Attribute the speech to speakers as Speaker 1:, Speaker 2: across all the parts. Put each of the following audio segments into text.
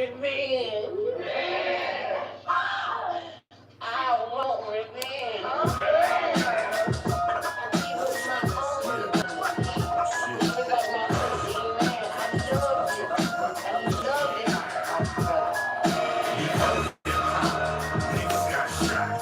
Speaker 1: revenge. I want revenge.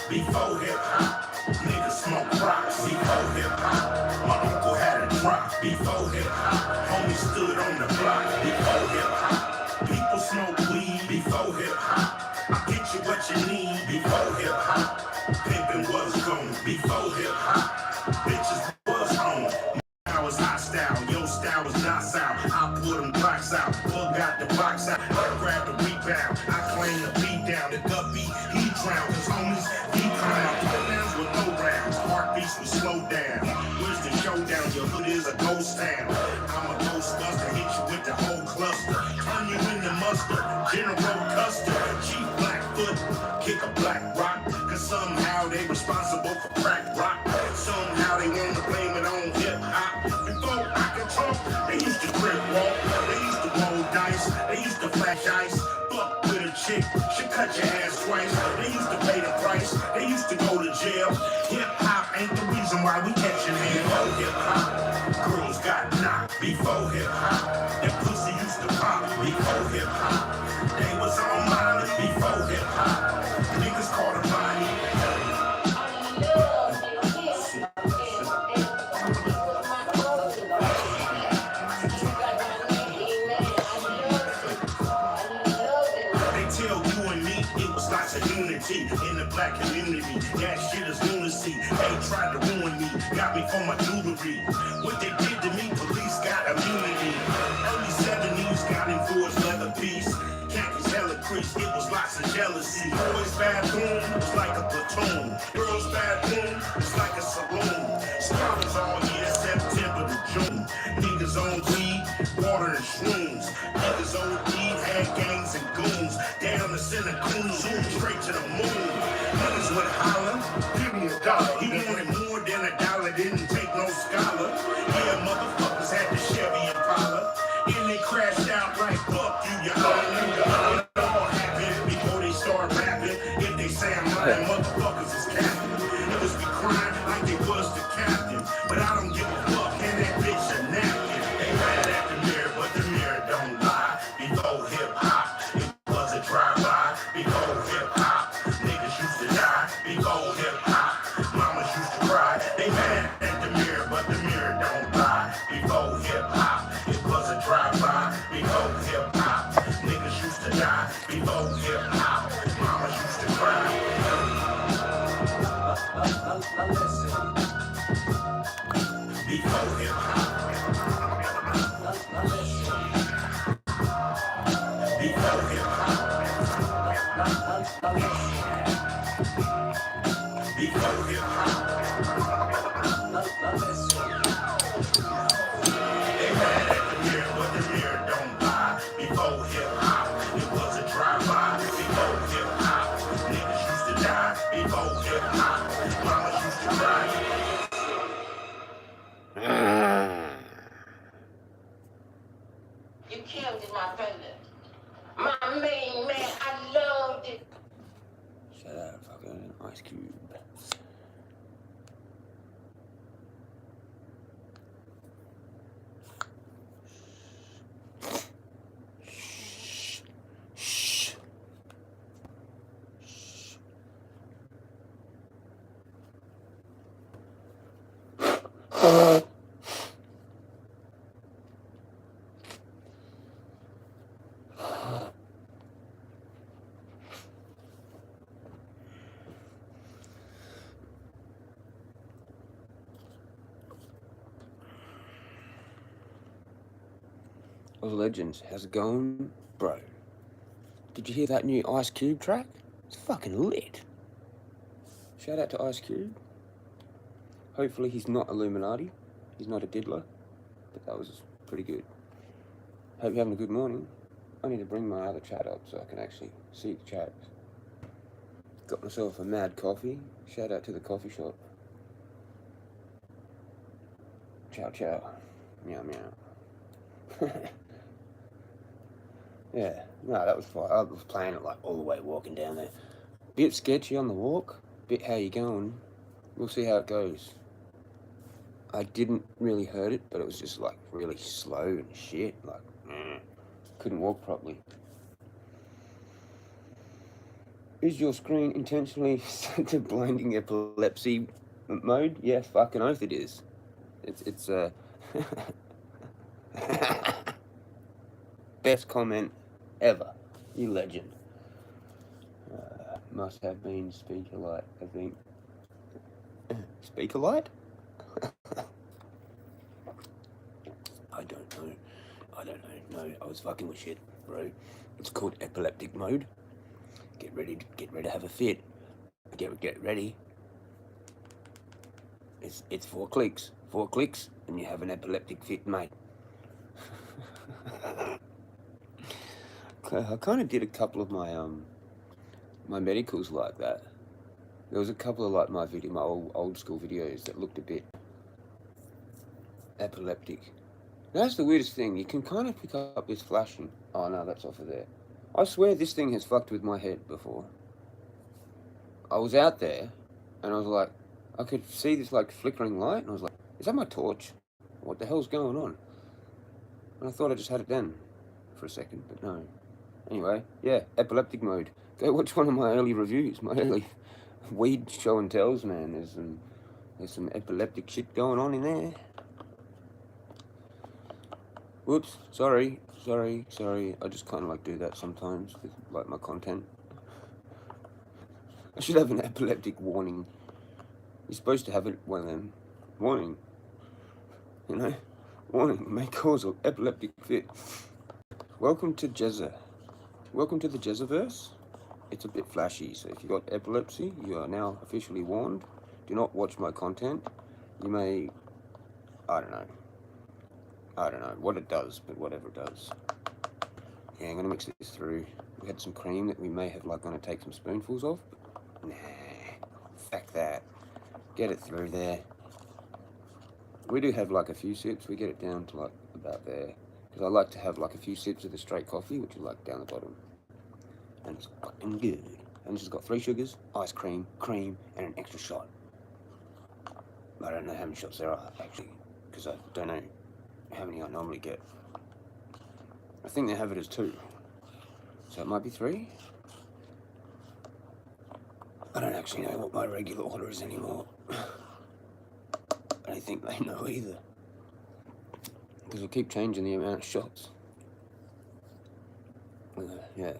Speaker 2: Before hip hop, niggas smoke rocks. Before hip hop, my uncle had a drop. Before hip hop, homie stood on the block. Before hip hop, people smoke weed. Before hip hop, I get you what you need. Before hip hop, pimpin' was gone. Before hip hop, bitches was home. I was hostile, your style was docile. I pull them blocks out, plug out the box out. I grab the rebound, I claim the beat down. The guppy, he drowned, cause homies, he drowned. Put-downs with no rounds, heartbeats will slow down. Where's the showdown? Your hood is a ghost town. I'm a ghostbuster, hit you with the whole cluster. Turn you into mustard, General Custer. Chief Blackfoot, kick a black rock. Cause somehow they responsible for crack rock. Somehow they wanna blame it on hip-hop. Before I could talk, they used to crib walk, they used to roll dice, they used to flash ice, fuck with a chick, she cut your ass twice, they used to pay the price, they used to go to jail. Hip-hop ain't the reason why we catching hell. Before hip-hop, girls got knocked. Before hip-hop, that pussy used to pop. Before hip-hop, they was on Molly. Before hip-hop, niggas caught a body. In the black community, that shit is lunacy. They tried to ruin me, got me for my jewelry. What they did to me, police got immunity. Early 70s, got him for his leather piece. Khakis hella creased, it was lots of jealousy. Boys' bathroom was like a platoon. Girls' bathroom was like a saloon. Scholars all year, September to June. Niggas on weed, water and shrooms. Niggas on weed, had gangs and goons. Down the center, coon zoom straight to the moon. Niggas would holler, give me $1. He wanted more than $1, didn't take no scholar. Yeah, motherfuckers had the Chevy Impala. And they crashed out like, fuck you, you own. It all happened before they start rapping. If they say I'm lying, motherfuckers is capping. Niggas be crying like they was the captain. But I don't give a fuck, and that bitch a napkin. They mad at the mirror, but the mirror don't lie. Before hip-hop, it was a drive-by. Before hip-hop, niggas used to die. Before hip-hop, mamas used to cry. They mad at the mirror, but the mirror don't lie. Before hip-hop, it was a drive-by. Before hip-hop, niggas used to die. Before hip-hop, mamas used to cry. Before hip-hop. Before hip-hop. Before hip-hop. They mad at the mirror, but the mirror don't lie. Before hip-hop, it was a drive-by. Before hip-hop, niggas used to die. Before hip-hop, mamas used to cry.
Speaker 1: You killed it, my brother. My main man, I loved it.
Speaker 3: Shut up, fucking Ice Cube. Of Legends, how's it going? Bro, did you hear that new Ice Cube track? It's fucking lit. Shout out to Ice Cube. Hopefully he's not Illuminati. He's not a diddler. But that was pretty good. Hope you're having a good morning. I need to bring my other chat up so I can actually see the chat. Got myself a mad coffee. Shout out to the coffee shop. Ciao, ciao. Meow, meow. Yeah, no, that was fine. I was playing it like all the way walking down there. Bit sketchy on the walk, bit how you going. We'll see how it goes. I didn't really hurt it, but it was just like really slow and shit. Like, couldn't walk properly. Is your screen intentionally set to blinding epilepsy mode? Yeah, fucking oath it is. It's best comment ever. You legend. Must have been speaker light, I think. Speaker light? I don't know. No, I was fucking with shit, bro. It's called epileptic mode. Get ready to have a fit. Get ready. It's 4 clicks. 4 clicks and you have an epileptic fit, mate. I kind of did a couple of my my medicals like that. There was a couple of like my old school videos that looked a bit epileptic. That's the weirdest thing. You can kind of pick up this flashing. Oh no, that's off of there. I swear this thing has fucked with my head before. I was out there and I was like, I could see this like flickering light and I was like, is that my torch? What the hell's going on? And I thought I just had it then for a second, but no. Anyway, yeah, epileptic mode. Go watch one of my early reviews, my early weed show and tells, man. There's some epileptic shit going on in there. Whoops, sorry. I just kind of like do that sometimes with like my content. I should have an epileptic warning. You're supposed to have it one of them. Warning. You know? Warning, may cause an epileptic fit. Welcome to Jezza. Welcome to the Jezzaverse. It's a bit flashy, so if you've got epilepsy, you are now officially warned. Do not watch my content. You may... I don't know what it does, but whatever it does. Yeah, I'm going to mix this through. We had some cream that we may have like going to take some spoonfuls of. But nah, fuck that. Get it through there. We do have like a few sips. We get it down to like about there. Because I like to have like a few sips of the straight coffee, which is like down the bottom. And it's fucking good. And this has got 3 sugars, ice cream, cream, and an extra shot. I don't know how many shots there are, actually. Because I don't know how many I normally get. I think they have it as 2. So it might be 3. I don't actually know what my regular order is anymore. I don't think they know either. Because I keep changing the amount of shots. Yeah.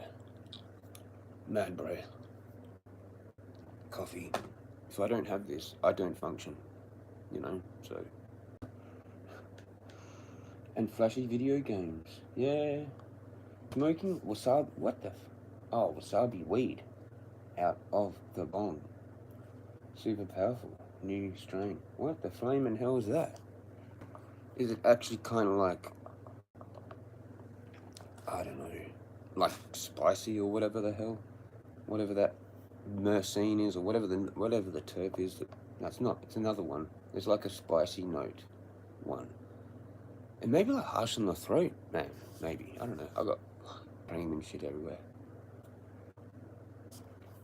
Speaker 3: Mad, bro. Coffee. If I don't have this, I don't function. You know, so. And flashy video games. Yeah. Smoking wasabi. What the oh, wasabi weed. Out of the bong. Super powerful. New strain. What the flaming hell is that? Is it actually kind of like, I don't know, like spicy or whatever the hell? Whatever that myrcene is or whatever the terp is. No, it's not. It's another one. There's like a spicy note one. And maybe like harsh in the throat. Man, maybe. I don't know. I got cream and shit everywhere.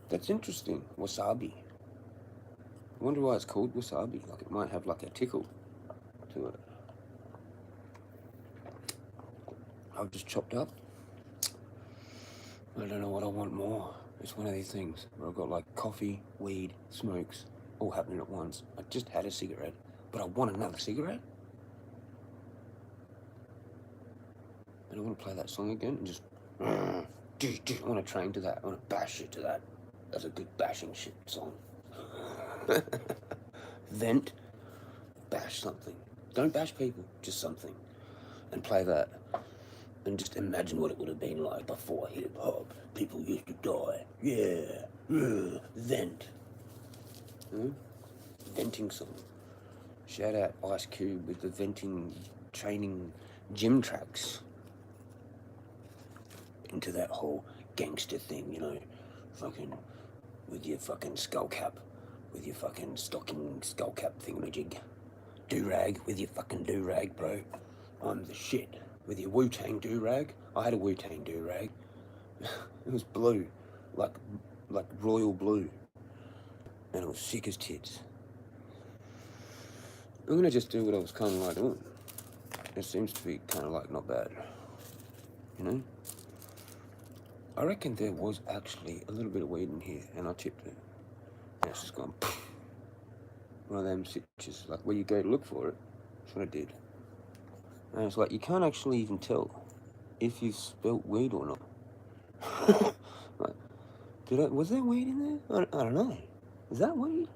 Speaker 3: That's interesting. Wasabi. I wonder why it's called wasabi. Like it might have like a tickle to it. I've just chopped up. I don't know what I want more. It's one of these things where I've got like coffee, weed, smokes, all happening at once. I just had a cigarette, but I want another cigarette. And I want to play that song again and just... I want to train to that. I want to bash it to that. That's a good bashing shit song. Vent. Bash something. Don't bash people, just something. And play that. And just imagine what it would have been like before hip-hop. People used to die. Yeah. Vent. Venting song. Shout out Ice Cube with the venting training gym tracks. Into that whole gangster thing, you know. Fucking with your fucking skull cap. With your fucking stocking skull cap thingamajig. Do-rag with your fucking do-rag, bro. I'm the shit. With your Wu-Tang do-rag, I had a Wu-Tang do-rag. It was blue, like royal blue, and it was sick as tits. I'm gonna just do what I was kind of like doing. It seems to be kind of like not bad, you know? I reckon there was actually a little bit of weed in here, and I tipped it. And it's just gone, poof. One of them stitches, like where you go to look for it. That's what I did. And it's like, you can't actually even tell if you've spilt weed or not. Like, was there weed in there? I don't know. Is that weed?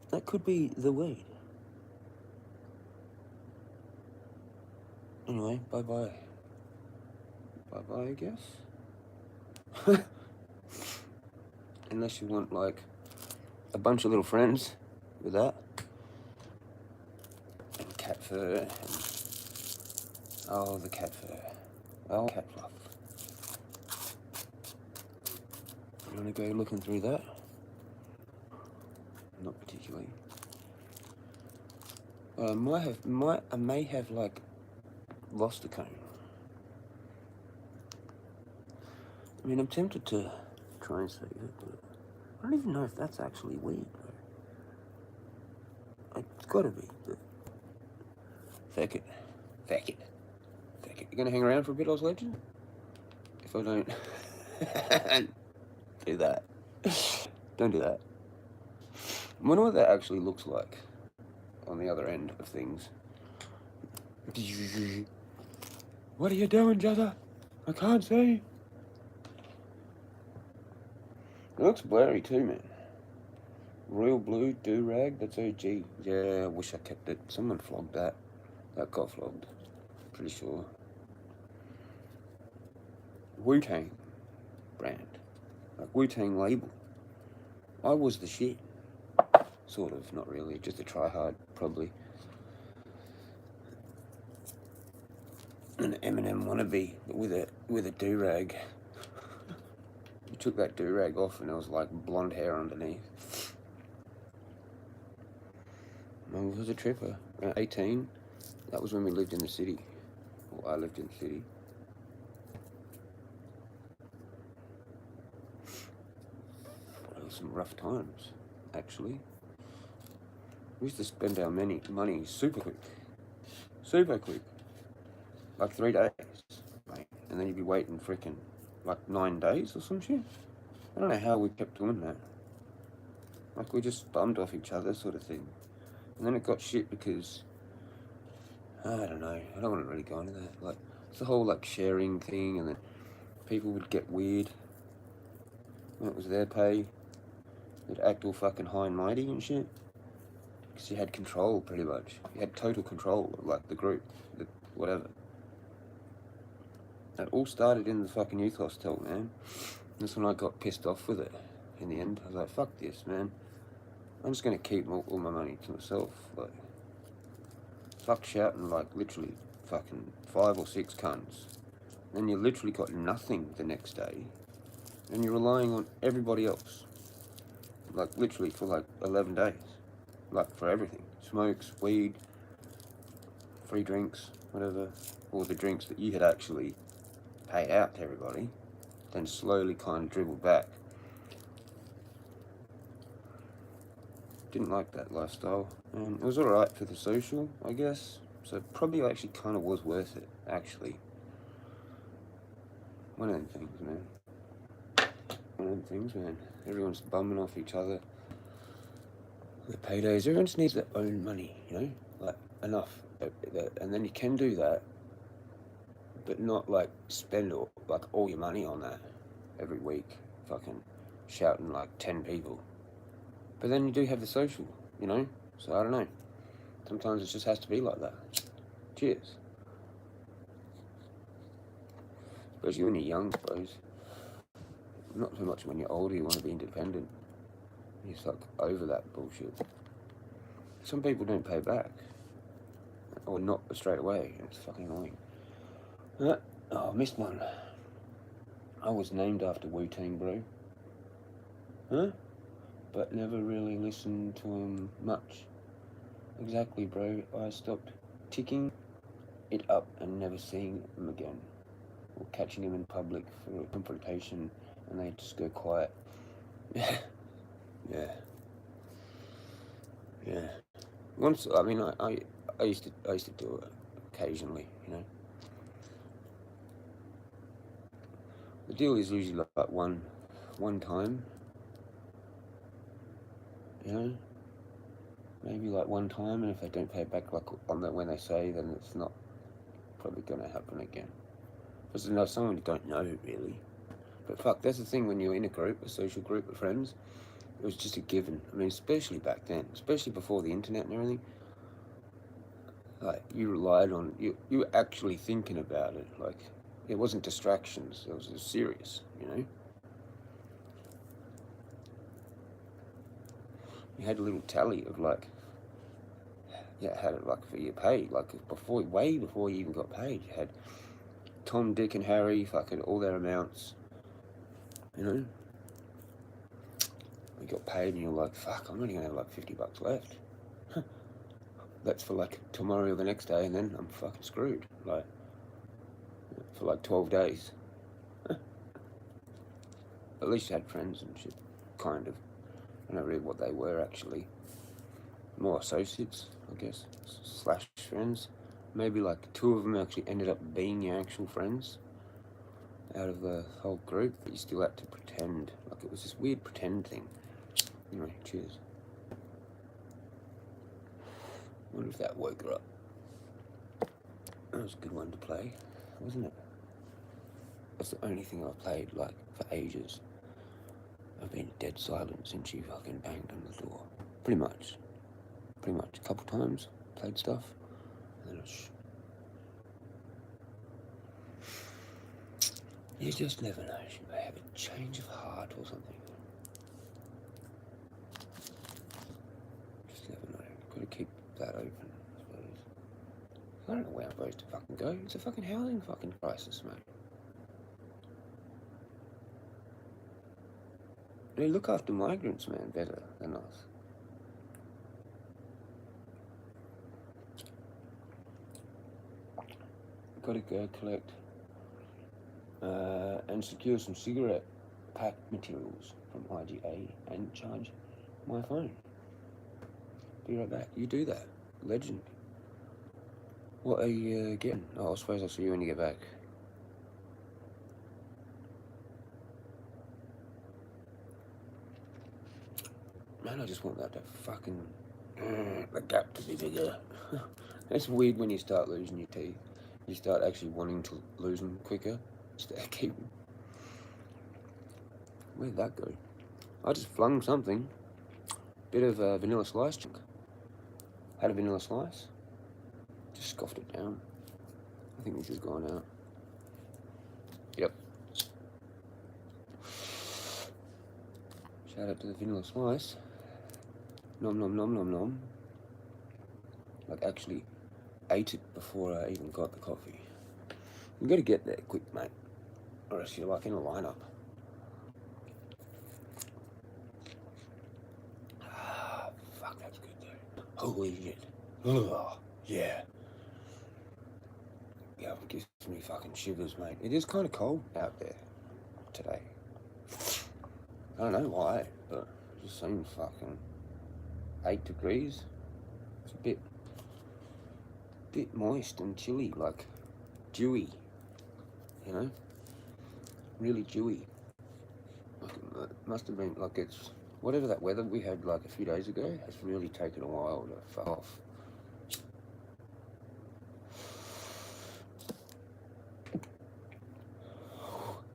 Speaker 3: That could be the weed. Anyway, bye-bye. Bye-bye, I guess. Unless you want, like, a bunch of little friends with that. And cat fur. And, oh, the cat fur. Oh, cat fluff. You want to go looking through that? Not particularly. I may have, like, lost a cone. I mean, I'm tempted to try and save it, but I don't even know if that's actually weed, bro. It's gotta be, but feck it. Feck it. Feck it. You gonna hang around for a bit, Oz Legend? If I don't do that. Don't do that. I wonder what that actually looks like on the other end of things. What are you doing, Jezza? I can't see. It looks blurry too, man. Royal blue do-rag, that's OG. Yeah, I wish I kept it. Someone flogged that. That got flogged. Pretty sure. Wu-Tang brand. Like Wu-Tang label. I was the shit. Sort of, not really. Just a try-hard, probably. An Eminem wannabe, but with a do-rag. You took that do-rag off and it was like blonde hair underneath. I was a tripper. At 18, that was when we lived in the city. Well, I lived in the city. It was some rough times, actually. We used to spend our money super quick. Super quick. Like 3 days, mate. And then you'd be waiting frickin' like 9 days or some shit. I don't know how we kept doing that. Like, we just bummed off each other sort of thing. And then it got shit because, I don't know, I don't want to really go into that. Like, it's the whole, like, sharing thing, and then people would get weird when it was their pay. They'd act all fucking high and mighty and shit. Because you had control, pretty much. You had total control of, like, the group, whatever. It all started in the fucking youth hostel, man. That's when I got pissed off with it. In the end, I was like, fuck this, man. I'm just gonna keep all my money to myself. Like, fuck shouting like literally fucking 5 or 6 cunts. Then you literally got nothing the next day. And you're relying on everybody else. Like literally for like 11 days. Like for everything. Smokes, weed, free drinks, whatever. Or the drinks that you had actually paid out to everybody. Then slowly kind of dribbled back. Didn't like that lifestyle. And it was alright for the social, I guess. So it probably actually kind of was worth it, actually. One of them things, man. One of them things, man. Everyone's bumming off each other. The paydays, everyone just needs their own money, you know? Like, enough. And then you can do that, but not like spend all your money on that every week. Fucking shouting like 10 people. But then you do have the social, you know? So I don't know. Sometimes it just has to be like that. Cheers. Especially when you're young, I suppose. Not so much when you're older, you want to be independent. You're like over that bullshit. Some people don't pay back. Or not straight away. It's fucking annoying. Oh, I missed one. I was named after Wu-Tang, bro. Huh? But never really listened to him much. Exactly, bro. I stopped ticking it up and never seeing them again, or catching them in public for a confrontation and they just go quiet. Yeah, yeah. Once, I mean, I used to do it occasionally, you know. The deal is usually like one time, you know, maybe like one time, and if they don't pay it back like on that when they say, then it's not probably going to happen again. Because you know, someone you don't know really. But fuck, that's the thing when you're in a group, a social group of friends, it was just a given. I mean, especially back then, especially before the internet and everything. Like you relied on you were actually thinking about it. Like it wasn't distractions. It was serious, you know. You had a little tally of like, yeah, had it like for your pay, like way before you even got paid. You had Tom, Dick, and Harry, fucking all their amounts, you know. You got paid, and you're like, fuck, I'm only gonna have like $50 left. That's for like tomorrow or the next day, and then I'm fucking screwed. Like for like 12 days. At least you had friends and shit, kind of. I don't know really what they were actually. More associates, I guess, slash friends. Maybe like 2 of them actually ended up being your actual friends out of the whole group, but you still had to pretend. Like it was this weird pretend thing. Anyway, cheers. I wonder if that woke her up. That was a good one to play, wasn't it? That's the only thing I've played like for ages. I've been dead silent since she fucking banged on the door. Pretty much. A couple times, played stuff, and then it was... You just never know, she may have a change of heart or something. Just never know. Gotta keep that open, I suppose. I don't know where I'm supposed to fucking go. It's a fucking housing fucking crisis, mate. They look after migrants, man, better than us. Gotta go collect and secure some cigarette pack materials from IGA and charge my phone. Be right back. You do that. Legend. What are you getting? Oh, I suppose I'll see you when you get back. Man, I just want that to fucking... the gap to be bigger. It's weird when you start losing your teeth. You start actually wanting to lose them quicker. Instead of keep them. Where'd that go? I just flung something. Bit of vanilla slice chunk. Had a vanilla slice. Just scoffed it down. I think this has gone out. Yep. Shout out to the vanilla slice. Nom nom nom nom nom. Like actually ate it before I even got the coffee. You gotta get there quick, mate. Or else you're like in a lineup. Ah, fuck, that's good though. Holy shit. Ugh, yeah. Yeah, it gives me fucking shivers, mate. It is kind of cold out there today. I don't know why, but it just seems fucking 8 degrees. It's a bit moist and chilly, like dewy, you know? Really dewy. Like it must have been, like it's, whatever that weather we had like a few days ago has really taken a while to fuck off.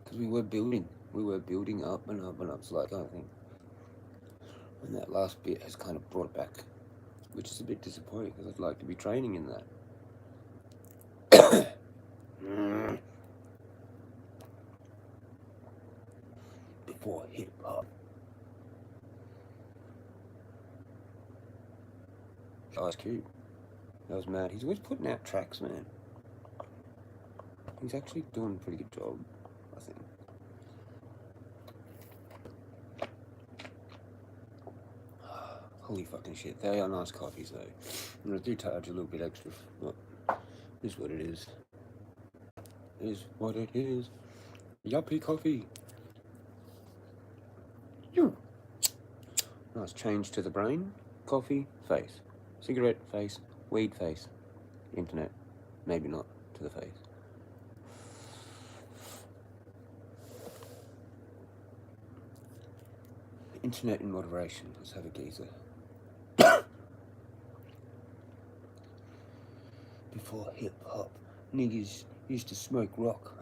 Speaker 3: Because we were building up and up and up. It's like, I think, and that last bit has kind of brought back, which is a bit disappointing because I'd like to be training in that. Before hip hop. Ice Cube. That was mad. He's always putting out tracks, man. He's actually doing a pretty good job, I think. Holy fucking shit. They are nice coffees, though. And I do charge a little bit extra. But Is what it is. Is what it is. Yuppie coffee. You. Nice change to the brain. Coffee, face. Cigarette, face. Weed, face. Internet, maybe not to the face. Internet in moderation. Let's have a geezer. Before hip-hop, niggas used to smoke rock.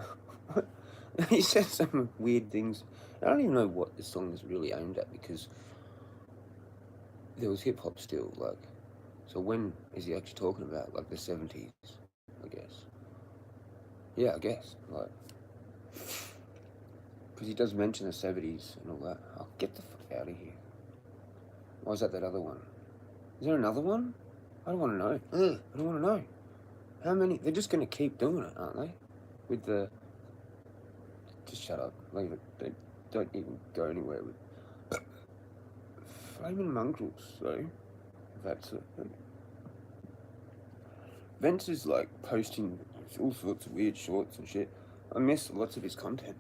Speaker 3: He said some weird things. I don't even know what the song is really aimed at, because there was hip-hop still, like, so when is he actually talking about? Like the 70s, I guess. Yeah, I guess, like, because he does mention the 70s and all that. Oh, get the fuck out of here. Why is that other one? Is there another one? I don't want to know. I don't want to know. How many? They're just going to keep doing it, aren't they? With the... Just shut up. Leave it. They don't even go anywhere with... Flaming mongrels, though. That's it. Vince is, like, posting all sorts of weird shorts and shit. I miss lots of his content,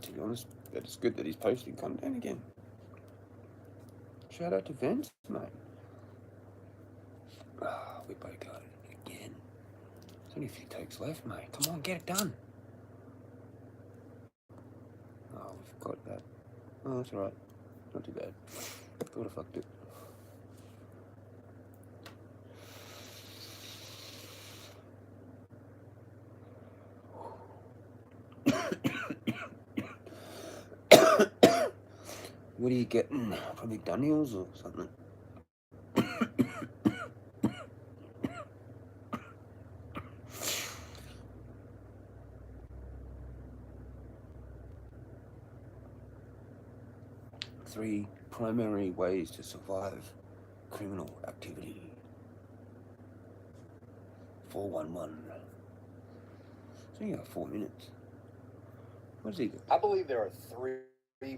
Speaker 3: to be honest. But it's good that he's posting content again. Shout out to Vince, mate. Ah, we both got it again. There's only a few takes left, mate. Come on, get it done. Oh, we've got that. Oh, that's alright. Not too bad. Thought I fucked it. What are you getting? Probably Daniels or something. Three primary ways to survive criminal activity. 411. So you got 4 minutes. What does he do?
Speaker 4: I believe there are three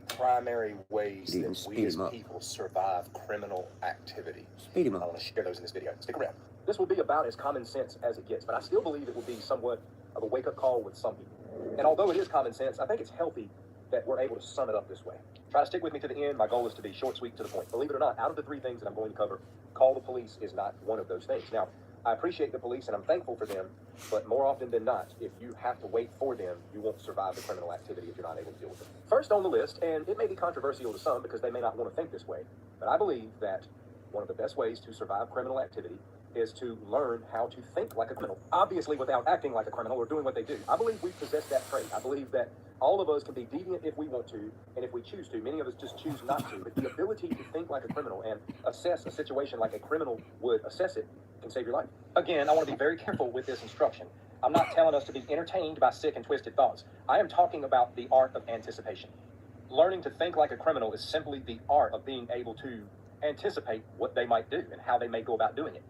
Speaker 4: primary ways
Speaker 3: You can
Speaker 4: that
Speaker 3: speed
Speaker 4: we as
Speaker 3: him up.
Speaker 4: people survive criminal activity.
Speaker 3: Speed him
Speaker 4: I
Speaker 3: up.
Speaker 4: want to share those in this video. Stick around.
Speaker 5: This will be about as common sense as it gets, but I still believe it will be somewhat of a wake-up call with some people. And although it is common sense, I think it's healthy that we're able to sum it up this way. Try to stick with me to the end. My goal is to be short, sweet, to the point. Believe it or not, out of the three things that I'm going to cover, call the police is not one of those things. Now, I appreciate the police and I'm thankful for them, but more often than not, if you have to wait for them, you won't survive the criminal activity if you're not able to deal with it. First on the list, and it may be controversial to some because they may not want to think this way, but I believe that one of the best ways to survive criminal activity is to learn how to think like a criminal. Obviously, without acting like a criminal or doing what they do. I believe we possess that trait. I believe that all of us can be deviant if we want to, and if we choose to. Many of us just choose not to. But the ability to think like a criminal and assess a situation like a criminal would assess it can save your life. Again, I want to be very careful with this instruction. I'm not telling us to be entertained by sick and twisted thoughts. I am talking about the art of anticipation. Learning to think like a criminal is simply the art of being able to anticipate what they might do and how they may go about doing it.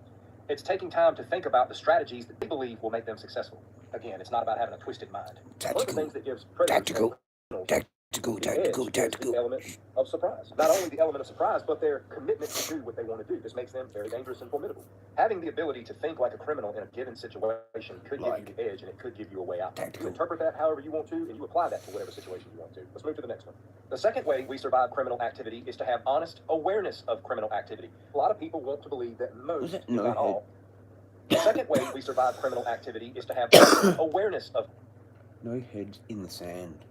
Speaker 5: It's taking time to think about the strategies that they believe will make them successful. Again, it's not about having a twisted mind. One of the things that gives
Speaker 3: Tactical.
Speaker 5: the element of surprise. Not only the element of surprise, but their commitment to do what they want to do. This makes them very dangerous and formidable. Having the ability to think like a criminal in a given situation could give you the edge, and it could give you a way out. You interpret that however you want to, and you apply that to whatever situation you want to. Let's move to the next one. The second way we survive criminal activity is to have honest awareness of criminal activity. A lot of people want to believe that most, if not all. The second way we survive criminal activity is to have honest awareness of
Speaker 3: No heads in the sand.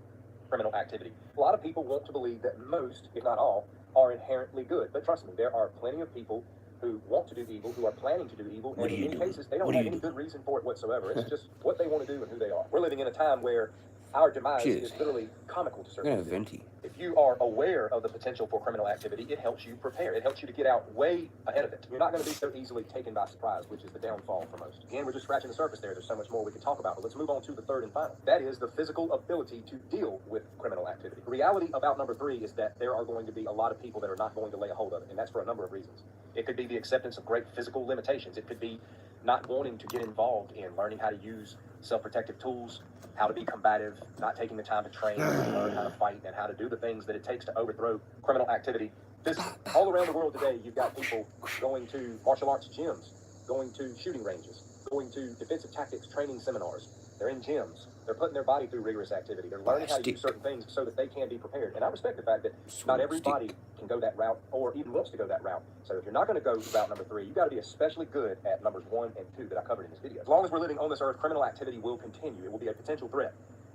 Speaker 5: criminal activity. A lot of people want to believe that most, if not all, are inherently good. But trust me, there are plenty of people who want to do evil, who are planning to do evil, and in many cases, they don't have any good reason for it whatsoever. It's just what they want to do and who they are. We're living in a time where our demise is literally comical to certain people. If you are aware of the potential for criminal activity, it helps you prepare. It helps you to get out way ahead of it. You're not going to be so easily taken by surprise, which is the downfall for most. Again, we're just scratching the surface there. There's so much more we could talk about, but let's move on to the third and final. That is the physical ability to deal with criminal activity. The reality about number three is that there are going to be a lot of people that are not going to lay a hold of it, and that's for a number of reasons. It could be the acceptance of great physical limitations. It could be not wanting to get involved in learning how to use self-protective tools, how to be combative, not taking the time to train, and learn how to fight, and how to do the things that it takes to overthrow criminal activity physically. All around the world today, you've got people going to martial arts gyms, going to shooting ranges, going to defensive tactics training seminars. They're in gyms. They're putting their body through rigorous activity. They're learning how to do certain things so that they can be prepared. And I respect the fact that not everybody can go that route or even wants to go that route. So if you're not going to go route number 3, you've got to be especially good at numbers 1 and 2 that I covered in this video. As long as we're living on this earth, criminal activity will continue. It will be a potential threat.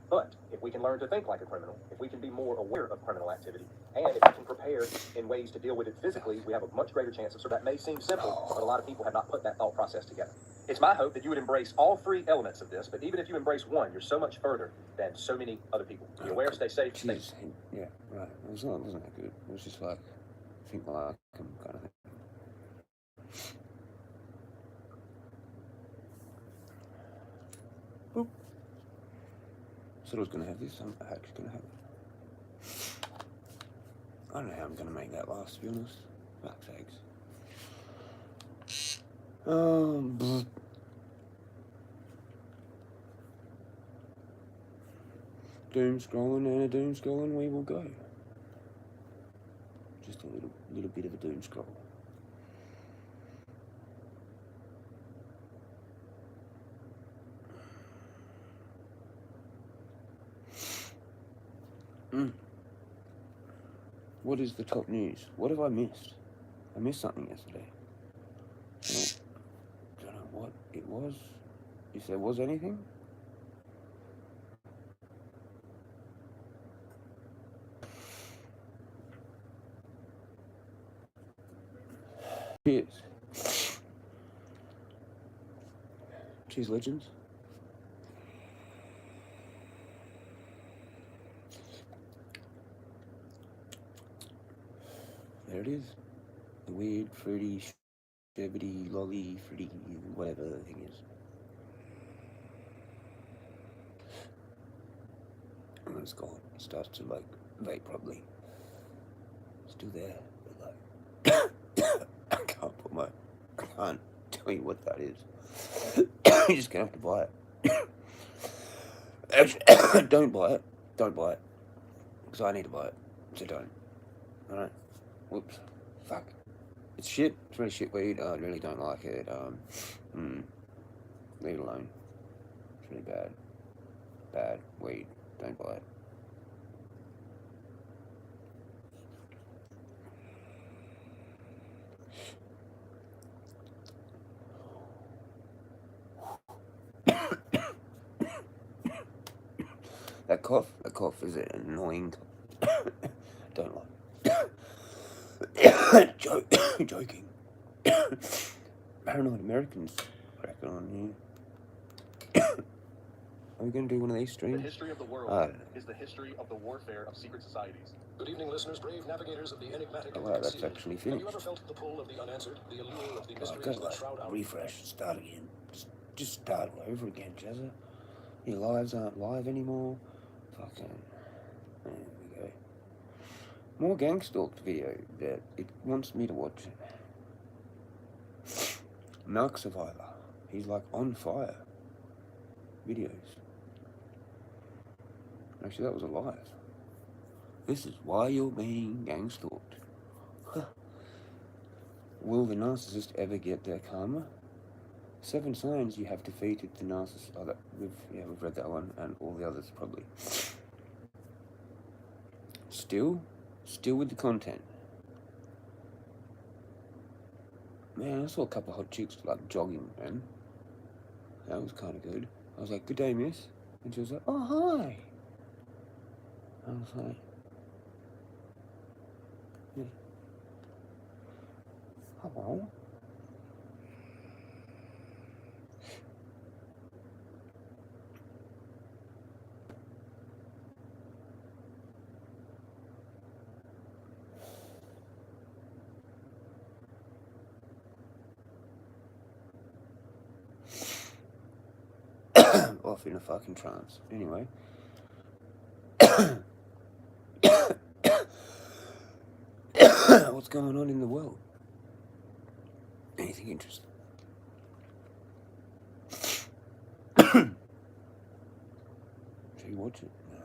Speaker 5: But if we can learn to think like a criminal, if we can be more aware of criminal activity, and if we can prepare in ways to deal with it physically, we have a much greater chance of. So that may seem simple, but a lot of people have not put that thought process together. It's my hope that you would embrace all 3 elements of this, but even if you embrace one, you're so much further than so many other people. Be aware, stay safe, stay.
Speaker 3: Yeah, right. It wasn't that good. It was just like, think like him kind of thing. Boop. Said I was going to have this. I'm actually going to have it. I don't know how I'm going to make that last, to be honest. Fuck's sakes. Doom scrolling and a doom scrolling we will go. Just a little bit of a doom scroll. What is the top news? What have I missed? I missed something yesterday. I don't know what it was. If there was anything. Cheers. Cheers, legends. There it is. The weird, fruity, sherbety, lolly, fruity, whatever the thing is. And it's gone. It starts to, like, vape properly. Still there, but, like, I can't tell you what that is. You're just gonna have to buy it. Actually, don't buy it. Don't buy it. Because I need to buy it. So don't. Alright. Whoops. Fuck. It's shit. It's really shit weed. I really don't like it. Leave it alone. It's really bad. Bad weed. Don't buy it. That cough is an annoying don't like joking. Paranoid Americans cracking on here. Are we going to do one of these streams?
Speaker 5: The history of the world is the history of the warfare of secret societies. Good evening, listeners, brave navigators of the enigmatic.
Speaker 3: Oh wow, that's actually finished.
Speaker 5: Have you ever felt the pull of the unanswered, the allure of the mysteries
Speaker 3: Go
Speaker 5: that shroud our...
Speaker 3: refresh, start again. Just start all over again, Jezza. Your lives aren't live anymore. Fucking... There we go. More gang stalked video that it wants me to watch it. Milk Survivor. He's like on fire. Videos. Actually, that was alive. This is why you're being gang stalked. Huh. Will the narcissist ever get their karma? 7 signs you have defeated the narcissist. Oh, we've read that one, and all the others probably. Still with the content. Man, I saw a couple of hot chicks like jogging, man. That was kind of good. I was like, "Good day, miss," and she was like, "Oh, hi." I was like, yeah. Hello. Off in a fucking trance. Anyway. What's going on in the world? Anything interesting? Should you watch it? No.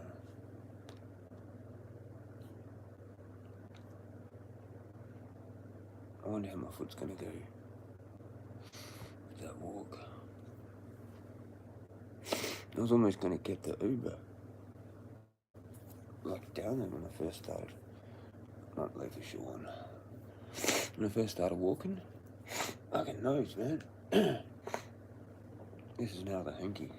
Speaker 3: I wonder how my foot's gonna go with that walk. I was almost going to get the Uber. Like down there when I first started. Not Leather Shore. When I first started walking. Fucking nose, man. This is now the hanky.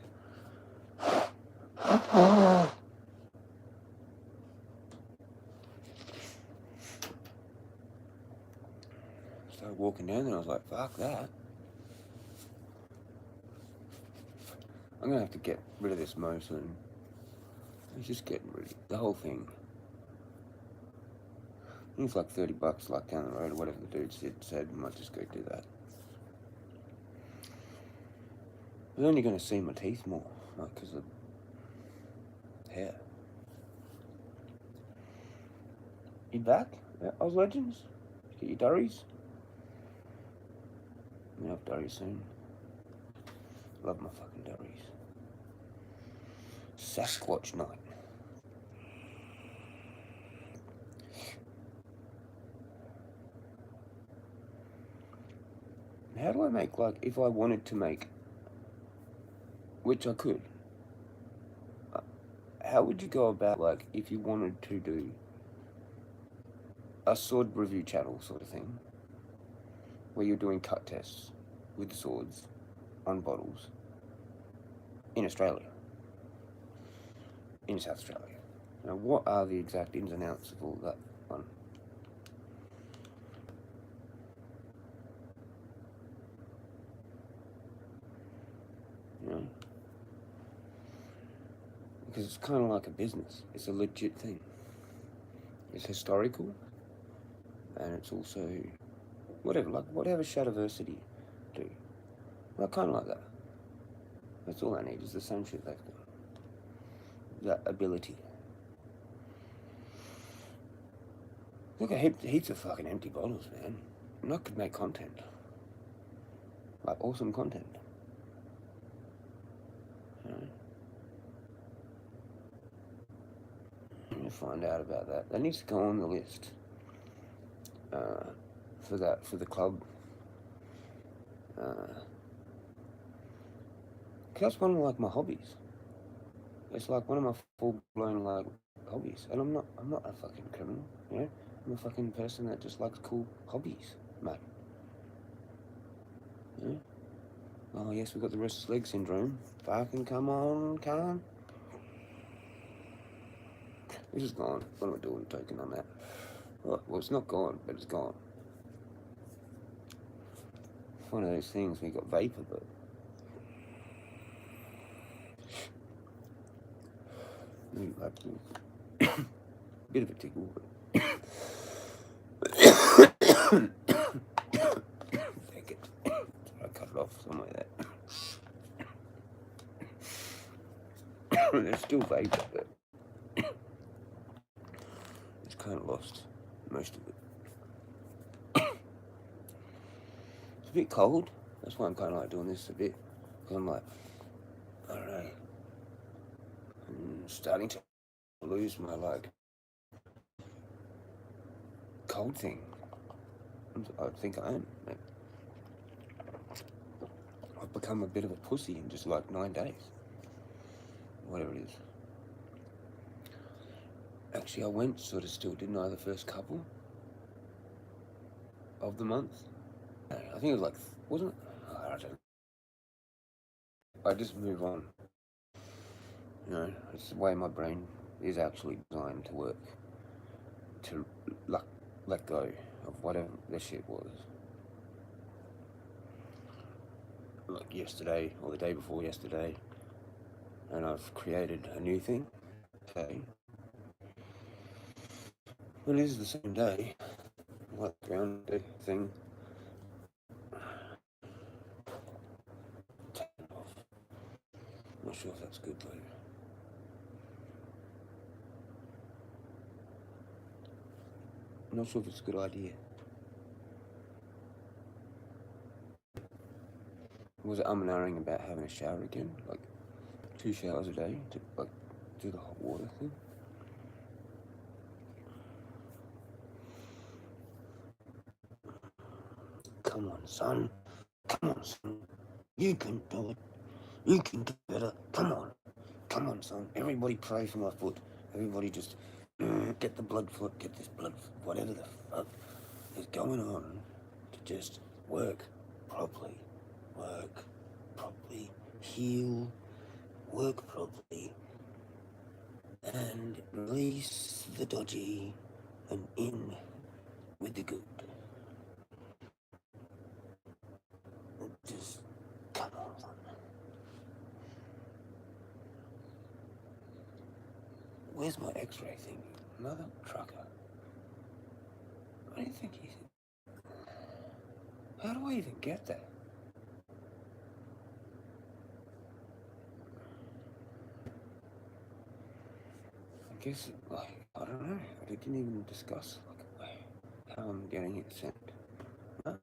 Speaker 3: Started walking down there, I was like, fuck that. I'm gonna have to get rid of this mo soon. It's just getting rid of the whole thing. I think it's like $30 like down the road or whatever the dude said. I might just go do that. I'm only gonna see my teeth more, like, because of hair. You back? Yeah, Oz Legends? Get your durries? I'm gonna have durries soon. Love my fucking durries. Sasquatch night. How do I make, like, if I wanted to make, which I could, how would you go about, like, if you wanted to do a sword review channel sort of thing, where you're doing cut tests with swords on bottles in Australia, in South Australia? Now, what are the exact ins and outs of all that one? You know? Because it's kind of like a business. It's a legit thing. It's historical, and it's also whatever Shadowversity do. Like, kind of like that. That's all I need, is the same shit they've got. That ability. Look at heaps of fucking empty bottles, man. And I could make content. Like, awesome content. You know? I'm gonna find out about that. That needs to go on the list. For the club. That's one of, like, my hobbies. It's like one of my full-blown, like, hobbies. And I'm not a fucking criminal, you know? I'm a fucking person that just likes cool hobbies, mate. Yeah? Oh, yes, we've got the restless leg syndrome. Fucking come on, Karen. This is gone. What am I doing taking on that? Well, it's not gone, but it's gone. It's one of those things where you got vapor, but... bit of a tickle, but... Take it. I cut it off somewhere there. There's still vapor, but... it's kind of lost most of it. It's a bit cold. That's why I'm kind of like doing this a bit. Because I'm like, I don't know. I'm starting to lose my, like, cold thing. I think I am. I've become a bit of a pussy in just like 9 days. Whatever it is. Actually, I went sort of still, didn't I, the first couple of the month? I think it was like, wasn't it? Oh, I don't know. I just move on. You know, it's the way my brain is actually designed to work. To let go of whatever the shit was. Like yesterday, or the day before yesterday. And I've created a new thing. Okay. Well, it is the same day. Like ground thing. Take it off. Not sure if that's good though. I'm not sure if it's a good idea. Was it umming about having a shower again? Like 2 showers a day to like do the hot water thing? Come on, son. Come on, son. You can do it. You can do better. Come on. come on, son. Everybody pray for my foot. Everybody just get the blood flow, get this blood, whatever the fuck is going on, to just work properly, heal, work properly, and release the dodgy and in with the good. Just come on. Where's my x-ray thing? Mother trucker. I don't think he's... How do I even get that? I guess, like, I don't know. I didn't even discuss, like, how I'm getting it sent. Huh?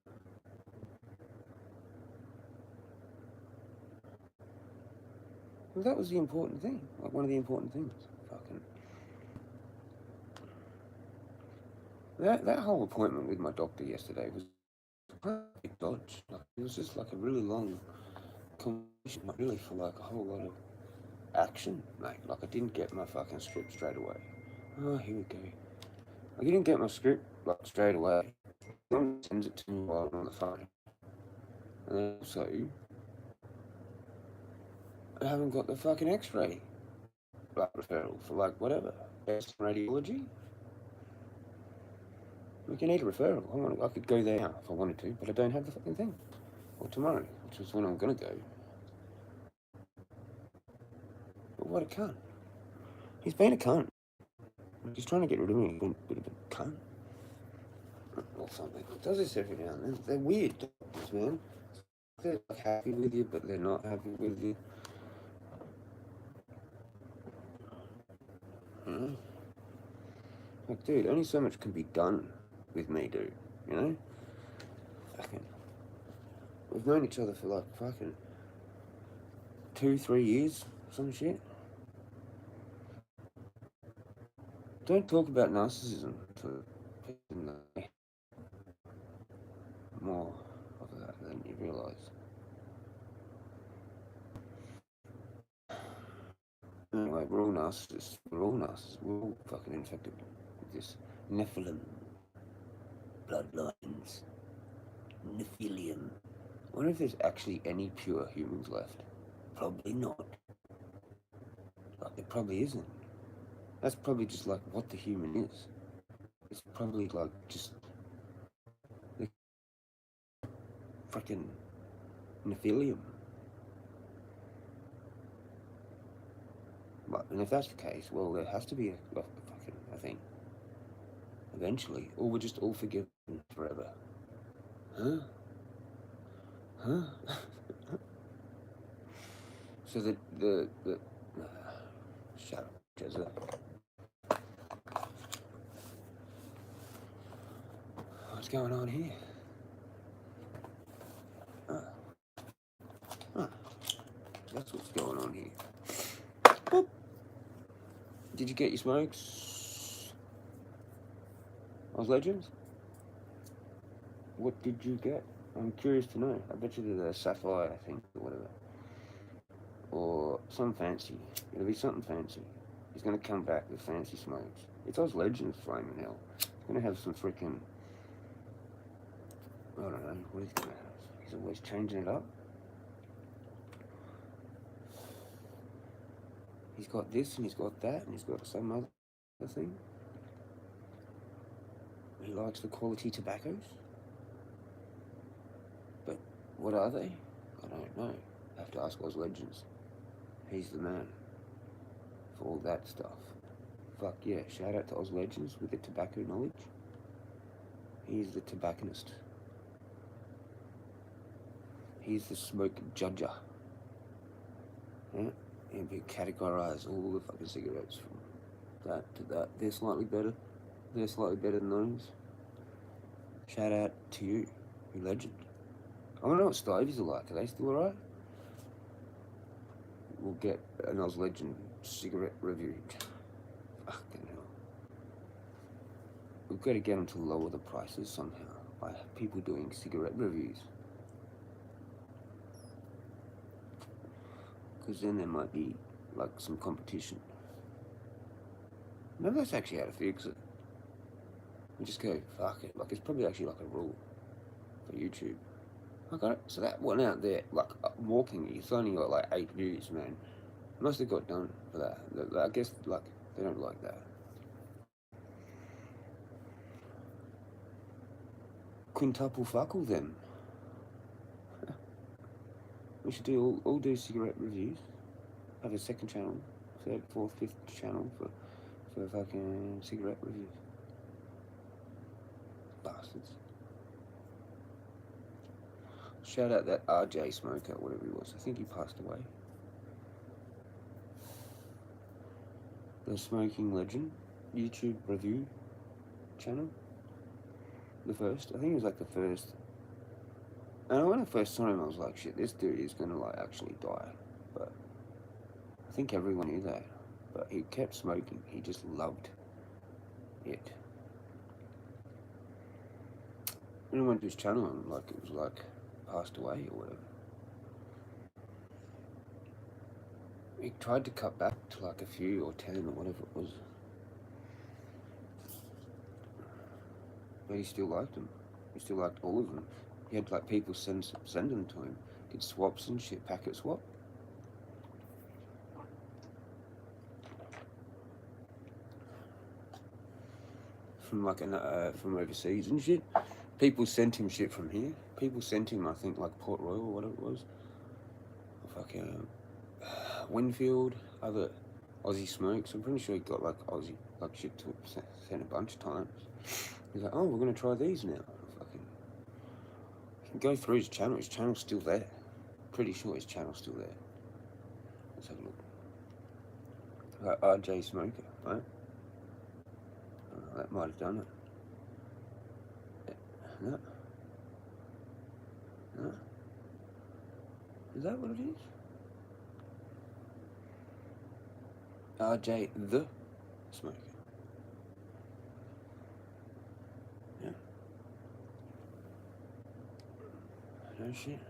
Speaker 3: Well, that was the important thing. Like, one of the important things. Fucking... That whole appointment with my doctor yesterday was a big dodge. Like, it was just like a really long conversation, not really for like a whole lot of action, mate. Like, I didn't get my fucking script straight away. Oh, here we go. I didn't get my script like straight away. Someone sends it to me while I'm on the phone. And also, I haven't got the fucking x-ray like referral for like whatever, radiology. Like, you need a referral. I could go there now if I wanted to, but I don't have the fucking thing. Or tomorrow, which is when I'm gonna go. But what a cunt. He's been a cunt. He's trying to get rid of me. He's been a bit of a cunt. Or something. He does this every now and then. They're weird doctors, man. They're like happy with you, but they're not happy with you. Like, dude, only so much can be done with me, dude. You know? Fucking... We've known each other for like fucking 2-3 years, some shit. Don't talk about narcissism for more of that than you realise. Anyway, we're all narcissists. We're all fucking infected with this Nephilim bloodlines. Nephilium. I wonder if there's actually any pure humans left. Probably not. Like, there probably isn't. That's probably just like what the human is. It's probably like just the freaking Nephilium. But, and if that's the case, well, there has to be a fucking a thing. Eventually. Or we're just all forgiven forever. Huh? So the shut up, Jezza. What's going on here? That's what's going on here. Boop. Did you get your smokes? Oz Legends? What did you get? I'm curious to know. I bet you they're the sapphire, I think, or whatever. Or some fancy. It'll be something fancy. He's going to come back with fancy smokes. It's Oz Legends, flaming hell. He's going to have some freaking... I don't know what he's going to have. He's always changing it up. He's got this and he's got that and he's got some other thing. He likes the quality tobaccos. But what are they? I don't know. I have to ask Oz Legends. He's the man for all that stuff. Fuck yeah, shout out to Oz Legends with the tobacco knowledge. He's the tobacconist. He's the smoke judger. Yeah? And we categorize all the fucking cigarettes from that to that. They're slightly better. They're slightly better than those. Shout out to you legend. I want to know what Stovies are like. Are they still alright? We'll get an Oz Legend cigarette review. Fucking hell. We've got to get them to lower the prices somehow by people doing cigarette reviews. Because then there might be like some competition. Maybe that's actually how to fix it. We just go, fuck it. Like, it's probably actually like a rule for YouTube. I got it. So that one out there, like, walking, it's only got like 8 views, man. Must have got done for that. I guess, like, they don't like that. Quintuple fuckle them. We should do all do cigarette reviews. Have a second channel, third, fourth, fifth channel for fucking cigarette reviews. Bastards. Shout out that RJ smoker, whatever he was. I think he passed away. The Smoking Legend YouTube review channel. The first. I think it was like the first. And when I first saw him, I was like, shit, this dude is gonna like actually die. But I think everyone knew that. But he kept smoking. He just loved it. When I went to his channel and like it was like passed away or whatever. He tried to cut back to like a few or 10 or whatever it was. But he still liked them. He still liked all of them. He had like people send them to him. Did swaps and shit, packet swap. From like from overseas and shit. People sent him shit from here. People sent him, I think, like Port Royal or whatever it was. Fucking Winfield, other Aussie smokes. I'm pretty sure he got like Aussie, like shit to sent a bunch of times. He's like, oh, we're gonna try these now. Fucking, you can go through his channel. His channel's still there. Pretty sure his channel's still there. Let's have a look. Like RJ Smoker, right? That might have done it. No. No. Is that what it is? RJ the Smoker. Yeah. No shit.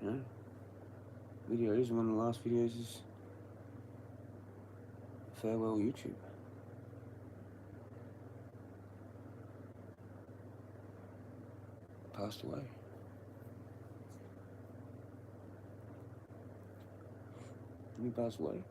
Speaker 3: No. Videos, one of the last videos is farewell YouTube. Passed away. Did he pass away?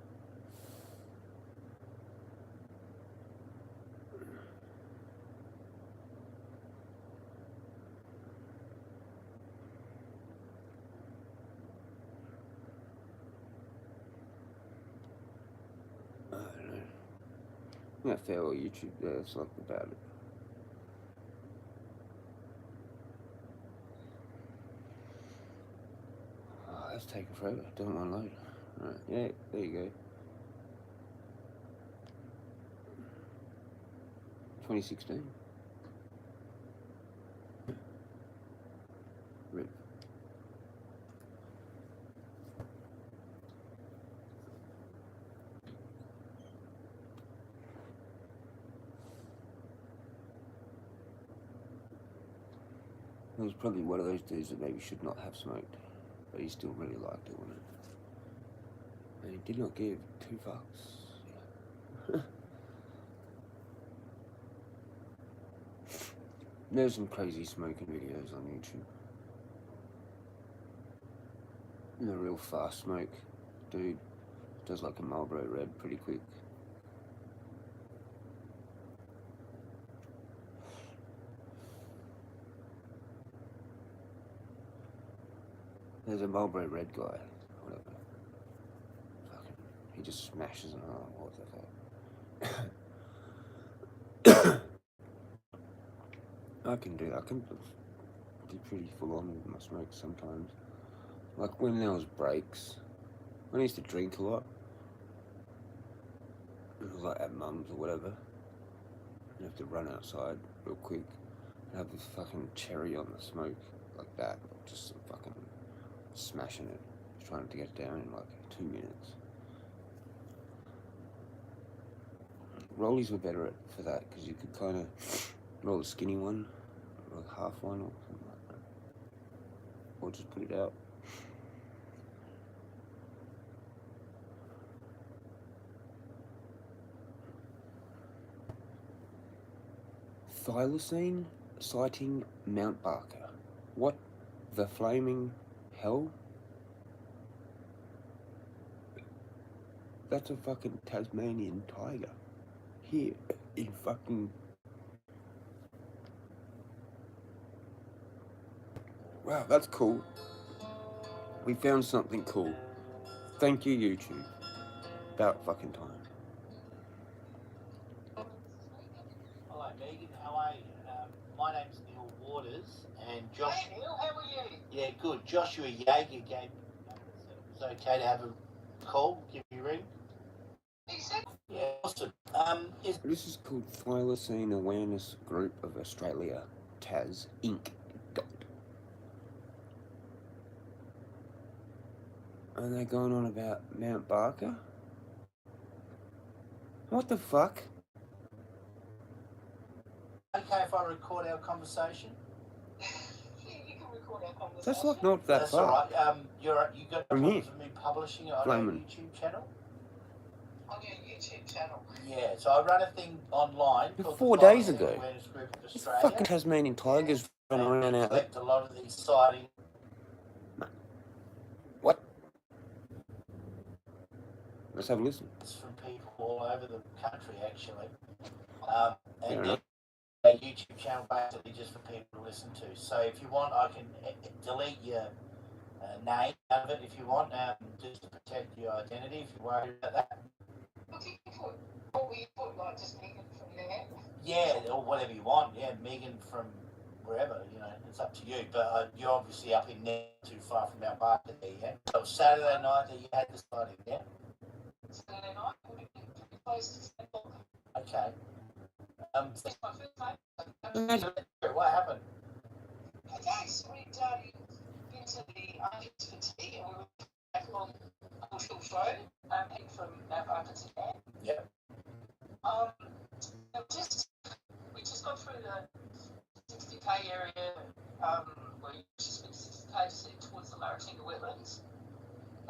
Speaker 3: I don't know. Not farewell YouTube, that's like about it. That's taking forever. Doesn't want to load. Alright, yeah, there you go. 2016. Rip. He was probably one of those dudes that maybe should not have smoked. But he still really liked it, wasn't it? And he did not give 2 fucks. There's some crazy smoking videos on YouTube. And a real fast smoke dude does like a Marlboro Red pretty quick. There's a Marlboro Red guy, whatever. Fucking, he just smashes them. Oh, what the fuck? I can do that. I can be pretty full on with my smoke sometimes. Like when there was breaks, when I used to drink a lot, it was like at mum's or whatever. You have to run outside real quick and have this fucking cherry on the smoke like that, just fucking smashing it, trying to get it down in like 2 minutes. Rollies were better for that because you could kind of roll a skinny one, or a half one, or something like that, or just put it out. Thylacine sighting Mount Barker. What the flaming hell? That's a fucking Tasmanian tiger. Here in fucking... Wow, that's cool. We found something cool. Thank you, YouTube. About fucking time.
Speaker 6: Hello, Megan. How are you? My name's Neil Waters, and Josh.
Speaker 1: Hey, Neil, how are you?
Speaker 6: Yeah, good. Joshua Yeager gave me said it was okay to have a call, give you a ring.
Speaker 1: He said,
Speaker 6: Yeah, awesome.
Speaker 3: This is called Thylacine Awareness Group of Australia, Tas Inc. And they're going on about Mount Barker? What the fuck?
Speaker 6: Okay if I record our conversation?
Speaker 1: yeah, you can record our conversation.
Speaker 3: That's like not that
Speaker 6: That's
Speaker 3: far.
Speaker 6: all right. You got
Speaker 3: From here.
Speaker 6: problems with me publishing it on
Speaker 3: Flamin'.
Speaker 6: our YouTube channel?
Speaker 1: On your YouTube channel.
Speaker 6: Yeah, so I run a thing online called
Speaker 3: 4
Speaker 6: the
Speaker 3: days
Speaker 6: Thylacine
Speaker 3: ago.
Speaker 6: Awareness Group of
Speaker 3: This
Speaker 6: Australia.
Speaker 3: fucking Tasmanian tigers running
Speaker 6: And
Speaker 3: around
Speaker 6: we
Speaker 3: out there.
Speaker 6: collect a lot of these sightings.
Speaker 3: What? Let's have a listen.
Speaker 6: From people all over the country, actually.
Speaker 3: Fair
Speaker 6: And
Speaker 3: enough.
Speaker 6: a YouTube channel basically just for people to listen to. So if you want, I can delete your name out of it if you want, just to protect your identity if you're worried about that.
Speaker 1: What you put? What will you put? Like just Megan from there?
Speaker 6: Yeah, or whatever you want. Yeah, Megan from wherever, you know, it's up to you. But you're obviously up in there, too far from Mount Barker there, yeah? So it was Saturday night that you had the sighting, yeah?
Speaker 1: Saturday night, would it be pretty close to 10 o'clock?
Speaker 6: Okay.
Speaker 1: That's my first time.
Speaker 6: What happened?
Speaker 1: Okay, so we'd been to the Argents for tea, and we were back along Bushhills Road, heading from Mount Barker to there.
Speaker 6: Yeah.
Speaker 1: We just got through the 60k area, where you just been 60k to see towards the Maratinga wetlands,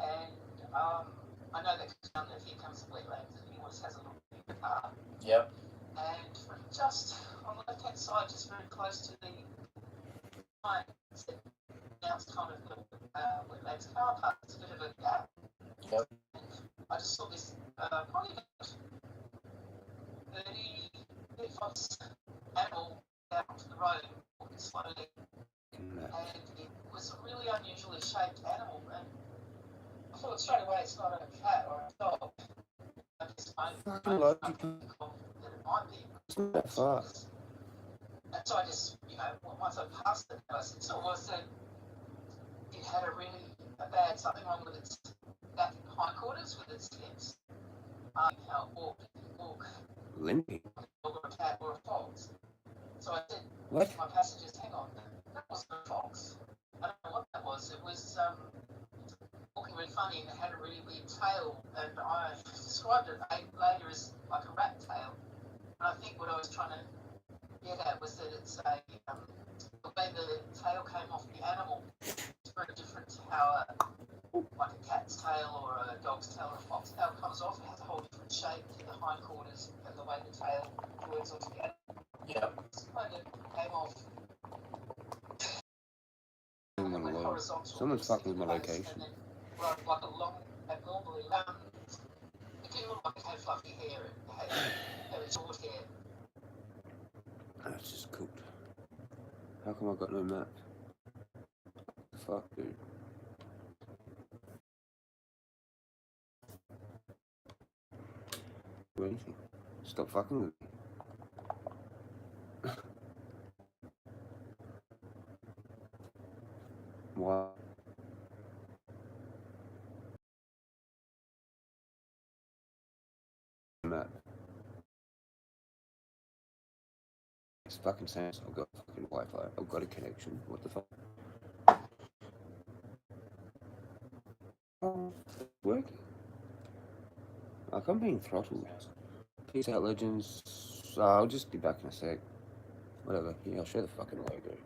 Speaker 1: and I know that down there, here comes the wetlands, and he always has a little bit of a car.
Speaker 6: Yep.
Speaker 1: And we're just on the left-hand side, just very close to the line. Now it's kind of the wetlands car park. It's a bit of a gap.
Speaker 6: Yep.
Speaker 1: And I just saw this probably about 35 animal down onto the road, walking slowly. And it was a really unusually shaped animal. And I thought straight away it's not a cat or a dog. I just
Speaker 3: Fucking logic.
Speaker 1: that it might be.
Speaker 3: It's not that far.
Speaker 1: And so I just, once I passed it, I said, so it was that it had a bad something wrong with its back hindquarters, with its limbs. How it walked, it didn't walk
Speaker 3: Limping.
Speaker 1: like a dog or a cat or a fox. So I said
Speaker 3: What?
Speaker 1: to my passengers, hang on, that wasn't a fox. I don't know what that was. It was walking really funny and it had a really weird tail, and I described it later as like a rat tail. And I think what I was trying to get at was that it's the way the tail came off the animal is very different to how like a cat's tail or a dog's tail or a fox tail comes off. It has a whole different shape to the hindquarters and the way the tail works all together.
Speaker 6: Yep.
Speaker 1: It's kind of came off horizontal.
Speaker 3: Someone's fucking with my location.
Speaker 1: And then run like a long, abnormally, it didn't look like it had fluffy hair. It had short hair.
Speaker 3: That's just cooked. How come I got no map? Fuck, dude. Do anything. Stop fucking with me. Why? Map. It's fucking sense. I've got fucking Wi-Fi. I've got a connection. What the fuck? Oh, it's working. Like, I'm being throttled. Peace out, legends. I'll just be back in a sec. Whatever. Yeah, I'll show the fucking logo.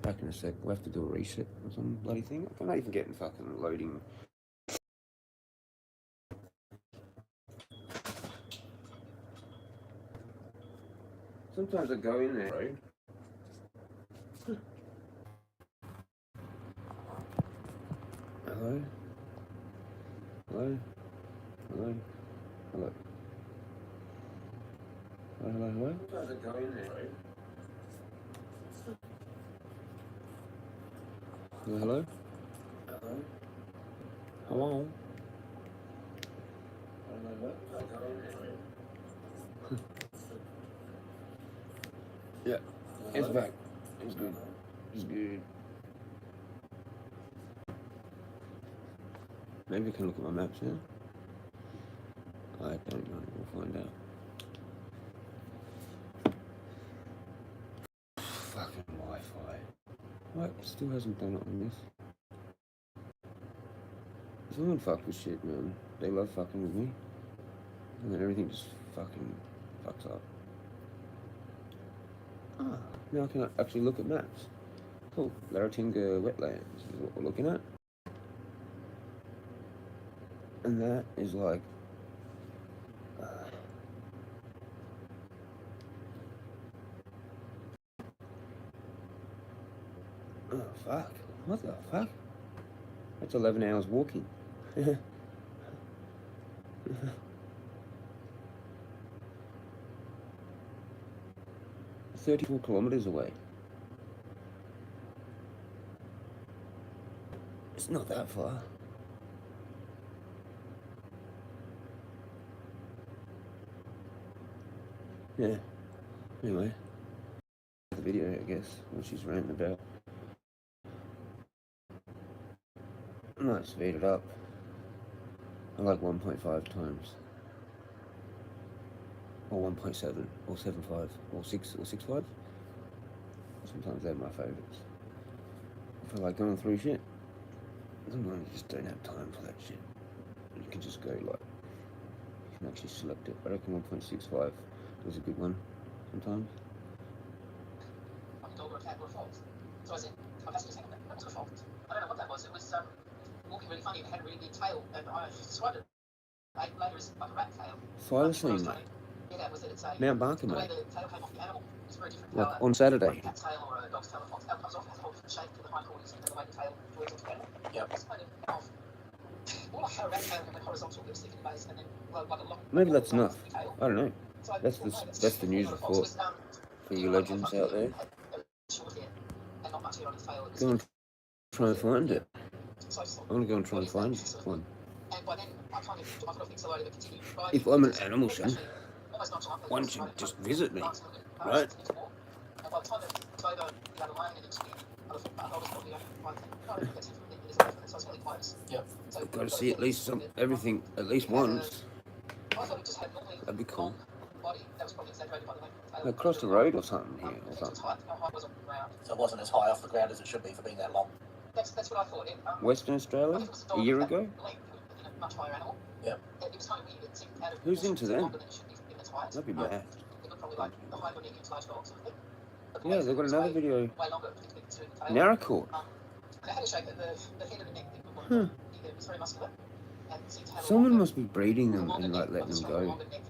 Speaker 3: Back in a sec. We'll have to do a reset or some bloody thing. I'm not even getting fucking loading. Sometimes I go in there, bro. Hello? Hello? Hello? Hello? Hello, hello, hello? Sometimes I go in there, bro. Hello, hello? Hello? Hello? Yeah, it's back. It's good. It's good. Maybe I can look at my maps now. I don't know. We'll find out. Fucking Wi-Fi. What? It still hasn't done it on this. Someone fuck with shit, man. They love fucking with me. And then everything just fucking fucks up. Ah, now I can actually look at maps. Cool. Laratinga wetlands is what we're looking at. And that is like... oh, fuck. What the fuck? That's 11 hours walking. 34 kilometers away. It's not that far. Yeah. Anyway. The video, I guess, what she's ranting about. I might speed it up. I like 1.5 times. Or 1.7, or 7.5, or 6, or 6.5. Sometimes they're my favourites. If I like going through shit, sometimes you just don't have time for that shit. You can just go like, you can actually select it. I reckon 1.65 was a good one sometimes.
Speaker 1: My dog or a cat or a fox. So I said, my passenger said, that was a fox. I don't know what that was. It was walking really funny and it had a really big tail. And I described it later as like a rat tail.
Speaker 3: Thylacine, mate.
Speaker 1: Yeah, was it? It's a,
Speaker 3: Mount Barker,
Speaker 1: the way
Speaker 3: mate.
Speaker 1: the tail came off the animal was very different
Speaker 3: Like
Speaker 1: colour.
Speaker 3: on Saturday.
Speaker 1: Like a cat's tail or a dog's tail or a fox tail comes off, it has a whole different shape to the hindquarters and the way the tail joins all together.
Speaker 6: Yep.
Speaker 1: It's kind of off. More like a rat tail and then horizontal lipstick in the base and then like a long...
Speaker 3: Maybe that's enough.
Speaker 1: Tail.
Speaker 3: I don't know.
Speaker 1: So I
Speaker 3: That's
Speaker 1: thought,
Speaker 3: the that's the news report for you legends out there.
Speaker 1: Short hair and not much hair on his tail.
Speaker 3: Go and try and find it.
Speaker 1: So I just thought,
Speaker 3: I'm gonna go and try and find one.
Speaker 1: and by then I kind of I could have accelerated and continued.
Speaker 3: If I'm an animal son,
Speaker 1: Almost nonchalantly,
Speaker 3: one should just visit me, right?
Speaker 1: And by the time it was over the other lane and into the other footpath, I was probably only 5 10 minutes away from it, so I was fairly close.
Speaker 6: Yep.
Speaker 1: So
Speaker 3: I've got to see at least everything at least once.
Speaker 1: I thought it just had normally
Speaker 3: That'd be cool.
Speaker 1: body that was probably exaggerated by the length of the tail.
Speaker 3: Across the road or something here, or
Speaker 1: Its
Speaker 3: something.
Speaker 1: height, how high was it on the ground?
Speaker 6: So it wasn't as high off the ground as it should be for being that long.
Speaker 1: That's what I thought.
Speaker 3: Western Australia, a year ago.
Speaker 1: A much higher animal.
Speaker 6: Yeah.
Speaker 1: It was kind of weird. It seemed out of
Speaker 3: Who's into them?
Speaker 1: longer than it should be in its height.
Speaker 3: That'd be mad.
Speaker 1: It looked probably like the hypernegians, large dogs, sort of thing. But the
Speaker 3: Yeah,
Speaker 1: legs
Speaker 3: they've got
Speaker 1: was
Speaker 3: another
Speaker 1: way-
Speaker 3: video.
Speaker 1: Way longer, particularly considering the tail.
Speaker 3: Naracoorte.
Speaker 1: It had a shape that the head and the neck didn't look
Speaker 3: Huh.
Speaker 1: like it was very muscular. And seemed to have a
Speaker 3: Someone
Speaker 1: longer-
Speaker 3: must be breeding them
Speaker 1: longer
Speaker 3: and
Speaker 1: neck,
Speaker 3: like letting
Speaker 1: a
Speaker 3: them
Speaker 1: stronger,
Speaker 3: go.
Speaker 1: longer neck,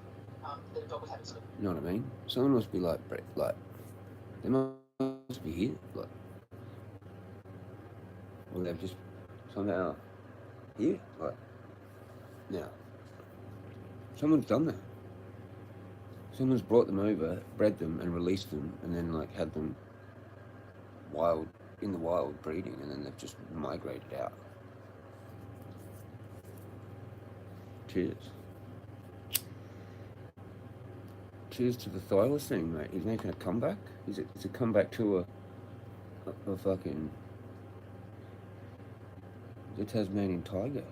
Speaker 1: that a dog would have sort of.
Speaker 3: You know what I mean? Someone must be like they must be here, like, or they've just somehow here, like, now. Someone's done that. Someone's brought them over, bred them, and released them, and then like had them in the wild breeding, and then they've just migrated out. Cheers. Cheers to the thylacine, mate. He's making a comeback. It's a comeback to a fucking the Tasmanian tiger.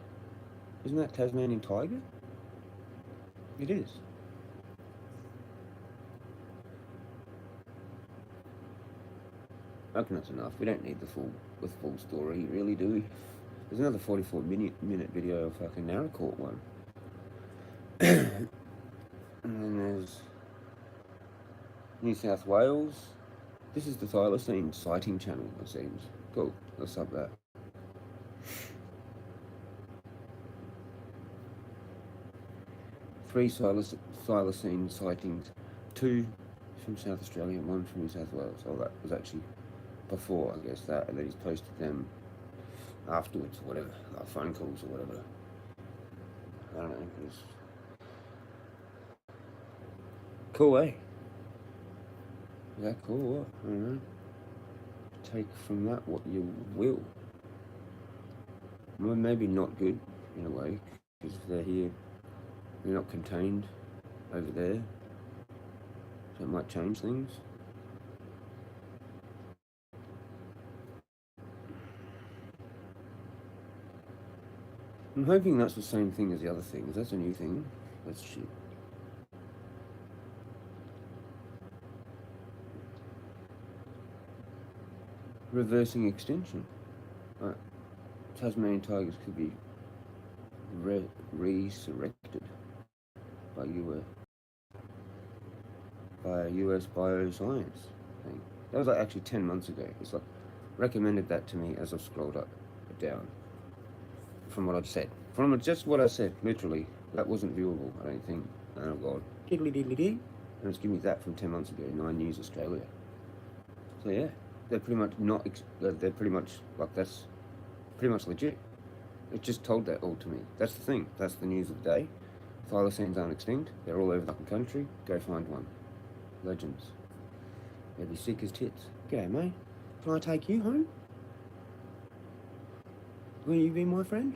Speaker 3: Isn't that Tasmanian tiger? It is. I reckon that's enough. We don't need the full story, really, do we? There's another 44-minute video of fucking Naracoorte one. And then there's New South Wales. This is the thylacine sighting channel, it seems. Cool. Let's sub that. Three thylacine sightings. 2 from South Australia and one from New South Wales. Oh, that was actually before, I guess, that, and then he's posted them afterwards, or whatever, like phone calls or whatever. I don't know. It's cool, eh? Is that cool? What? I don't know. Take from that what you will. Well, maybe not good in a way, because if they're here, they're not contained over there, so it might change things. I'm hoping that's the same thing as the other things. That's a new thing. That's shit. Reversing extinction. Right. Tasmanian tigers could be resurrected by a US bioscience thing. That was like actually 10 months ago. It's like recommended that to me as I've scrolled up down from what I'd said. From just what I said, literally. That wasn't viewable, I don't think. Oh god. Diddly diddly dee. And it's giving me that from 10 months ago, 9 News Australia. So yeah, they're pretty much not, they're pretty much, like that's pretty much legit. It just told that all to me. That's the thing. That's the news of the day. Thylacines aren't extinct. They're all over the country. Go find one. Legends. They'll be sick as tits. G'day, mate. Can I take you home? Will you be my friend?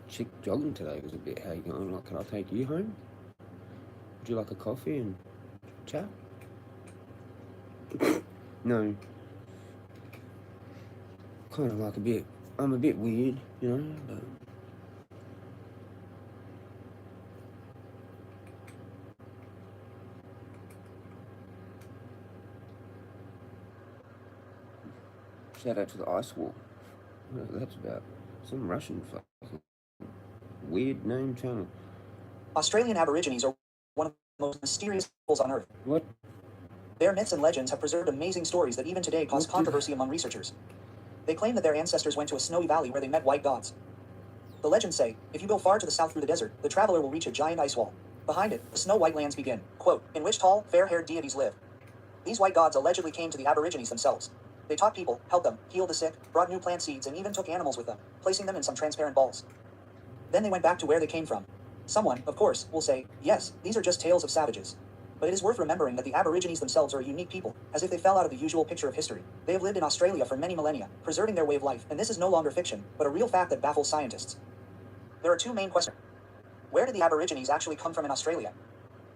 Speaker 3: Chick jogging today was a bit, how you going? Like, can I take you home? Would you like a coffee and chat? No. Kind of like I'm a bit weird, you know, but shout out to the Ice Wall. What that's about? Some Russian fucking weird name channel.
Speaker 7: Australian Aborigines are one of the most mysterious peoples on Earth.
Speaker 3: What?
Speaker 7: Their myths and legends have preserved amazing stories that even today cause controversy among researchers. They claim that their ancestors went to a snowy valley where they met white gods. The legends say, if you go far to the south through the desert, the traveler will reach a giant ice wall. Behind it, the snow-white lands begin, quote, in which tall, fair-haired deities live. These white gods allegedly came to the Aborigines themselves. They taught people, helped them, healed the sick, brought new plant seeds, and even took animals with them, placing them in some transparent balls. Then they went back to where they came from. Someone, of course, will say, yes, these are just tales of savages. But it is worth remembering that the Aborigines themselves are a unique people, as if they fell out of the usual picture of history. They have lived in Australia for many millennia, preserving their way of life, and this is no longer fiction, but a real fact that baffles scientists. There are two main questions. Where did the Aborigines actually come from in Australia?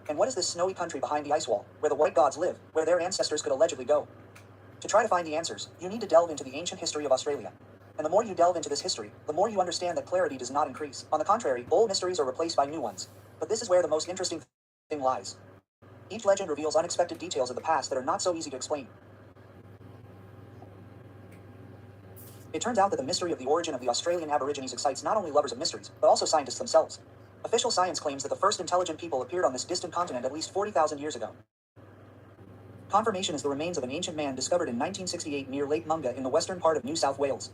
Speaker 7: And what is this snowy country behind the ice wall, where the white gods live, where their ancestors could allegedly go? To try to find the answers, you need to delve into the ancient history of Australia. And the more you delve into this history, the more you understand that clarity does not increase. On the contrary, old mysteries are replaced by new ones. But this is where the most interesting thing lies. Each legend reveals unexpected details of the past that are not so easy to explain. It turns out that the mystery of the origin of the Australian Aborigines excites not only lovers of mysteries, but also scientists themselves. Official science claims that the first intelligent people appeared on this distant continent at least 40,000 years ago. Confirmation is the remains of an ancient man discovered in 1968 near Lake Munga in the western part of New South Wales.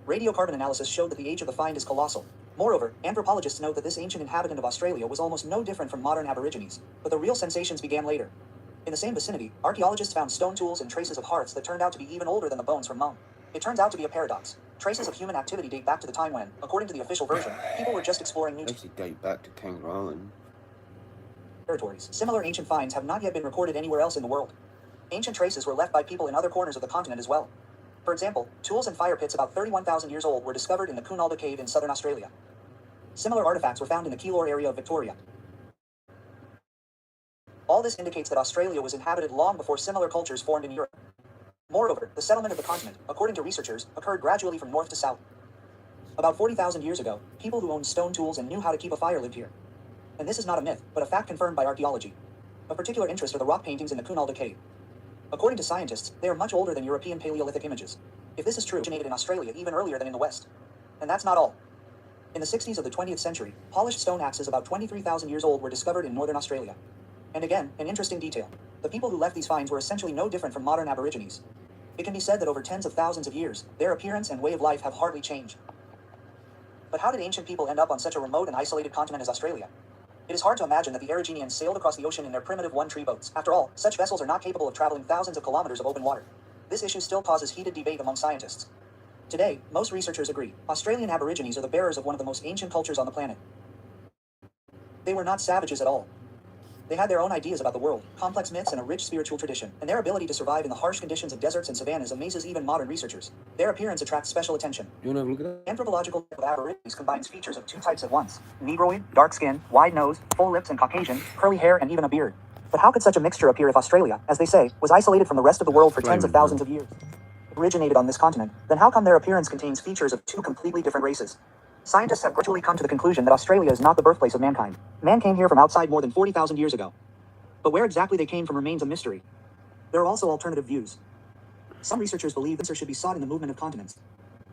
Speaker 7: Radiocarbon analysis showed that the age of the find is colossal. Moreover, anthropologists note that this ancient inhabitant of Australia was almost no different from modern Aborigines, but the real sensations began later. In the same vicinity, archaeologists found stone tools and traces of hearts that turned out to be even older than the bones from Mum. It turns out to be a paradox. Traces of human activity date back to the time when, according to the official version, people were just exploring new
Speaker 3: Actually date back to Kangaroo Island.
Speaker 7: territories. Similar ancient finds have not yet been recorded anywhere else in the world. Ancient traces were left by people in other corners of the continent as well. For example, tools and fire pits about 31,000 years old were discovered in the Cunalda Cave in southern Australia. Similar artifacts were found in the Keilor area of Victoria. All this indicates that Australia was inhabited long before similar cultures formed in Europe. Moreover, the settlement of the continent, according to researchers, occurred gradually from north to south. About 40,000 years ago, people who owned stone tools and knew how to keep a fire lived here. And this is not a myth, but a fact confirmed by archaeology. Of particular interest are the rock paintings in the Cunalda Cave. According to scientists, they are much older than European Paleolithic images. If this is true, it originated in Australia even earlier than in the West. And that's not all. In the 60s of the 20th century, polished stone axes about 23,000 years old were discovered in northern Australia. And again, an interesting detail. The people who left these finds were essentially no different from modern Aborigines. It can be said that over tens of thousands of years, their appearance and way of life have hardly changed. But how did ancient people end up on such a remote and isolated continent as Australia? It is hard to imagine that the Aborigines sailed across the ocean in their primitive one-tree boats. After all, such vessels are not capable of traveling thousands of kilometers of open water. This issue still causes heated debate among scientists. Today, most researchers agree, Australian Aborigines are the bearers of one of the most ancient cultures on the planet. They were not savages at all. They had their own ideas about the world, complex myths, and a rich spiritual tradition, and their ability to survive in the harsh conditions of deserts and savannas amazes even modern researchers. Their appearance attracts special attention.
Speaker 3: You want to have a look at that?
Speaker 7: Anthropological of Aborigines combines features of two types at once: Negroid, dark skin, wide nose, full lips, and Caucasian, curly hair, and even a beard. But how could such a mixture appear if Australia, as they say, was isolated from the rest of the world for tens of thousands of years? Originated on this continent, then how come their appearance contains features of two completely different races? Scientists have gradually come to the conclusion that Australia is not the birthplace of mankind. Man came here from outside more than 40,000 years ago. But where exactly they came from remains a mystery. There are also alternative views. Some researchers believe the answer should be sought in the movement of continents.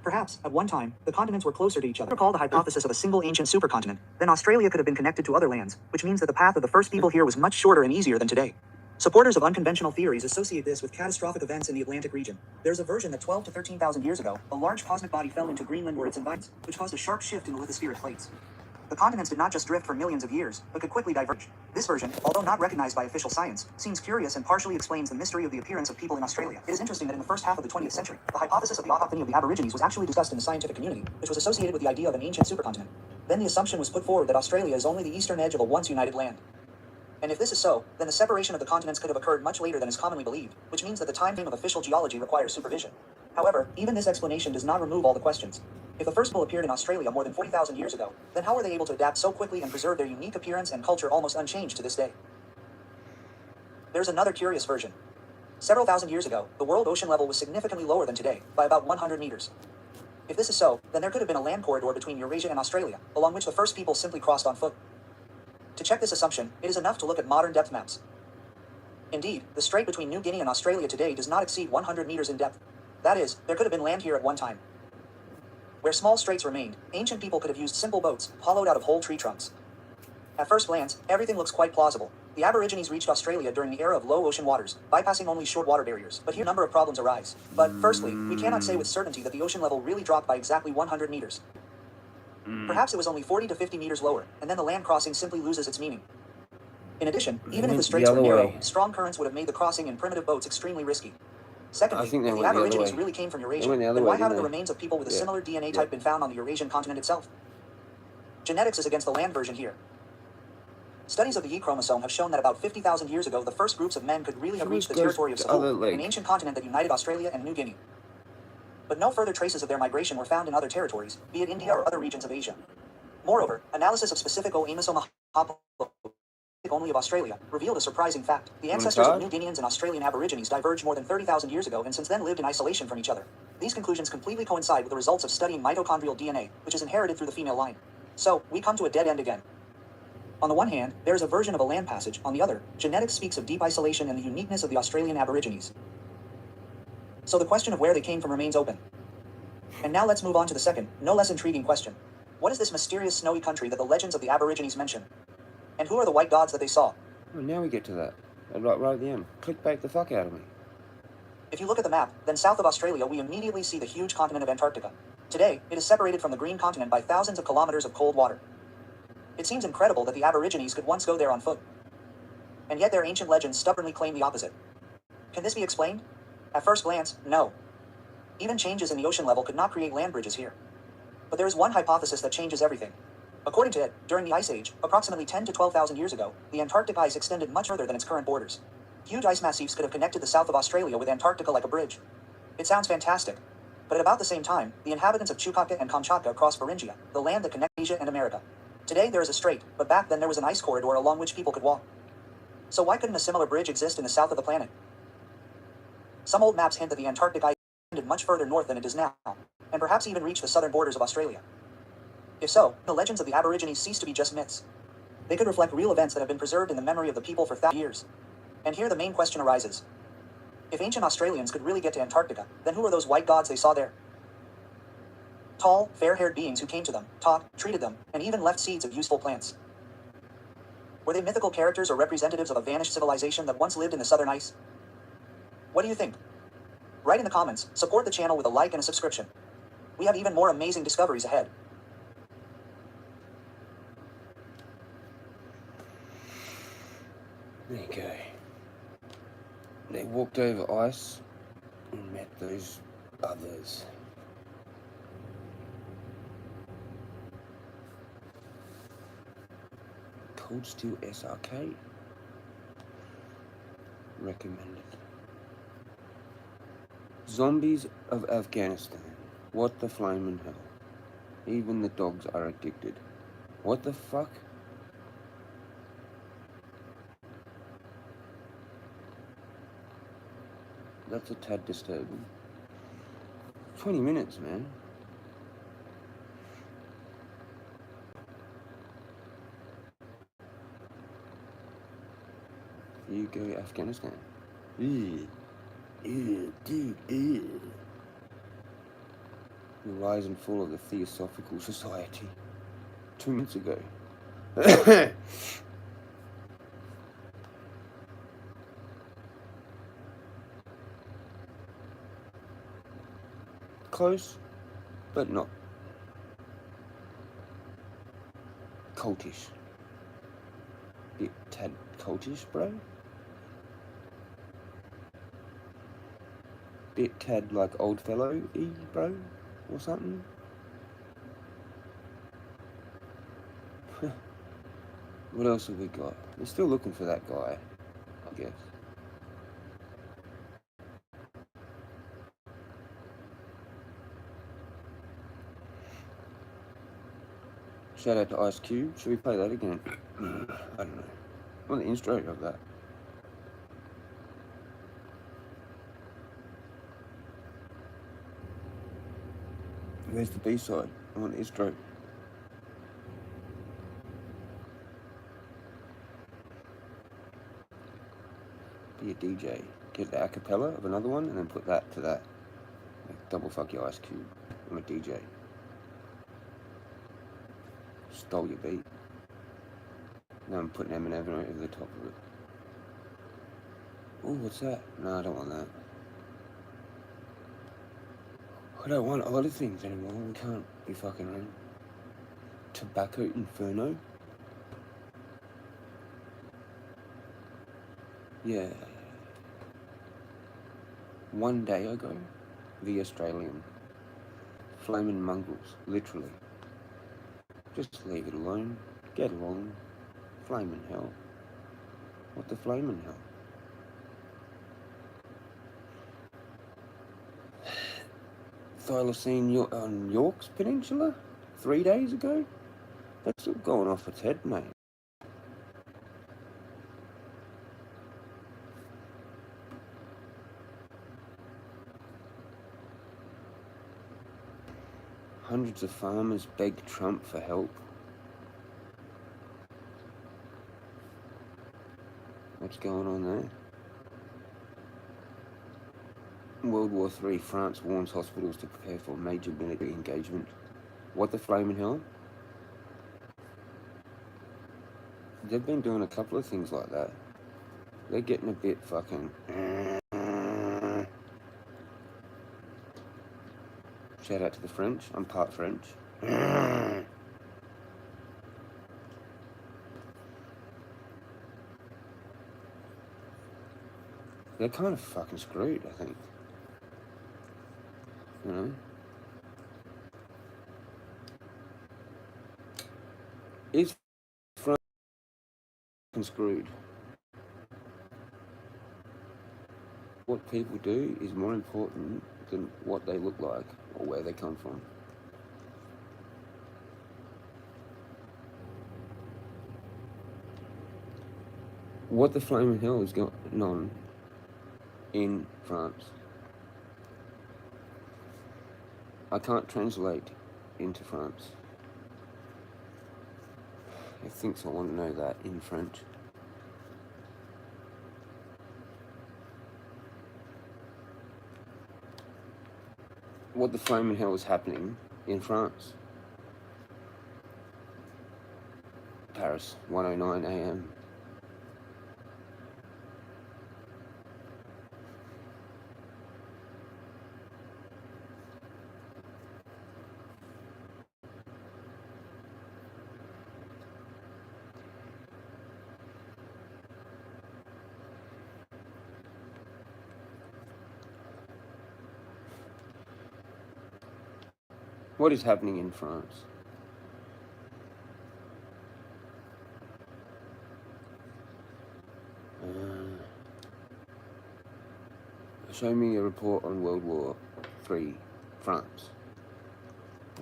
Speaker 7: Perhaps, at one time, the continents were closer to each other. Recall the hypothesis of a single ancient supercontinent, then Australia could have been connected to other lands, which means that the path of the first people here was much shorter and easier than today. Supporters of unconventional theories associate this with catastrophic events in the Atlantic region. There's a version that 12 to 13,000 years ago, a large cosmic body fell into Greenland where its environment, which caused a sharp shift in the lithospheric plates. The continents did not just drift for millions of years, but could quickly diverge. This version, although not recognized by official science, seems curious and partially explains the mystery of the appearance of people in Australia. It is interesting that in the first half of the 20th century, the hypothesis of the autochthony of the Aborigines was actually discussed in the scientific community, which was associated with the idea of an ancient supercontinent. Then the assumption was put forward that Australia is only the eastern edge of a once united land. And if this is so, then the separation of the continents could have occurred much later than is commonly believed, which means that the time frame of official geology requires supervision. However, even this explanation does not remove all the questions. If the first people appeared in Australia more than 40,000 years ago, then how were they able to adapt so quickly and preserve their unique appearance and culture almost unchanged to this day? There's another curious version. Several thousand years ago, the world ocean level was significantly lower than today, by about 100 meters. If this is so, then there could have been a land corridor between Eurasia and Australia, along which the first people simply crossed on foot. To check this assumption, it is enough to look at modern depth maps. Indeed, the strait between New Guinea and Australia today does not exceed 100 meters in depth. That is, there could have been land here at one time. Where small straits remained, ancient people could have used simple boats, hollowed out of whole tree trunks. At first glance, everything looks quite plausible. The Aborigines reached Australia during the era of low ocean waters, bypassing only short water barriers. But here a number of problems arise. But firstly, we cannot say with certainty that the ocean level really dropped by exactly 100 meters. Perhaps it was only 40 to 50 meters lower, and then the land crossing simply loses its meaning. In addition, even if the straits were narrow, strong currents would have made the crossing in primitive boats extremely risky. Secondly, if the Aborigines really came from Eurasia, then why haven't the remains of people with a similar DNA type been found on the Eurasian continent itself? Genetics is against the land version here. Studies of the Y chromosome have shown that about 50,000 years ago the first groups of men could really have reached the territory of Cebu, an ancient continent that united Australia and New Guinea. But no further traces of their migration were found in other territories, be it India or other regions of Asia. Moreover, analysis of specific O-Amosoma only of Australia revealed a surprising fact. The ancestors of New Guineans and Australian Aborigines diverged more than 30,000 years ago and since then lived in isolation from each other. These conclusions completely coincide with the results of studying mitochondrial DNA, which is inherited through the female line. So, we come to a dead end again. On the one hand, there is a version of a land passage. On the other, genetics speaks of deep isolation and the uniqueness of the Australian Aborigines. So the question of where they came from remains open. And now let's move on to the second, no less intriguing question. What is this mysterious snowy country that the legends of the Aborigines mention? And who are the white gods that they saw?
Speaker 3: Well, now we get to that. Right at the end. Clickbait the fuck out of me.
Speaker 7: If you look at the map, then south of Australia we immediately see the huge continent of Antarctica. Today, it is separated from the green continent by thousands of kilometers of cold water. It seems incredible that the Aborigines could once go there on foot. And yet their ancient legends stubbornly claim the opposite. Can this be explained? At first glance, no. Even changes in the ocean level could not create land bridges here. But there is one hypothesis that changes everything. According to it, during the Ice Age, approximately 10 to 12,000 years ago, the Antarctic ice extended much further than its current borders. Huge ice massifs could have connected the south of Australia with Antarctica like a bridge. It sounds fantastic. But at about the same time, the inhabitants of Chukotka and Kamchatka crossed Beringia, the land that connects Asia and America. Today there is a strait, but back then there was an ice corridor along which people could walk. So why couldn't a similar bridge exist in the south of the planet? Some old maps hint that the Antarctic ice extended much further north than it does now, and perhaps even reached the southern borders of Australia. If so, the legends of the Aborigines cease to be just myths. They could reflect real events that have been preserved in the memory of the people for thousands of years. And here the main question arises. If ancient Australians could really get to Antarctica, then who are those white gods they saw there? Tall, fair-haired beings who came to them, taught, treated them, and even left seeds of useful plants. Were they mythical characters or representatives of a vanished civilization that once lived in the southern ice? What do you think? Write in the comments, support the channel with a like and a subscription. We have even more amazing discoveries ahead.
Speaker 3: There you go. They walked over ice and met those others. Cold Steel SRK. Recommended. Zombies of Afghanistan. What the flaming hell? Even the dogs are addicted. What the fuck? That's a tad disturbing. 20 minutes, man. You go Afghanistan. Ew. Ew, dude, ew. The rise and fall of the Theosophical Society. 2 minutes ago. Close, but not cultish. Bit tad cultish, bro. Bit tad like old fellow-y, bro, or something. What else have we got? We're still looking for that guy, I guess. Shout out to Ice Cube. Should we play that again? I don't know. I want the intro of that. Where's the B-side? I want the intro. Be a DJ. Get the acapella of another one and then put that to that. Like double fuck your Ice Cube. I'm a DJ. Stole your beat. Now I'm putting Eminem over the top of it. Ooh, what's that? No, I don't want that. I don't want other things anymore. We can't be fucking around. Tobacco Inferno? Yeah. One day ago, the Australian. Flaming mongrels, literally. Just leave it alone. Get along. Flaming hell. What the flaming hell? Thylacine on York's Peninsula 3 days ago? That's still going off its head, mate. Hundreds of farmers beg Trump for help. What's going on there? World War III, France warns hospitals to prepare for major military engagement. What the flaming hell? They've been doing a couple of things like that. They're getting a bit fucking... Shout out to the French. I'm part French. They're kind of fucking screwed, I think. You know? Is France fucking screwed? What people do is more important than what they look like or where they come from. What the flaming hell is going on in France? I can't translate into France. He thinks I want to know that in French. What the flaming hell is happening in France? Paris, 1:09 a.m. What is happening in France? Show me a report on World War III, France.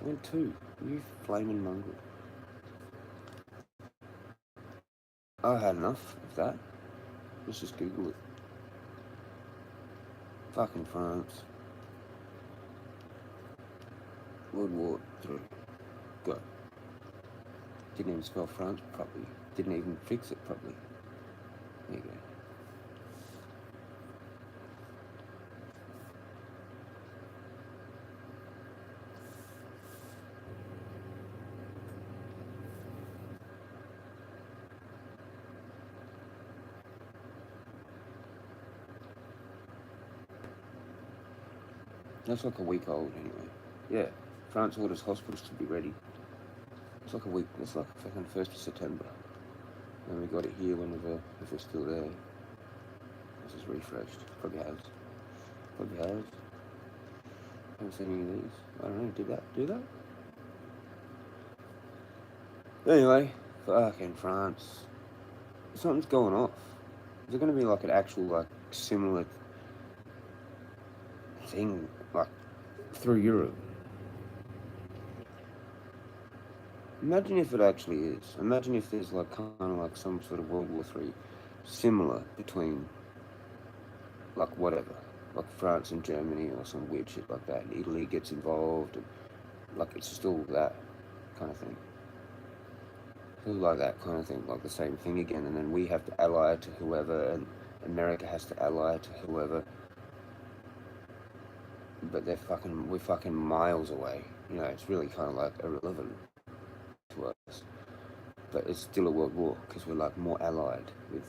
Speaker 3: I went 2. You flaming mongrel. I had enough of that. Let's just Google it. Fucking France. World War III. Go. Didn't even spell France properly. Didn't even fix it properly. There you go. That's like a week old anyway. Yeah, France orders hospitals to be ready. It's like a week, it's like fucking 1st of September. And we got it here whenever, if it's still there. This is refreshed. Probably has. Probably has. Haven't seen any of these. I don't know, did that do that? Anyway, fucking France. Something's going off. Is it going to be like an actual, like, similar thing, like, through Europe? Imagine if it actually is. Imagine if there's, like, kind of like some sort of World War III similar between, like, whatever. Like France and Germany or some weird shit like that. Italy gets involved, and, like, it's still that kind of thing. Still like that kind of thing, like the same thing again, and then we have to ally to whoever, and America has to ally to whoever. But we're fucking miles away. You know, it's really kind of like irrelevant to us. But it's still a world war, because we're like more allied with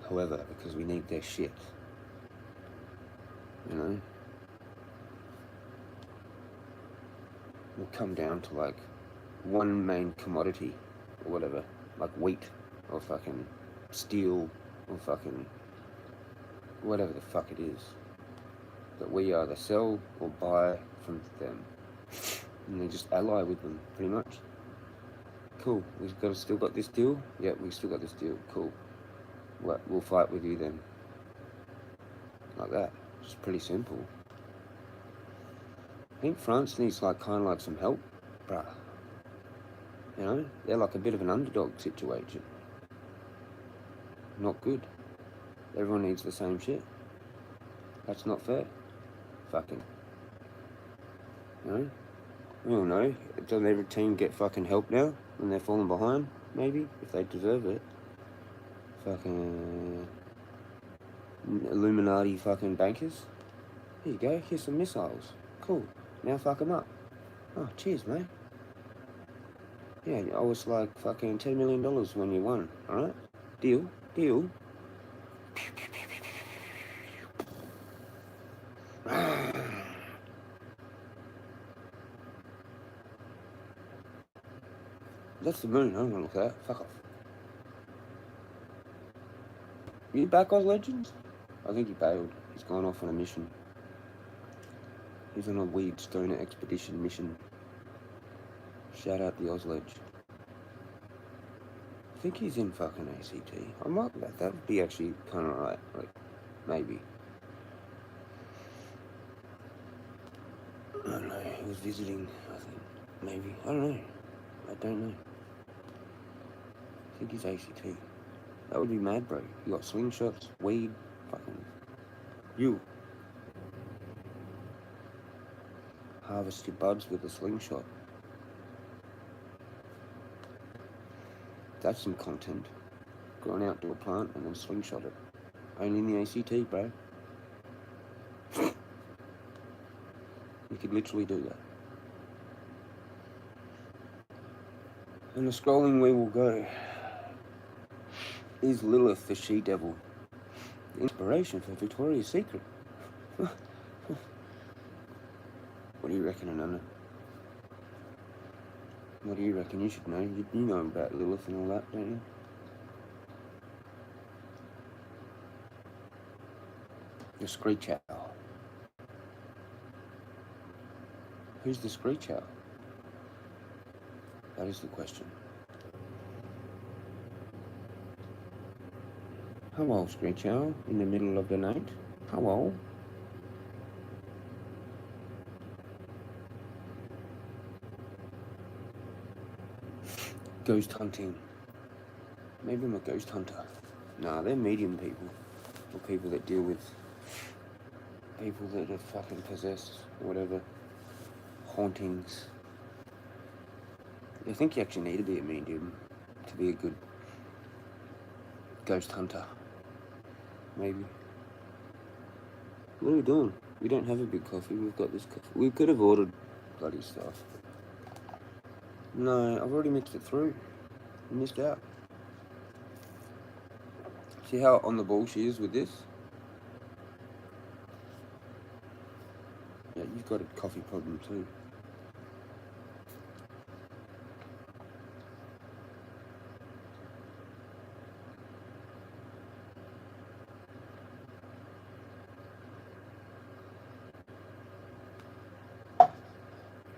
Speaker 3: whoever, because we need their shit. You know? We'll come down to like one main commodity, or whatever, like wheat, or fucking steel, or fucking whatever the fuck it is. That we either sell or buy from them. And they just ally with them, pretty much. Cool, we've still got this deal? Yeah, we've still got this deal, cool. We'll fight with you then. Like that, it's pretty simple. I think France needs like kind of like some help, bruh. You know, they're like a bit of an underdog situation. Not good. Everyone needs the same shit. That's not fair. Fucking. You know? We all know. Doesn't every team get fucking help now when they're falling behind? Maybe, if they deserve it. Fucking Illuminati fucking bankers. Here you go. Here's some missiles. Cool. Now fuck them up. Oh, cheers, mate. Yeah, I was like fucking $10 million when you won. All right? Deal. Deal. That's the moon. I don't want to look at that. Fuck off. You back, Oz Legends? I think he bailed. He's gone off on a mission. He's on a weed stoner expedition mission. Shout out the Oz Ledge. I think he's in fucking ACT. I might let that would be actually kind of right. Like, maybe. I don't know. He was visiting, I think. Maybe. I don't know. I don't know. I think he's ACT. That would be mad, bro. You got slingshots, weed, fucking... You. Harvest your buds with a slingshot. That's some content. Going out to a plant and then slingshot it. Only in the ACT, bro. You could literally do that. And the scrolling we will go. Is Lilith the she-devil? The inspiration for Victoria's Secret. What do you reckon, Ananda? What do you reckon? You should know. You know about Lilith and all that, don't you? The Screech Owl. Who's the Screech Owl? That is the question. Hello, Screech Owl, in the middle of the night. Hello. Ghost hunting. Maybe I'm a ghost hunter. Nah, they're medium people. Or people that deal with people that are fucking possessed, or whatever. Hauntings. I think you actually need to be a medium to be a good ghost hunter. Maybe. What are we doing? We don't have a big coffee. We've got this coffee. We could have ordered bloody stuff. No, I've already mixed it through. I missed out. See how on the ball she is with this? Yeah, you've got a coffee problem too.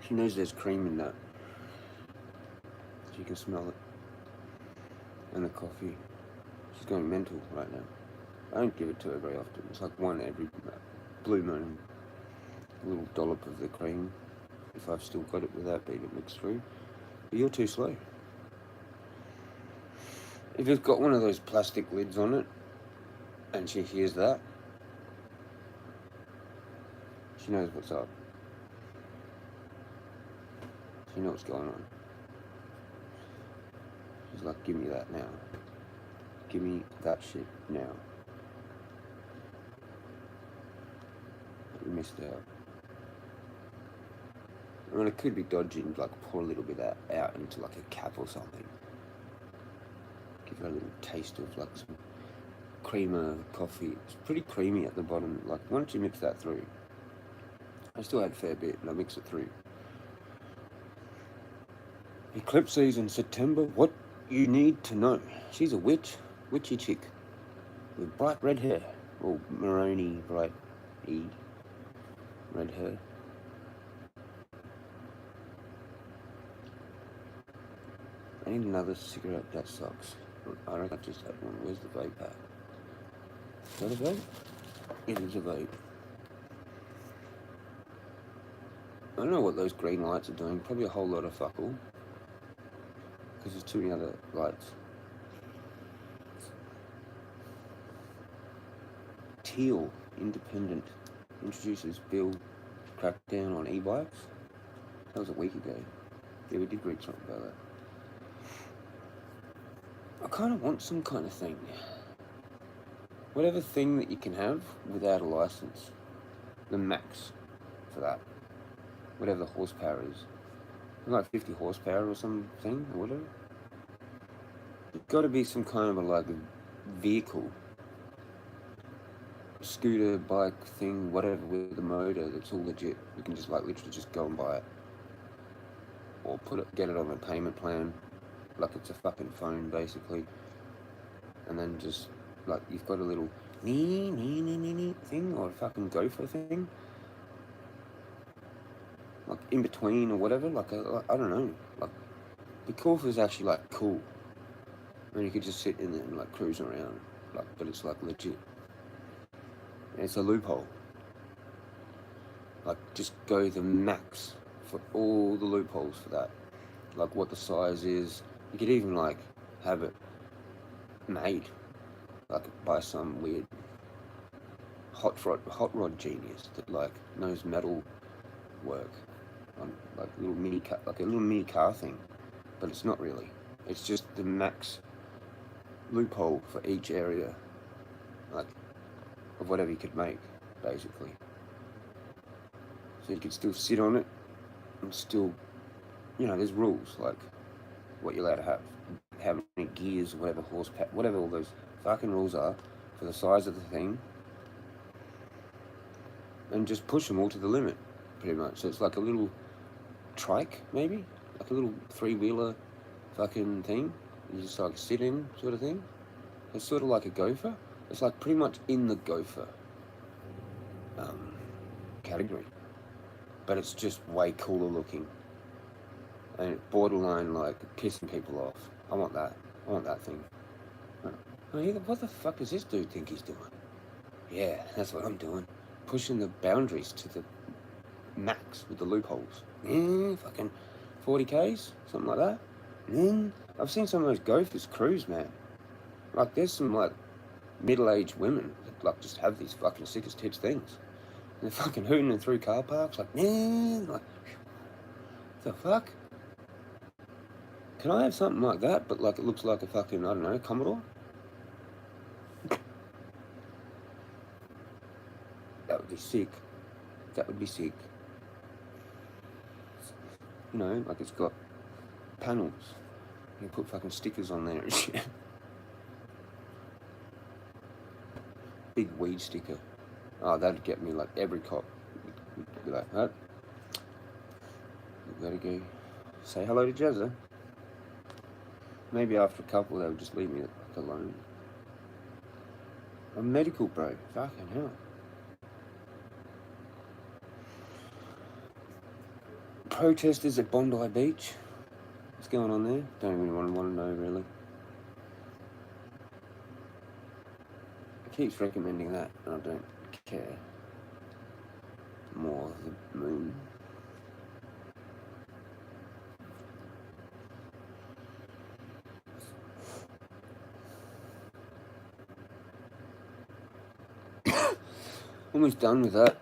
Speaker 3: She knows there's cream in that. She can smell it. And the coffee. She's going mental right now. I don't give it to her very often. It's like one every blue moon. A little dollop of the cream, if I've still got it without being mixed through. But you're too slow. If it's got one of those plastic lids on it, and she hears that, she knows what's up. She knows what's going on. She's like, give me that now. Give me that shit now. You missed out. I mean, it could be dodging, like pour a little bit of that out into like a cap or something. Give her a little taste of like some creamer coffee. It's pretty creamy at the bottom. Like once you mix that through, I still had a fair bit and I mix it through. Eclipses in September. What you need to know. She's a witchy chick with bright red hair, or maroni bright red hair. I need another cigarette. That sucks. I reckon I just had one. Where's the vape at? Is that a vape? It is a vape. I don't know what those green lights are doing. Probably a whole lot of fuck all. Because there's too many other lights. Teal, independent, introduces bill crackdown on e-bikes. That was a week ago. Yeah, we did read something about that. I kind of want some kind of thing. Whatever thing that you can have without a license. The max for that. Whatever the horsepower is. Like 50 horsepower or something, or whatever. There's got to be some kind of a vehicle. Scooter, bike thing, whatever, with a motor that's all legit. You can just like literally just go and buy it. Or get it on a payment plan. Like it's a fucking phone basically. And then just like you've got a little thing or a fucking gopher thing. Like in between or whatever, I don't know. Like the gopher is actually like cool. And you could just sit in there and like cruise around. Like but it's like legit. And it's a loophole. Like just go the max for all the loopholes for that. Like what the size is. You could even like have it made. Like by some weird hot rod genius that like knows metal work on like a little mini car thing. But it's not really. It's just the max loophole for each area. Like of whatever you could make, basically. So you could still sit on it and still, there's rules, like what you're allowed to have, how many gears, whatever horsepower, whatever all those fucking rules are for the size of the thing, and just push them all to the limit, pretty much. So it's like a little trike, maybe, like a little three-wheeler fucking thing, you just like sit in sort of thing. It's sort of like a gopher. It's like pretty much in the gopher category, but it's just way cooler looking. and borderline like pissing people off. I want that. I want that thing. What the fuck does this dude think he's doing? Yeah, that's what I'm doing. Pushing the boundaries to the max with the loopholes. Fucking 40Ks, something like that. I've seen some of those Gophers cruise, man. Like, there's some like middle-aged women that like just have these fucking sick as tits things. And they're fucking hooting through car parks, like, like, the fuck? Can I have something like that, but like it looks like a fucking, I don't know, Commodore? That would be sick. That would be sick. You know, like it's got panels. You can put fucking stickers on there and shit. Big weed sticker. Oh, that'd get me like every cop. Would be like, huh? You gotta go say hello to Jezza. Maybe after a couple they would just leave me alone. I'm medical, bro. Fucking hell. Protesters at Bondi Beach. What's going on there? Don't really want to know, really. It keeps recommending that, and I don't care. More of the moon. Almost done with that.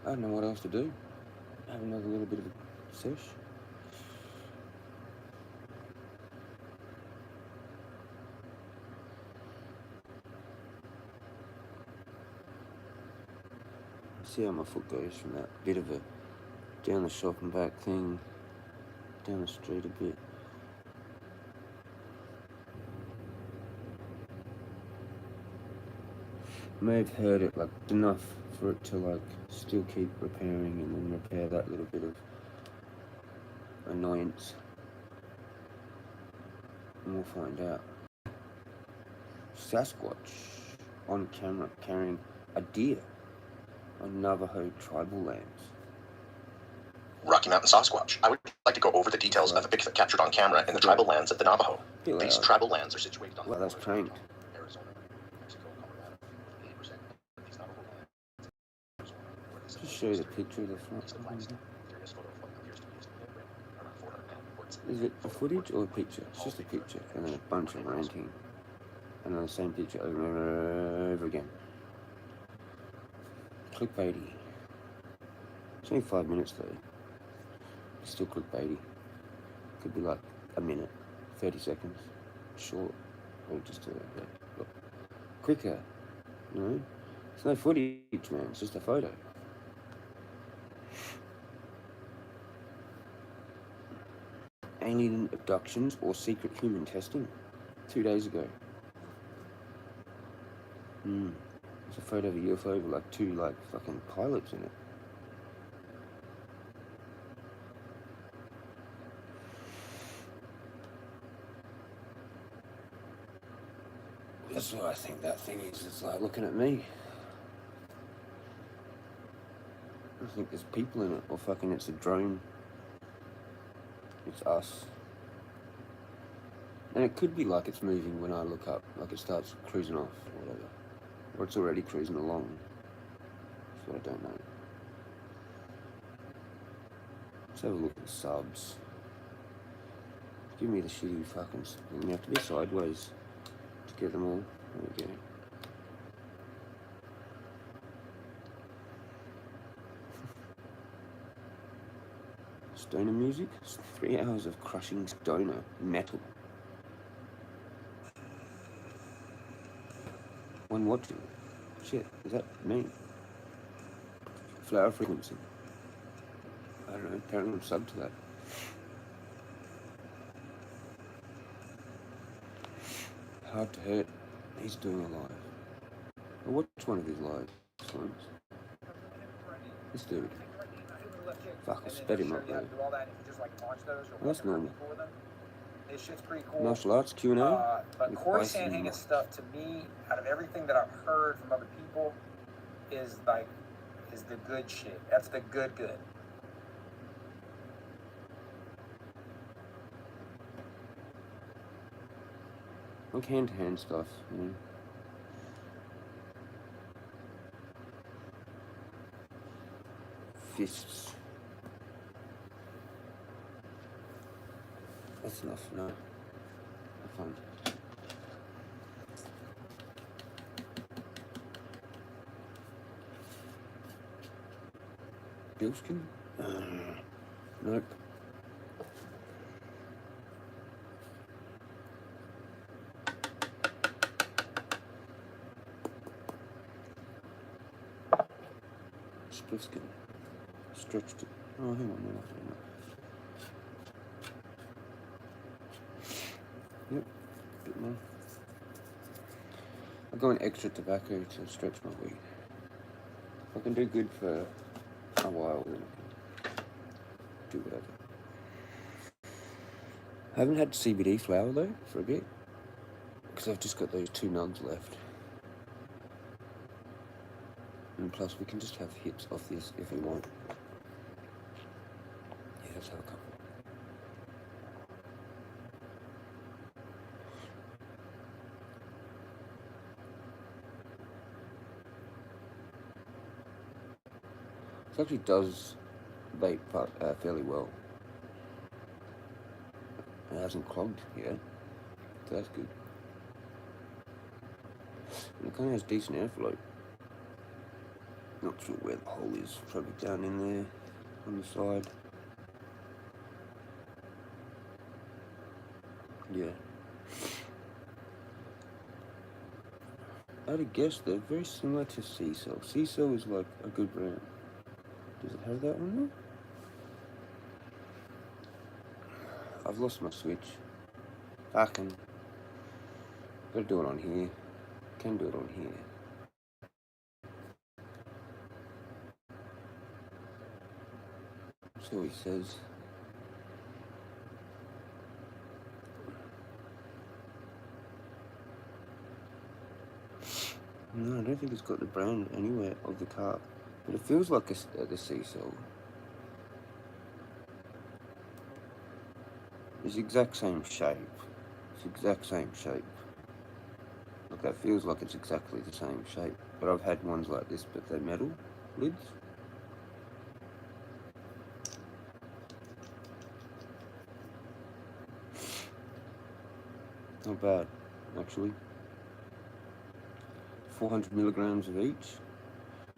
Speaker 3: I don't know what else to do. Have another little bit of a sesh. See how my foot goes from that bit of a down the shop and back thing, down the street a bit. May have heard it like enough for it to like still keep repairing and then repair that little bit of annoyance. And we'll find out. Sasquatch on camera carrying a deer on Navajo tribal lands.
Speaker 8: Rocky Mountain Sasquatch. I would like to go over the details of a Bigfoot captured on camera in the tribal lands of the Navajo. These tribal lands are situated on
Speaker 3: well, that's trained.
Speaker 8: Arizona, Mexico, Colorado. 80% of these Navajo lands.
Speaker 3: Just show you the picture of the front. Is it a footage or a picture? It's just a picture and then a bunch of ranting. And then the same picture over and over again. Clickbaity. It's only 5 minutes though. It's still clickbaity. Could be like a minute, 30 seconds, short, or just look quicker. You know, it's no footage, man. It's just a photo. Alien abductions or secret human testing. 2 days ago. It's a photo of a UFO with like 2 like fucking pilots in it. That's what I think that thing is. It's like looking at me. I think there's people in it, or fucking it's a drone. It's us. And it could be like it's moving when I look up, like it starts cruising off or whatever. Or it's already cruising along. That's what I don't know. Let's have a look at the subs. Give me the shitty fucking... You have to be sideways to get them all. There we go. Stoner music? It's 3 hours of crushing stoner metal. One watching. Shit, is that me? Flower frequency. I don't know, apparently I'm subbed to that. Hard to hurt. he's doing a live. I'll watch one of his lives once. This dude. Fuck, I sped him up though. Well, that's normal.
Speaker 9: This shit's pretty cool.
Speaker 3: Martial arts Q&A.
Speaker 9: But core sand hanging stuff, to me, out of everything that I've heard from other people, is the good shit. That's the good.
Speaker 3: Like hand-to-hand stuff, you know. Fists. That's enough, no. Fun. Billskin? Nope. Splitskin. Stretched it. Oh, hang on, no. Yep, a bit more. I'm going extra tobacco to stretch my weed. If I can do good for a while, then I can do whatever. I haven't had CBD flower though for a bit, because I've just got those 2 nugs left. And plus we can just have hits off this if we want. Yeah, let's have a couple. It actually does vape fairly well. It hasn't clogged yet, so that's good. And it kind of has decent airflow. Not sure where the hole is, probably down in there on the side. Yeah. I'd guess they're very similar to C-Cell. C-Cell is like a good brand. Does it have that on there? I've lost my switch. I can. Gotta do it on here. Can do it on here. See what he says. No, I don't think it's got the brand anywhere of the car. But it feels like the C-Cell. It's the exact same shape. It's the exact same shape. Like that feels like it's exactly the same shape. But I've had ones like this, but they're metal lids. Not bad, actually. 400 milligrams of each.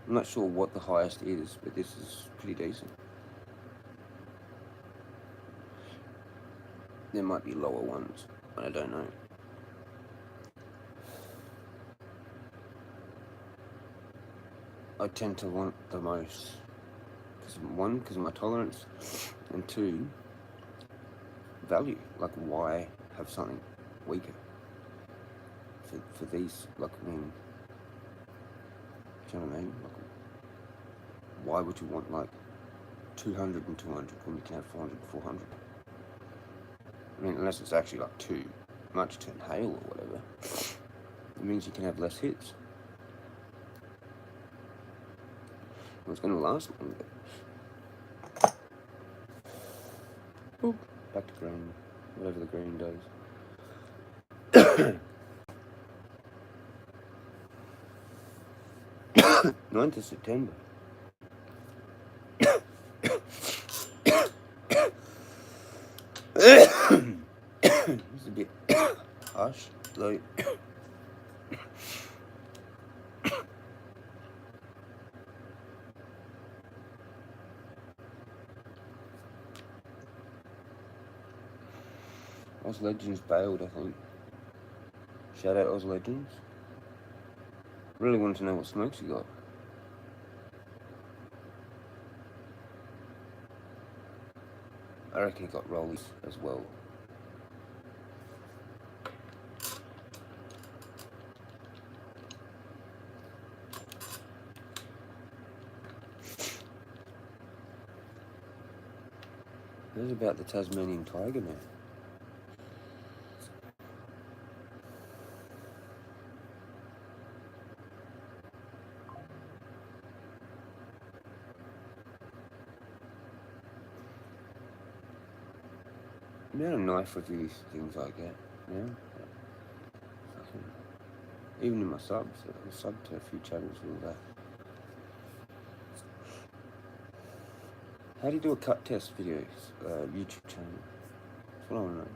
Speaker 3: I'm not sure what the highest is, but this is pretty decent. There might be lower ones, but I don't know. I tend to want the most. One, because of my tolerance, and 2, value. Like, why have something weaker? For these, like, I mean, do you know what I mean? Like, why would you want, like, 200 and 200 when you can have 400 and 400? I mean, unless it's actually, like, too much to inhale or whatever. It means you can have less hits. It's going to last longer. Oop, back to green. Whatever the green does. 9th of September. It's a bit harsh, though. Oz Legends bailed, I think. Shout out Oz Legends. Really wanted to know what smokes he got. I reckon he got rollies as well. What about the Tasmanian tiger, man? The amount of knife reviews, things like that, you know? Fucking, even in my subs, I subbed to a few channels with all that. How do you do a cut test videos, YouTube channel? That's what I want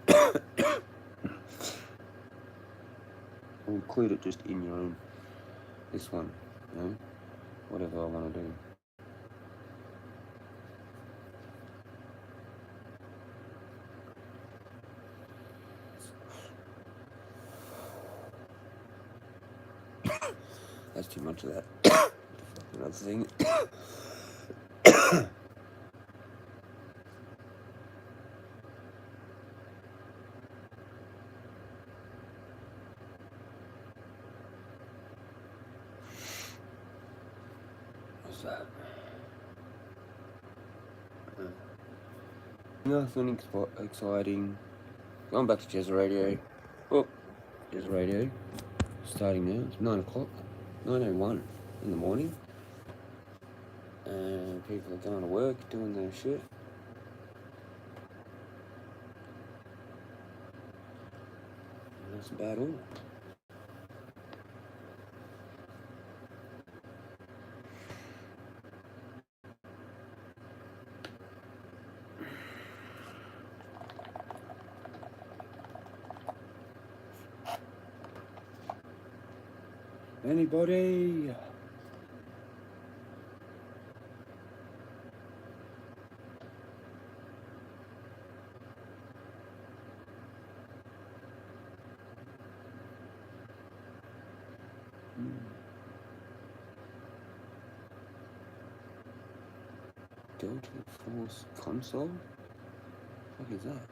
Speaker 3: to know. Or include it just in your own, this one, you know? Whatever I want to do. That's too much of that. Another thing. What's that? Nothing exciting. Going back to Jezza Radio. Oh, Jezza Radio. Starting now. It's 9 o'clock. 9:01 in the morning. And people are going to work, doing their shit. And that's about all. Anybody? Delta Force console? What is that?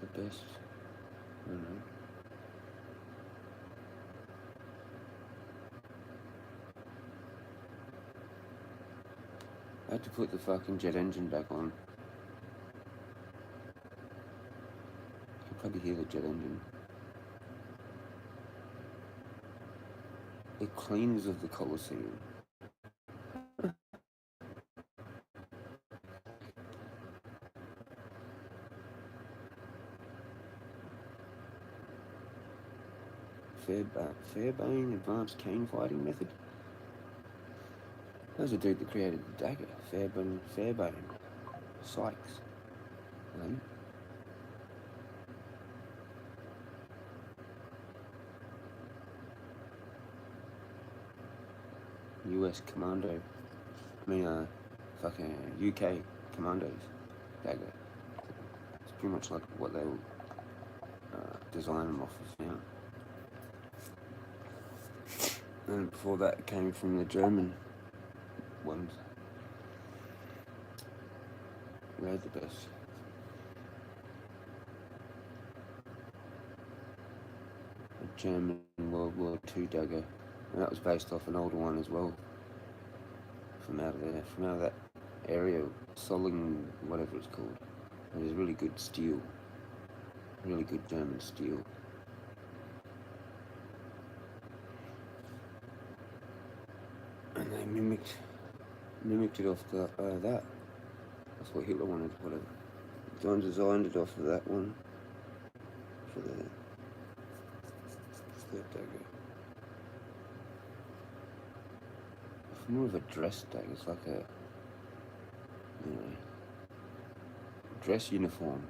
Speaker 3: The best. I don't know. I had to put the fucking jet engine back on. You can probably hear the jet engine. It cleans of the Colosseum. Fairbane Advanced Cane Fighting Method. That was the dude that created the dagger. Fairbane. Sykes. Right? US Commando. Fucking UK Commandos dagger. It's pretty much like what they will design them off of now. And before that, it came from the German ones. They're the best. A German World War II dagger. And that was based off an older one as well. From out of there, from out of that area, Solling, whatever it's called. It was really good steel. Really good German steel. And they mimicked it off that. That's what Hitler wanted, whatever. John designed it off of that one for the dagger. It's more of a dress dagger. It's like a dress uniform.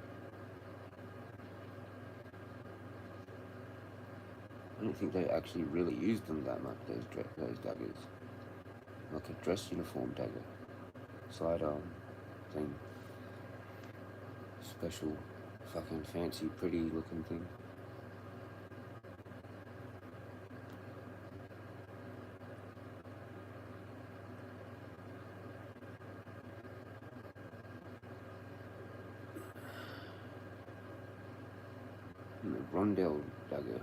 Speaker 3: I don't think they actually really used them that much. Those daggers. Like a dress uniform dagger. Sidearm thing. Special, fucking fancy, pretty looking thing. And the Rondell dagger.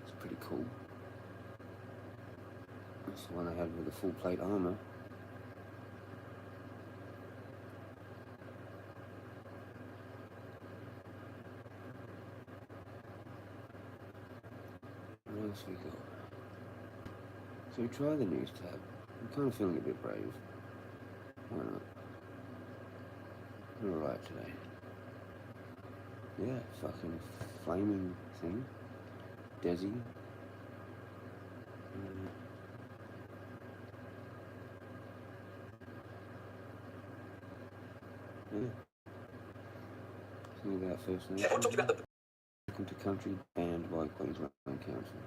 Speaker 3: It's pretty cool. That's the one I had with the full plate armor. What else we got? So we try the news tab. I'm kind of feeling a bit brave. Why not? We're alright today. Yeah, fucking flaming thing. Desi. Yeah. Something about First Nation.
Speaker 7: Yeah, we're talking about the
Speaker 3: Welcome to country banned by Queensland Council.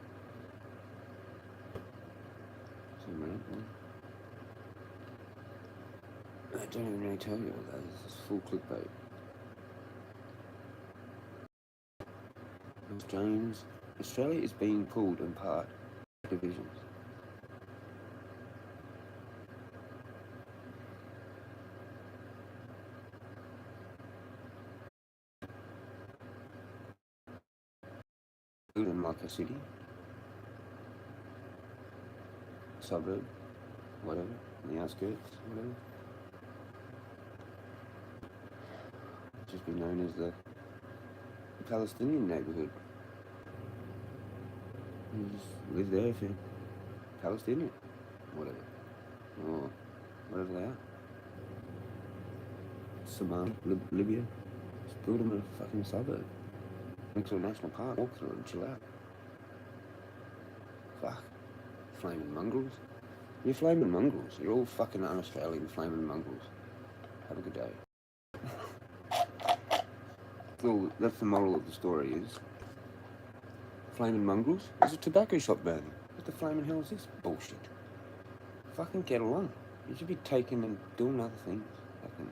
Speaker 3: Some random. I don't even really tell you all that. This is full clickbait. James, Australia is being pulled in part divisions. In like a city, suburb, whatever, in the outskirts, whatever. It's just been known as the Palestinian neighbourhood. You just live there if you're Palestinian, whatever, or whatever they are. Somalia, Libya, just build them a fucking suburb. Next to a national park, walk through it and chill out. Fuck. Flaming mongrels. You're flaming mongrels. You're all fucking un-Australian flaming mongrels. Have a good day. Well, that's the moral of the story is... Flaming mongrels? There's a tobacco shop burning. What the flaming hell is this bullshit? Fucking get along. You should be taking and doing other things. Fucking...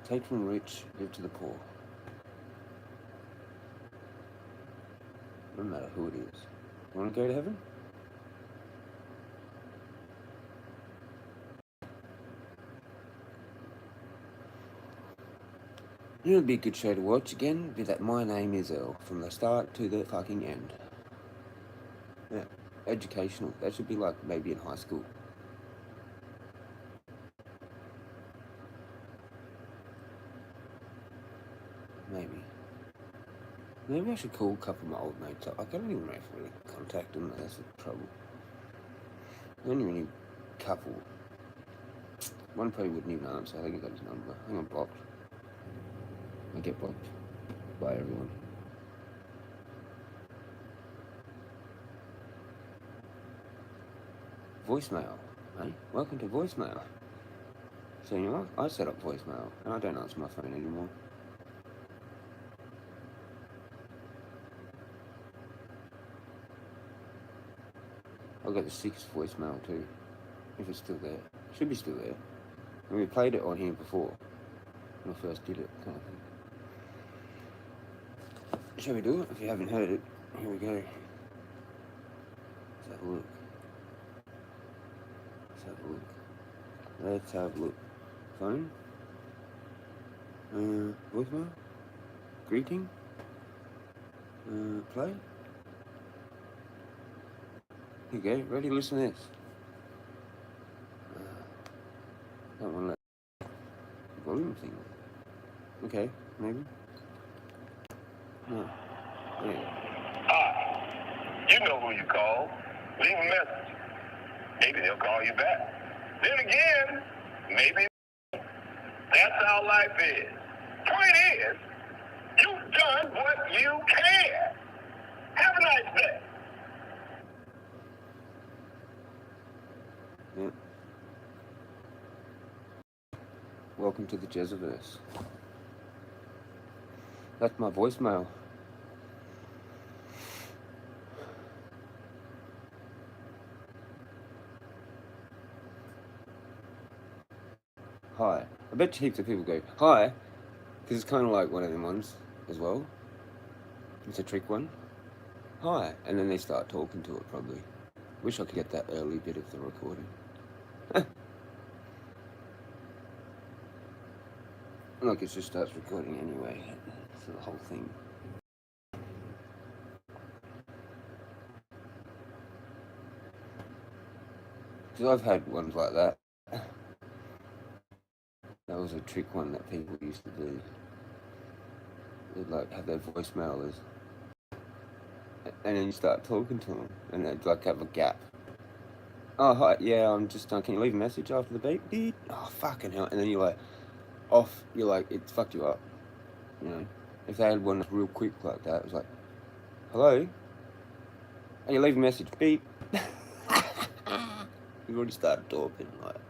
Speaker 3: Take from the rich, give to the poor. No matter who it is. You want to go to heaven? You know, it'd be a good show to watch again. Be that My Name Is Earl from the start to the fucking end. Yeah, educational. That should be like maybe in high school. Maybe I should call a couple of my old mates up. I don't even know if I really contact them. That's the trouble. Only really couple. One probably wouldn't even answer. I think I got his number. I think I'm blocked. I get blocked by everyone. Voicemail, eh? Welcome to voicemail. So you know what? I set up voicemail and I don't answer my phone anymore. I'll get the 6th voicemail too, if it's still there. It should be still there. And we played it on here before, when I first did it, kind of thing. Shall we do it? If you haven't heard it, here we go. Let's have a look. Let's have a look. Phone. Voicemail. Greeting. Play. Here you go. Ready? Listen to this. Don't want to let the volume thing. Okay, maybe. No. There you go.
Speaker 2: Hi, you know who you call. Leave a message. Maybe they'll call you back. Then again, maybe. That's how life is. Point is, you've done what you can. Have a nice day.
Speaker 3: Yep. Welcome to the Jezzaverse. That's my voicemail. Hi. I bet heaps of people go, hi, because it's kind of like one of them ones as well. It's a trick one. Hi. And then they start talking to it probably. Wish I could get that early bit of the recording. Look, it just starts recording anyway. So the whole thing. Because I've had ones like that. That was a trick one that people used to do. They'd like have their voicemailers, and then you start talking to them, and they'd like have a gap. Oh hi, yeah, I'm just can you leave a message after the beep? Beep. Oh fucking hell! And then you're like off. You're like it fucked you up. You know, if they had one that's real quick like that, it was like, hello, and you leave a message. Beep. You've already started talking. Like,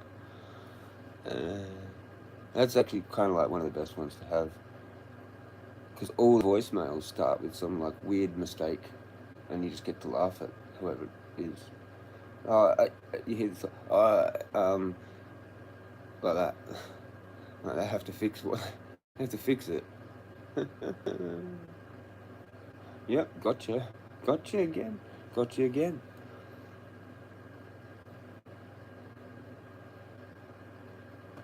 Speaker 3: that's actually kind of like one of the best ones to have. Because all the voicemails start with some like weird mistake, and you just get to laugh at whoever it is. You hear this, like that. Like they have to fix what? They have to fix it. Yep, gotcha. Gotcha again. Gotcha again.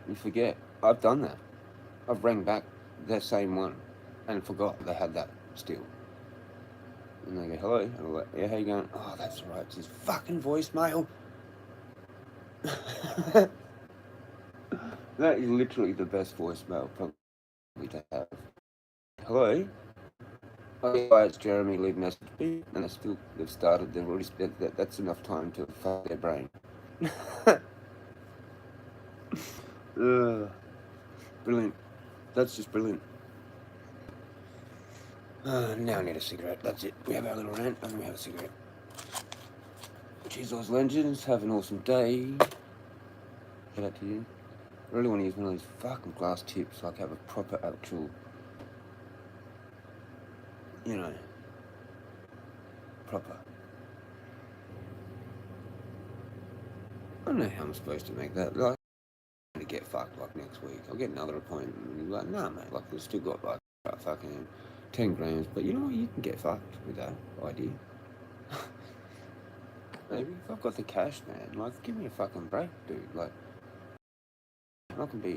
Speaker 3: You forget. I've done that. I've rang back that same one and forgot they had that still. And they go, hello. And I'm like, yeah, how you going? Oh, that's right. It's his fucking voicemail. That is literally the best voicemail probably to have. Hello? Oh, yeah, it's Jeremy, leave a message. And they've started, they've already, that's enough time to fuck their brain. Brilliant. That's just brilliant. Now I need a cigarette. That's it. We have our little rant and we have a cigarette. Cheers, those legends. Have an awesome day. Shout out to you. I really want to use one of these fucking glass tips, like have a proper actual, you know, proper. I don't know how I'm supposed to make that. Like, to get fucked like next week. I'll get another appointment and be like, nah, mate, like we've still got like fucking 10 grams, but you know what? You can get fucked with that idea. Maybe if I've got the cash, man, like give me a fucking break, dude. Like, I'm not gonna be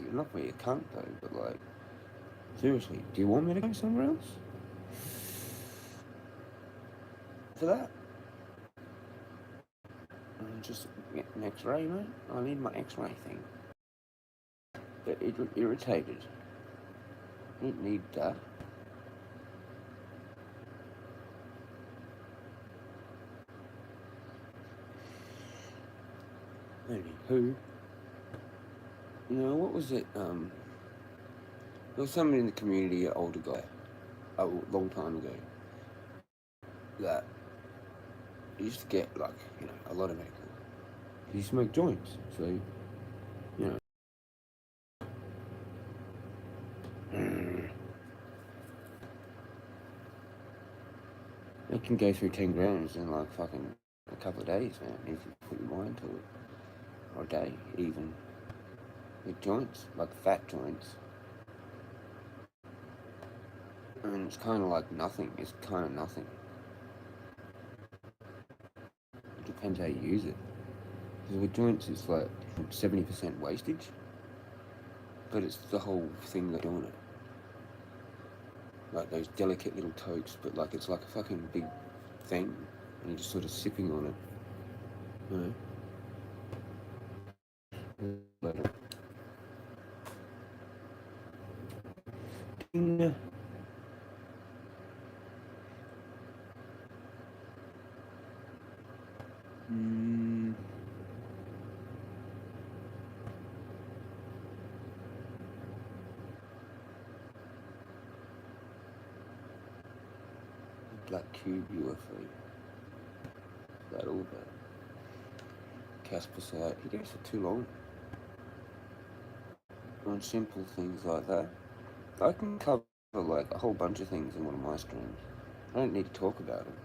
Speaker 3: a cunt though, but like, seriously, do you want me to go somewhere else? For that? Just get an X-ray, mate. I need my X-ray thing. But it irritated. I didn't need that. Anywho, you know, what was it? There was somebody in the community, an older guy, a long time ago, that used to get, like, you know, a lot of medical. He smoked joints, so, you know. It can go through 10 grams in, like, fucking a couple of days, man, if you put your mind to it. Or a day, even. With joints, like fat joints. And it's kind of like nothing. It's kind of nothing. It depends how you use it. Because with joints, it's like 70% wastage. But it's the whole thing they're doing it. Like those delicate little tokes, but like it's like a fucking big thing. And you're just sort of sipping on it. You know? Later. Ding. Black Cube UFO. That all bad. Casper site. He goes for too long. On simple things like that. I can cover like a whole bunch of things in one of my streams. I don't need to talk about them.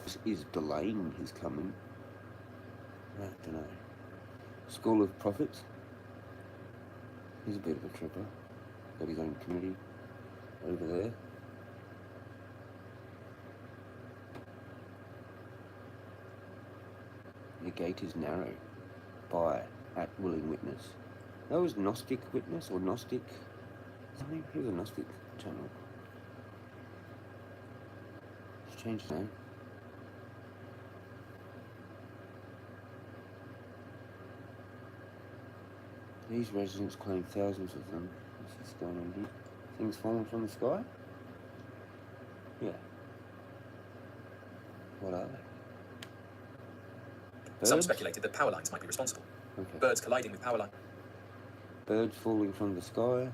Speaker 3: This is delaying his coming. I don't know. School of Prophets. He's a bit of a tripper. Got his own committee over there. The gate is narrow. By at willing witness. That was Gnostic Witness or Gnostic something. He was a Gnostic channel. changed his name. These residents claim thousands of them. What's going on here? Things falling from the sky? Yeah. What are they? Birds?
Speaker 5: Some speculated that power lines might be responsible.
Speaker 3: Okay.
Speaker 5: Birds colliding with power lines.
Speaker 3: Birds falling from the sky.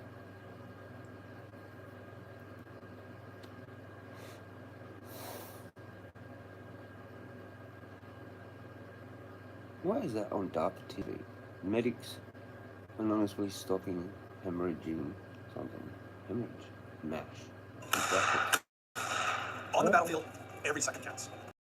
Speaker 3: Why is that on DARPA TV? Medics anonymously stopping hemorrhaging something. Hemorrhage? MASH. Exactly.
Speaker 5: On the battlefield, every second counts.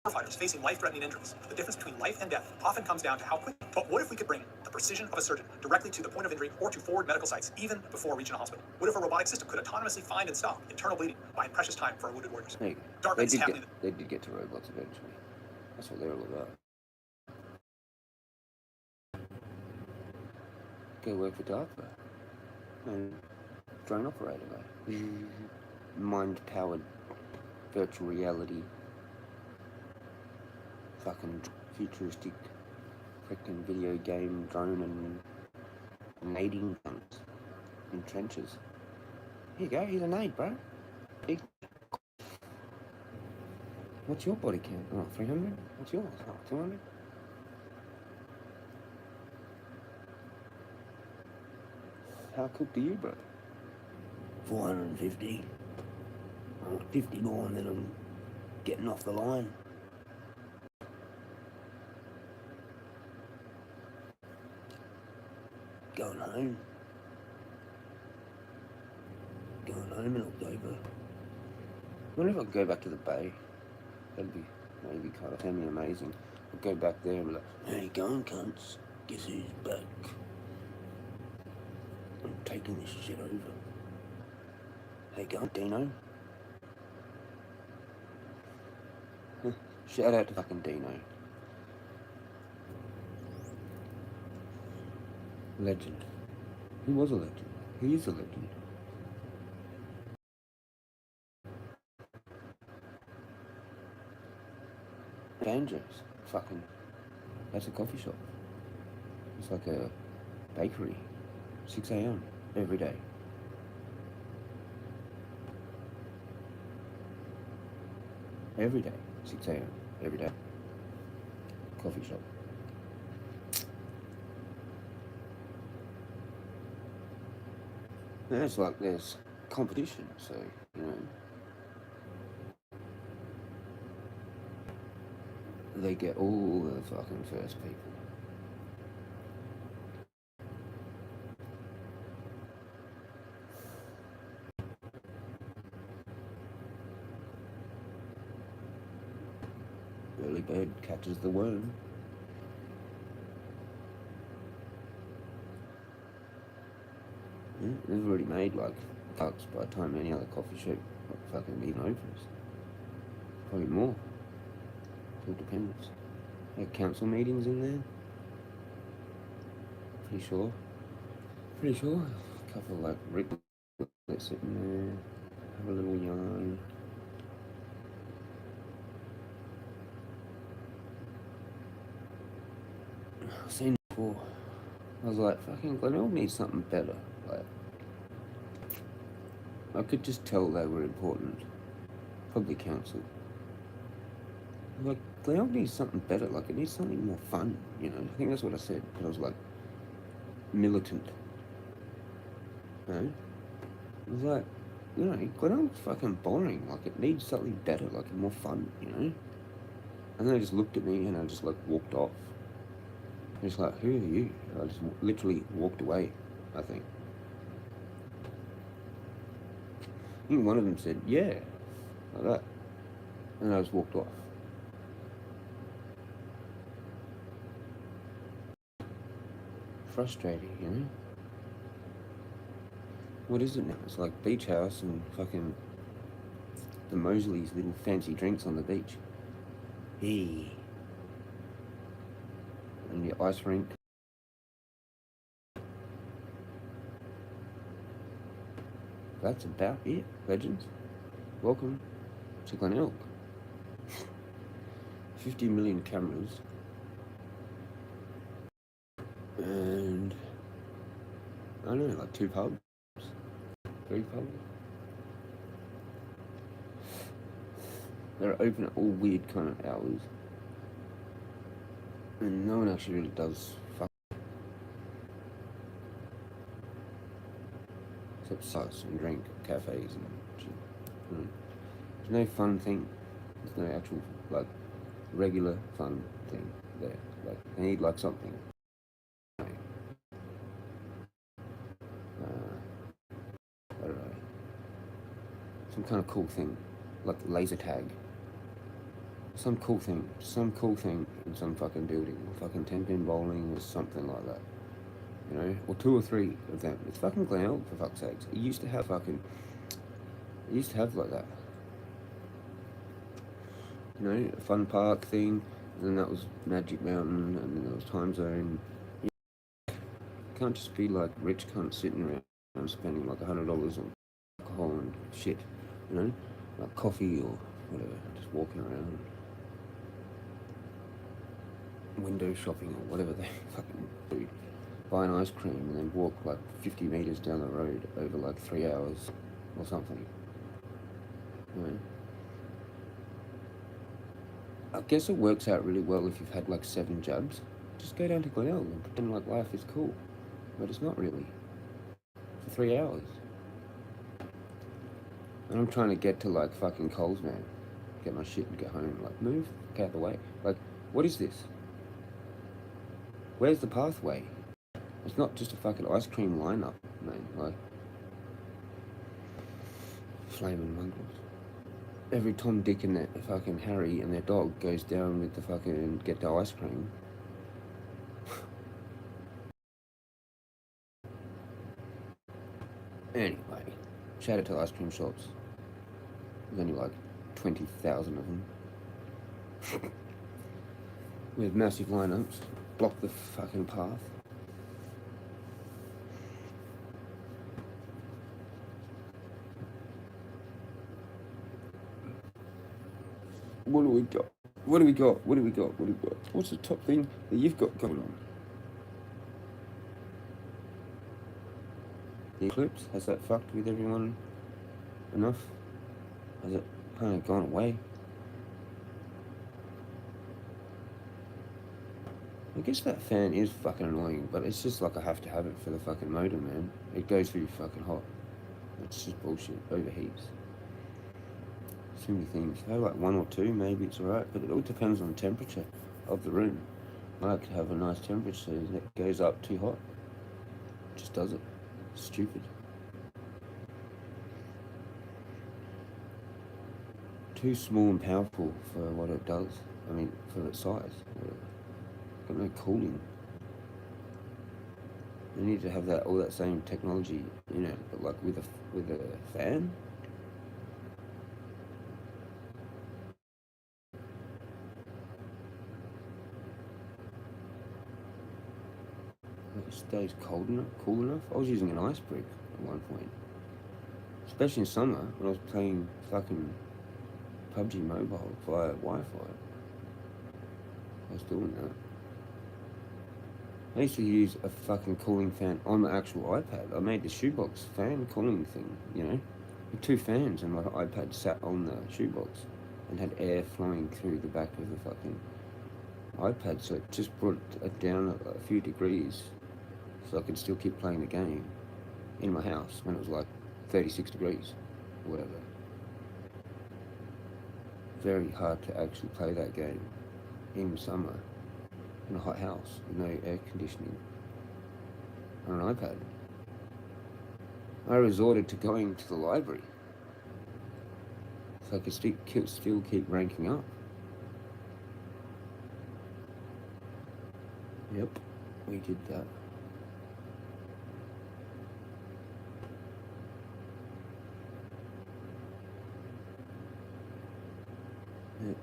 Speaker 5: Fighters facing life-threatening injuries. The difference between life and death often comes down to how quick. But what if we could bring the precision of a surgeon directly to the point of injury or to forward medical sites, even before reaching a hospital? What if a robotic system could autonomously find and stop internal bleeding, buying precious time for our wounded warriors?
Speaker 3: Hey,
Speaker 5: DARPA is happening.
Speaker 3: they did get to robots eventually. That's what they're all about. Go work for DARPA. And drone operator guy. Mind-powered virtual reality. Fucking futuristic freaking video game drone and nading guns in trenches. Here you go, here's a nade, bro. Big. What's your body count? Oh, 300? What's yours? Oh, 200? How cooked are you, bro? 450. Oh, 50 more and then I'm getting off the line. Going home. Going home in October. I wonder if I could go back to the bay. That'd be maybe kind of amazing. I'd go back there and be like, how you going, cunts? Guess who's back? I'm taking this shit over. How you going, Dino? Shout out to fucking Dino. Legend. He was a legend. He is a legend. Dangerous. Fucking. That's a coffee shop. It's like a bakery. 6 a.m. every day. Every day. 6 a.m. every day. Coffee shop. And it's like there's competition, so, you know. They get all the fucking first people. Early bird catches the worm. Yeah, they've already made like bucks by the time any other coffee shop fucking even opens. Probably more. It all depends. There are council meetings in there. Pretty sure. A couple of like ricklets sitting there. Have a little yarn. I've seen it before. I was like, fucking Glenelg needs something better. Like, I could just tell they were important. Probably council. Like, Glenelg needs something better. Like, it needs something more fun, you know? I think that's what I said. But I was like, militant. You know? I was like, you know, Glenelg's fucking boring. Like, it needs something better, like more fun, you know? And then they just looked at me and I just like walked off. Just like, who are you? I just literally walked away, I think. I think one of them said, yeah, like that. And I just walked off. Frustrating, you know? What is it now? It's like beach house and fucking the Mosley's little fancy drinks on the beach. Hey. And your ice rink. That's about it, legends. Welcome to Glenelg. 50 million cameras. And I don't know, like 2 pubs, 3 pubs. They're open at all weird kind of hours. And no one actually really does fuck. Except sites and drink, cafes and shit. There's no fun thing. There's no actual, like, regular fun thing there. Like, they need, like, something. I don't know. Some kind of cool thing. Like laser tag. Some cool thing in some fucking building. Fucking 10-pin bowling or something like that. You know? Or 2 or 3 of them. It's fucking Glenelg, for fuck's sakes. It used to have like that. You know, a fun park thing, and then that was Magic Mountain, and then there was Time Zone. You can't just be like rich cunts sitting around spending like $100 on alcohol and shit, you know, like coffee or whatever, just walking around, window shopping or whatever they fucking do, buy an ice cream and then walk like 50 meters down the road over like 3 hours or something, you know. I guess it works out really well if you've had like 7 jabs. Just go down to Glenelg and pretend like life is cool. But it's not really. For 3 hours. And I'm trying to get to like fucking Coles, man. Get my shit and get home. Like, move, get out of the way. Like, what is this? Where's the pathway? It's not just a fucking ice cream lineup, man. Like, flaming mongrels. Every Tom, Dick, and that fucking Harry and their dog goes down with the fucking get the ice cream. Anyway, shout out to the ice cream shops. There's only like 20,000 of them. With massive lineups, block the fucking path. What do we got? What do we got? What do we got? What do we got? What's the top thing that you've got going on? The eclipse, has that fucked with everyone enough? Has it kind of gone away? I guess that fan is fucking annoying, but it's just like I have to have it for the fucking motor, man. It goes through fucking hot. It's just bullshit. Overheats. So many things. I have like 1 or 2, maybe it's alright, but it all depends on the temperature of the room. I like to have a nice temperature, so it goes up too hot. It just does it. It's stupid. Too small and powerful for what it does. I mean, for its size. Got no cooling. You need to have that all that same technology, you know, but like with a fan. It stays cool enough. I was using an ice brick at one point, especially in summer when I was playing fucking PUBG Mobile via Wi-Fi. I was doing that. I used to use a fucking cooling fan on the actual iPad. I made the shoebox fan cooling thing, you know, with 2 fans, and my iPad sat on the shoebox and had air flowing through the back of the fucking iPad, so it just brought it down a few degrees so I could still keep playing the game in my house when it was like 36 degrees or whatever. Very hard to actually play that game in summer in a hot house with no air conditioning on an iPad. I resorted to going to the library so I could still keep ranking up. Yep, we did that. Yep.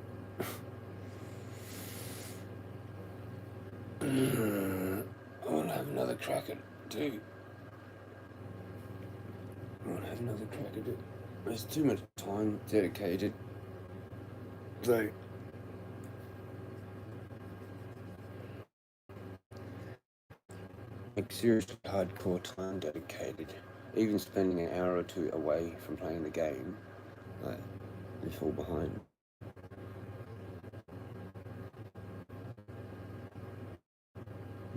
Speaker 3: I want to have another crack at it too. There's too much time dedicated. So, like seriously hardcore time dedicated. Even spending an hour or two away from playing the game, like, you fall behind.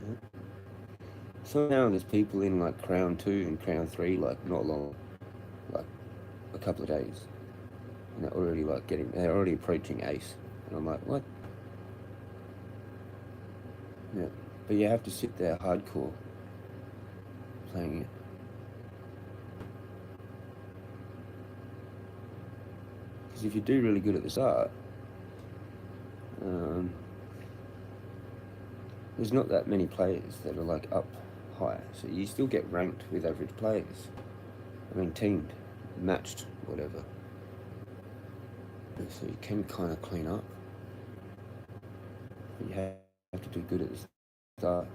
Speaker 3: Yeah. So now there's people in like Crown 2 and Crown 3, like not long, like a couple of days. And they're already like they're already approaching Ace. And I'm like, what? Yeah. But you have to sit there hardcore playing it. Because if you do really good at the start, there's not that many players that are like up high, so you still get ranked with average players. I mean, teamed, matched, whatever. So you can kind of clean up. But you have to do good at the start.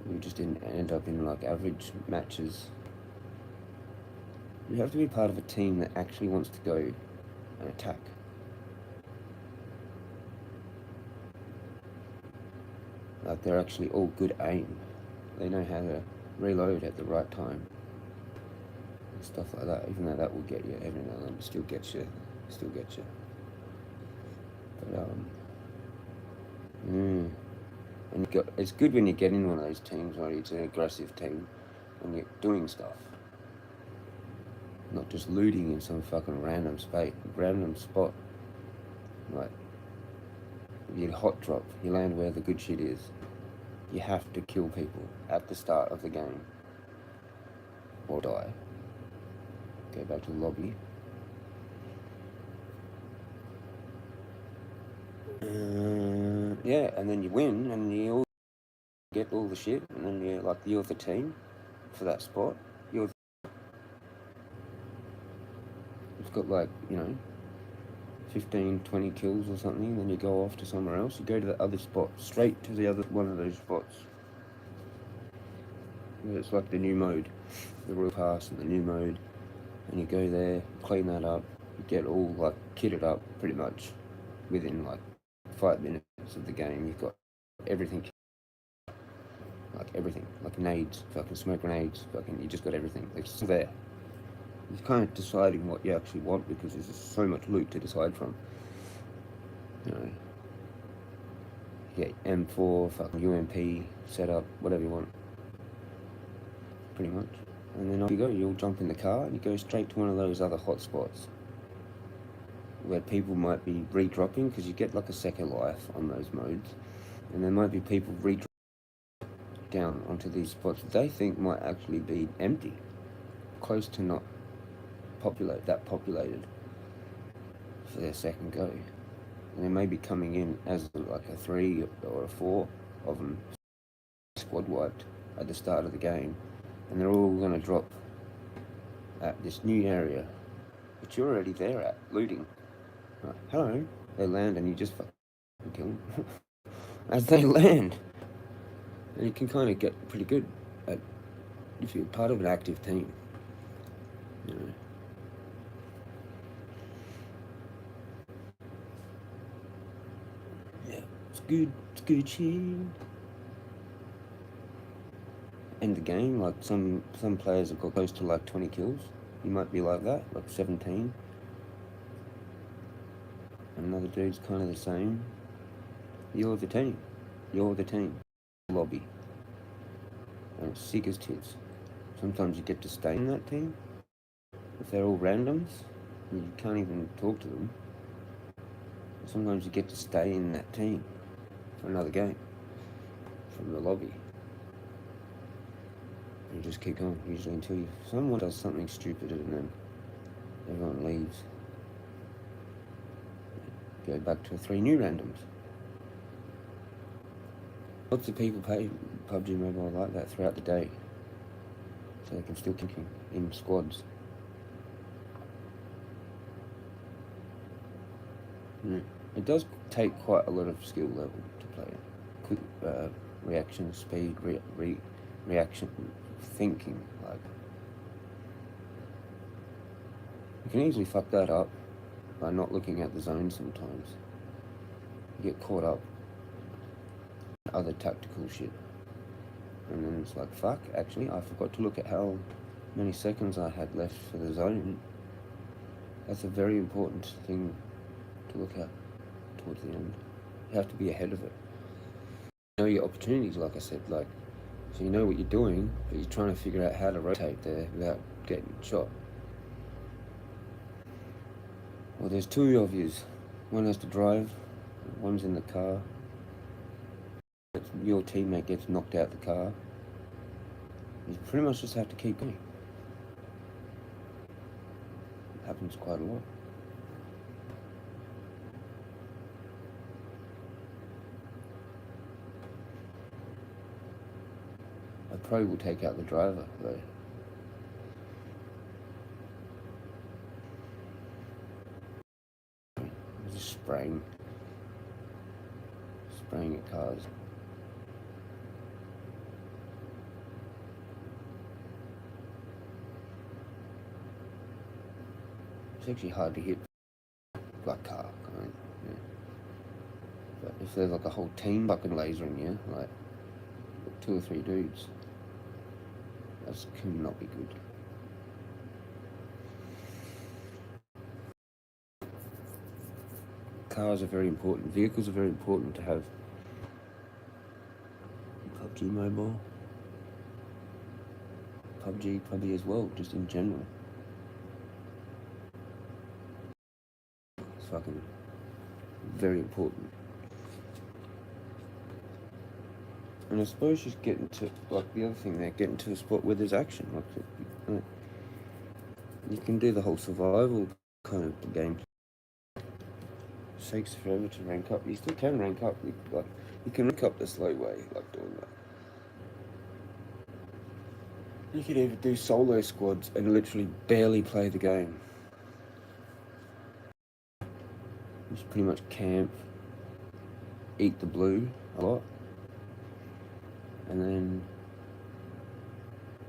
Speaker 3: You just didn't end up in like average matches. You have to be part of a team that actually wants to go and attack. Like they're actually all good aim. They know how to reload at the right time. And stuff like that, even though that will get you every now and then, still gets you. But and it's good when you get in one of those teams where it's an aggressive team and you're doing stuff. Not just looting in some fucking random spot. Like, you hot drop, you land where the good shit is. You have to kill people at the start of the game. Or die. Go back to the lobby. Yeah, and then you win, and you all get all the shit, and then you're the team for that spot. It's got like, 15, 20 kills or something, and then you go off to somewhere else. You go to the other spot, straight to the other one of those spots. It's like the new mode, the Royal Pass and the new mode, and you go there, clean that up, you get all like kitted up pretty much within like 5 minutes of the game. You've got everything, like nades, fucking smoke grenades, you just got everything. It's there. You're kind of deciding what you actually want because there's just so much loot to decide from. You get M4, fucking UMP, setup, whatever you want. Pretty much. And then off you go, you'll jump in the car and you go straight to one of those other hotspots where people might be re-dropping, because you get like a second life on those modes. And there might be people re-dropping down onto these spots that they think might actually be empty, close to not populated for their second go, and they may be coming in as like a 3 or a 4 of them squad wiped at the start of the game, and they're all going to drop at this new area, but you're already there at looting. Right, hello, they land and you just fucking kill them as they land, and you can kind of get pretty good at if you're part of an active team. It's good shit. End the game, like some players have got close to like 20 kills. You might be like that, like 17. Another dude's kind of the same. You're the team. Lobby. And it's sick as tits. Sometimes you get to stay in that team. If they're all randoms, you can't even talk to them. Sometimes you get to stay in that team for another game from the lobby. You just keep going, usually until someone does something stupid and then everyone leaves. Go back to 3 new randoms. Lots of people play PUBG Mobile like that throughout the day, so they can still kick in squads. It does take quite a lot of skill level to play it. Quick reaction speed, reaction thinking. Like, you can easily fuck that up by not looking at the zone sometimes. You get caught up in other tactical shit. And then it's like, fuck, actually, I forgot to look at how many seconds I had left for the zone. That's a very important thing to look at towards the end. You have to be ahead of it. You know your opportunities, like I said, like, so you know what you're doing, but you're trying to figure out how to rotate there without getting shot. Well, there's two of yous. One has to drive, one's in the car. Your teammate gets knocked out the car. You pretty much just have to keep going. It happens quite a lot. I probably will take out the driver, though. Just spraying at cars. It's actually hard to hit like car, kind of, yeah. But if there's like a whole team fucking lasering you, like 2 or 3 dudes, that cannot be good. Cars are very important. Vehicles are very important to have. PUBG Mobile. PUBG as well, just in general. It's fucking very important. And I suppose just getting to, like the other thing there, getting to a spot where there's action. Like you can do the whole survival kind of game. It takes forever to rank up. You still can rank up. You can rank up the slow way, like doing that. You can even do solo squads and literally barely play the game. Just pretty much camp, eat the blue a lot, and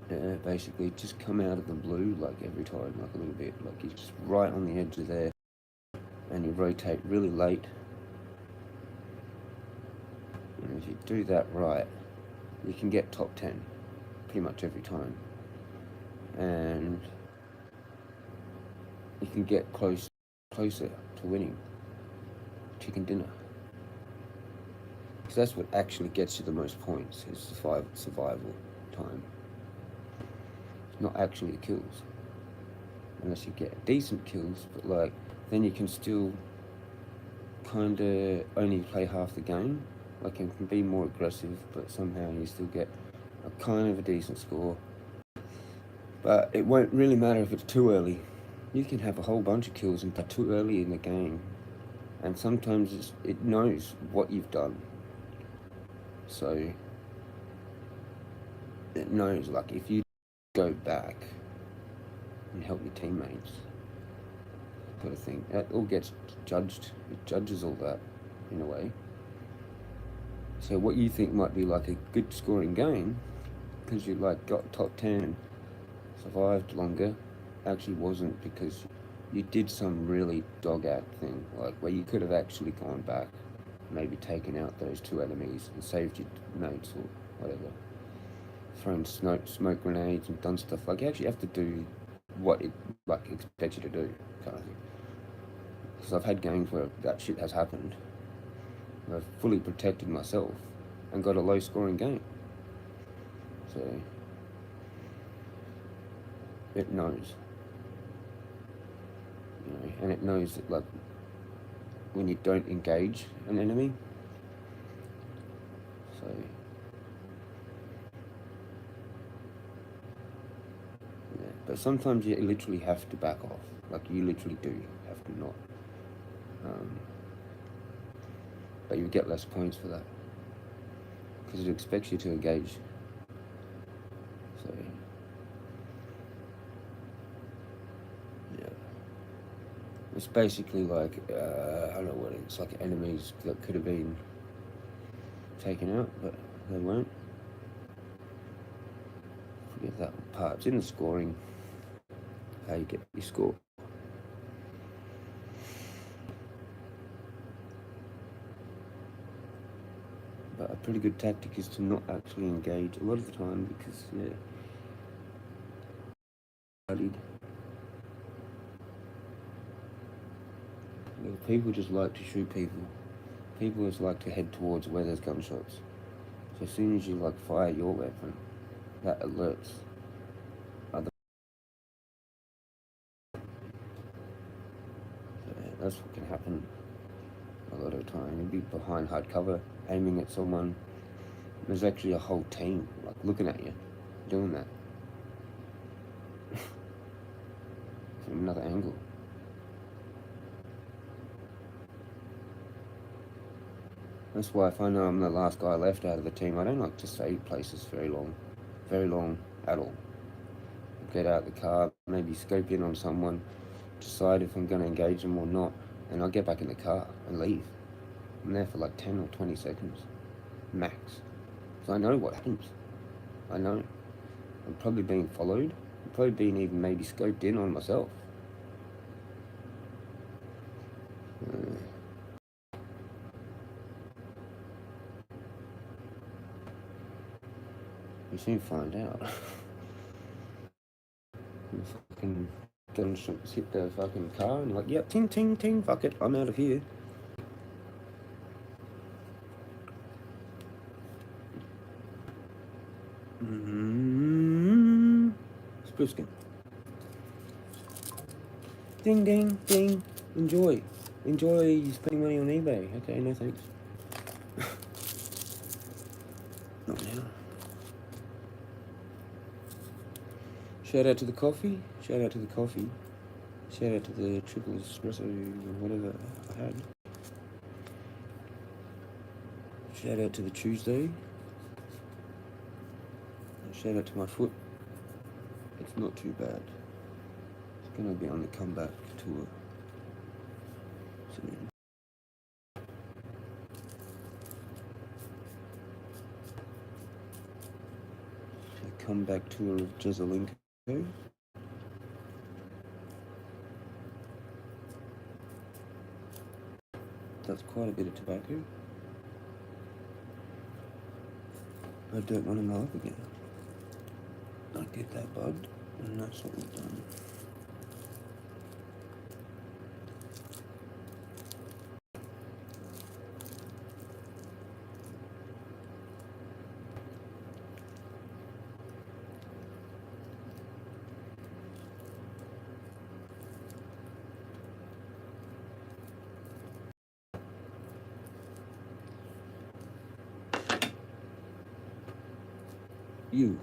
Speaker 3: then basically just come out of the blue like every time, like a little bit, like you're just right on the edge of there, and you rotate really late. And if you do that right, you can get top 10 pretty much every time, and you can get closer to winning. Chicken dinner. Because that's what actually gets you the most points, is survival time. Not actually the kills. Unless you get decent kills, but like, then you can still kinda only play half the game. Like, you can be more aggressive, but somehow you still get a kind of a decent score. But it won't really matter if it's too early. You can have a whole bunch of kills and too early in the game. And sometimes it knows what you've done. So it knows, like, if you go back and help your teammates, kind of thing, that all gets judged. It judges all that, in a way. So what you think might be like a good scoring game, because you like got top 10 and survived longer, actually wasn't, because you did some really dog-out thing, like where you could have actually gone back, maybe taken out those 2 enemies and saved your mates or whatever, thrown smoke grenades and done stuff. Like, you actually have to do what it like expects you to do, kind of thing. Because I've had games where that shit has happened, where I've fully protected myself and got a low-scoring game. So it knows. And it knows that, like, when you don't engage an enemy, so yeah. But sometimes you literally have to back off. Like, you literally do have to not. But you get less points for that, because it expects you to engage. So it's basically like, I don't know what it's like, enemies that could have been taken out, but they weren't. Forget that part. It's in the scoring, how you get your score. But I pretty good tactic is to not actually engage a lot of the time because, yeah, people just like to shoot people. People just like to head towards where there's gunshots. So as soon as you like fire your weapon, that alerts other. So, yeah, that's what can happen a lot of the time. You'll be behind hard cover, aiming at someone. There's actually a whole team like looking at you, doing that from another angle. That's why if I know I'm the last guy left out of the team, I don't like to stay places very long at all. Get out the car, maybe scope in on someone, decide if I'm going to engage them or not, and I'll get back in the car and leave. I'm there for like 10 or 20 seconds, max. So I know what happens. I know. I'm probably being followed. I'm probably being even maybe scoped in on myself. You soon find out. You fucking gunshots hit the fucking car and you're like, yep, ting, ting, ting, fuck it, I'm out of here. Sprucekin. Ding, ding, ding. Enjoy. Enjoy spending money on eBay. Okay, no thanks. Not now. Shout out to the coffee. Shout out to the coffee. Shout out to the triple espresso or whatever I had. Shout out to the Tuesday. And shout out to my foot. It's not too bad. It's gonna be on the comeback tour soon. So comeback tour of Jezza Chronic. That's quite a bit of tobacco. I don't want to mow up again. I get that bud, and that's what we've done. You.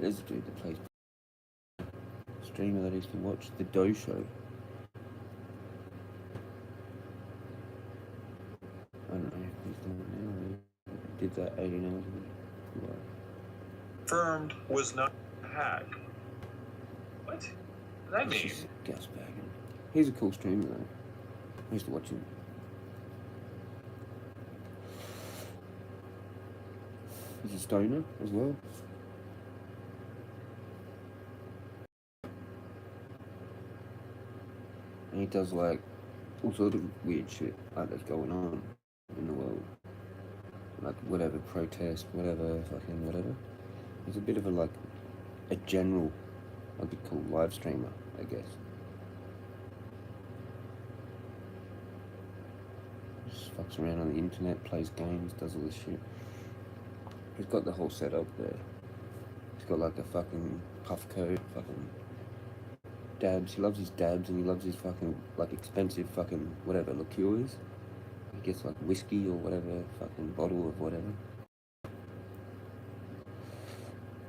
Speaker 3: There's a dude that plays streamer that I used to watch, the Doe Show. I don't know if he's doing it now. He did that 18 hours ago.
Speaker 10: Confirmed was not hacked. What? What does that mean?
Speaker 3: Just gas bagging. He's a cool streamer though. I used to watch him. He's a stoner as well. And he does like all sorts of weird shit like that's going on in the world. Like whatever protest, whatever, fucking whatever. He's a bit of a like a general, I'd be called live streamer, I guess. Just fucks around on the internet, plays games, does all this shit. He's got the whole setup there. He's got like a fucking puff coat, fucking dabs. He loves his dabs and he loves his fucking like expensive fucking whatever liqueurs. He gets like whiskey or whatever fucking bottle of whatever.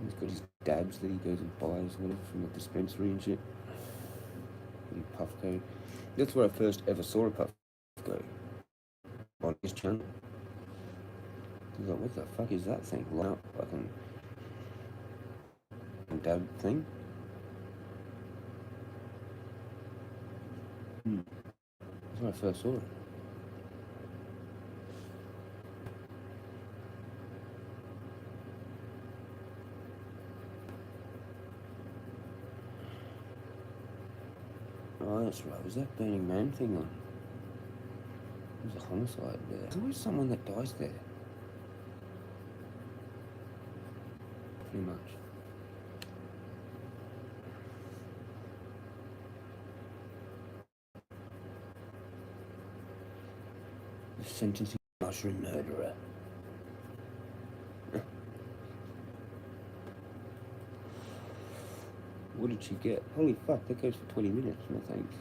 Speaker 3: He's got his dabs that he goes and buys whatever from the dispensary and shit. Puffco. That's where I first ever saw a Puffco. On his channel. I was like, what the fuck is that thing? Line up fucking dab thing? That's when I first saw it. Oh, that's right. Was that Burning Man thing on? There's a homicide there. There's always someone that dies there. Pretty much. The sentencing mushroom murderer. What did she get? Holy fuck, that goes for 20 minutes. No thanks.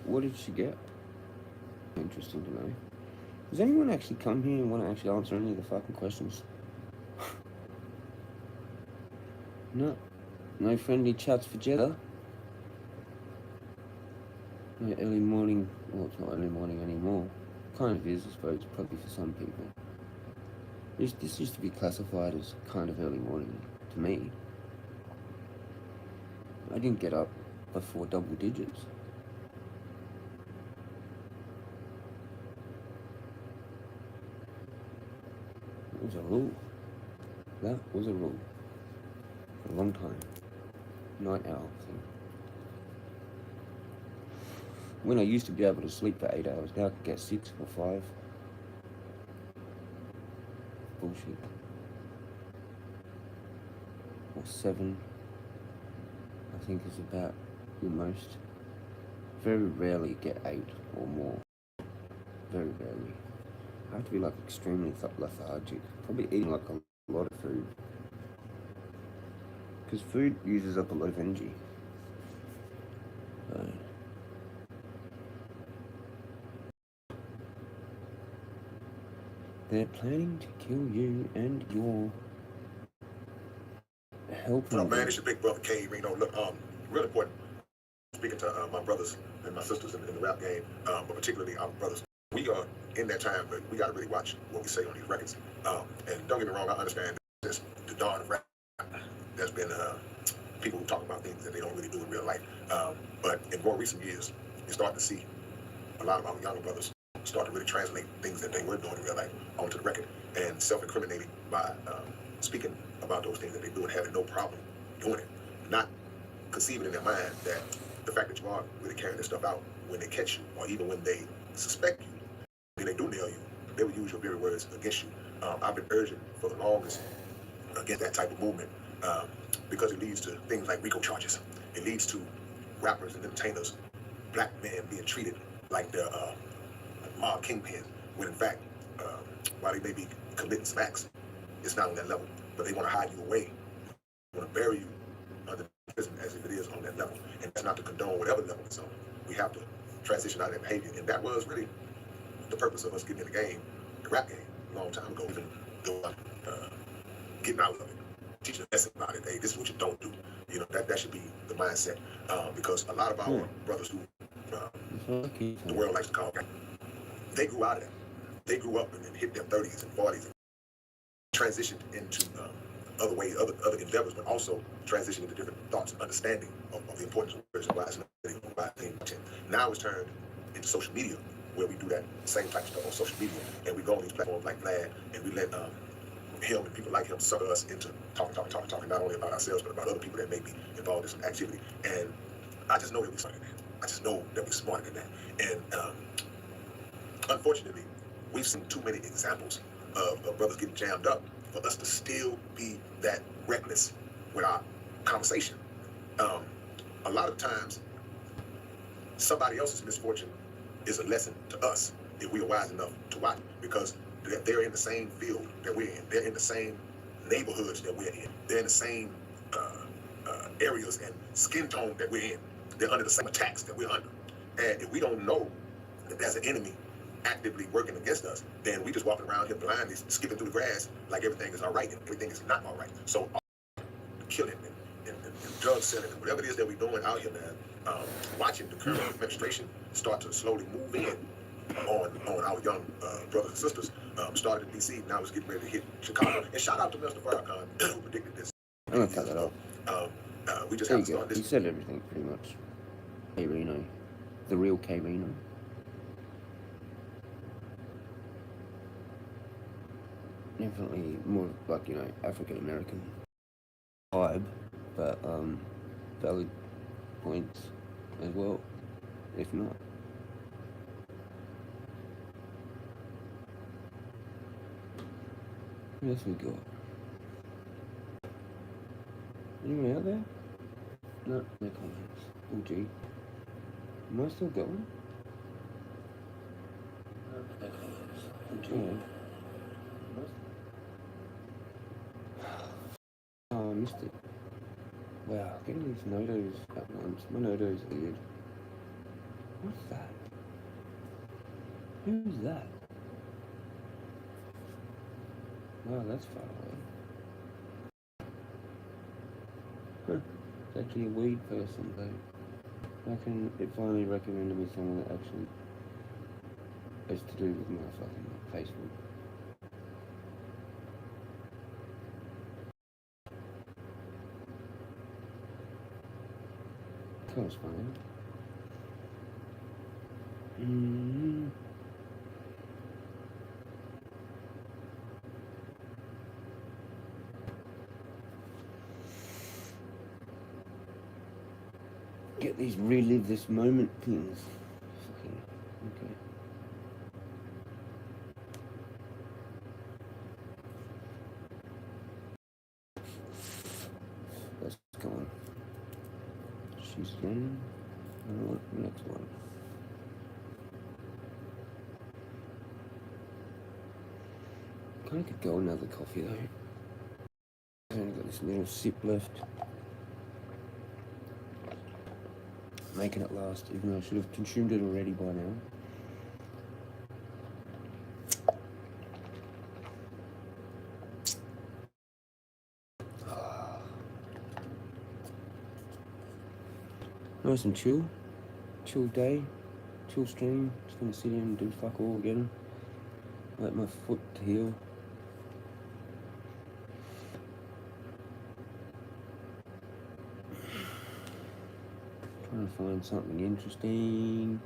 Speaker 3: What did she get? Interesting to know. Does anyone actually come here and want to actually answer any of the fucking questions? No. No friendly chats for Jezza? No early morning. Well, it's not early morning anymore. Kind of is, I suppose, probably for some people. This used to be classified as kind of early morning to me. I didn't get up before double digits. It was a rule. That was a rule. For a long time. Night owl thing. When I used to be able to sleep for 8 hours, now I can get 6 or 5. Bullshit. Or 7, I think is about the most. Very rarely get 8 or more. Very rarely. I have to be like extremely lethargic. Probably eating like a lot of food. Because food uses up a lot of energy. They're planning to kill you and your helping.
Speaker 11: What up, man? It's your big brother, K. Reno. Look, real important. Speaking to my brothers and my sisters in the rap game, but particularly our brothers. We are in that time, but we got to really watch what we say on these records. And don't get me wrong, I understand this, the dawn of rap. There's been people who talk about things that they don't really do in real life. But in more recent years, you're starting to see a lot of our younger brothers start to really translate things that they were doing in real life onto the record and self-incriminating by speaking about those things that they do and having no problem doing it. Not conceiving in their mind that the fact that you are really carrying this stuff out when they catch you, or even when they suspect you, when they do nail you, they will use your very words against you. I've been urging for the longest against that type of movement because it leads to things like RICO charges. It leads to rappers and entertainers, black men being treated like they're mob kingpin, when in fact, while they may be committing some acts, it's not on that level. But they want to hide you away, they want to bury you under prison as if it is on that level. And that's not to condone whatever level it's on. We have to transition out of that behavior. And that was really the purpose of us getting in the game, the rap game, a long time ago, even though getting out of it, teaching a lesson about it. Hey, this is what you don't do. You know, that should be the mindset. Because a lot of our brothers who the world likes to call gang, they grew out of that. They grew up and hit their 30s and 40s and transitioned into other ways, other endeavors, but also transitioned into different thoughts and understanding of the importance of words and why things. Now it's turned into social media, where we do that same type of stuff on social media, and we go on these platforms like Vlad, and we let him and people like him sucker us into talking not only about ourselves, but about other people that may be involved in some activity. And I just know that we're smarter than that. I just know that we're smarter than that. And unfortunately, we've seen too many examples of brothers getting jammed up for us to still be that reckless with our conversation. A lot of times, somebody else's misfortune is a lesson to us if we are wise enough to watch it, because they're in the same field that we're in. They're in the same neighborhoods that we're in. They're in the same areas and skin tone that we're in. They're under the same attacks that we're under. And if we don't know that there's an enemy actively working against us, then we just walking around here blindly, skipping through the grass like everything is all right and everything is not all right. So killing and drug selling and whatever it is that we're doing out here, man, watching the current administration start to slowly move in on our young brothers and sisters. Started in D.C., now it's getting ready to hit Chicago. And shout out to Mr. Farrakhan who predicted this.
Speaker 3: I'm gonna cut that off.
Speaker 11: We just
Speaker 3: There
Speaker 11: have
Speaker 3: you
Speaker 11: to
Speaker 3: go.
Speaker 11: start
Speaker 3: He
Speaker 11: this.
Speaker 3: said everything pretty much. K Reno. The real K Reno. Definitely more like, you know, African American vibe, but valid points as well, if not. What else we got? Anyone out there? No, no comments. Oh gee. Am I still going? No comments. Oh gee. Oh, I missed it. Wow, getting these notos at once. My notos are weird. What's that? Who's that? Wow, that's far away. Huh. It's actually a weed person, though. It finally recommended me someone that actually has to do with my fucking Facebook. Correspondent. Get these relive this moment things. Fucking okay. That's gone. She's gone. Next one. Kinda could go another coffee though. I've only got this little sip left. Making it last, even though I should have consumed it already by now. Nice and chill. Chill day. Chill stream. Just gonna sit in and do fuck all again. Let my foot heal. Trying to find something interesting.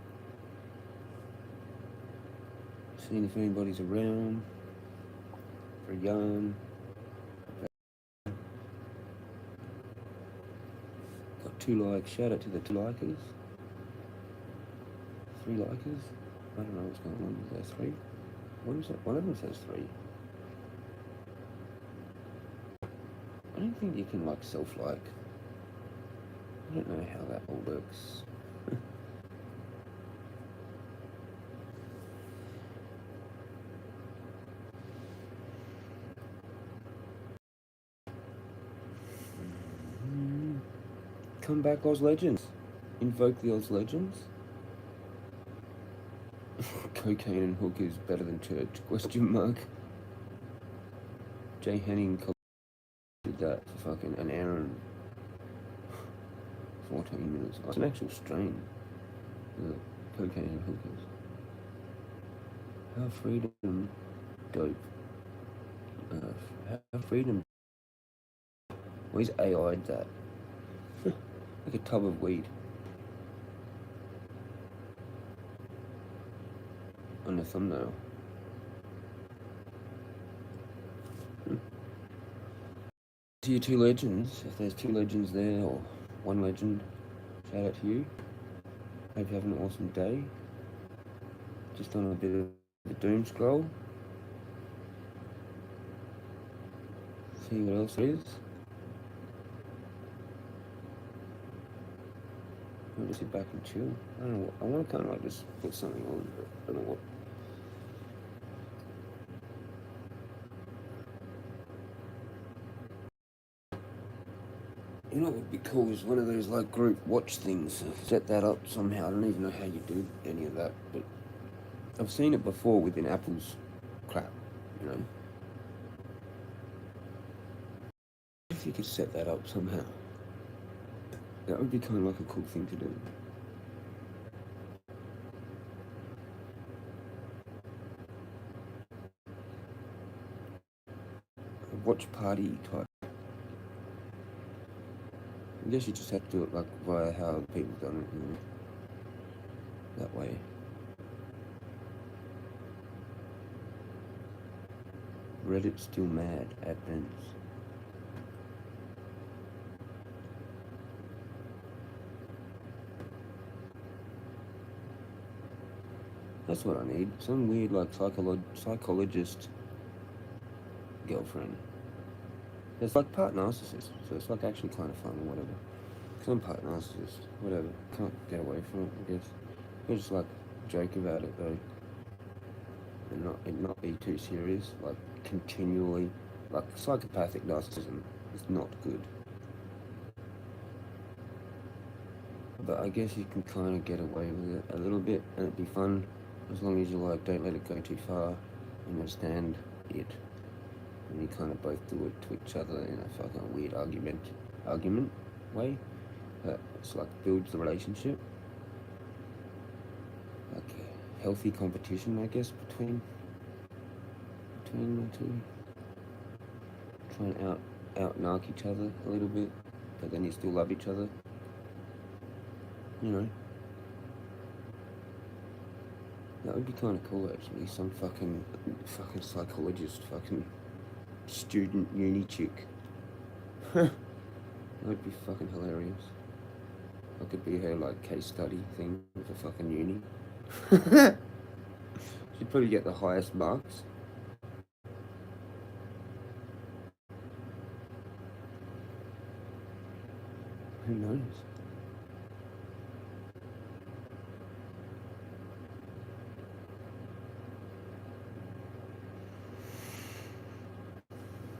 Speaker 3: Seeing if anybody's around for a yarn. Got 2 likes. Shout out to the 2 likers. 3 likers. I don't know what's going on. Is there 3? What is it? One of them says 3. I don't think you can like self-like. I don't know how that all works. Come back, Oz Legends. Invoke the Oz Legends. Cocaine and hookers better than church? Question mark. Jay Henning did that for fucking an hour and 14 minutes. Oh, it's an actual strain. The cocaine and hookers. How freedom dope. How freedom. Where's AI'd that? Like a tub of weed. On the thumbnail. To you 2 legends, if there's 2 legends there, or 1 legend, shout out to you. Hope you have an awesome day. Just on a bit of a doom scroll. See what else there is. I'll just sit back and chill. I don't know what, I want to kind of like just put something on, but I don't know what. You know what would be cool is one of those like group watch things. Set that up somehow. I don't even know how you do any of that, but I've seen it before within Apple's crap, you know. If you could set that up somehow, that would be kind of like a cool thing to do. A watch party type. I guess you just have to do it like via how other people done it, you know. That way. Reddit's still mad at Vince. That's what I need. Some weird like psychologist girlfriend. It's like part narcissist, so it's like actually kind of fun or whatever. Cause I'm part narcissist, whatever. Can't get away from it, I guess. I just like joke about it though, and not be too serious. Like continually, like psychopathic narcissism is not good. But I guess you can kind of get away with it a little bit, and it'd be fun as long as you like don't let it go too far and understand it. And you kind of both do it to each other in a fucking weird argument way. It's like builds the relationship. Like a healthy competition, I guess, between the two. Try and out narc each other a little bit, but then you still love each other. You know. That would be kind of cool, actually. Some fucking psychologist, fucking student uni chick. That would be fucking hilarious. I could be her, like, case study thing for fucking uni. She'd probably get the highest marks. Who knows?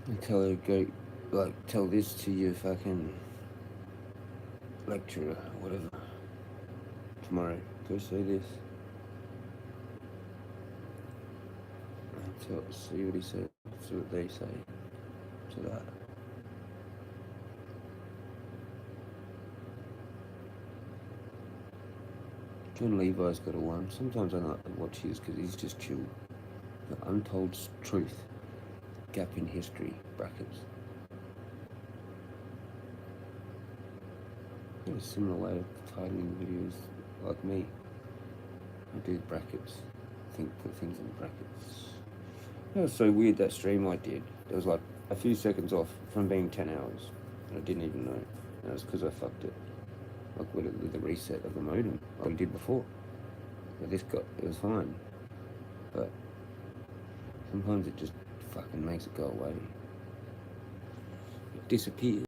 Speaker 3: I tell her, go, like, tell this to your fucking lecturer, whatever. Tomorrow, go say this. And see what he said, see what they say to that. John Levi's got a one. Sometimes I like watch his because he's just chill. The Untold Truth. Gap in history, brackets. Got a similar way of titling videos like me. I do brackets. Put things in brackets. It was so weird, that stream I did. It was like a few seconds off from being 10 hours. And I didn't even know. And it was because I fucked it. Like with the reset of the modem, like I did before. But it was fine. But sometimes it just fucking makes it go away. It disappears.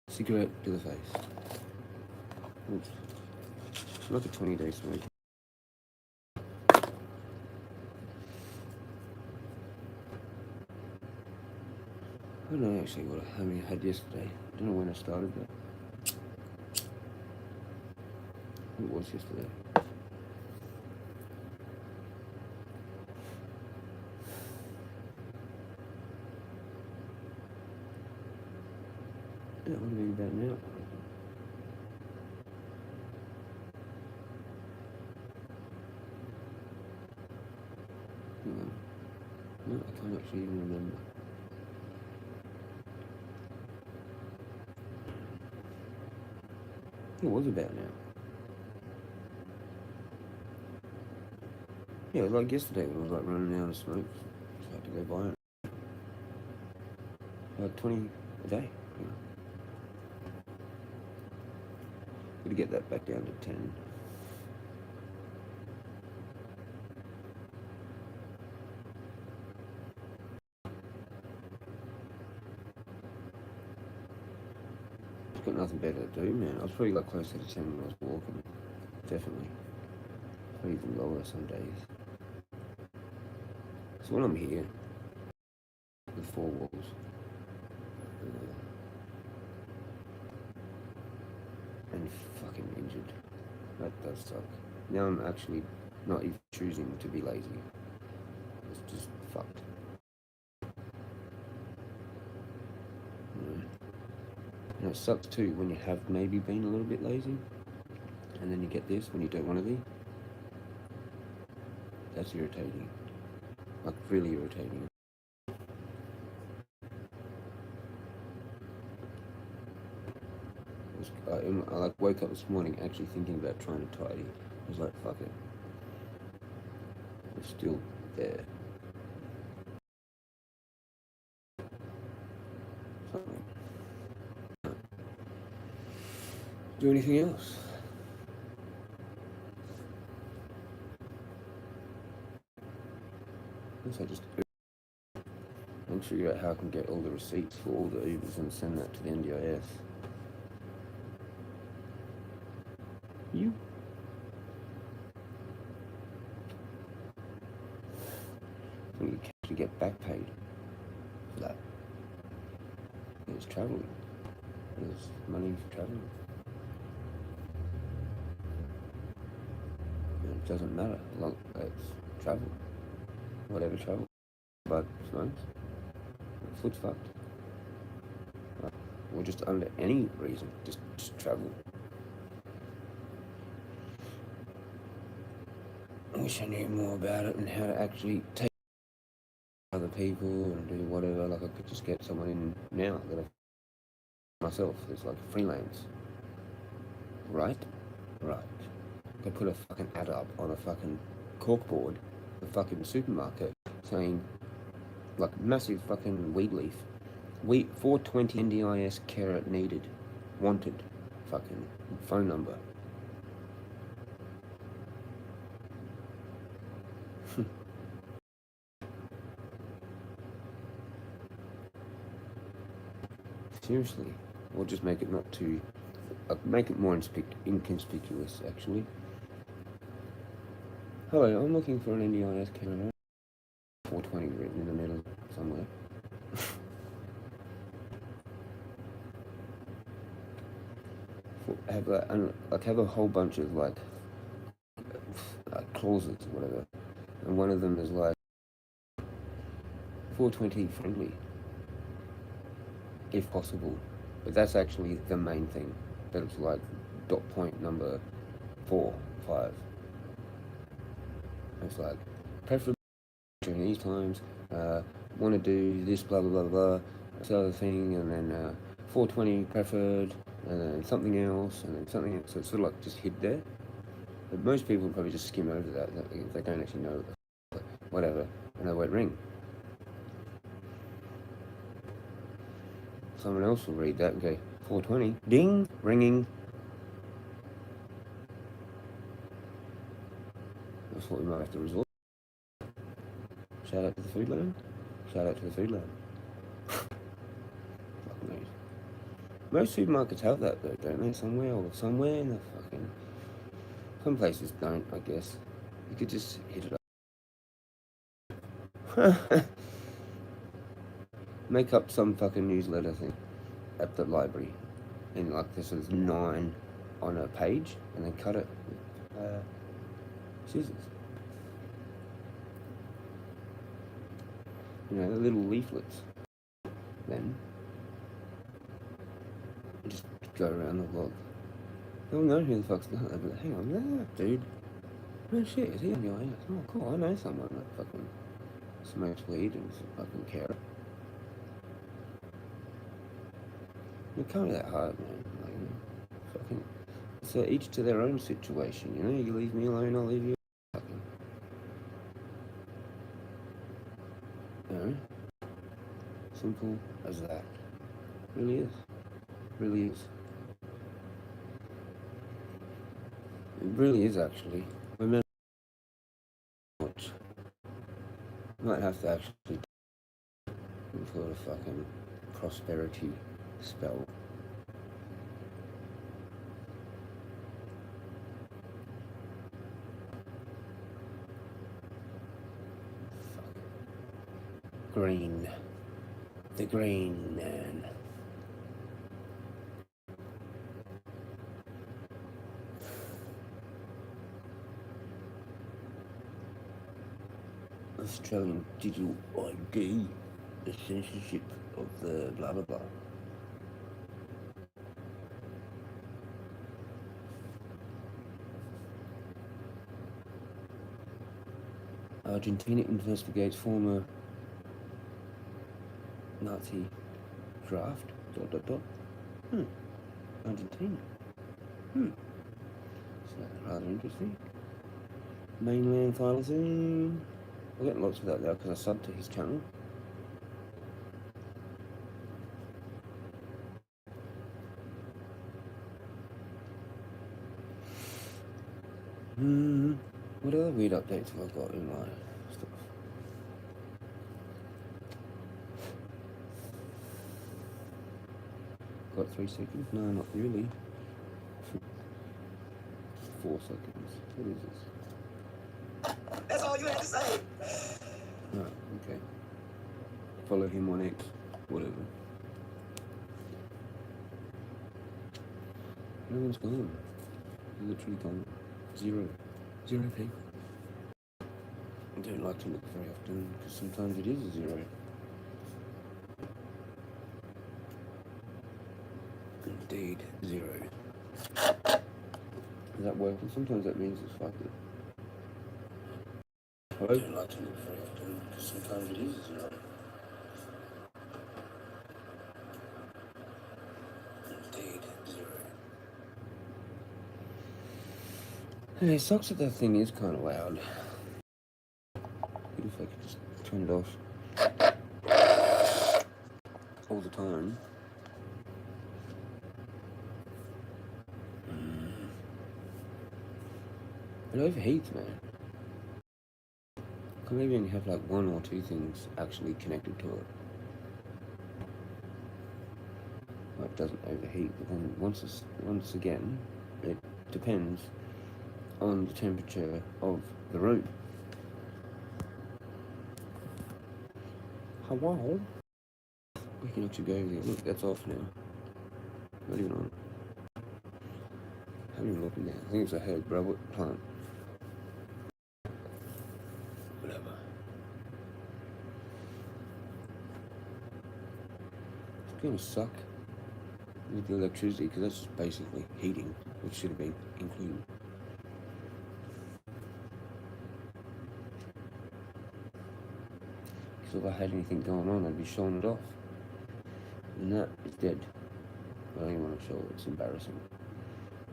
Speaker 3: Cigarette to the face. Oops. Like a 20-day smoke. I don't know actually how many I had yesterday. I don't know when I started that. It was yesterday. That would have been about now. No, I can't actually even remember. It was about now. Yeah, it was like yesterday when I was like running out of smoke. So I had to go buy it. Like 20 a day. Yeah. Gotta get that back down to 10. got nothing better to do, man. I was probably like closer to 10 when I was walking. Definitely. Probably even lower some days. So when I'm here, with 4 walls, and fucking injured, that does suck. Now I'm actually not even choosing to be lazy. It's just fucked. And it sucks too when you have maybe been a little bit lazy, and then you get this when you don't want to be. That's irritating. Like, really irritating. I like woke up this morning actually thinking about trying to tidy. I was like, fuck it. It's still there. Something. Do anything else? I just and figure out how I can get all the receipts for all the Ubers and send that to the NDIS. You? I think you can actually get back paid for that. It's travelling. There's money for travelling. It doesn't matter, long it's travel. Whatever travel. But smokes. Foot's fucked. Or just under any reason, just travel. I wish I knew more about it and how to actually take other people and do whatever. Like, I could just get someone in now that I myself. It's like freelance. Right? Right. I could put a fucking ad up on a fucking corkboard, the fucking supermarket, saying, like, massive fucking weed leaf. 420 NDIS carer needed. Wanted. Fucking phone number. Seriously. Or just make it not too... make it more inconspicuous, actually. Hello, I'm looking for an NDIS carer. 420 written in the middle somewhere. Have a whole bunch of like clauses or whatever, and one of them is like 420 friendly, if possible. But that's actually the main thing. That it's like dot point number 4, 5. It's like preferably during these times. Want to do this blah blah blah blah. This other thing, and then 420 preferred, and then something else, and then something else. So it's sort of like just hid there. But most people probably just skim over that. They don't actually know whatever, and they won't ring. Someone else will read that and go, 420, ding, ringing. That's what we might have to resort to. Shout out to the food lane. Shout out to the food lane. Fuck me. Most supermarkets have that though, don't they? Somewhere in the fucking... Some places don't, I guess. You could just hit it up. Make up some fucking newsletter thing at the library. And like this is 9 on a page, and then cut it with scissors. You know, the little leaflets. Then you just go around the block. They'll know who the fuck's not. They'll be like, hang on, no, dude. No shit, is he on your ass? Oh, cool, I know someone that fucking smokes weed and is a fucking carrot. It can't be that hard, man. Like, you know, fucking, so each to their own situation, you know? You leave me alone, I'll leave you fucking. You know? Simple as that. Really is. Really is. It really is, actually. Women much. Might have to actually for a fucking prosperity spell. green man. Australian digital ID, the censorship of the blah blah blah. Argentina investigates former Nazi draft. ... Argentina. So rather interesting. Mainland thylacine. I'll get lots of that there because I subbed to his channel. What other weird updates have I got in my stuff? Got 3 seconds? No, not really. 4 seconds. What is this?
Speaker 7: That's all you had to say.
Speaker 3: Oh, okay. Follow him on X. Whatever. Everyone's gone. Literally gone. Zero people. I don't like to look very often because sometimes it is a zero. Indeed, zero. Is that working? Sometimes that means it's fucked it. Hello? I don't like to look very often because sometimes it is a zero. Indeed, zero. Hey, it sucks that thing is kind of loud. If I could just turn it off all the time. It overheats, man. I can maybe only have like 1 or 2 things actually connected to it. Well, it doesn't overheat, but then once again, it depends on the temperature of the room. Hello? We can actually go over there. Look, that's off now. Not even on. I haven't even looked in there. I think it's a herb plant. Whatever. It's gonna suck with the electricity because that's just basically heating, which should have been included. Because if I had anything going on, I'd be showing it off. And that is dead. I don't even want to show it. It's embarrassing.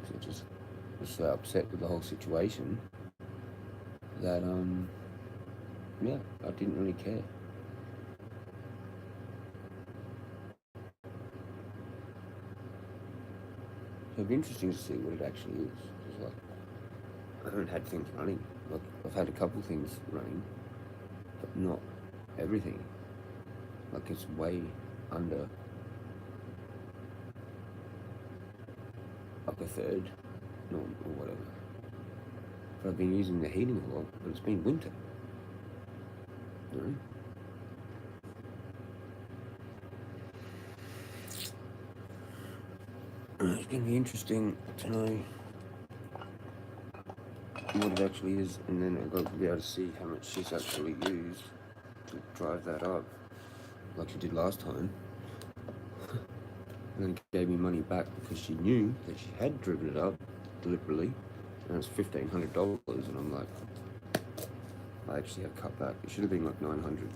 Speaker 3: So I just was so upset with the whole situation that, yeah, I didn't really care. So it'd be interesting to see what it actually is. It's like, I haven't had things running. Like, I've had a couple things running, but not everything. Like, it's way under like a third norm or whatever. But I've been using the heating a lot, but it's been winter. You know? It's going to be interesting to know what it actually is, and then I've got to be able to see how much she's actually used to drive that up, like she did last time. And then gave me money back because she knew that she had driven it up deliberately, and it's $1,500, and I'm like, I actually have cut back. It should have been like $900.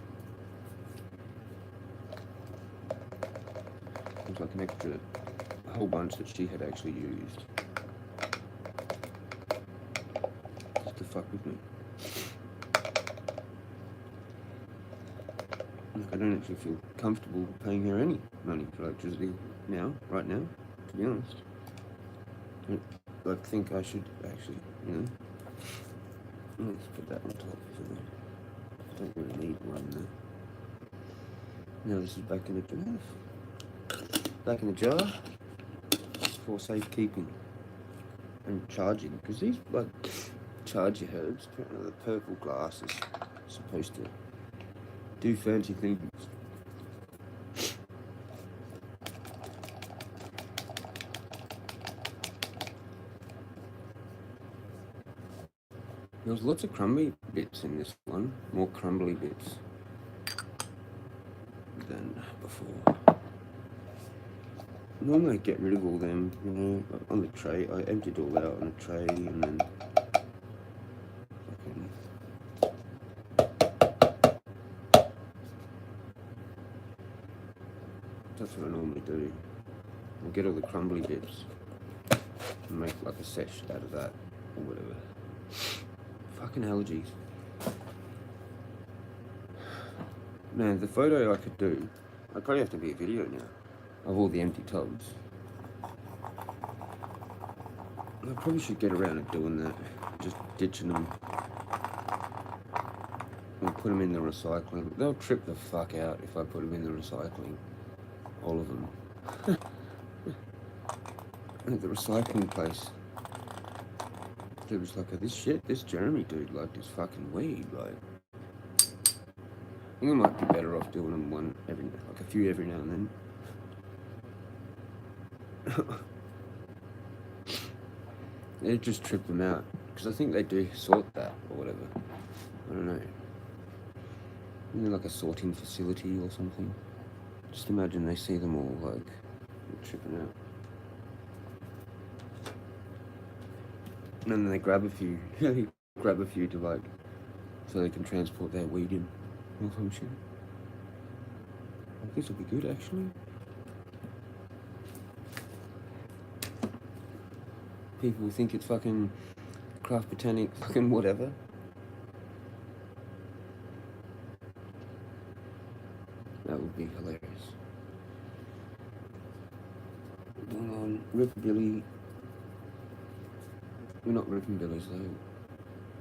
Speaker 3: It's like an extra, a whole bunch that she had actually used. Just to fuck with me. Like, I don't actually feel comfortable paying her any money for electricity now, right now, to be honest. I think I should actually, you know. Let's put that on top, isn't it? I don't really need one there. Now this is back in the jar. Back in the jar for safekeeping and charging, because these like charge your herbs. Apparently the purple glass is supposed to do fancy things. There was lots of crumbly bits in this one, more crumbly bits than before. Normally I get rid of all them, you know, on the tray. I emptied all that out on the tray and then that's what I normally do. I'll get all the crumbly bits and make like a sesh out of that or whatever. Fucking allergies. Man, the photo I could do, I'd probably have to be a video now, of all the empty tubs. I probably should get around to doing that, just ditching them. And put them in the recycling. They'll trip the fuck out if I put them in the recycling. All of them. At the recycling place, there was like, this Jeremy dude liked his fucking weed, like. I think I might be better off doing them like a few every now and then. They just trip them out, because I think they do sort that, or whatever. I don't know. Maybe like a sorting facility or something. Just imagine they see them all, like, tripping out. And then they grab a few, to, like, so they can transport their weed in, or some shit. I think this will be good, actually. People think it's fucking craft botanic, fucking whatever. That would be hilarious. Going on, Rippabilly. We're not ripping billies though.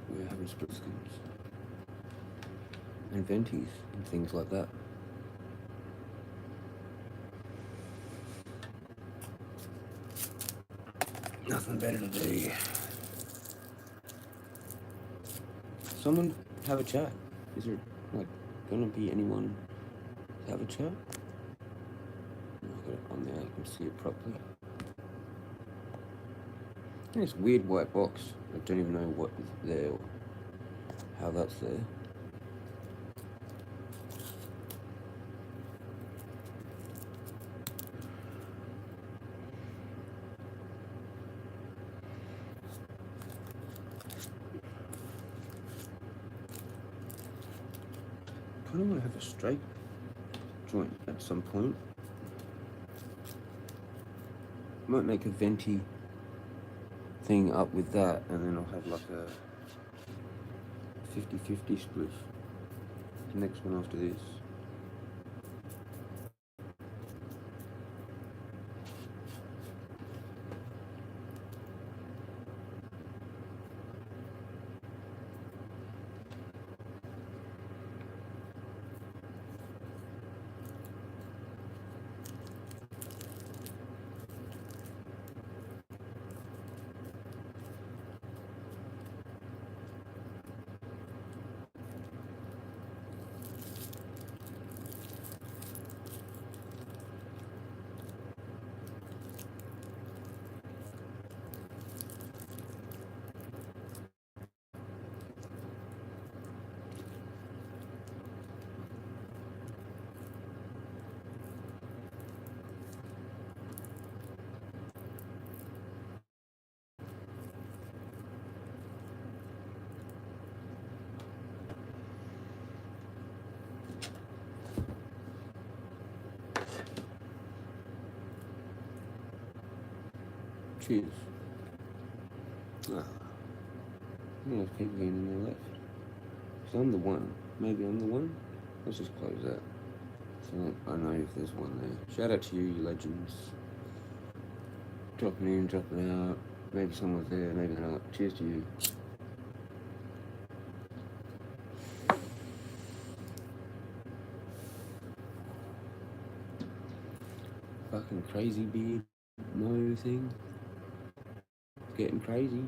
Speaker 3: We're having split skins. And venties and things like that. Nothing better to do. Someone have a chat. Is there like gonna be anyone to have a chat? I've got it on there, I can see it properly. In this weird white box. I don't even know what is there or how that's there. I kind of want to have a straight joint at some point. Might make a venti thing up with that, and then I'll have like a 50-50 split. The next one after this. Cheers. Ah. There's people in there left. So I'm the one. Maybe I'm the one? Let's just close that. So I know if there's one there. Shout out to you, you legends. Dropping in, dropping out. Maybe someone's there, maybe they're not. Cheers to you. Fucking crazy beard. No thing. Getting crazy.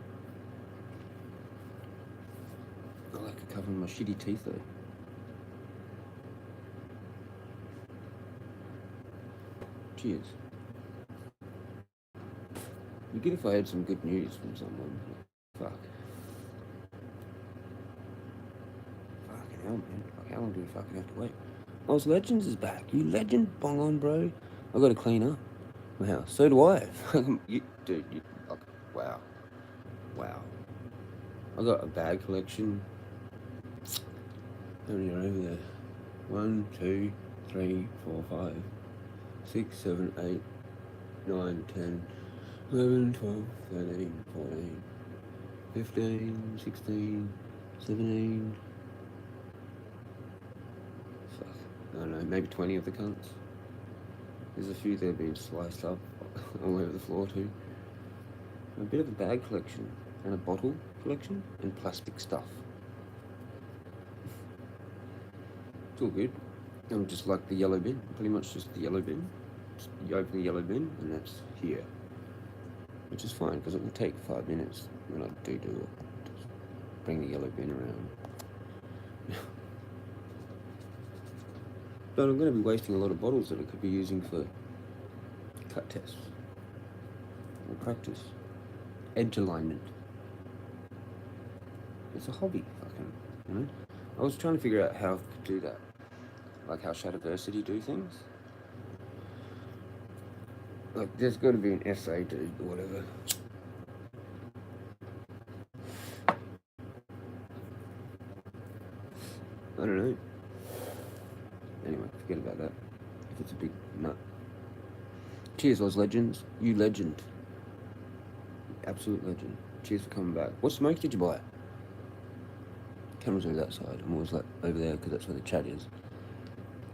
Speaker 3: I like covering my shitty teeth though. Cheers. It'd be good if I had some good news from someone. Fuck. Fucking hell, man. Like, how long do we fucking have to wait? Oz Legends is back. You legend? Bong on, bro. I gotta clean up my house. So do I. Dude, like, wow. Wow. I got a bag collection. How many are over there? 1, 2, 3, 4, 5, 6, 7, 8, 9, 10, 11, 12, 13, 14, 15, 16, 17. Fuck. I don't know, maybe 20 of the cunts. There's a few that have been sliced up all over the floor too. A bit of a bag collection and a bottle collection and plastic stuff. It's all good. I'm just like the yellow bin, pretty much just the yellow bin. Just you open the yellow bin and that's here. Which is fine because it will take 5 minutes when I do it. Just bring the yellow bin around. But I'm going to be wasting a lot of bottles that I could be using for cut tests or practice. Edge alignment. It's a hobby, fucking, you know? I was trying to figure out how to do that. Like how Shadowversity do things. Like there's got to be an essay, dude, or whatever. I don't know. Anyway, forget about that. If it's a big nut. Cheers, Oz Legends. You legend. Absolute legend. Cheers for coming back. What smoke did you buy? Camera's over that side. I'm always like over there because that's where the chat is.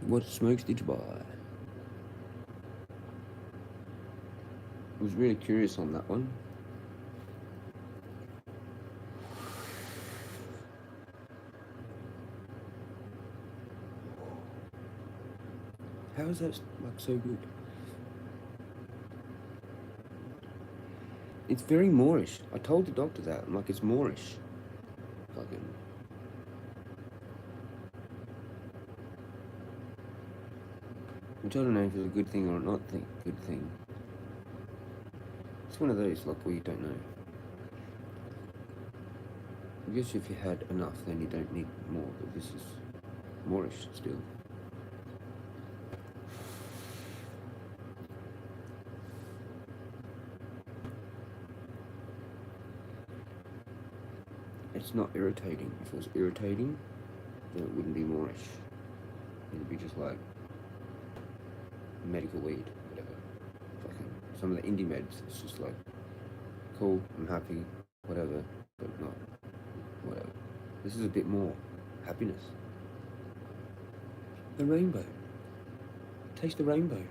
Speaker 3: What smokes did you buy? I was really curious on that one. How is that like so good? It's very Moorish. I told the doctor that. I'm like, it's Moorish. Fucking. Which I don't know if it's a good thing or not good thing. It's one of those, like, where you don't know. I guess if you had enough, then you don't need more, but this is Moorish still. It's not irritating. If it was irritating, then it wouldn't be Moorish. It'd be just like medical weed, whatever. Fucking some of the indie meds, it's just like, cool, I'm happy, whatever, but not whatever. This is a bit more happiness. The rainbow. Taste the rainbow.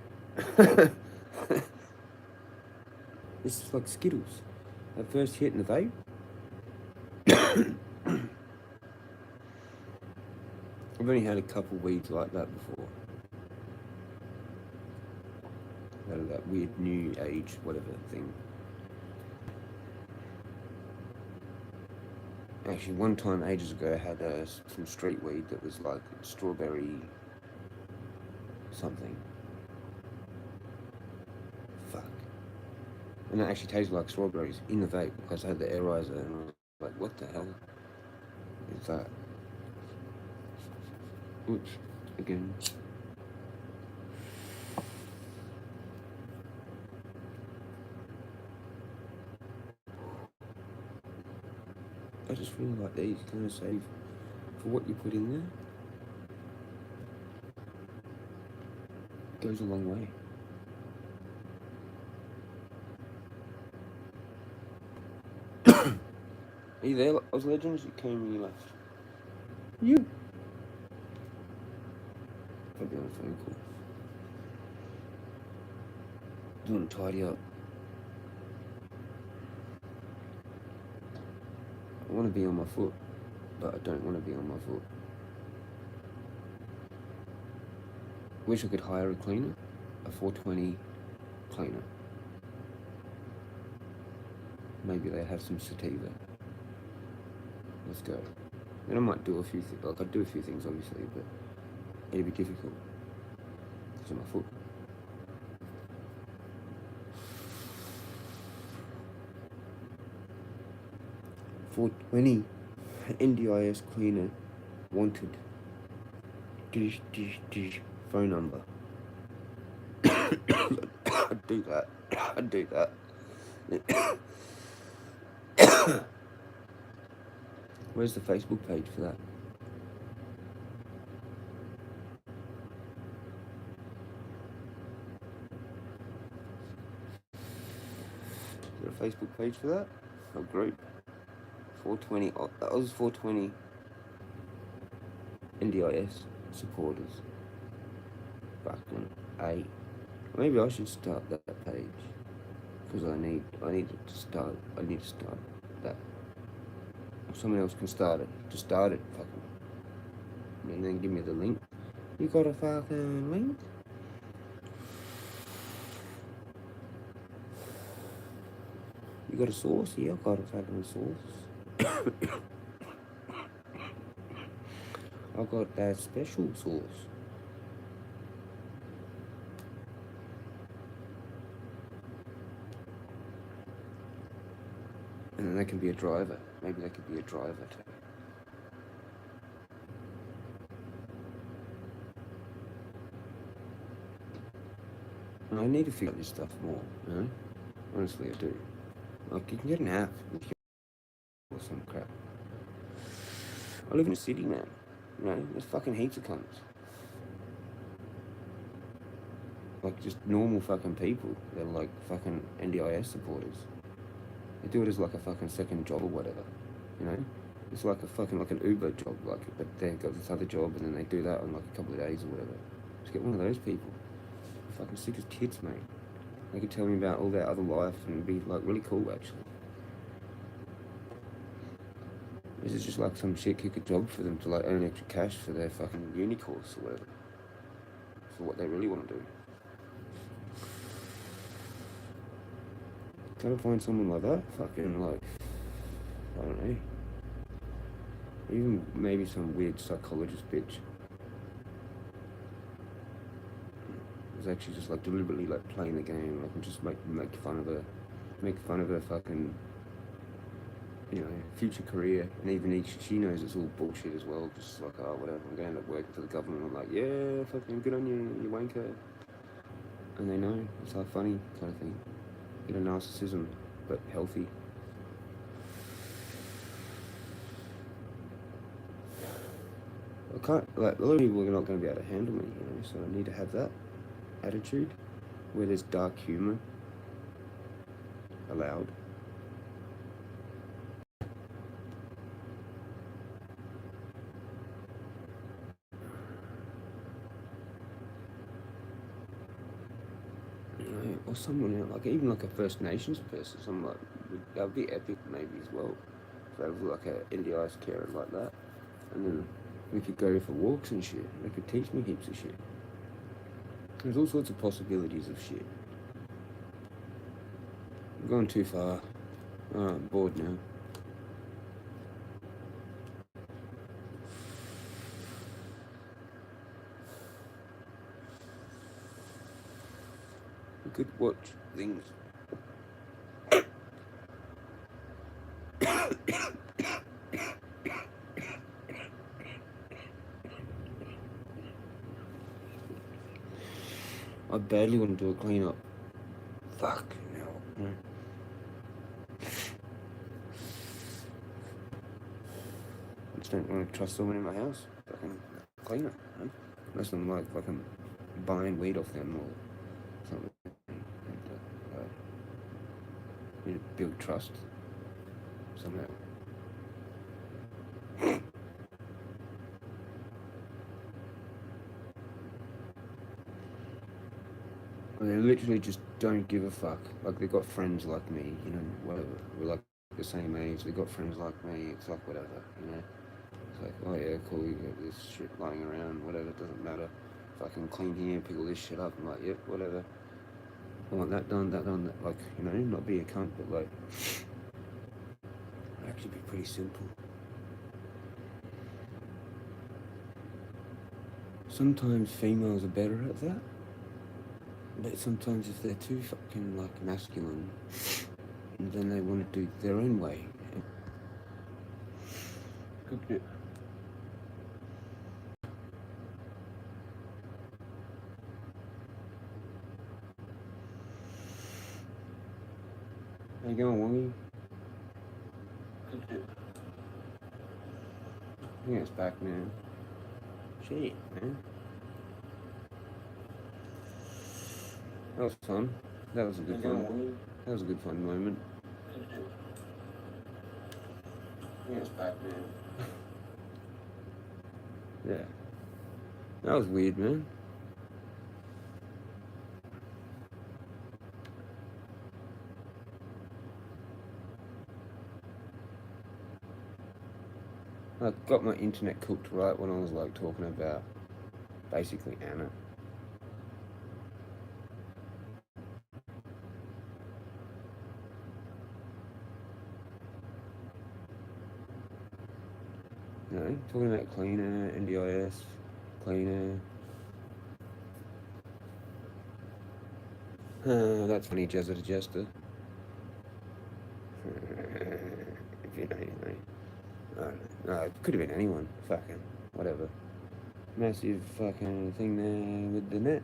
Speaker 3: This is like Skittles. That first hit in the vape. I've only had a couple weeds like that before. Out of that weird new age, whatever thing. Actually, one time ages ago, I had some street weed that was like strawberry something. Fuck. And it actually tasted like strawberries in the vape because I had the air riser and I was like, what the hell is that? Oops, again. I just feel like these kind of save for what you put in there. Goes a long way. Are you there, Oz Legends? You came and you left. You. Probably on a phone call. Do you want to tidy up? I want to be on my foot, but I don't want to be on my foot. Wish I could hire a cleaner, a 420 cleaner. Maybe they have some sativa. Let's go. And I might do a few things, like I'd do a few things obviously, but it'd be difficult because of my foot. 420. NDIS cleaner wanted. Dish, phone number. I'd do that. I'd do that. Where's the Facebook page for that? Is there a Facebook page for that? A group? 420. That was 420 NDIS supporters. Fucking A. Maybe I should start that page. Because I need to start that. Or someone else can start it. Just start it, fucking. And then give me the link. You got a fucking link? You got a source? Yeah, I got a fucking source. I got that special sauce. And then they can be a driver. Maybe they could be a driver too. And I need to figure out this stuff more, you know? Honestly, I do. Like, you can get an app or some crap. I live in a city, man. You know, there's fucking heaps of cunts. Like, just normal fucking people. They're like fucking NDIS supporters. They do it as like a fucking second job or whatever, you know? It's like a fucking, like an Uber job, like, but they've got this other job and then they do that on like a couple of days or whatever. Just get one of those people. I'm fucking sick as tits, mate. They could tell me about all their other life and it'd be like really cool, actually. This is just like some shit kicker job for them to like earn extra cash for their fucking uni course or whatever. For what they really want to do. Trying to find someone like that, fucking like, I don't know. Even maybe some weird psychologist bitch. It's actually just like deliberately like playing the game, like and just make fun of her fucking, you know, future career, and even she knows it's all bullshit as well. Just like, oh, whatever, I'm going to end up working for the government. I'm like, yeah, fucking good on you, you wanker. And they know it's like funny kind of thing. You know, narcissism, but healthy. I can't, like, a lot of people are not going to be able to handle me, you know, so I need to have that attitude where there's dark humour allowed. Or someone, you know, like even like a First Nations person, something like that would be epic maybe as well. If they were like an NDIS carer like that, and then we could go for walks and shit. They could teach me heaps of shit. There's all sorts of possibilities of shit. I'm going too far. I'm bored now. We could watch things. I badly want to do a clean up. Fuck no. I just don't want to trust someone in my house. Fucking clean it, huh? Unless I'm like fucking buying weed off them or something. Need to build trust somehow. They literally just don't give a fuck. Like, they got friends like me, you know, whatever. We're like the same age, they got friends like me, it's like whatever, you know. It's like, oh yeah, cool, you got this shit lying around, whatever, doesn't matter. If I can clean here, pick all this shit up, I'm like, yep, whatever. I want that done, that, like, you know, not be a cunt, but like, actually be pretty simple. Sometimes females are better at that. But sometimes if they're too fucking, like, masculine, then they want to do their own way. Cooked it. How you going, Wongy? Cooked it. I think it's back now. Shit, man. That was fun. That was a good fun. That was a good fun moment. Yeah, it's back now. Yeah. That was weird, man. I got my internet cooked right when I was like talking about basically Anna. You know, talking about cleaner, NDIS, cleaner. That's funny, Jezza to Jester. If you know, you know. I don't know. No, it could have been anyone. Fucking whatever. Massive fucking thing there with the net.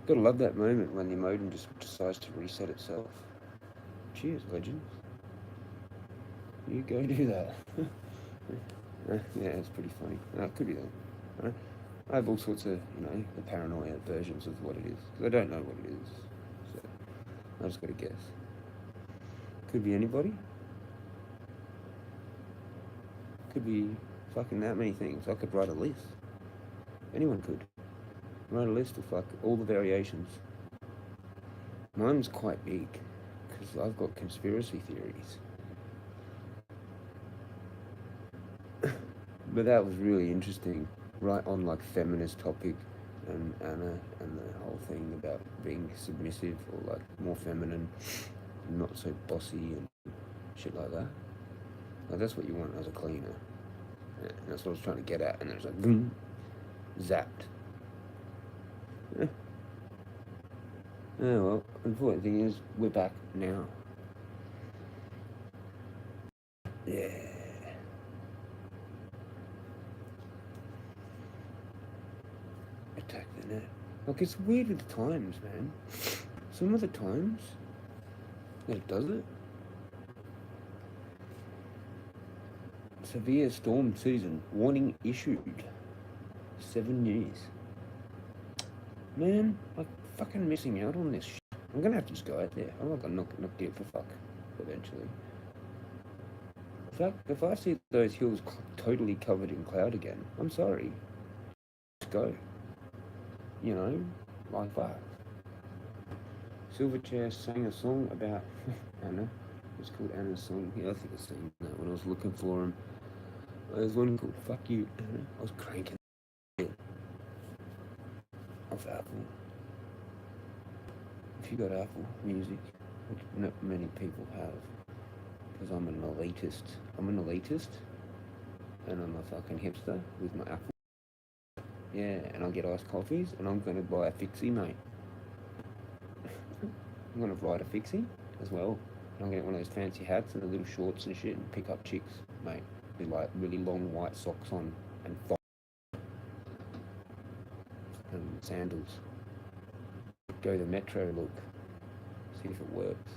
Speaker 3: Gotta love that moment when the modem just decides to reset itself. Cheers, legends. You go do that. Yeah, it's pretty funny. No, it could be that. Right? I have all sorts of, you know, the paranoia versions of what it is. Because I don't know what it is. So I just gotta guess. Could be anybody. Could be fucking that many things. I could write a list. Anyone could. Write a list of fuck all the variations. Mine's quite big. Because I've got conspiracy theories. But that was really interesting, right on like feminist topic and Anna and the whole thing about being submissive or like more feminine, not so bossy and shit like that. Like that's what you want as a cleaner. And that's what I was trying to get at, and there's like boom, zapped. Yeah. Oh well, the important thing is we're back now. Yeah. Attack the net. Like it's weird with the times, man. Some of the times that it does it. Severe storm season. Warning issued. 7 years. Man, like fucking missing out on this shit. I'm gonna have to just go out there. I'm not gonna knock it for fuck eventually. In fact, if I see those hills totally covered in cloud again, I'm sorry. Just go. You know, like fuck. Silverchair sang a song about Anna. It's called Anna's Song. Yeah, I think I sang that when I was looking for him. There's one called Fuck You, Anna. I was cranking it off Apple. If you got Apple Music, which not many people have, because I'm an elitist. And I'm a fucking hipster with my Apple. Yeah, and I'll get iced coffees, and I'm gonna buy a fixie, mate. I'm gonna ride a fixie as well. And I'm gonna get one of those fancy hats and the little shorts and shit and pick up chicks, mate. With like really long white socks on and sandals. Go the metro look. See if it works.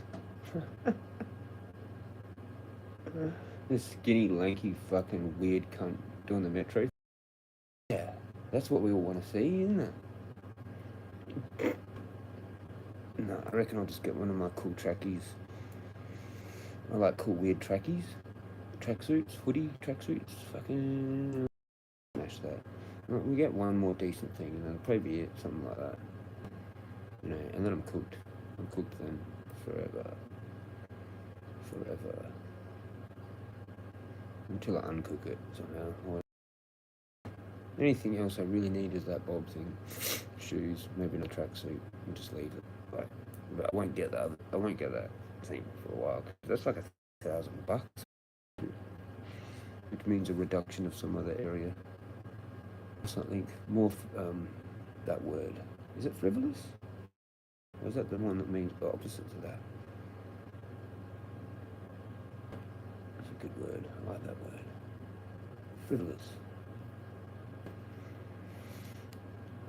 Speaker 3: This skinny, lanky, fucking weird cunt doing the metro. Yeah, that's what we all want to see, isn't it? No, I reckon I'll just get one of my cool trackies. I like cool weird trackies. Tracksuits, hoodie tracksuits, fucking smash that. We get one more decent thing and that'll probably be it, something like that. You know, and then I'm cooked. I'm cooked then forever. Until I uncook it somehow. Anything else I really need is that bob thing. Shoes, maybe in a tracksuit, and just leave it. Like, but I won't get that thing for a while. That's like $1,000. Which means a reduction of some other area. Something more, that word. Is it frivolous? Or is that the one that means the opposite to that? I good word. I like that word. Frivolous.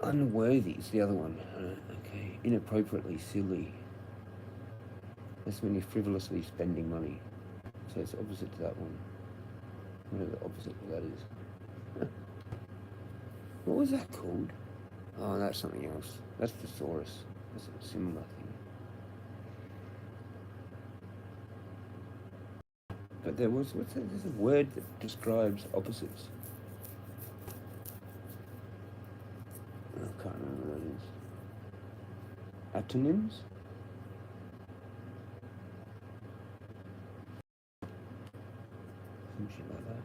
Speaker 3: Unworthy is the other one. Okay. Inappropriately silly. That's when you're frivolously spending money. So it's opposite to that one. Whatever the opposite of that is. What was that called? Oh, that's something else. That's thesaurus. That's a similar thing. But there was, what's that? There's a word that describes opposites. I can't remember what that is. Antonyms? Some shit like that.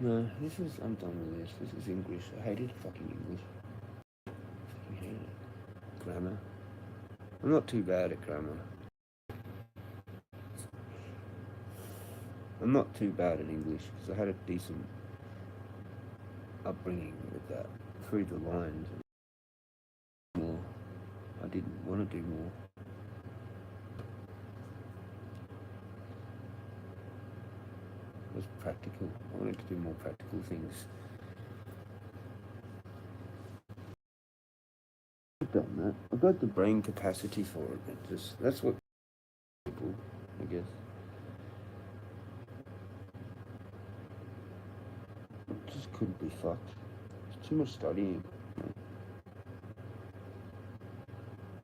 Speaker 3: No, I'm done with this. This is English. I hated fucking English. Fucking hate it. Grammar. I'm not too bad at grammar. I'm not too bad at English because I had a decent upbringing with that. Through the lines. More. I didn't want to do more. It was practical. I wanted to do more practical things. I've done that. I've got the brain capacity for it. That's what people, I guess. It just couldn't be fucked. It's too much studying.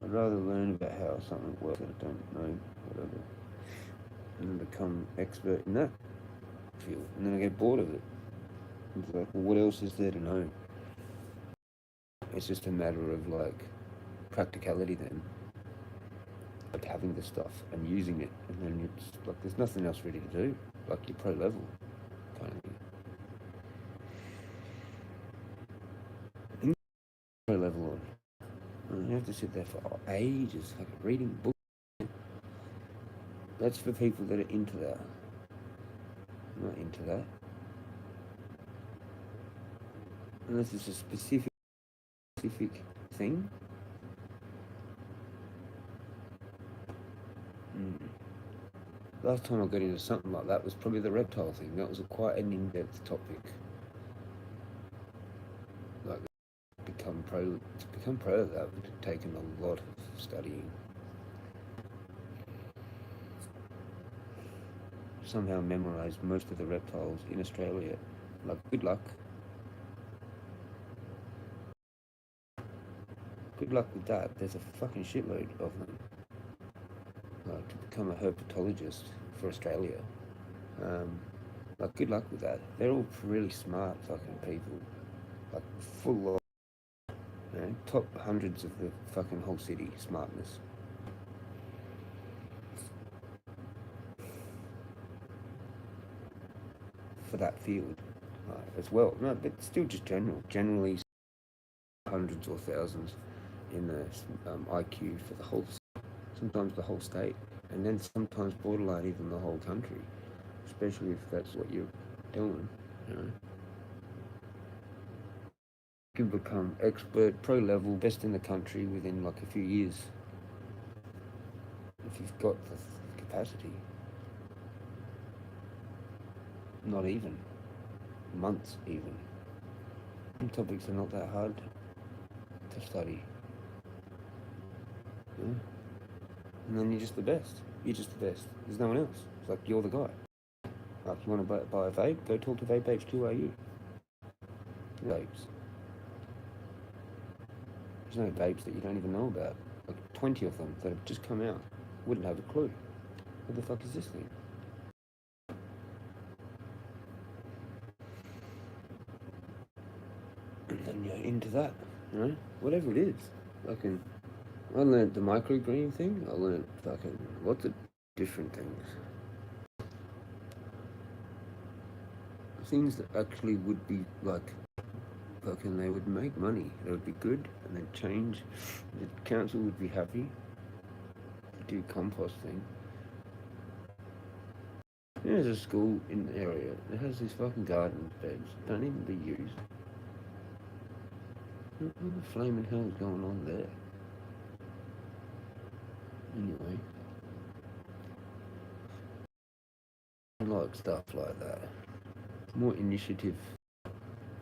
Speaker 3: I'd rather learn about how something works that I don't know, whatever, and then become expert in that field. And then I get bored of it. It's like, well, what else is there to know? It's just a matter of like practicality then, like having the stuff and using it, and then it's like there's nothing else really to do, like you're pro level kind of thing. Pro level on. You have to sit there for ages, like reading books. That's for people that are into that. I'm not into that. Unless it's a specific thing. Last time I got into something like that was probably the reptile thing. That was quite an in-depth topic. Like to become pro of that would have taken a lot of studying. Somehow memorised most of the reptiles in Australia. Like, good luck. Good luck with that. There's a fucking shitload of them. Like, to become a herpetologist for Australia. Like, good luck with that. They're all really smart fucking people. Like, full of, you know, top hundreds of the fucking whole city smartness. For that field as well. No, but still just generally hundreds or thousands in the IQ for the whole, sometimes the whole state, and then sometimes borderline even the whole country, especially if that's what you're doing, you know. You can become expert, pro level, best in the country within like a few years if you've got the capacity. Not even. Months even. Some topics are not that hard to study. Yeah? And then you're just the best. You're just the best. There's no one else. It's like you're the guy. Like you want to buy a vape? Go talk to Vape HQ.au. Vapes. There's no vapes that you don't even know about. Like 20 of them that have just come out. Wouldn't have a clue. What the fuck is this thing? And then you're into that, you know? Whatever it is. I learned the microgreen thing. I learned fucking lots of different things. Things that actually would be like, fucking, they would make money. They would be good and they'd change. The council would be happy to do composting. There's a school in the area that has these fucking garden beds. Don't even be used. What the flaming hell's going on there? Anyway. I like stuff like that. More initiative.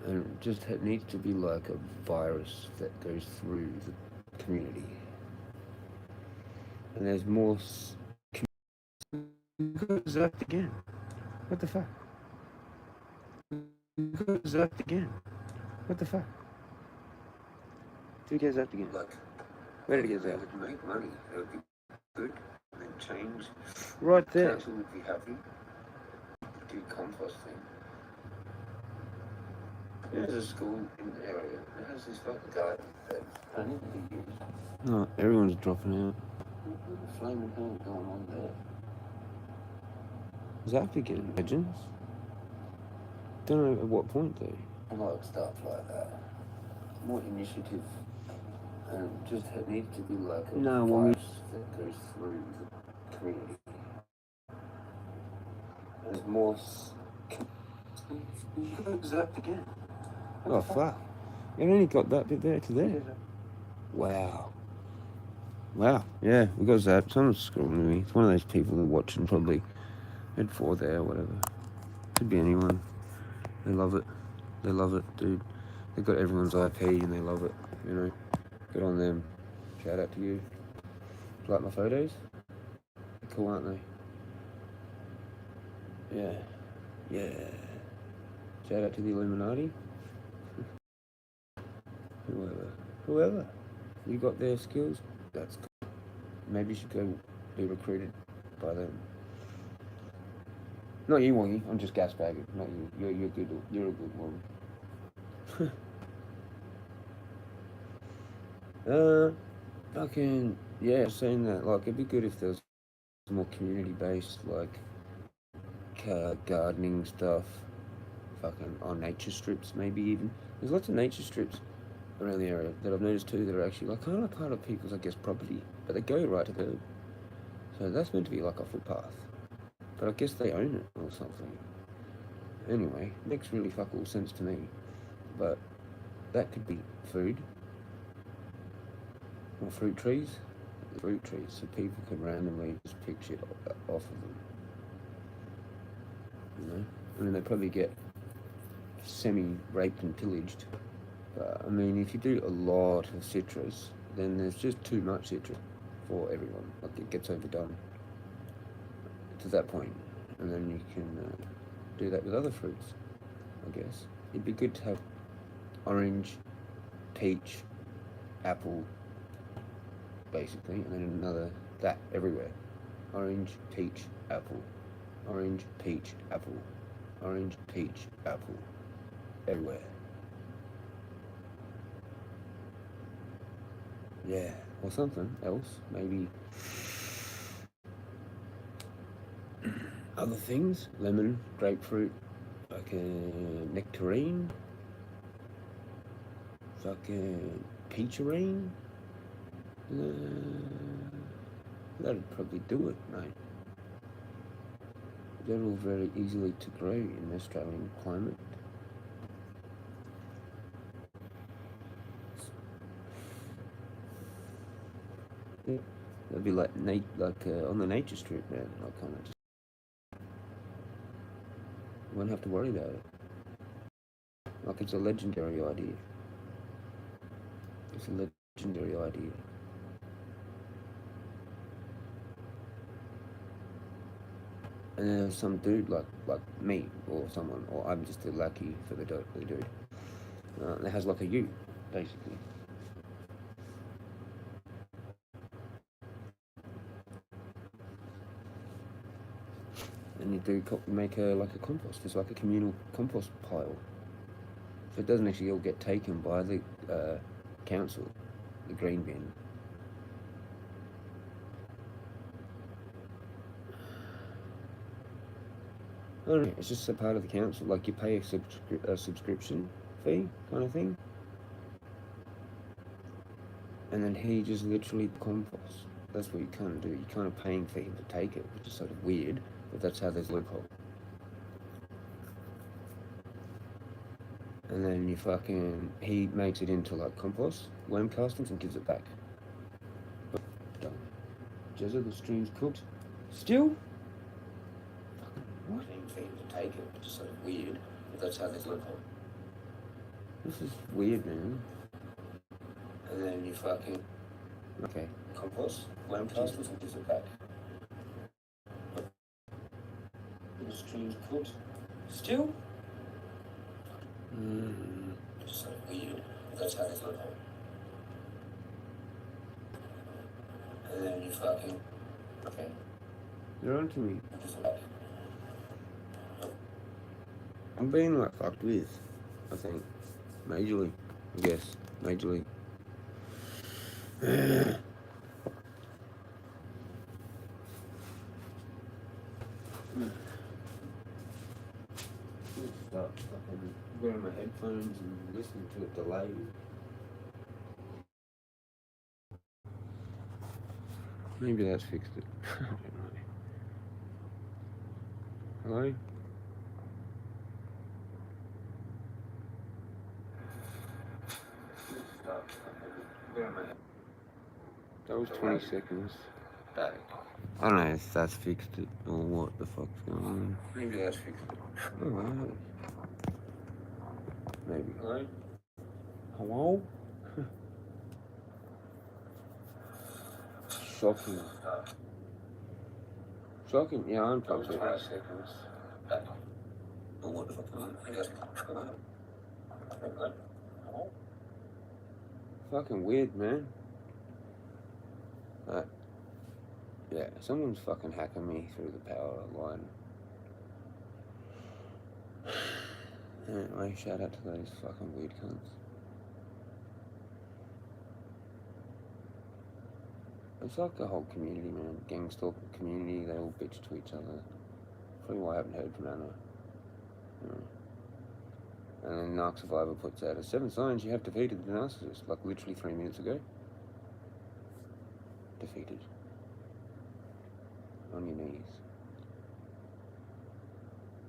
Speaker 3: And it just needs to be like a virus that goes through the community. And there's more... zapped again. What the fuck? Zapped again. What the fuck? Did you get zapped again? Look. Where did it get zapped? It would make money. It would be good. And then change. Right there. Council would be happy. Do compost thing. There's a school in the area that has this fucking garden that only be used. No, everyone's dropping out. What the flaming hell is going on there? Zapped again, legends. Don't know at what point though. I like stuff like that. More initiative. And it just needs to be like a virus that goes through the community. There's more... zapped again. Oh fuck. You only got that bit there to there. Wow. Wow. Yeah, we got zapped. Someone's scrolling me. It's one of those people that are watching probably Head 4 there or whatever. Could be anyone. They love it. They love it, dude. They've got everyone's IP and they love it, you know. Good on them. Shout out to you. Like my photos? They're cool, aren't they? Yeah. Yeah. Shout out to the Illuminati. Whoever. You got their skills? That's cool. Maybe you should go be recruited by them. Not you, Wongy. I'm just gasbagging. Not you. You're good. You're a good one. Fucking yeah. Saying that, like, it'd be good if there was more community-based, like, gardening stuff. Fucking on nature strips, maybe even. There's lots of nature strips around the area that I've noticed too that are actually like kind of part of people's, I guess, property, but they go right to the curb. So that's meant to be like a footpath. But I guess they own it or something. Anyway, makes really fuck all sense to me. But that could be food. Or fruit trees. Fruit trees, so people can randomly just pick shit off of them. You know? And then they probably get semi-raped and pillaged. But, I mean, if you do a lot of citrus, then there's just too much citrus for everyone. Like, it gets overdone to that point, and then you can do that with other fruits, I guess. It'd be good to have orange, peach, apple, basically, and then another, that everywhere. Orange, peach, apple. Orange, peach, apple. Orange, peach, apple. Everywhere. Yeah, or something else, maybe. Other things, lemon, grapefruit, fucking nectarine, fucking peacherine. That'd probably do it, mate. They're all very easily to grow in the Australian climate. Yeah, that'd be like on the nature strip, man. Like kind of just. You won't have to worry about it. Like it's a legendary idea. It's a legendary idea. And then there's some dude like me or someone, or I'm just a lackey for the dude. That has like a U, basically. And you do make like a compost. It's like a communal compost pile. So it doesn't actually all get taken by the council, the green bin. I don't know, it's just a part of the council. Like you pay a subscription fee kind of thing. And then he just literally composts. That's what you kind of do. You're kind of paying for him to take it, which is sort of weird, but that's how there's a loophole. And then he makes it into like compost, worm castings, and gives it back. But done. Jezza, the stream's cooked. Still? I wasn't even thinking to take it, it's just sort of weird. But that's how they live on. This is weird, man. And then okay, compost, worm castings, and gives it back. The stream's cooked. Still? It's just sort of weird. But that's how they live on. And then okay. You're on to me. I'm being like fucked with, I think. Majorly. I guess. Majorly. Start fucking wearing my headphones and listening to it delayed. Maybe that's fixed it. I don't know. Hello? That was 20 seconds. Back. I don't know if that's fixed it or what the fuck's going on. Maybe that's fixed it. Oh, wow. Maybe. Hello? Hello? Shocking. Shocking. Yeah, I'm probably 20 seconds. Back. Oh, what the fuck's going on? Maybe that's fixed it. Fucking weird, man. Yeah, someone's fucking hacking me through the power line. Anyway, shout out to those fucking weird cunts. It's like a whole community, man. Gang stalk community, they all bitch to each other. Probably why I haven't heard from Anna. And then Narc Survivor puts out 7 signs you have defeated the narcissist, like literally 3 minutes ago. Defeated. On your knees.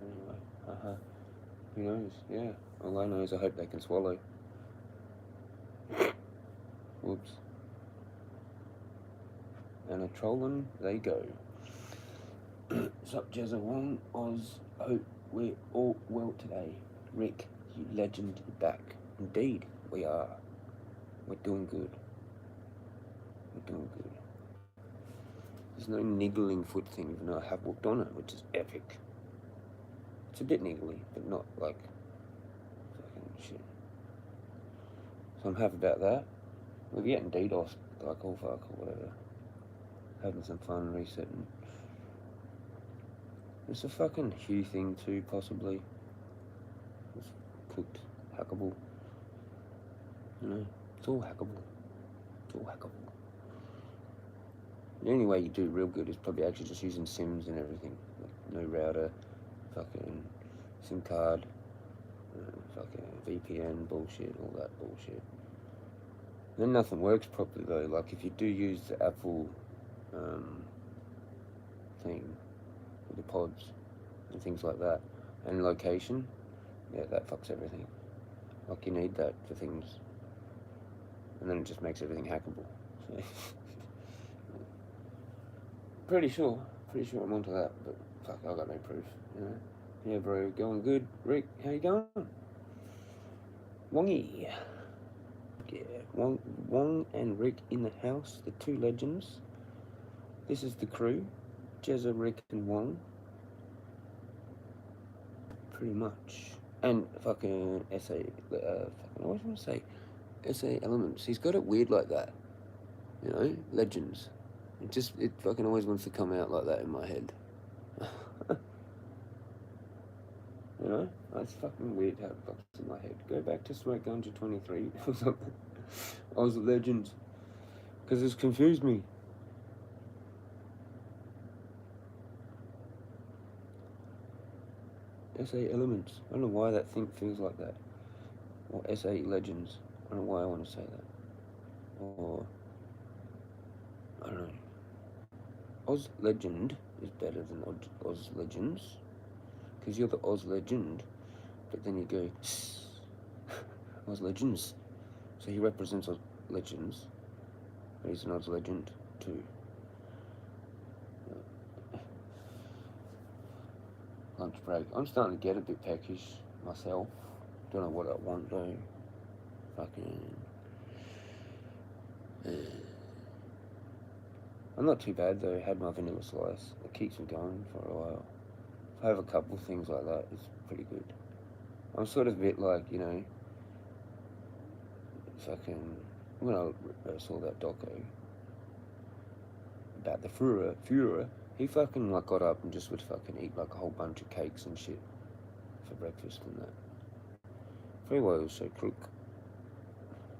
Speaker 3: Anyway, who knows? Yeah. All I know is I hope they can swallow. Whoops. And a trollin', they go. Sup, Jezza Wong, Oz, hope we're all well today. Rick, you legend, back. Indeed, we are. We're doing good. We're doing good. There's no niggling foot thing, even though I have walked on it, which is epic. It's a bit niggly, but not like fucking shit. So I'm happy about that. We're getting DDoS, like all fuck or whatever. Having some fun resetting. It's a fucking Hue thing too, possibly. It's cooked, hackable. You know, it's all hackable. It's all hackable. The only way you do real good is probably actually just using SIMs and everything. Like no router, fucking SIM card, fucking VPN bullshit, all that bullshit. Then nothing works properly though. Like if you do use the Apple thing with the pods and things like that, and location, yeah, that fucks everything. Like you need that for things, and then it just makes everything hackable. So pretty sure I'm onto that, but fuck, I got no proof, you know. Yeah, bro, going good. Rick, how you going? Wongy. Yeah, Wong and Rick in the house, the 2 legends. This is the crew, Jezza, Rick, and Wong. Pretty much. And fucking SA, I always want to say SA Elements. He's got it weird like that, you know, legends. It fucking always wants to come out like that in my head. You know? That's fucking weird how it fucks in my head. Go back to Smoke Ganja 23 or something. Oz Legends. Because it's confused me. SA Elements. I don't know why that thing feels like that. Or SA Legends. I don't know why I want to say that. Or I don't know. Oz Legend is better than Oz Legends. Because you're the Oz Legend, but then you go, Oz Legends. So he represents Oz Legends, but he's an Oz Legend too. Lunch break. I'm starting to get a bit peckish myself. Don't know what I want though. Fucking. I'm not too bad though. I had my vanilla slice. It keeps me going for a while. If I have a couple of things like that, it's pretty good. I'm sort of a bit like, you know, fucking, when I saw that doco about the Führer, he fucking like got up and just would fucking eat like a whole bunch of cakes and shit for breakfast and that. Very well, he was so crook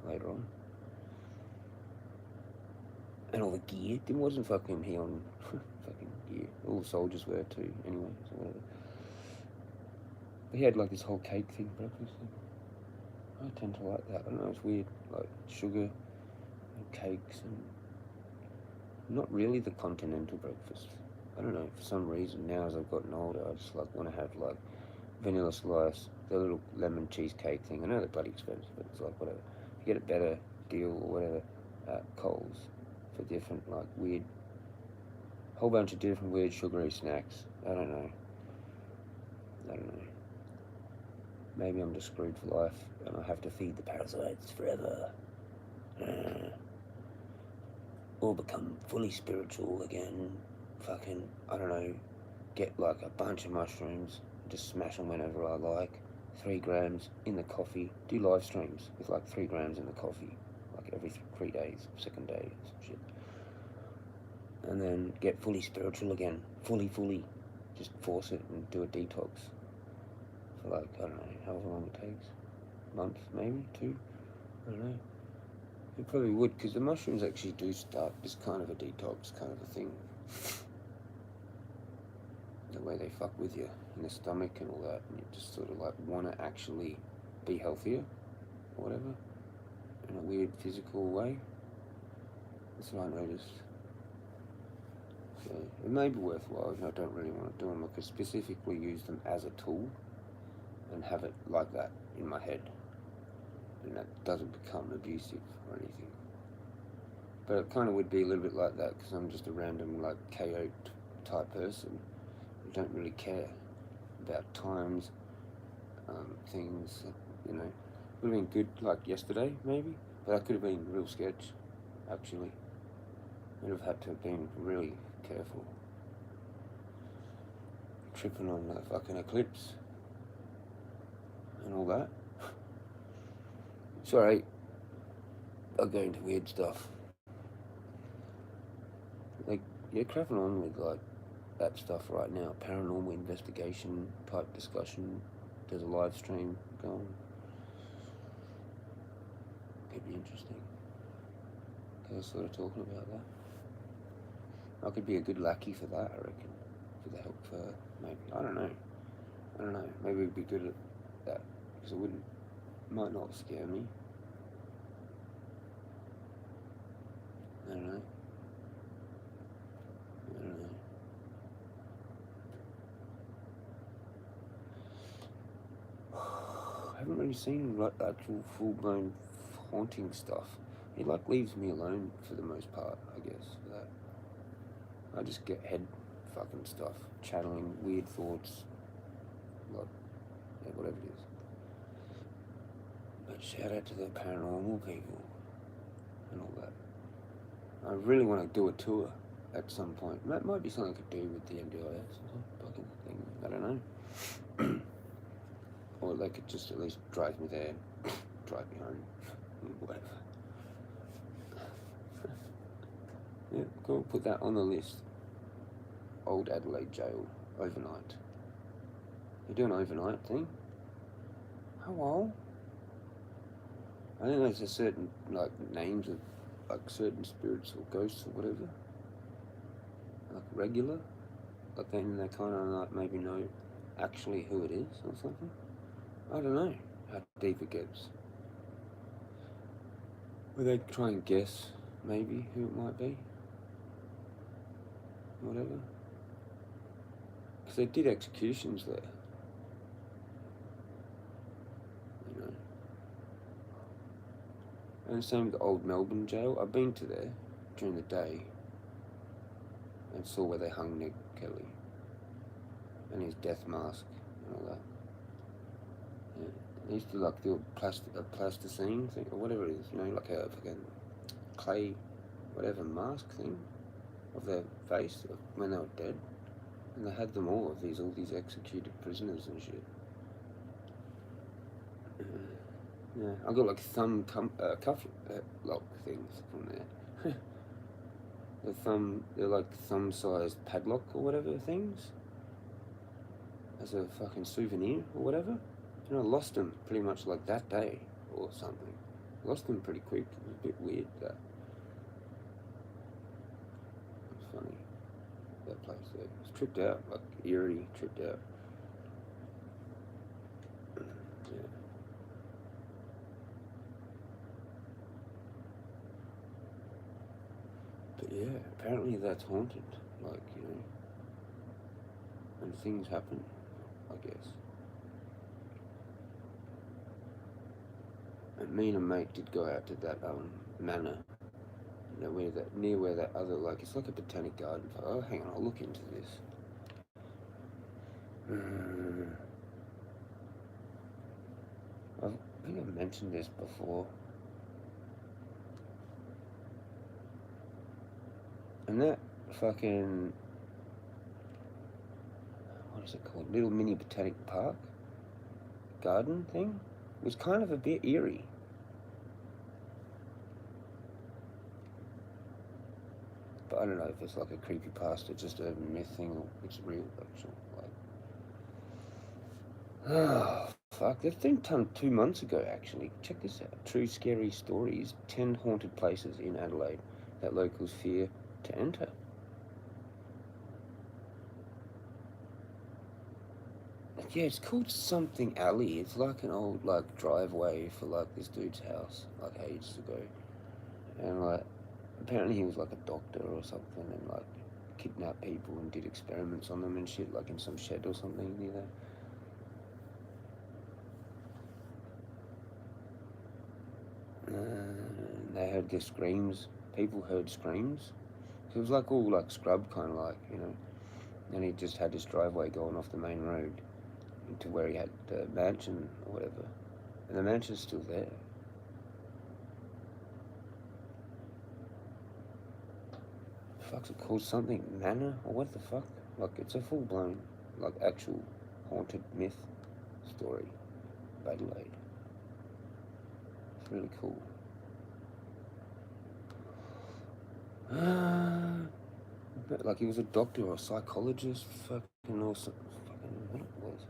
Speaker 3: later on. And all the gear, it wasn't fucking he on fucking gear. All the soldiers were too, anyway, so whatever. But he had like this whole cake thing for breakfast. I tend to like that. I don't know, it's weird. Like sugar and cakes and not really the continental breakfast. I don't know, for some reason now as I've gotten older, I just like want to have like vanilla slice, the little lemon cheesecake thing. I know they're bloody expensive, but it's like whatever. You get a better deal or whatever at Coles for different like weird, whole bunch of different weird sugary snacks. I don't know. Maybe I'm just screwed for life and I have to feed the parasites forever. Or become fully spiritual again. Fucking, I don't know, get like a bunch of mushrooms, just smash them whenever I like. 3 grams in the coffee. Do live streams with like 3 grams in the coffee, like every 3 days, second day, some shit. And then get fully spiritual again. Fully. Just force it and do a detox. For like, I don't know, however long it takes. A month, maybe, 2? I don't know. It probably would, because the mushrooms actually do start this kind of a detox kind of a thing. The way they fuck with you in the stomach and all that, and you just sort of like want to actually be healthier, or whatever, in a weird physical way. That's what I noticed. So it may be worthwhile, if I don't really want to do them. I could specifically use them as a tool and have it like that in my head, and that doesn't become abusive or anything. But it kind of would be a little bit like that, because I'm just a random like KO type person. I don't really care about times, things, you know. Would have been good like yesterday maybe, but I could have been real sketch, actually. Would have had to have been really careful. Tripping on the fucking eclipse and all that. Sorry, I'll go into weird stuff. Like, you're crapping on with like that stuff right now, paranormal investigation type discussion. There's a live stream going. Could be interesting. They're sort of talking about that. I could be a good lackey for that, I reckon. For the help for maybe. I don't know. Maybe we'd be good at that, because it might not scare me. I don't know. I haven't really seen like actual full-blown haunting stuff. It like leaves me alone for the most part, I guess, for that. I just get head fucking stuff, channeling weird thoughts, like, yeah, whatever it is. But shout out to the paranormal people and all that. I really want to do a tour at some point. That might be something I could do with the NDIS or some fucking thing. I don't know. Or they could just at least drive me there, drive me home, whatever. Yeah, cool. Put that on the list. Old Adelaide Jail, overnight. You do an overnight thing? How well? I think there's a certain like names of like certain spirits or ghosts or whatever. Like regular. Like then they kind of like maybe know actually who it is or something. I don't know how deep it gets. Will they try and guess maybe who it might be? Whatever. Because they did executions there. You know. And same with the old Melbourne jail. I've been to there during the day and saw where they hung Ned Kelly and his death mask and all that. Yeah. They used to like do a plasticine thing or whatever it is, you know, like a fucking clay, whatever mask thing of their face when they were dead. And they had them all these executed prisoners and shit. Yeah, I got like cuff lock things from there. They're like thumb-sized padlock or whatever things, as a fucking souvenir or whatever. And I lost them pretty much like that day or something. Lost them pretty quick. It was a bit weird that. It was funny. That place there. It was tripped out, like eerie, tripped out. Yeah. But yeah, apparently that's haunted, like, you know, and things happen, I guess. And me and a mate did go out to that manor, you know, near where that other, like, it's like a botanic garden. Oh, hang on, I'll look into this. I think I mentioned this before. And that fucking, what is it called? Little mini botanic park garden thing was kind of a bit eerie. But I don't know if it's like a creepypasta, just a myth thing, or it's real, actually. Like, oh, fuck. That's been done 2 months ago, actually. Check this out. True Scary Stories, 10 haunted places in Adelaide that locals fear to enter. Yeah, it's called something alley. It's like an old, like, driveway for, like, this dude's house, like, ages ago. And, like, apparently he was, like, a doctor or something and, like, kidnapped people and did experiments on them and shit, like, in some shed or something near there. They heard the screams. People heard screams. So it was, like, all, like, scrubbed, kind of like, you know. And he just had this driveway going off the main road into where he had the mansion or whatever. And the mansion's still there. Fuck's it called? Something Manor? Or what the fuck? Like, it's a full-blown, like, actual haunted myth story of Adelaide. It's really cool. But, like, he was a doctor or a psychologist, fucking awesome. Fucking what it was.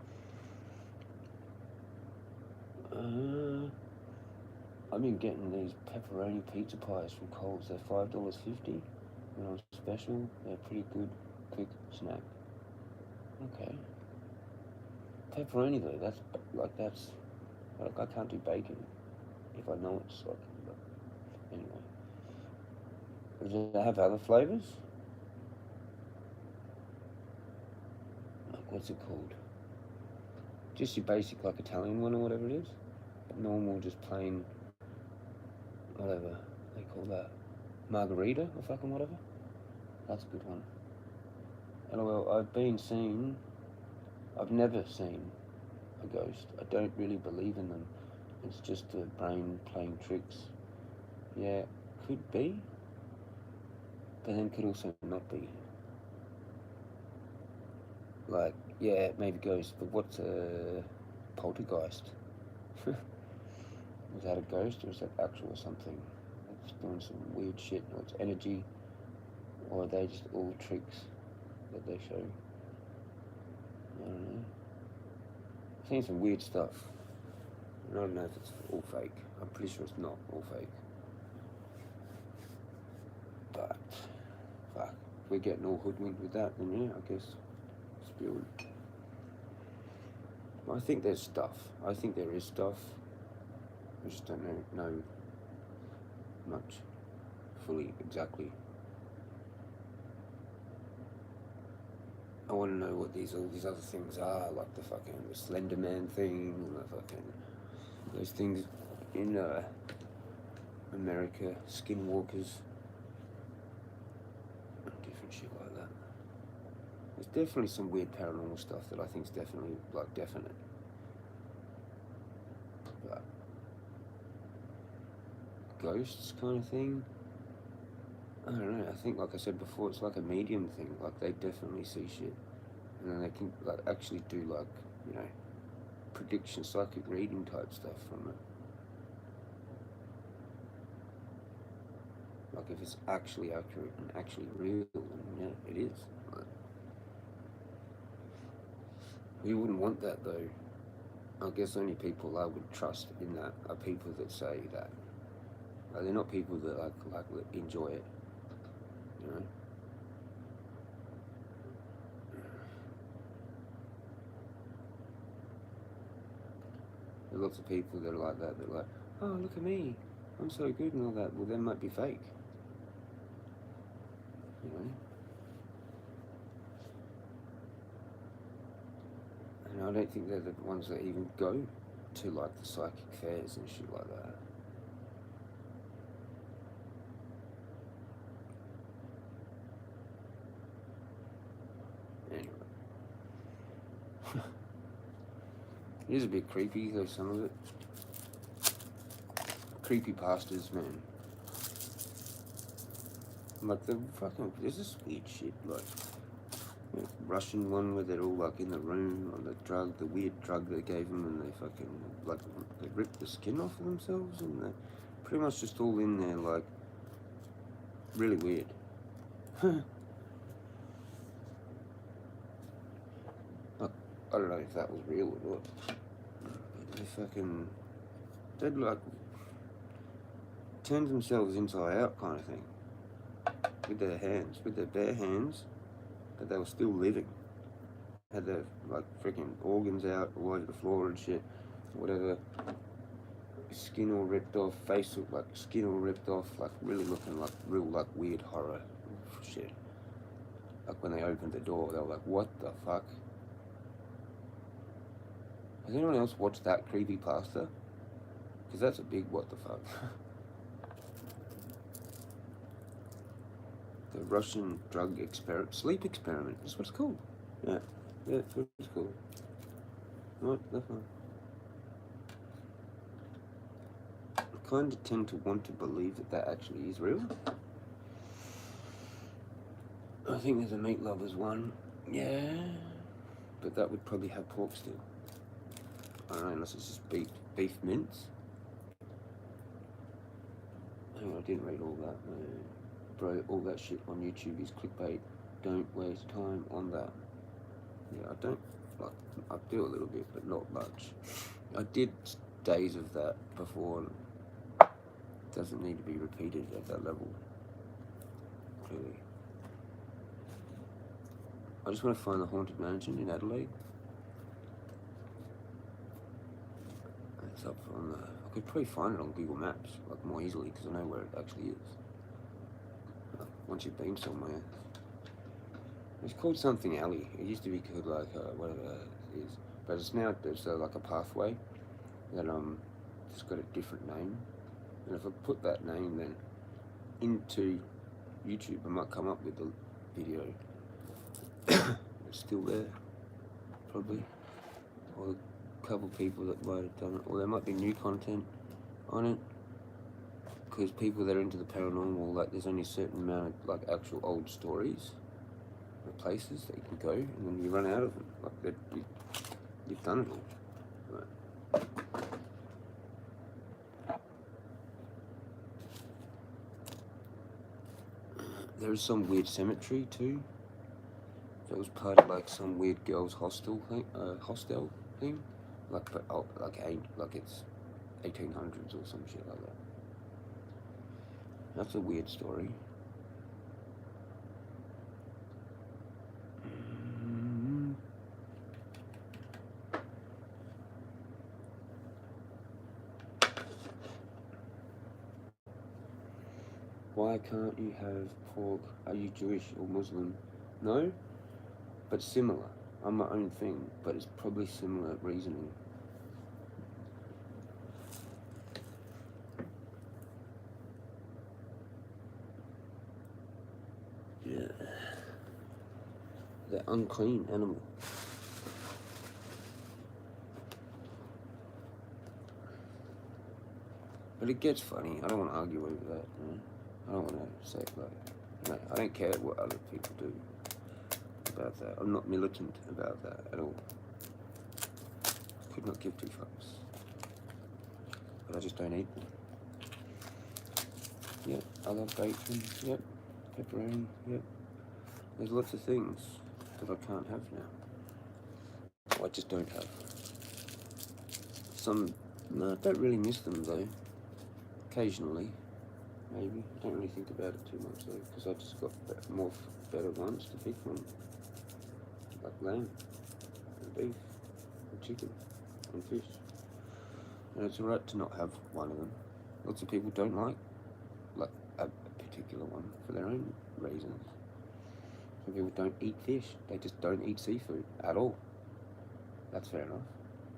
Speaker 3: I've been getting these pepperoni pizza pies from Coles. They're $5.50. When on special, they're pretty good, quick snack. Okay. Pepperoni though, that's like I can't do bacon if I know it's like. Anyway, does it have other flavors? Like, what's it called? Just your basic, like, Italian one or whatever it is. Normal, just plain, whatever they call that, margarita or fucking whatever. That's a good one. LOL, I've never seen a ghost. I don't really believe in them. It's just the brain playing tricks. Yeah, could be, but then could also not be. Like, yeah, maybe ghost, but what's a poltergeist? Is that a ghost or is that actual or something? It's doing some weird shit, or it's energy, or are they just all tricks that they show? I don't know. I've seen some weird stuff. I don't know if it's all fake. I'm pretty sure it's not all fake. But, fuck, if we're getting all hoodwinked with that, then yeah, I guess it's spewing. I think there's stuff. I think there is stuff. I just don't know much fully, exactly. I want to know what all these other things are, like the Slender Man thing, and the fucking, those things in America, skinwalkers, and different shit like that. There's definitely some weird paranormal stuff that I think is definitely, like, definite. But ghosts kind of thing, I don't know. I think, like I said before, it's like a medium thing. Like, they definitely see shit, and then they can, like, actually do, like, you know, prediction, psychic reading type stuff from it. Like, if it's actually accurate and actually real, then yeah, it is. Like, you wouldn't want that, though. I guess only people I would trust in that are people that say that. Like, they're not people that like enjoy it, you know. There are lots of people that are like that. They're like, oh, look at me, I'm so good and all that. Well, they might be fake, you know. And I don't think they're the ones that even go to, like, the psychic fairs and shit like that. Anyway. It is a bit creepy, though, some of it. Creepy pastas, man. Like, the fucking, there's this weird shit, like, you know, Russian one where they're all, like, in the room on the drug, the weird drug they gave them, and they fucking, like, they ripped the skin off of themselves, and they're pretty much just all in there, like, really weird. I don't know if that was real or not. They fucking, they'd, like, turned themselves inside out kind of thing. With their hands, with their bare hands, but they were still living. Had their, like, freaking organs out all over the floor and shit, whatever. Skin all ripped off, face looked like skin all ripped off, like, really looking like real, like, weird horror shit. Like, when they opened the door, they were like, what the fuck? Has anyone else watched that creepypasta? Because that's a big what the fuck. The Russian drug experiment, sleep experiment, that's what it's called. Yeah, that's what it's called. Right, that's fine. I kind of tend to want to believe that that actually is real. I think there's a meat lovers one, yeah, but that would probably have pork still. I don't know, unless it's just beef mince. Hang on, I didn't read all that. Bro, all that shit on YouTube is clickbait. Don't waste time on that. Yeah, I don't, like, I do a little bit, but not much. I did days of that before, and it doesn't need to be repeated at that level, clearly. I just want to find the Haunted Mansion in Adelaide. It's up on the, I could probably find it on Google Maps, like, more easily, because I know where it actually is. Once you've been somewhere. It's called something alley. It used to be called, like, whatever it is. But it's now, there's like a pathway that, it's got a different name. And if I put that name then into YouTube, I might come up with the video. It's still there, probably. Or a couple people that might have done it. Or there might be new content on it. Because people that are into the paranormal, like, there's only a certain amount of, like, actual old stories or places that you can go, and then you run out of them. Like, you've done it all. Right. There is some weird cemetery too. That was part of, like, some weird girls' hostel thing, like, but like it's 1800s or some shit like that. That's a weird story. Why can't you have pork? Are you Jewish or Muslim? No, but similar. I'm my own thing, but it's probably similar reasoning. They're unclean animal. But it gets funny. I don't want to argue over that. You know? I don't want to say like, I don't care what other people do about that. I'm not militant about that at all. Could not give two fucks. But I just don't eat them. Yep, I love bacon. Yep, pepperoni. Yep. There's lots of things that I can't have now. Or I just don't have. Some, no, I don't really miss them though. Occasionally, maybe. I don't really think about it too much though, because I just got more better ones to pick from. Like lamb, and beef, and chicken, and fish. And it's alright to not have one of them. Lots of people don't like a particular one for their own reasons. Some people don't eat fish. They just don't eat seafood at all. That's fair enough.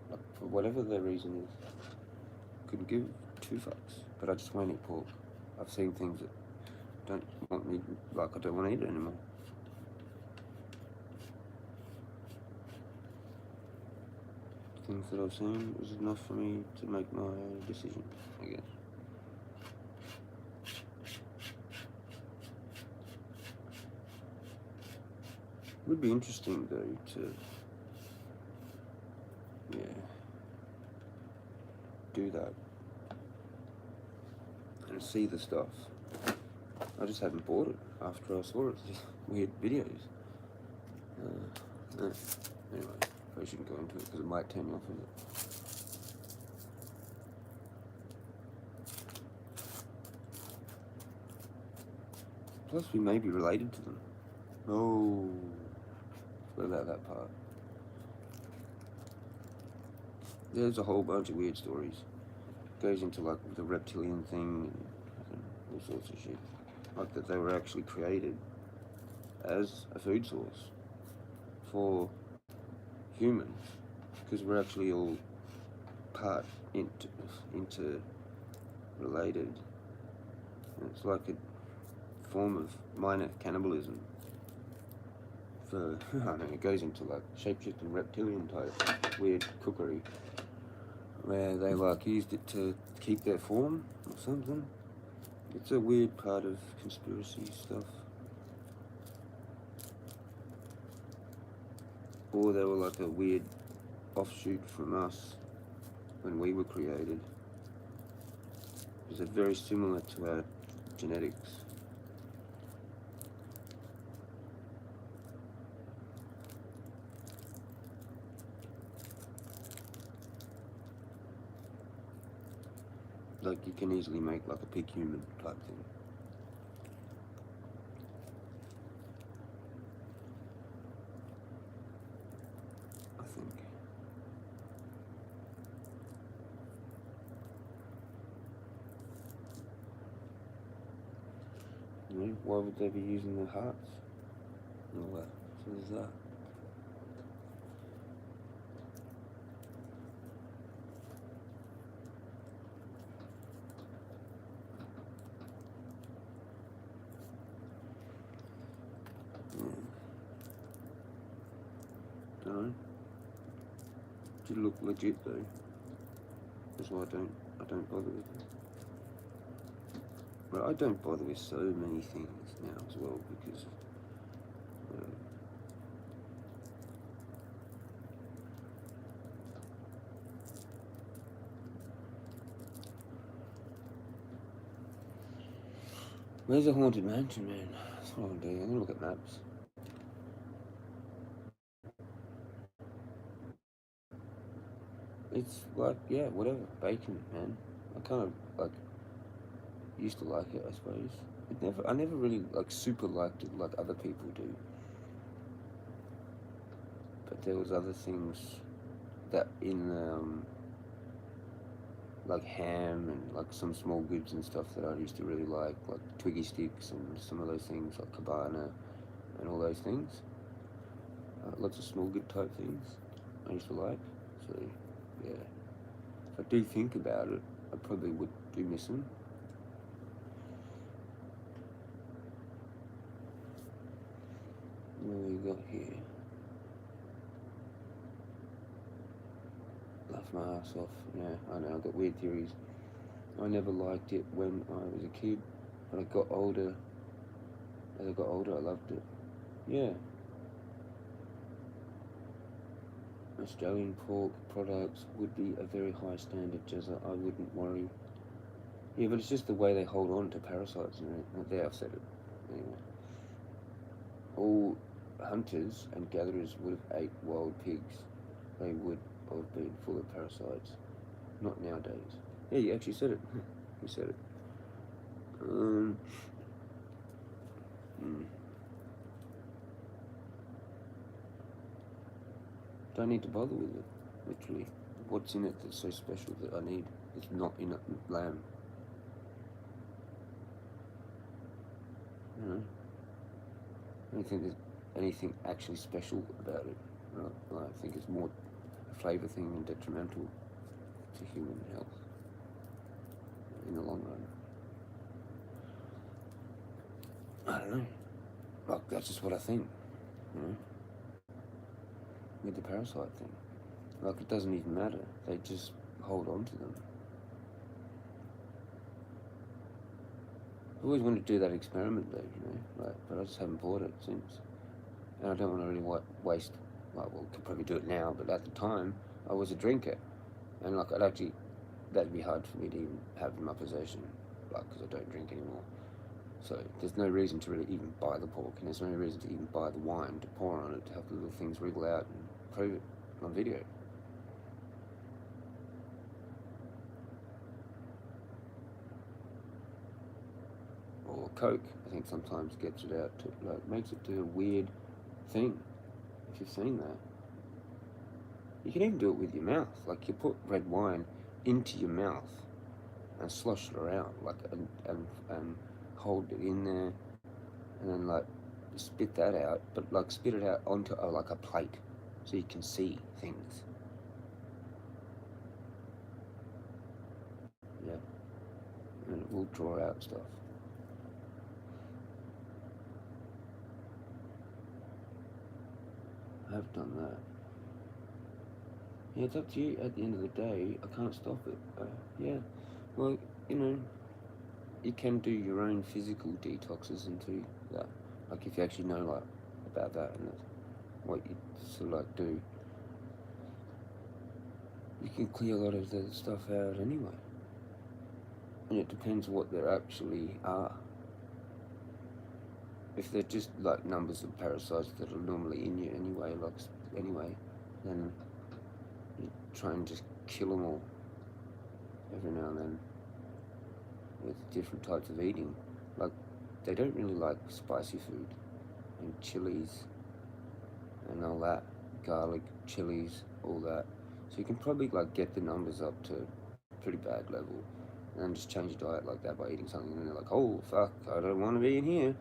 Speaker 3: Like, for whatever their reason is. Couldn't give two fucks. But I just won't eat pork. I've seen things that don't want me, like I don't want to eat it anymore. Things that I've seen is enough for me to make my decision, I guess. It would be interesting though to, do that and see the stuff. I just haven't bought it after I saw it. Just weird videos. Anyway, I shouldn't go into it because it might turn you off of it. Plus, we may be related to them. Oh, forgot about that part. There's a whole bunch of weird stories. It goes into like the reptilian thing and all sorts of shit. Like that they were actually created as a food source for humans, because we're actually all part interrelated. And it's like a form of minor cannibalism. For, I don't know, it goes into like shapeshifting reptilian type weird cookery, where they like used it to keep their form or something. It's a weird part of conspiracy stuff. Or they were like a weird offshoot from us when we were created. Because they're very similar to our genetics. Like you can easily make like a pig human type thing. I think. You know, why would they be using their hearts? And all that. So there's that. No. You look legit though. That's why I don't bother with it. But I don't bother with so many things now as well because where's the haunted mansion, man? That's what I'm doing. I'm gonna look at maps. It's like, yeah, whatever, bacon, man. I kind of like used to like it, I suppose. I never really like super liked it like other people do. But there was other things that in like ham and like some small goods and stuff that I used to really like Twiggy Sticks and some of those things like Cabana and all those things. Lots of small good type things I used to like. So yeah, if I do think about it, I probably would do miss them. Well, there you we got here? Laugh my ass off. Yeah, I know, I've got weird theories. I never liked it when I was a kid, but I got older. As I got older, I loved it. Yeah. Australian pork products would be a very high standard, Jezza. I wouldn't worry. Yeah, but it's just the way they hold on to parasites. There, I've said it. Anyway. All hunters and gatherers would have ate wild pigs. They would have been full of parasites. Not nowadays. Yeah, you actually said it. You said it. Don't need to bother with it, literally. What's in it that's so special that I need? It's not in lamb. You know? I don't think there's anything actually special about it. I think it's more a flavour thing and detrimental to human health in the long run. I don't know. Like, that's just what I think, you know? With the parasite thing. Like, it doesn't even matter. They just hold on to them. I always wanted to do that experiment though, you know, like, but I just haven't bought it since. And I don't want to really waste, like, well, could probably do it now, but at the time, I was a drinker. And like, that'd be hard for me to even have in my possession, like, because I don't drink anymore. So there's no reason to really even buy the pork, and there's no reason to even buy the wine to pour on it, to have the little things wriggle out and prove it on video. Or Coke, I think sometimes gets it out to, like, makes it do a weird thing, if you've seen that. You can even do it with your mouth, like you put red wine into your mouth and slosh it around, like, and hold it in there, and then like spit that out, but like spit it out onto like a plate so you can see things. Yeah, and it will draw out stuff. I have done that. Yeah, it's up to you. At the end of the day, I can't stop it. Yeah, well, you know, you can do your own physical detoxes into that. Like, if you actually know, like, about that and that's what you sort of like do, you can clear a lot of the stuff out anyway. And it depends what there actually are. If they're just like numbers of parasites that are normally in you anyway, then you try and just kill them all every now and then with different types of eating. Like, they don't really like spicy food and chilies and all that, garlic, chilies, all that. So you can probably like get the numbers up to a pretty bad level and then just change your diet like that by eating something, and they're like, oh fuck, I don't want to be in here.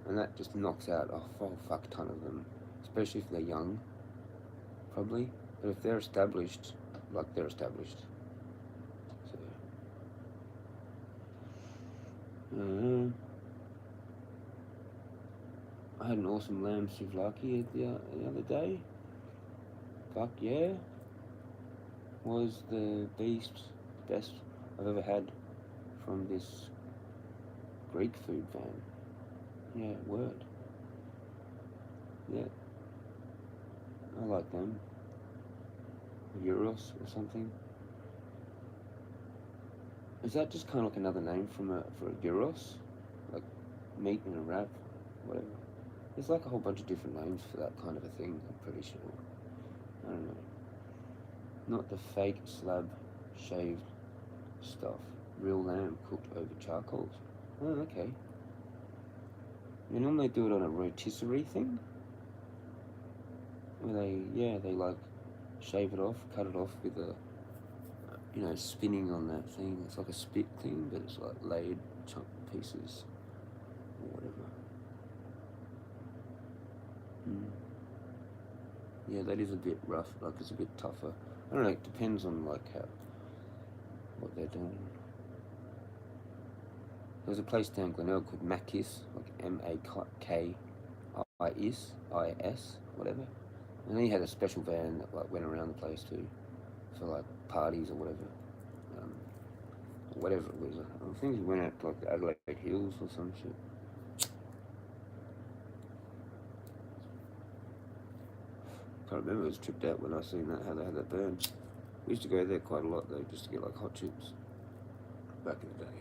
Speaker 3: And that just knocks out a whole fuck ton of them, especially if they're young, probably. But if they're established, like, they're established. So, I had an awesome lamb souvlaki the other day. Fuck yeah. Was the best I've ever had from this Greek food van. Yeah, word. Yeah. I like them. Euros or something. Is that just kind of like another name for a gyros? Like meat in a wrap? Whatever. There's like a whole bunch of different names for that kind of a thing, I'm pretty sure. I don't know. Not the fake slab shaved stuff. Real lamb cooked over charcoals. Oh, okay. You normally do it on a rotisserie thing, where they like shave it off, cut it off with a, you know, spinning on that thing. It's like a spit thing, but it's like laid chunk pieces or whatever. Yeah, that is a bit rough. Like, it's a bit tougher. I don't know. It depends on like what they're doing. There's a place down Glenelg called Mackiss, like M-A-K IS, whatever. And then he had a special van that like went around the place too, for like parties or whatever. Whatever it was. I think he went out to like the Adelaide Hills or some shit. Can't remember, I was tripped out when I seen that, how they had that burn. We used to go there quite a lot though, just to get like hot chips. Back in the day.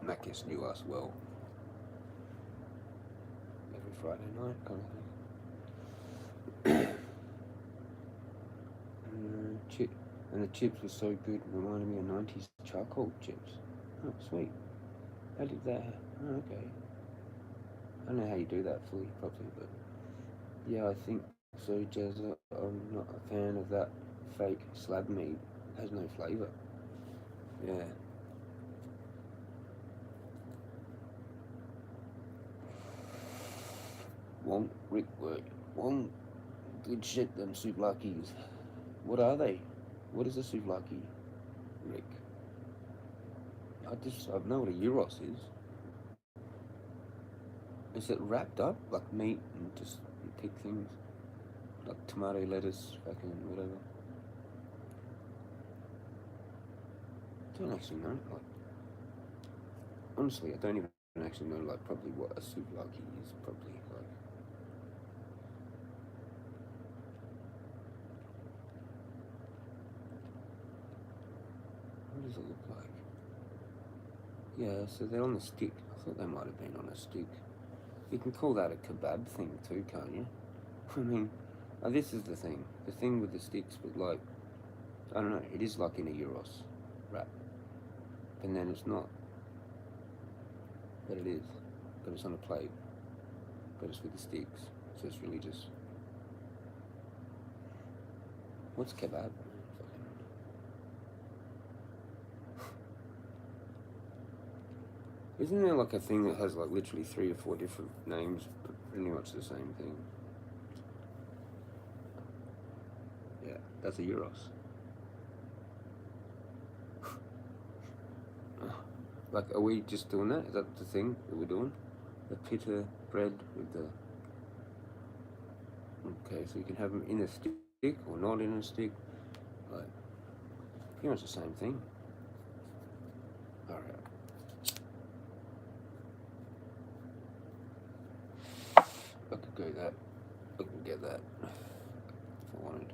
Speaker 3: Macca's knew us well. Every Friday night kind of thing. And the chips were so good, it reminded me of 90s charcoal chips. Oh, sweet. How did that? Oh, okay. I don't know how you do that fully, properly, but yeah, I think so, Jezza. I'm not a fan of that fake slab meat. It has no flavour. Yeah. Won't Rick work. Won't good shit, them souvlaki's. What are they? What is a souvlaki, Rick? I know what a gyros is. Is it wrapped up like meat and just you pick things like tomato, lettuce, fucking whatever? I don't actually know. Like, honestly, I don't even actually know like probably what a souvlaki is. Probably like. What does it look like? Yeah, so they're on the stick. I thought they might have been on a stick. You can call that a kebab thing too, can't you? I mean, this is the thing. The thing with the sticks, but like, I don't know, it is like in a gyros wrap. And then it's not. But it is. But it's on a plate. But it's with the sticks. So it's really just. What's kebab? Isn't there like a thing that has like literally 3 or 4 different names, but pretty much the same thing? Yeah, that's a gyros. Like, are we just doing that? Is that the thing that we're doing? The pita bread with the... Okay, so you can have them in a stick or not in a stick. Like, pretty much the same thing. Alright. I could go that. I could get that if I wanted.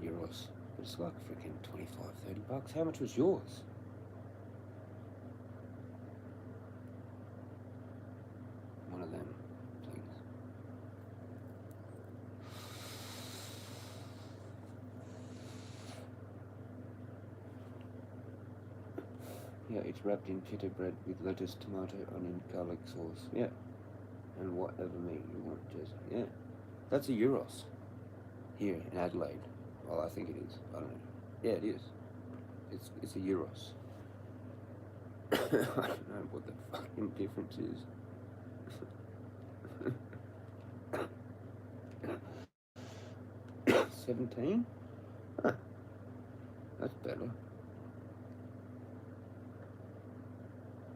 Speaker 3: Euros. But it's like freaking 25, 30 bucks. How much was yours? One of them things. Yeah, it's wrapped in pita bread with lettuce, tomato, onion, garlic sauce. Yeah. And whatever meat you want, Jezza. Yeah. That's a gyros. Here in Adelaide. Well, I think it is. I don't know. Yeah, it is. It's a gyros. I don't know what the fucking difference is. 17? Huh. That's better.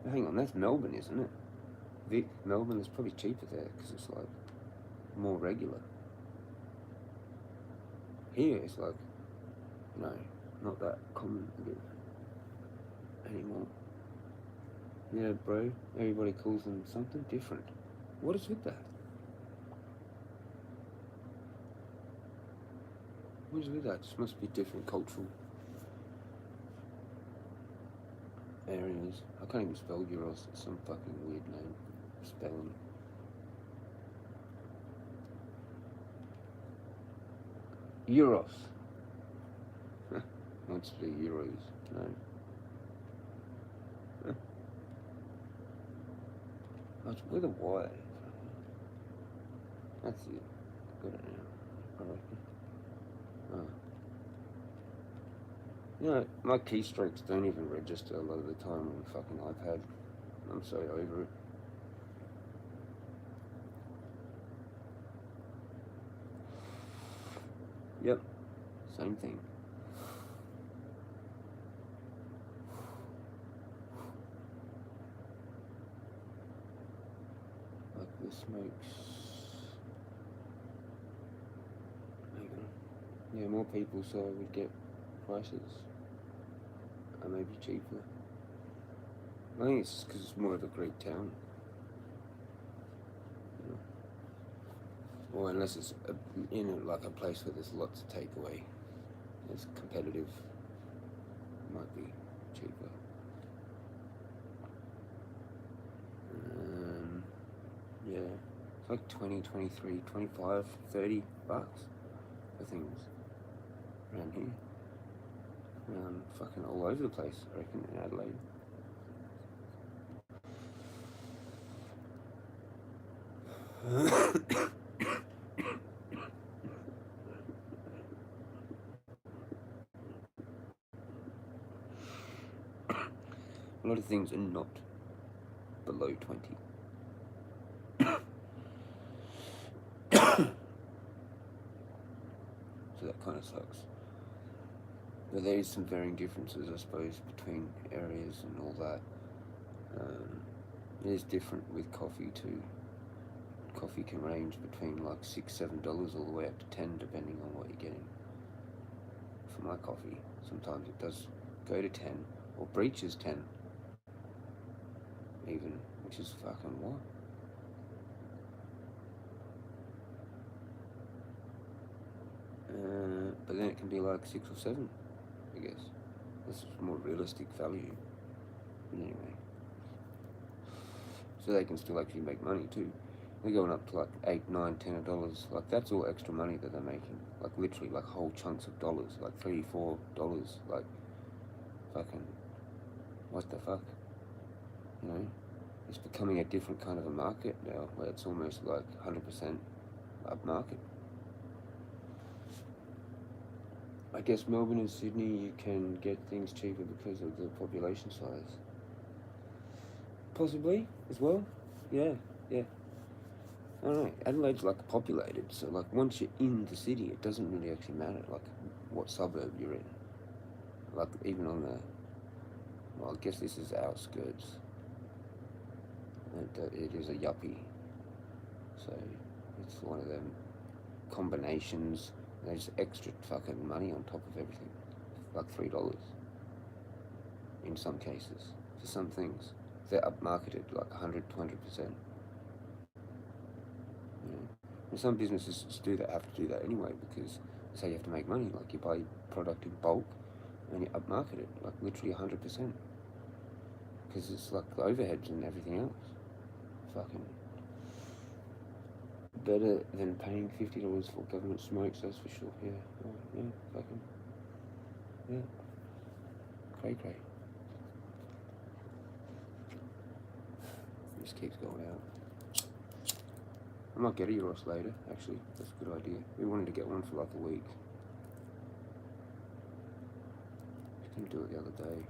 Speaker 3: Hang on, that's Melbourne, isn't it? Vic, Melbourne is probably cheaper there because it's like more regular. Here it's like, no, not that common anymore. Yeah, bro, everybody calls them something different. What is with that? What is with that? It just must be different cultural areas. I can't even spell gyros. It's some fucking weird name. Spelling. Euros. Wants to be euros. No. Oh, it's with a Y. That's it. Got it now. I reckon. Oh. You know, my keystrokes don't even register a lot of the time on the fucking iPad. I'm so over it. Yep, same thing. smokes. Hang on. Yeah, more people, so I would get prices. Or maybe cheaper. I think it's because it's more of a Greek town. You know? Or unless it's like a place where there's lots of takeaway. It's competitive. Might be cheaper. Yeah, it's like 20, 23, 25, 30 bucks for things around here. Fucking all over the place, I reckon, in Adelaide. A lot of things are not below 20. So that kind of sucks. But there is some varying differences, I suppose, between areas and all that. It is different with coffee too. Coffee can range between like $6, $7 all the way up to 10, depending on what you're getting. For my coffee, sometimes it does go to 10 or breaches 10, even, which is fucking what? But then it can be like 6 or 7, I guess. That's more realistic value. But anyway. So they can still actually make money too. They're going up to like $8, $9, $10. Like that's all extra money that they're making. Like literally like whole chunks of dollars. Like $3, $4. Like fucking what the fuck? You know? It's becoming a different kind of a market now where it's almost like 100% upmarket. I guess Melbourne and Sydney you can get things cheaper because of the population size. Possibly as well. Yeah. I don't know. Adelaide's like populated, so like once you're in the city, it doesn't really actually matter like what suburb you're in. Like even on the, well, I guess this is outskirts. It is a yuppie, so it's one of them combinations. There's extra fucking money on top of everything, like $3 in some cases. For some things, they're upmarketed like 100, 200%. And some businesses have to do that anyway because that's how you have to make money. Like you buy product in bulk and you upmarket it like literally 100%. Because it's like the overheads and everything else. Fucking better than paying $50 for government smokes, that's for sure. Yeah, oh, yeah, fucking, yeah. Cray. This keeps going out. I might get a Euros later, actually. That's a good idea. We wanted to get one for like a week. Didn't do it the other day.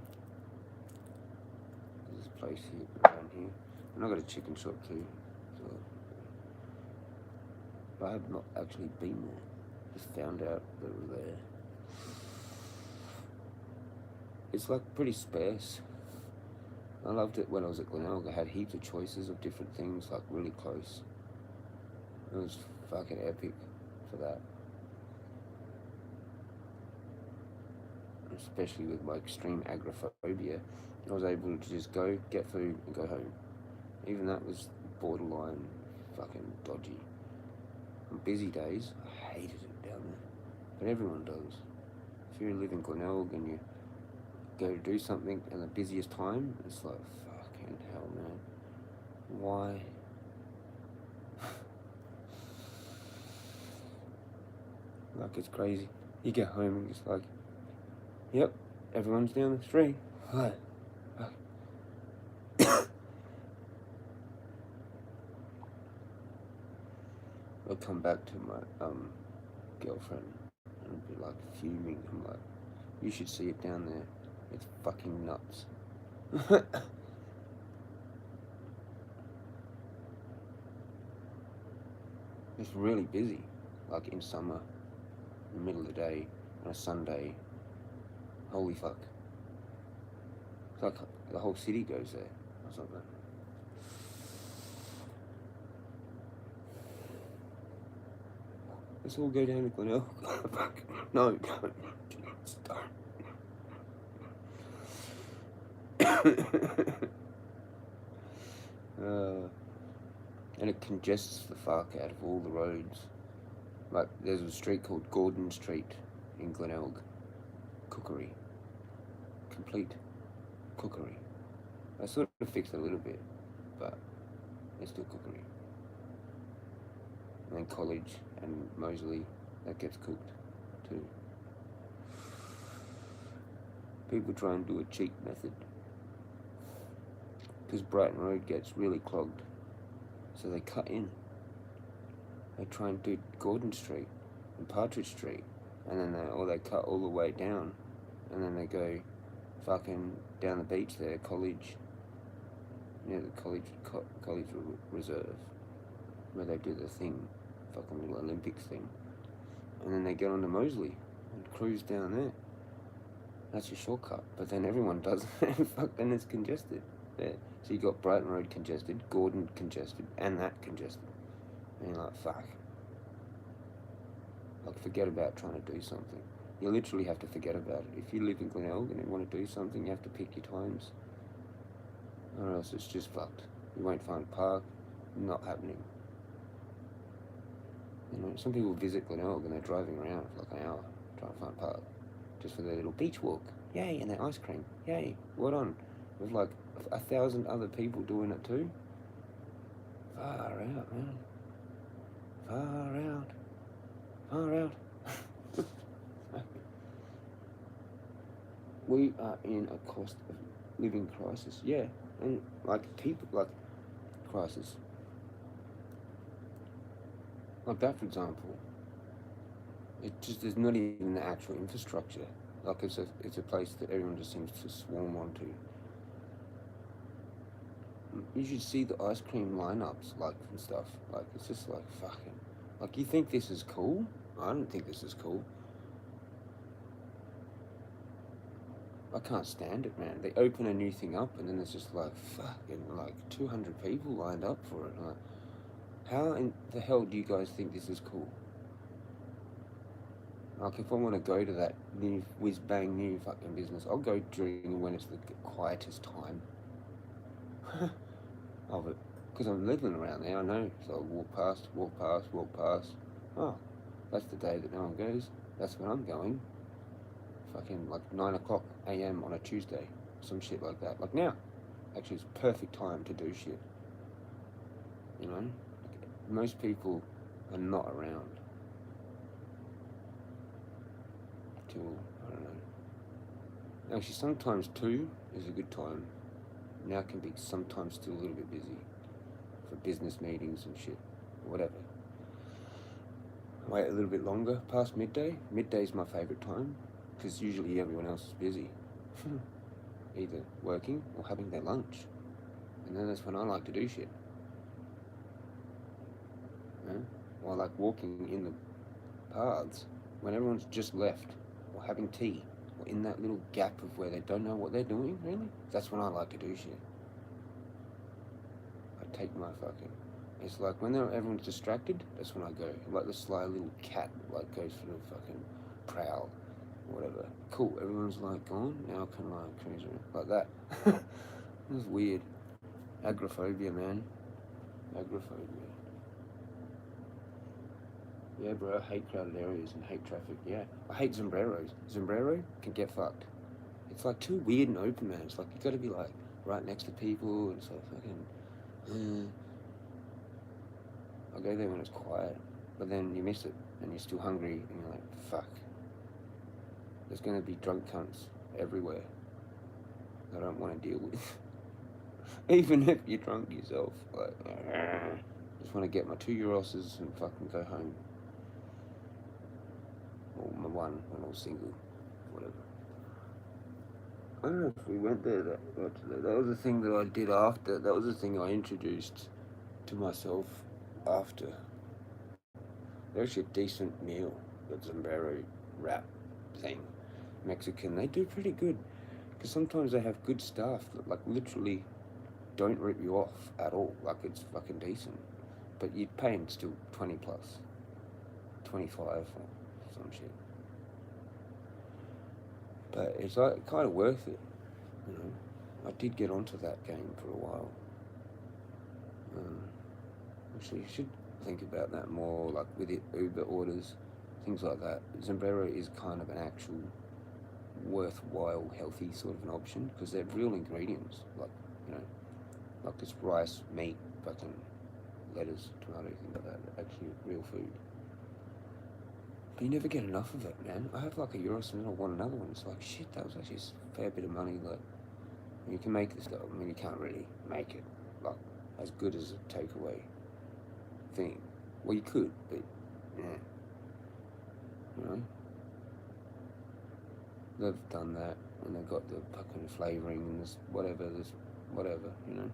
Speaker 3: There's this place here, around here. And I got a chicken shop too. So. But I have not actually been there. Just found out that it was there. It's like pretty sparse. I loved it when I was at Glenelg. I had heaps of choices of different things, like really close. It was fucking epic for that. Especially with my extreme agoraphobia, I was able to just go, get food, and go home. Even that was borderline fucking dodgy. On busy days, I hated it down there. But everyone does. If you live in Glenelg and you go to do something in the busiest time, it's like, fucking hell, man. Why? Like, it's crazy. You get home and it's like, yep, everyone's down the street. Hi. I'll come back to my girlfriend and be like fuming. I'm like, you should see it down there. It's fucking nuts. It's really busy, like in summer, in the middle of the day, on a Sunday. Holy fuck. It's like the whole city goes there or something. Let's all go down to Glenelg. Fuck. No, don't. Stop. And it congests the fuck out of all the roads. Like, there's a street called Gordon Street in Glenelg. Cookery. Complete cookery. I sort of fixed it a little bit, but it's still cookery. And then College and Moseley, that gets cooked too. People try and do a cheap method, because Brighton Road gets really clogged, so they cut in. They try and do Gordon Street and Partridge Street, and then they cut all the way down, and then they go fucking down the beach there, College, near the College Reserve, where they do the thing, fucking little Olympics thing, and then they get on to Moseley and cruise down there. That's your shortcut, but then everyone does it, and fucking it's congested there. So you got Brighton Road congested, Gordon congested, and that congested. And you're like, fuck. Like, forget about trying to do something. You literally have to forget about it. If you live in Glenelg and you want to do something, you have to pick your times. Or else it's just fucked. You won't find a park, not happening. You know, some people visit Glenelg and they're driving around for like an hour trying to find a park. Just for their little beach walk. Yay, and their ice cream. Yay, what on? With like 1,000 other people doing it too. Far out, man. Far out. Far out. We are in a cost of living crisis. Yeah, and like people, like crisis. Like that, for example. It just, there's not even the actual infrastructure. Like it's a place that everyone just seems to swarm onto. You should see the ice cream lineups, like, and stuff. Like, it's just like, fucking, like, you think this is cool? I don't think this is cool. I can't stand it, man. They open a new thing up and then it's just like, fucking, like, 200 people lined up for it. Like, how in the hell do you guys think this is cool? Like, if I want to go to that new whiz-bang new fucking business, I'll go during when it's the quietest time of it. Because I'm living around there, I know. So I'll walk past. Oh, that's the day that no one goes. That's when I'm going. Fucking like 9 o'clock a.m. on a Tuesday. Some shit like that. Like now. Actually, it's perfect time to do shit. You know? Like, most people are not around. Till, I don't know. Actually, sometimes 2 is a good time. Now can be sometimes still a little bit busy for business meetings and shit, or whatever. Wait a little bit longer past midday. Midday's my favourite time because usually everyone else is busy, either working or having their lunch, and then that's when I like to do shit. Yeah? Or like walking in the paths when everyone's just left. Or having tea, or in that little gap of where they don't know what they're doing, really. That's when I like to do shit. I take my fucking... It's like when everyone's distracted, that's when I go. Like the sly little cat, like goes for the fucking prowl, or whatever. Cool, everyone's like gone, now I can like cruise around, like that. It's weird. Agoraphobia, man. Agoraphobia. Yeah, bro, I hate crowded areas and hate traffic, yeah. I hate sombreros. Sombrero can get fucked. It's like too weird and open, man. It's like you gotta be like right next to people and it's like fucking... I'll go there when it's quiet, but then you miss it and you're still hungry and you're like, fuck. There's gonna be drunk cunts everywhere that I don't want to deal with. Even if you're drunk yourself, like, just want to get my 2 Euroses and fucking go home. Or my one when I was single, whatever. I don't know if we went there that was the thing that I did after. That was the thing I introduced to myself after. They're actually a decent meal, that sombrero wrap thing. Mexican, they do pretty good. Because sometimes they have good staff that like literally don't rip you off at all. Like it's fucking decent. But you'd pay them still 20 plus. $25 or some shit. But it's like kind of worth it, you know. I did get onto that game for a while. Actually, you should think about that more, like with it, Uber orders, things like that. Sombrero is kind of an actual worthwhile, healthy sort of an option because they're real ingredients, like, you know, like this rice, meat, fucking lettuce, tomato, things like that. Actually, real food. But you never get enough of it, man. I have like a Euros and then I want another one. It's like, shit, that was actually a fair bit of money. Like, you can make this stuff. I mean, you can't really make it like as good as a takeaway thing. Well, you could, but yeah, you know, they've done that and they've got the fucking flavouring and this whatever, you know.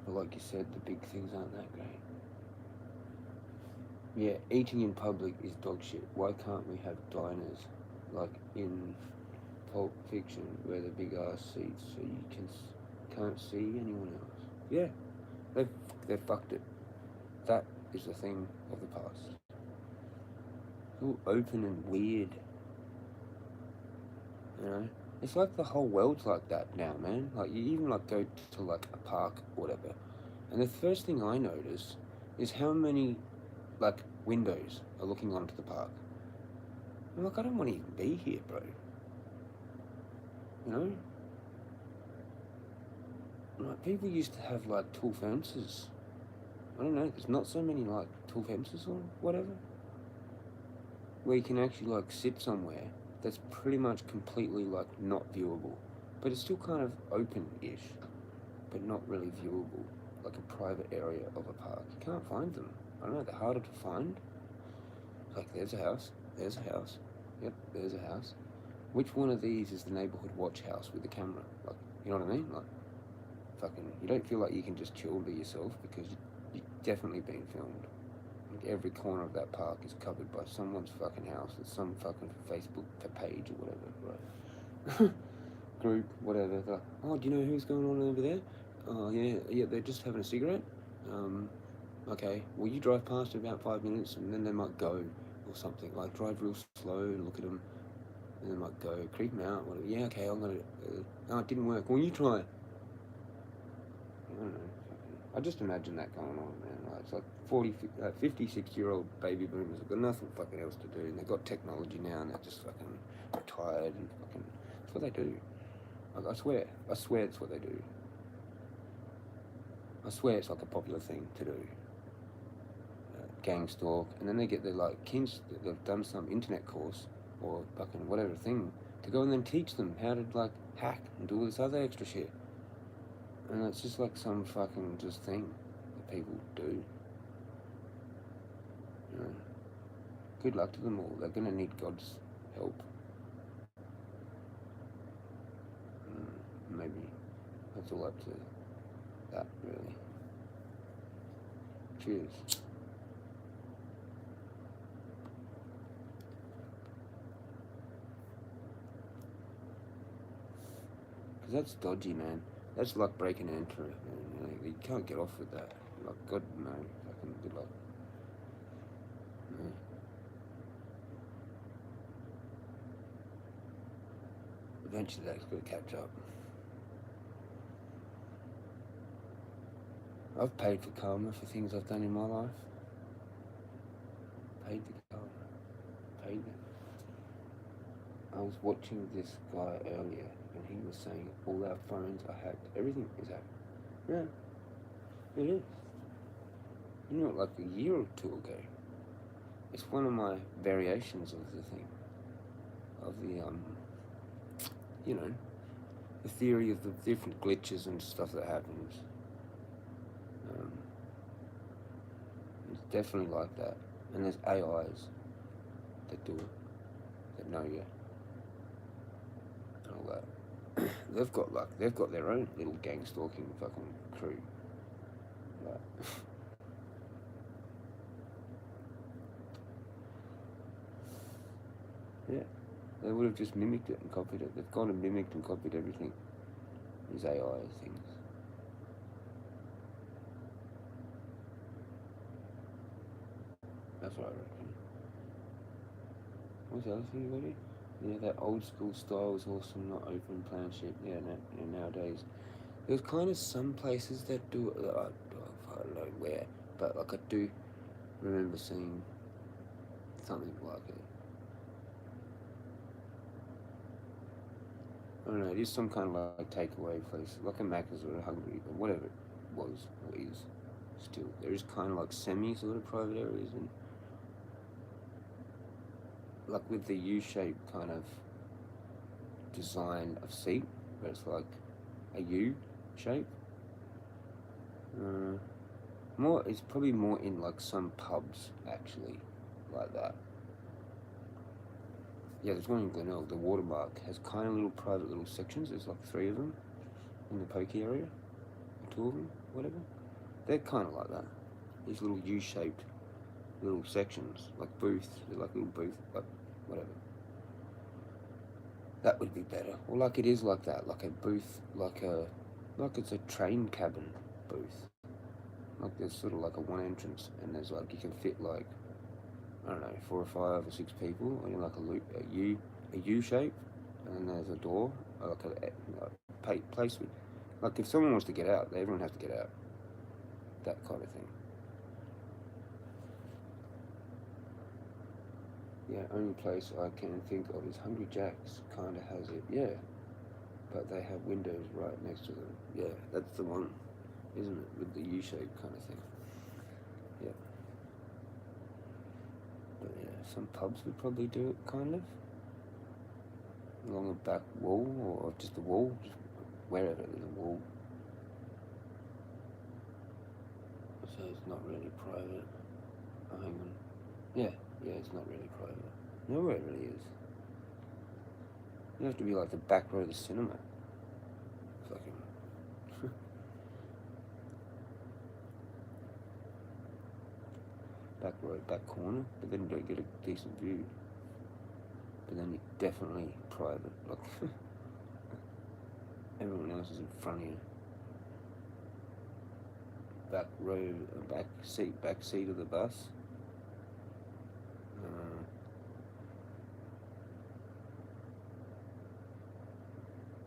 Speaker 3: But like you said, the big things aren't that great. Yeah, eating in public is dog shit. Why can't we have diners like in Pulp Fiction where the big ass seats so you can't see anyone else? Yeah, they've fucked it. That is a thing of the past. It's all open and weird. You know? It's like the whole world's like that now, man. Like you even like go to like a park or whatever. And the first thing I notice is how many like windows are looking onto the park. I'm like, I don't want to even be here, bro. You know? Like people used to have like tall fences. I don't know, there's not so many like tall fences or whatever. Where you can actually like sit somewhere that's pretty much completely like not viewable. But it's still kind of open-ish, but not really viewable. Like a private area of a park. You can't find them. I don't know, they're harder to find. Like there's a house, yep, there's a house. Which one of these is the neighborhood watch house with the camera? Like, you know what I mean? Like, fucking, you don't feel like you can just chill by yourself because you're definitely being filmed. Like every corner of that park is covered by someone's fucking house or some fucking Facebook page or whatever, right? Group, whatever. They're like, oh, do you know who's going on over there? Oh, yeah, they're just having a cigarette. Okay, well, you drive past in about 5 minutes and then they might go or something. Like, drive real slow, look at them, and they might go, creep them out, whatever. Yeah, okay, I'm gonna, no, it didn't work. Well, you try. I don't know. I just imagine that going on, man. Like, it's like 56-year-old baby boomers have got nothing fucking else to do, and they've got technology now, and they're just fucking retired, and fucking, that's what they do. Like, I swear it's what they do. I swear it's like a popular thing to do. Gang stalk, and then they get their like kids that they've done some internet course or fucking whatever thing to go and then teach them how to like hack and do all this other extra shit. And it's just like some fucking just thing that people do. You know, good luck to them all. They're gonna need God's help. Maybe that's all up to that, really. Cheers. Because that's dodgy, man. That's like break and enter, man. You can't get off with that. Like, God, no. Fucking good luck. No. Eventually that's going to catch up. I've paid for karma for things I've done in my life. Paid the karma. Paid it. I was watching this guy earlier and he was saying all our phones are hacked. Everything is hacked. Yeah, it is. You know, like a year or two ago, it's one of my variations of the thing. Of the, you know, the theory of the different glitches and stuff that happens. It's definitely like that. And there's AIs that do it, that know you. And all that. They've got their own little gang stalking fucking crew. Like, yeah. They would have just mimicked it and copied it. They've gone and mimicked and copied everything. These AI things. That's what I reckon. What's the other thing about it? Yeah, that old school style was awesome, not open plan shit. Yeah, nowadays. There's kind of some places that do it. I don't know where, but like I do remember seeing something like it. I don't know, it is some kind of like takeaway place, like a Macca's or a Hungry, or whatever it was or is. Still, there is kind of like semi sort of private areas, and like with the U-shaped kind of design of seat, where it's like a U shape. It's probably more in like some pubs actually, like that. Yeah, there's one in Glenelg, the Watermark, has kind of little private little sections. There's like 3 of them in the pokey area, or 2 of them, whatever. They're kind of like that. These little U-shaped little sections, like booths, they're like little booth, like whatever. That would be better. Or like it is like that, like a booth, like it's a train cabin booth. Like there's sort of like a one entrance, and there's like, you can fit like, I don't know, 4 or 5 or 6 people in like a U shape, and then there's a door, like a place with, like if someone wants to get out, everyone has to get out. That kind of thing. Yeah, only place I can think of is Hungry Jack's. Kind of has it, yeah, but they have windows right next to them. Yeah, that's the one, isn't it, with the U-shape kind of thing. Yeah. But yeah, some pubs would probably do it, kind of. Along a back wall, or just a wall, just wherever there's a wall. So it's not really private. Oh, hang on. Yeah, it's not really private. Nowhere it really is. You have to be like the back row of the cinema. Fucking... back row, back corner, but then you don't get a decent view. But then you're definitely private. Like everyone else is in front of you. Back row, back seat of the bus.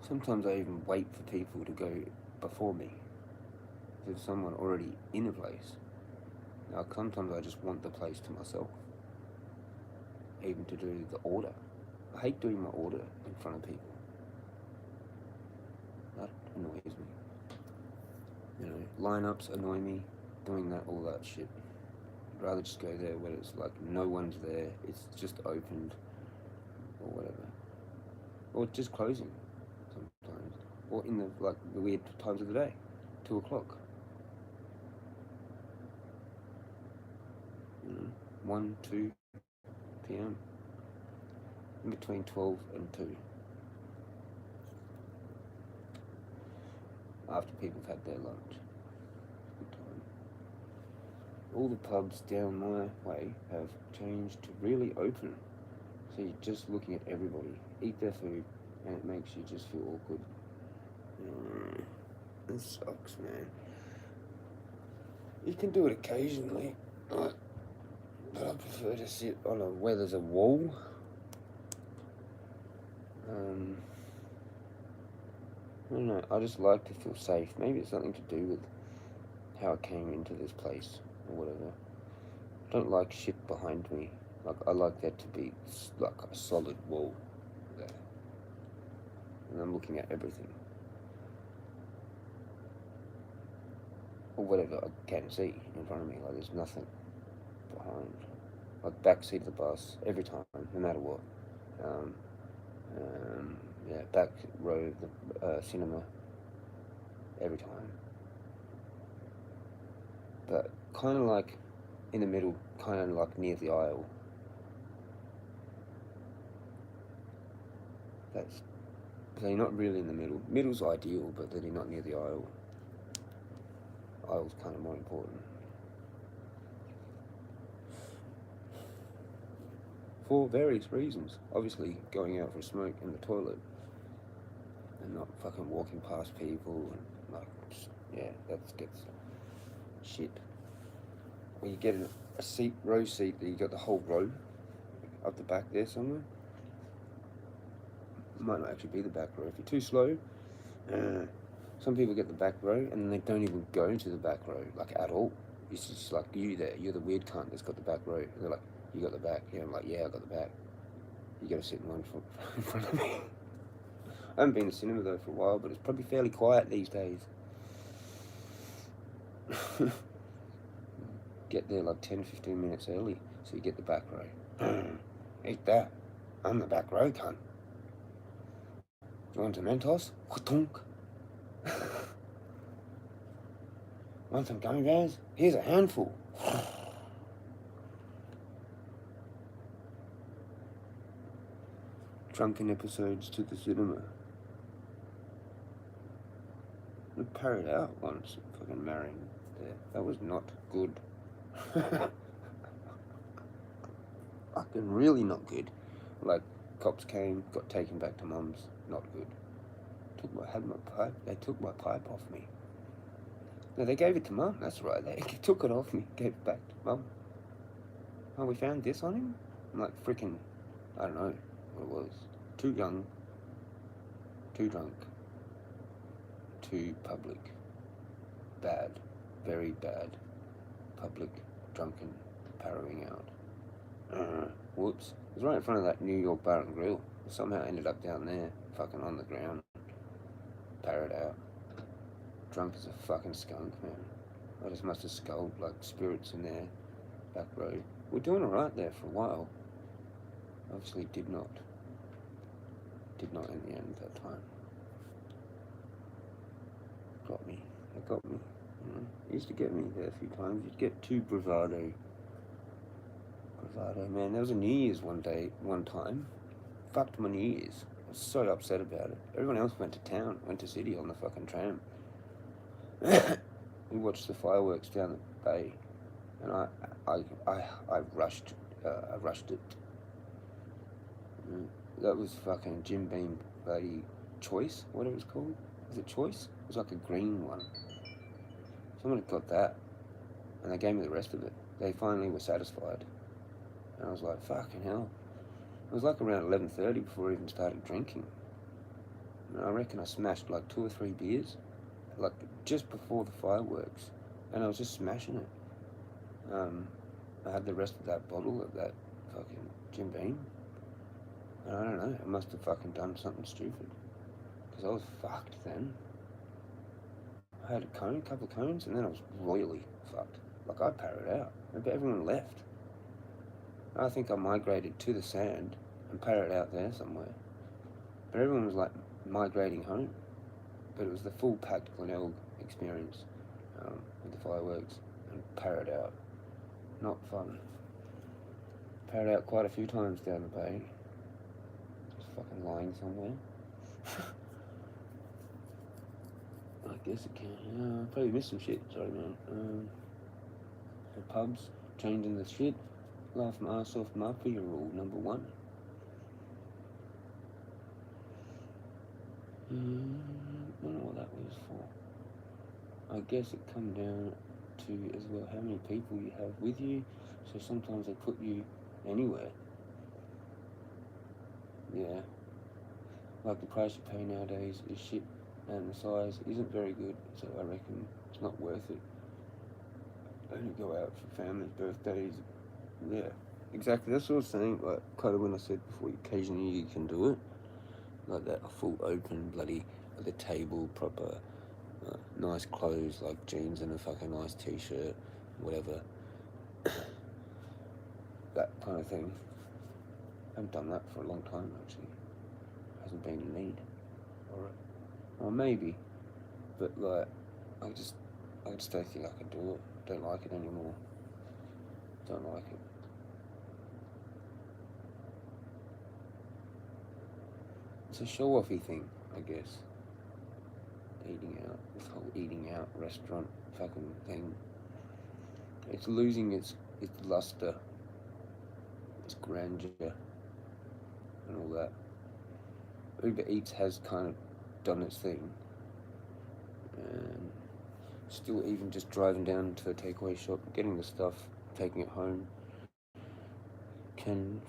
Speaker 3: Sometimes I even wait for people to go before me. There's someone already in a place. Now sometimes I just want the place to myself. Even to do the order. I hate doing my order in front of people. That annoys me. You know, lineups annoy me. Doing that, all that shit. I'd rather just go there where it's like no one's there. It's just opened or whatever. Or just closing sometimes. Or in the weird times of the day. 2 o'clock. 1, 2 p.m. In between 12 and 2. After people have had their lunch. Good time. All the pubs down my way have changed to really open. So you're just looking at everybody. Eat their food, and it makes you just feel awkward. It sucks, man. You can do it occasionally. But I prefer to sit on where there's a wall. I don't know, I just like to feel safe. Maybe it's something to do with how I came into this place or whatever. I don't like shit behind me. Like, I like there to be like a solid wall there. And I'm looking at everything. Or whatever I can see in front of me. Like, there's nothing behind. Like, back seat of the bus, every time, no matter what. Yeah, back row of the cinema, every time. But kind of like in the middle, kind of like near the aisle. So you're not really in the middle. Middle's ideal, but then you're not near the aisle. Aisle's kind of more important. For various reasons. Obviously, going out for a smoke in the toilet. And not fucking walking past people and like, yeah, that gets shit. where you get a seat, row seat, that you got the whole row up the back there somewhere. Might not actually be the back row. If you're too slow, some people get the back row and they don't even go to the back row, like, at all. It's just like, you there, you're the weird cunt that's got the back row. And they're like, you got the back? Yeah, I'm like, yeah, I got the back. You gotta sit in one foot in front of me. I haven't been to cinema though for a while, but it's probably fairly quiet these days. Get there like 10-15 minutes early, so you get the back row. Eat that. I'm the back row cunt. You want some Mentos? Whatunk. Want some gummy bears? Here's a handful. Drunken episodes to the cinema. I parried out once, fucking marrying there. That was not good. Fucking really not good. Like, cops came, got taken back to mum's. Not good. Had my pipe. They took my pipe off me. No, they gave it to mum. That's right. They took it off me, gave it back to mum. Oh, we found this on him? I'm like, freaking, I don't know what it was. Too young, too drunk, too public. Bad, very bad. Public, drunken, parrowing out. Whoops. It was right in front of that New York Bar and Grill. I somehow ended up down there, fucking on the ground. Parrowed out. Drunk as a fucking skunk, man. I just must have sculled like spirits in there. Back row. We're doing alright there for a while. Obviously did not in the end that time. Got me. It got me. You know, it used to get me there a few times. You'd get too bravado. Bravado, man. There was a New Year's one time. Fucked my New Year's. I was so upset about it. Everyone else went to town, went to city on the fucking tram. We watched the fireworks down the bay, and I rushed it. That was fucking Jim Beam bloody Choice, whatever it's called. Was it Choice? It was like a green one. Someone had got that, and they gave me the rest of it. They finally were satisfied, and I was like, fucking hell. It was like around 11:30 before I even started drinking. And I reckon I smashed like 2 or 3 beers, like just before the fireworks, and I was just smashing it. I had the rest of that bottle of that fucking Jim Beam, and I don't know, I must have fucking done something stupid, because I was fucked then. I had a couple of cones, and then I was royally fucked. Like, I parrowed out. Maybe everyone left. I think I migrated to the sand and parrowed out there somewhere. But everyone was like migrating home. But it was the full packed Glenelg experience with the fireworks and parrowed out. Not fun. Parrowed out quite a few times down the bay. Just fucking lying somewhere. I guess it can. Probably missed some shit. Sorry, man. The pubs, changing the shit. Laugh my ass off, Mafia rule number 1. I don't know what that was for. I guess it come down to as well how many people you have with you. So sometimes they put you anywhere. Yeah. Like the price you pay nowadays is shit, and the size isn't very good, so I reckon it's not worth it. Only go out for families' birthdays. Yeah, exactly. That's what I was saying. Like, kind of when I said before, occasionally you can do it. Like that, a full open bloody, at the table, proper, nice clothes, like jeans and a fucking nice t-shirt, whatever. That kind of thing. I haven't done that for a long time, actually. Hasn't been a need. Or maybe, but like, I just don't think I can do it. Don't like it anymore. Don't like it. It's a show-offy thing, I guess. Eating out, this whole eating out restaurant fucking thing. It's losing its luster, its grandeur, and all that. Uber Eats has kind of done its thing, and still even just driving down to a takeaway shop, getting the stuff, taking it home, can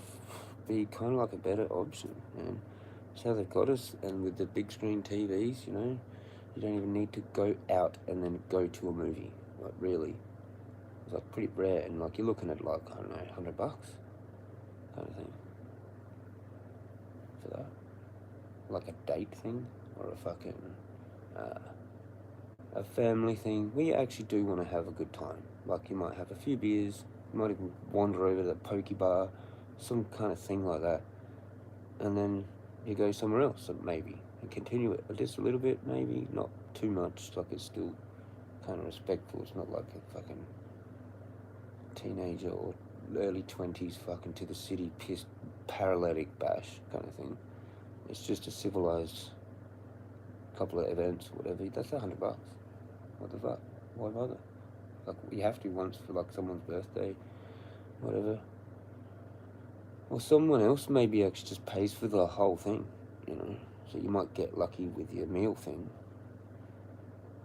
Speaker 3: be kind of like a better option, man. It's how they've got us, and with the big screen TVs, you know, you don't even need to go out and then go to a movie. Like, really. It's like pretty rare, and like you're looking at like, I don't know, $100 kind of thing for that. Like a date thing, or a fucking a family thing where you actually do want to have a good time. Like, you might have a few beers, you might even wander over to the poke bar, some kind of thing like that, and then you go somewhere else, maybe, and continue it just a little bit, maybe, not too much, like it's still kind of respectful. It's not like a fucking teenager or early 20s fucking to the city pissed paralytic bash kind of thing. It's just a civilized couple of events or whatever. That's $100. What the fuck? Why bother? Like, you have to once for like someone's birthday, whatever. Or someone else maybe actually just pays for the whole thing, you know. So you might get lucky with your meal thing.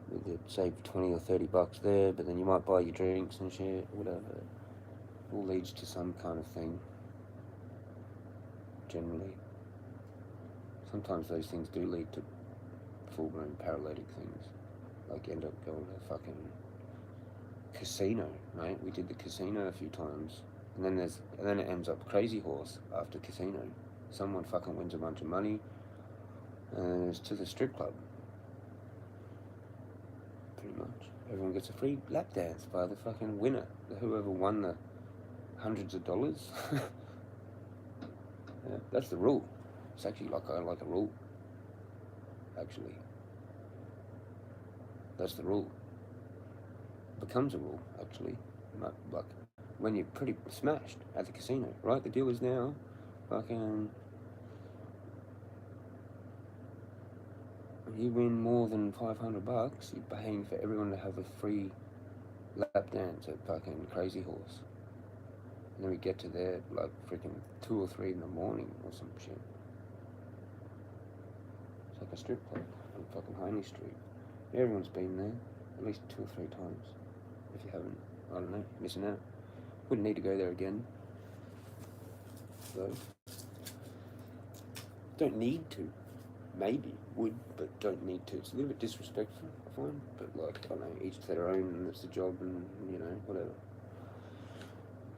Speaker 3: With it, save 20 or $30 there, but then you might buy your drinks and shit, whatever. It all leads to some kind of thing. Generally. Sometimes those things do lead to full-blown paralytic things. Like, end up going to a fucking casino, mate. We did the casino a few times. And then it ends up Crazy Horse after casino. Someone fucking wins a bunch of money and it's to the strip club. Pretty much. Everyone gets a free lap dance by the fucking winner. Whoever won the hundreds of dollars. Yeah, that's the rule. It's actually like a rule. Actually. That's the rule. It becomes a rule, actually. Like, when you're pretty smashed at the casino, right? The deal is now, fucking, if you win more than $500, you're paying for everyone to have a free lap dance at fucking Crazy Horse. And then we get to there like freaking 2 or 3 in the morning or some shit. It's like a strip club on fucking Honey Street. Everyone's been there at least 2 or 3 times. If you haven't, I don't know, missing out. Wouldn't need to go there again. So, don't need to. Maybe would, but don't need to. It's a little bit disrespectful, I find. But like, I don't know, each to their own, and it's a job, and you know, whatever.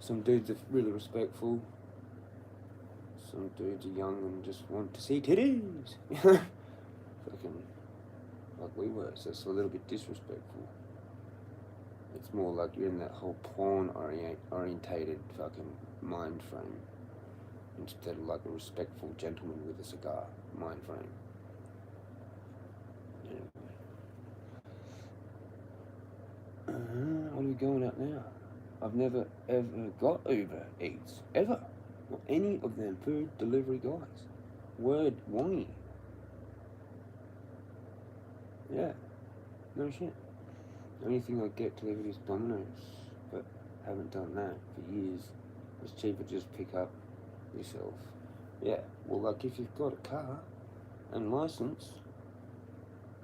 Speaker 3: Some dudes are really respectful. Some dudes are young and just want to see titties. Fucking like we were, so it's a little bit disrespectful. It's more like you're in that whole porn orientated fucking mind frame instead of like a respectful gentleman with a cigar mind frame. Anyway. What are we going at now? I've never ever got Uber Eats, ever. Or any of them food delivery guys. Word wongy. Yeah, no shit. The only thing I get delivered is Domino's, but haven't done that for years. It's cheaper just pick up yourself. Yeah, well, like if you've got a car and license,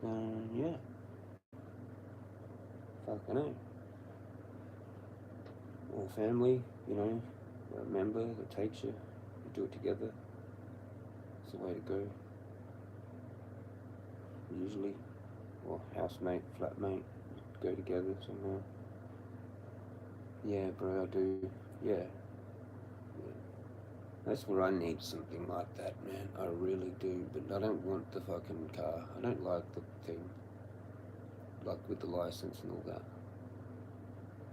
Speaker 3: then yeah. Fucking hell. Or family, you know, a member that takes you do it together. It's the way to go. Usually. Or housemate, flatmate. Go together somehow. Yeah, bro, I do. Yeah. That's where I need something like that, man. I really do. But I don't want the fucking car. I don't like the thing. Like with the license and all that.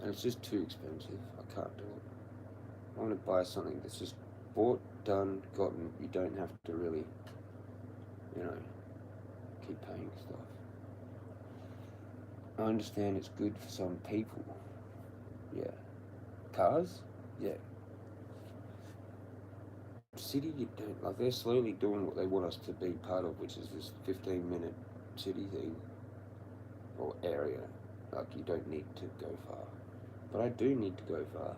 Speaker 3: And it's just too expensive. I can't do it. I want to buy something that's just bought, done, gotten. You don't have to really, you know, keep paying stuff. I understand it's good for some people. Yeah. Cars? Yeah. City, you don't. Like, they're slowly doing what they want us to be part of, which is this 15-minute city thing. Or area. Like, you don't need to go far. But I do need to go far.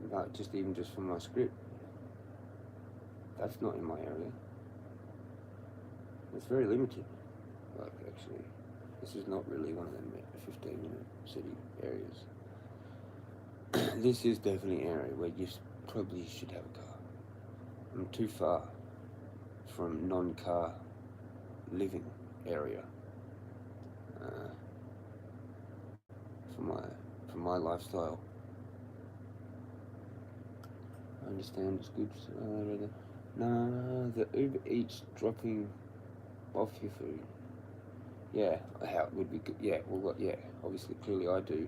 Speaker 3: Like, just for my script. That's not in my area. It's very limited. Like, actually. This is not really one of them 15-minute city areas. This is definitely an area where you probably should have a car. I'm too far from non-car living area for my lifestyle. I understand it's good. No, the Uber Eats dropping off your food. Yeah, how it would be good. Yeah, well, yeah, obviously, clearly I do.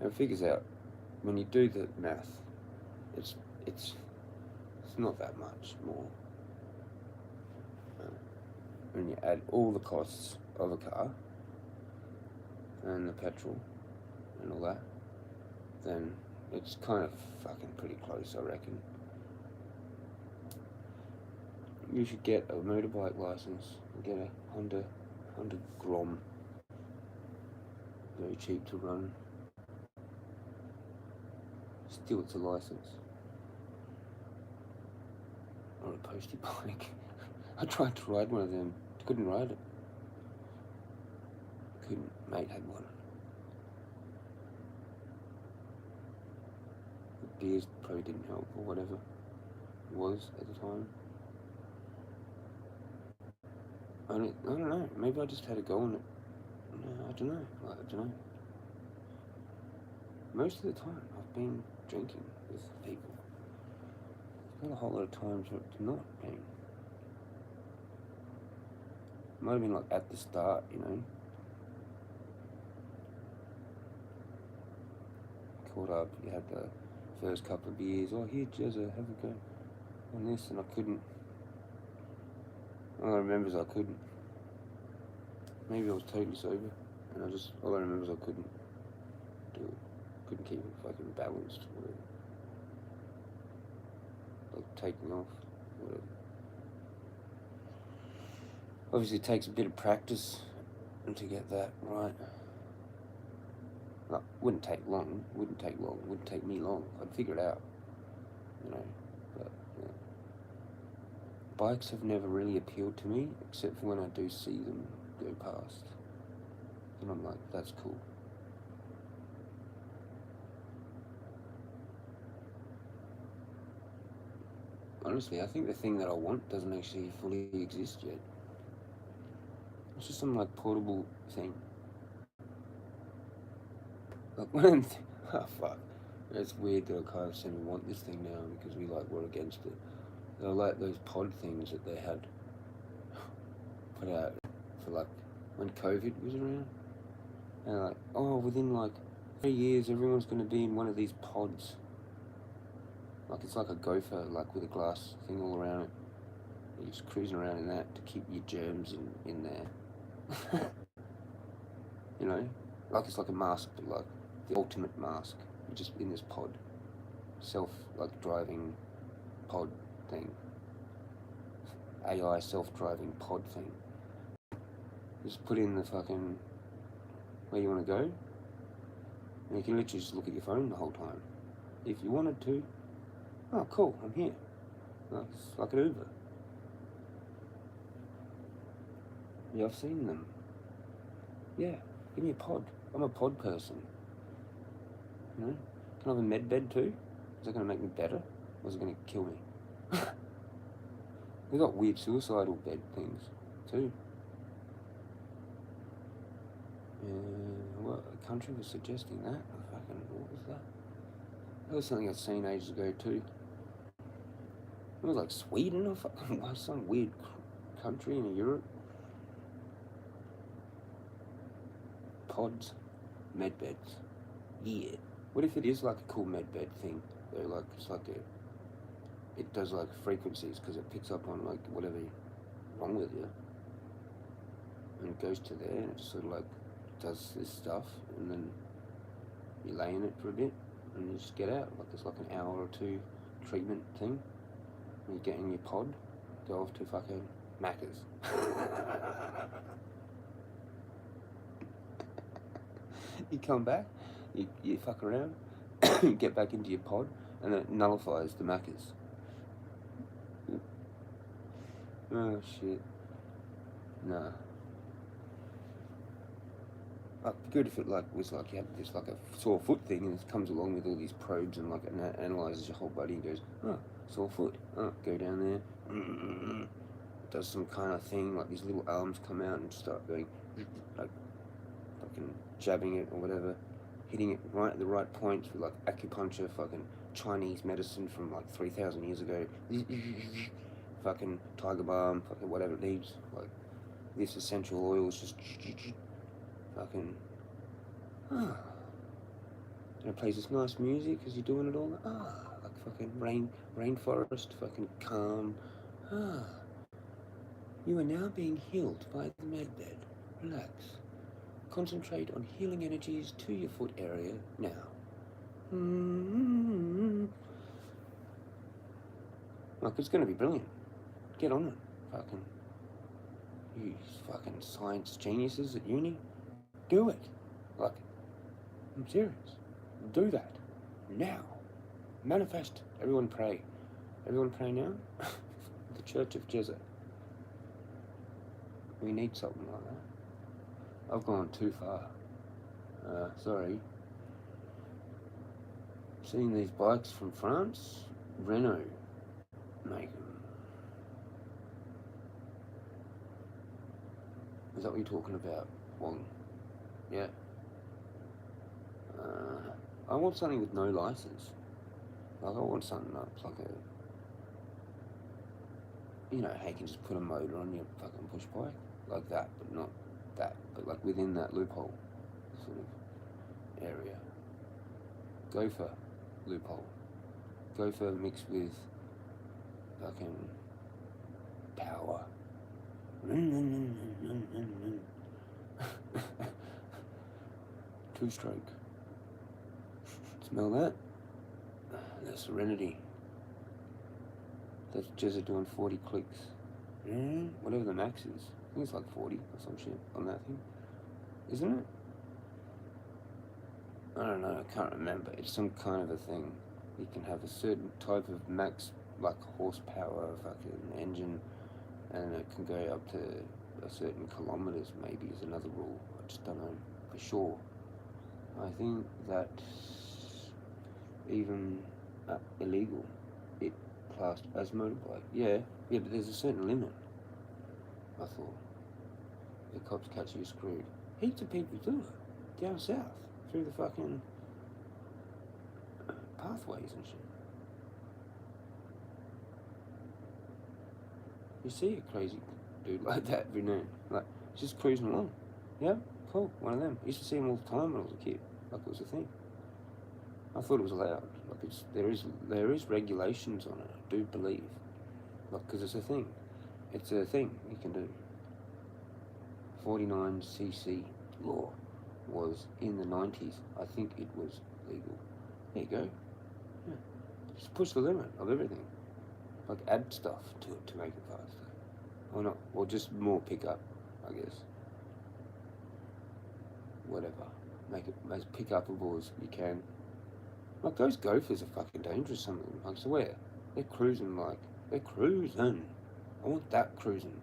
Speaker 3: And it figures out when you do the math, it's not that much more. When you add all the costs of a car and the petrol and all that, then it's kind of fucking pretty close, I reckon. You should get a motorbike license and get a Honda Grom. Very cheap to run. Still, it's a license. Or a postie bike. I tried to ride one of them. Couldn't ride it. Couldn't. Mate had one. The beers probably didn't help, or whatever it was at the time. I don't know. Maybe I just had a go on it. No, I don't know. Most of the time, I've been drinking with people. Not a whole lot of times where it's not been. Might have been like at the start, you know. Caught up, you had the first couple of beers. Oh, here, Jezza, have a go on this, and I couldn't. All I remember is I couldn't. Maybe I was totally sober, and all I remember is I couldn't do it. Couldn't keep it fucking balanced, whatever. Like taking off, whatever. Obviously it takes a bit of practice to get that right. Like, wouldn't take me long. I'd figure it out, you know, but, yeah. Bikes have never really appealed to me, except for when I do see them go past. And I'm like, that's cool. Honestly, I think the thing that I want doesn't actually fully exist yet. It's just some like portable thing. Like oh fuck. It's weird that I kind of seem to want this thing now because we're against it. They're like those pod things that they had put out for like when COVID was around. And like, oh, within like 3 years everyone's gonna be in one of these pods. Like it's like a gopher, like with a glass thing all around it. You're just cruising around in that to keep your germs in there. You know? Like it's like a mask, but like the ultimate mask. You're just in this pod. Driving pod thing. AI self-driving pod thing. Just put in the fucking where you want to go. And you can literally just look at your phone the whole time. If you wanted to. Oh, cool, I'm here. It's like an Uber. Yeah, I've seen them. Yeah, give me a pod. I'm a pod person. You know? Can I have a med bed too? Is that going to make me better? Or is it going to kill me? They've got weird suicidal bed things too. What country was suggesting that? What was that? That was something I'd seen ages ago too. It was like Sweden or some weird country in Europe. Pods, med beds. Yeah. What if it is like a cool med bed thing? Though, like it's like it does like frequencies because it picks up on like whatever's wrong with you, and it goes to there and it sort of like does this stuff, and then you lay in it for a bit and you just get out. Like it's like an hour or two treatment thing. And you get in your pod, go off to fucking Macca's. You come back, you fuck around, you get back into your pod, and then it nullifies the Macca's. Oh shit. Nah. be good if it like was like you have this like a sore foot thing, and it comes along with all these probes and like analyzes your whole body and goes, oh, sore foot. Oh, go down there. Does some kind of thing, like these little arms come out and start going, like fucking jabbing it or whatever, hitting it right at the right points with like acupuncture, fucking Chinese medicine from like 3,000 years ago, fucking tiger balm, fucking whatever it needs, like this essential oils, just fucking, and it plays this nice music as you're doing it all, like fucking rainforest, fucking calm, You are now being healed by the medbed. Relax. Concentrate on healing energies to your foot area now. Like, it's going to be brilliant. Get on it. Fucking, you fucking science geniuses at uni. Do it. Like, I'm serious. Do that. Now. Manifest. Everyone pray. Everyone pray now? The Church of Jezza. We need something like that. I've gone too far. Sorry. Seeing these bikes from France? Renault make them. Is that what you're talking about, Wong? Yeah. I want something with no license. Like, I want something that's like a, you know, how you can just put a motor on your fucking push bike. Like that, but not that. But like within that loophole sort of area. Gopher loophole. Gopher mixed with fucking power. Two-stroke. Smell that? That's Serenity. That's Jezza doing 40 clicks. Whatever the max is. I think it's like 40 or some shit on that thing. Isn't it? I don't know, I can't remember. It's some kind of a thing. You can have a certain type of max, like horsepower fucking engine, and it can go up to a certain kilometers, maybe, is another rule. I just don't know for sure. I think that's even illegal. It classed as motorbike. Yeah, but there's a certain limit. I thought. The cops catch you screwed. Heaps of people do it. Down south. Through the fucking pathways and shit. You see a crazy dude like that every now and then. Like, just cruising along. Yeah, cool, one of them. I used to see him all the time when I was a kid. Like, it was a thing. I thought it was allowed. Like, there is regulations on it, I do believe. Like, because it's a thing. It's a thing you can do. 49cc law was in the 90s. I think it was legal. There you go. Yeah. Just push the limit of everything. Like, add stuff to it to make it faster. Or not. Or just more pickup, I guess. Whatever. Make it as pick-upable as you can. Like, those Gophers are fucking dangerous, some of them. I swear. They're cruising like... They're cruising. I want that cruising.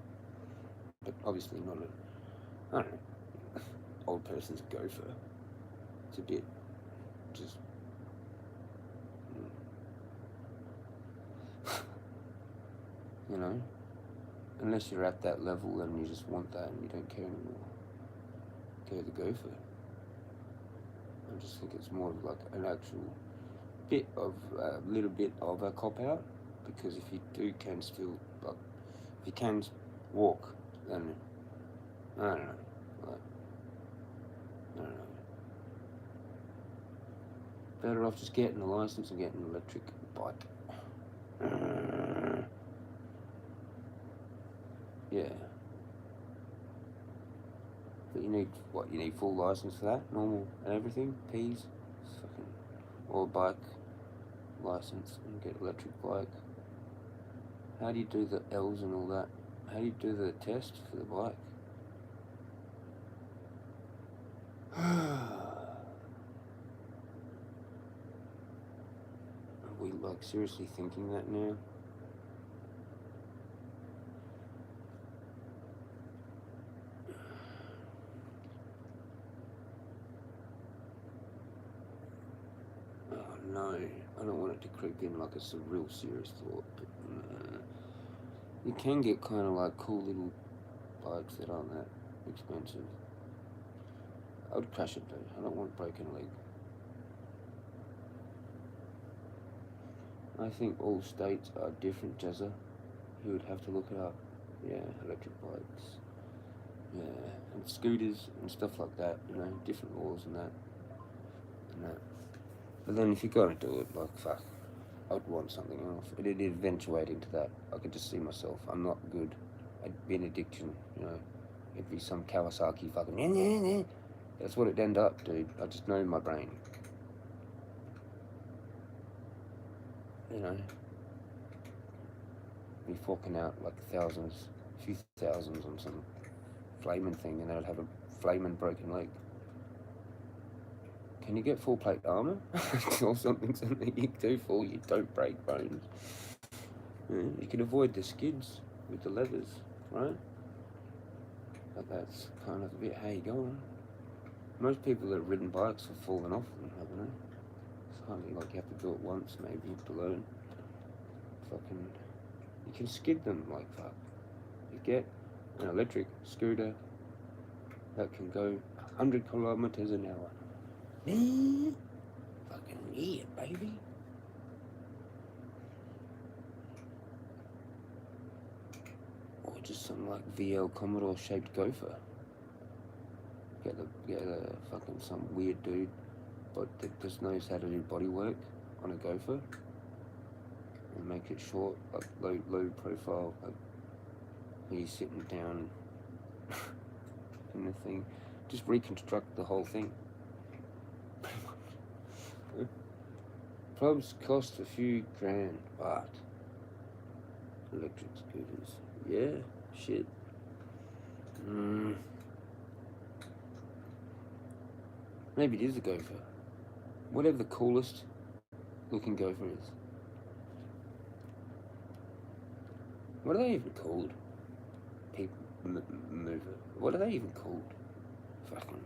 Speaker 3: But obviously not a... I don't know. Old person's Gopher. It's a bit... just... you know? Unless you're at that level and you just want that and you don't care anymore. Go the Gopher. I just think it's more of like an actual bit of... a little bit of a cop-out. Because if you can still... like, if you can walk, then... I don't know. Like, I don't know. Better off just getting a license and getting an electric bike. Yeah. But you need, what, you need full license for that? Normal and everything? P's? Fucking... or bike license and get electric bike. How do you do the L's and all that? How do you do the test for the bike? Are we like seriously thinking that now? know. I don't want it to creep in like it's a real serious thought, but you can get kind of like cool little bikes that aren't that expensive. I would crash it though. I don't want broken leg. I think all states are different, Jezza. You would have to look it up. Yeah, electric bikes. Yeah, and scooters and stuff like that, you know, different laws and that. But then if you're going to do it, like, fuck, I'd want something else. It'd eventuate into that. I could just see myself. I'm not good. It'd be an addiction, you know. It'd be some Kawasaki fucking... That's what it'd end up, dude. I just know in my brain. You know. Be forking out like thousands, a few thousands on some flaming thing, and then I'd have a flaming broken leg. Can you get full plate armor? Or something you do for you don't break bones. Yeah, you can avoid the skids with the leathers, right? But that's kind of a bit how you go on. Most people that have ridden bikes have fallen off them, haven't they? It's hardly like you have to do it once, maybe, to learn. Fucking, you can skid them like fuck. You get an electric scooter that can go 100 kilometers an hour. Fucking yeah, baby. Or just some like VL Commodore shaped gopher. Get a fucking some weird dude, but that just knows how to do body work on a gopher and make it short, like low profile, like when you're sitting down in the thing. Just reconstruct the whole thing. Probs cost a few grand, but electric scooters, yeah, shit. Maybe it is a gopher. Whatever the coolest looking gopher is. What are they even called? People mover. What are they even called? Fucking.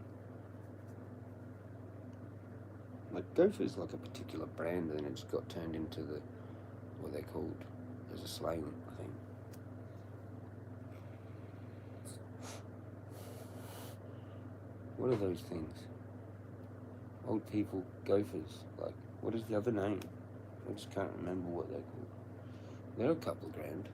Speaker 3: Like gopher's like a particular brand, and then it's got turned into the what they're called as a slang, I think. What are those things? Old people gophers. Like, what is the other name? I just can't remember what they're called. They're a couple of grand.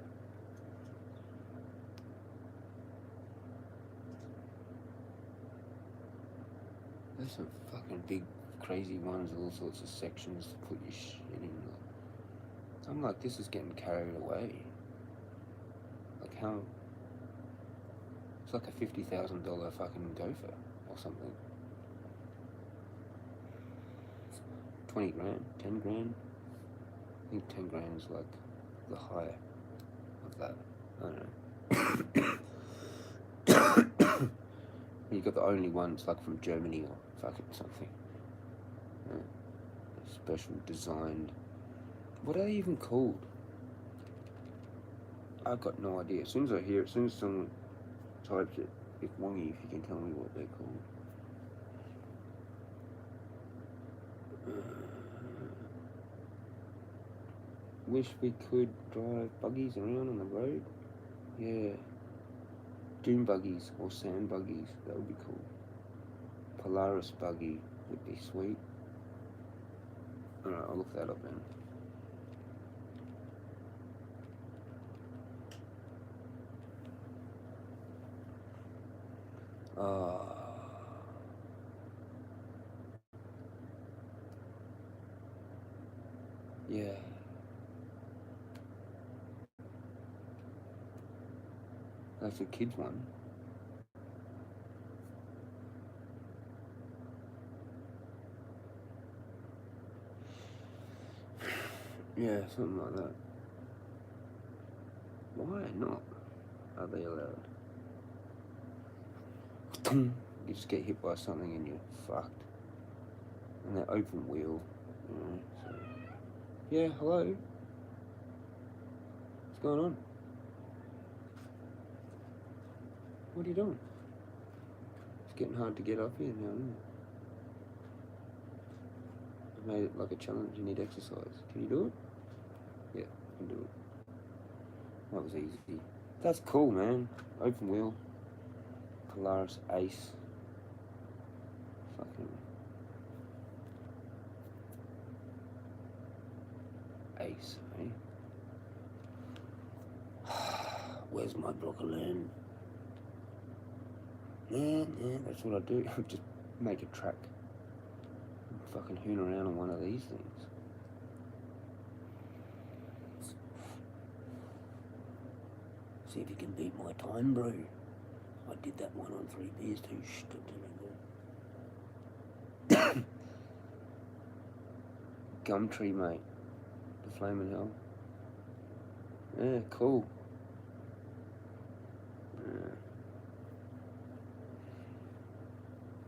Speaker 3: There's some fucking big, crazy ones with all sorts of sections to put your shit in. I'm like, this is getting carried away. Like how? It's like a $50,000 fucking gopher or something. 20 grand, 10 grand. I think 10 grand is like the high of that. I don't know. You got the only ones like from Germany or fucking something. Yeah. Special designed. What are they even called? I've got no idea. As soon as I hear it, as soon as someone types it, if Wongy, if you can tell me what they're called. Wish we could drive buggies around on the road. Yeah. Dune buggies or sand buggies, that would be cool. Polaris buggy would be sweet. Alright, I'll look that up then. Yeah. That's a kid's one. Yeah, something like that. Why not? Are they allowed? You just get hit by something and you're fucked. And they're open wheel, you know, so. Yeah, hello? What's going on? What are you doing? It's getting hard to get up here now, isn't it? made it like a challenge. You need exercise. Can you do it? Yeah, you can do it. That was easy. That's cool, man. Open wheel. Polaris Ace. Fucking Ace, eh? Where's my block of land? Yeah, that's what I do. Just make a track. Fucking hoon around on one of these things. See if you can beat my time, bro. I did that one on 3 beers too. Gumtree, mate. The Flamin' Hell. Yeah, cool.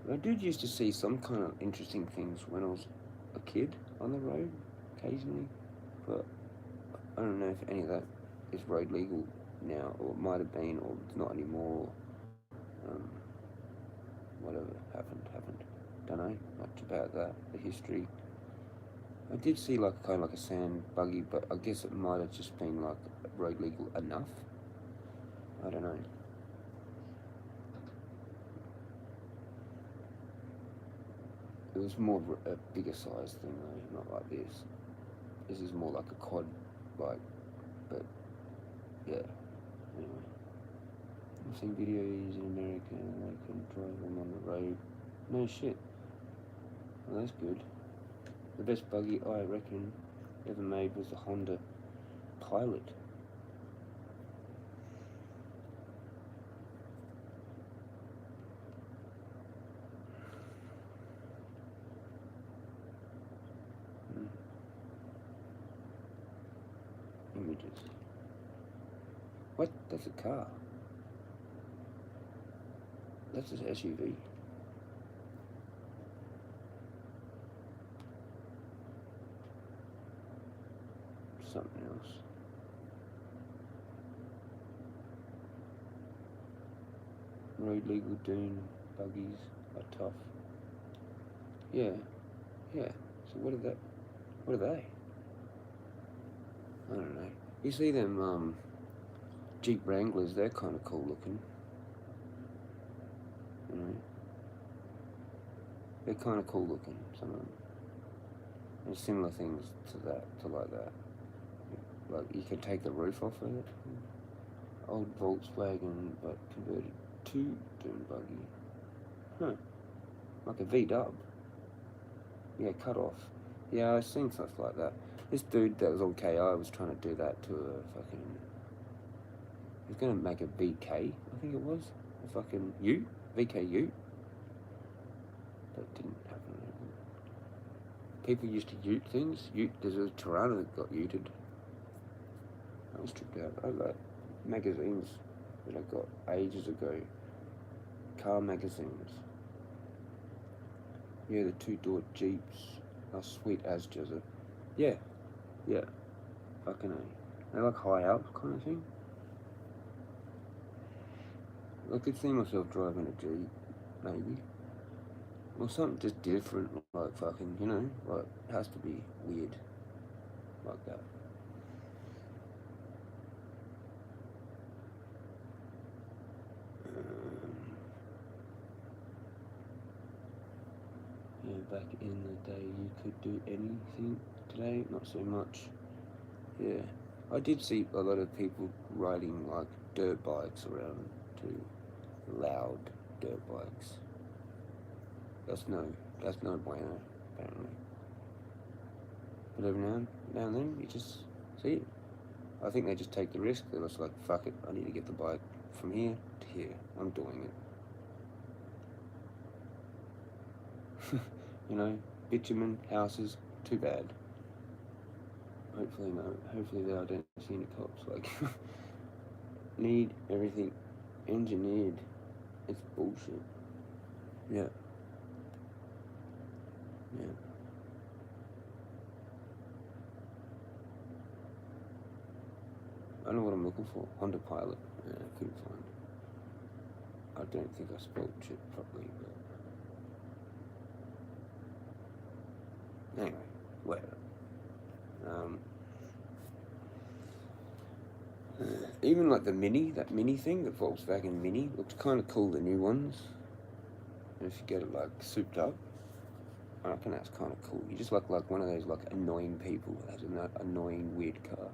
Speaker 3: I did used to see some kind of interesting things when I was a kid on the road, occasionally, but I don't know if any of that is road legal now, or it might have been, or it's not anymore. Whatever happened. Don't know much about that, the history. I did see like kind of like a sand buggy, but I guess it might have just been like road legal enough. I don't know. It was more of a bigger size thing though, not like this. This is more like a quad bike, but yeah, anyway. I've seen videos in America and they can drive them on the road. No shit. Well, that's good. The best buggy I reckon ever made was the Honda Pilot. Images. What? That's a car. That's an SUV. Something else. Road legal dune buggies are tough. Yeah. So what are they? I don't know. You see them Jeep Wranglers, they're kind of cool looking. You know? They're kind of cool looking, some of them. And similar things to like that. Like you can take the roof off of it. Old Volkswagen, but converted to dune buggy. Huh. Like a V-dub. Yeah, cut off. Yeah, I've seen stuff like that. This dude that was on KI was trying to do that to a fucking... He was going to make a VK, I think it was. A fucking U? VK U? That didn't happen. People used to ute things. There's a Tirana that got uted. I was tripped out. I like magazines that I got ages ago. Car magazines. Yeah, the 2-door Jeeps are sweet as Jezza. Yeah. Fucking A. They're like high up kind of thing. I could see myself driving a Jeep, maybe. Or something just different, like fucking, you know, like, it has to be weird. Like that. Yeah, back in the day you could do anything. Today, not so much. Yeah. I did see a lot of people riding like dirt bikes around too. Loud dirt bikes. That's no bueno, apparently. But every now and then you just see it. I think they just take the risk. They're just like, fuck it, I need to get the bike from here to here. I'm doing it. You know, bitumen, houses, too bad. Hopefully they don't see any cops. Like, need everything engineered. It's bullshit. Yeah. I know what I'm looking for. Honda Pilot. Yeah, I couldn't find it. I don't think I spelled shit properly, but Anyway, whatever. Even like the Mini, that Mini thing, the Volkswagen Mini, looks kind of cool, the new ones. And if you get it like souped up, I reckon that's kind of cool. You just look like one of those like annoying people that has an annoying weird car.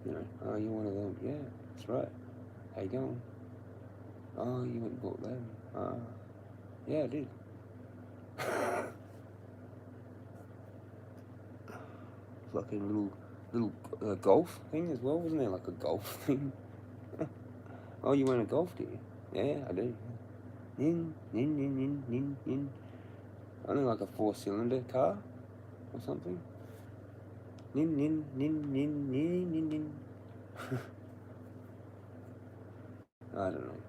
Speaker 3: You know, oh, you're one of them. Yeah, that's right. How you going? Oh, you went and bought them. Ah, yeah, I did. Like a little golf thing as well, wasn't there? Like a golf thing. Oh, you went a golf, do you? Yeah, I do. Nin, nin, nin, nin, nin, nin. Only like a 4-cylinder car or something. Nin, nin, nin, nin, nin, nin, nin. I don't know.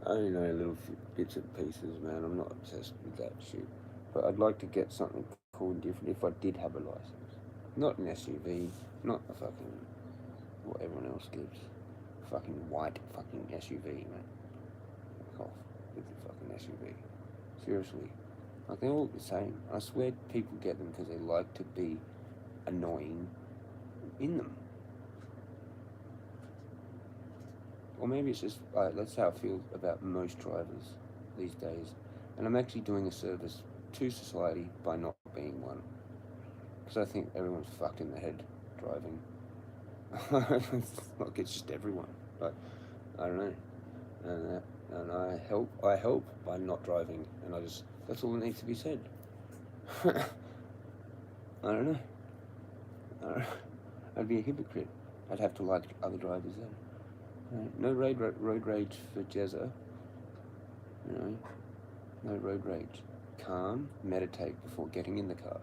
Speaker 3: I only know little bits and pieces, man. I'm not obsessed with that shit. But I'd like to get something cool and different if I did have a license. Not an SUV, not a fucking what everyone else gives. Fucking white fucking SUV, man. Fuck off with the fucking SUV. Seriously. Like, they're all the same. I swear people get them because they like to be annoying in them. Or maybe it's just, that's how I feel about most drivers these days. And I'm actually doing a service to society by not being one. Because I think everyone's fucked in the head driving. Like, it's just everyone. But I don't know. And I help by not driving. And that's all that needs to be said. I don't know. I'd be a hypocrite. I'd have to like other drivers then. No road rage for Jezza. You know, no road rage. Calm, meditate before getting in the car.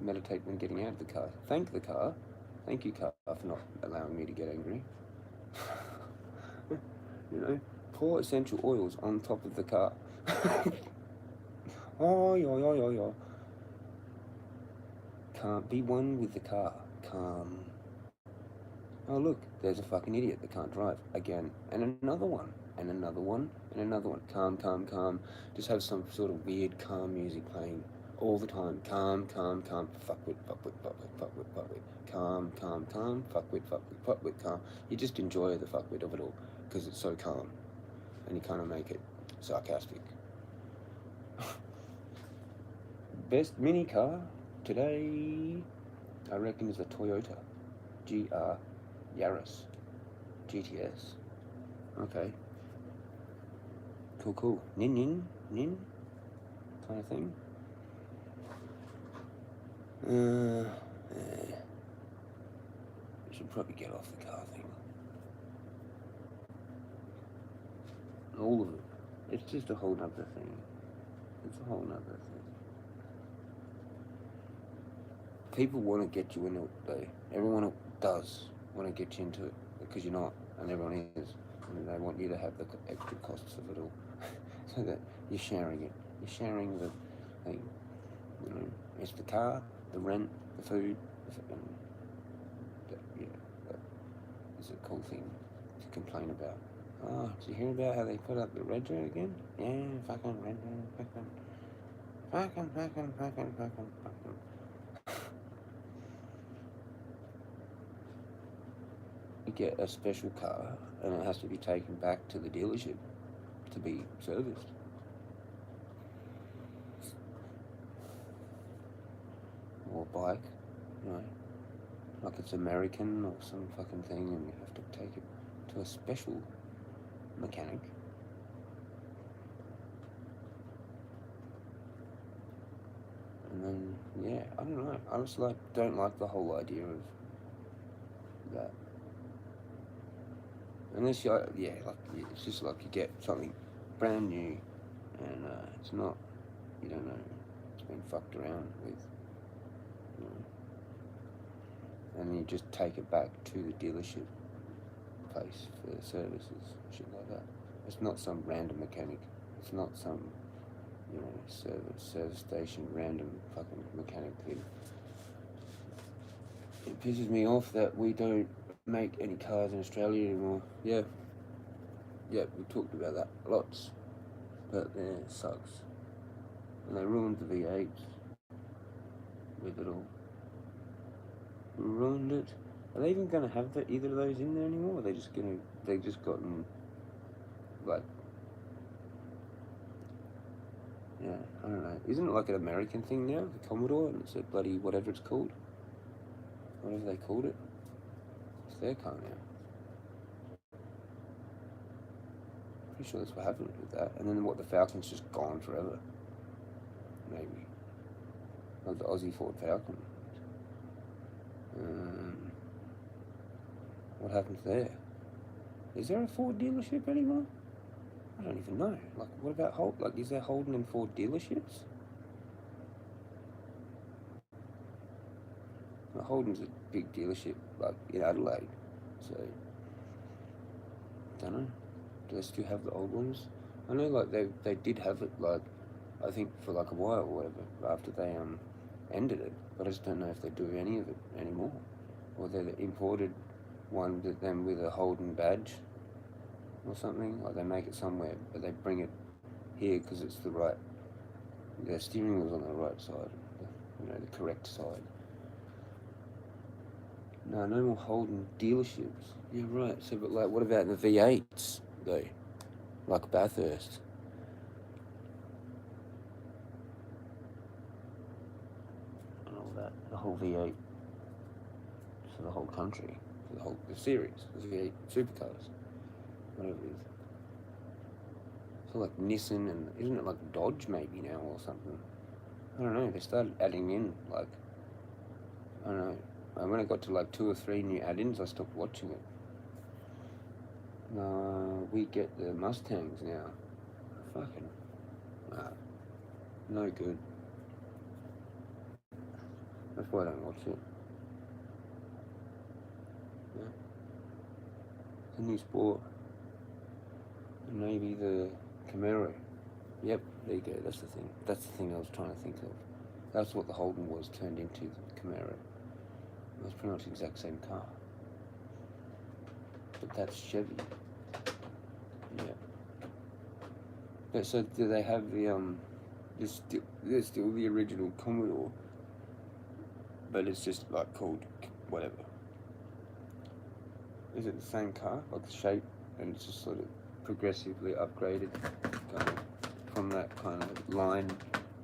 Speaker 3: Meditate when getting out of the car. Thank the car. Thank you, car, for not allowing me to get angry. You know, pour essential oils on top of the car. Oh, yo. Can't be one with the car. Calm. Oh, look, there's a fucking idiot that can't drive. Again. And another one. And another one. And another one. Calm. Just have some sort of weird calm music playing all the time. Calm. Fuckwit. Calm. Fuckwit. Calm. You just enjoy the fuckwit of it all because it's so calm. And you kind of make it sarcastic. Best mini car today, I reckon, is a Toyota GR Yaris GTS. Okay. Cool. Nin kind of thing. You should probably get off the car thing. All of it. It's just a whole nother thing. People want to get you into it, though. Everyone does want to get you into it because you're not, and everyone is. And they want you to have the extra costs of it all, so that you're sharing it. You're sharing the thing. You know, it's the car, the rent, the food. That is a cool thing to complain about. Oh, did you hear about how they put up the Redger again? Yeah, fucking Redger, fucking. You get a special car, and it has to be taken back to the dealership to be serviced. Or bike, you know, like it's American or some fucking thing, and you have to take it to a special mechanic. And then, yeah, I don't know. I just don't like the whole idea of that. Unless it's just like you get something brand new, and it's not, you don't know, it's been fucked around with, you know. And you just take it back to the dealership place for services, shit like that. It's not some random mechanic. It's not some, you know, service station random fucking mechanic thing. It pisses me off that we don't make any cars in Australia anymore. Yeah, we talked about that lots, but yeah, it sucks. And they ruined the V8s with it all. Ruined it. Are they even going to have either of those in there anymore? Or are they just going to, they've just gotten, like, yeah, I don't know. Isn't it like an American thing now, the Commodore, and it's a bloody, whatever it's called? Whatever they called it. It's their car now. Pretty sure that's what happened with that. And then what, the Falcon's just gone forever. Maybe. Like the Aussie Ford Falcon. What happens there? Is there a Ford dealership anymore? I don't even know. Like, what about Holden? Like, is there Holden and Ford dealerships? Well, Holden's a big dealership, like, in Adelaide. So, don't know. Do they still have the old ones? I know, like, they did have it, like, I think for like a while or whatever, after they ended it. But I just don't know if they do any of it anymore. Or they imported one with them with a Holden badge or something. Like they make it somewhere, but they bring it here because it's the right, their steering wheel's on the right side, the correct side. No more Holden dealerships. Yeah, right. So, but like, what about the V8s though? Like Bathurst. And all that. The whole V8 for the whole country, for the series, the V8 supercars, whatever it is. So like Nissan, and isn't it like Dodge maybe now or something? I don't know. They started adding in like, I don't know. And when I got to like 2 or 3 new add-ins, I stopped watching it. We get the Mustangs now. Fucking, no good. That's why I don't watch it. Yeah. It's a new sport. And maybe the Camaro. Yep, there you go. That's the thing. That's the thing I was trying to think of. That's what the Holden was turned into, the Camaro. It was pretty much the exact same car. But that's Chevy. Yeah. But so do they have the there's still the original Commodore, but it's just like called whatever. Is it the same car, like the shape, and it's just sort of progressively upgraded from that kind of line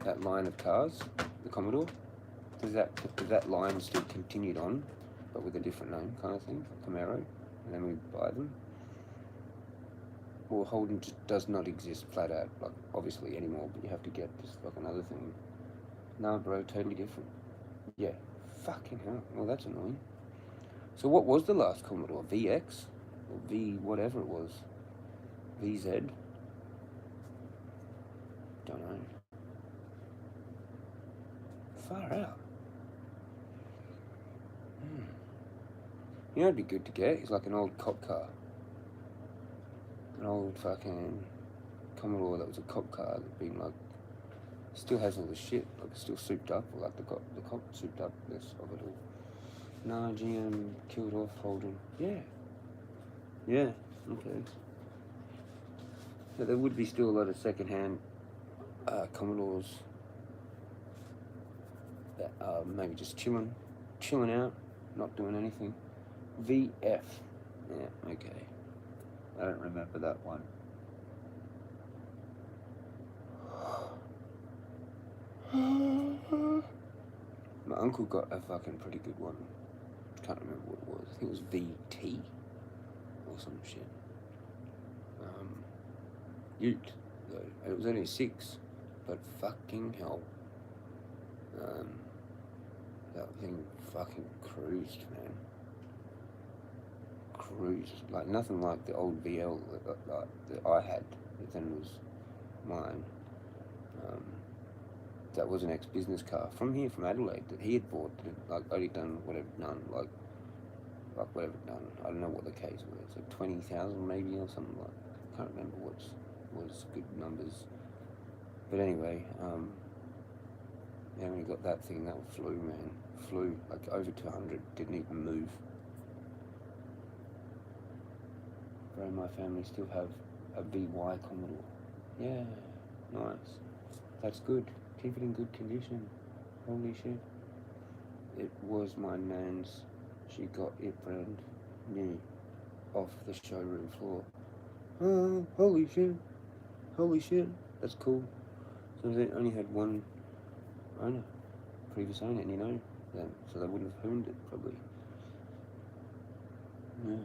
Speaker 3: of cars, the Commodore? Does that line still continued on, but with a different name kind of thing, Camaro, and then we buy them? Or Holden just does not exist flat out, like obviously anymore, but you have to get just like another thing. No, bro, totally different. Yeah, fucking hell. Well, that's annoying. So what was the last Commodore? VX? Or V whatever it was? VZ? Don't know. Far out. You know, it'd be good to get. It's like an old cop car. An old fucking Commodore that was a cop car that been like, still has all the shit, like it's still souped up, or like the cop souped up this of it all. No, GM killed off Holden. Yeah. Yeah, okay. So there would be still a lot of second-hand Commodores that are maybe just chilling out, not doing anything. VF. Yeah, okay. I don't remember that one. My uncle got a fucking pretty good one. Can't remember what it was. I think it was VT or some shit. Ute, though. And it was only 6, but fucking hell. That thing fucking cruised, man. Cruised. Like nothing like the old VL that I had, that then was mine. That was an ex-business car from here, from Adelaide, that he had bought, like only done whatever done, like whatever done. I don't know what the case was, like 20,000 maybe or something like. I can't remember what was good numbers. But anyway, yeah, when he got that thing, that flew, man, flew like over 200, didn't even move. Bro, my family still have a VY Commodore. Yeah, nice. That's good. keep it in good condition. Holy shit. It was my nan's. She got it brand new off the showroom floor. Oh, holy shit. Holy shit. That's cool. So they only had one owner, previous owner, and you know them, so they wouldn't have owned it probably. Yeah.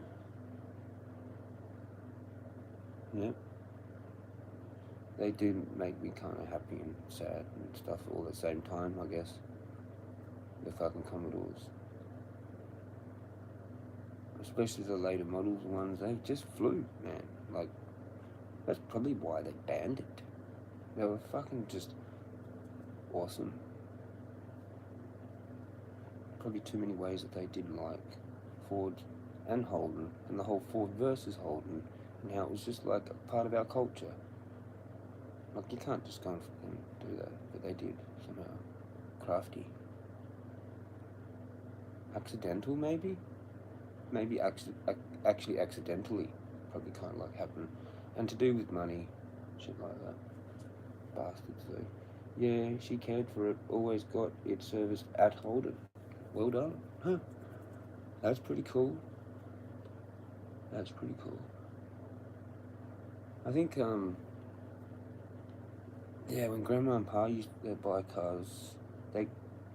Speaker 3: Yep. They do make me kind of happy and sad and stuff all at the same time, I guess. The fucking Commodores. Especially the later models ones, they just flew, man. Like, that's probably why they banned it. They were fucking just awesome. Probably too many ways that they didn't like Ford and Holden, and the whole Ford versus Holden, and how it was just like a part of our culture. Like, you can't just go and do that, but they did, somehow. Crafty. Accidental, maybe? Maybe actually accidentally, probably kind of like happened. And to do with money, shit like that. Bastards, though. Yeah, she cared for it, always got it serviced at Holden. Well done. Huh. That's pretty cool. That's pretty cool. I think, yeah, when Grandma and Pa used to buy cars, they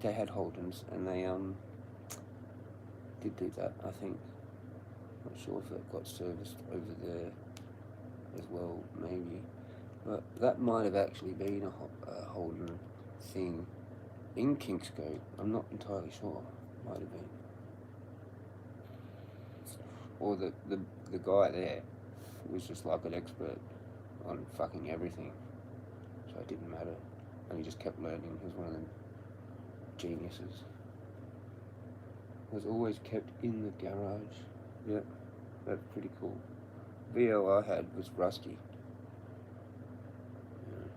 Speaker 3: had Holdens, and they, did do that, I think. Not sure if it got serviced over there as well, maybe. But that might have actually been a Holden thing in Kingscote. I'm not entirely sure. Might have been. Or the guy there was just like an expert on fucking everything. So it didn't matter. And he just kept learning. He was one of them geniuses. Was always kept in the garage. Yeah, that's pretty cool. VO I had was rusty. Yeah.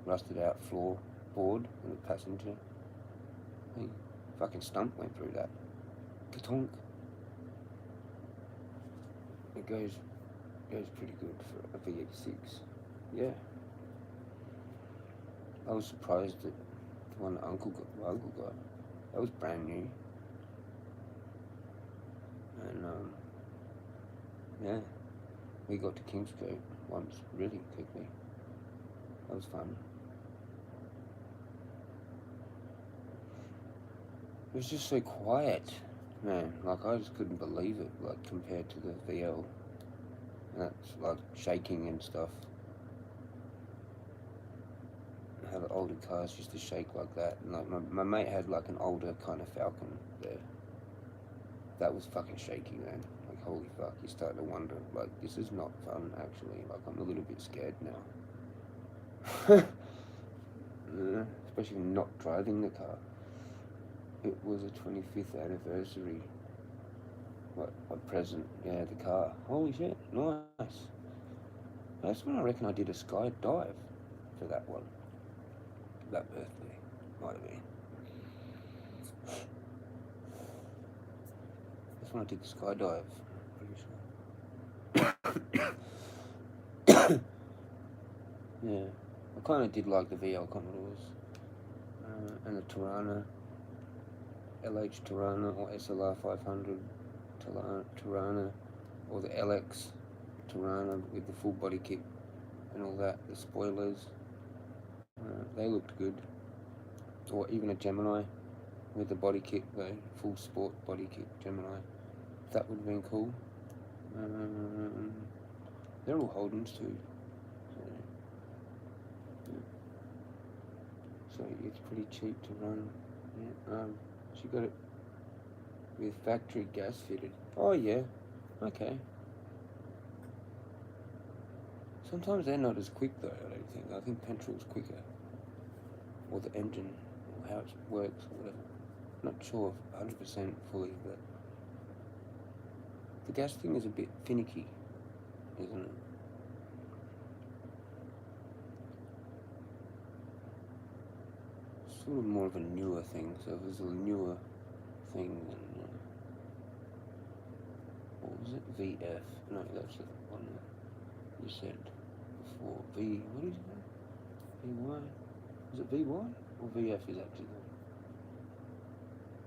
Speaker 3: Rusted out floorboard in the passenger. Hey, fucking stump went through that. Katonk. It goes pretty good for a V86. Yeah. I was surprised that the one that my uncle got, that was brand new. And yeah, we got to Kingscote once really quickly. That was fun. It was just so quiet, man. Like, I just couldn't believe it, like, compared to the VL. And that's like shaking and stuff. How the older cars used to shake like that. And like my mate had like an older kind of Falcon there. That was fucking shaky, man. Like, holy fuck, you're starting to wonder, like, this is not fun, actually. Like, I'm a little bit scared now. Yeah, especially not driving the car. It was a 25th anniversary. What, a present? Yeah, the car. Holy shit, nice. That's when I reckon I did a sky dive for that one. That birthday, might have been. That's when I did the skydive, pretty sure. Yeah, I kind of did like the VL Commodores and the Tirana, LH Tirana or SLR 500 Tirana, or the LX Tirana with the full body kit and all that, the spoilers. They looked good. Or even a Gemini with the body kit, the full sport body kit Gemini. That would have been cool. They're all Holdens too. So it's pretty cheap to run. Yeah. She got it with factory gas fitted. Oh yeah, okay. Sometimes they're not as quick though, I don't think. I think petrol's quicker. Or the engine, or how it works, or whatever. Not sure 100% fully, but the gas thing is a bit finicky, isn't it? Sort of more of a newer thing, so if it was a newer thing, then, what was it? VF? No, that's the one that you said before. What is it? VY? Was it VY or VF is actually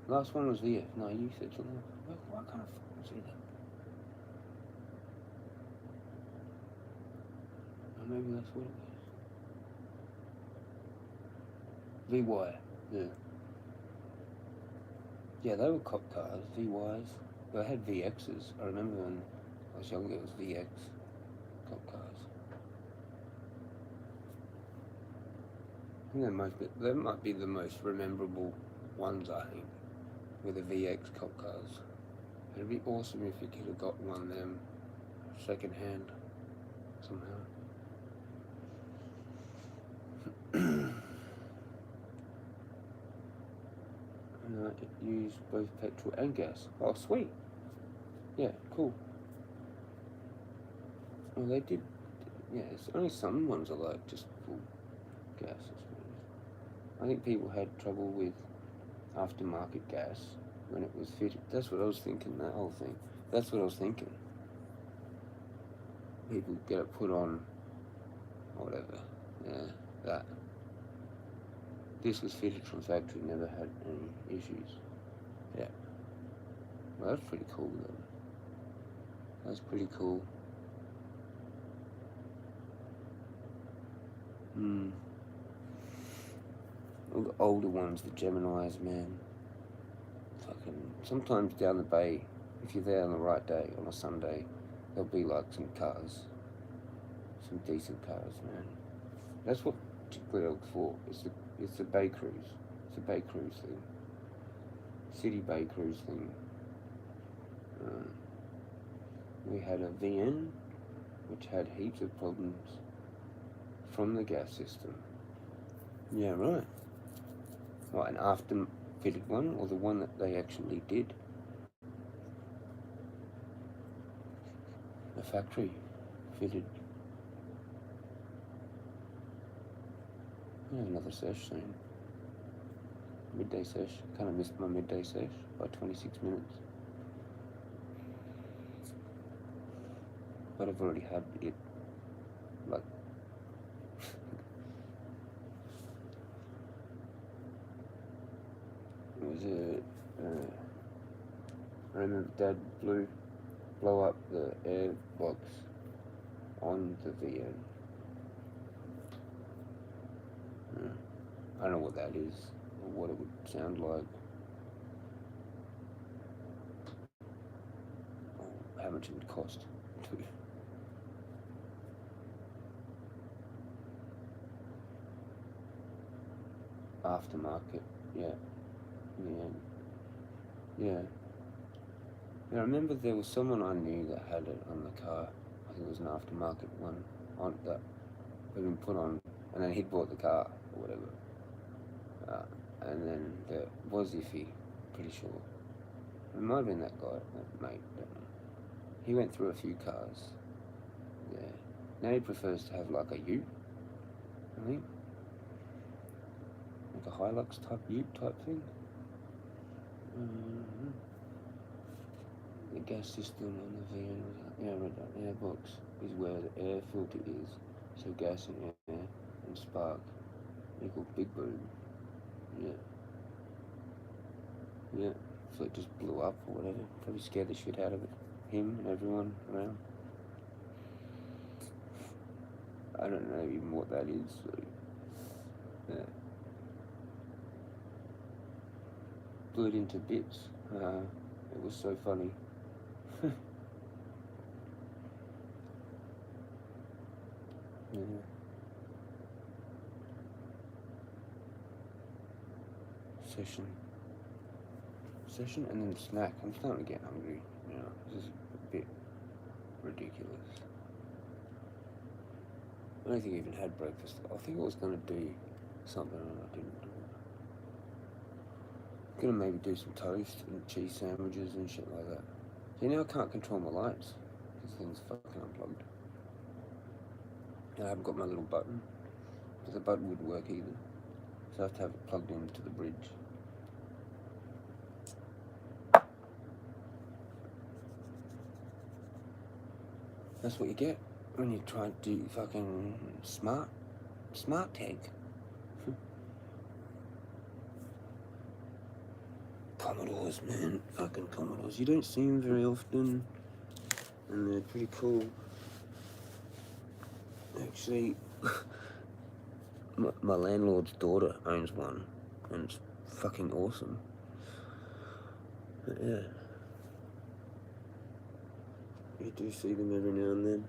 Speaker 3: the last one was VF. No, you said something. Why can't I fucking see that? Or maybe that's what it was. VY, yeah. Yeah, they were cop cars, VYs. They had VXs. I remember when I was younger, it was VX cop cars. I think that might be the most memorable ones, I think, were the VX cop cars. It'd be awesome if you could have got one of them second hand somehow. It used both petrol and gas. Oh, sweet. Yeah, cool. Well, they did. Yeah, it's only some ones are like just full gas, I suppose. I think people had trouble with aftermarket gas when it was fitted. That's what I was thinking, that whole thing. That's what I was thinking. People get it put on, or whatever. Yeah, that. This was fitted from factory, never had any issues. Yeah. Well, that's pretty cool, though. That's pretty cool. All the older ones, the Geminis, man. Fucking, sometimes down the bay, if you're there on the right day, on a Sunday, there'll be like some cars. Some decent cars, man. That's what particularly I look for. It's the bay cruise. It's a bay cruise thing. City bay cruise thing. We had a VN, which had heaps of problems from the gas system. Yeah, right. What, an after-fitted one, or the one that they actually did? A factory fitted. I have another sesh soon. Midday sesh. Kind of missed my midday sesh by 26 minutes. But I've already had it, like, it was I remember Dad blow up the air box on the VN. I don't know what that is, or what it would sound like, or how much it would cost to. Aftermarket, yeah. Yeah. I remember there was someone I knew that had it on the car. I think it was an aftermarket one on that had been put on, and then he'd bought the car or whatever. And then there was iffy, pretty sure. It might have been that guy, that mate. He went through a few cars. Yeah. Now he prefers to have like a ute, I think. Like a Hilux type ute type thing. The gas system on the VN was, yeah, I read that. Airbox is where the air filter is. So gas and air and spark equal big boom. Yeah. Yeah. So it just blew up or whatever. Probably scared the shit out of it. Him and everyone around. I don't know even what that is. So, yeah. Blew it into bits. It was so funny. Yeah. Session and then snack. I'm starting to get hungry. You know, this is a bit ridiculous. I don't think I even had breakfast. I think I was going to do something and I didn't do it. I'm going to maybe do some toast and cheese sandwiches and shit like that. See, now I can't control my lights. This thing's fucking unplugged. And I haven't got my little button. Because the button wouldn't work either. So I have to have it plugged into the bridge. That's what you get when you try to do fucking smart tag. Commodores, man. Fucking Commodores. You don't see them very often, and they're pretty cool. Actually, my landlord's daughter owns one, and it's fucking awesome. But yeah. You do see them every now and then.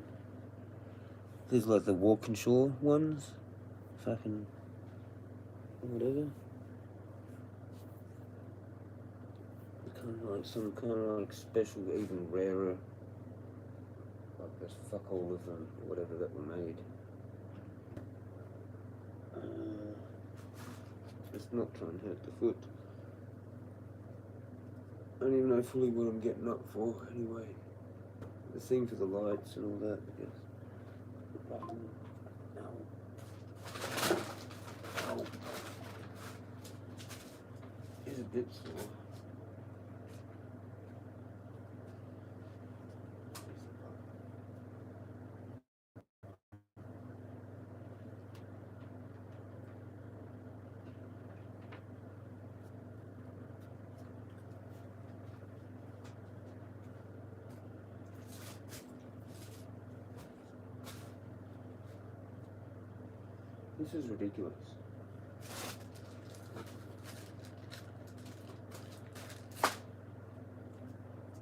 Speaker 3: There's like the Walkinshaw ones. Fucking whatever. Kind of like some kind of like special, even rarer. Like there's fuck all of them, or whatever that were made. Just not trying to hurt the foot. I don't even know fully what I'm getting up for anyway. The thing for the lights and all that, I guess. Ow. It's a bit sore. This is ridiculous.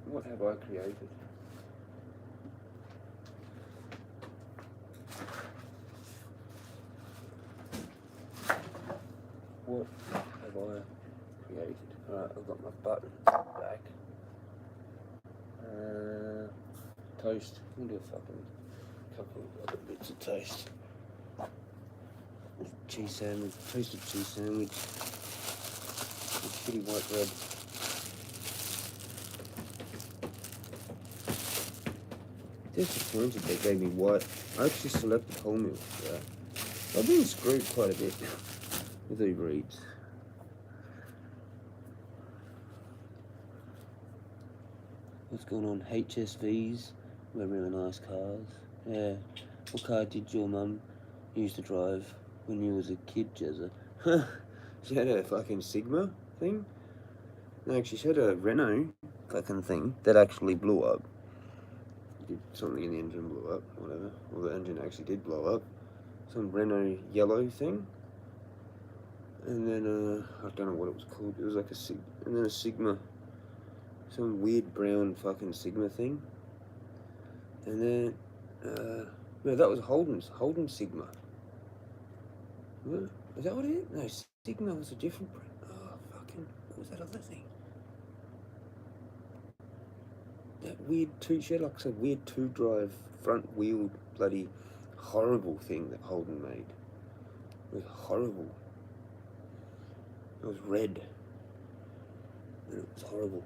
Speaker 3: What have I created? What have I created? Alright, I've got my button back. Toast. I'll do a fucking couple of other bits of toast. Cheese sandwich, toasted cheese sandwich with shitty white bread. Disappointed they gave me white. I actually selected wholemeal for that. I've been screwed quite a bit with Uber Eats. What's going on? HSVs? They're really nice cars. Yeah. What car did your mum used to drive when you was a kid, Jezza? She had a fucking Sigma thing? No, actually she had a Renault fucking thing that actually blew up. Did something in the engine blew up, whatever. Well, the engine actually did blow up. Some Renault yellow thing. And then, I don't know what it was called. It was like and then a Sigma. Some weird brown fucking Sigma thing. And then, no, that was Holden Sigma. What? Is that what it is? No, Sigma was a different brand. Oh, fucking, what was that other thing? That weird she had like some weird 2-drive, front-wheel, bloody horrible thing that Holden made. It was horrible. It was red. And it was horrible.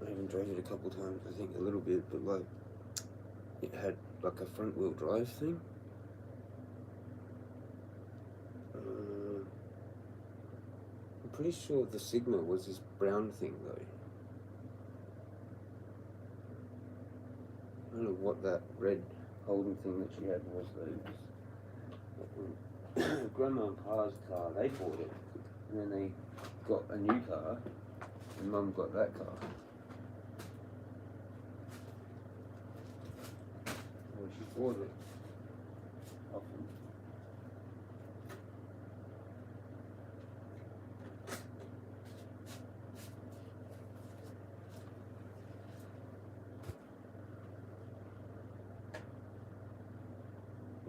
Speaker 3: I even drove it a couple of times, I think a little bit, but like, it had like a front-wheel drive thing. I'm pretty sure the Sigma was this brown thing though. I don't know what that red Holden thing that she had was though. Grandma and Pa's car, they bought it, and then they got a new car, and Mum got that car. Well, she bought it often.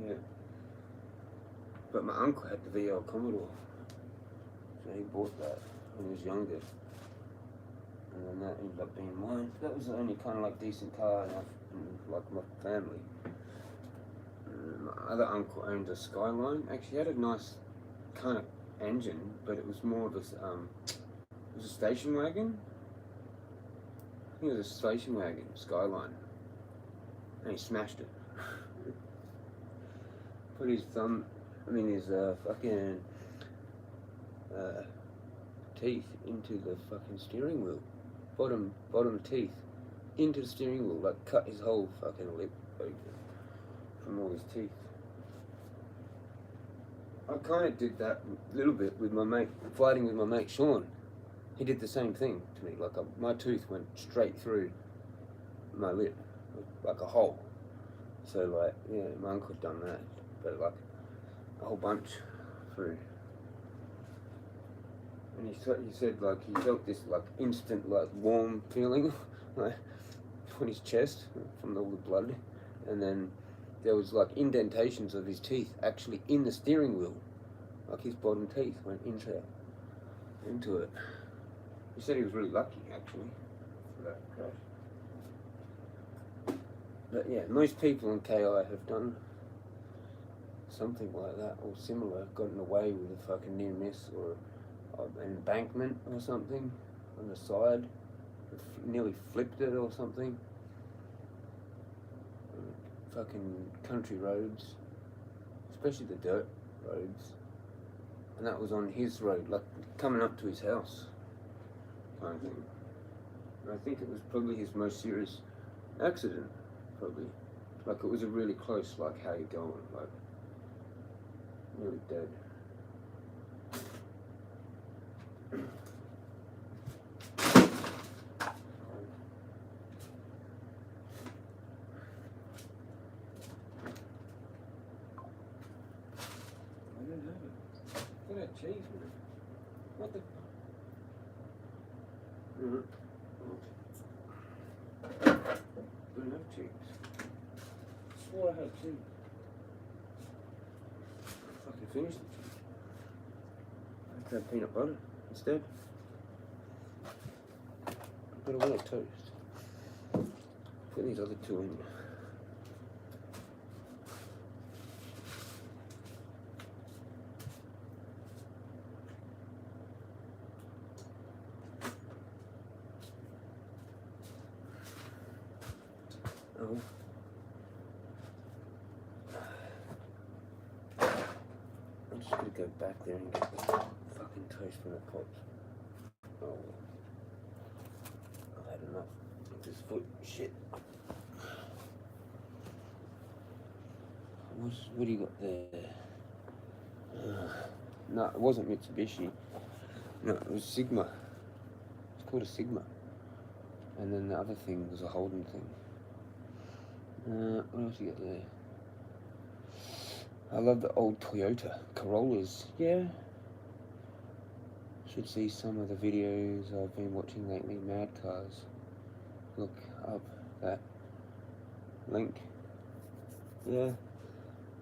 Speaker 3: Yeah. But my uncle had the VL Commodore. So he bought that when he was younger. And then that ended up being mine. That was the only kind of like decent car in like my family. And my other uncle owned a Skyline. Actually he had a nice kind of engine, but it was more of a, it was a station wagon. I think it was a station wagon, Skyline. And he smashed it. Put his his fucking teeth into the fucking steering wheel. Bottom teeth into the steering wheel, like cut his whole fucking lip open from all his teeth. I kind of did that a little bit with my mate, fighting with my mate Sean. he did the same thing to me. Like my tooth went straight through my lip, like a hole. So like, yeah, my uncle had done that, but like a whole bunch through. And he said like he felt this like instant like warm feeling like on his chest from all the blood, and then there was like indentations of his teeth actually in the steering wheel, like his bottom teeth went into it. He said he was really lucky actually for that crash. But yeah, most people in KI have done something like that or similar, gotten away with a fucking near miss or an embankment or something on the side, nearly flipped it or something. Fucking country roads, especially the dirt roads, and that was on his road, like coming up to his house kind of thing. And I think it was probably his most serious accident, probably. Like it was a really close, like how you going, like nearly dead. Look at that cheese with it. What the? Don't have cheese. I swore I had cheese. I fucking finished the cheese. I had peanut butter instead. But I want a toast. Put these other two in there. Oh. I'm just gonna go back there and get the fucking toast when it pops. Oh, I've had enough of this foot shit. What do you got there? No, it wasn't Mitsubishi. No, it was Sigma. It's called a Sigma. And then the other thing was a Holden thing. What else you got there? I love the old Toyota Corollas. Yeah. Should see some of the videos I've been watching lately. Mad Cars. Look up that link. Yeah.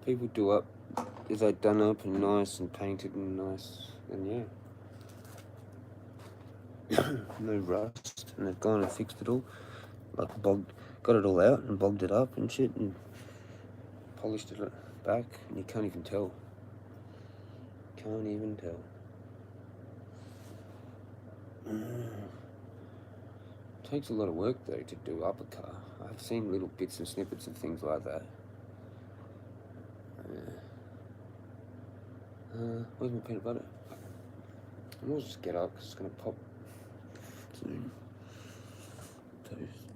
Speaker 3: People do up. Is they done up and nice and painted and nice, and yeah. No rust, and they've gone and fixed it all. Like got it all out and bogged it up and shit and polished it back, and you can't even tell. Can't even tell. Takes a lot of work though to do up a car. I've seen little bits and snippets of things like that. Where's my peanut butter? I might just get up because it's gonna pop soon. Toast.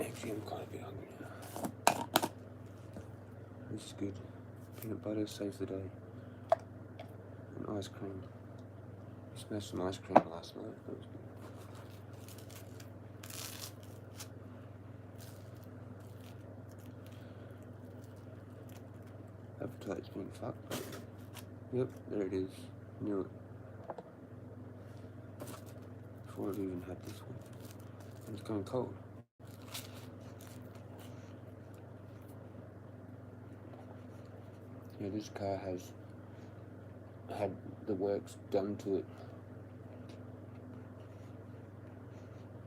Speaker 3: Actually, I'm kind of a bit hungry now. This is good. Peanut butter saves the day. And ice cream. Smashed some ice cream last night. That was good. Appetite's been fucked. Yep, there it is. Knew it. Before I've even had this one. And it's going cold. Yeah, this car has had the works done to it.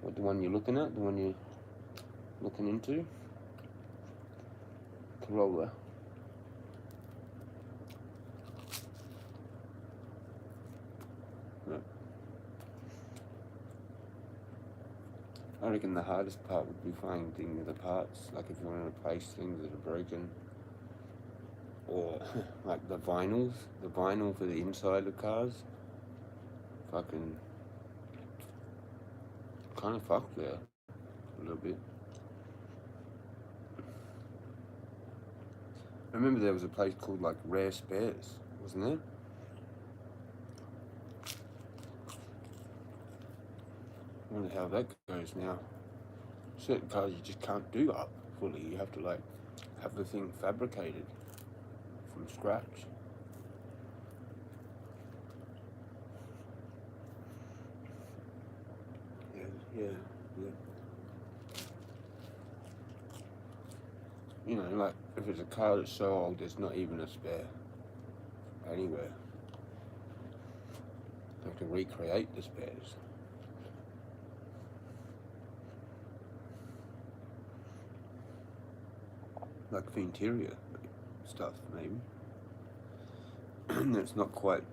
Speaker 3: What, the one you're looking at? The one you're looking into? Corolla. Yeah. I reckon the hardest part would be finding the parts, like if you want to replace things that are broken. Or like the vinyl for the inside of cars. Fucking kind of fucked there a little bit. I remember there was a place called like Rare Spares, wasn't there? I wonder how that goes now. Certain cars you just can't do up fully. You have to like have the thing fabricated from scratch. Yeah. You know, like if it's a car that's so old, there's not even a spare anywhere. They have to recreate the spares. Like the interior stuff, maybe. It's not quite,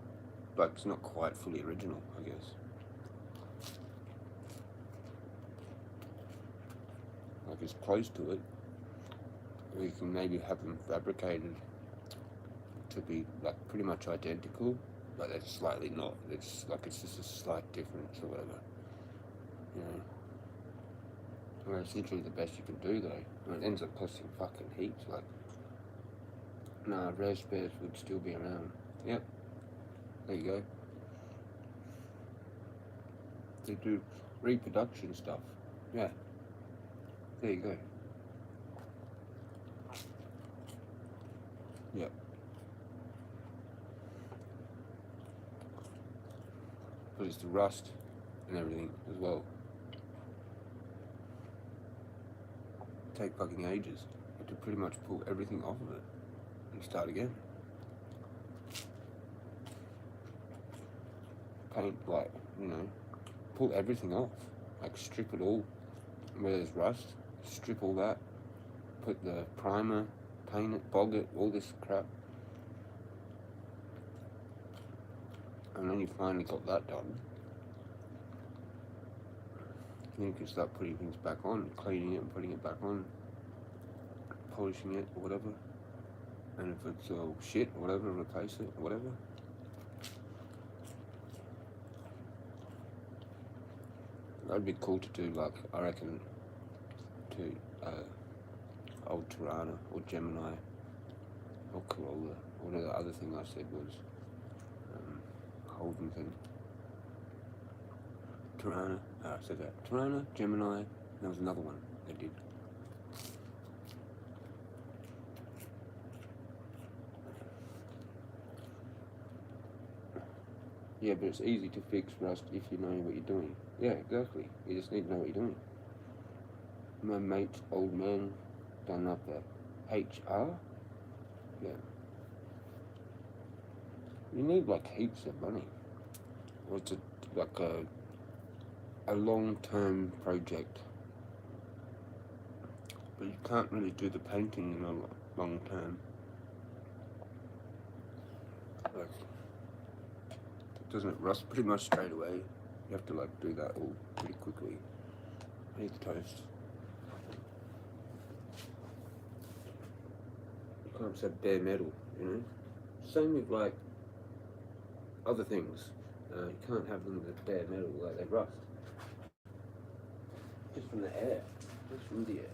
Speaker 3: like it's not quite fully original, I guess. Like it's close to it. We can maybe have them fabricated to be like pretty much identical, but it's slightly not. It's like it's just a slight difference or whatever. You know. Well, it's literally the best you can do though. And it ends up costing fucking heaps. Like, nah, rare spares would still be around. Yep. There you go. They do reproduction stuff. Yeah. There you go. Yep. But it's the rust and everything as well. Take fucking ages. You have to pretty much pull everything off of it and start again. Paint, like, you know, pull everything off. Like strip it all. Where there's rust, strip all that. Put the primer, paint it, bog it, all this crap. And then you finally got that done. Then you can start putting things back on, cleaning it and putting it back on, polishing it or whatever. And if it's all shit or whatever, replace it or whatever. That'd be cool to do, like, I reckon, to old Tirana or Gemini or Corolla, or the other thing I said was Holden thing. Tirana, I said that. Tirana, Gemini, there was another one they did. Yeah, but it's easy to fix rust if you know what you're doing. Yeah, exactly. You just need to know what you're doing. My mate's old man done up a HR. Yeah. You need like heaps of money. Or it's like a long-term project. But you can't really do the painting in a long term. Like, doesn't it rust pretty much straight away? You have to like do that all pretty quickly. I need the toast. You can't just have bare metal, you know? Same with like other things. You can't have them with bare metal, like they rust. Just from the air. Just from the air.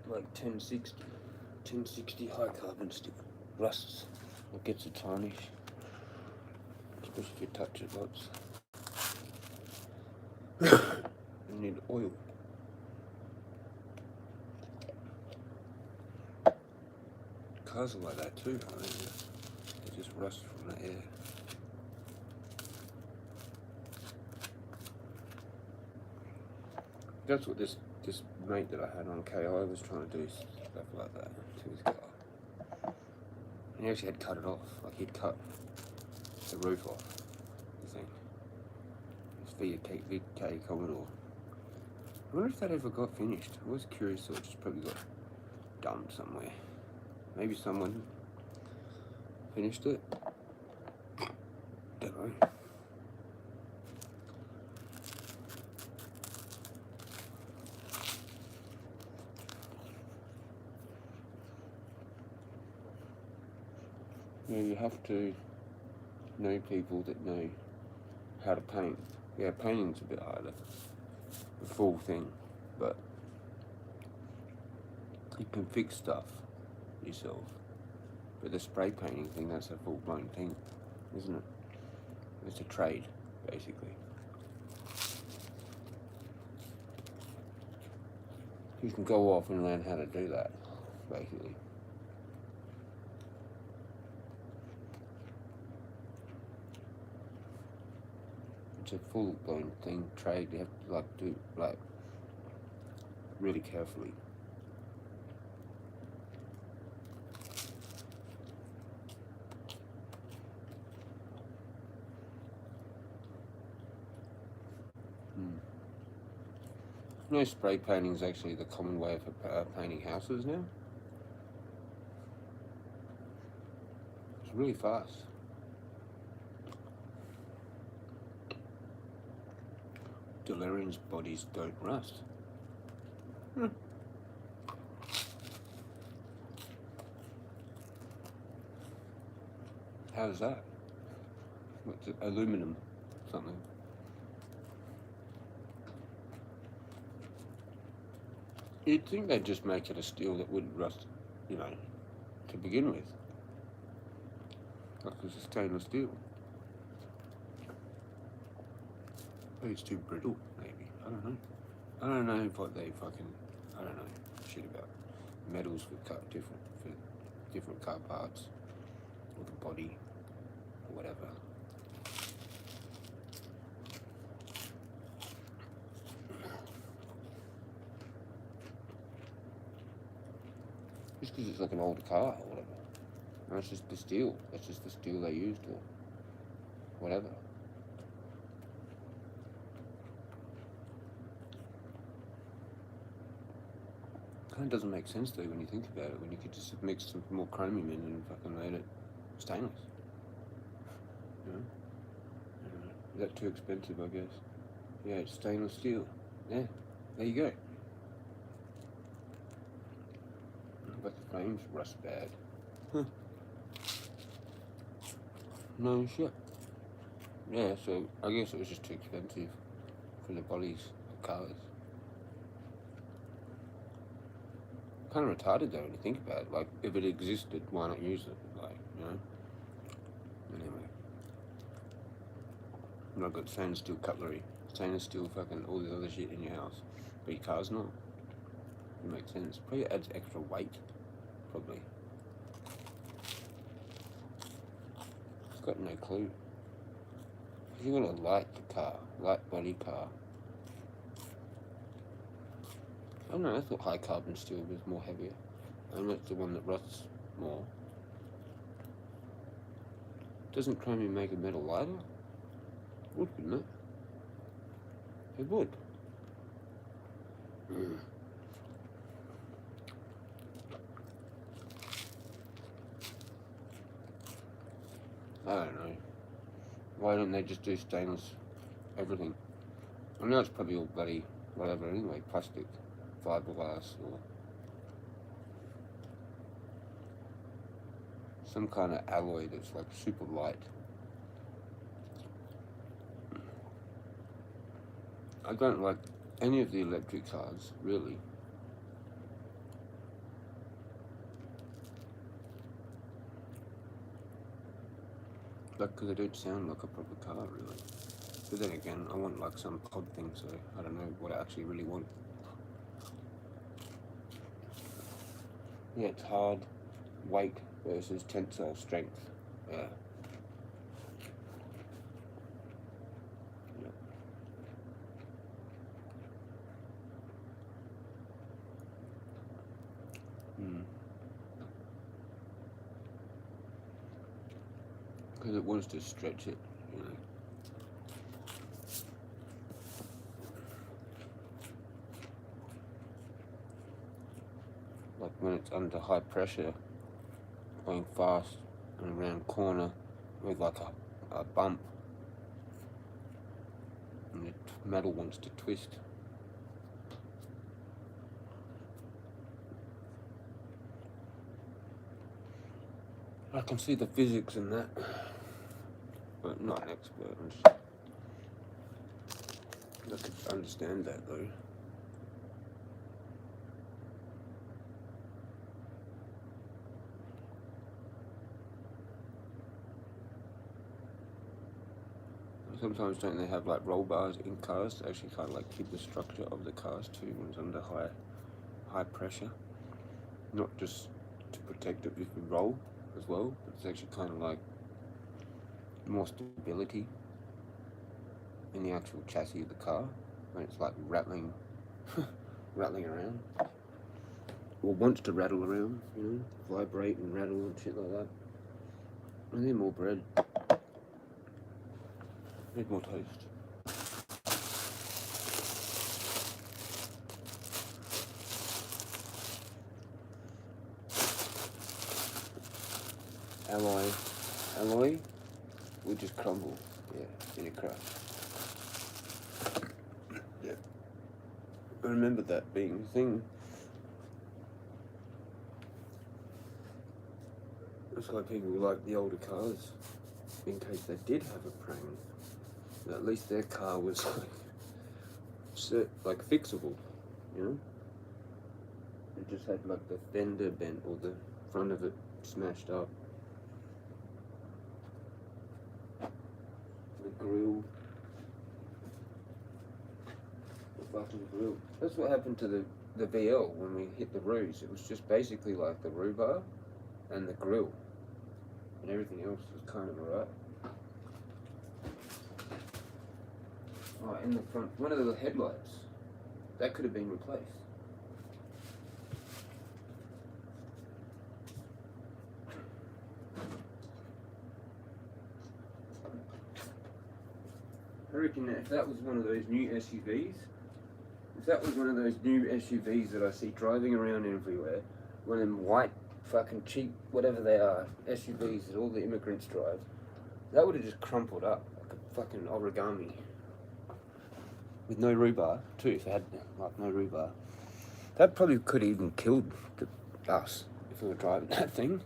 Speaker 3: Like 1060 high carbon stick rusts or gets a tarnish, especially if you touch it lots. You need oil. Cars are like that too, aren't they? They just rust from the air. That's what this mate that I had on KI was trying to do, stuff like that to his car. And he actually had cut it off, like he'd cut the roof off the thing. His VK Commodore. I wonder if that ever got finished. I was curious, so it just probably got dumped somewhere. Maybe someone finished it. Don't know. Yeah, you have to know people that know how to paint. Yeah, painting's a bit harder, the full thing, but you can fix stuff yourself. But the spray painting thing, that's a full-blown thing, isn't it? It's a trade, basically. You can go off and learn how to do that, basically. It's a full-blown thing, trade. You have to do really carefully. You know, spray painting is actually the common way of painting houses now. It's really fast. Delirium's bodies don't rust. How's that? What's it? Aluminum, something. You'd think they'd just make it a steel that wouldn't rust, you know, to begin with. Like it's a stainless steel. Maybe it's too brittle, maybe. I don't know. I don't know what they fucking, I don't know shit about metals for different car parts, or the body, or whatever. Just because it's like an old car or whatever. No, it's just the steel. That's just the steel they used or whatever. Kind of doesn't make sense though when you think about it. When you could just mix some more chromium in and fucking made it stainless. You know? Is that too expensive? I guess. Yeah, it's stainless steel. Yeah, there you go. But the flames rust bad. Huh. No shit. Yeah, so I guess it was just too expensive for the bodies of cars. Kind of retarded though when you think about it. Like, if it existed, why not use it? Like, you know? Anyway. You've not got stainless steel cutlery, stainless steel fucking all this other shit in your house, but your car's not. It makes sense. Probably adds extra weight. Probably. It's got no clue. You want a light car, light body car. I don't know, I thought high carbon steel was more heavier. And that's the one that rusts more. Doesn't chromium make a metal lighter? Would, wouldn't it? It would. I don't know. Why don't they just do stainless everything? I know it's probably all bloody whatever anyway, plastic, fiberglass, or some kind of alloy that's like super light. I don't like any of the electric cars, really. Like, because they don't sound like a proper car, really. But then again, I want like some pod thing, so I don't know what I actually really want. Yeah, it's hard weight versus tensile strength. Yeah. Yep. Because it wants to stretch it, you know. Like when it's under high pressure, going fast and around a corner with like a bump, and the metal wants to twist. I can see the physics in that. but not an expert. I could understand that though. Sometimes don't they have like roll bars in cars to actually kind of like keep the structure of the cars too when it's under high pressure, not just to protect it if you roll as well, but it's actually kind of like more stability in the actual chassis of the car when it's like rattling around, or wants to rattle around, you know, vibrate and rattle and shit like that. I need more bread. Need more toast. Alloy would just crumble, yeah, in a crash. Yeah. I remember that being a thing. That's why people like the older cars, in case they did have a prank. At least their car was like fixable, you know? It just had like the fender bent or the front of it smashed up. The grill. The fucking grill. That's what happened to the VL when we hit the roofs. It was just basically like the roof bar and the grill. And everything else was kind of alright. Oh, in the front, one of the headlights, that could have been replaced. I reckon that if that was one of those new SUVs, that I see driving around everywhere, one of them white fucking cheap, whatever they are, SUVs that all the immigrants drive, that would have just crumpled up like a fucking origami. With no rhubarb, too, if it had like no rhubarb. That probably could have even killed us if we were driving that thing.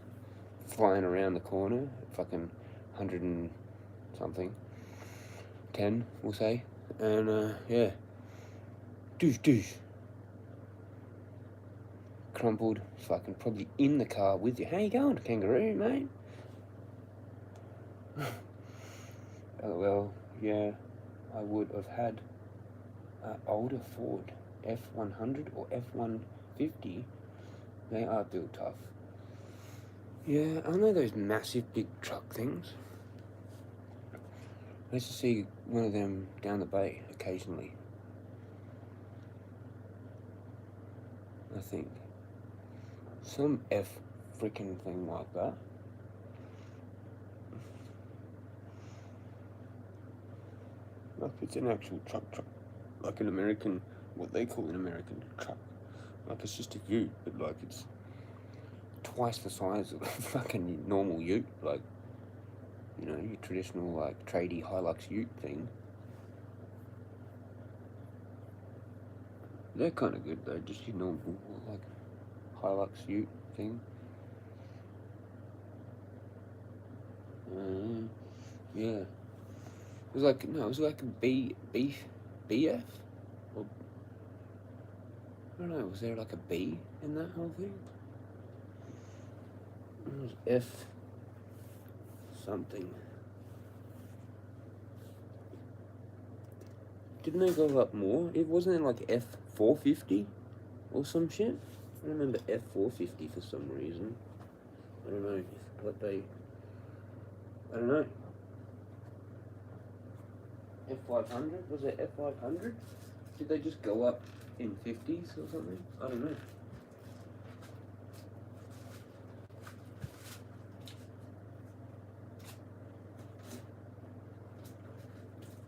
Speaker 3: Flying around the corner, fucking 100 and something. 10, we'll say. And, yeah. Doosh. Crumpled, fucking probably in the car with you. How you going, kangaroo, mate? LOL, yeah, I would have had older Ford F100 or F150. They are built tough. Yeah, aren't they those massive big truck things? I used to see one of them down the bay occasionally. I think some F freaking thing like that. Like it's an actual truck. Like an American, what they call an American truck. Like it's just a ute, but like it's twice the size of a fucking normal ute. Like, you know, your traditional like tradie Hilux ute thing. They're kind of good though, just your normal like Hilux ute thing. Yeah. It was like a BF? Or, I don't know, was there like a B in that whole thing? It was F something. Didn't they go up more? It wasn't like F450 or some shit? I remember F450 for some reason. I don't know what they... I don't know. F500? Was it F500? Did they just go up in 50s or something? I don't know.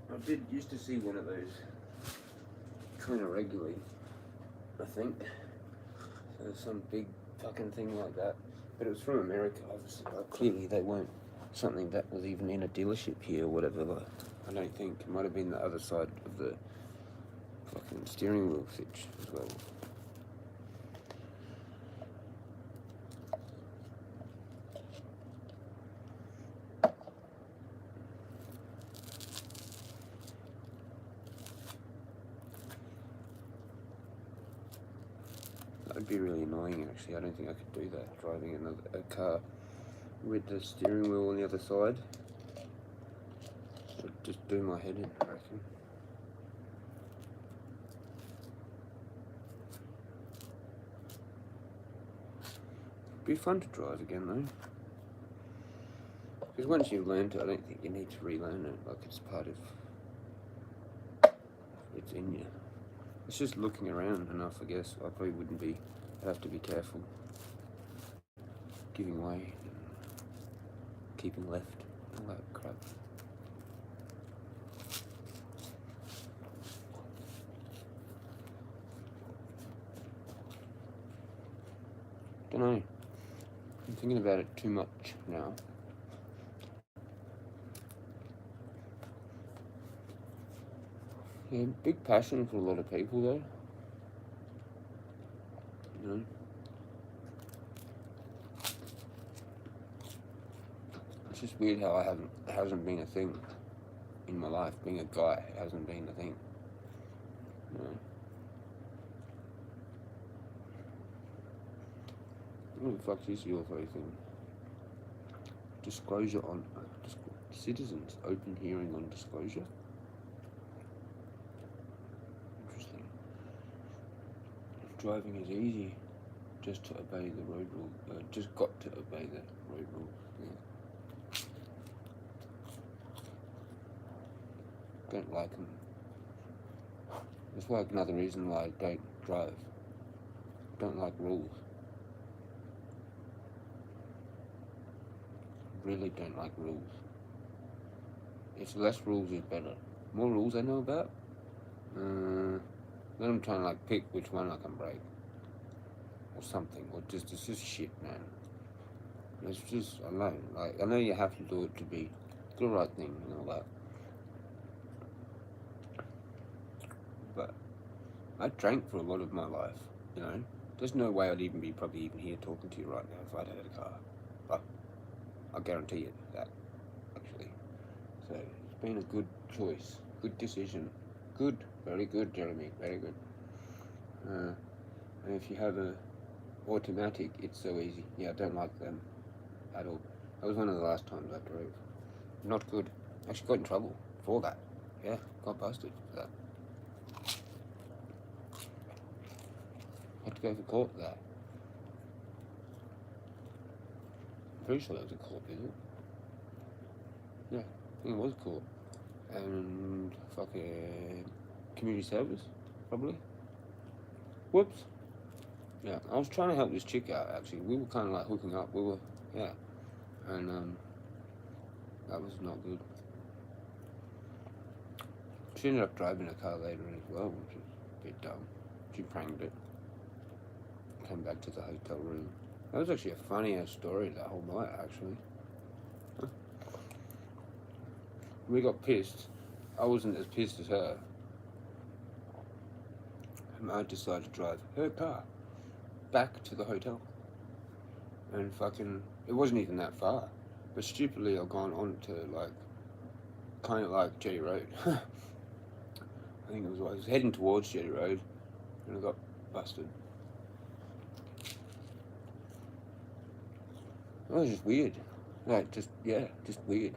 Speaker 3: I used to see one of those kind of regularly, I think. So some big fucking thing like that. But it was from America, obviously. Like, clearly they weren't something that was even in a dealership here or whatever. Like, I don't think. It might have been the other side of the fucking steering wheel switch as well. be really annoying, actually. I don't think I could do that, driving a car with the steering wheel on the other side. It would just do my head in, I reckon. Be fun to drive again, though. Because once you've learned it, I don't think you need to relearn it. Like, it's part of... it's in you. It's just looking around enough, I guess. I probably wouldn't be... I'd have to be careful. Giving way. Keeping left. All that crap. Don't know. I'm thinking about it too much now. Yeah, big passion for a lot of people though. You know? It's just weird how it hasn't been a thing in my life. Being a guy hasn't been a thing. You know? What the fuck is your UFO thing? Disclosure on citizens. Open hearing on disclosure. Interesting. Driving is easy. Just to obey the road rule. Just got to obey the road rules. Yeah. Don't like them. That's like another reason why I don't drive. Don't like rules. Really don't like rules. If less rules is better. More rules I know about, then I'm trying to like pick which one I can break. Or something. Or just, it's just shit, man. It's just, I know. Like, I know you have to do it to be the right thing and all that. But I drank for a lot of my life, you know. There's no way I'd even be probably even here talking to you right now if I'd had a car. But I'll guarantee you that, actually. So, it's been a good choice, good decision. Good, very good, Jeremy, very good. And if you have a automatic, it's so easy. Yeah, I don't like them at all. That was one of the last times I drove. Not good. Actually got in trouble for that. Yeah, got busted for that. Had to go for court for that. I'm pretty sure that was a court visit. Yeah, I think it was court. And fucking community service, probably. Whoops. Yeah, I was trying to help this chick out, actually. We were kind of like hooking up. We were, yeah. And that was not good. She ended up driving a car later as well, which was a bit dumb. She pranked it. Came back to the hotel room. That was actually a funny ass story that whole night, actually. Huh? We got pissed. I wasn't as pissed as her. And I decided to drive her car back to the hotel. And fucking, it wasn't even that far. But stupidly I've gone on to like, kind of like Jetty Road. I think it was, I was heading towards Jetty Road and I got busted. It was just weird. Like, just weird.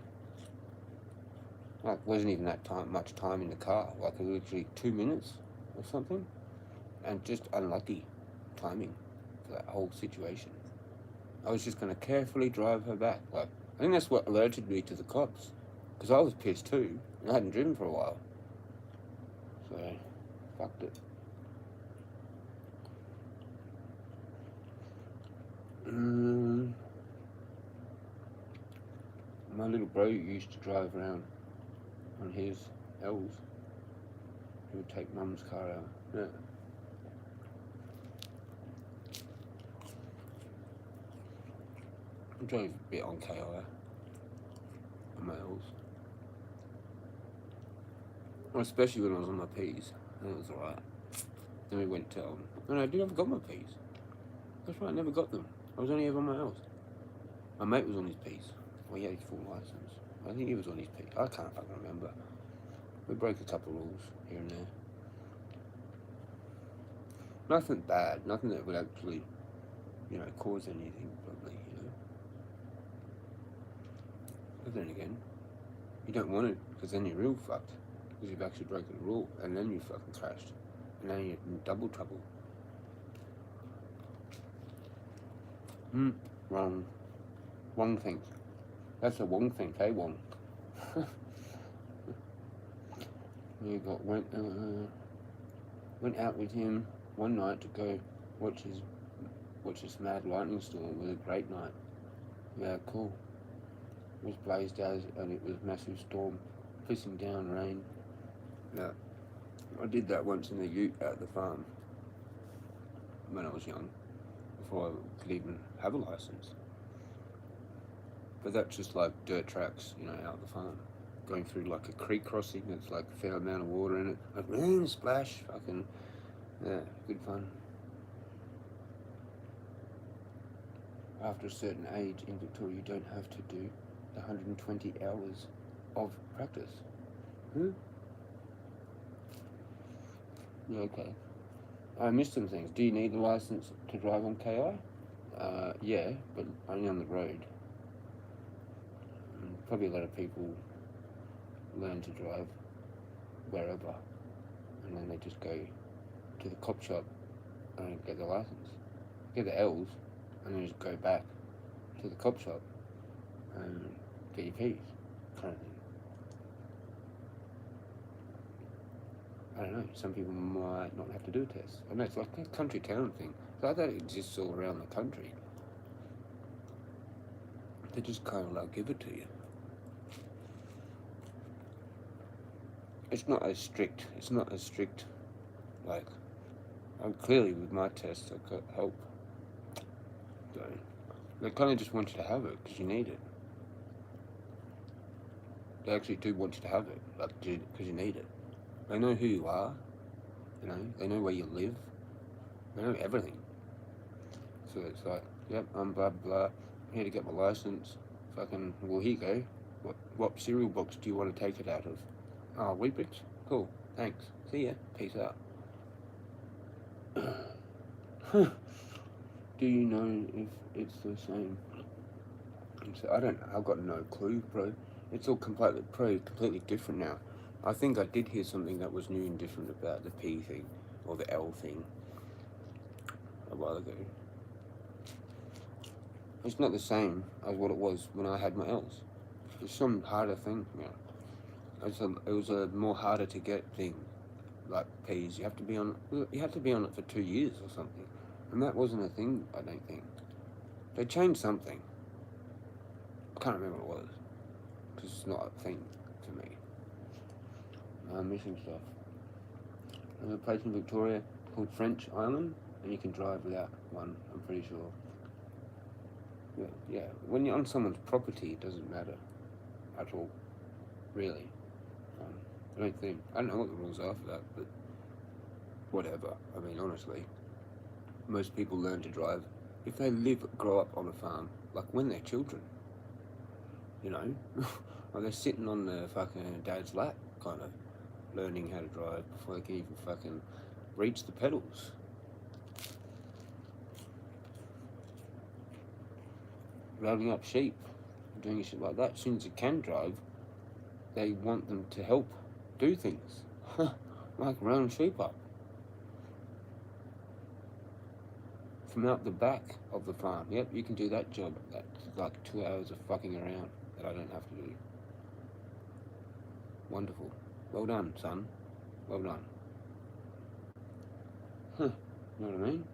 Speaker 3: Like, wasn't even that much time in the car. Like, literally 2 minutes or something. And just unlucky timing for that whole situation. I was just going to carefully drive her back. Like, I think that's what alerted me to the cops. Because I was pissed too. And I hadn't driven for a while. So, fucked it. My little bro used to drive around on his L's. He would take mum's car out. Yeah. I drove a bit on KI on my L's. Well, especially when I was on my P's. And it was alright. Then we went to, no, I never got my P's. That's right, I never got them. I was only ever on my L's. My mate was on his P's. Well, he had his full license. I think he was on his P. I can't fucking remember. We broke a couple of rules here and there. Nothing bad, nothing that would actually, you know, cause anything, probably, you know. But then again, you don't want it, because then you're real fucked. Because you've actually broken the rule, and then you fucking crashed. And now you're in double trouble. Wrong. Wrong thing. That's a wrong thing, hey, Wong. We went out with him one night to go watch his mad lightning storm. It was a great night. Yeah, cool. It was blazed out and it was massive storm, pissing down rain. Yeah, I did that once in the ute at the farm when I was young, before I could even have a license. But that's just like dirt tracks, you know, out the farm. Going through like a creek crossing, it's like a fair amount of water in it. Like, splash, fucking, yeah, good fun. After a certain age in Victoria, you don't have to do the 120 hours of practice. Yeah, okay. I missed some things. Do you need a license to drive on KI? Yeah, but only on the road. Probably a lot of people learn to drive wherever, and then they just go to the cop shop and get the license, get the L's, and then just go back to the cop shop and get your P's, kind of thing. I don't know, some people might not have to do a test. I know it's like a country town thing. It's like that exists all around the country. They just kind of like give it to you. It's not as strict. Like, clearly with my tests I got help. So, they kind of just want you to have it because you need it. They actually do want you to have it, like, because you need it. They know who you are, you know, they know where you live, they know everything. So it's like, yep, I'm blah blah, I'm here to get my license, fucking, well, here you go. What cereal box do you want to take it out of? Oh, Weeprix? Cool, thanks, see ya, peace out. Do you know if it's the same? So I don't know, I've got no clue, bro. It's all completely different now. I think I did hear something that was new and different about the P thing, or the L thing, a while ago. It's not the same as what it was when I had my L's. It's some harder thing, you know. It was a more harder to get thing, like P's. You have to be on it for 2 years or something, and that wasn't a thing. I don't think they changed something. I can't remember what it was, because it's not a thing to me. I'm missing stuff. There's a place in Victoria called French Island, and you can drive without one, I'm pretty sure. Yeah. When you're on someone's property, it doesn't matter at all, really. I don't know what the rules are for that, but whatever. I mean, honestly, most people learn to drive if they grow up on a farm, like when they're children, you know? Or they're sitting on the fucking dad's lap, kind of, learning how to drive before they can even fucking reach the pedals. Rounding up sheep, doing shit like that. As soon as you can drive, they want them to help do things. Like round sheep up. From out the back of the farm. Yep, you can do that job. That's like 2 hours of fucking around that I don't have to do. Wonderful. Well done, son. Well done. You know what I mean?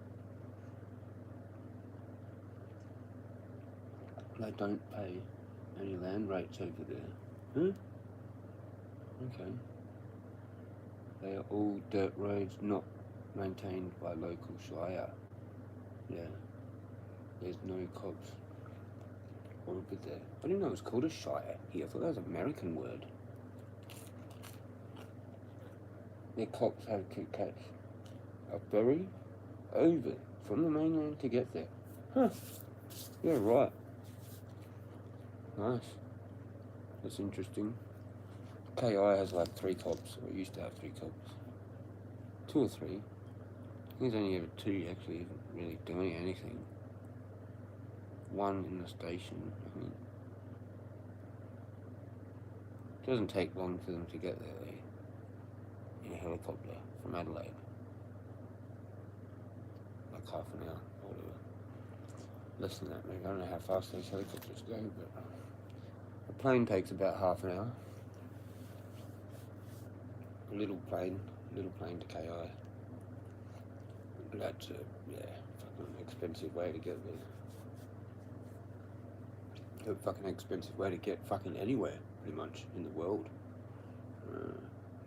Speaker 3: They don't pay any land rates over there. Okay. They are all dirt roads not maintained by local shire. Yeah. There's no cops. Or a bit there. I didn't know it was called a shire here. I thought that was an American word. Their cops have Kit Kats a ferry over from the mainland to get there. Yeah, right. Nice. That's interesting. KI has like 3 cops, or used to have 3 cops. 2 or 3. There's only ever two actually really doing anything. One in the station, I think. It doesn't take long for them to get there in a helicopter from Adelaide. Like half an hour or whatever. Less than that maybe. I don't know how fast those helicopters go, but a plane takes about half an hour. A little plane to KI. That's a fucking expensive way to get there. A fucking expensive way to get fucking anywhere, pretty much, in the world.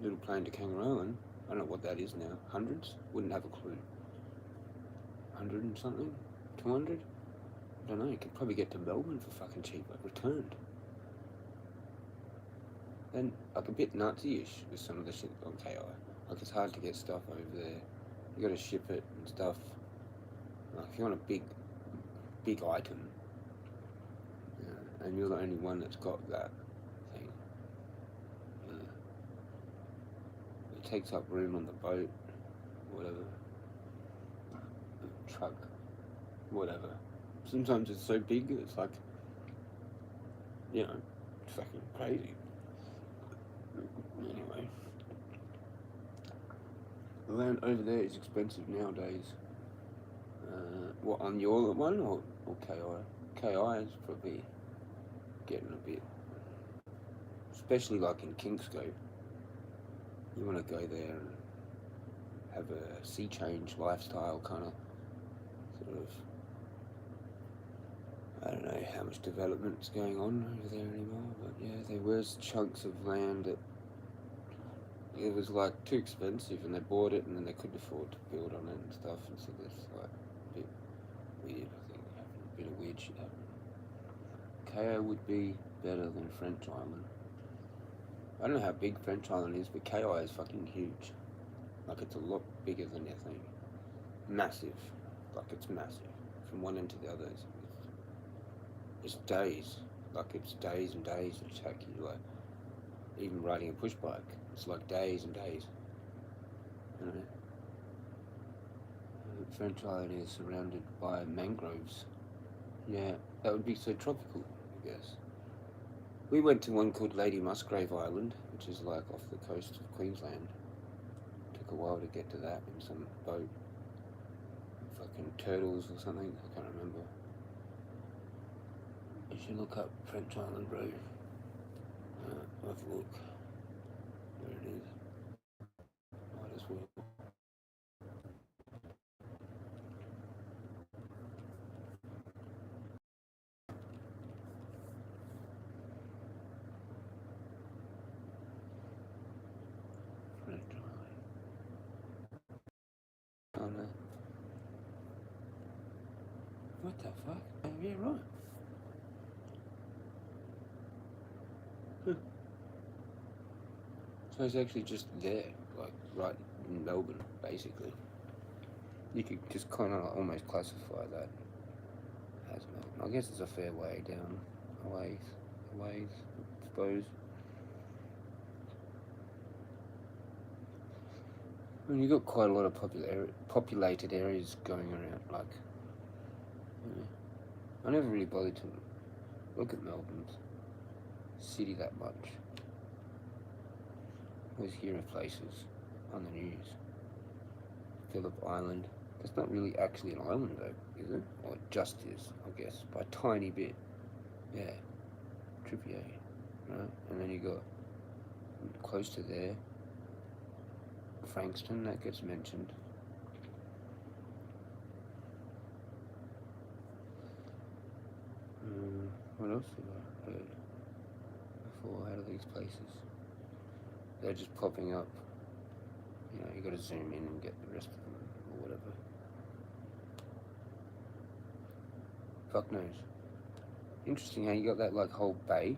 Speaker 3: Little plane to Kangaroo Island. I don't know what that is now. Hundreds? Wouldn't have a clue. 100 and something? 200? I don't know. You could probably get to Melbourne for fucking cheaper. Returned. And like a bit Nazi-ish with some of the shit on KI. Like it's hard to get stuff over there. You gotta ship it and stuff. Like if you want a big item, and you're the only one that's got that thing, it takes up room on the boat, whatever, truck, whatever. Sometimes it's so big, it's like, you know, it's fucking crazy. Anyway, the land over there is expensive nowadays. What, on your one or KI? KI is probably getting a bit, especially like in Kingscote. You want to go there and have a sea change lifestyle kind of, sort of, I don't know how much development's going on over there anymore, but yeah, there was chunks of land that it was like too expensive and they bought it and then they couldn't afford to build on it and stuff, and so there's like a bit weird, I think, a bit of weird shit happening. KO would be better than French Island. I don't know how big French Island is, but KI is fucking huge. Like it's a lot bigger than you think. Massive. Like it's massive. From one end to the other. It's days. Like it's days and days it take you, like even riding a push bike. It's like days and days. You know? French Island is surrounded by mangroves. Yeah, that would be so tropical, I guess. We went to one called Lady Musgrave Island, which is like off the coast of Queensland. Took a while to get to that in some boat. Fucking turtles or something, I can't remember. You should look up French Island, bro. Have a look. There it is. Might as well. French Island. Oh no. What the fuck? Oh yeah, right. So it's actually just there, like right in Melbourne, basically. You could just kind of almost classify that as Melbourne. I guess it's a fair way down, a ways, I suppose. I mean, you've got quite a lot of populated areas going around, like, you know, I never really bothered to look at Melbourne's city that much. I always hear of places on the news. Phillip Island. That's not really actually an island though, is it? Or it just is, I guess, by a tiny bit. Yeah. Trippy, right? And then you got close to there, Frankston, that gets mentioned. What else have I heard before out of these places? They're just popping up. You know, you gotta zoom in and get the rest of them, or whatever. Fuck knows. Interesting how you got that like whole bay,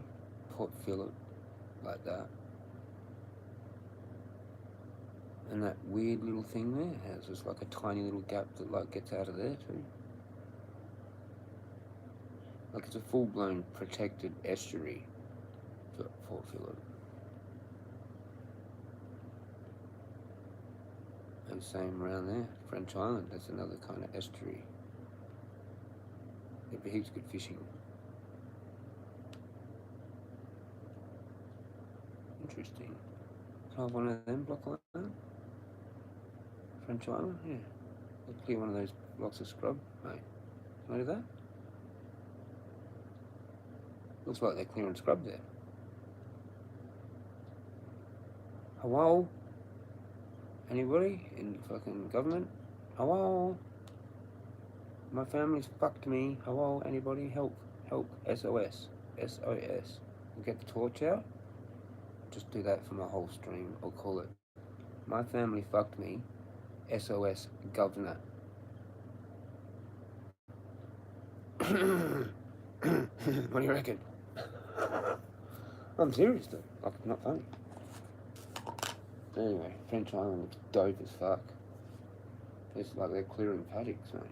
Speaker 3: Port Phillip, like that. And that weird little thing there has just like a tiny little gap that like gets out of there too. Like it's a full-blown protected estuary for Port Phillip. And same around there, French Island, that's another kind of estuary. There'd be heaps of good fishing. Interesting. Can I have one of them block island? French Island? Yeah. Let's clear one of those blocks of scrub, mate. Can I do that? Looks like they're clearing scrub there. Hello? Anybody in the fucking government? Hello? My family's fucked me. Hello? Anybody? Help. Help. SOS. SOS. Get the torch out. Just do that for my whole stream. I'll call it My Family Fucked Me. SOS Governor. What do you reckon? I'm serious though. Like, not funny. Anyway, French Island looks dope as fuck. It's like they're clearing paddocks, mate.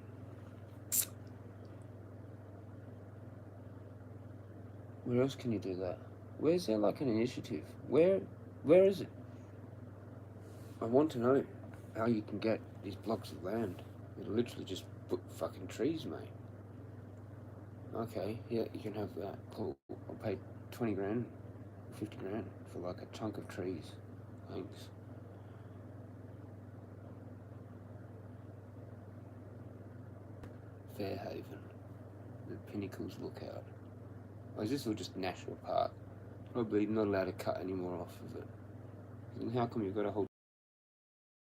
Speaker 3: Where else can you do that? Where's there like an initiative? Where is it? I want to know how you can get these blocks of land. It'll literally just put fucking trees, mate. Okay, yeah, you can have that. Cool. I'll pay 20 grand, 50 grand for like a chunk of trees. Thanks. Fairhaven, the Pinnacles Lookout. Or is this all just national park? Probably not allowed to cut any more off of it. And how come you've got a whole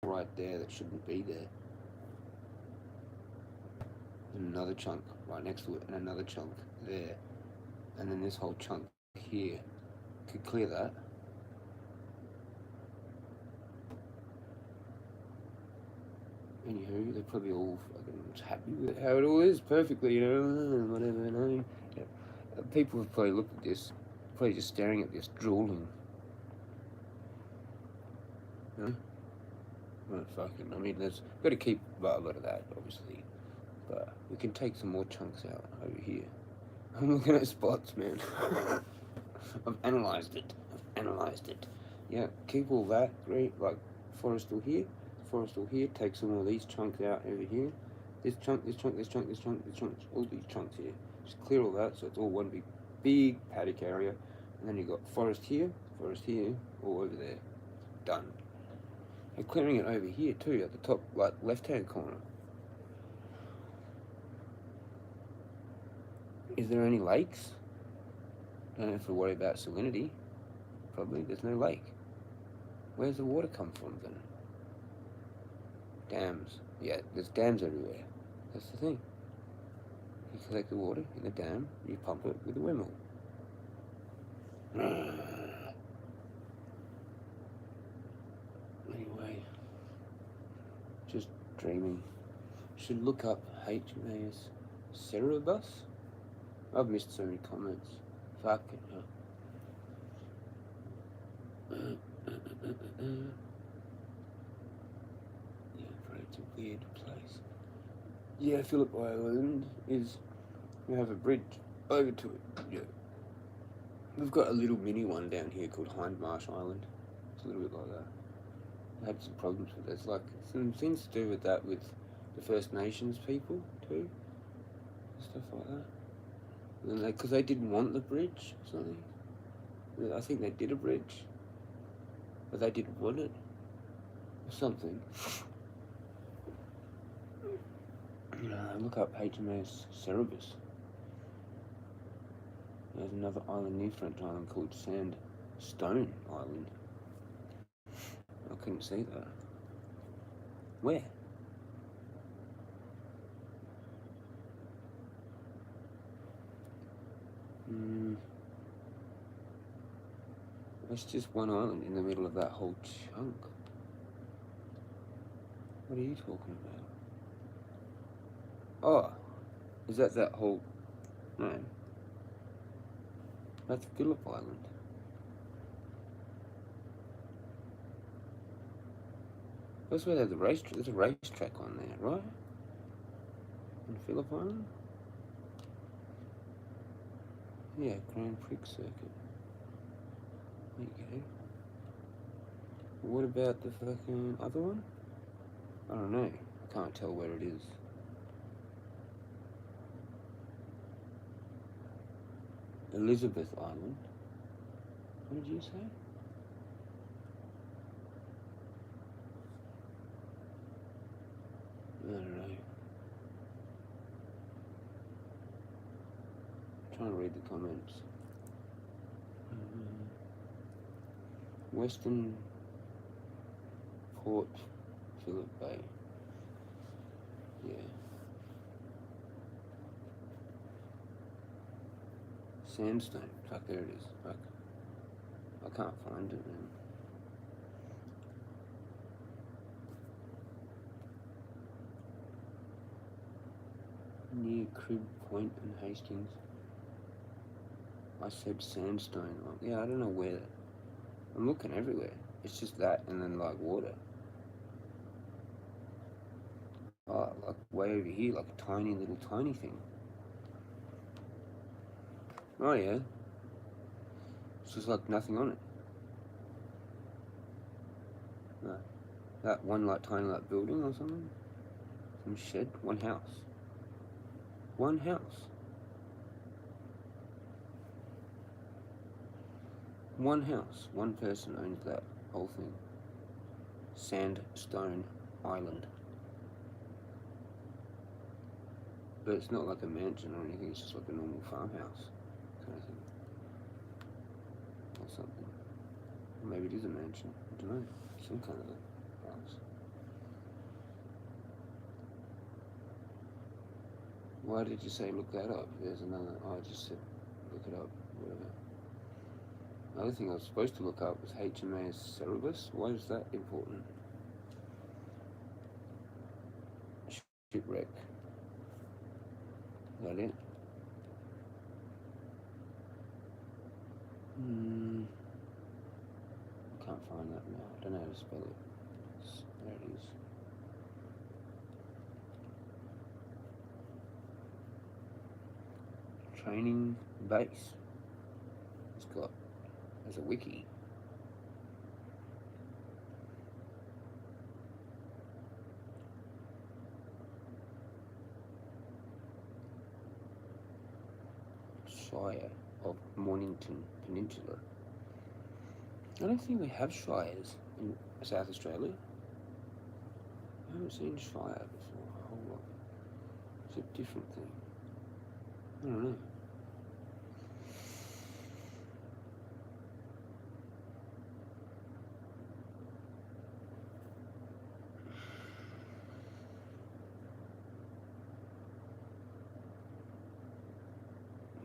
Speaker 3: right there that shouldn't be there? And another chunk right next to it, and another chunk there. And then this whole chunk here. Could clear that. Anywho, they're probably all fucking happy with how it all is perfectly, you know, whatever, you know. Yeah. People have probably looked at this, probably just staring at this, drooling. You know? Well, fucking, I mean, there's got to keep a lot of that, obviously. But we can take some more chunks out over here. I'm looking at spots, man. I've analysed it. Yeah, keep all that, great, like forest all here, take some of these chunks out over here. This chunk, all these chunks here. Just clear all that so it's all one big paddock area. And then you've got forest here, all over there. Done. And clearing it over here too, at the top, like left-hand corner. Is there any lakes? Don't have to worry about salinity. Probably, there's no lake. Where's the water come from then? Dams. Yeah, there's dams everywhere. That's the thing. You collect the water in the dam, you pump it with a windmill. Anyway, just dreaming. Should look up HMAS Cerebus. I've missed so many comments. Fucking hell. Yeah, it's a weird place. Yeah, Phillip Island is, we have a bridge over to it. Yeah. We've got a little mini one down here called Hindmarsh Island. It's a little bit like that. I had some problems with it. It's like some things to do with that with the First Nations people too. Stuff like that. Because they didn't want the bridge or something. I think they did a bridge, but they didn't want it or something. Look up HMAS Cerebus. There's another island near French Island called Sandstone Island. I couldn't see that. Where? It's just one island in the middle of that whole chunk. What are you talking about? Oh, is that whole... No. That's Phillip Island. That's where there's a racetrack. There's a racetrack on there, right? In Phillip Island? Yeah, Grand Prix circuit. There you go. What about the fucking other one? I don't know. I can't tell where it is. Elizabeth Island. What did you say? I don't know. I'm trying to read the comments. Western Port Phillip Bay. Yeah. Sandstone. Fuck, there it is. Fuck. I can't find it, man. Near Crib Point and Hastings. I said sandstone. Yeah, I don't know where. I'm looking everywhere. It's just that and then like water. Oh, like way over here, like a tiny little tiny thing. Oh yeah. It's just like nothing on it. No. That one like tiny like building or something. Some shed. One house. One house. One house. One person owns that whole thing. Sandstone Island. But it's not like a mansion or anything, it's just like a normal farmhouse kind of thing. Or something. Maybe it is a mansion. I don't know. Some kind of a house. Why did you say look that up? There's another. Oh, I just said look it up. Whatever. The other thing I was supposed to look up was HMAS Cerebus. Why is that important? Shipwreck. Is that it? I can't find that now. I don't know how to spell it. There it is. Training base. It's got, there's a wiki. Shire of Mornington Peninsula. I don't think we have shires in South Australia. I haven't seen shire before a whole lot. It's a different thing. I don't know.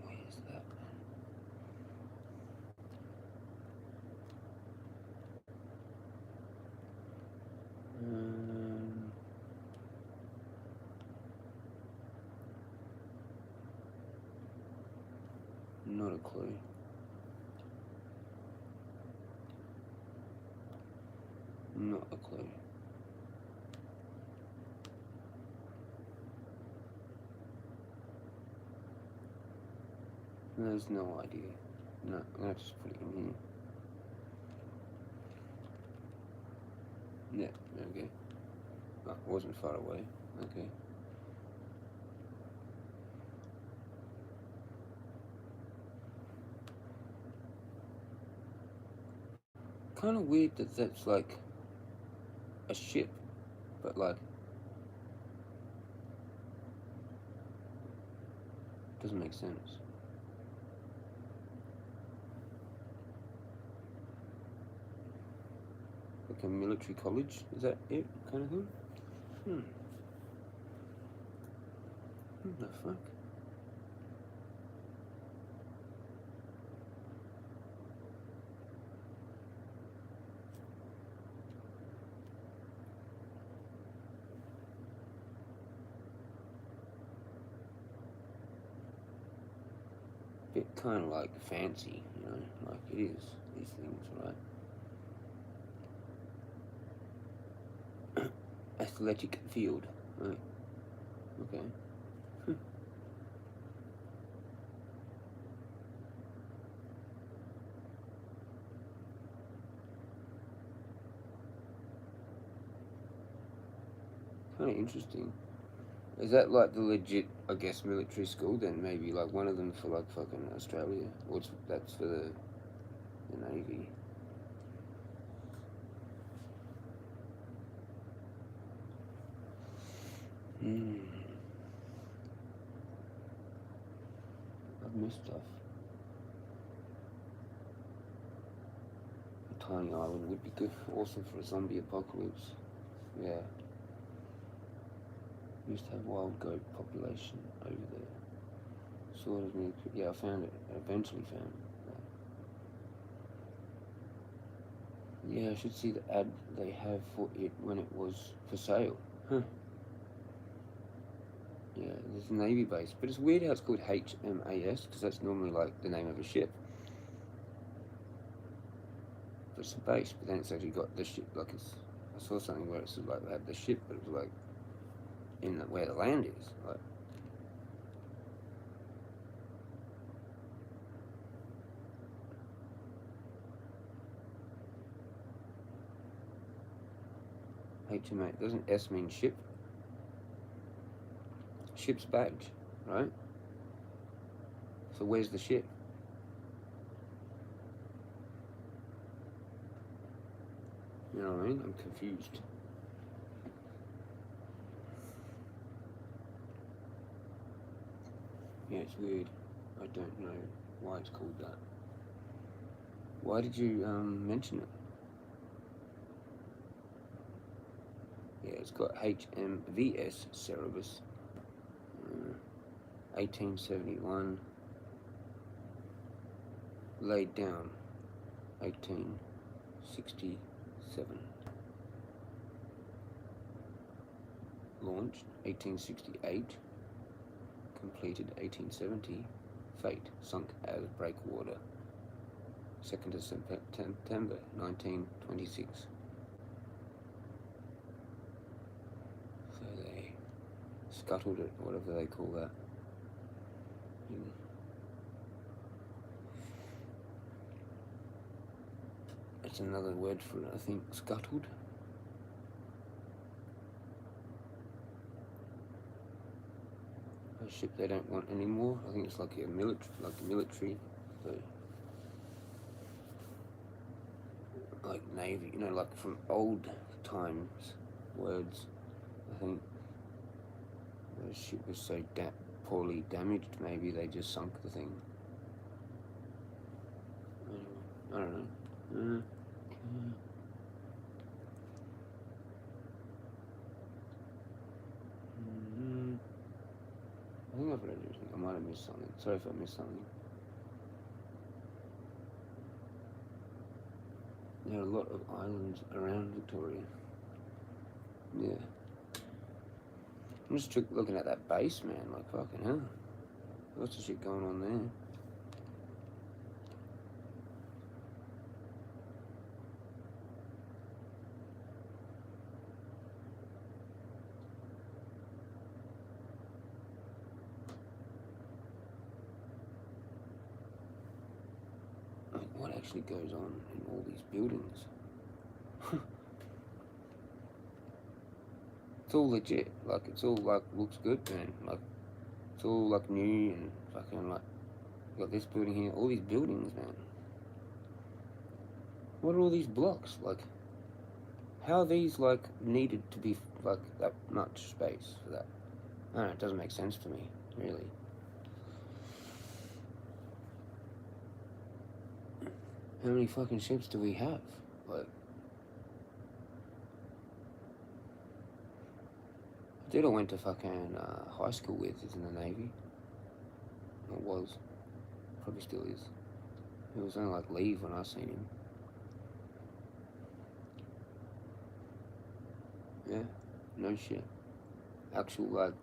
Speaker 3: Where's that? Not a clue. Not a clue. There's no idea. No, I'll just put it in here. Yeah, okay. Oh, it wasn't far away. Okay. Kind of weird that that's like a ship, but like doesn't make sense. Like a military college, is that it? Kind of thing? What the fuck? Bit kind of like fancy, you know, like it is, these things, right? Athletic field, right? Okay. Oh, interesting. Is that like the legit, I guess, military school then? Maybe like one of them for like fucking Australia? Or that's for the Navy? I've missed stuff. A tiny island would be good, awesome for a zombie apocalypse. Yeah. Used to have wild goat population over there. Sort of near, yeah, I found it. I eventually found it. Yeah, I should see the ad they have for it when it was for sale. Huh. Yeah, there's a Navy base, but it's weird how it's called HMAS, because that's normally like the name of a ship. But it's a base, but then it's actually got the ship, like it's, I saw something where it said like they had the ship, but it was like in where the land is, like. HMA, doesn't S mean ship? Ship's badge, right? So where's the ship? You know what I mean? I'm confused. Yeah, it's weird. I don't know why it's called that. Why did you mention it? Yeah, it's got HMVS Cerebus, 1871, laid down 1867, launched 1868, completed 1870, fate, sunk as breakwater, 2nd of September 1926. Scuttled it, whatever they call that. It's another word for it, I think, scuttled. A ship they don't want anymore. I think it's like a military, so like Navy, you know, like from old times words, I think. The ship was so poorly damaged, maybe they just sunk the thing. I don't know. I think I've read everything. I might have missed something. Sorry if I missed something. There are a lot of islands around Victoria. Yeah. I'm just looking at that base, man, like fucking hell. Lots of shit going on there. Like, what actually goes on in all these buildings? It's all legit, like, it's all, like, looks good, man, like, it's all, like, new and fucking, like, you got this building here, all these buildings, man. What are all these blocks, like, how are these, like, needed to be, like, that much space for that? I don't know, it doesn't make sense to me, really. How many fucking ships do we have, like? The dude I went to fucking high school with is in the Navy. Or was. Probably still is. He was only like leave when I seen him. Yeah, no shit. Actual like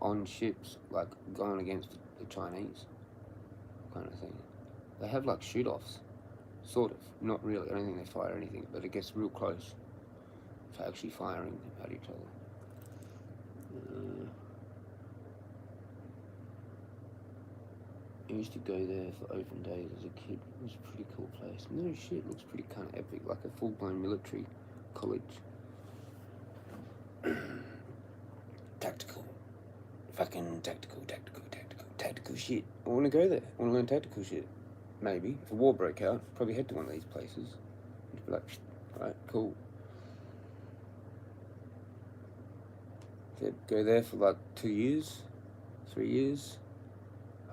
Speaker 3: on ships, like going against the Chinese kind of thing. They have like shoot-offs, sort of. Not really. I don't think they fire anything, but it gets real close to actually firing at each other. I used to go there for open days as a kid. It was a pretty cool place. No shit, looks pretty kind of epic, like a full-blown military college. fucking tactical shit. I want to go there. I want to learn tactical shit. Maybe. If a war broke out, probably head to one of these places. Just be like, alright, cool. Go there for like 2 years, 3 years.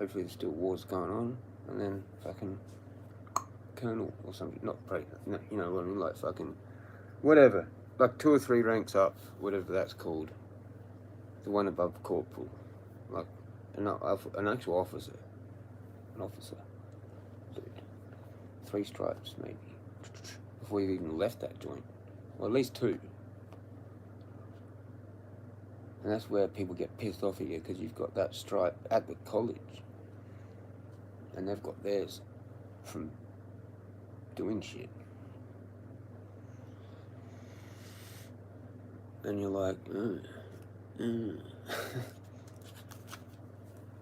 Speaker 3: Hopefully there's still wars going on. And then fucking colonel or something. Not probably, no, you know what I mean? Like fucking whatever. Like 2 or 3 ranks up, whatever that's called. The one above corporal. Like an actual officer. An officer. Dude. 3 stripes maybe. Before you even left that joint. Well, at least 2. And that's where people get pissed off at you, because you've got that stripe at the college. And they've got theirs from doing shit. And you're like, I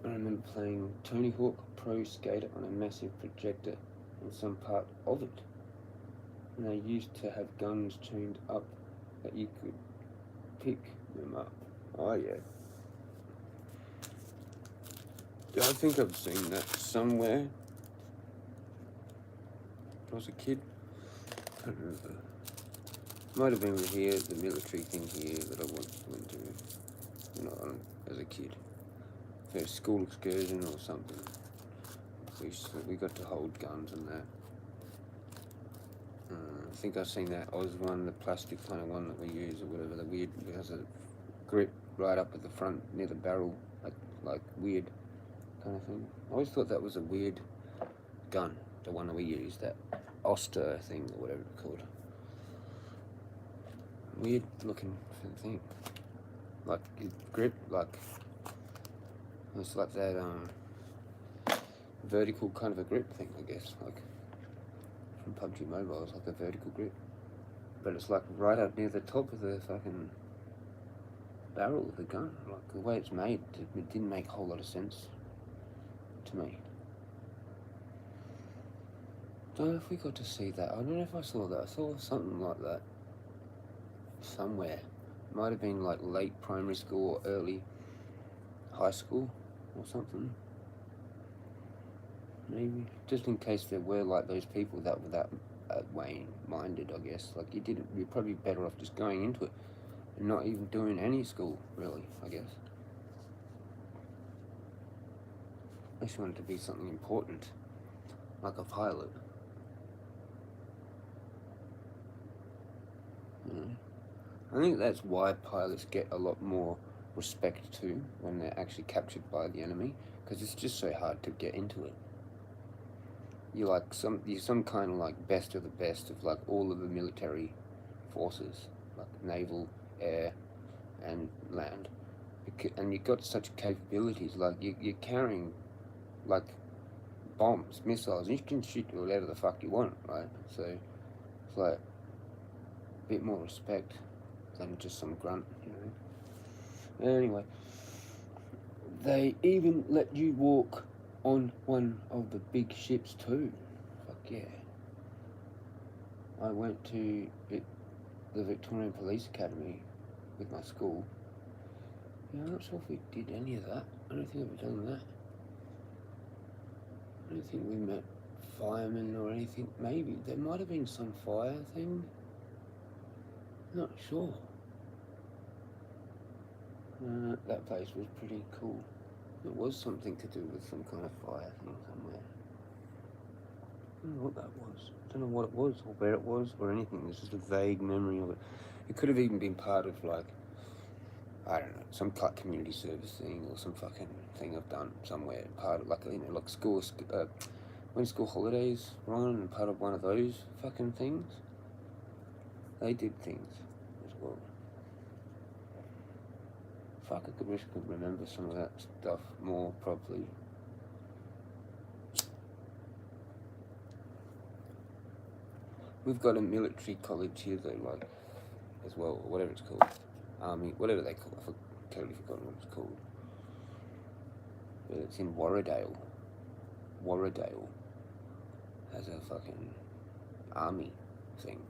Speaker 3: remember playing Tony Hawk Pro Skater on a massive projector in some part of it. And they used to have guns tuned up that you could pick them up. Oh yeah. Yeah, I think I've seen that somewhere. When I was a kid. I can't remember. Might have been here, the military thing here that I went to, you know, as a kid. For a school excursion or something. We got to hold guns and that. I think I've seen that Oz one, the plastic kind of one that we use or whatever, the weird, it has a grip right up at the front near the barrel, like weird kind of thing. I always thought that was a weird gun, the one that we use, that Oster thing or whatever it's called. Weird looking thing. Like grip, like it's like that vertical kind of a grip thing, I guess, like from PUBG Mobile. It's like a vertical grip, but it's like right up near the top of the fucking barrel of the gun. Like the way it's made, it didn't make a whole lot of sense to me. Don't know if we got to see that. I don't know if I saw that. I saw something like that somewhere. Might have been like late primary school or early high school or something. Maybe. Just in case there were like those people that were that way minded, I guess. Like you're probably better off just going into it and not even doing any school, really, I guess. I just wanted to be something important, like a pilot. I think that's why pilots get a lot more respect too when they're actually captured by the enemy, because it's just so hard to get into it. You're some kind of like best of the best of like all of the military forces, like naval, air, and land, and you've got such capabilities. Like you're carrying like bombs, missiles, and you can shoot whatever the fuck you want, right? So it's like a bit more respect than just some grunt, you know. Anyway, they even let you walk on one of the big ships too. Fuck yeah. I went to the Victorian Police Academy with my school. Yeah, I'm not sure if we did any of that. I don't think we've done that. I don't think we met firemen or anything. Maybe. There might have been some fire thing. Not sure. That place was pretty cool. It was something to do with some kind of fire thing somewhere. I don't know what that was. I don't know what it was or where it was or anything. It's just a vague memory of it. It could have even been part of like, I don't know, some community service thing or some fucking thing I've done somewhere. Part of like, you know, like school, when school holidays were on and part of one of those fucking things. They did things as well. Fuck, I wish I could remember some of that stuff more properly. We've got a military college here though, like, as well, or whatever it's called. Army, whatever they call it. I've totally forgotten what it's called. But it's in Warradale. Warradale has a fucking army thing.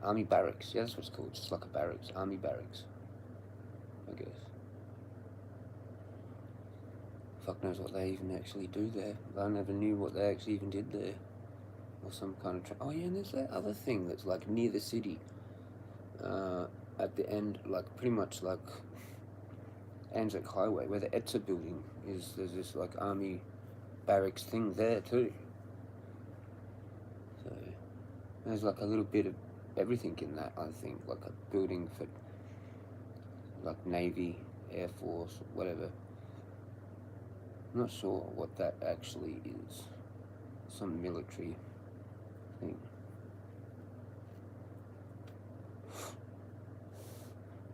Speaker 3: Army barracks, yeah, that's what it's called. Just like a barracks, army barracks, I guess. fuck knows what they even actually do there. I never knew what they actually even did there. Or some kind of... oh yeah, and there's that other thing that's like near the city. At the end, like pretty much like Anzac Highway, where the Etzer building is. There's this like army barracks thing there too. So there's like a little bit of everything in that, I think. Like a building for like Navy, Air Force, whatever. I'm not sure what that actually is. Some military thing.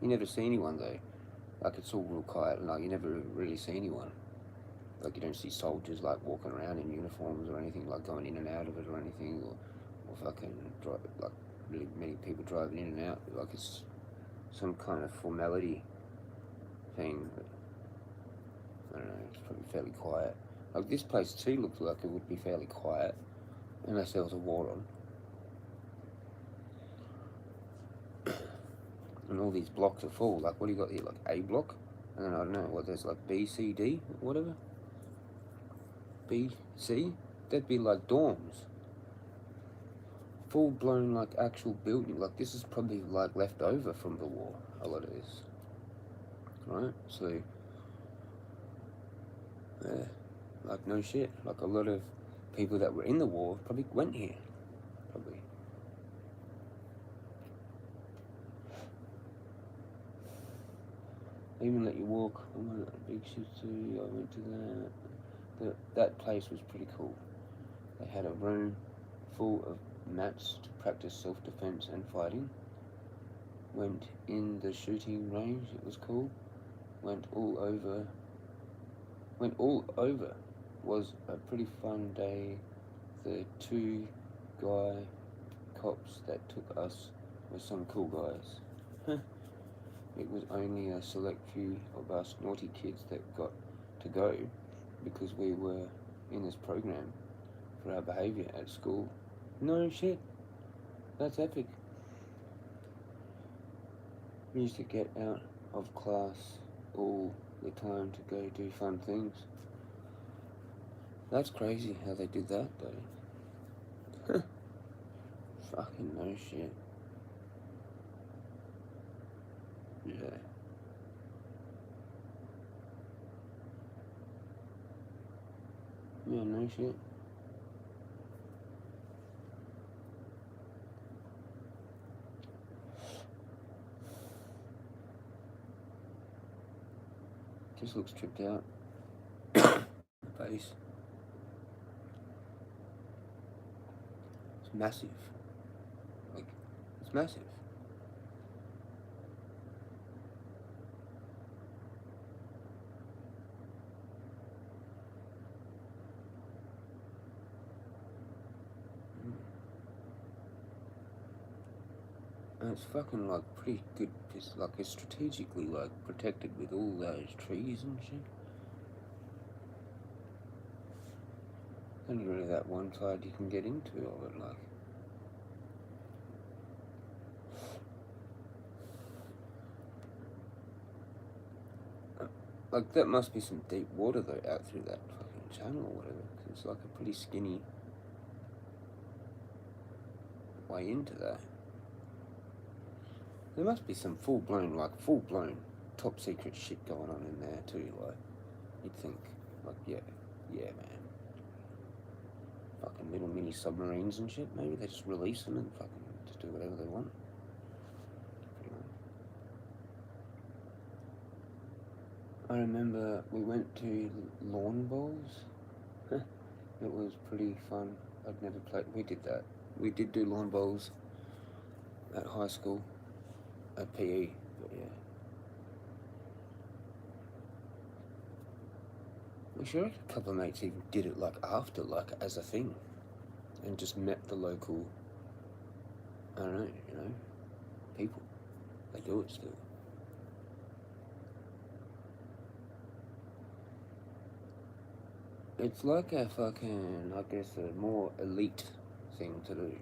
Speaker 3: You never see anyone though. Like it's all real quiet and like you never really see anyone. Like you don't see soldiers like walking around in uniforms or anything, like going in and out of it or anything, or fucking like really many people driving in and out. Like it's some kind of formality thing. But I don't know, it's probably fairly quiet. Like this place too looks like it would be fairly quiet, unless there was a war on. And all these blocks are full. Like what do you got here? Like A block? And then I don't know what there's like B, C, D, whatever. B, C? That'd be like dorms. Full blown like actual building. Like this is probably like left over from the war, a lot of this. Right? So yeah, like no shit. Like a lot of people that were in the war probably went here. Probably. They even let you walk. I went to Big Shit too. I went to that. That place was pretty cool. They had a room full of mats to practice self-defense and fighting. Went in the shooting range. It was cool. Went all over. Was a pretty fun day. The 2 guy cops that took us were some cool guys. It was only a select few of us naughty kids that got to go because we were in this program for our behaviour at school. No shit. That's epic. We used to get out of class all the time to go do fun things. That's crazy how they did that though. Fucking no shit. Yeah. Yeah, no shit. Just looks tripped out. Face. It's massive. Like, it's massive. And it's fucking like pretty good. It's like it's strategically like protected with all those trees and shit. Only really that one side you can get into of it, like. Like that must be some deep water though out through that fucking channel or whatever, because it's like a pretty skinny way into that. There must be some full blown top secret shit going on in there too, like, you'd think. Like, yeah, man. Fucking little mini submarines and shit, maybe they just release them and fucking just do whatever they want. I remember we went to lawn bowls. It was pretty fun. I'd never played, we did that. We did do lawn bowls at high school. At PE, but yeah. I'm sure a couple of mates even did it like after, like as a thing. And just met the local, I don't know, you know, people. They do it still. It's like a fucking, I guess, a more elite thing to do.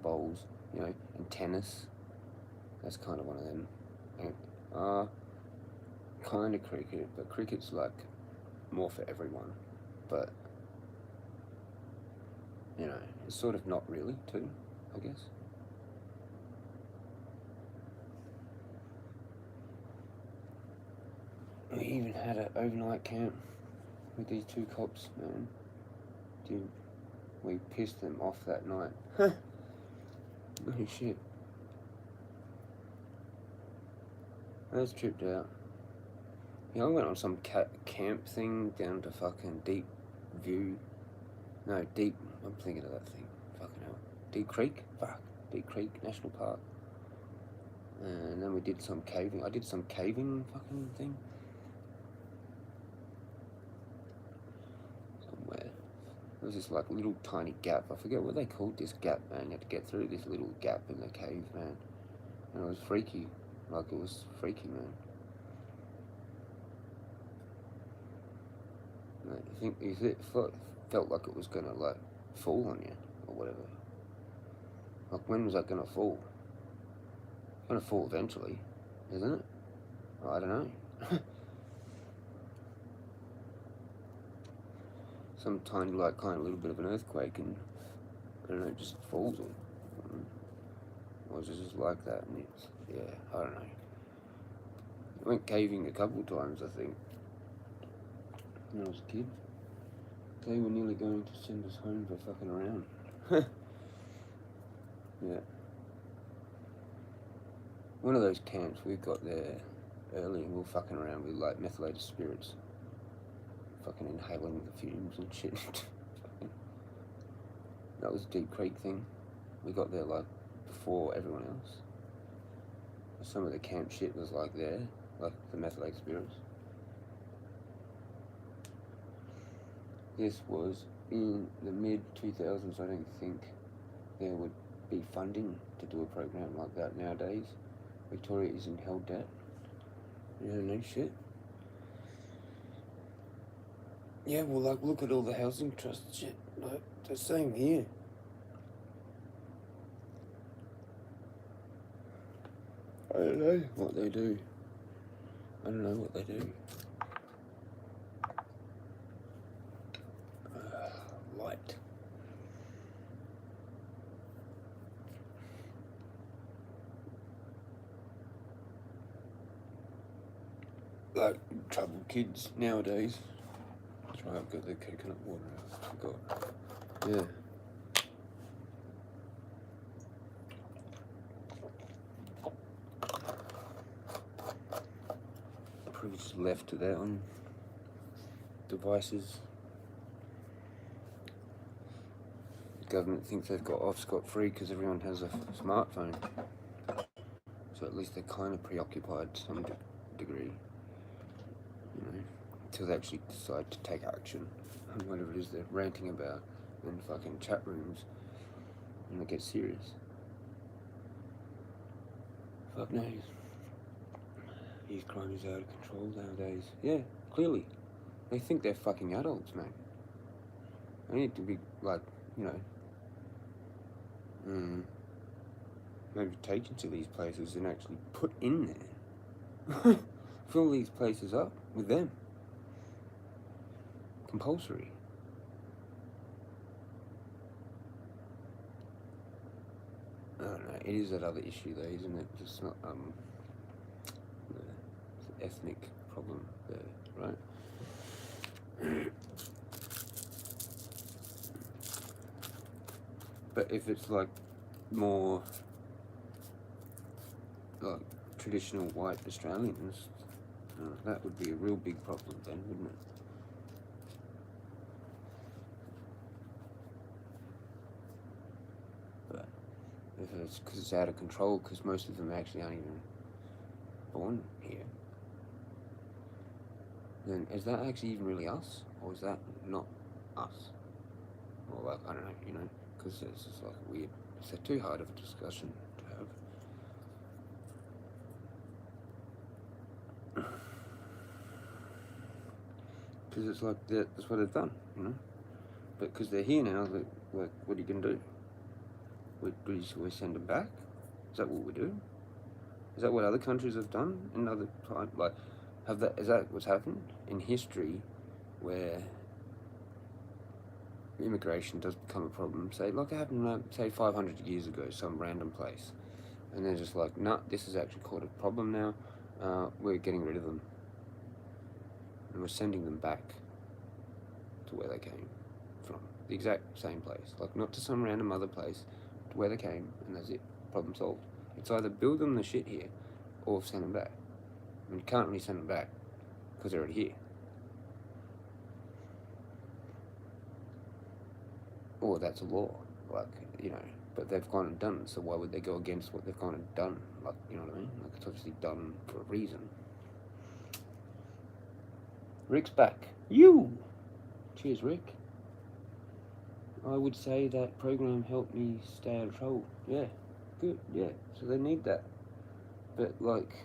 Speaker 3: bowls, you know, and tennis. That's kind of one of them. And, kind of cricket, but cricket's like more for everyone. But, you know, it's sort of not really too, I guess. We even had an overnight camp with these two cops, man. Dude, we pissed them off that night. No shit. I was tripped out. Yeah, I went on some camp thing down to fucking Deep View. No, Deep, I'm thinking of that thing. Fucking hell. Deep Creek? Fuck. Deep Creek National Park. And then we did some caving. I did some caving fucking thing. Somewhere. There was this like little tiny gap. I forget what they called this gap, man. You had to get through this little gap in the cave, man. And it was freaky. Like, it was freaky, man. I think it felt like it was gonna like fall on you or whatever. Like, when was that gonna fall? It's gonna fall eventually, isn't it? I don't know. Some tiny, like, kind of little bit of an earthquake, and I don't know, it just falls, or is it just like that? And it's, yeah, I don't know. I went caving a couple of times, I think, when I was a kid. They were nearly going to send us home for fucking around. Yeah. One of those camps, we got there early and we were fucking around with like methylated spirits. Fucking inhaling the fumes and shit. That was a Deep Creek thing. We got there like before everyone else. Some of the camp shit was like there, like the methylated spirits. This was in the mid-2000s. I don't think there would be funding to do a program like that nowadays. Victoria isn't held debt. You know, no shit. Yeah, well, like, look at all the housing trust shit. Like, the same here. I don't know what they do. I don't know what they do. Light. Like, troubled kids nowadays. That's right, I've got the coconut water out. I forgot. Yeah. Probably just left to that on devices. The government thinks they've got off scot-free because everyone has a smartphone. So at least they're kind of preoccupied to some degree. You know, until they actually decide to take action on whatever it is they're ranting about in fucking chat rooms, and they get serious. Fuck knows. Youth crime is out of control nowadays. Yeah, clearly. They think they're fucking adults, man. They need to be, like, you know, maybe taken to these places and actually put in there. Fill these places up with them. Compulsory. I don't know, it is that other issue though, isn't it? It's not, the ethnic problem there, right? But if it's like more like traditional white Australians, that would be a real big problem then, wouldn't it? But if it's because it's out of control, because most of them actually aren't even born here, then is that actually even really us? Or is that not us? Or like, I don't know, you know, because it's just like weird. It's too hard of a discussion to have. Because it's like, that's what they've done, you know? But because they're here now, like, what are you going to do? we send them back? Is that what we do? Is that what other countries have done in other time? Like, is that what's happened in history, where immigration does become a problem? Say, like it happened, say 500 years ago, some random place, and they're just like, nah, this is actually called a problem now. We're getting rid of them, and we're sending them back to where they came from, the exact same place, like not to some random other place, to where they came, and that's it. Problem solved. It's either build them the shit here, or send them back. I mean, you can't really send them back because they're already here. Or that's a law, like, you know, but they've gone and done it, so why would they go against what they've gone and done? Like, you know what I mean? Like, it's obviously done for a reason. Rick's back. You! Cheers, Rick. I would say that program helped me stay out of trouble. Yeah, good, yeah, so they need that. But, like,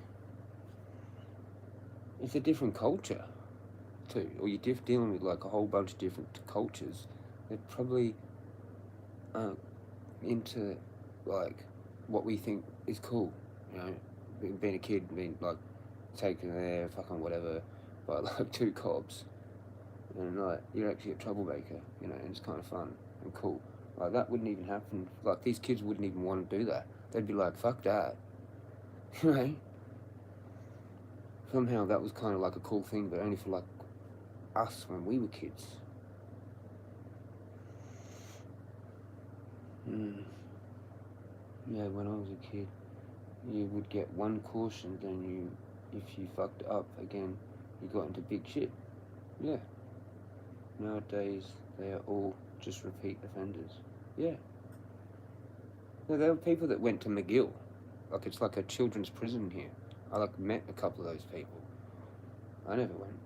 Speaker 3: it's a different culture, too. Or you're dealing with, like, a whole bunch of different cultures. They're probably into, like, what we think is cool, you know? Being a kid, being, like, taken there, fucking whatever, by, like, two cops. And, like, you're actually a troublemaker, you know, and it's kind of fun and cool. Like, that wouldn't even happen. Like, these kids wouldn't even want to do that. They'd be like, fuck that. You know? Somehow that was kind of like a cool thing, but only for, like, us when we were kids. Yeah, when I was a kid, you would get one caution, then if you fucked up again, you got into big shit. Yeah. Nowadays, they are all just repeat offenders. Yeah. No, there were people that went to McGill. Like, it's like a children's prison here. I, like, met a couple of those people. I never went,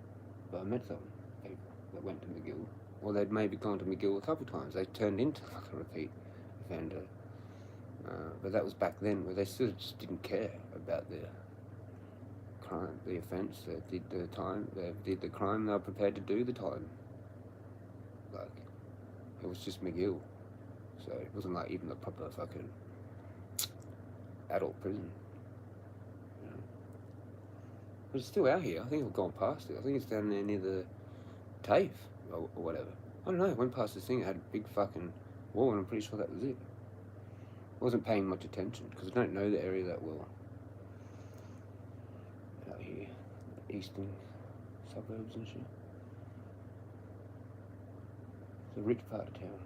Speaker 3: but I met some people that went to McGill. Or they'd maybe gone to McGill a couple of times. They turned into, like, a repeat offender. But that was back then, where they sort of just didn't care about the crime, the offence. They did the time, they did the crime, they were prepared to do the time. Like, it was just McGill. So it wasn't like even a proper fucking adult prison. You know? But it's still out here. I think I've gone past it. I think it's down there near the TAFE or whatever. I don't know, I went past this thing, it had a big fucking wall, and I'm pretty sure that was it. I wasn't paying much attention because I don't know the area that well. Out here, eastern suburbs and shit. It's a rich part of town.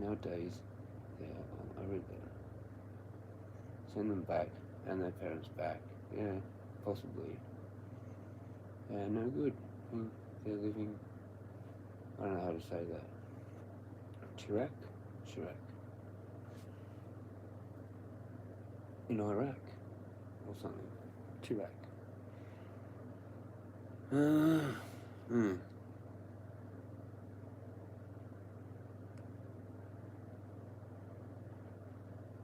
Speaker 3: Nowadays, I read that. Send them back and their parents back. Yeah, possibly. Yeah, no good. They're living. I don't know how to say that. Chirac? In Iraq or something. Chirac.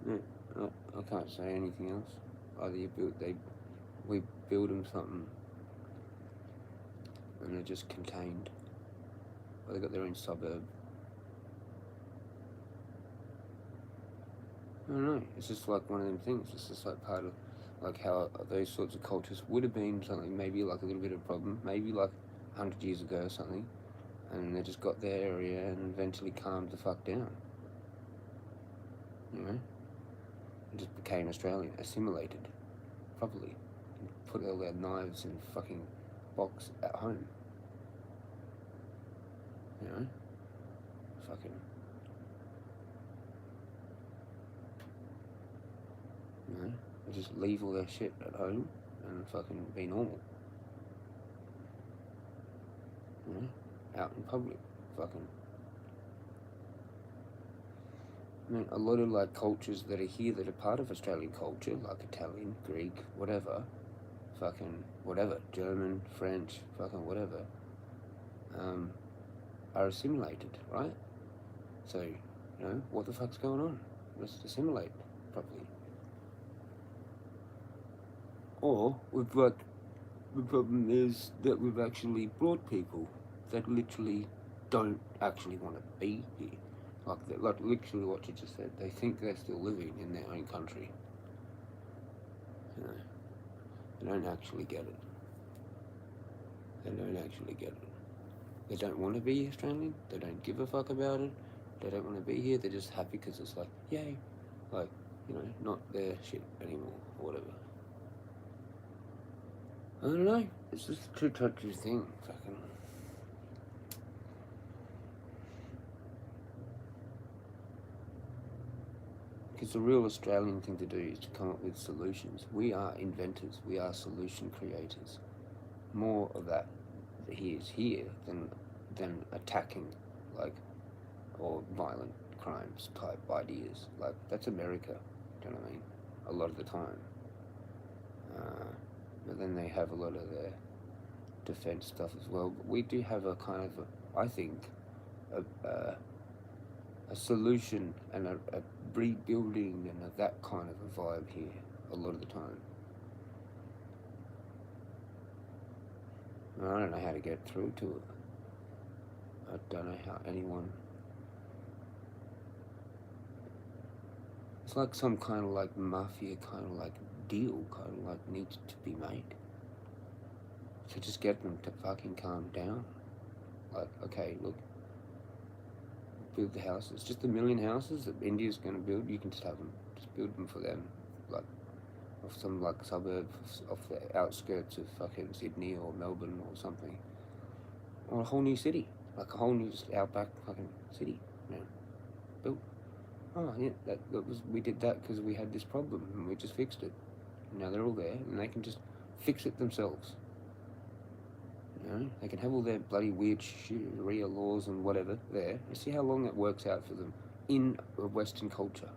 Speaker 3: Yeah, I can't say anything else. Either we build them something and they're just contained, or they got their own suburb. I don't know, it's just like one of them things. It's just like part of, like, how those sorts of cultures would have been something, maybe like a little bit of a problem, maybe like 100 years ago or something, and they just got their area and eventually calmed the fuck down. You know? And just became Australian, assimilated properly, and put all their knives in fucking box at home. You know? Fucking. You know? They just leave all their shit at home and fucking be normal. You know? Out in public. Fucking. I mean, a lot of, like, cultures that are here that are part of Australian culture, like Italian, Greek, whatever, fucking whatever, German, French, fucking whatever, are assimilated, right? So, you know, what the fuck's going on? Let's assimilate properly. Or, the problem is that we've actually brought people they literally don't actually want to be here. Like literally what you just said. They think they're still living in their own country. You know, they don't actually get it. They don't actually get it. They don't want to be Australian. They don't give a fuck about it. They don't want to be here. They're just happy because it's like, yay. Like, you know, not their shit anymore or whatever. I don't know. It's just a too touchy thing. Fucking. Because the real Australian thing to do is to come up with solutions. We are inventors. We are solution creators. More of that is here than attacking, like, or violent crimes type ideas. Like, that's America. Do you know what I mean? A lot of the time. But then they have a lot of their defense stuff as well. But we do have a kind of, I think, a solution and a rebuilding and that kind of a vibe here a lot of the time. I don't know how to get through to it. I don't know how anyone... It's like some kind of like mafia kind of like deal kind of like needs to be made. So just get them to fucking calm down. Like, okay, look, build the houses. Just the 1 million houses that India's going to build, you can just have them. Just build them for them. Like, off some like suburb, off the outskirts of fucking Sydney or Melbourne or something. Or a whole new city. Like a whole new just outback fucking city. You know, built. Oh yeah, we did that because we had this problem and we just fixed it. And now they're all there and they can just fix it themselves. You know, they can have all their bloody weird Sharia laws and whatever there. And see how long that works out for them in a Western culture.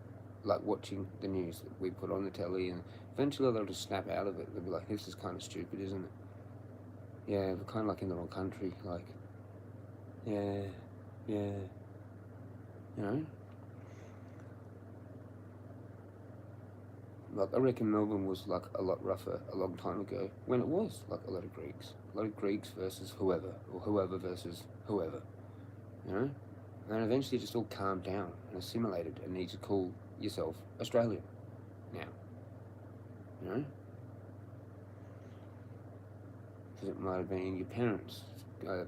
Speaker 3: Like watching the news that we put on the telly, and eventually they'll just snap out of it. They'll be like, this is kind of stupid, isn't it? Yeah, we're kind of like in the wrong country. Like, yeah, you know? Like, I reckon Melbourne was like a lot rougher a long time ago when it was like a lot of Greeks versus whoever, or whoever versus whoever, you know? And eventually just all calmed down and assimilated and need to call yourself Australian now, you know? Because it might have been your parents'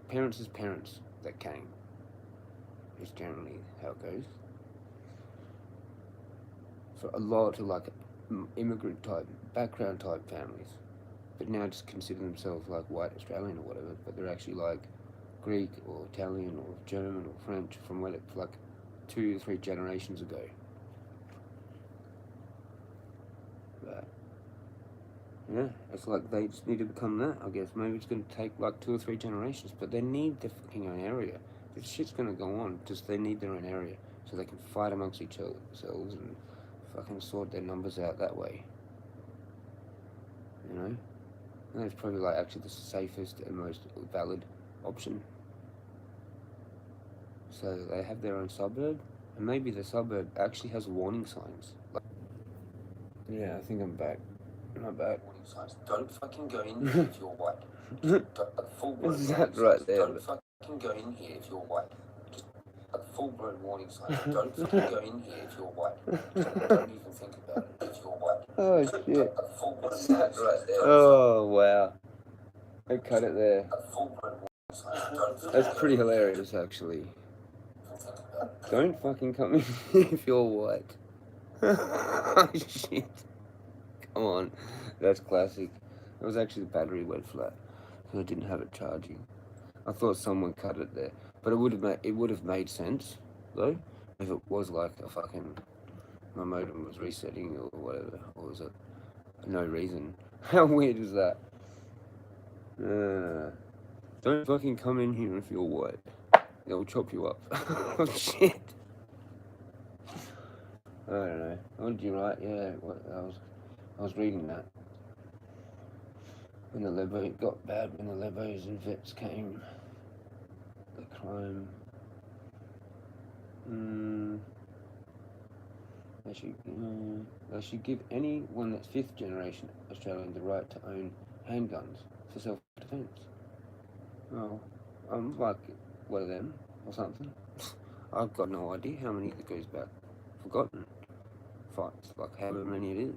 Speaker 3: parents that came, is generally how it goes. For a lot of like immigrant type, background type families, but now just consider themselves like white Australian or whatever, but they're actually like Greek or Italian or German or French from when it's like 2 or 3 generations ago. But yeah, it's like they just need to become that, I guess. Maybe it's going to take like 2 or 3 generations, but they need their fucking own area. This shit's going to go on, just they need their own area so they can fight amongst each other themselves and fucking sort their numbers out that way. You know? And that's probably like actually the safest and most valid option. So they have their own suburb, and maybe the suburb actually has warning signs. Like, yeah, I think I'm back. Not bad. Warning signs. Don't fucking go in here if you're white. Full-blown that right there. Don't fucking go in here if you're white. Just a full-blown warning sign. Don't fucking go in here if you're white. Don't even think about it if you're white. Oh shit. That right there. Oh wow. I cut it there. That's pretty hilarious, actually. Don't fucking come in if you're white. Oh shit. Come on. That's classic. It was actually the battery went flat, so I didn't have it charging. I thought someone cut it there, but it would have made sense though if it was like a fucking my modem was resetting or whatever, or was it no reason? How weird is that? Don't fucking come in here if you're white. They'll chop you up. Oh shit. I don't know. What did you write? Yeah, I was reading that. When the Lebo, it got bad when the Lebos and vets came. The crime. They should give anyone that's 5th generation Australian the right to own handguns for self-defense. Oh, I'm like one of them or something. I've got no idea how many it goes back. Forgotten. Fights, like however many it is.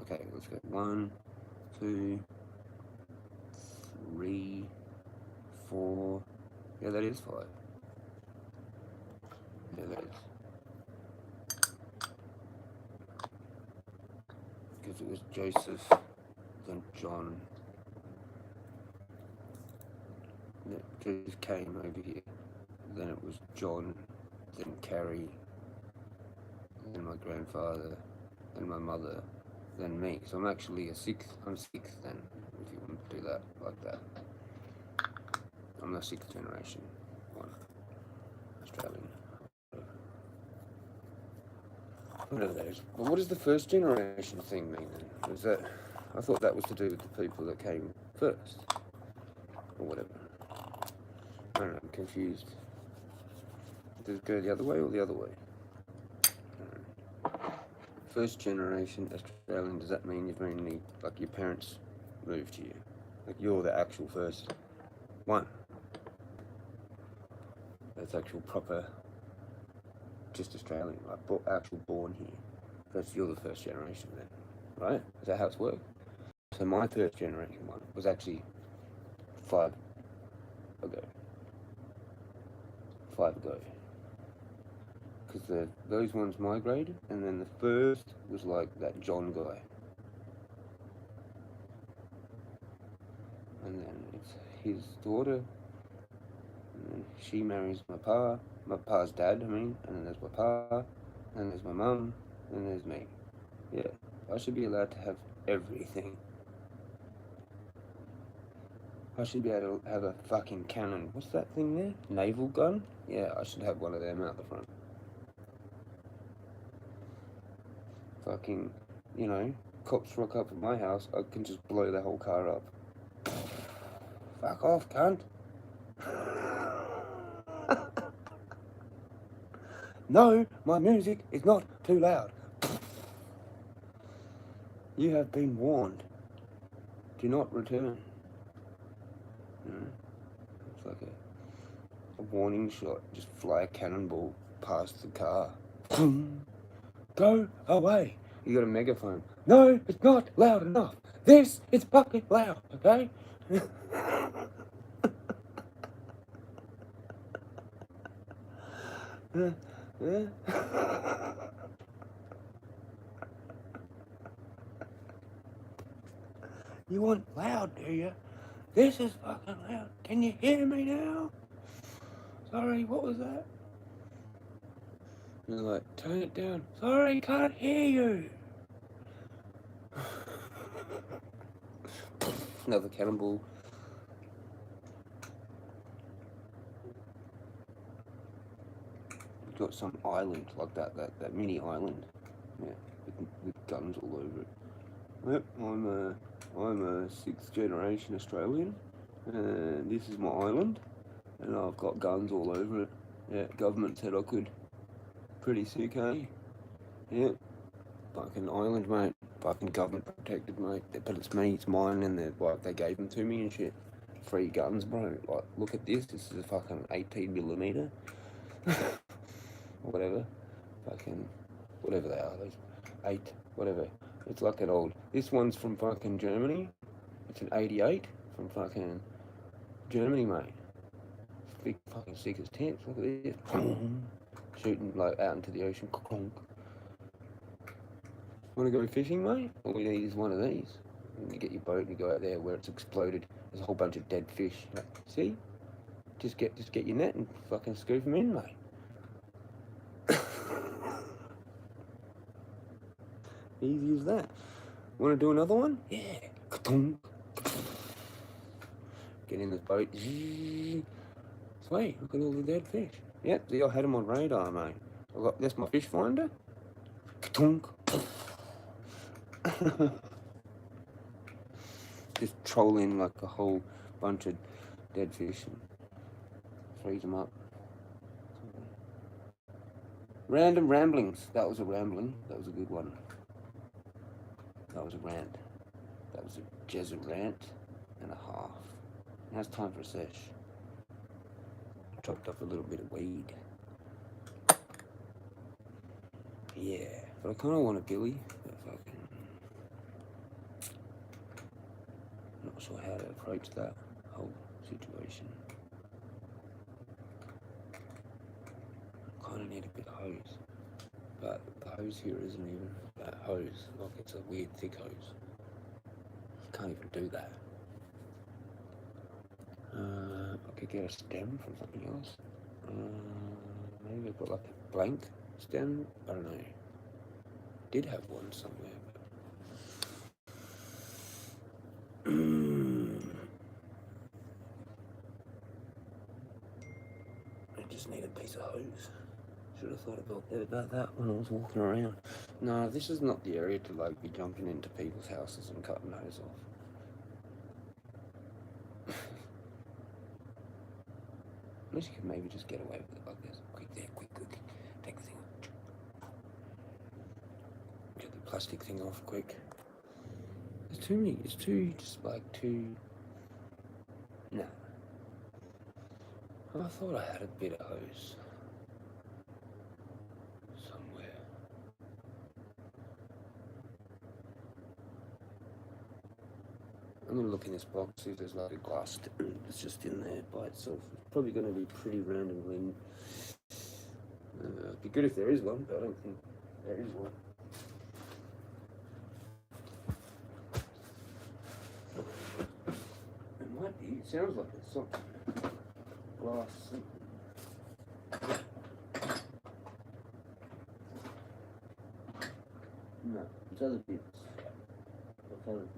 Speaker 3: Okay, let's go. 1, 2, 3, 4. Yeah, that is 5. Yeah, that is. Because it was Joseph, then John. Joseph came over here. Then it was John, then Carrie, then my grandfather, then my mother, then me. So I'm actually a 6th. I'm 6th then, if you want to do that like that. I'm the 6th generation one. Australian. Whatever that is. But what does the first generation thing mean then? Is that, I thought that was to do with the people that came first. Or whatever. I don't know, I'm confused. Does it go the other way or the other way? First generation Australian, does that mean you've only, like your parents moved here? Like you're the actual first one? That's actual proper, just Australian, like actual born here. That's, you're the first generation then, right? Is that how it's worked? So my first generation one was actually 5 ago. 5 ago. Because those ones migrated, and then the first was like that John guy. And then it's his daughter, and then she marries my pa's dad, I mean, and then there's my pa, and there's my mum, and there's me. Yeah, I should be allowed to have everything. I should be able to have a fucking cannon. What's that thing there? Naval gun? Yeah, I should have one of them out the front. Fucking, you know, cops rock up at my house, I can just blow the whole car up. Fuck off, cunt. No, my music is not too loud. You have been warned. Do not return. It's like a warning shot. Just fly a cannonball past the car. Go away. You got a megaphone. No, it's not loud enough. This is fucking loud, okay? You want loud, do you? This is fucking loud. Can you hear me now? Sorry, what was that? You're like, turn it down. Sorry, can't hear you. Another cannonball. We've got some island like that mini island. Yeah, with guns all over it. Yep, I'm a 6th generation Australian, and this is my island, and I've got guns all over it. Yeah, government said I could. Pretty sick, eh? Yeah, fucking island, mate. Fucking government protected, mate. But it's me, it's mine, and they gave them to me and shit. Free guns, bro. Like, look at this. This is a fucking 18mm. Or whatever. Fucking, whatever they are. Those 8, whatever. It's like an old. This one's from fucking Germany. It's an 88 from fucking Germany, mate. Big fucking sick as tents. Look at this. Shooting like out into the ocean. Want to go fishing, mate? All we need is one of these. And you get your boat and you go out there where it's exploded. There's a whole bunch of dead fish. Like, see? Just get your net and fucking scoop them in, mate. Easy as that. Want to do another one? Yeah. Get in this boat. Sweet, look at all the dead fish. Yep, see, I had them on radar, mate. That's my fish finder. Just troll in like a whole bunch of dead fish and freeze them up. Random ramblings. That was a rambling. That was a good one. That was a rant. That was a Jezza rant and a half. Now it's time for a sesh. chopped up a little bit of weed. Yeah, but I kind of want a billy. But fucking, not sure how to approach that whole situation. I kind of need a bit of hose, but the hose here isn't even that hose. Like, it's a weird thick hose. You can't even do that. I could get a stem from something else. Maybe I've got like a blank stem. I don't know. Did have one somewhere. But I just need a piece of hose. Should have thought about that when I was walking around. No, this is not the area to like be jumping into people's houses and cutting those off. Unless you could maybe just get away with it like this. Quick there, quick. Take the thing off. Get the plastic thing off quick. It's too many, it's too, just like too... No. I thought I had a bit of hose. Somewhere. I'm gonna look in this box, see if there's like a glass that's just in there by itself. It's probably gonna be pretty randomly. It'd be good if there is one, but I don't think there is one. It might be, it sounds like it's something. Glass something. No, it's other bits. What's other bits?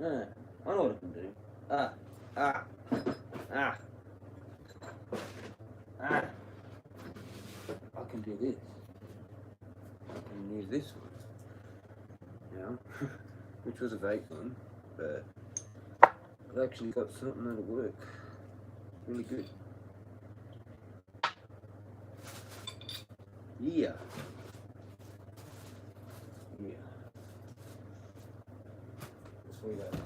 Speaker 3: I know what I can do. I can do this. I can use this one. Now, which was a vape one, but I've actually got something that'll work. Really good. Yeah. Sweet as.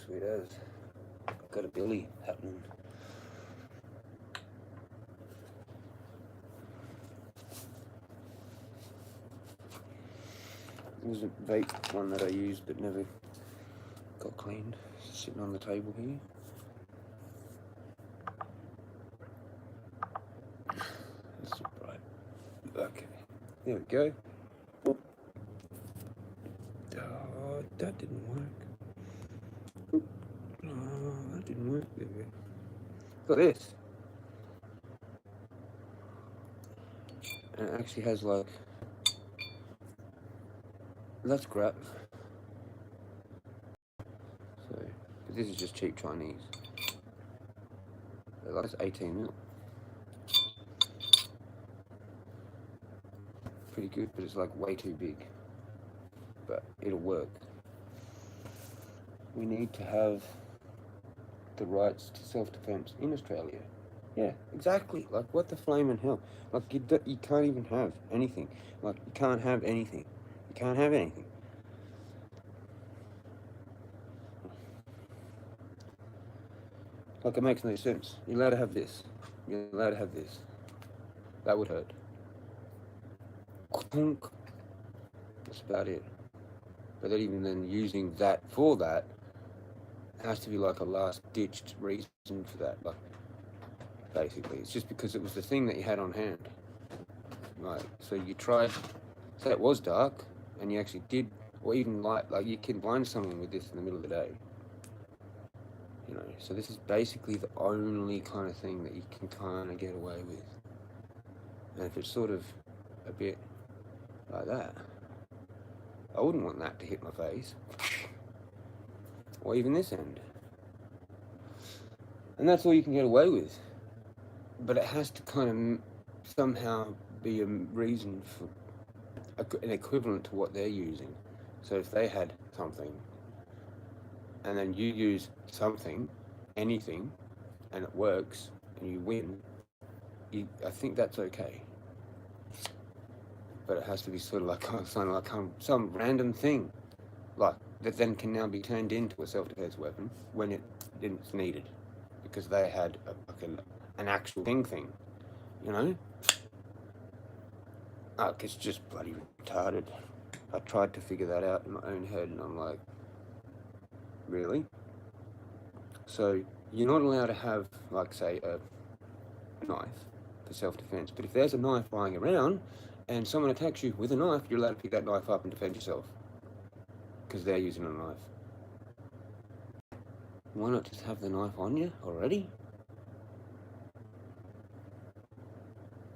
Speaker 3: Sweet as. Got a billy happening. It was a vape one that I used but never got cleaned. Sitting on the table here. That's right. Okay. There we go. Oh, that didn't work. Oh, that didn't work. There we go. Got this. And it actually has like... That's crap. So, this is just cheap Chinese. Like, it's 18 mil. Pretty good, but it's like way too big. But it'll work. We need to have the rights to self-defense in Australia. Yeah, exactly. Like, what the flaming hell? Like, you can't even have anything. Like, you can't have anything. You can't have anything. Like, it makes no sense. You're allowed to have this. You're allowed to have this. That would hurt. That's about it. But then even then, using that for that has to be like a last-ditched reason for that. Like, basically, it's just because it was the thing that you had on hand. Like, so you tried. Say it was dark, and you actually did, or even light. Like, you can blind someone with this in the middle of the day. You know, so this is basically the only kind of thing that you can kind of get away with. And if it's sort of a bit like that, I wouldn't want that to hit my face. Or even this end. And that's all you can get away with. But it has to kind of somehow be a reason for an equivalent to what they're using. So if they had something, and then you use something, anything, and it works, and you win, I think that's okay. But it has to be sort of like some random thing, like that then can now be turned into a self-defense weapon when it's needed, because they had an actual thing, you know? It's just bloody retarded. I tried to figure that out in my own head, and I'm like, really? So you're not allowed to have, like, say, a knife for self-defense, but if there's a knife lying around and someone attacks you with a knife, you're allowed to pick that knife up and defend yourself, because they're using a knife. Why not just have the knife on you already?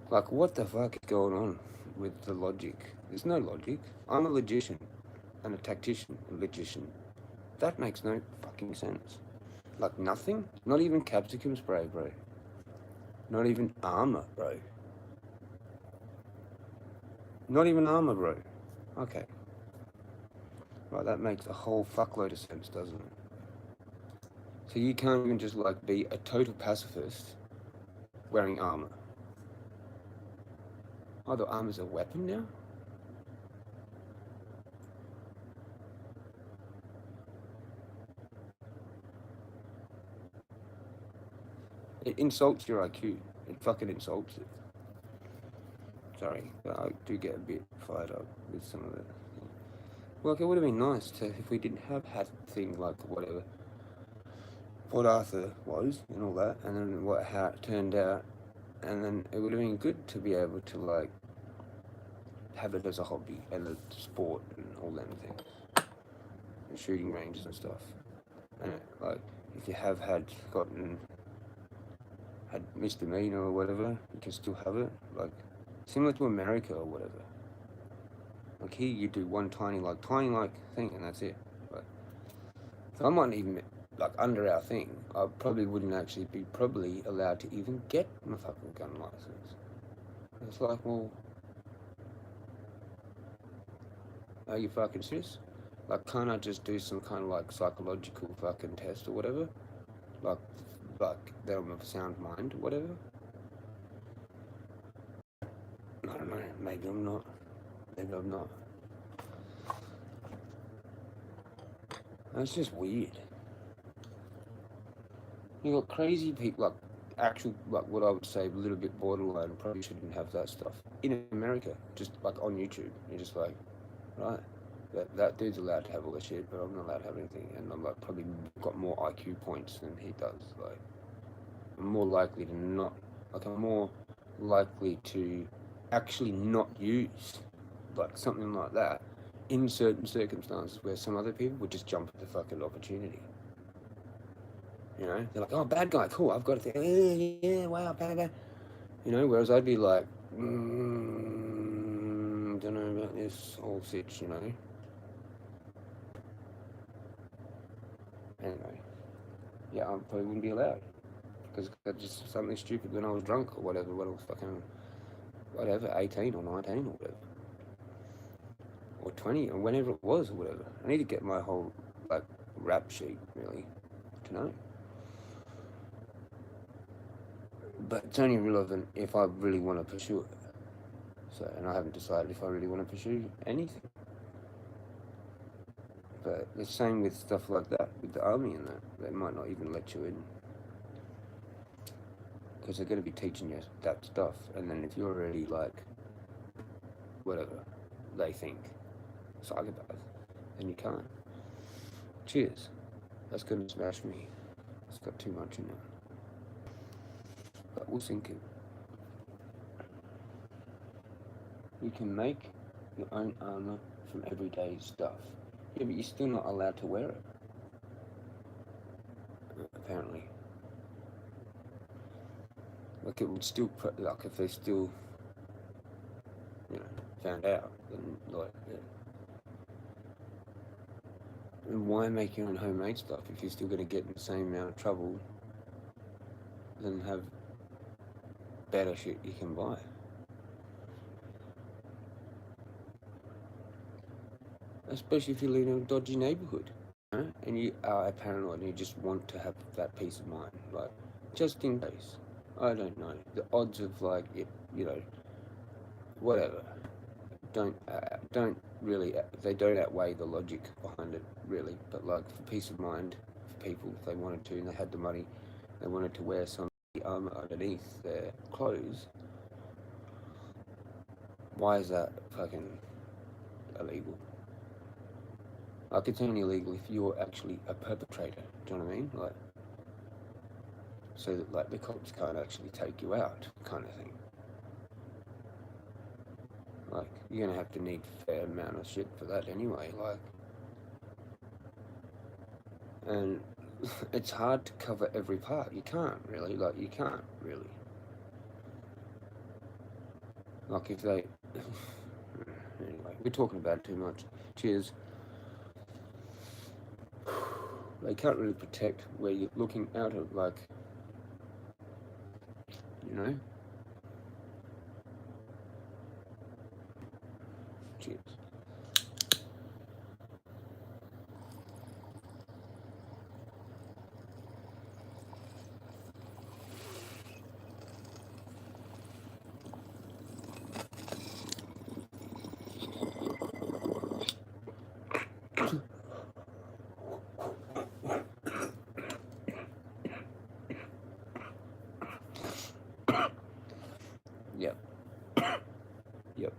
Speaker 3: Like, what the fuck is going on with the logic? There's no logic. I'm a logician and a tactician, a logician. That makes no fucking sense. Like, nothing? Not even capsicum spray, bro. Not even armor, bro. Not even armor, bro. Okay. Right, that makes a whole fuckload of sense, doesn't it? So you can't even just, like, be a total pacifist wearing armor. Oh, the armor's a weapon now? It insults your IQ. It fucking insults it. Sorry, but I do get a bit fired up with some of it. Like, it would have been nice to, if we didn't have had things like whatever, what Arthur was and all that, and then how it turned out, and then it would have been good to be able to, like, have it as a hobby and a sport and all them things, and shooting ranges and stuff. And like, if you have had misdemeanor or whatever, you can still have it, like similar to America or whatever. Like here, you do one tiny thing, and that's it. Like, so I might even, like, under our thing, I probably wouldn't actually be allowed to even get my fucking gun license. It's like, well, are you fucking serious? Like, can't I just do some kind of, like, psychological fucking test or whatever? Like that I'm of sound mind or whatever? I don't know, maybe I'm not. Maybe I'm not. That's just weird. You got crazy people, like, actual, like, what I would say, a little bit borderline, probably shouldn't have that stuff. In America, just, like, on YouTube, you're just like, right, that dude's allowed to have all the shit, but I'm not allowed to have anything, and I'm, like, probably got more IQ points than he does, like, I'm more likely to not, like, I'm more likely to actually not use, like, something like that in certain circumstances where some other people would just jump at the fucking opportunity. You know, they're like, oh, bad guy, cool, I've got to think, yeah, wow, bad. You know, whereas I'd be like, don't know about this whole sitch, you know. Anyway, yeah, I probably wouldn't be allowed, because I did something stupid when I was drunk or whatever, when I was fucking, whatever, 18 or 19 or whatever. Or 20, or whenever it was, or whatever. I need to get my whole, like, rap sheet, really, to know. But it's only relevant if I really want to pursue it. So, and I haven't decided if I really want to pursue anything. But the same with stuff like that, with the army and that. They might not even let you in, because they're going to be teaching you that stuff. And then if you're already, like, whatever they think, psychopath, then you can't. Cheers. That's going to smash me. It's got too much in it. But we'll sink it. You can make your own armor from everyday stuff. Yeah, but you're still not allowed to wear it, apparently. Like, it would still, like, if they still, you know, found out, then, like, yeah. And why make your own homemade stuff if you're still going to get in the same amount of trouble than have better shit you can buy? Especially if you live in a dodgy neighborhood, you know, and you are paranoid and you just want to have that peace of mind, like, just in case. I don't know. The odds of, like, it, you know, whatever, don't really, they don't outweigh the logic behind it, really. But, like, for peace of mind for people, if they wanted to and they had the money, they wanted to wear some armor underneath their clothes, why is that fucking illegal? Like, it's only illegal if you're actually a perpetrator, do you know what I mean? Like, so that, like, the cops can't actually take you out, kind of thing. Like, you're gonna have to need a fair amount of shit for that anyway, like. And it's hard to cover every part. You can't really, like, you can't really. Like, if they... Anyway, we're talking about it too much. Cheers. They can't really protect where you're looking out of, like, you know? Cheers. Yep. Yep.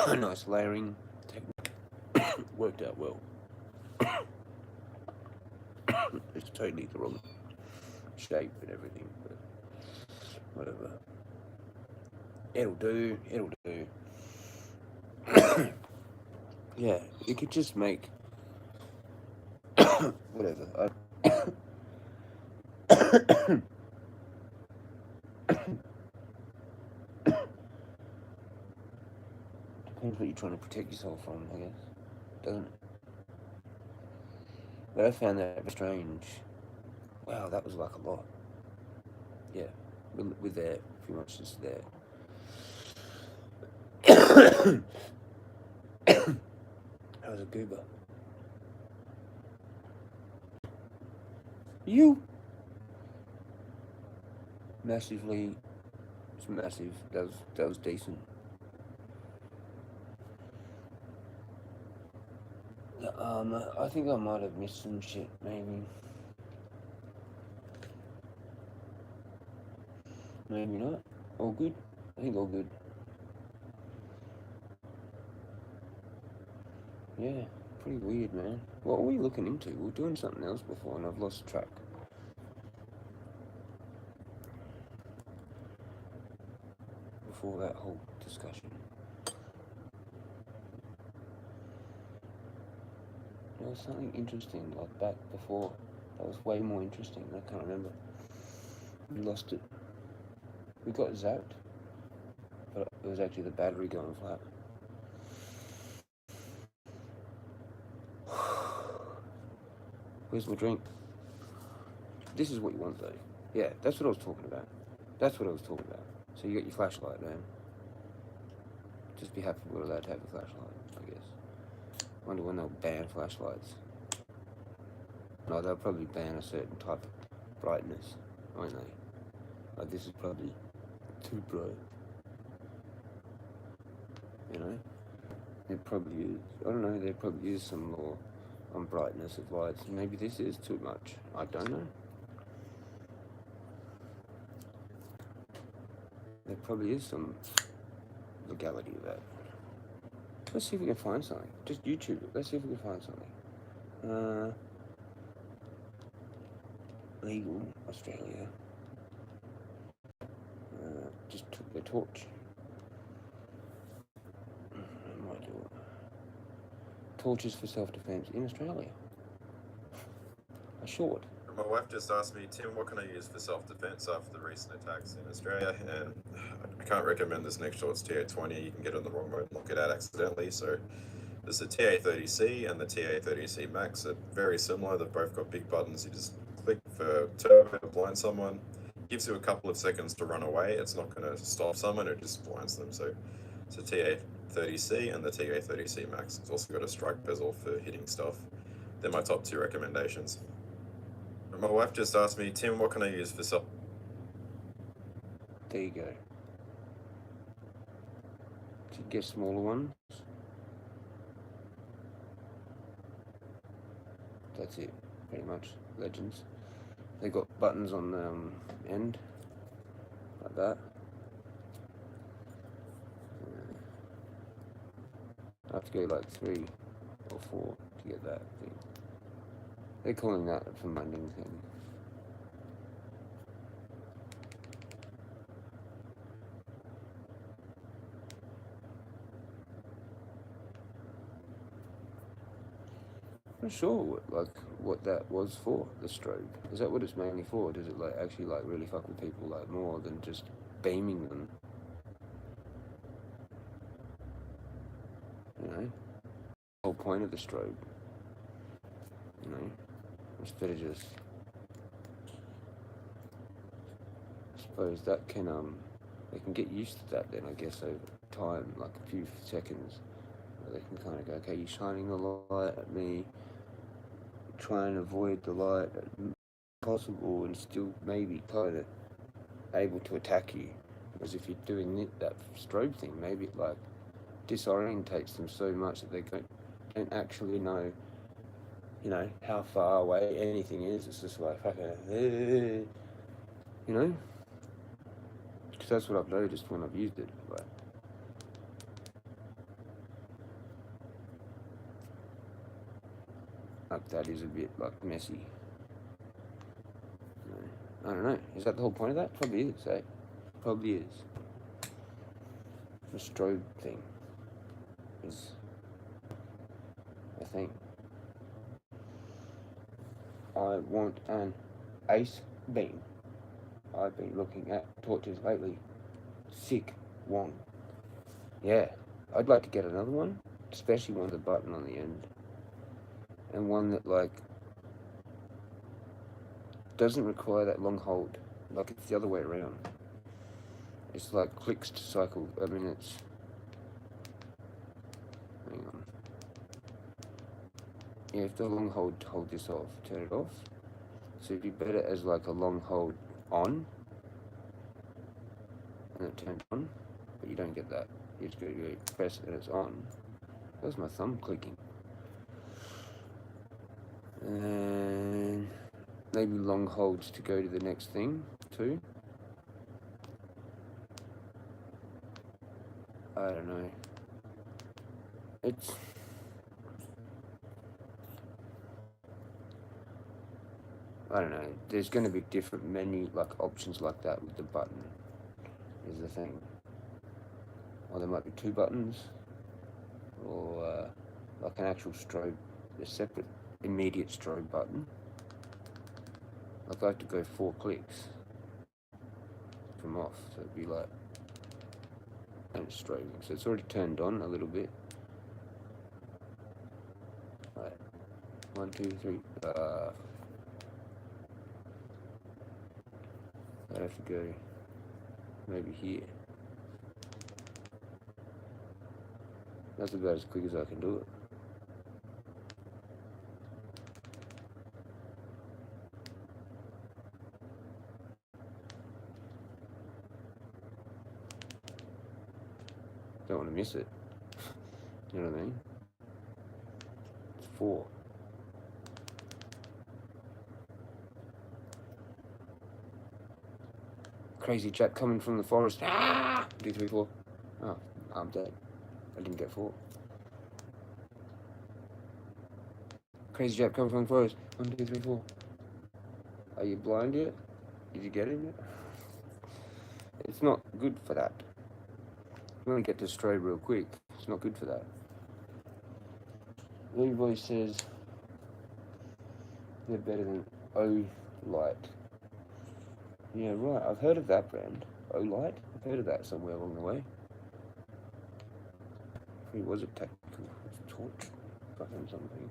Speaker 3: A nice layering technique. Worked out well. It's totally the wrong shape and everything, but whatever. It'll do, it'll do. Yeah, you could just make whatever. Depends what you're trying to protect yourself from, I guess. Doesn't it? But I found that strange. Wow, that was like a lot. Yeah, with there, pretty much just there. That was a goober. You! Massively, it's massive. That was decent. The armor, I think I might have missed some shit, maybe. Maybe not. All good? I think all good. Yeah, pretty weird, man. What were we looking into? We were doing something else before and I've lost track. Before that whole discussion. There was something interesting, like back before. That was way more interesting. I can't remember. We lost it. We got zapped. But it was actually the battery going flat. Where's my drink? This is what you want, though. Yeah, that's what I was talking about. That's what I was talking about. So you got your flashlight, man. Just be happy we're allowed to have a flashlight, I guess. Wonder when they'll ban flashlights. No, they'll probably ban a certain type of brightness, won't they? Like, this is probably too bright. You know? There probably is. I don't know, there probably is some law on brightness of lights. Maybe this is too much. I don't know. There probably is some legality of that. Let's see if we can find something. Just YouTube it. Let's see if we can find something. Legal, Australia. Just took the torch. I might do it. torches for self-defense in Australia? I should.
Speaker 12: My wife just asked me, Tim, what can I use for self-defense after the recent attacks in Australia? And I can't recommend this next short's TA-20. You can get it on the wrong mode and lock it out accidentally. So there's the TA-30C and the TA-30C Max. They're very similar. They've both got big buttons. You just click for turbo to blind someone. Gives you a couple of seconds to run away. It's not going to stop someone. It just blinds them. So it's a TA-30C and the TA-30C Max. It's also got a strike bezel for hitting stuff. They're my top 2 recommendations. My wife just asked me, Tim, what can I use for self?
Speaker 3: There you go. To get smaller ones. That's it, pretty much. Legends. They got buttons on the end, like that. I have to go like 3 or 4 to get that thing. They're calling that a funding thing. I'm not sure what that was for, the strobe. Is that what it's mainly for? Does it actually really fuck with people more than just beaming them? You know? The whole point of the strobe. You know? Instead of just, I suppose that can they can get used to that then, I guess, over time, like a few seconds, where they can kind of go, okay, you're shining the light at me, try and avoid the light as possible, and still maybe kind of able to attack you. Whereas if you're doing that strobe thing, maybe it disorientates them so much that they don't actually know, you know, how far away anything is. It's just fucking, you know? Because that's what I've noticed when I've used it. That is a bit messy. You know? I don't know. Is that the whole point of that? Probably is, eh? Probably is. The strobe thing is a thing. I want an ace beam. I've been looking at torches lately. Sick one. Yeah, I'd like to get another one, especially one with a button on the end. And one that doesn't require that long hold. It's the other way around. It's clicks to cycle. I mean, it's... Hang on. You have to long hold to hold this off, turn it off. So it'd be better as a long hold on, and it turns on, but you don't get that. You just go press and it's on. That's my thumb clicking. And maybe long holds to go to the next thing too. I don't know. I don't know. There's going to be different menu options like that with the button. Is the thing. Or there might be 2 buttons, or an actual strobe, a separate immediate strobe button. I have to go 4 clicks from off, so it'd be and it's strobing. So it's already turned on a little bit. Right. 1, 2, 3. I have to go maybe here. That's about as quick as I can do it. Don't want to miss it. You know what I mean? It's 4. Crazy chap coming from the forest. Ah! 2, 3, 4. Oh, I'm dead. I didn't get 4. Crazy chap coming from the forest. 1, 2, 3, 4. Are you blind yet? Did you get him yet? It's not good for that. You want to get to strobe real quick. It's not good for that. Levi says they're better than O-Light. Yeah, right. I've heard of that brand. O-Light? I've heard of that somewhere along the way. He was a tactical torch. Fucking something.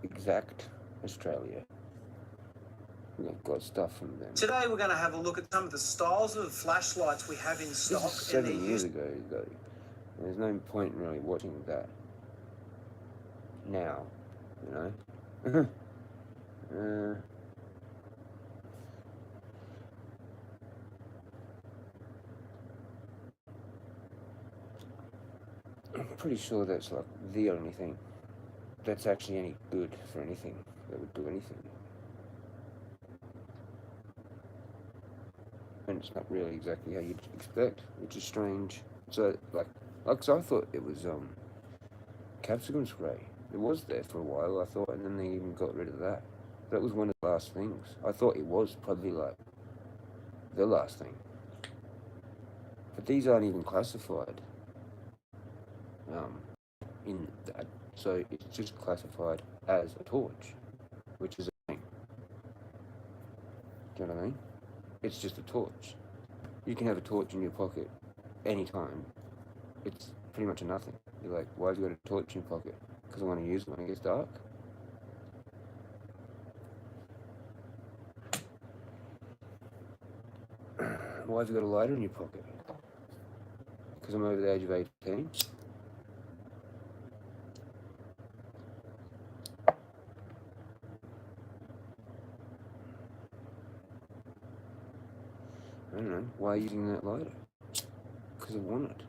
Speaker 3: Exact Australia. We've got stuff from them.
Speaker 13: Today we're going to have a look at some of the styles of flashlights we have in stock.
Speaker 3: This is 7 years ago, though. There's no point in really watching that now, you know? I'm pretty sure that's like the only thing that's actually any good for anything, that would do anything. And it's not really exactly how you'd expect, which is strange. So, so I thought it was, capsicum spray. It was there for a while, I thought, and then they even got rid of that. That was one of the last things. I thought it was probably, like, the last thing. But these aren't even classified, in that. So it's just classified as a torch, which is a thing. Do you know what I mean? It's just a torch. You can have a torch in your pocket anytime. It's pretty much a nothing. You're like, why have you got a torch in your pocket? Because I want to use it when it gets dark. Why have you got a lighter in your pocket? Because I'm over the age of 18. I don't know. Why are you using that lighter? Because I want it.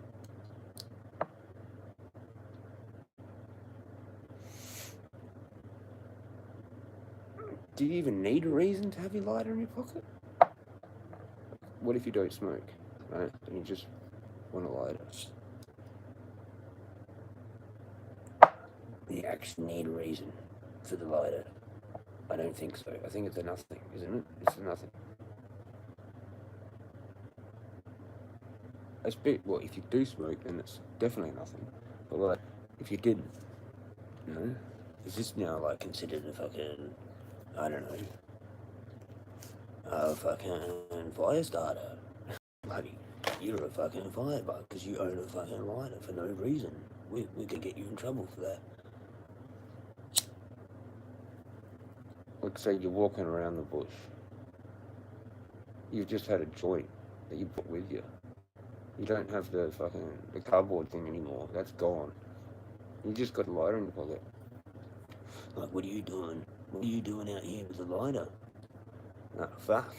Speaker 3: Do you even need a reason to have your lighter in your pocket? What if you don't smoke, right? And you just want a lighter? You actually need a reason for the lighter. I don't think so. I think it's a nothing, isn't it? It's a nothing. Well, if you do smoke, then it's definitely nothing. But like, if you didn't, you know, is this now like considered a fucking, I don't know, a fucking fire starter? Bloody, you're a fucking firebug because you own a fucking lighter for no reason. We could get you in trouble for that. Let's say you're walking around the bush. You've just had a joint that you put with you. You don't have the cardboard thing anymore. That's gone. You just got a lighter in your pocket. Like, what are you doing? What are you doing out here with a lighter? Fuck.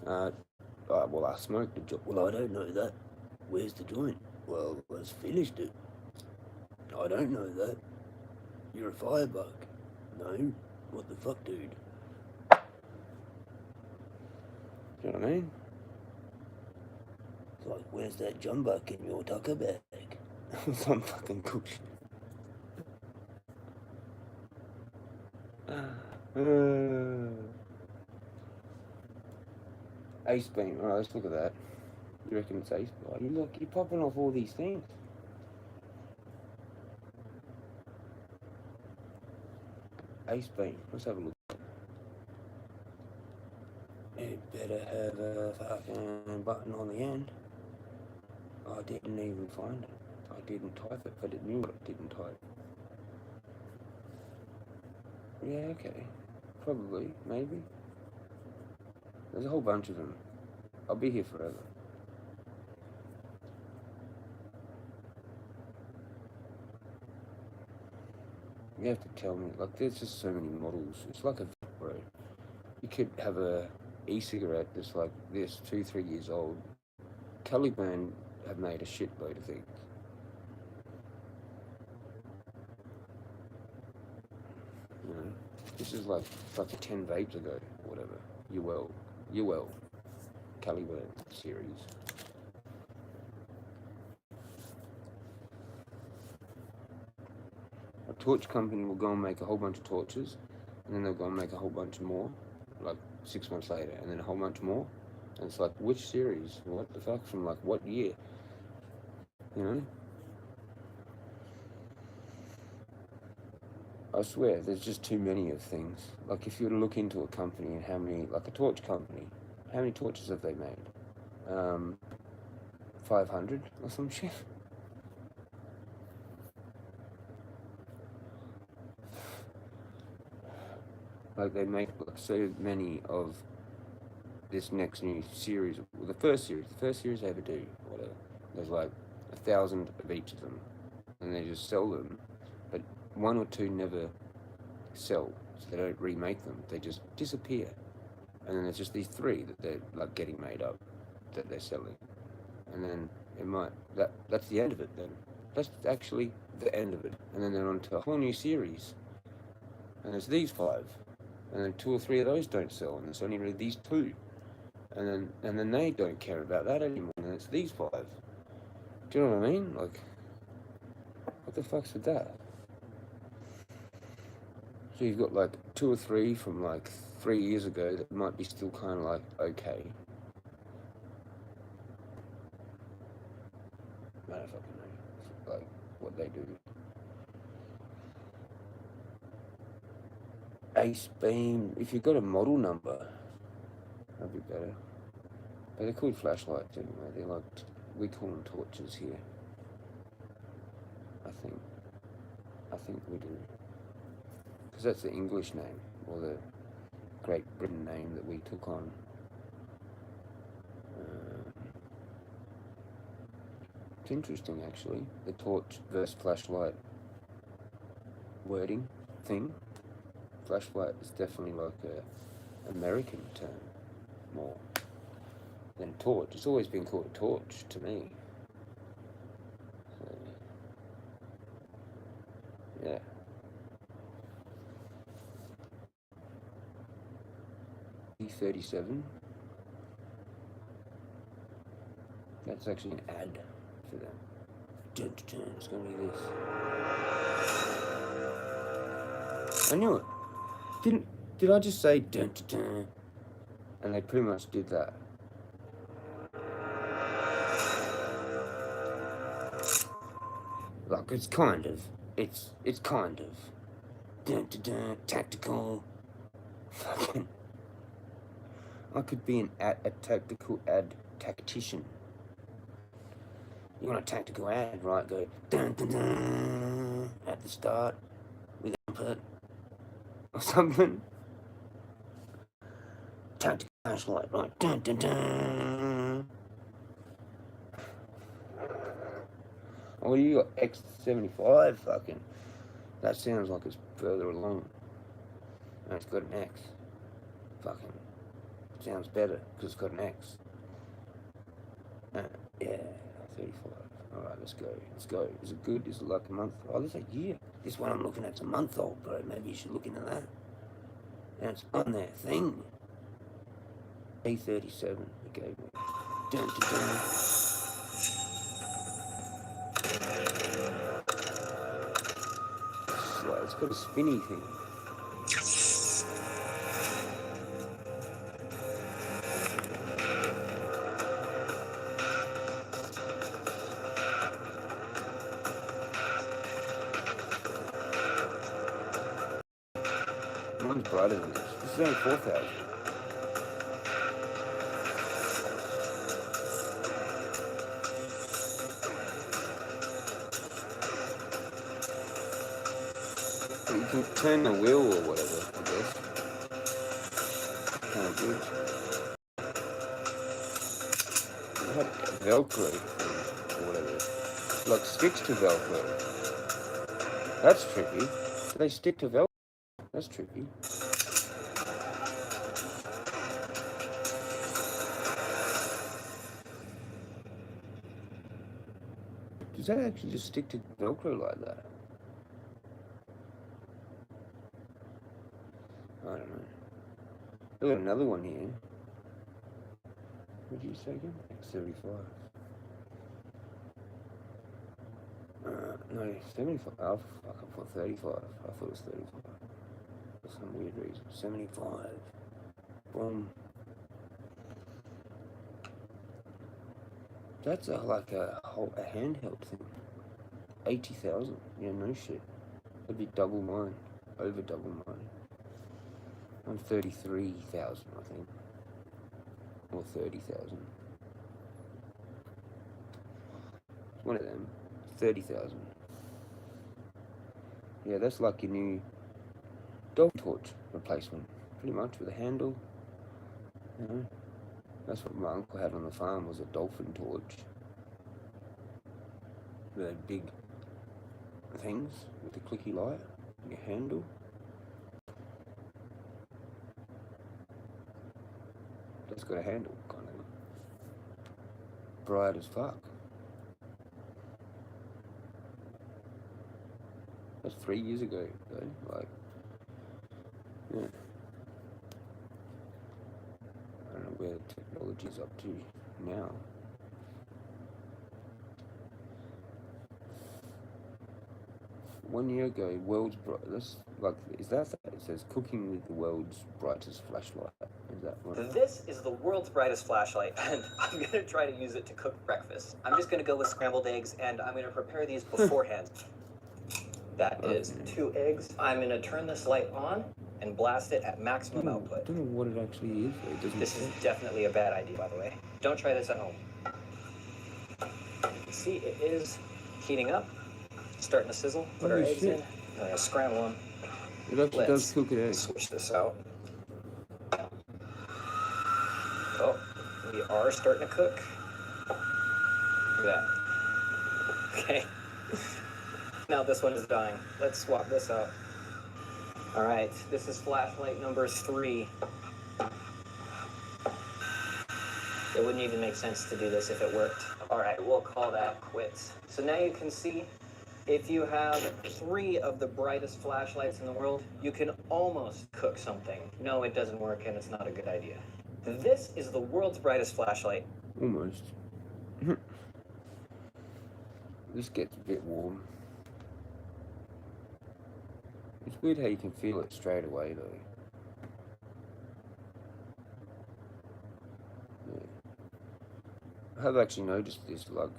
Speaker 3: Well, I smoked a joint. Well, I don't know that. Where's the joint? Well, let's finish it. I don't know that. You're a firebug. No? What the fuck, dude? You know what I mean? It's like, where's that jumbuck in your tucker bag? Some fucking cushion. Ace beam. Alright, let's look at that. You reckon it's ace beam? Oh, look, you're popping off all these things. Ace beam. Let's have a look. It better have a fucking button on the end. I didn't even find it. I didn't type it, but it knew what it didn't type. Yeah, okay. Probably, maybe. There's a whole bunch of them. I'll be here forever. You have to tell me, like, there's just so many models. It's like a bro. You could have a e-cigarette that's like this, 2-3 years old. Caliban have made a shitload of things. You know, this is like fucking 10 vapes ago, or whatever. You well. Caliban series. A torch company will go and make a whole bunch of torches, and then they'll go and make a whole bunch more, like 6 months later, and then a whole bunch more. And it's like, which series? What the fuck? From like what year? You know? I swear, there's just too many of things. Like, if you were to look into a company and how many, like a torch company, how many torches have they made? 500 or some shit? Like, they make like so many of this next new series. Well, the first series they ever do, whatever. There's like 1,000 of each of them, and they just sell them. But one or two never sell, so they don't remake them. They just disappear, and then there's just these 3 that they're like getting made up, that they're selling, and then it might that's the end of it. Then that's actually the end of it, and then they're on to a whole new series, and there's these 5, and then 2 or 3 of those don't sell, and there's only really these 2, and then they don't care about that anymore, and it's these 5. Do you know what I mean? Like, what the fuck's with that? So you've got like 2 or 3 from like 3 years ago that might be still kind of like okay. I don't fucking know, like what they do. Ace beam. If you've got a model number, that'd be better. But they're called flashlights anyway. They're like, we call them torches here. I think we do. Because that's the English name, or the Great Britain name that we took on. It's interesting, actually, the torch versus flashlight wording thing. Flashlight is definitely like a American term more than torch. It's always been called a torch to me. So, yeah. E37. That's actually an ad for them. It's gonna be this. I knew it. Did I just say dun dun dun? And they pretty much did that. Like, it's kind of dun dun dun, tactical. Fucking. I could be a tactical ad tactician. You want a tactical ad, right? Go dun dun dun at the start with input or something. Tactical flashlight, right? Dun dun dun. Oh, you got X75, fucking. That sounds like it's further along. And it's got an X. Fucking. Sounds better because it's got an X. Yeah, 35. Alright, let's go. Is it good? Is it like a month? Oh, there's a year. This one I'm looking at's a month old, bro. Maybe you should look into that. And it's on their thing. A37, it gave me. Dun, dun, dun. It's got a spinny thing. Mine's brighter than this. This is only 4,000. You can turn the wheel or whatever, I guess. Kind of good. It had Velcro or whatever. Like sticks to Velcro. That's tricky. Do they stick to Velcro? That's tricky. Does that actually just stick to Velcro like that? I don't know. Look at another one here. What did you say again? X35. No, 75. Oh, fuck, I thought 35. I thought it was 35. For some weird reason. 75. That's like a handheld thing. 80,000. Yeah, no shit. That'd be double mine. Over double mine. I'm 33,000, I think. Or 30,000. One of them. 30,000. Yeah, that's like your new dog torch replacement. Pretty much with a handle. You know? That's what my uncle had on the farm, was a dolphin torch. The big things with the clicky light, your handle. That's got a handle, kind of. Bright as fuck. That's 3 years ago, though. Like, yeah. I don't know where the technology's up to now. One year ago, world's brightest, like, is that it says cooking with the world's brightest flashlight. Is that one?
Speaker 14: This is the world's brightest flashlight, and I'm gonna try to use it to cook breakfast. I'm just gonna go with scrambled eggs, and I'm gonna prepare these beforehand. That is 2 eggs. I'm gonna turn this light on and blast it at maximum output.
Speaker 3: I don't know what it actually is. It doesn't
Speaker 14: This is definitely a bad idea, by the way. Don't try this at home. See, it is heating up. Starting to sizzle. Put our eggs in. I'm gonna scramble them.
Speaker 3: It actually does cook it out.
Speaker 14: Switch this out. Oh, we are starting to cook. Look at that. Okay. Now this one is dying. Let's swap this out. All right, this is flashlight number 3. It wouldn't even make sense to do this if it worked. All right, we'll call that quits. So now you can see, if you have 3 of the brightest flashlights in the world, you can almost cook something. No, it doesn't work, and it's not a good idea. This is the world's brightest flashlight.
Speaker 3: Almost. This gets a bit warm. It's weird how you can feel it straight away, though. Yeah. I have actually noticed this, like,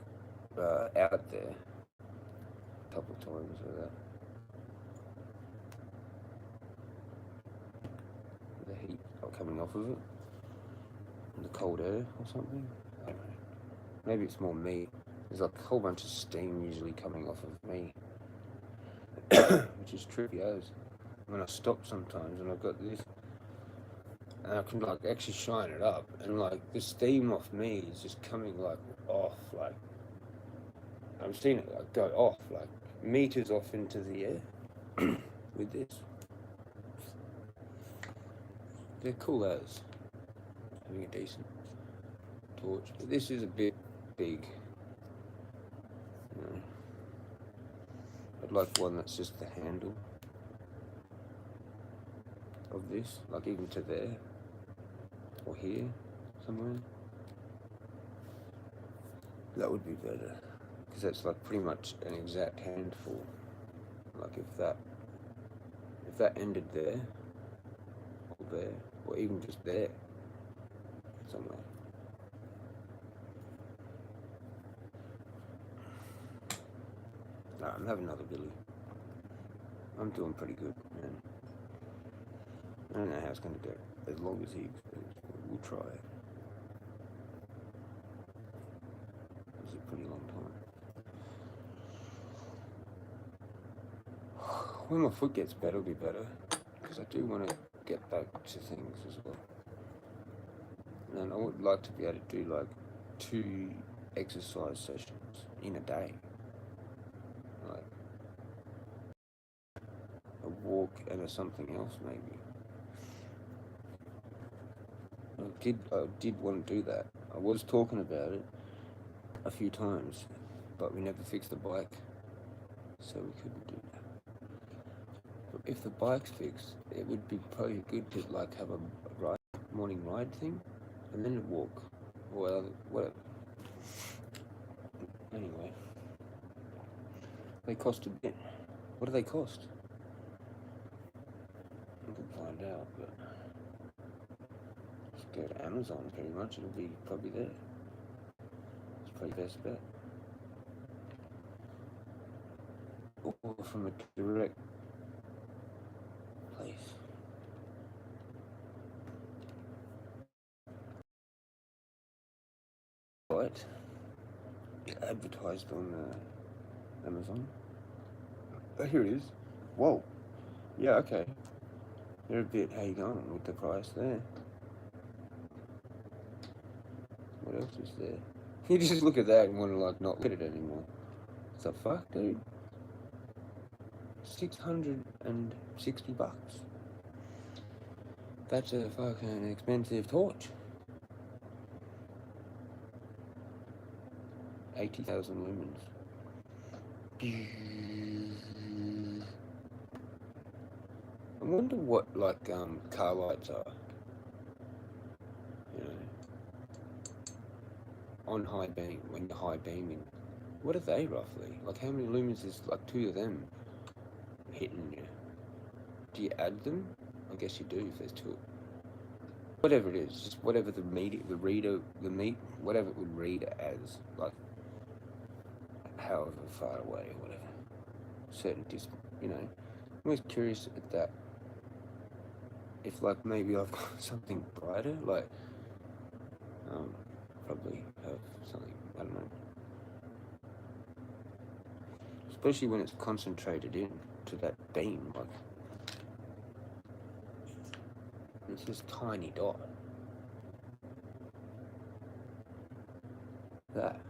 Speaker 3: out there a couple of times like that. The heat coming off of it. And the cold air or something. I don't know. Maybe it's more me. There's like a whole bunch of steam usually coming off of me. Which is trippy as. When I stop sometimes and I've got this, and I can like actually shine it up, and like the steam off me is just coming like off, like I'm seeing it like go off, like meters off into the air with this. They're cool as having a decent torch, but this is a bit big. You know. I'd like one that's just the handle of this, like even to there, or here, somewhere. That would be better, because that's like pretty much an exact handful. Like if that ended there, or even just there, somewhere. Alright, I'm having another Billy. I'm doing pretty good, man. I don't know how it's going to go, as long as he expects. We'll try it. It's a pretty long time. When my foot gets better, it'll be better. Because I do want to get back to things as well. And I would like to be able to do like 2 exercise sessions in a day. Like a walk and a something else maybe. I did want to do that. I was talking about it a few times, but we never fixed the bike, so we couldn't do that. But if the bike's fixed, it would be probably good to like have a morning ride thing, and then a walk, or whatever. Anyway, they cost a bit. What do they cost? We can find out, but go to Amazon pretty much. It'll be probably there. It's probably best bet. Or from a direct place. What? Advertised on Amazon. Oh, here it is. Whoa. Yeah, okay. They're a bit, how you going with the price there? What else is there? You just look at that and want to like not look at it anymore. What the fuck, dude? $660. That's a fucking expensive torch. 80,000 lumens. I wonder what like car lights are. You know, on high beam, when you're high beaming. What are they roughly? Like how many lumens is like 2 of them hitting you? Do you add them? I guess you do if there's 2. Whatever it is, just whatever the whatever it would read as, like however far away or whatever. Certain you know. I'm always curious at that. If like maybe I've got something brighter, like probably have something, I don't know. Especially when it's concentrated in to that beam, like it's this tiny dot. That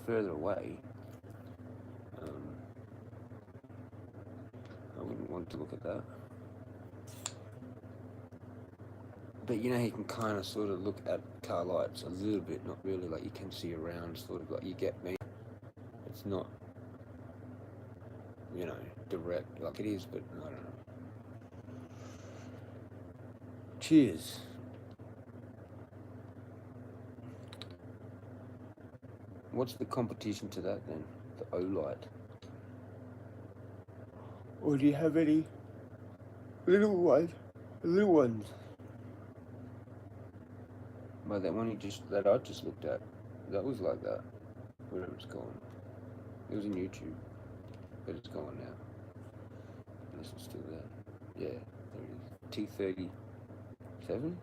Speaker 3: further away, I wouldn't want to look at that. But you know, you can kind of sort of look at car lights a little bit, not really, like you can see around, sort of like, you get me? It's not, you know, direct like it is, but I don't know. Cheers. What's the competition to that then? The O-light? Or do you have any little ones? But that one that I just looked at, that was like that. Wherever it's gone. It was in YouTube, but it's gone now. Unless it's still there. Yeah, there it is. T37?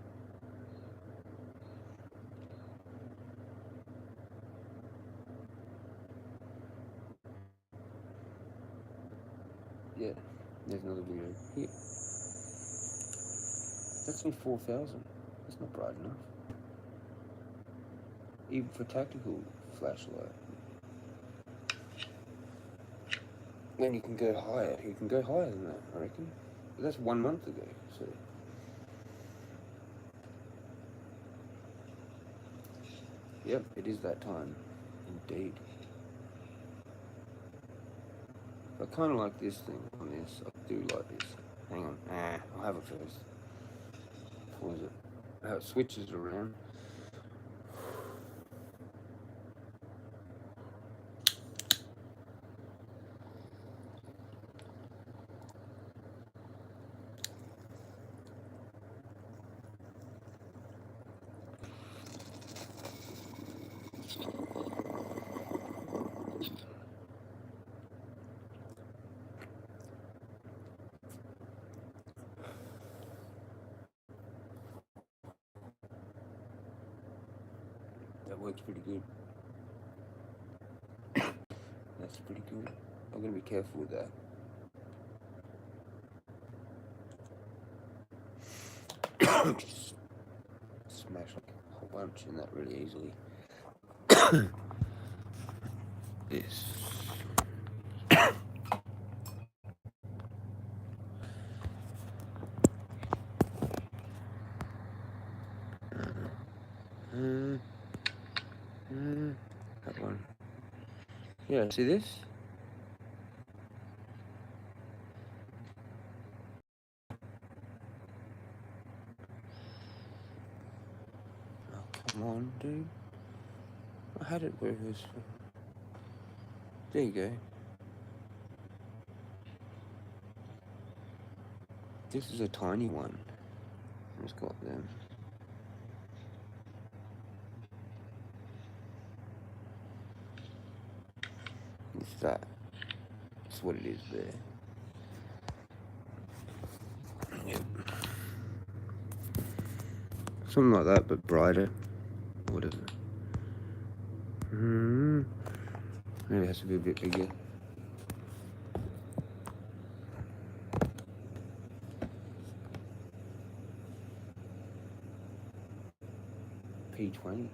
Speaker 3: Yeah, there's another video here. That's only 4,000. That's not bright enough. Even for tactical flashlight. Then you can go higher. You can go higher than that, I reckon. But that's 1 month ago, so. Yep, it is that time. Indeed. I kind of like this thing on this. I do like this. Hang on. I'll have it first. What is it? How it switches around. That works pretty good. That's pretty good. I'm gonna be careful with that. Just smash like a whole bunch in that really easily. This. That one. Yeah, see this? Oh, come on, dude. I had it where it was. There you go. This is a tiny one. It's got them. It's that. That's what it is there. Yep. Something like that, but brighter. Whatever. Maybe it has to be a bit bigger. P20.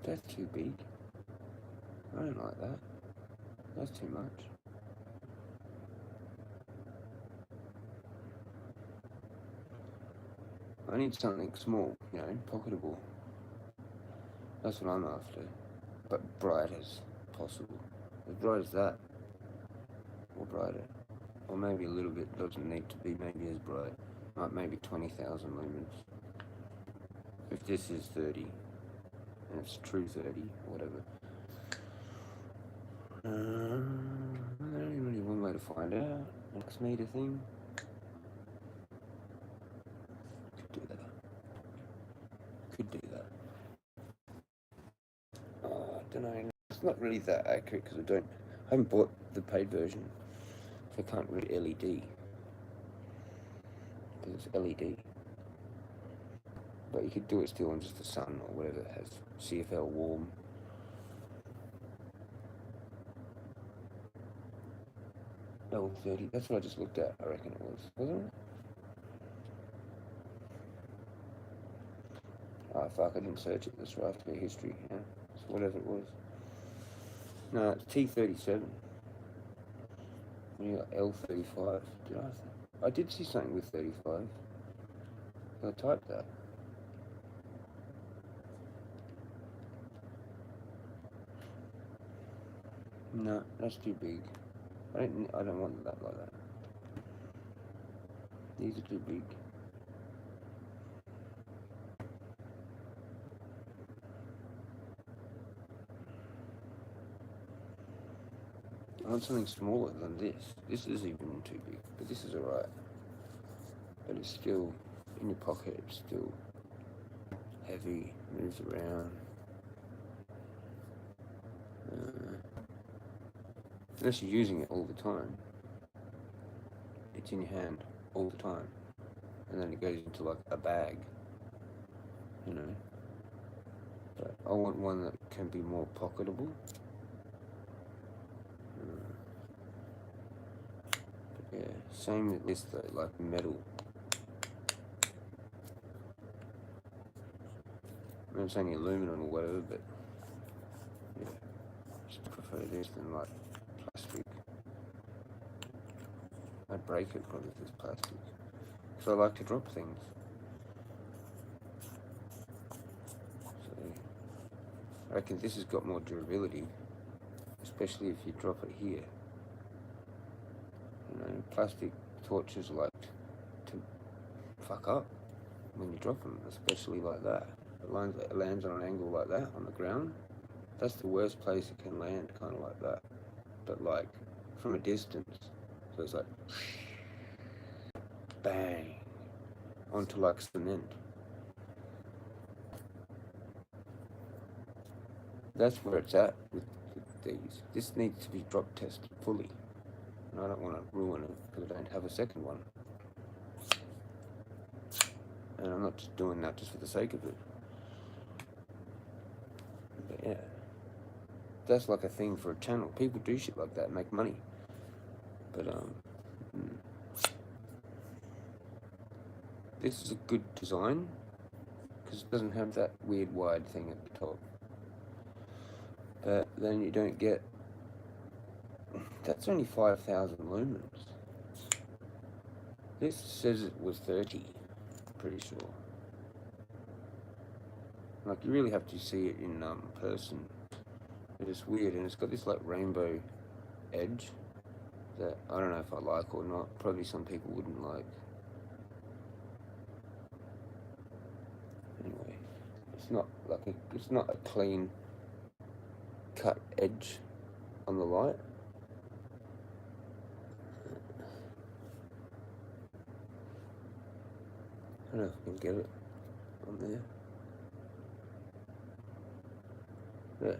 Speaker 3: That's too big. I don't like that. That's too much. I need something small, you know, pocketable. That's what I'm after. But bright as possible. As bright as that. Or brighter. Or maybe a little bit, doesn't need to be maybe as bright. Like maybe 20,000 lumens. If this is 30, and it's true 30, whatever. There's only really one way to find out. Next meter thing. Could do that. Could do that. Oh, I don't know. It's not really that accurate because I haven't bought the paid version. So I can't read LED. Because it's LED. But you could do it still on just the sun or whatever it has. CFL warm. L30. That's what I just looked at, I reckon it was. Wasn't it? Oh fuck, I didn't search it. That's right after history. Yeah. So whatever it was. No, it's T37. You got L35. I did see something with 35. I typed that. No, that's too big. I don't want that like that. These are too big. I want something smaller than this. This is even too big, but this is alright. But it's still in your pocket. It's still heavy. Moves around. Unless you're using it all the time. It's in your hand all the time. And then it goes into like a bag. You know. But I want one that can be more pocketable. Yeah, same with this though, like metal. I'm saying aluminum or whatever, but yeah, just prefer this than like plastic. I'd break it probably if it's plastic. Because I like to drop things. So I reckon this has got more durability, especially if you drop it here. You know, plastic torches like to fuck up when you drop them, especially like that. It lands on an angle like that on the ground. That's the worst place it can land, kind of like that. But like from a distance, so it's like bang onto like cement. That's where it's at with these. This needs to be drop tested fully. And I don't want to ruin it because I don't have a second one. And I'm not just doing that just for the sake of it. But yeah. That's like a thing for a channel. People do shit like that and make money. But this is a good design because it doesn't have that weird wide thing at the top. But then you don't get. That's only 5,000 lumens. This says it was 30. Pretty sure. Like you really have to see it in person. It's weird, and it's got this like rainbow edge that I don't know if I like or not. Probably some people wouldn't like. Anyway, it's not like it's not a clean cut edge on the light. I don't know if I can get it on there. Yeah.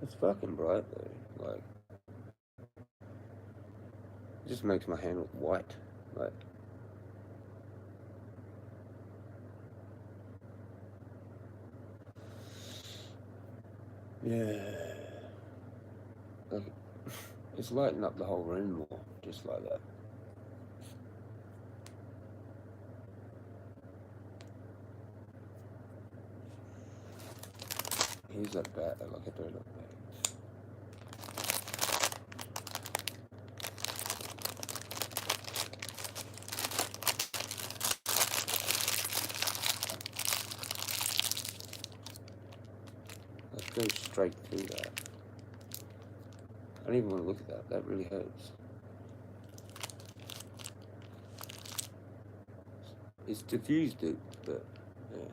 Speaker 3: It's fucking bright though. Like, it just makes my hand look white. Like, yeah. Like, it's lighting up the whole room more, just like that. Here's that bat, like a donut bat. Let's go straight through that. I don't even want to look at that. That really hurts. It's diffused it, but yeah.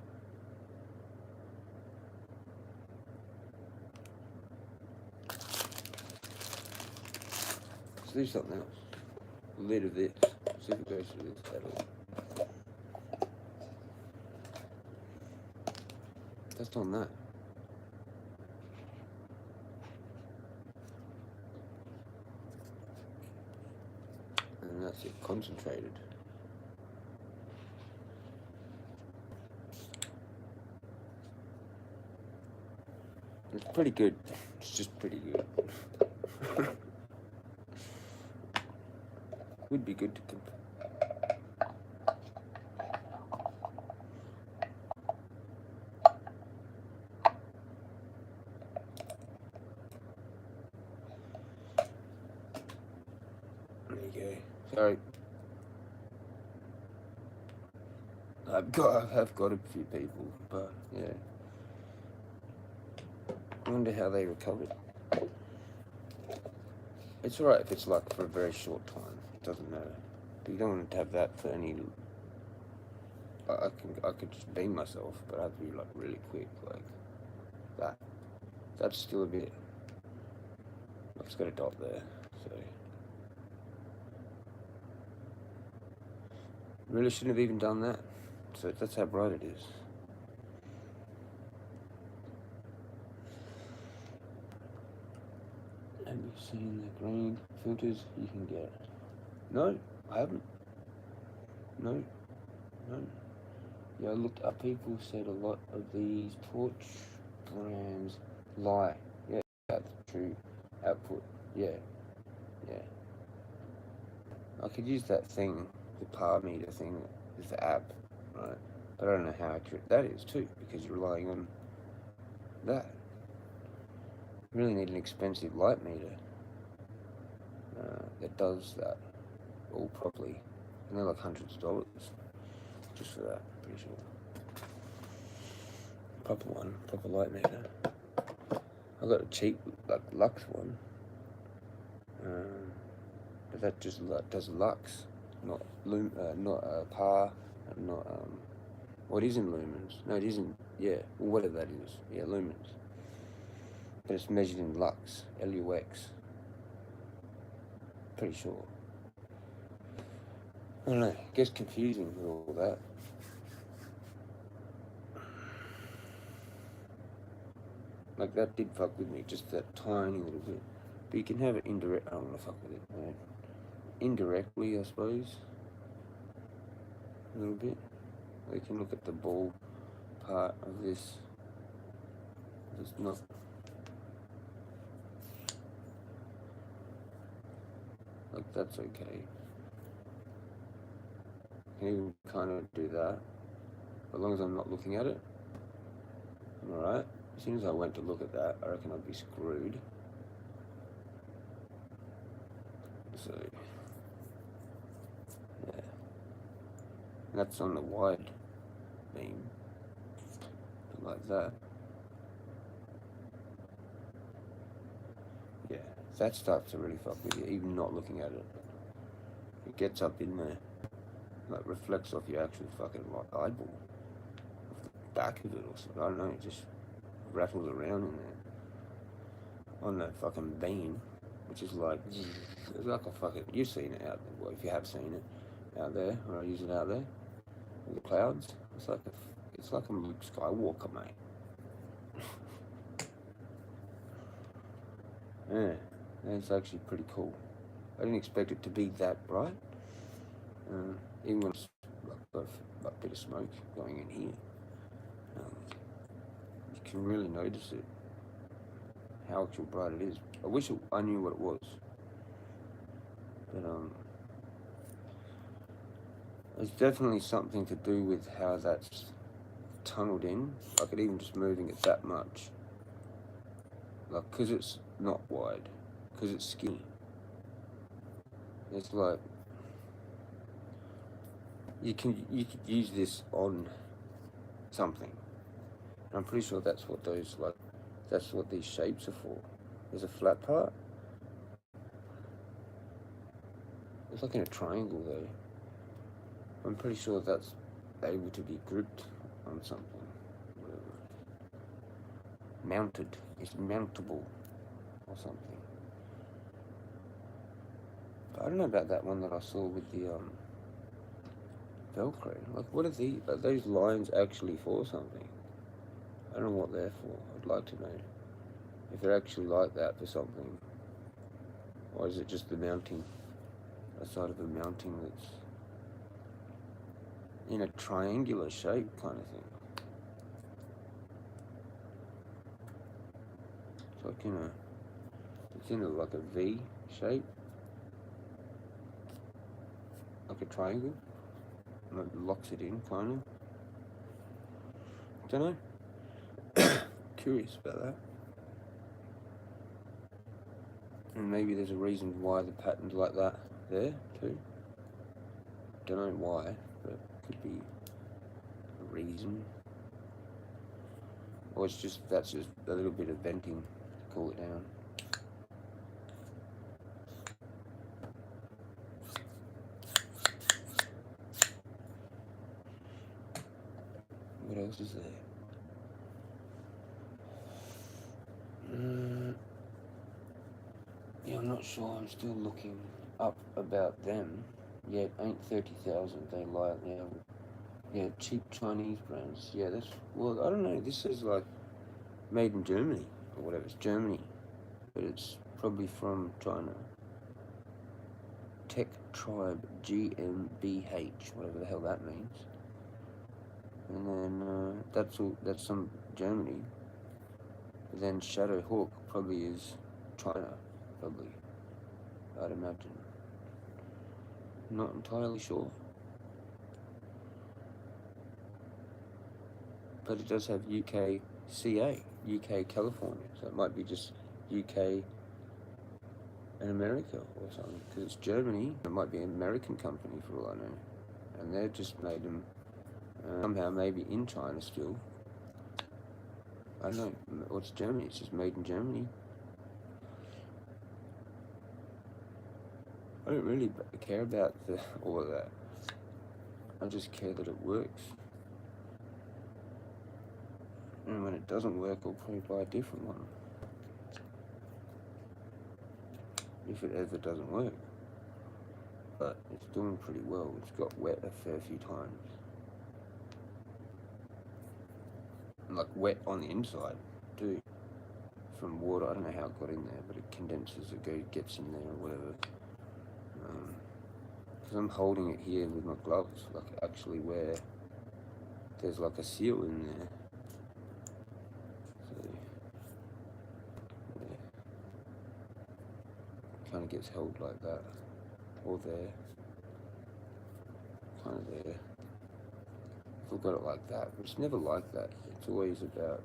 Speaker 3: Let's do something else. A lid of this. See if it goes through this at all. That's on that. And that's it, concentrated. It's pretty good. It's just pretty good. Would be good to There you go. Sorry. I've got a few people, but yeah. I wonder how they recovered. It's alright if it's like for a very short time. It doesn't matter. But you don't want to have that for any. I could just beam myself, but I'd be like really quick, like that. That's still a bit. I've just got a dot there, so. Really shouldn't have even done that. So that's how bright it is. Have you seen the green filters you can get? No, I haven't. No. Yeah, I looked up. People said a lot of these torch brands lie. Yeah, that's true. Output. Yeah. I could use that thing, the par meter thing, as the app, right? But I don't know how accurate that is too, because you're relying on that. You really need an expensive light meter that does that all properly. And they're like hundreds of dollars just for that, pretty sure. Proper light meter. I got a cheap, like, Lux one. But that just does Lux, not par, and not, well, it isn't lumens. No, it isn't, yeah, well, whatever that is. Yeah, lumens. But it's measured in Lux, Lux. Pretty sure. I don't know, it gets confusing with all that. Like, that did fuck with me, just that tiny little bit. But you can have it indirect. I don't want to fuck with it, man. Indirectly, I suppose. A little bit. You can look at the ball part of this. It's not. Like, that's okay. You can even kind of do that. As long as I'm not looking at it. Alright. As soon as I went to look at that, I reckon I'd be screwed. So, yeah. And that's on the wide beam. Like that. Yeah, that starts to really fuck with you, even not looking at it. It gets up in there. Like, reflects off your actual fucking eyeball. Off the back of it or something. I don't know, it just rattles around in there. On that fucking beam. which is like, it's like a fucking, you've seen it out there, well, if you have seen it out there, or I use it out there, in the clouds, it's like a Luke Skywalker, mate. Yeah, it's actually pretty cool. I didn't expect it to be that bright. Even when it's like a bit of smoke going in here, you can really notice it, how actual bright it is. I wish I knew what it was, but it's definitely something to do with how that's tunneled in. Like, it even just moving it that much, like, because it's not wide, because it's skinny. It's like you could use this on something. And I'm pretty sure that's what these shapes are for. There's a flat part. It's like in a triangle though. I'm pretty sure that's able to be gripped on something. Whatever. Mounted. It's mountable or something. But I don't know about that one that I saw with the Velcro. Like, what are these? Are those lines actually for something? I don't know what they're for. I'd like to know if they're actually like that for something, or is it just the mounting, a side of a mounting that's in a triangular shape kind of thing. It's like it's in like a V shape, like a triangle, and it locks it in kind of. Don't know. Curious about that. And maybe there's a reason why the pattern's like that there too. Don't know why, but could be a reason. Or it's just, that's just a little bit of venting to cool it down. What else is there? Yeah, I'm not sure. I'm still looking up about them. Yeah, it ain't 30,000. They lie. Yeah, cheap Chinese brands. Yeah, that's, well, I don't know. This is like made in Germany or whatever. It's Germany, but it's probably from China. Tech Tribe GmbH, whatever the hell that means. And then that's some Germany. But then Shadow Hawk probably is China. Probably, I'd imagine. Not entirely sure. But it does have UKCA, UK California, so it might be just UK and America or something, because it's Germany. It might be an American company for all I know. And they've just made them somehow maybe in China still. I don't know, or it's Germany, it's just made in Germany. I don't really care about all of that. I just care that it works. And when it doesn't work, I'll probably buy a different one. If it ever doesn't work. But it's doing pretty well. It's got wet a fair few times. And like wet on the inside too. From water. I don't know how it got in there, but it condenses, it gets in there or whatever. Because I'm holding it here with my gloves, like actually where there's like a seal in there. So, yeah. Kind of gets held like that. Or there. Kind of there. I've got it like that, but it's never like that. It's always about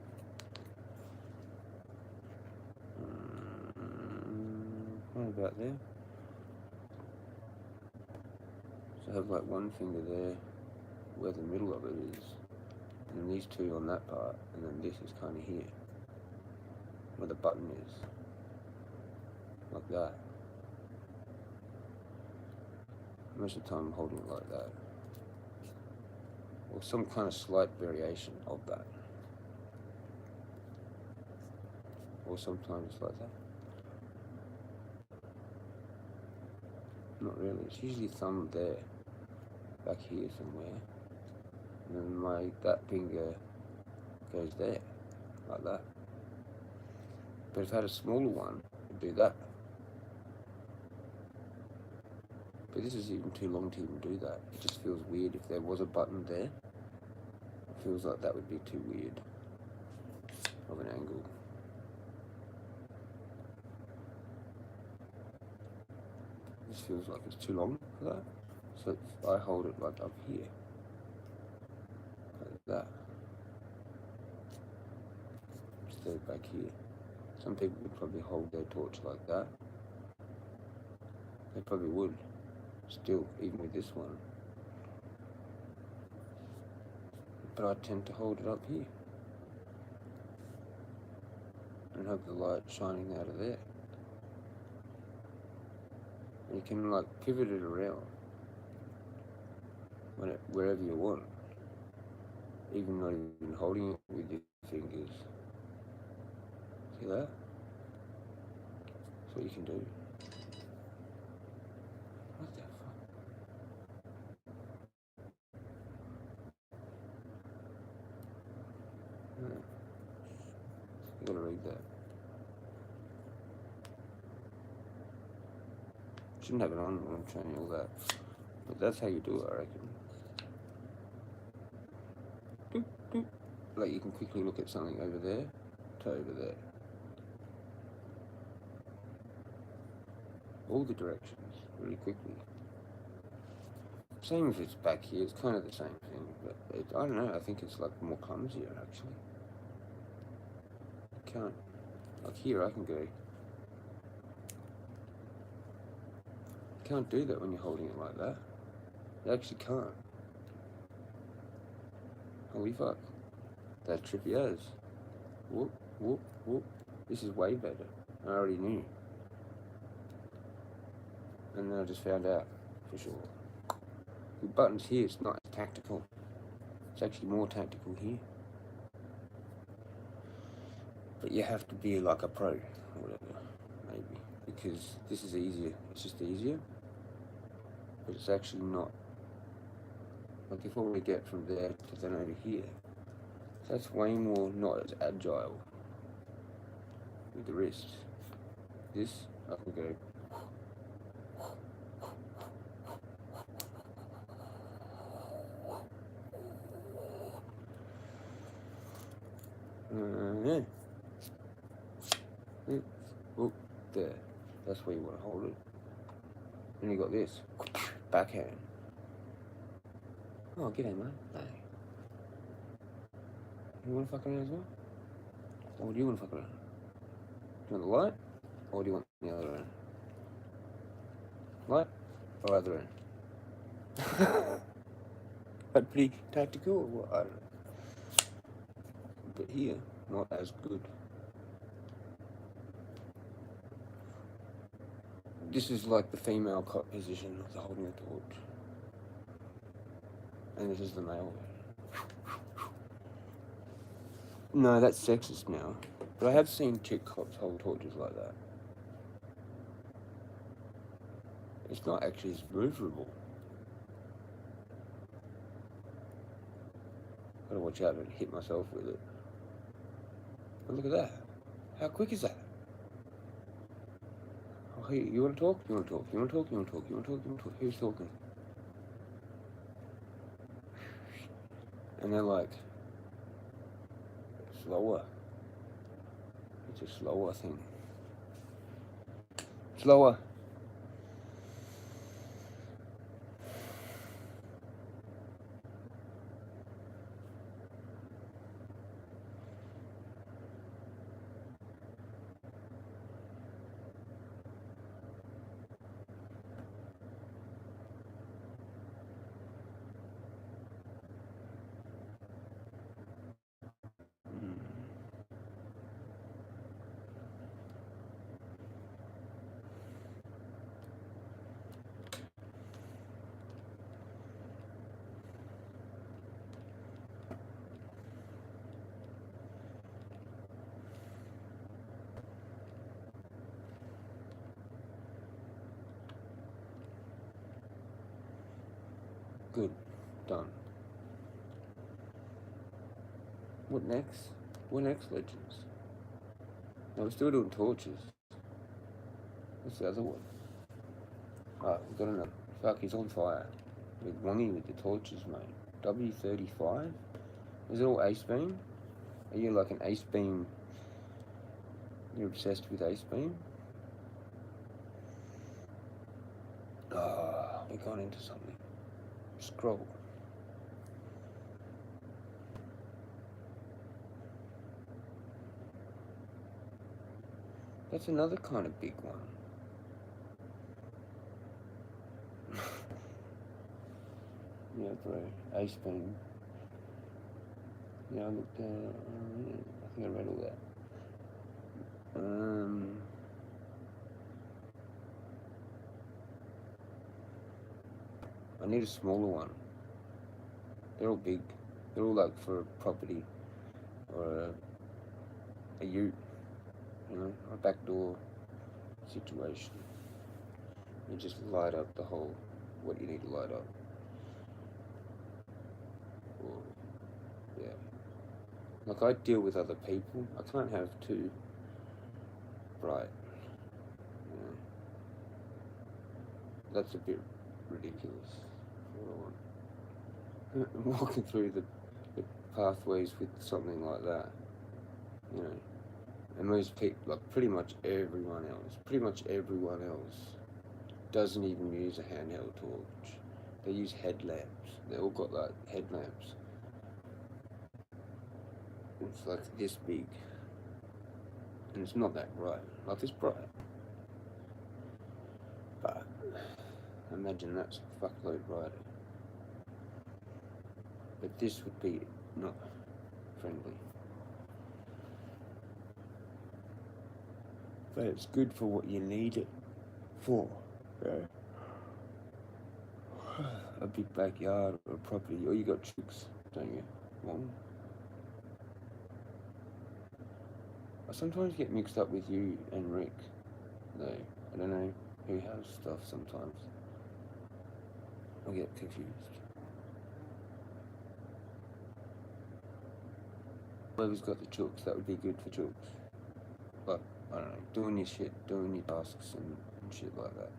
Speaker 3: kind of about there. So I have like one finger there where the middle of it is, and then these two on that part, and then this is kind of here where the button is, like that. Most of the time I'm holding it like that, or some kind of slight variation of that, or sometimes it's like that. Not really. It's usually thumb there, back here somewhere, and then that finger goes there, like that. But if I had a smaller one, I'd do that. But this is even too long to even do that. It just feels weird. If there was a button there, it feels like that would be too weird of an angle. This feels like it's too long for that. So if I hold it like up here, like that, instead of back here. Some people would probably hold their torch like that. They probably would, still, even with this one. But I tend to hold it up here and have the light shining out of there. And you can like pivot it around wherever you want, even not even holding it with your fingers. See that? That's what you can do. What the fuck? You gotta read that. Shouldn't have it on when I'm showing you all that. But that's how you do it, I reckon. Doop, doop. Like you can quickly look at something over there to over there. All the directions, really quickly. Same if it's back here, it's kind of the same thing, but I don't know, I think it's like more clumsier actually. You can't, like here I can go. You can't do that when you're holding it like that. You actually can't. Holy fuck. That's trippy as. Whoop, whoop, whoop. This is way better. I already knew. And then I just found out, for sure. The buttons here, it's not as tactical. It's actually more tactical here. But you have to be like a pro, or whatever, maybe. Because this is easier. It's just easier. But it's actually not. Like if all we get from there to then over here, that's way more not as agile with the wrist. This, I can go. Oh, there. That's where you want to hold it. Then you got this. Backhand. Oh, g'day, mate. Hey. You want to fuck around as well? Or do you want to fuck around? Do you want the light? Or do you want the other end? Light? Or other end? But pretty tactical or what? I don't know. But here, not as good. This is like the female cot position of the holding the torch. And this is the male. No, that's sexist now. But I have seen chick cops hold torches like that. It's not actually as maneuverable. Gotta watch out and hit myself with it. But look at that. How quick is that? Oh, hey, you want to talk? You want to talk? You want to talk? You want to talk? You want to talk? You want to talk? Who's talking? And they're like slower. It's a slower thing. Slower. Good. Done. What next? What next, Legends? No, we're still doing torches. What's the other one? Alright, we've got another. Fuck, he's on fire. With Wongy with the torches, mate. W35? Is it all ace beam? Are you like an ace beam? You're obsessed with ace beam? Ah, we've gone into something. Scroll. That's another kind of big one. Yeah, bro. Ace beam. Yeah, I looked at I think I read all that. I need a smaller one. They're all big. They're all like for a property or a ute, you know, a backdoor situation. You just light up the whole, what you need to light up. Or, yeah. Like I deal with other people. I can't have too bright. You know. That's a bit ridiculous. Walking through the pathways with something like that, you know, and most people, like pretty much everyone else doesn't even use a handheld torch. They use headlamps. They all got like headlamps. It's like this big, and it's not that bright. Like it's bright, but imagine that's a fuckload brighter. But this would be not friendly. But it's good for what you need it for. Yeah. A big backyard or a property, or you got chicks, don't you? Mom? I sometimes get mixed up with you and Rick, though. I don't know who has stuff sometimes. I get confused. Whoever's got the chooks, that would be good for chooks. But, I don't know, doing your shit, doing your tasks and shit like that.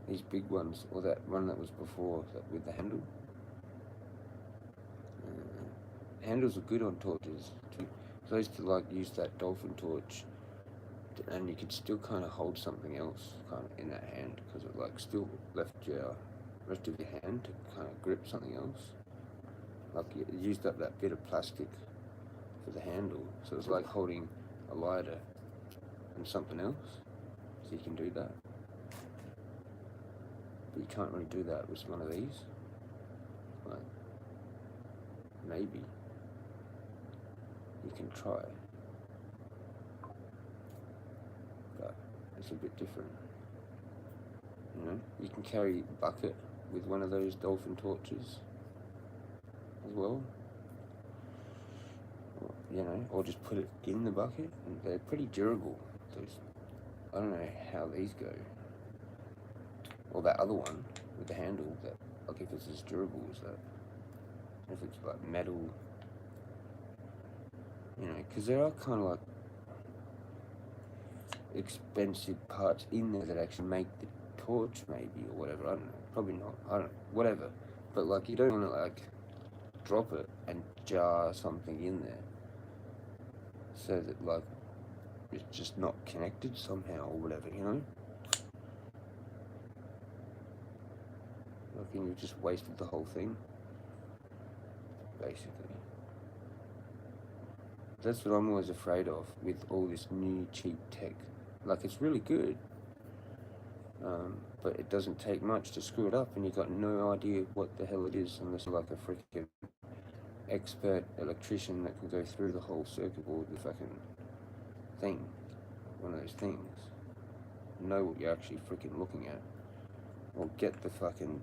Speaker 3: These big ones, or that one that was before, that with the handle. Handles are good on torches, too. So I used to like use that dolphin torch, and you could still kind of hold something else kind of in that hand, because it like still left your rest of your hand to kind of grip something else. Like you used up that bit of plastic for the handle, so it was like holding a lighter and something else. So you can do that, but you can't really do that with one of these. Like maybe you can try, but it's a bit different. You know, you can carry a bucket with one of those dolphin torches as well. Or, you know, or just put it in the bucket. And they're pretty durable. Those, I don't know how these go. Or that other one with the handle, that like if it's as durable as that. If it's like metal, you know, because there are kind of like expensive parts in there that actually make the torch, maybe, or whatever. I don't know. Probably not. I don't know. Whatever. But like, you don't want to like drop it and jar something in there, so that like it's just not connected somehow or whatever, you know. Like, you just wasted the whole thing, basically. That's what I'm always afraid of with all this new cheap tech. Like, it's really good, but it doesn't take much to screw it up, and you've got no idea what the hell it is unless you're like a freaking expert electrician that can go through the whole circuit board with fucking thing, one of those things, know what you're actually freaking looking at, or get the fucking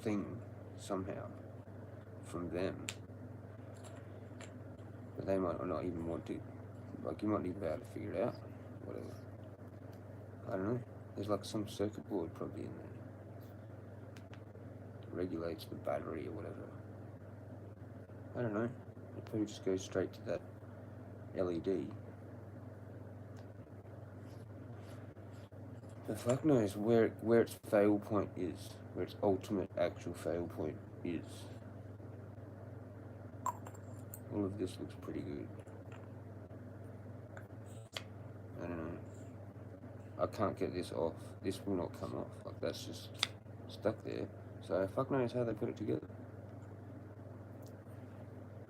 Speaker 3: thing somehow from them. But they might not even want to. Like, you might not even be able to figure it out. Whatever. I don't know. There's like some circuit board probably in there. regulates the battery or whatever. I don't know. It probably just goes straight to that LED. But fuck knows where its fail point is, where its ultimate actual fail point is. All of this looks pretty good. I don't know. I can't get this off. This will not come off. Like, that's just stuck there. So fuck knows how they put it together.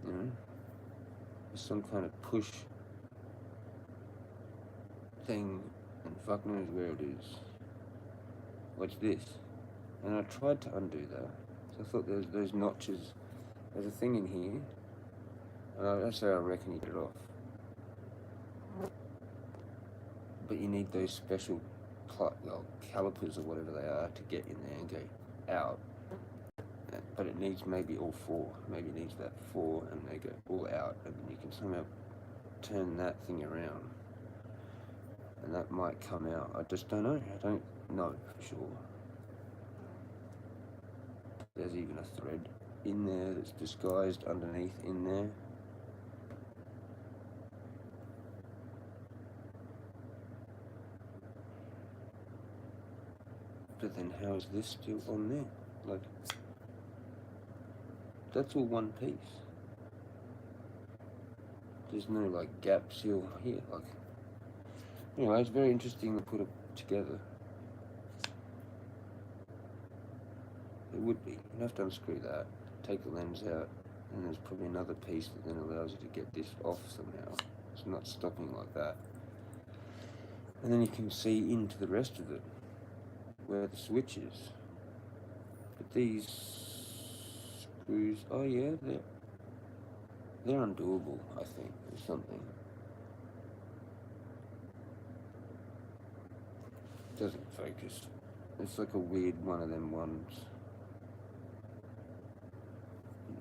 Speaker 3: You know? There's some kind of push thing, and fuck knows where it is. What's this? And I tried to undo that. So I thought there's those notches. There's a thing in here. And that's how I reckon you get it off. But you need those special calipers or whatever they are to get in there and go out. But it needs maybe all four. Maybe it needs that four and they go all out, and then you can somehow turn that thing around. And that might come out. I just don't know. I don't know for sure. There's even a thread in there that's disguised underneath in there. But then how is this still on there? Like, that's all one piece. There's no like gap seal here. Like, anyway, it's very interesting to put it together. It would be. You have to unscrew that, take the lens out, and there's probably another piece that then allows you to get this off somehow. It's not stopping like that. And then you can see into the rest of it, where the switch is. But these screws, oh yeah, they're undoable, I think, or something. Doesn't focus. It's like a weird one of them ones.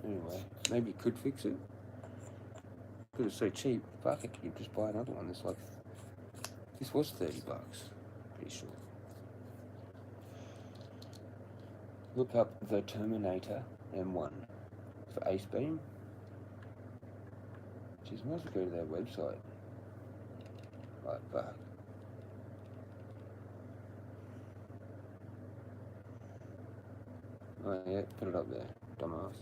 Speaker 3: Anyway, maybe you could fix it. Because it's so cheap, fuck it, you just buy another one. It's like, this was $30, pretty sure. Look up the Terminator M1 for Ace Beam. Jeez, might as well go to their website. Like, fuck. Oh yeah, put it up there, dumbass.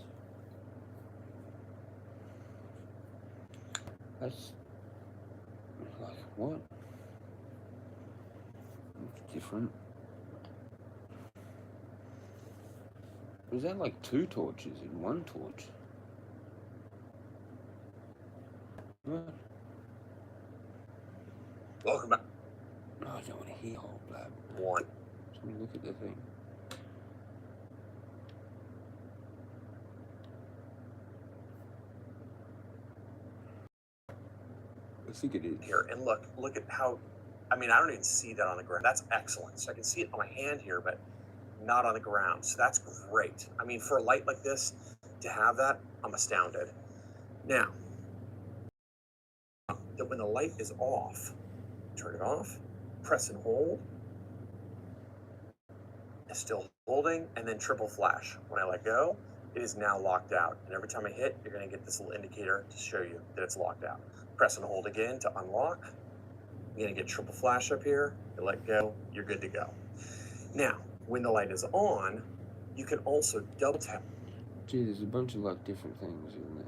Speaker 3: That's like, what? It's different. Was that like two torches in one torch? What?
Speaker 5: Welcome back.
Speaker 3: Oh, I don't want to hear whole blab.
Speaker 5: One.
Speaker 3: Just want to look at the thing. I think it is.
Speaker 5: Here, and look at how, I mean, I don't even see that on the ground. That's excellent. So I can see it on my hand here, but not on the ground. So that's great. I mean, for a light like this, to have that, I'm astounded. Now, that when the light is off, turn it off, press and hold, it's still holding, and then triple flash. When I let go, it is now locked out. And every time I hit, you're gonna get this little indicator to show you that it's locked out. Press and hold again to unlock. You're gonna get triple flash up here, you let go, you're good to go. Now, when the light is on, you can also double tap.
Speaker 3: Gee, there's a bunch of like different things in there.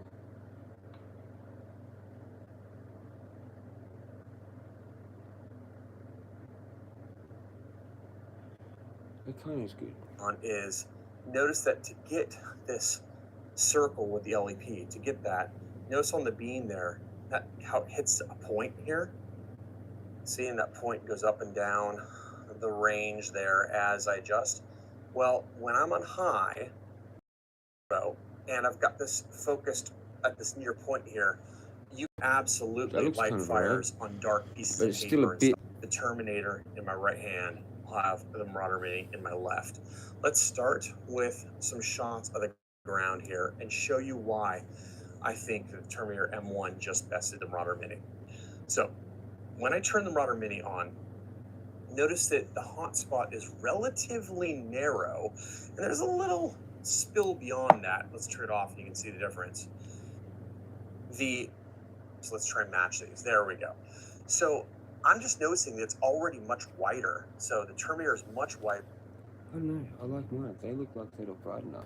Speaker 3: It kind of is good.
Speaker 5: On is, notice that to get this circle with the LEP, to get that, notice on the beam there, that how it hits a point here. Seeing that point goes up and down the range there as I adjust. Well, when I'm on high, and I've got this focused at this near point here, you absolutely light fires on dark pieces of paper. Still a bit. The Terminator in my right hand, I'll have the Marauder Mini in my left. Let's start with some shots of the ground here and show you why I think the Terminator M1 just bested the Marauder Mini. So, when I turn the Marauder Mini on, notice that the hot spot is relatively narrow, and there's a little
Speaker 15: spill beyond that, let's turn it off and you can see the difference. So let's try and match these. There we go. So I'm just noticing that it's already much wider. So the Terminator is much wider.
Speaker 3: I don't know. I like mine. They look like they're not bright enough.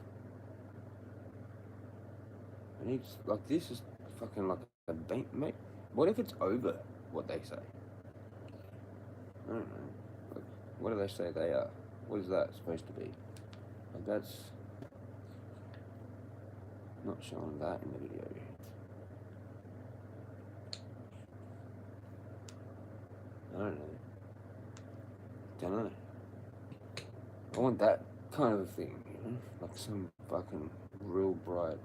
Speaker 3: I need, like, this is fucking like a bank, mate. What if it's over what they say? I don't know. Like, what do they say they are? What is that supposed to be? Like, that's not showing that in the video. I don't know. I want that kind of thing, you know? Like some fucking real bright.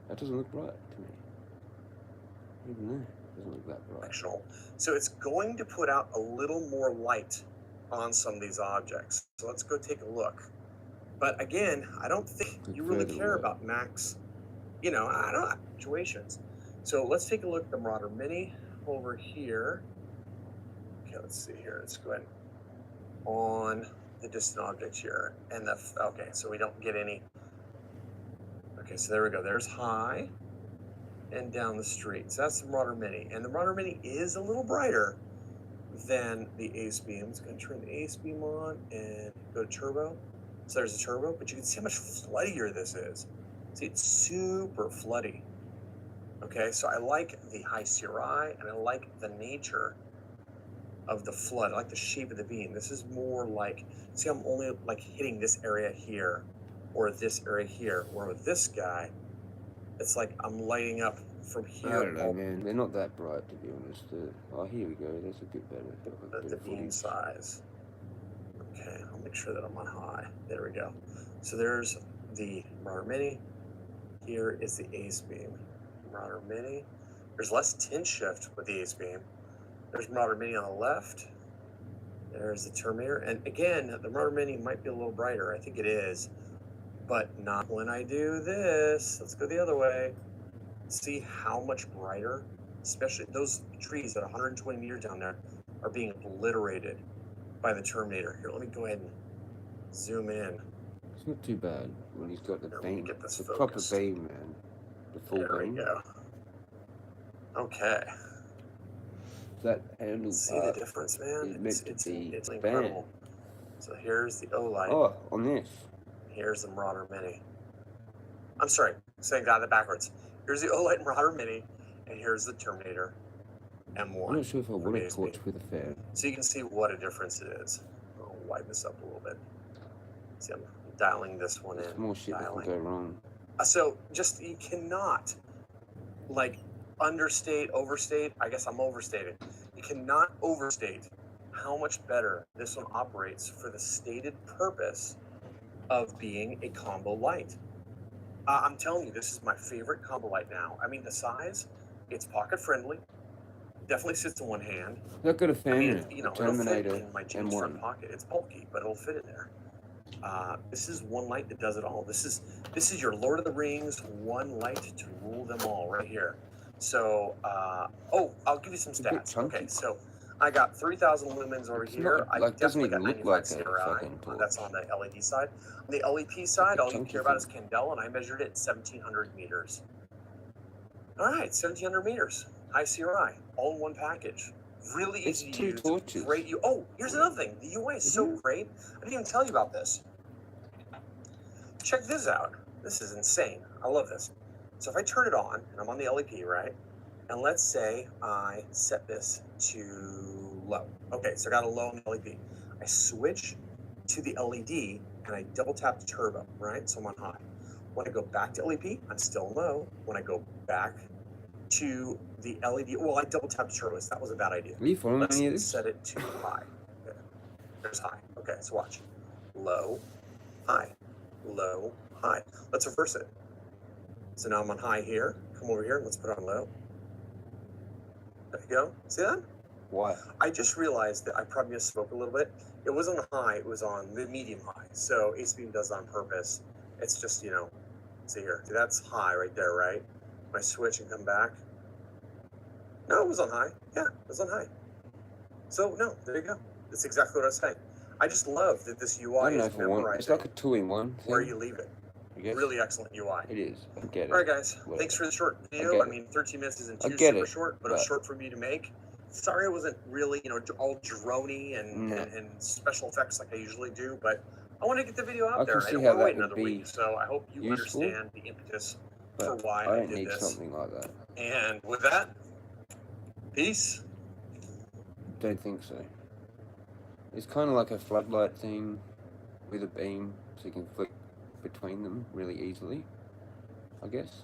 Speaker 3: That doesn't look bright to me. Even there, it doesn't look that bright.
Speaker 15: So it's going to put out a little more light on some of these objects. So let's go take a look. But again, I don't think you really care about max, you know, I don't know, situations. So let's take a look at the Marauder Mini over here. Okay, let's see here. Let's go ahead on the distant objects here. And okay, so we don't get any. Okay, so there we go. There's high and down the street. So that's the Marauder Mini. And the Marauder Mini is a little brighter than the Ace Beam. It's going to turn the Ace Beam on and go to turbo. So there's a turbo, but you can see how much floodier this is. See, it's super floody. Okay, so I like the high CRI and I like the nature of the flood. I like the shape of the beam. This is more like, see, I'm only like hitting this area here or this area here, where with this guy, it's like I'm lighting up from here.
Speaker 3: I don't know, man. They're not that bright, to be honest. Oh, here we go. That's a bit better.
Speaker 15: The beam size. Okay, I'll make sure that I'm on high. There we go. So there's the Marauder Mini. Here is the Ace Beam. Marauder Mini. There's less tint shift with the Ace Beam. There's Marauder Mini on the left. There's the Terminator. And again, the Marauder Mini might be a little brighter. I think it is. But not when I do this. Let's go the other way. See how much brighter, especially those trees at 120 meters down there are being obliterated by the Terminator. Here, let me go ahead and zoom in.
Speaker 3: It's not too bad when he's got the beam.
Speaker 15: Get this
Speaker 3: the
Speaker 15: focused.
Speaker 3: proper beam, man. The full beam.
Speaker 15: There we go. Okay.
Speaker 3: That handle
Speaker 15: See the difference, man? It's incredible.
Speaker 3: banned.
Speaker 15: So here's the O-Light.
Speaker 3: Oh, on this.
Speaker 15: Here's the Marauder Mini. I'm sorry, got that backwards. Here's the O-Light Marauder Mini, and here's the Terminator M1.
Speaker 3: I'm not sure if I want to torch with a fan.
Speaker 15: So you can see what a difference it is. I'll widen this up a little bit. See, I'm dialing this one in.
Speaker 3: More shit that can go wrong.
Speaker 15: So just, you cannot, like, understate, overstate. I guess I'm overstating. You cannot overstate how much better this one operates for the stated purpose of being a combo light. I'm telling you, this is my favorite combo light now. I mean, the size, it's pocket friendly. Definitely sits in one hand.
Speaker 3: Look at a fan.
Speaker 15: I mean, you know,
Speaker 3: Terminator
Speaker 15: it'll fit in my jeans front pocket. It's bulky, but it'll fit in there. This is one light that does it all. This is your Lord of the Rings, one light to rule them all right here. So, I'll give you some stats. Okay, so I got 3,000 lumens over here. I definitely got 95 CRI. That's on the LED side. On the LEP side, all you care about is Candela, and I measured it at 1,700 meters. All right, 1,700 meters. High CRI, all in one package. Really easy to use.
Speaker 3: Torches.
Speaker 15: Great. Here's another thing. The UI is so great. I didn't even tell you about this. Check this out. This is insane. I love this. So if I turn it on, and I'm on the LEP, right? And let's say I set this to low. Okay, so I got a low on the LED. I switch to the LED, and I double tap the turbo, right? So I'm on high. When I go back to LEP, I'm still low. When I go back to the LED, well, I double tap the turbo, so that was a bad idea.
Speaker 3: Are you following any of
Speaker 15: Let's
Speaker 3: this?
Speaker 15: set it to high. Okay. There's high. Okay, so watch. Low, high, low, high. Let's reverse it. So now I'm on high here. Come over here. Let's put it on low. There you go. See that?
Speaker 3: Why?
Speaker 15: I just realized that I probably misspoke a little bit. It wasn't on high. It was on the medium high. So Ace Beam does that on purpose. It's just, you know, see here. See, that's high right there, right? When I switch and come back. No, it was on high. Yeah, it was on high. So, no, there you go. That's exactly what I was saying. I just love that this UI is memorized.
Speaker 3: It's like a 2-in-1 thing.
Speaker 15: Where you leave it.
Speaker 3: guess.
Speaker 15: Really excellent UI.
Speaker 3: It is. I get it.
Speaker 15: All right, guys.
Speaker 3: Whatever.
Speaker 15: Thanks for the short video. I mean, 13 minutes isn't too super short, but it was short for me to make. Sorry, I wasn't really, all droney and special effects like I usually do, but I want to get the video out there. I don't want to wait another week, so I hope you understand the impetus for why I did this.
Speaker 3: Something like that.
Speaker 15: And with that, peace.
Speaker 3: Don't think so. It's kind of like a floodlight thing with a beam, so you can flick between them really easily, I guess.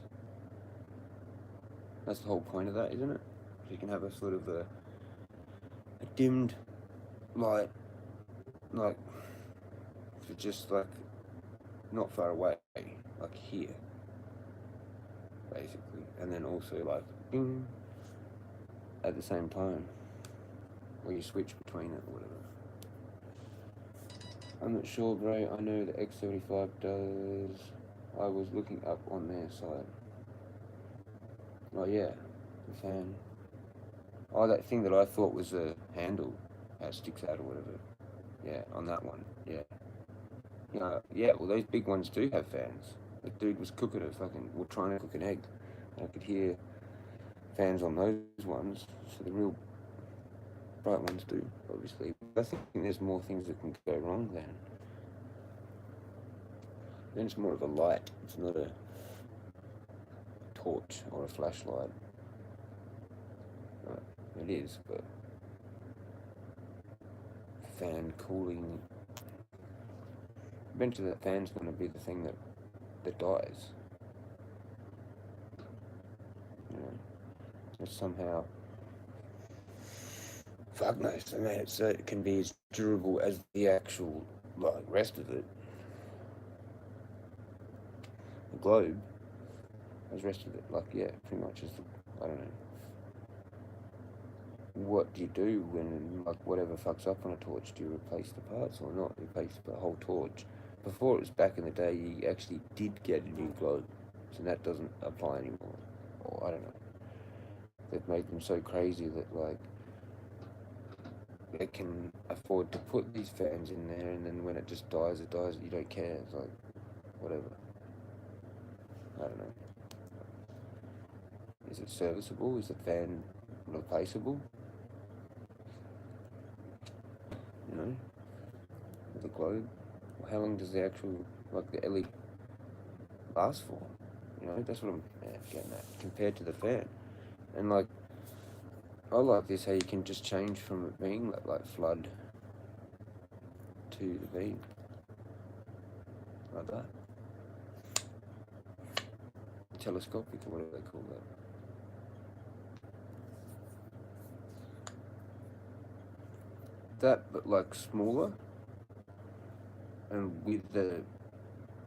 Speaker 3: That's the whole point of that, isn't it? So you can have a sort of a dimmed light, like, for just like not far away, like here, basically, and then also like ding at the same time, or you switch between it or whatever. I'm not sure, bro. I know the X75 does. I was looking up on their side. Oh yeah, the fan. Oh, that thing that I thought was a handle, how it sticks out or whatever. Yeah, on that one. Yeah. Yeah. Well, those big ones do have fans. The dude was cooking trying to cook an egg. I could hear fans on those ones. So the real bright ones do, obviously. I think there's more things that can go wrong then. Then it's more of a light. It's not a torch or a flashlight. It is, but fan cooling. Eventually that fan's going to be the thing that dies. It's somehow, fuck knows, they made it so it can be as durable as the actual, rest of it. The globe, as the rest of it, pretty much is I don't know. What do you do when, whatever fucks up on a torch? Do you replace the parts or not? Replace the whole torch? Before, it was back in the day, you actually did get a new globe, so that doesn't apply anymore. Or, I don't know. They've made them so crazy that, they can afford to put these fans in there, and then when it just dies, it dies, you don't care. It's like, whatever. I don't know. Is it serviceable? Is the fan replaceable? With the globe? Well, how long does the actual, the LED last for? That's what I'm getting at, compared to the fan. And, I like this, how you can just change from it being, flood to the beam. Like that. Telescopic, or whatever they call that. But smaller and with the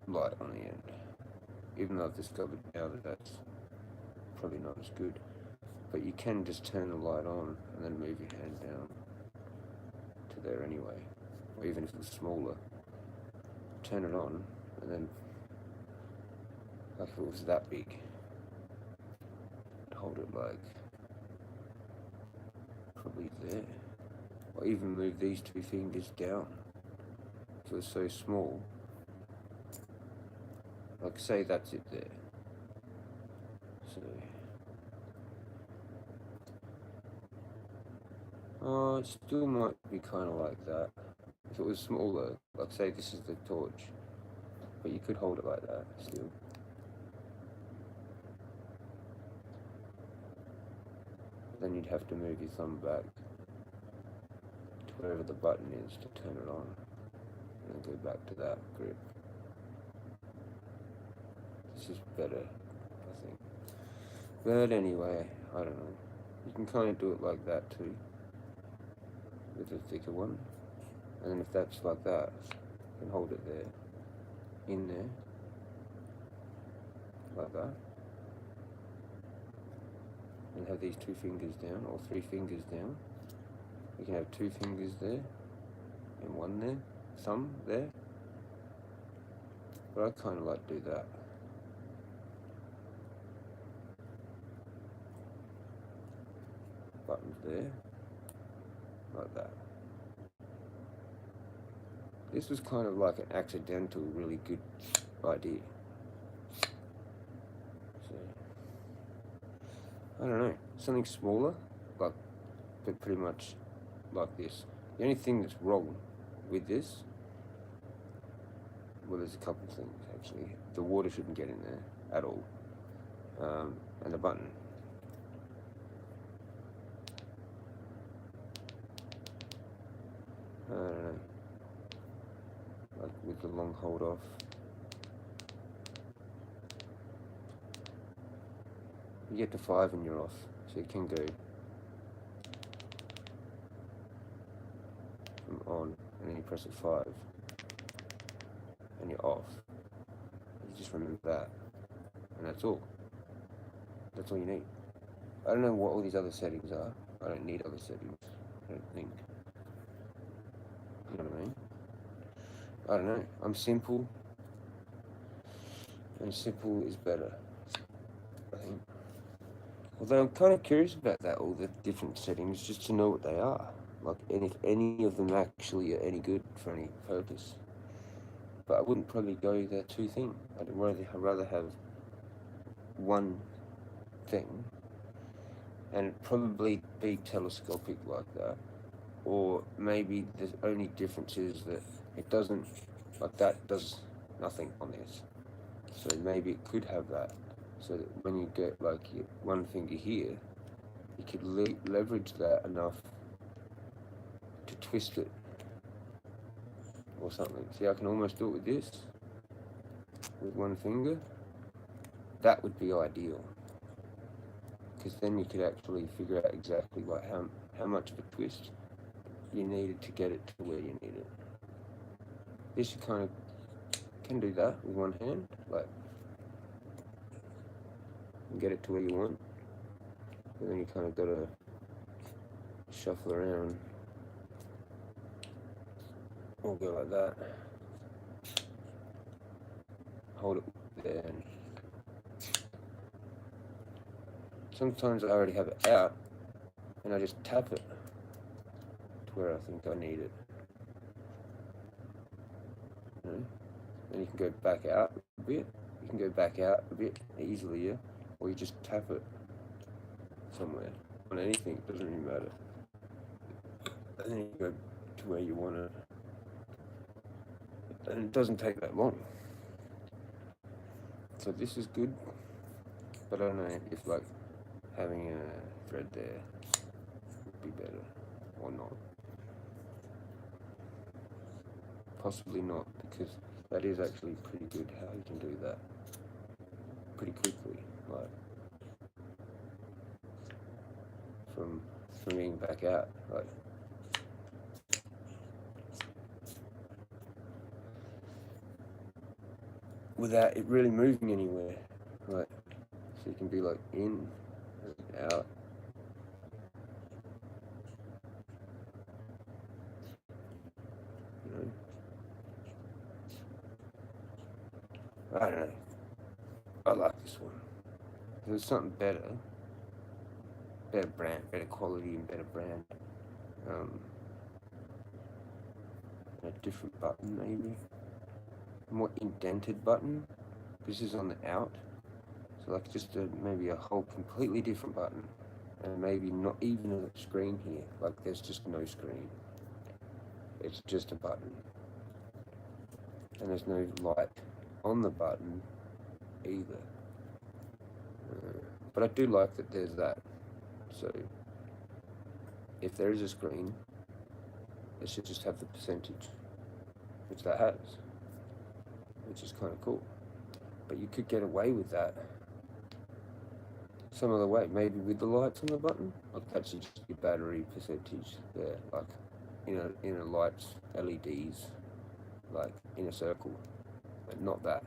Speaker 3: light on the end. Even though I've discovered now that that's probably not as good. But you can just turn the light on and then move your hand down to there anyway. Or even if it's smaller, turn it on and then, if it was that big, hold it probably there. Or even move these two fingers down. So it's so small. Say that's it there. So, it still might be kind of like that. If it was smaller, say this is the torch, but you could hold it like that still. Then you'd have to move your thumb back to wherever the button is to turn it on, and then go back to that grip. This is better, I think. But anyway, I don't know. You can kind of do it like that too, with a thicker one. And then if that's like that, you can hold it there, in there, like that. And have these 2 fingers down, or 3 fingers down. You can have 2 fingers there, and 1 there, thumb there. But I kind of like to do that. Buttons there, like that. This was kind of like an accidental, really good idea. I don't know, something smaller, like, but pretty much like this. The only thing that's wrong with this, well, there's a couple of things actually. The water shouldn't get in there at all, and the button. I don't know, like with the long hold off. You get to 5 and you're off, so you can go from on, and then you press it 5, and you're off. You just remember that, and that's all. That's all you need. I don't know what all these other settings are. I don't need other settings, I don't think. You know what I mean? I don't know. I'm simple, and simple is better, I think. Although I'm kind of curious about that, all the different settings, just to know what they are. Like, and if any of them actually are any good for any purpose. But I wouldn't probably go the two thing. I'd rather have one thing, and it'd probably be telescopic like that. Or maybe the only difference is that it doesn't, like that does nothing on this. So maybe it could have that. So that when you get like your one finger here, you could leverage that enough to twist it or something. See, I can almost do it with this, with one finger. That would be ideal, because then you could actually figure out exactly like how much of a twist you needed to get it to where you need it. This you kind of can do that with one hand, like, and get it to where you want, and then you kind of got to shuffle around, or go like that, hold it there, and sometimes I already have it out, and I just tap it to where I think I need it. You know? Then you can go back out a bit. You can go back out a bit easily, yeah? Or you just tap it somewhere. On anything, it doesn't really matter. And then you go to where you want it. And it doesn't take that long. So this is good, but I don't know if like having a thread there would be better or not. Possibly not, because that is actually pretty good how you can do that pretty quickly, like from being back out, like without it really moving anywhere, like, so you can be like in and out. You know? I don't know. I like this one. There's something better brand, better quality and better brand. A different button maybe. A more indented button. This is on the out. So like just maybe a whole completely different button. And maybe not even a screen here. Like there's just no screen. It's just a button. And there's no light on the button either. But I do like that there's that. So if there is a screen, it should just have the percentage, which that has, which is kind of cool. But you could get away with that some other way, maybe with the lights on the button. Like that's just your battery percentage there, like inner lights, LEDs, like in a circle, but not that.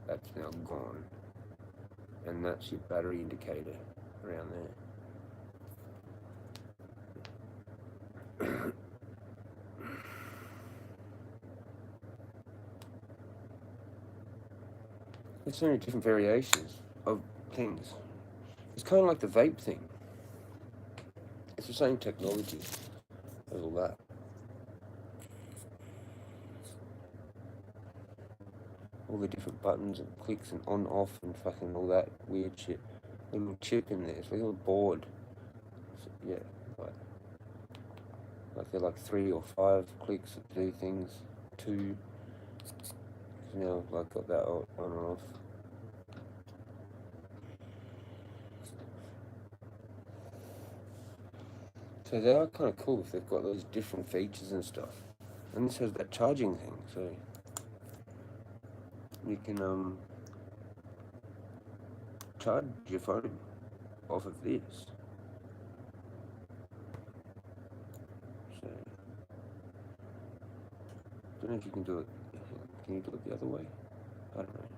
Speaker 3: That's now gone, and that's your battery indicator around there. There's so many different variations of things. It's kind of like the vape thing. It's the same technology as all that. All the different buttons and clicks and on, off and fucking all that weird shit. little chip in there, it's like a little board. So, yeah, like they're like 3 or 5 clicks that do things. 2. Now I've like got that on and off. So they are kind of cool if they've got those different features and stuff. And this has that charging thing, so you can charge your phone off of this. So I don't know if you can do it. Can you do it the other way? I don't know.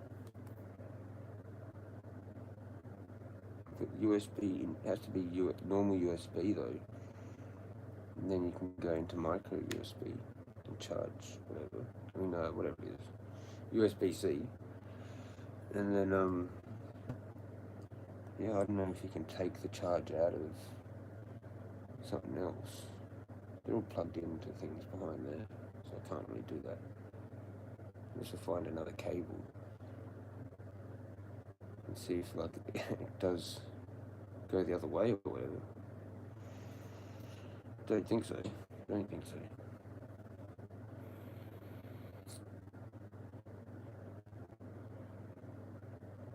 Speaker 3: The USB, it has to be normal USB though. And then you can go into micro USB and charge whatever. I mean, whatever it is. USB-C. And then, yeah, I don't know if you can take the charge out of something else. They're all plugged into things behind there, so I can't really do that. Unless I find another cable. And see if, like, it does go the other way or whatever. Don't think so. Don't think so.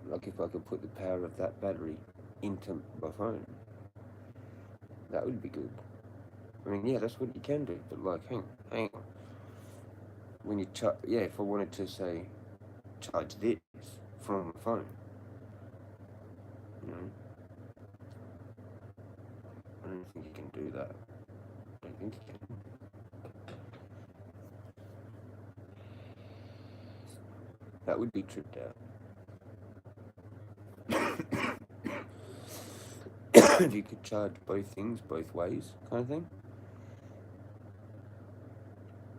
Speaker 3: Like if I could put the power of that battery into my phone, that would be good. I mean, yeah, that's what you can do, but like, hang on. When you yeah, if I wanted to say charge this from my phone, you know, I don't think you can do that. I don't think you can. That would be tripped out. If you could charge both things both ways, kind of thing.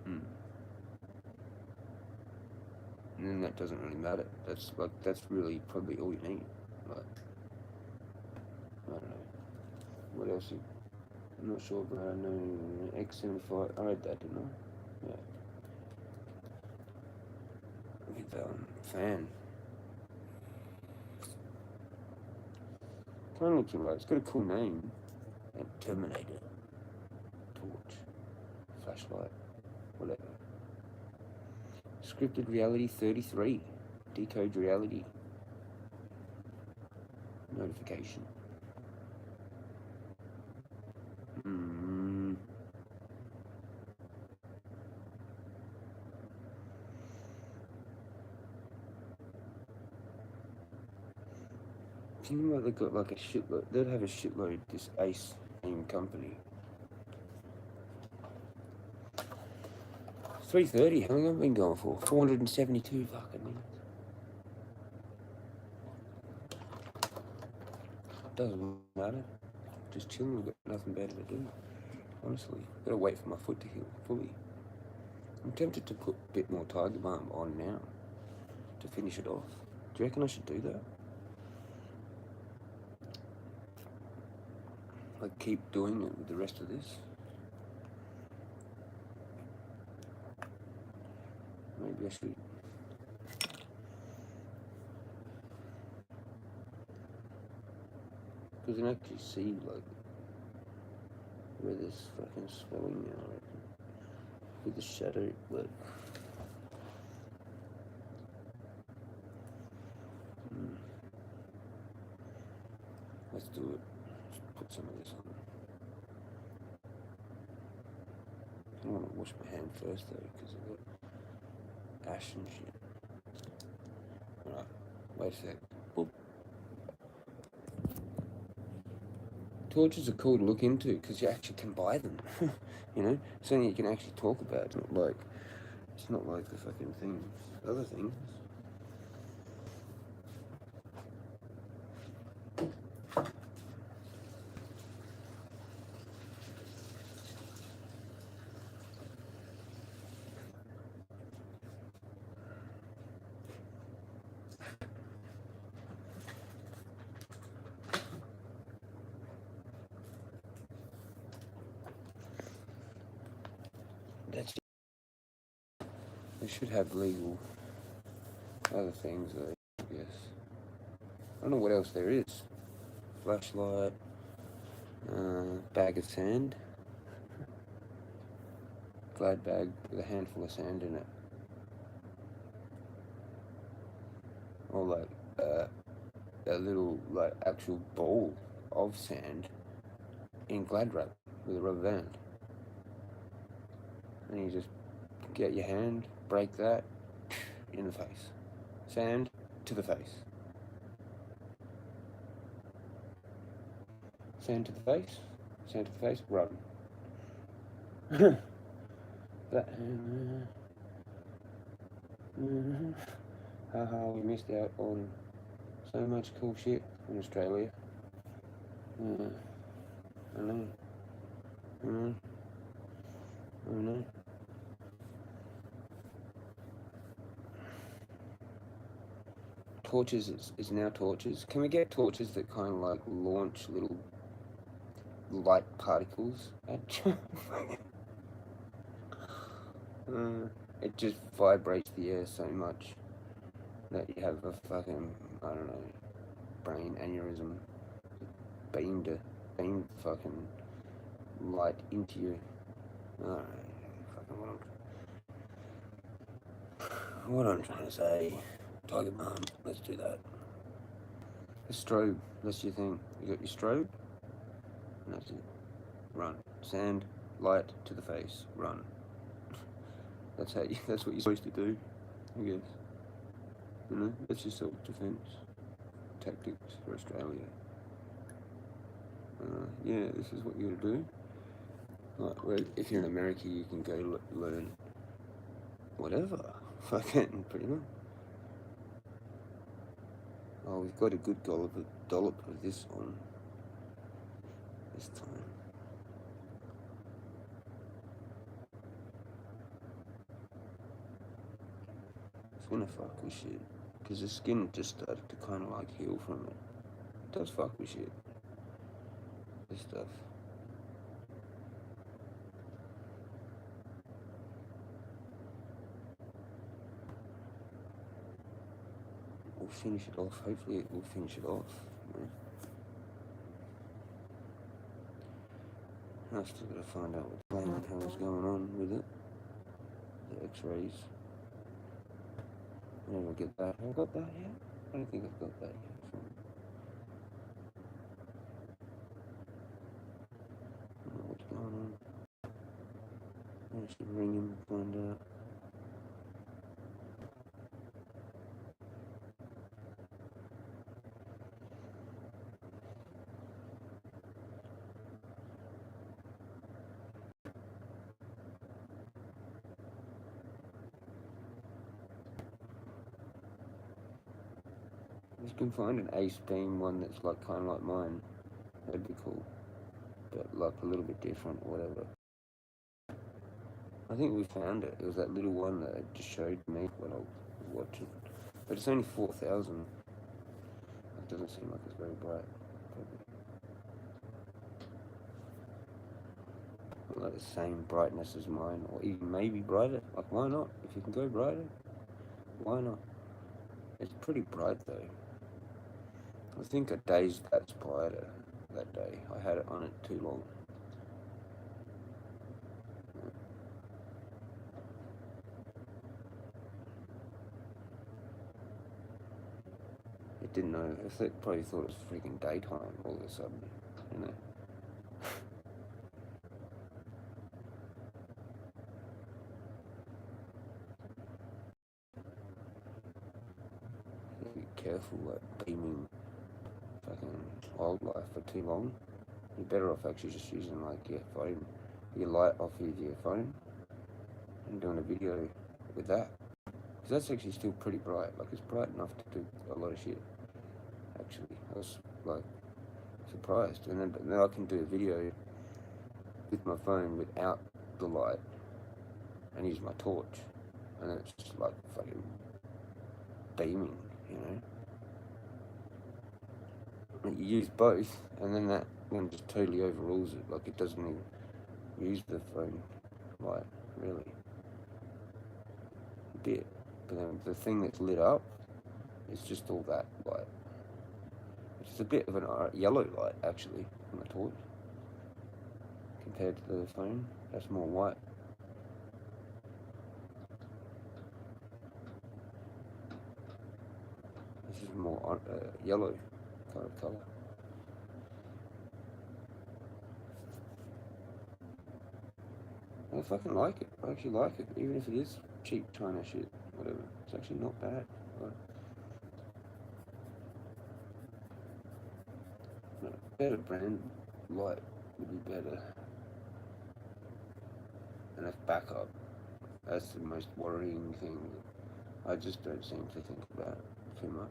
Speaker 3: And then that doesn't really matter. That's really probably all you need. Like, I don't know. What else? I'm not sure, but I know X75. I read that, didn't I? Yeah. With fan. Kind of looks alright. It's got a cool name. Terminator. Torch. Flashlight. Whatever. Scripted reality 33. Decode reality. Notification. Seems like they've got like a shitload. They'd have a shitload, this Ace name company. 3:30, how long have I been going for? 472 fucking minutes. Doesn't matter. Just chilling, I've got nothing better to do. Honestly, gotta wait for my foot to heal fully. I'm tempted to put a bit more Tiger Balm on now to finish it off. Do you reckon I should do that? Like keep doing it with the rest of this? Maybe I should. Because I can actually see like where there's fucking swelling now, I reckon. With the shadow, but let's do it. Let's put some of this on. I want to wash my hand first though, because I've got ash and shit. Alright, wait a sec. Boop. Torches are cool to look into because you actually can buy them. You know, something you can actually talk about. It's not like the fucking thing, other things. They should have legal other things though, I guess. I don't know what else there is. flashlight, bag of sand, Glad bag with a handful of sand in it, or like a little like actual ball of sand in Glad wrap with a rubber band, and you just get your hand, break that in the face, sand to the face. Sand to the face, sand to the face, run. That, haha, we missed out on so much cool shit in Australia. I know. Torches is now torches. Can we get torches that kind of like launch little light particles at you? It just vibrates the air so much that you have a fucking, I don't know, brain aneurysm. Beam fucking light into you. Alright, fucking what I'm trying to say. Tiger Mom, let's do that. A strobe, that's your thing. You got your strobe? And that's it. Run. Sand, light to the face, run. That's what you're supposed to do, I guess. You know, that's your self-defense tactics for Australia. Yeah, this is what you gotta do. Like, well, if you're in America, you can go learn whatever. Fucking pretty much. Oh, we've got a good dollop of this on this time. It's gonna fuck with shit, because the skin just started to kind of like heal from it. It does fuck with shit. This stuff. We'll finish it off. Hopefully, it will finish it off. You know? I've still got to find out what the hell is going on with it. The X-rays. I never get that. Have I got that yet? I don't think I've got that yet. I don't know what's going on. I should ring him and find out. If you can find an ace beam one that's like kind of like mine, that'd be cool. But like a little bit different or whatever. I think we found it. It was that little one that it just showed me when I was watching. But it's only 4,000. It doesn't seem like it's very bright. Probably. Like the same brightness as mine, or even maybe brighter. Like, why not? If you can go brighter, why not? It's pretty bright though. I think a day's that's brighter that day. I had it on it too long. It didn't know. It probably thought it was freaking daytime all of a sudden, you know. Be careful, like beaming fucking wildlife for too long. You're better off actually just using like your phone, your light off of your phone, and doing a video with that. Because that's actually still pretty bright. Like, it's bright enough to do a lot of shit. Actually, I was like surprised, and then I can do a video with my phone without the light and use my torch, and it's just like fucking beaming, you know. And you use both, and then that one just totally overrules it. Like, it doesn't even use the phone light really, a bit. But then the thing that's lit up is just all that light. It's It's a bit of an yellow light, actually, on the torch. Compared to the phone, that's more white. This is more yellow kind of colour. I fucking like it. I actually like it, even if it is cheap China shit, whatever. It's actually not bad. A better brand light would be better. And if backup, that's the most worrying thing that I just don't seem to think about too much.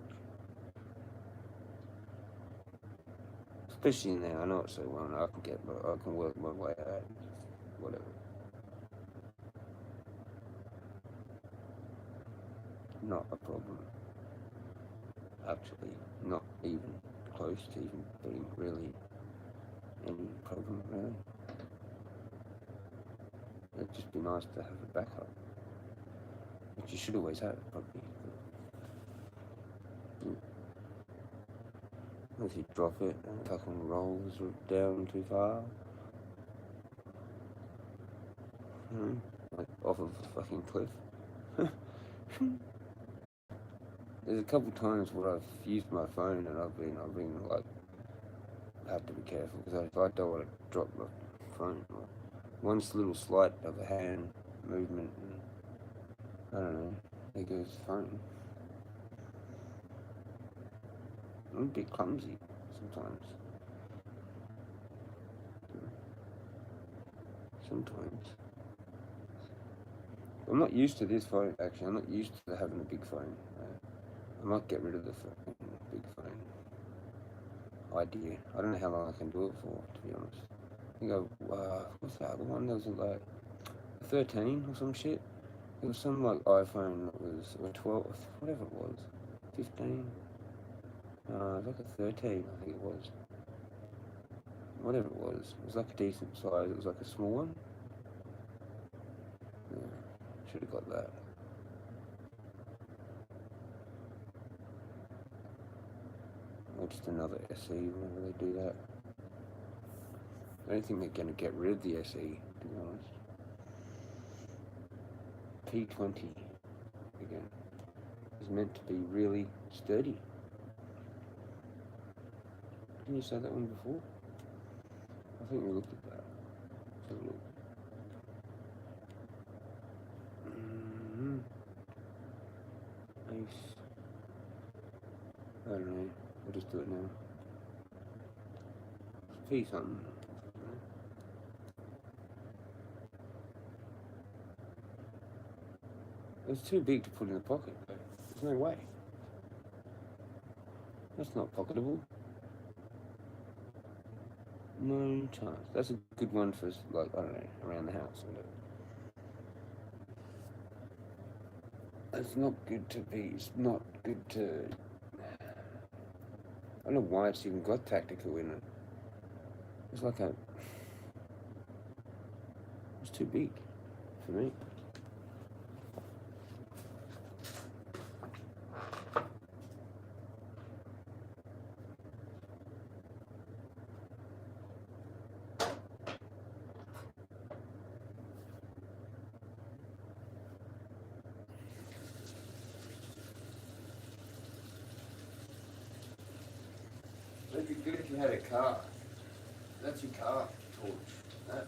Speaker 3: Especially now, I know it so well now. I can work my way out. Whatever. Not a problem. Actually, not even close to even being really any problem, really. It'd just be nice to have a backup, which you should always have, probably. If you drop it and it fucking rolls down too far, like off of a fucking cliff. There's a couple times where I've used my phone and I've been like, have to be careful because I don't want to drop my phone. Like, one little slight of a hand movement, and I don't know, there goes the phone. I'm a bit clumsy sometimes. Sometimes. I'm not used to this phone, actually. I'm not used to having a big phone. I might get rid of the fucking big phone idea. I don't know how long I can do it for, to be honest. I think what's that other one? There was like a 13 or some shit. It was some like iPhone that was, or 12, whatever it was. 15. It was like a 13, I think it was. Whatever it was like a decent size. It was like a small one. Yeah, should have got that. Or just another SE whenever they do that. I don't think they're going to get rid of the SE, to be honest. P20, again, is meant to be really sturdy. Didn't you say that one before? I think we looked at that. Let's have a look. Nice. I don't know. We'll just do it now. P something. It's too big to put in the pocket. There's no way. That's not pocketable. No chance. That's a good one for, like, I don't know, around the house or whatever. It's not good to be, it's not good to, I don't know why it's even got tactical in it. It's like it's too big for me. It'd be good if you had a car. That's your car torch. That.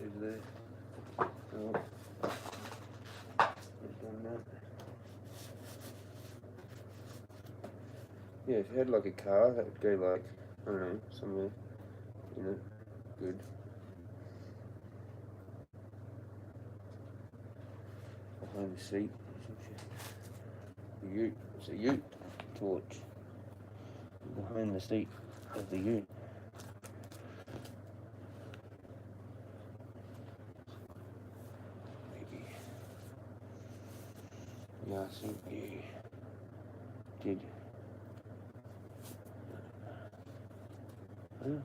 Speaker 3: Over there. Oh. Done that. Yeah, if you had like a car, that would go like, I don't know, somewhere, you know, good. Behind the seat or some shit. A ute. It's a ute. torch behind the seat of the ute. Maybe. Yeah, I think you did. Huh?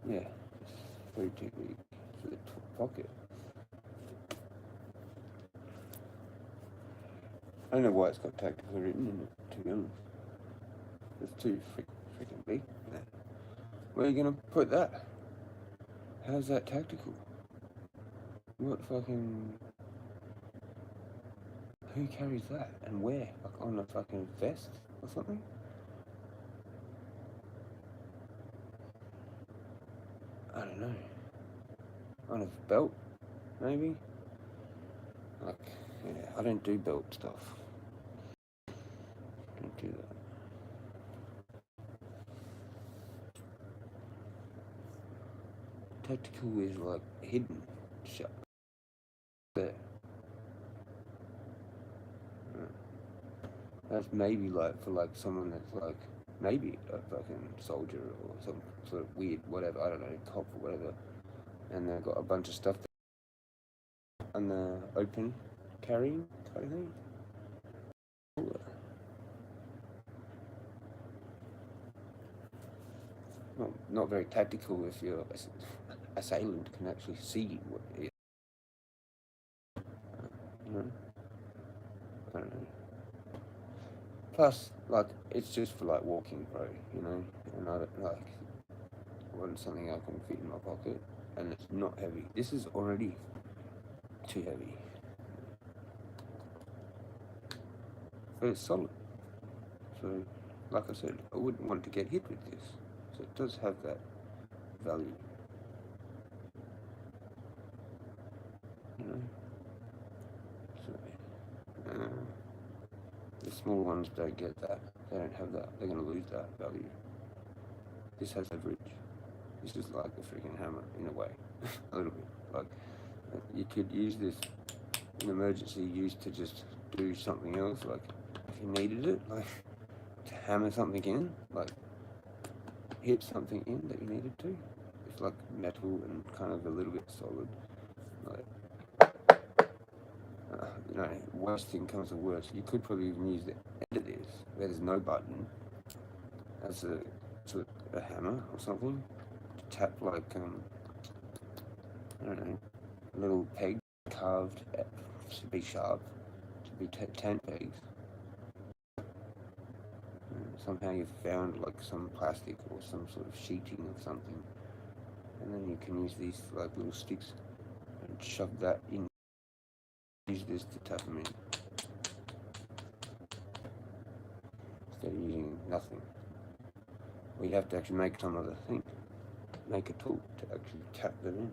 Speaker 3: Yeah, it's very too big for the pocket. I don't know why it's got tactical written in it, to be honest. It's too freaking big. Where are you going to put that? How's that tactical? What fucking... Who carries that? And where? Like on a fucking vest or something? I don't know. On a belt, maybe? Like, yeah, I don't do belt stuff. I don't do that. Tactical is like hidden shut there. That's maybe like for like someone that's like maybe a fucking soldier or some sort of weird whatever, I don't know, cop or whatever, and they've got a bunch of stuff on the open carrying kind of thing. Not very tactical if your assailant can actually see what it is. I don't know. Plus, like, it's just for like walking, bro, you know, and I don't like want something I can fit in my pocket, and it's not heavy. This is already too heavy, but it's solid. So, like I said, I wouldn't want to get hit with this. So it does have that value, you know. So, the small ones don't get that. They don't have that. They're going to lose that value. This has leverage. This is like a freaking hammer in a way, a little bit. Like you could use this in emergency use to just do something else, like if you needed it, like to hammer something in, like hit something in that you needed to. It's like metal and kind of a little bit solid. Like, you know, worst thing comes to worst, you could probably even use the end of this, where there's no button, as a hammer or something. To tap like, I don't know, a little peg carved to be sharp, to be 10 pegs. Somehow you've found like some plastic or some sort of sheeting of something, and then you can use these like little sticks and shove that in. Use this to tap them in instead of using nothing. Well, you have to actually make some other thing, make a tool to actually tap them in.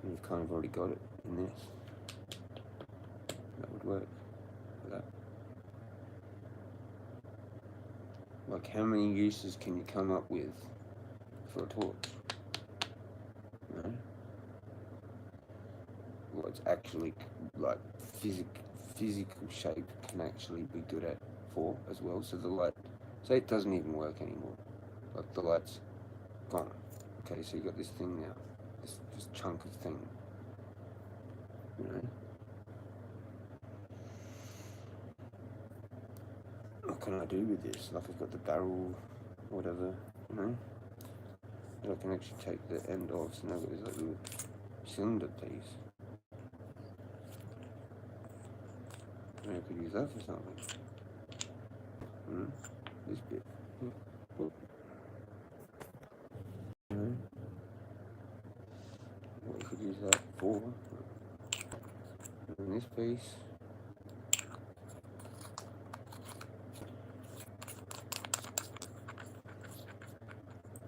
Speaker 3: And you've kind of already got it in this. That would work for that. Like, how many uses can you come up with for a torch? You know? Well, it's actually like physical shape can actually be good at for as well. So the light, say it doesn't even work anymore. Like the light's gone. Okay, so you got this thing now, this chunk of thing. You know. What can I do with this? Like I've got the barrel, whatever, you know. But I can actually take the end off, so now I've got this like little cylinder piece. Maybe I could use that for something. This bit. You know. What you could use that for. And this piece.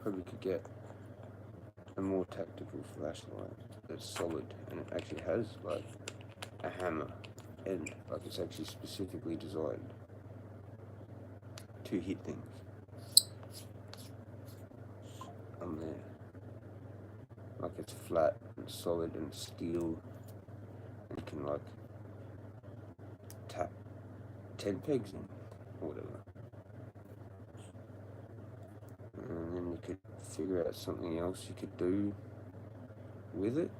Speaker 3: Probably could get a more tactical flashlight that's solid and it actually has like a hammer end, like it's actually specifically designed to hit things on there. Like it's flat and solid and steel, and you can and like tap 10 pegs in, or whatever. And then you could figure out something else you could do with it,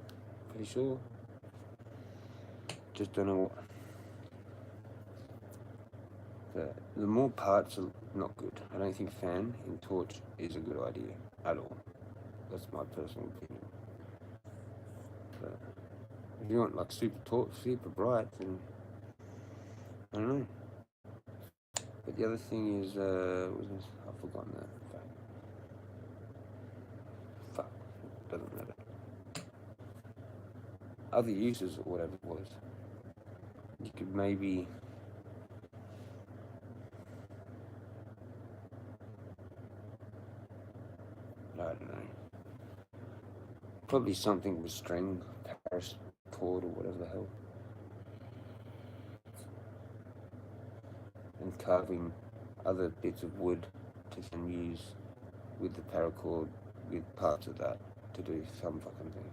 Speaker 3: pretty sure. Just don't know what. But the more parts are not good. I don't think fan in torch is a good idea at all. That's my personal opinion. But if you want like super torch, super bright, then I don't know. But the other thing is, I've forgotten that. Fuck, doesn't matter. Other uses or whatever it was. You could maybe I don't know. Probably something with string, Paris cord or whatever the hell. And carving other bits of wood to then use with the paracord, with parts of that to do some fucking thing.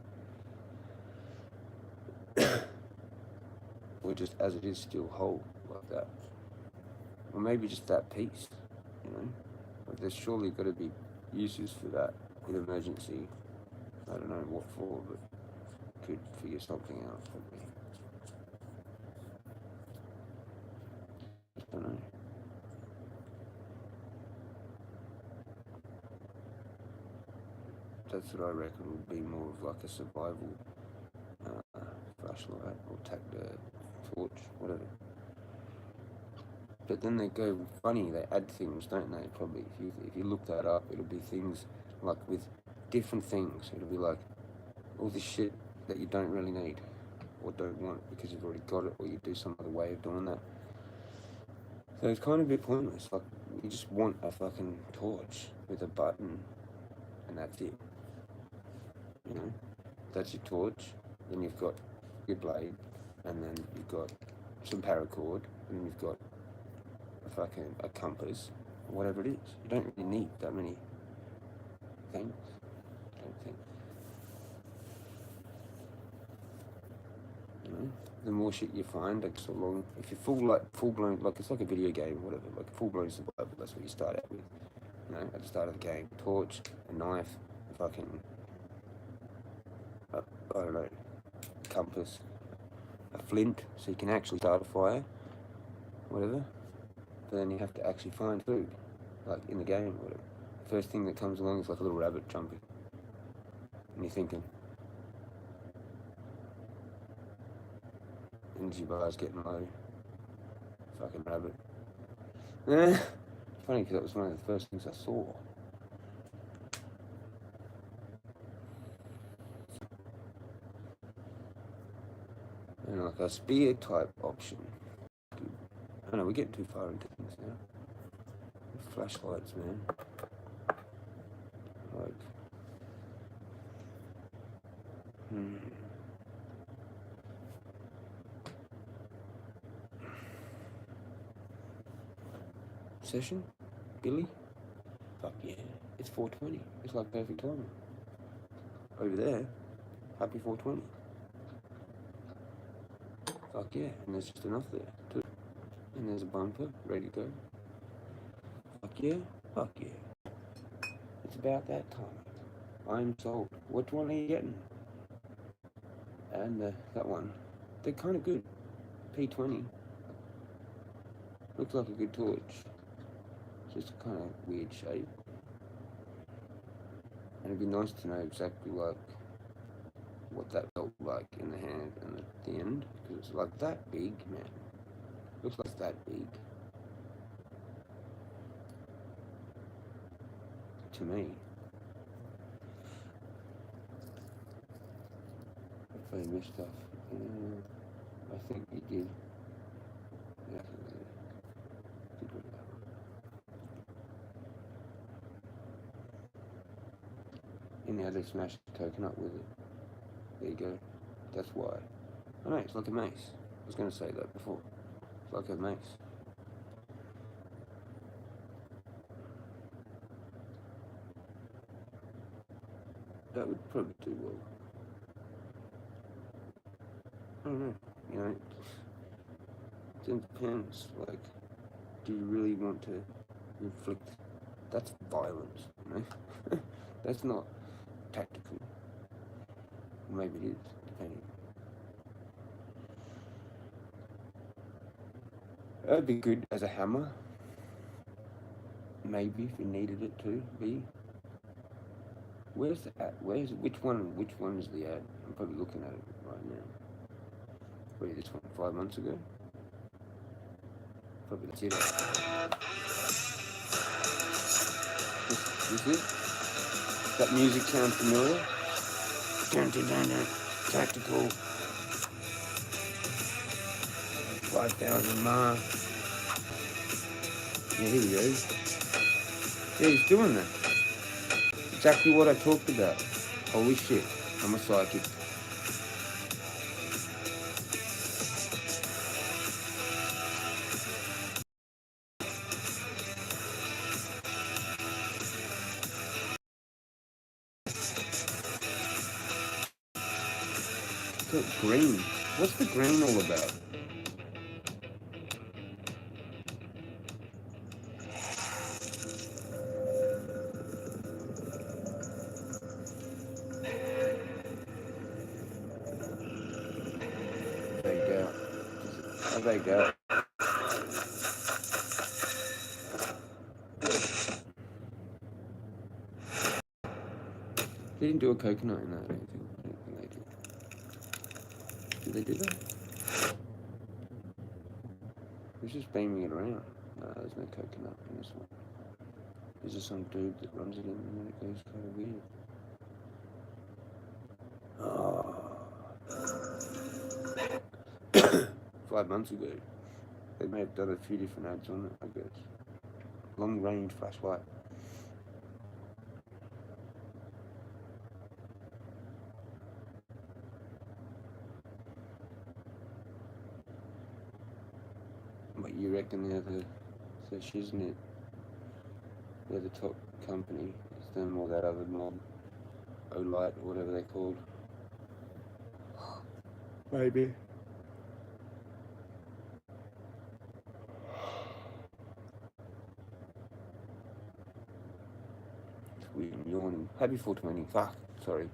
Speaker 3: Or just as it is still whole, like that. Or maybe just that piece, you know? But there's surely got to be uses for that in emergency. I don't know what for, but could figure something out probably. I don't know. That's what I reckon would be more of like a survival flashlight or torch, whatever. But then they go funny, they add things, don't they? Probably if you look that up, it'll be things like with different things. It'll be like all this shit that you don't really need or don't want because you've already got it, or you do some other way of doing that. So it's kind of a bit pointless. Like you just want a fucking torch with a button and that's it. You know, that's your torch. Then you've got your blade, and then you've got some paracord, and then you've got a compass, or whatever it is. You don't really need that many things, I don't think. You know, the more shit you find, like so long. If you're full blown, like it's like a video game, or whatever, like full blown survival. That's what you start out with. You know, at the start of the game, torch, a knife, a fucking, I don't know, compass, a flint, so you can actually start a fire, whatever. But then you have to actually find food, like in the game or whatever. The first thing that comes along is like a little rabbit jumping. And you're thinking, energy bar's getting low. Fucking rabbit. Funny because that was one of the first things I saw. And like a spear type option. I know we're getting too far into things now. Flashlights, man. Like, Session? Billy? Fuck yeah. It's 4:20. It's like perfect timing. Over there, happy 4:20. Fuck yeah. And there's just enough there, too. And there's a bumper, ready to go. Fuck yeah. Fuck yeah. It's about that time. I'm sold. Which one are you getting? And that one. They're kind of good. P20. Looks like a good torch. It's just a kind of weird shape. And it'd be nice to know exactly like what that felt like in the hand and at the end. Because it's like that big, man. Looks like it's that big. To me. If I missed stuff. I think he did. Yeah, I think he did with that. Anyhow, they smashed the coconut with it. There you go. That's why. I know, it's like a mace. I was going to say that before. It's like a mace. That would probably do well. I don't know. you know, it depends. Like, do you really want to inflict? That's violence, you know. That's not tactical. Maybe it is, depending. That'd be good as a hammer. Maybe if you needed it to be. Where's the ad? Which one is the ad? I'm probably looking at it right now. Probably this one 5 months ago. Probably that's it. Is it? That music sound familiar? Dun, dun, dun, dun. Tactical. 5,000 ma. Yeah, here we go. Yeah, he's doing that. Exactly what I talked about. Holy shit, I'm a psychic. Look, green. What's the green all about? Vagued out. I vagued out. They didn't do a coconut in that, I don't think they did. Did they do that? It was just beaming it around. No, there's no coconut in this one. There's just some dude that runs it in and then it goes kind of weird. Oh. 5 months ago. They may have done a few different ads on it, I guess. Long range flashlight. But you reckon they're the sesh, isn't it? They're the top company. It's them or that other mob. Olight or whatever they're called. Maybe. It's weird, I'm yawning. Happy 420. Fuck, sorry.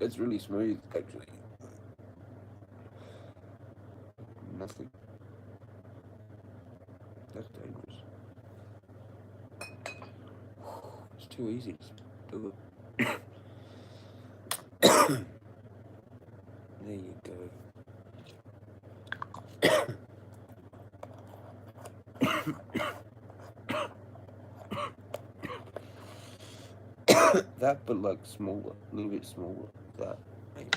Speaker 3: It's really smooth, actually. Nothing. That's dangerous. It's too easy to do it. There you go. That, but like smaller, a little bit smaller. That, maybe.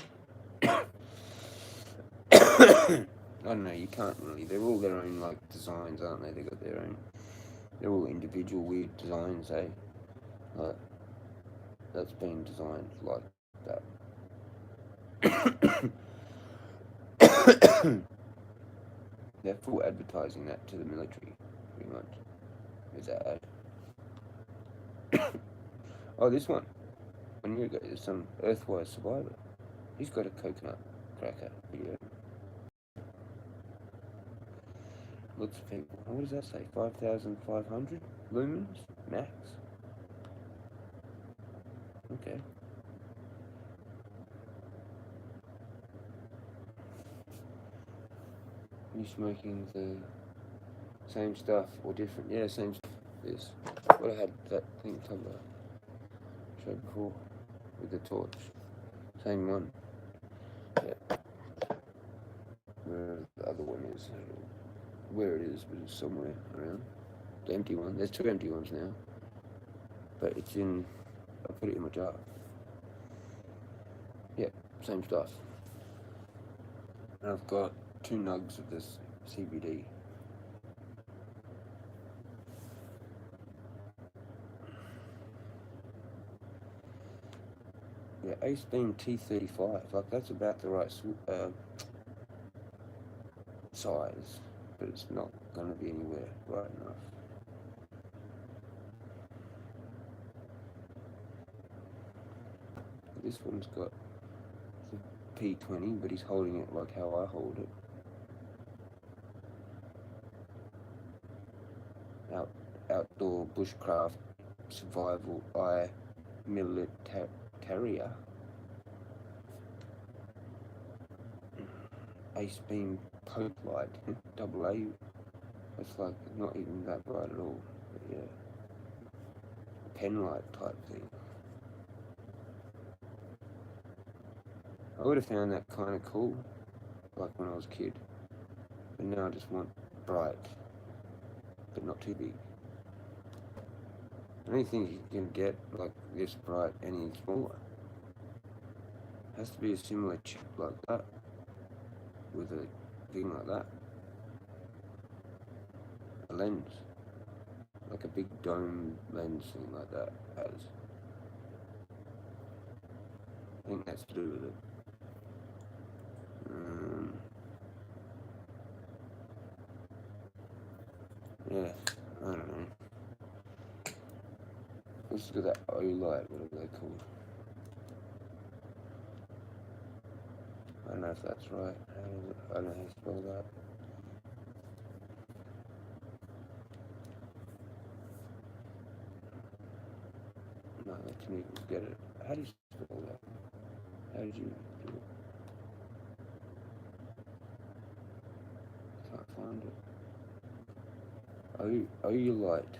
Speaker 3: I don't know, you can't really. They're all their own, like, designs, aren't they? They got their own. They're all individual weird designs, eh? Like, that's been designed like that. They're full advertising that to the military, pretty much. There's that ad. Oh, this one. 1 year ago, there's some Earthwise survivor. He's got a coconut cracker video. Lots of people. What does that say? 5,500 lumens max. Okay. Are you smoking the same stuff or different? Yeah, same stuff. This. What I had that thing tumbler showed before with the torch. Same one. Yeah. Where the other one is. Where it is, but it's somewhere around. The empty one. There's 2 empty ones now. But it's in. I put it in my jar. Yeah, same stuff. And I've got 2 nugs of this CBD. Yeah, Ace Beam T35. Like, that's about the right size, but it's not going to be anywhere right enough. This one's got the P20, but he's holding it like how I hold it. Outdoor bushcraft survival eye militaria. Ace Beam Poke Light, double A. It's like not even that bright at all. But yeah, pen light type thing. I would have found that kind of cool, like when I was a kid. But now I just want bright, but not too big. The only thing you can get like this bright any smaller has to be a similar chip like that, with a thing like that. A lens, like a big dome lens thing like that has. I think that's to do with it. Yeah, I don't know. Let's look at that O-light, whatever they're called. I don't know if that's right. I don't know how you spell that. No, I can even get it. How do you spell that? How did you do it? Can't find it. O-light.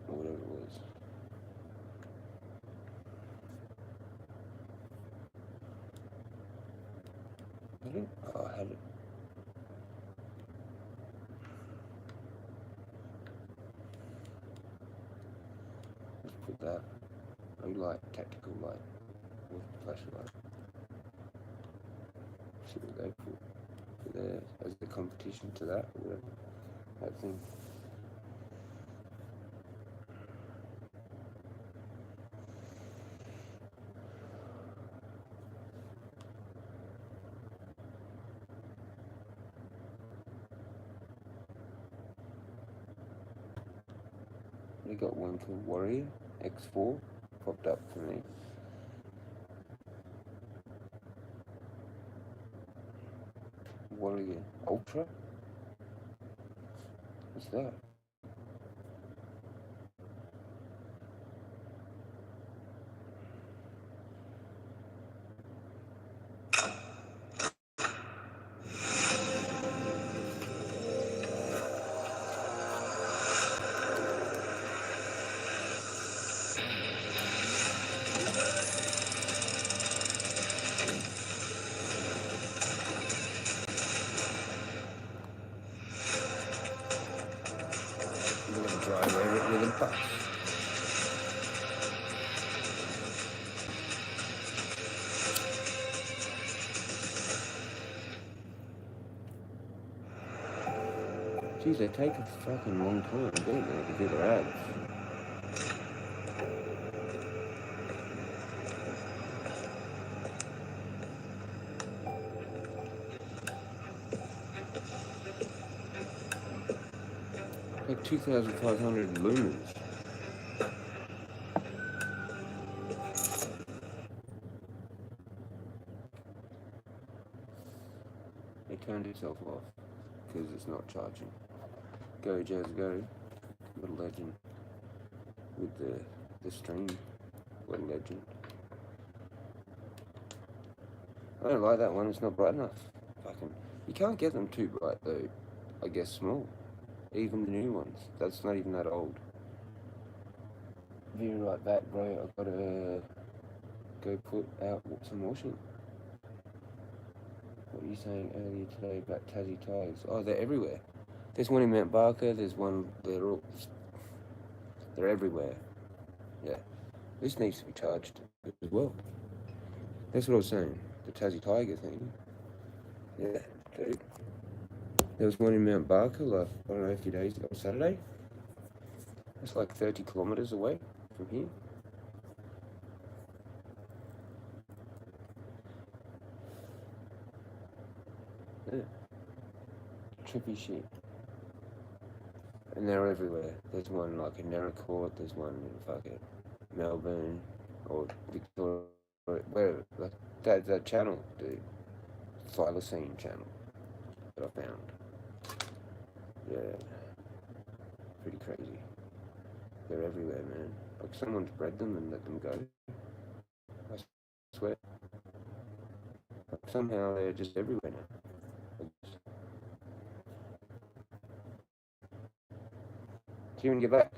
Speaker 3: Or whatever it was. I think I had it. Let's put that. O-light, tactical light, with flashlight. See what they put there as the competition to that, or whatever. That thing. We got one called Warrior X4 popped up for me. Warrior Ultra? What's that? We're gonna drive over it with a bus. Geez, they take a fucking long time, don't they, to do their ads. Like 2,500 lumens. It turned itself off because it's not charging. Go Jezza, go. What a legend. With the stream. What a legend. I don't like that one, it's not bright enough. Fucking, you can't get them too bright though. I guess small. Even the new ones. That's not even that old. Be right back, bro. I've gotta go put out some washing. What were you saying earlier today about Tassie tigers? Oh, they're everywhere. There's one in Mount Barker, there's one, they're everywhere. Yeah. This needs to be charged as well. That's what I was saying. The Tassie tiger thing. Yeah, dude. There was one in Mount Barker, like, I don't know, a few days ago, Saturday. That's like 30 kilometres away from here. trippy shit. And they're everywhere. There's one like in Neracourt, there's one in fucking Melbourne or Victoria, wherever. Like that channel, dude. Thylacine channel that I found. Yeah. Pretty crazy. They're everywhere, man. Like someone's bred them and let them go. I swear. Like somehow they're just everywhere now. Do you want to get back?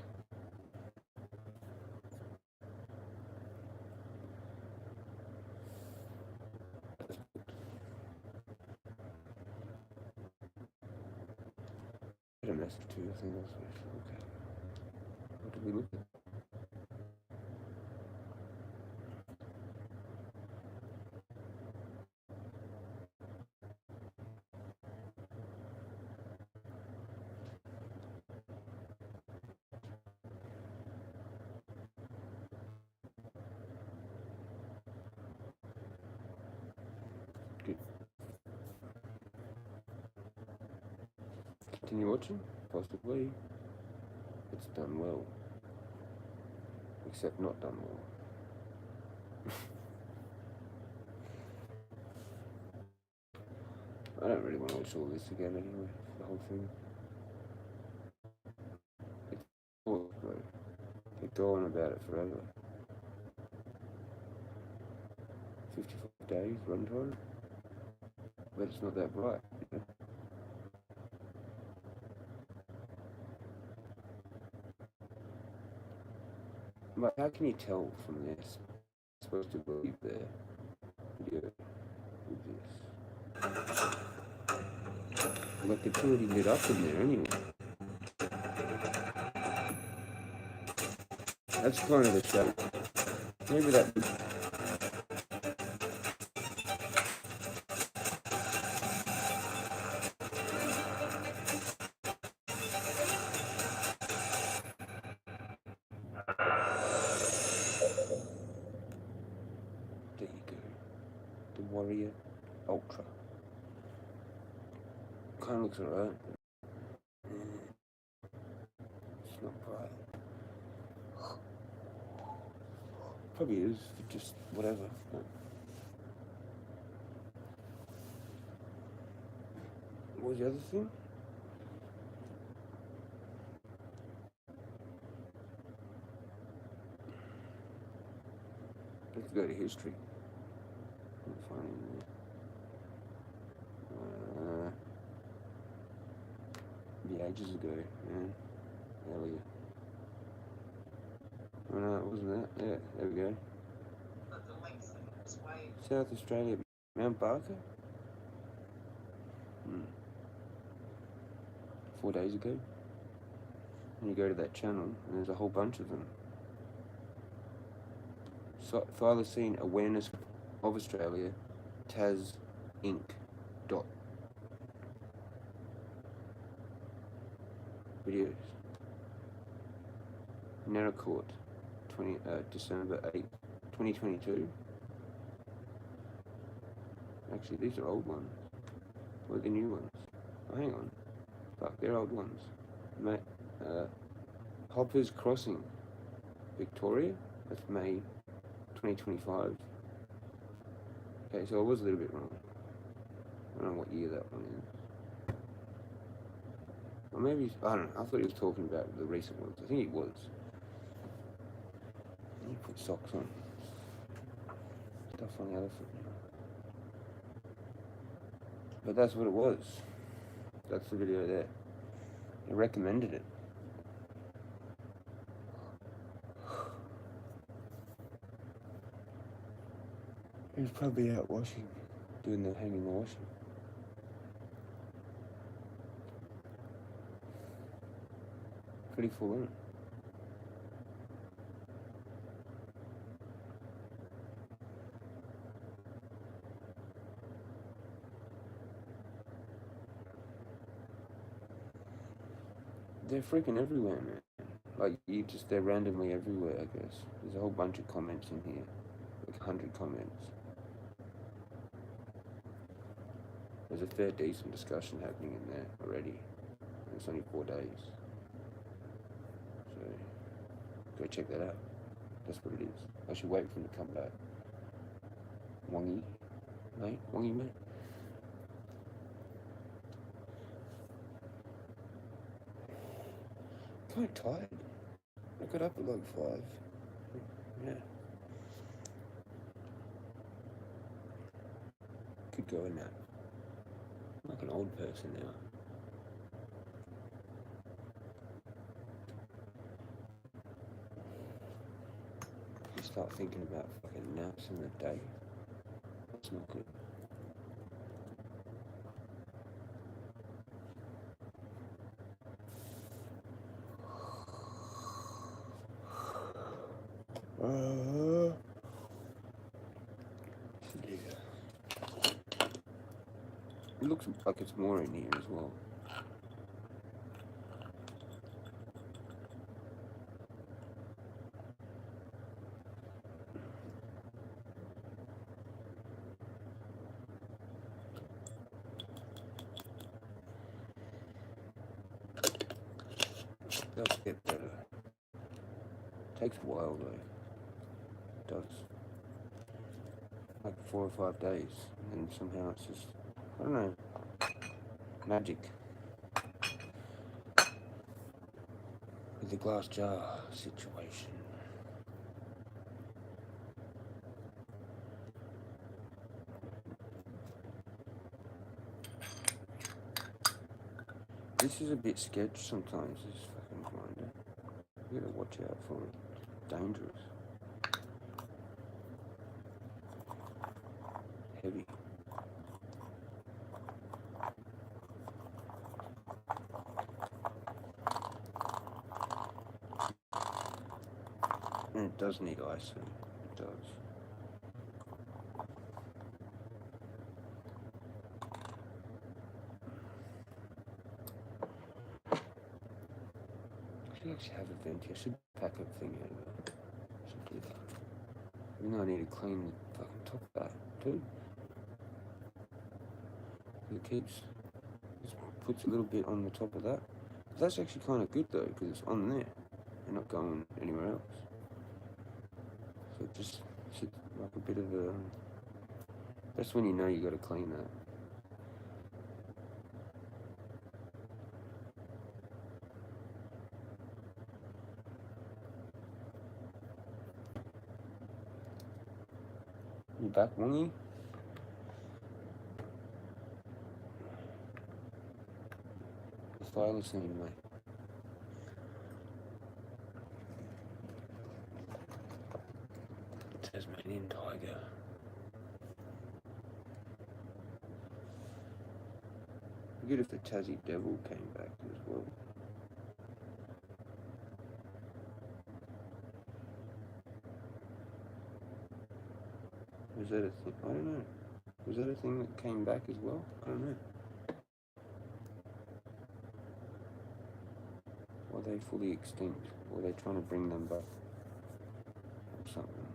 Speaker 3: A message to you, I think that's okay. What did we look at? Good. Continue watching? Possibly. It's done well. Except not done well. I don't really want to watch all this again anyway, the whole thing. It's bored, bro. They go on about it forever. 55 days runtime? But it's not that bright, you know? But how can you tell from this? I'm supposed to believe their video with this. Like it's already lit up in there anyway. That's kind of a show. Maybe that. There you go. The Warrior Ultra. Kind of looks alright. It's not bright. Probably is, just whatever. What was the other thing? Let's go to history. Can't find it in there. Ages ago, man. Earlier. Oh no, it wasn't that. Yeah, there we go. South Australia, Mount Barker? 4 days ago. And you go to that channel, and there's a whole bunch of them. Thylacine Awareness of Australia, Tas Inc. Dot. Videos. Neracourt, December 8th, 2022. Actually, these are old ones. What are the new ones? Oh, hang on. Fuck, they're old ones. Hoppers Crossing, Victoria. That's May 2025. Okay, so I was a little bit wrong. I don't know what year that one is. Or maybe, I don't know. I thought he was talking about the recent ones. I think he was. You put socks on. Stuff on the other foot. But that's what it was. That's the video there. He recommended it. He was probably out washing, doing the hanging the washing. Pretty full, isn't it? They're freaking everywhere, man. Like, they're randomly everywhere, I guess. There's a whole bunch of comments in here. Like 100 comments. There's a fair decent discussion happening in there already. And it's only 4 days. So, go check that out. That's what it is. I should wait for him to come back. Wongy, mate? Wongy, mate? Kind of tired. I got up at like 5. Yeah. Could go in that. I'm like an old person now. You start thinking about fucking naps in the day. That's not good. It looks like it's more in here as well. It does get better. Takes a while though. It does. Like 4 or 5 days, and somehow it's just, I don't know, magic. With the glass jar situation. This is a bit sketch sometimes, this fucking grinder. You gotta watch out for it. It's dangerous. Heavy. And it does need ice, it does. I should actually have a venti. I should pack a thing out of it. I should do that. Even though I need to clean the fucking top of that too. It keeps, just puts a little bit on the top of that. But that's actually kind of good though, because it's on there and not going anywhere else. So it just sits like a bit of a, that's when you know you got to clean that. You back, Wongy? The thylacine, mate. Tasmanian tiger. Good if the Tassie devil came back as well. Was that a thing? I don't know. Was that a thing that came back as well? I don't know. Or are they fully extinct? Or are they trying to bring them back? Or something.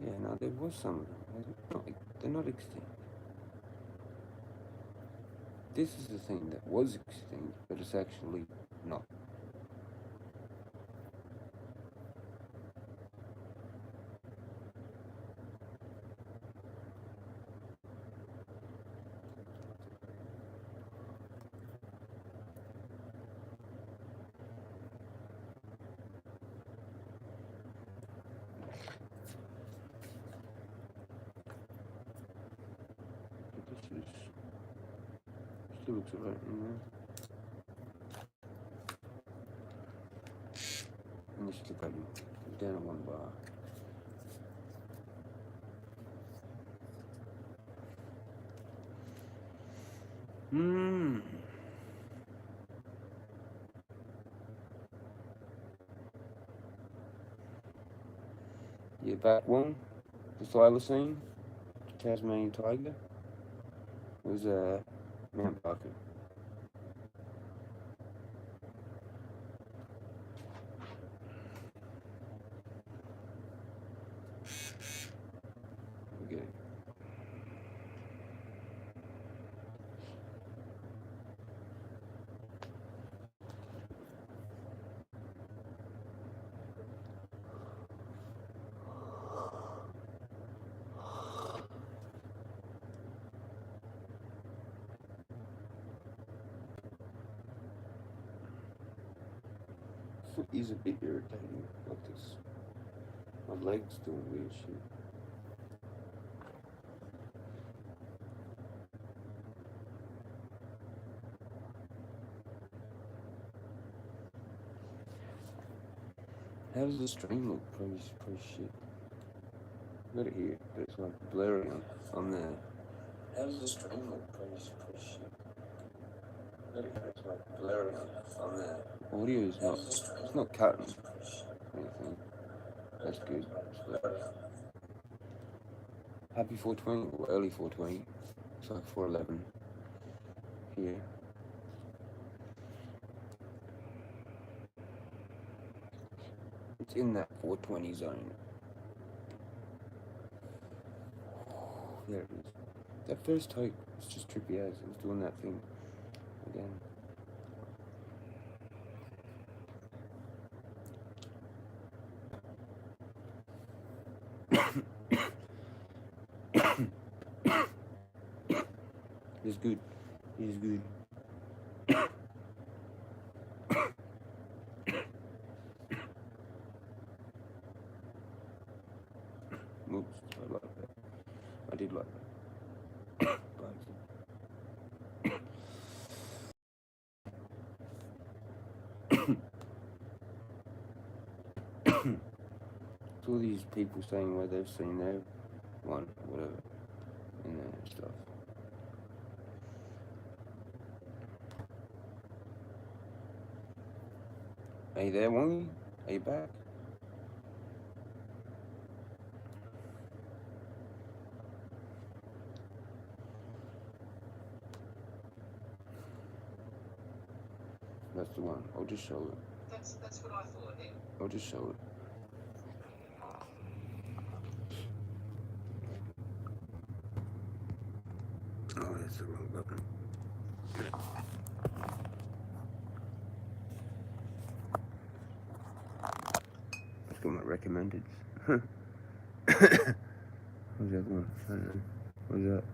Speaker 3: Yeah, no, there was some of them. They're not extinct. This is the thing that was extinct, but it's actually not. Still looks alright in there. And just look at him. He's down at 1 bar. You back one? The thylacine? Tasmanian tiger? It was Mount Barker. Okay. foot is a bit irritating. Like this. My leg's doing weird shit. How does the stream look? Pretty shit. Got it here, but it's like blurry on there. How does the stream look? Pretty shit. Got it here, it's like blurry on there. Audio is not. It's not cutting anything. That's good. It's blurry. Happy 420 or early 420. It's like 411 here. It's in that 420 zone. There it is. That first take was just trippy as. It was doing that thing again. It's good. It's good. Oops, I like that. I did like that. It's all these people saying where they've seen their one, whatever, in there and stuff. Are you there, Wongy? Are you back? That's the one. I'll just show it.
Speaker 1: That's what I thought. Yeah.
Speaker 3: I'll just show it. Oh, that's the wrong button. I've got my recommended. What's the other one? I don't know. What's that?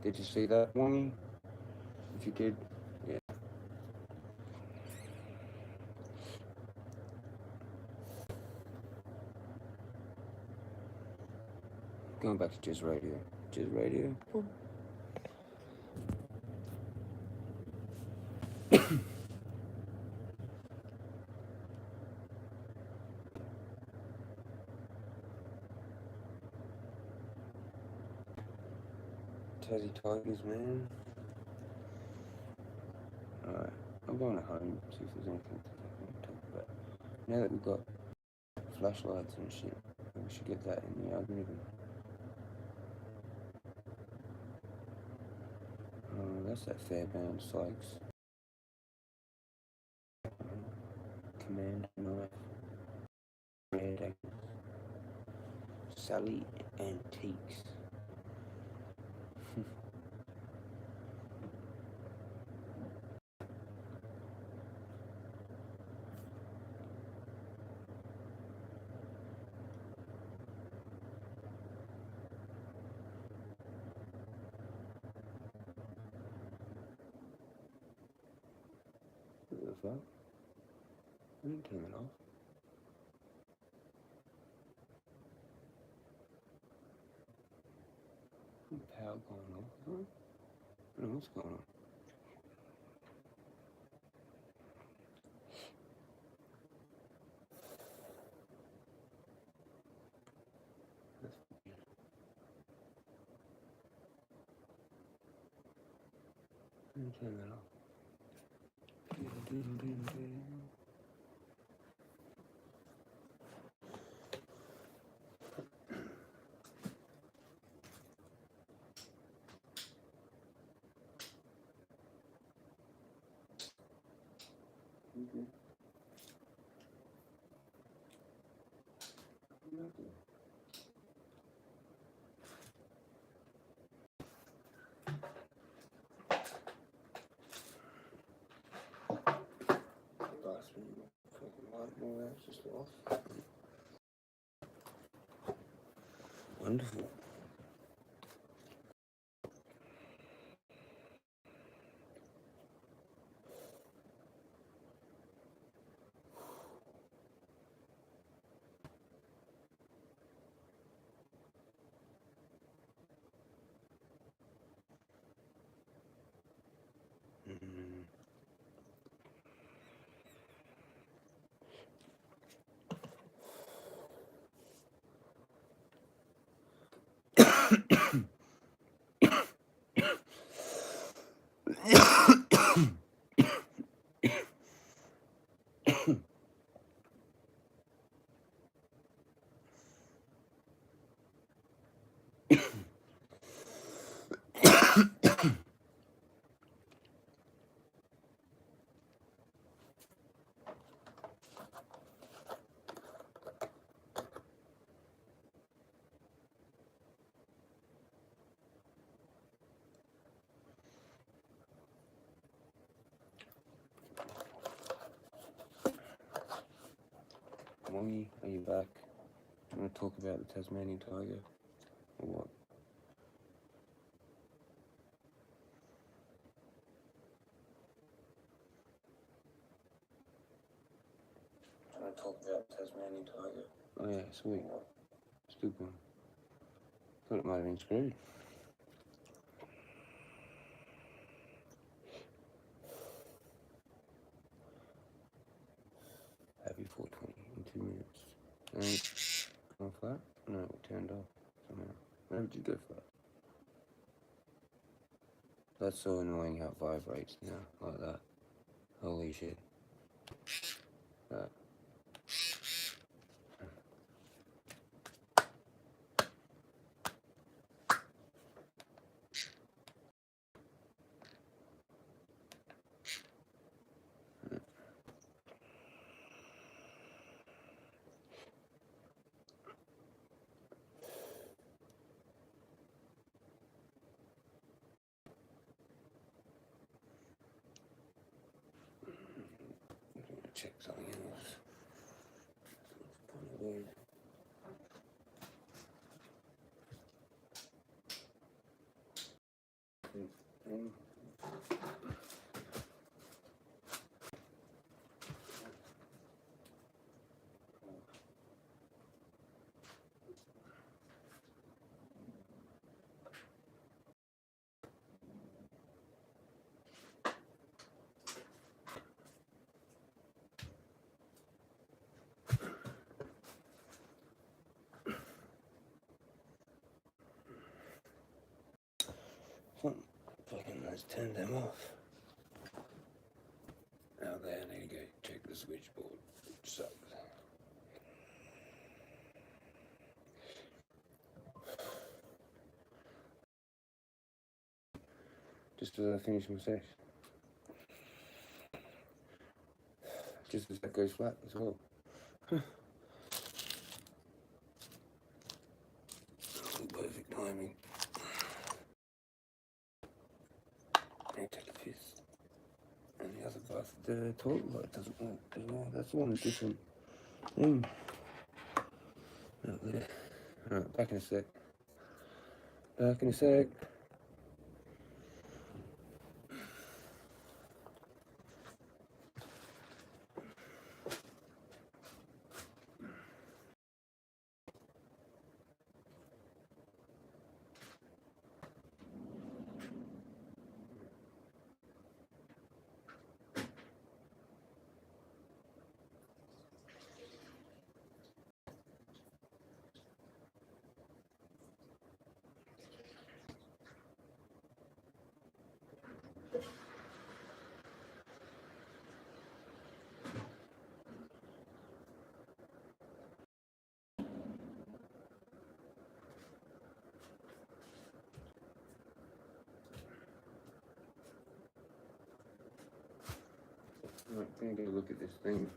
Speaker 3: Did you see that, Wongy? If you did, yeah. Going back to Jezza Radio. Jezza Radio. Tassie Tigers, man. Alright, I'm going to home, see if there's anything to talk about. Now that we've got flashlights and shit, we should get that in the algorithm. Oh, that's that Fairbound Sykes. Command Knife. Red Agnes. Sally Antiques. What the fuck? I didn't turn it off. Power going off, huh? I don't know what's going on. Let me turn that off. All that's just off. Wonderful. Wongy, are you back? Do you want to talk about the Tasmanian tiger? Or what? Do you want to talk about the Tasmanian tiger? Oh yeah, sweet. Still going. Thought it might have been screwed. Happy 420 in 2 minutes. Gone flat? No, it turned off somehow. Where did you go flat? That's so annoying how it vibrates now, like that. Holy shit. That. Check something else. Kind of weird. Fucking let's turn them off. Now there, I need to go check the switchboard. It sucks. Just as I finish my sesh. Just as that goes flat as well. Perfect timing. I take a piss. And the other bath, the toilet light doesn't work as well. That's one different thing. Out there. Alright, back in a sec. Back in a sec. Right, I'm gonna look at this thing.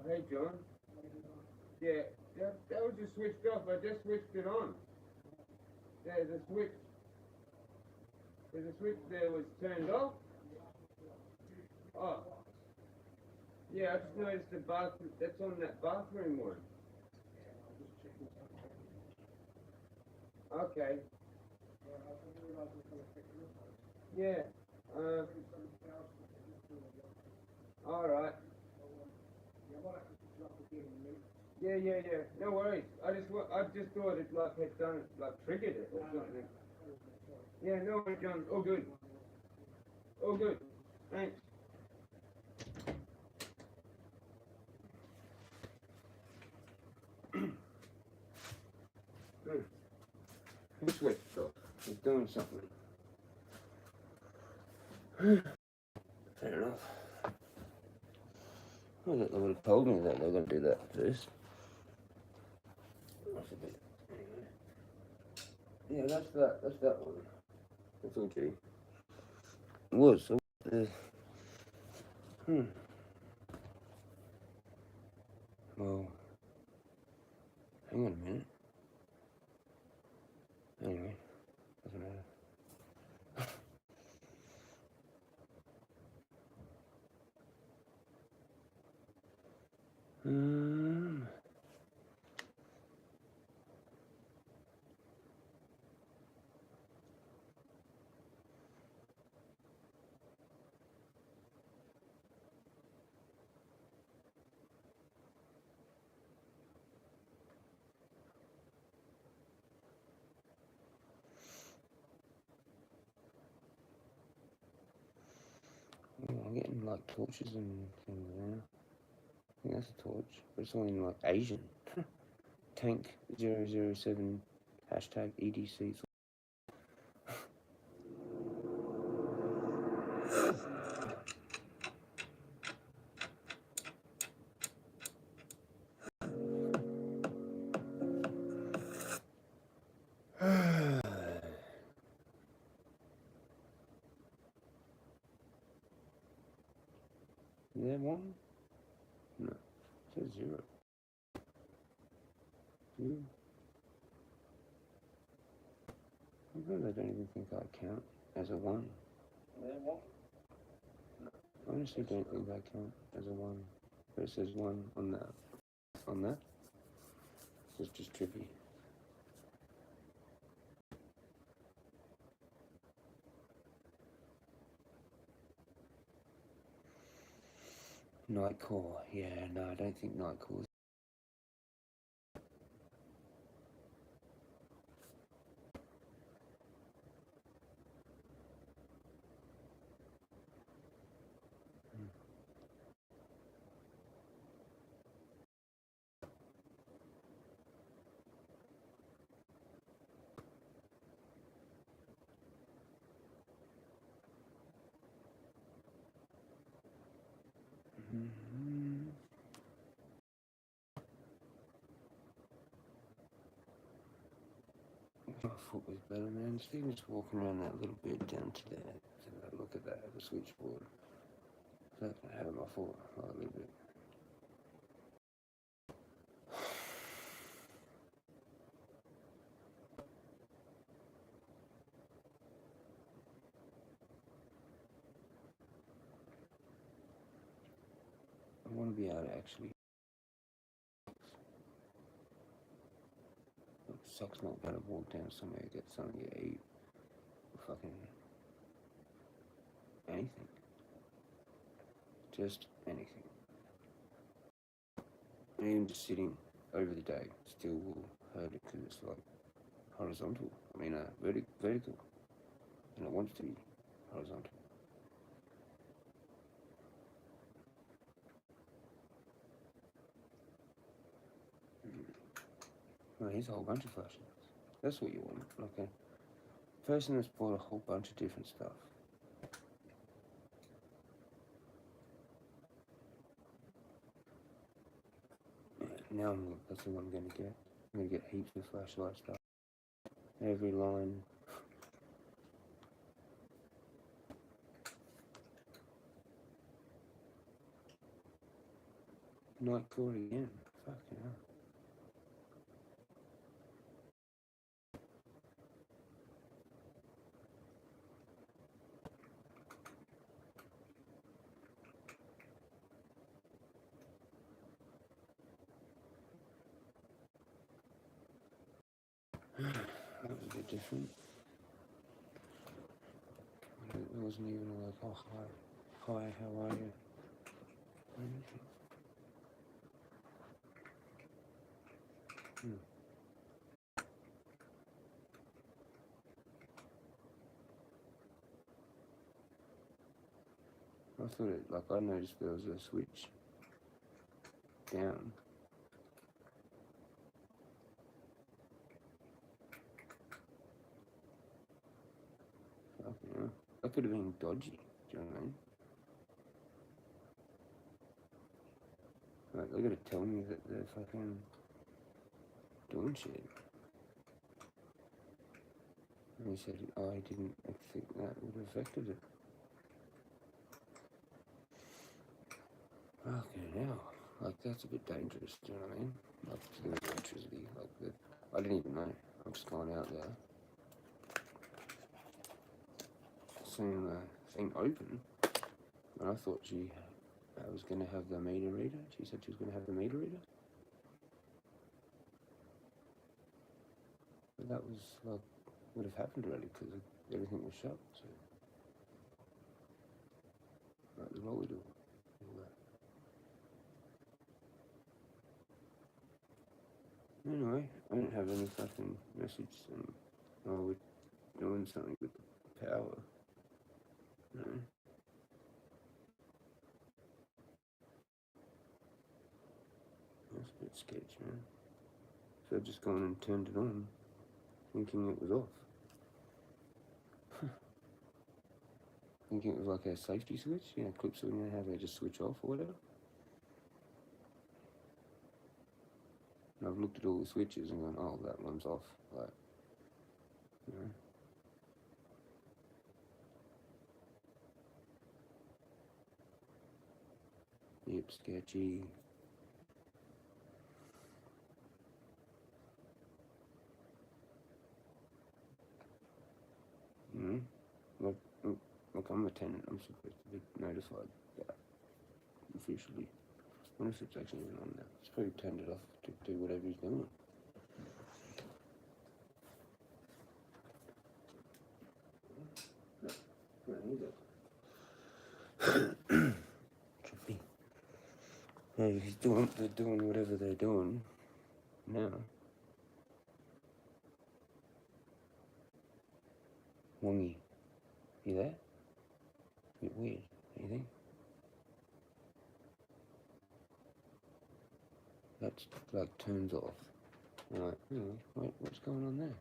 Speaker 3: Hey, John. Yeah, that was just switched off. I just switched it on. There's a switch. There's a switch there was turned off. Oh. Yeah, I just noticed the bathroom. That's on that bathroom one. Okay. Yeah. All right. Yeah. No worries. I just thought it like had done it, like triggered it or something. Yeah, no worries, John. All good. All good. Thanks. This way, so he's doing something. Fair enough. Well, they would have told me that they were going to do that first. That's a bit. Yeah, that's that one. That's okay. It was. So, well, hang on a minute. Anyway, doesn't matter. I'm getting like torches and things there. I think that's a torch, but it's only in like Asian. Tank 007 hashtag EDC. Is there one? No, it says 0. I don't even think I count as a 1. I honestly don't think I count as a 1. But it says 1 on that. On that? It's just trippy. Nightcore. Yeah, no, I don't think Nightcore. My foot was better, man. Steven's walking around that little bit down to there. So look at that, the switchboard. So I had my foot a little bit. I want to be able to actually. Sucks not better walk down somewhere, get something to eat. Fucking anything. Just anything. And even just sitting over the day still will hurt it because it's like horizontal. I mean, vertical. And it wants to be horizontal. Well, here's a whole bunch of flashlights. That's what you want. Like a person that's bought a whole bunch of different stuff. Now that's what I'm going to get. I'm going to get heaps of flashlight stuff. Every line. night court again. Fucking hell. That was a bit different. It wasn't even like, oh, hi, how are you? I thought it, like, I noticed there was a switch down. Fucking hell. That could have been dodgy, do you know what I mean? Like, they gotta tell me that they're fucking doing shit. And he said, oh, I didn't think that would have affected it. Fucking hell. Like, that's a bit dangerous, do you know what I mean? Like, to the electricity, like, I didn't even know. I'm just going out there. Seeing the thing open, and I thought I was going to have the meter reader. She said she was going to have the meter reader. But that was, like, would have happened already because everything was shut, so. Like, the roller door. Anyway, I didn't have any fucking message saying, oh, we're doing something with the power. No. That's a bit sketchy, man. So I've just gone and turned it on, thinking it was off. Thinking it was like a safety switch, you know, clips, you know how they just switch off or whatever. And I've looked at all the switches and gone, oh, that one's off, like, you know. Yep, sketchy. Look, I'm a tenant. I'm supposed to be notified that officially. I wonder if it's actually even on there. It's probably turned it off to do whatever he's doing. Should be. Yeah, they're doing whatever they're doing now. Wongy, you there? A bit weird, do you think? That's like turns off. You're like, wait, what's going on there?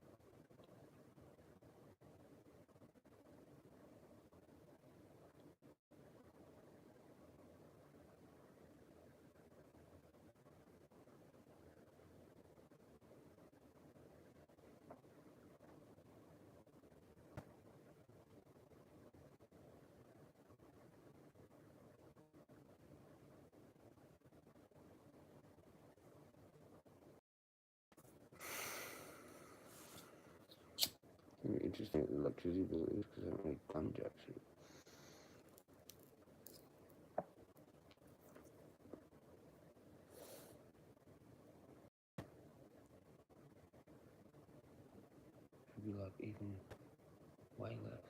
Speaker 3: It's gonna be interesting what the electricity bill is because I haven't really done jack shit. Should be like even way less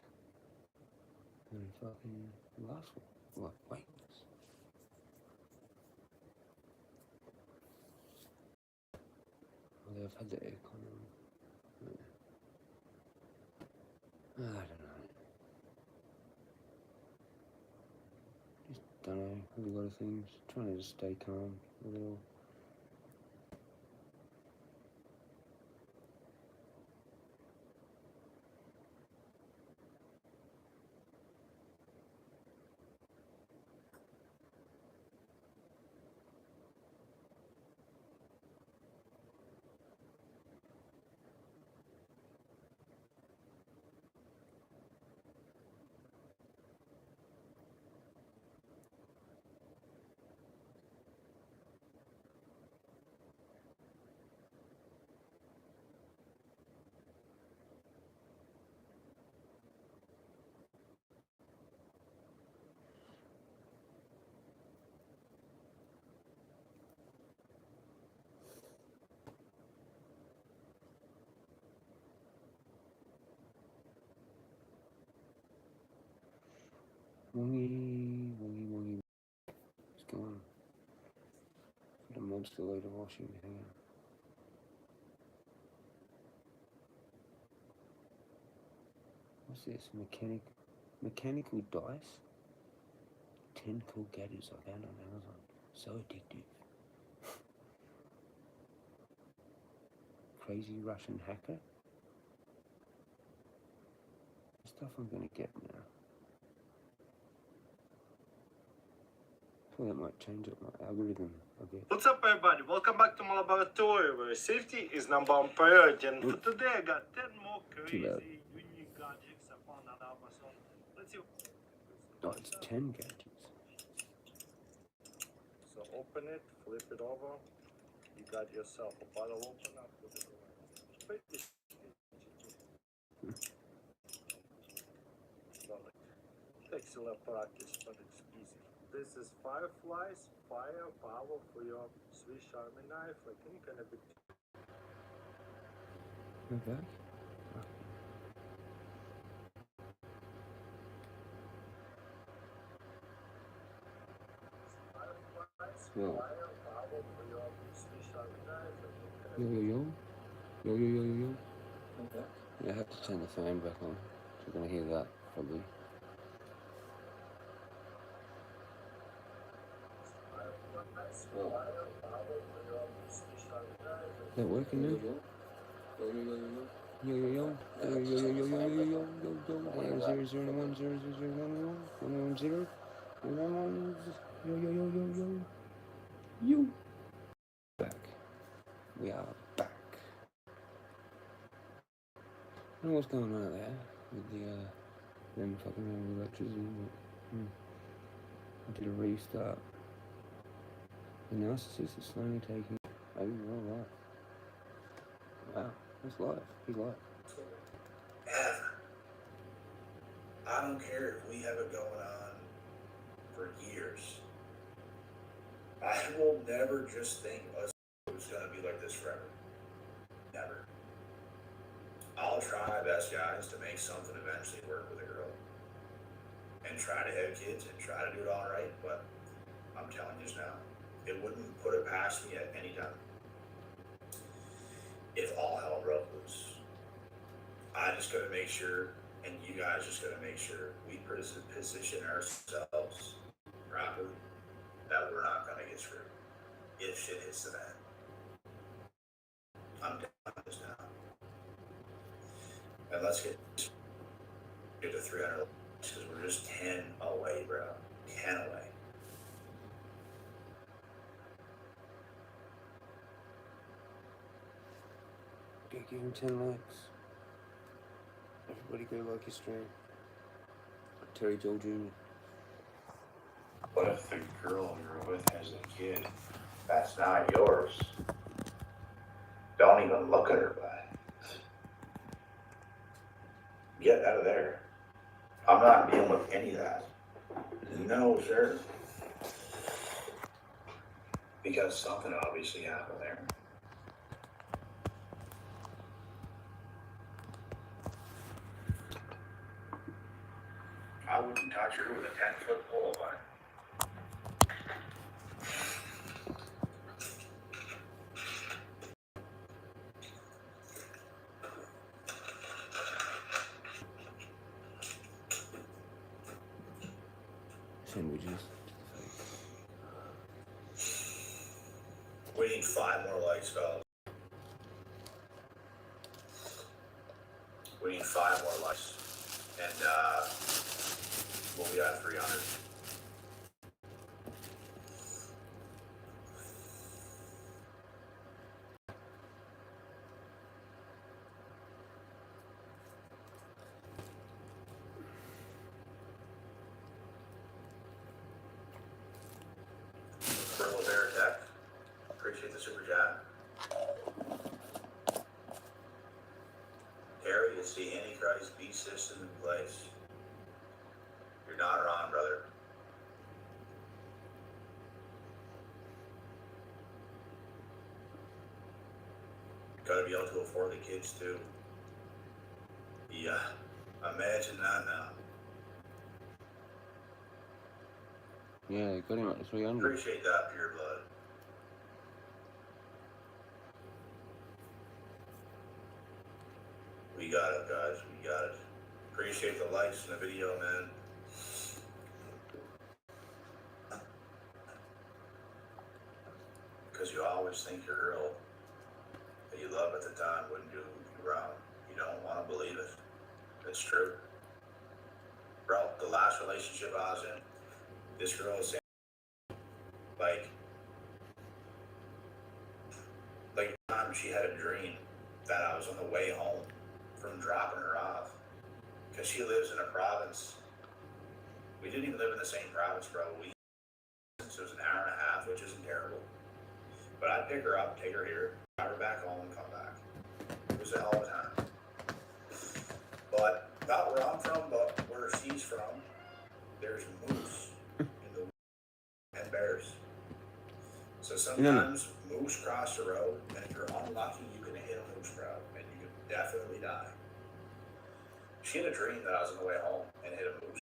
Speaker 3: than fucking the last one. Like way less. Although I've had the aircon on. I don't know. Just don't know. There's a lot of things. Trying to just stay calm with it all. Wongy. What's going on? The monster load of washing. Hang on. What's this? Mechanical dice? 10 cool gadgets I found on Amazon. So addictive. Crazy Russian hacker? Stuff I'm gonna get now. I feel that might change up my algorithm a bit.
Speaker 16: What's up, everybody? Welcome back to my laboratory where safety is number one priority. And for today, I got 10 more crazy unique gadgets I found on Amazon. Let's see.
Speaker 3: Oh, it's 10 gadgets.
Speaker 16: So open it, flip it over. You got yourself a bottle opener. Put it away. Takes a little practice, but it's easy. This is Firefly's firepower for your Swiss Army knife, like any kind of big.
Speaker 3: Okay. Yo. Yo. Okay. Yeah, I have to turn the fan back on. So you're gonna hear that probably. Is that working now? Yo. Hey, 001001110. Yo. Back. We are back. I don't know what's going on there with the them fucking around with electricity, but I did a restart. The narcissist is slowly taking over your life. Wow, that's life. He's life.
Speaker 17: Ever. I don't care if we have it going on for years. I will never just think it's going to be like this forever. Never. I'll try my best, guys, to make something eventually work with a girl. And try to have kids and try to do it all right, but I'm telling you now, it wouldn't put it past me at any time. If all hell broke loose, I just gotta make sure, and you guys just gotta make sure, we position ourselves properly that we're not gonna get screwed if shit hits the fan. I'm done with this now. And let's get to 300 because we're just 10 away, bro. 10 away.
Speaker 3: Give him 10 likes. Everybody go like his stream. Terry Joel Jr.
Speaker 17: What if the girl you're with has a kid that's not yours? Don't even look at her, bud. Get out of there. I'm not dealing with any of that. No, sir. Because something obviously happened there. I wouldn't touch her with a 10-foot pole, but
Speaker 3: sandwiches.
Speaker 17: We need 5 more likes, fellas. We need 5 more likes. And we'll be at 300. Purple Bear Tech, appreciate the super chat. Harry, is the Antichrist beast system in place? You're not wrong, brother. Gotta be able to afford the kids too. Yeah, imagine that now.
Speaker 3: Yeah, they got him at the 300.
Speaker 17: Appreciate that, Pure Blood. We got it, guys. We got it. Appreciate the likes in the video, man. Because you always think your girl that you love at the time wouldn't do you wrong. You don't want to believe it. It's true. Bro, the last relationship I was in, this girl was saying, like time she had a dream that I was on the way home from dropping her off. Because she lives in a province. We didn't even live in the same province, bro. So it was an hour and a half, which isn't terrible. But I'd pick her up, take her here, drive her back home, and come back. It was a hell of a time. But not where I'm from, but where she's from, there's moose in the and bears. So sometimes moose cross the road, and if you're unlucky, you can hit a moose crowd, and you can definitely die. She had a dream that I was on the way home and hit a moose.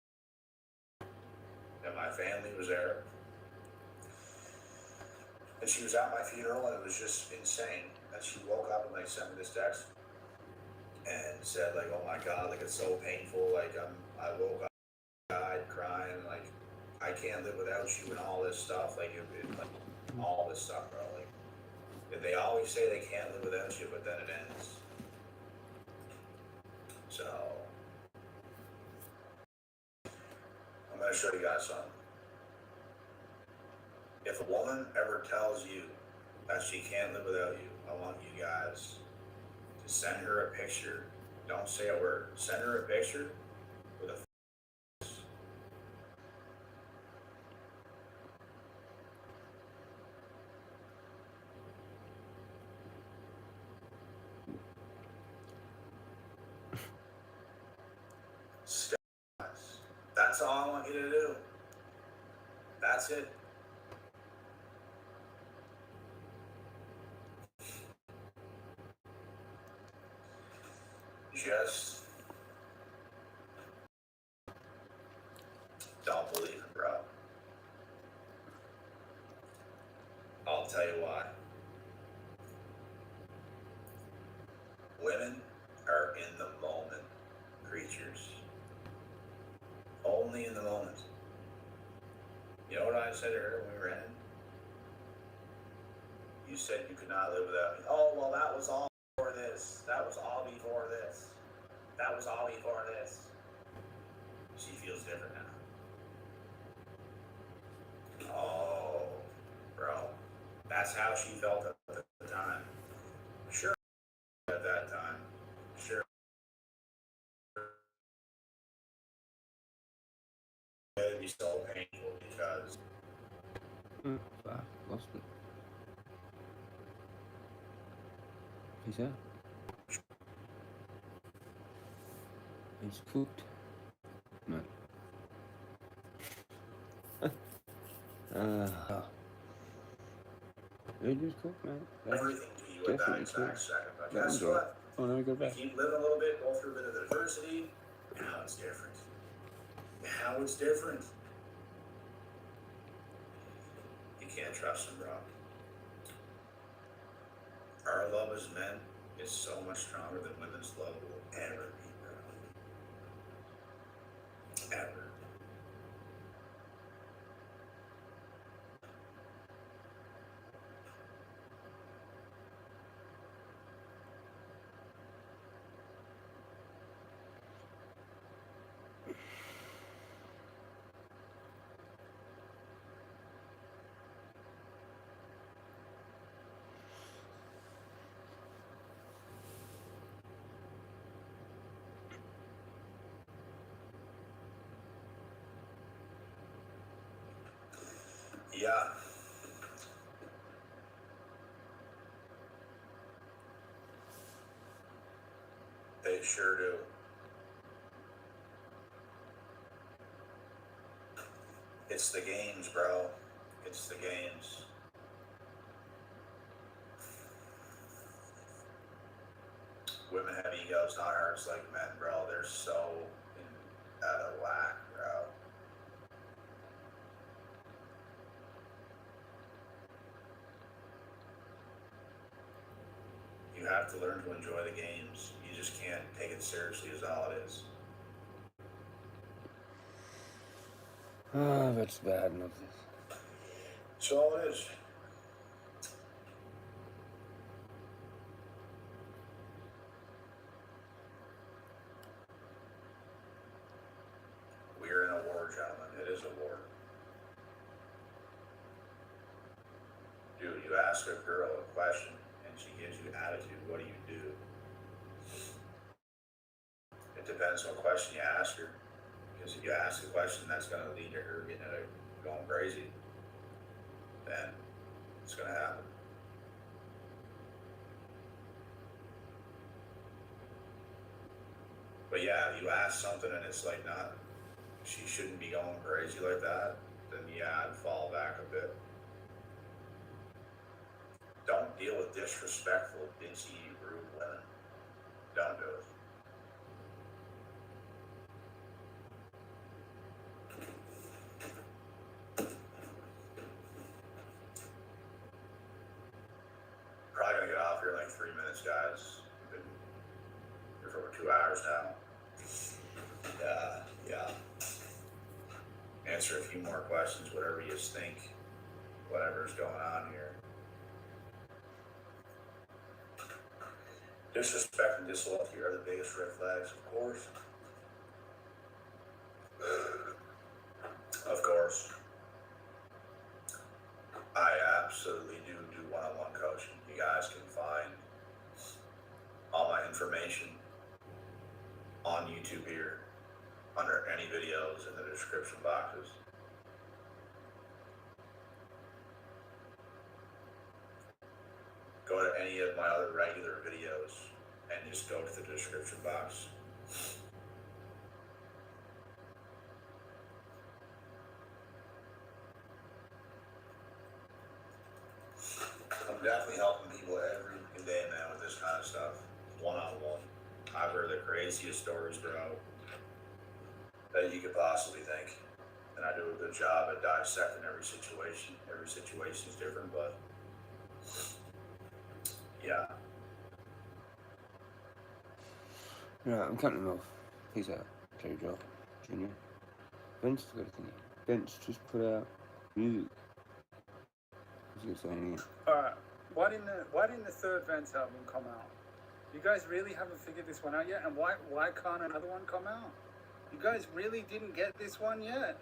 Speaker 17: And my family was there. And she was at my funeral, and it was just insane. And she woke up and like sent me this text and said like, "Oh my God, like it's so painful. Like I woke up, died crying, like I can't live without you and all this stuff. Like like all this stuff, bro. Like they always say they can't live without you, but then it ends. So I'm gonna show you guys something. If a woman ever tells you that she can't live without you, I want you guys to send her a picture. Don't say a word. Send her a picture with a face. That's all I want you to do. That's it. Just don't believe it, bro. I'll tell you why. Women are in the moment creatures. Only in the moment. You know what I said to her when we ran in? You said you could not live without me. Oh, well, that was all before this. That was all before this. That was all before this. She feels different now. Oh, bro. That's how she felt at the time. Sure, at that time. Sure. It'd be so painful because
Speaker 3: Lost it. He's out. He's cooked. No. It is cooked, man.
Speaker 17: Everything to you at that exact second. But guess what?
Speaker 3: Oh, no, go back.
Speaker 17: You keep living a little bit, go through a bit of adversity, now it's different. Now it's different. You can't trust them, bro. Our love as men is so much stronger than women's love will ever be, bro. Ever. Yeah. They sure do. It's the games, bro. It's the games. Women have egos, not hearts like men, bro. They're so out of whack, bro. have to learn to enjoy the games. You just can't take it seriously is all it is.
Speaker 3: Oh, that's bad enough.
Speaker 17: That's all it is. We're in a war, gentlemen. It is a war. Dude, you ask a girl a question and she gives you attitude, what do you do? It depends what question you ask her. Because if you ask a question that's going to lead to her getting going crazy, then it's going to happen. But yeah, if you ask something and it's like not, she shouldn't be going crazy like that, then yeah, I'd fall back a bit. Don't deal with disrespectful, bitchy, rude women. Don't do it. Probably gonna get off here in like 3 minutes, guys. We've been here for over 2 hours now. Yeah. Answer a few more questions, whatever you think, whatever's going on here. Disrespect and disloyalty are the biggest red flags, of course. Of course. I absolutely do one-on-one coaching. You guys can find all my information on YouTube here, under any videos in the description boxes. Go to any of my other regular videos and just go to the description box. I'm definitely helping people every day, man, with this kind of stuff, one-on-one. I've heard the craziest stories, bro, that you could possibly think. And I do a good job at dissecting every situation. Every situation is different, but yeah.
Speaker 3: Right, I'm cutting him off. Peace out, Terry Joel Jr. Vince, got a thing. Vince just put out music. What's he saying?
Speaker 18: Alright, why didn't the third Vance album come out? You guys really haven't figured this one out yet? And why can't another one come out? You guys really didn't get this one yet?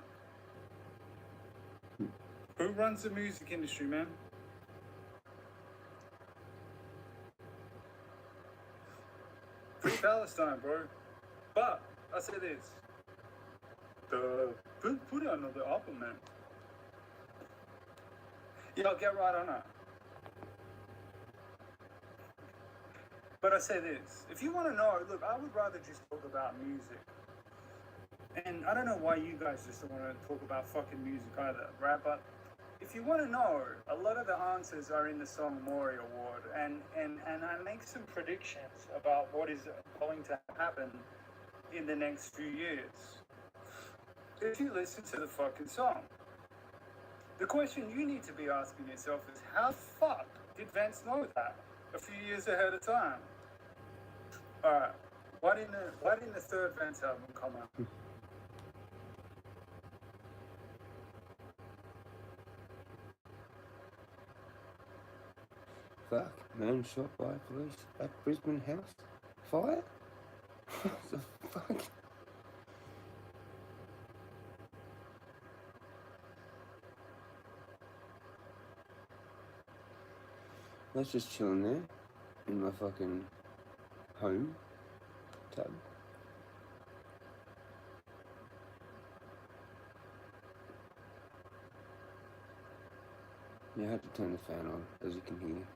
Speaker 18: Who runs the music industry, man? Free Palestine, bro. But I say this. Put out another album, man. Yeah, I'll get right on it. But I say this. If you want to know, look, I would rather just talk about music. And I don't know why you guys just don't want to talk about fucking music either, right? But if you want to know, a lot of the answers are in the song Maury Award. And I make some predictions about what is going to happen in the next few years. If you listen to the fucking song. The question you need to be asking yourself is, how the fuck did Vance know that a few years ahead of time? Alright, why didn't the third Vance album come out?
Speaker 3: Fuck, man shot by police at Brisbane house. Fire? What the fuck? I was just chilling there in my fucking home tub. Yeah, I had to turn the fan on, as you can hear.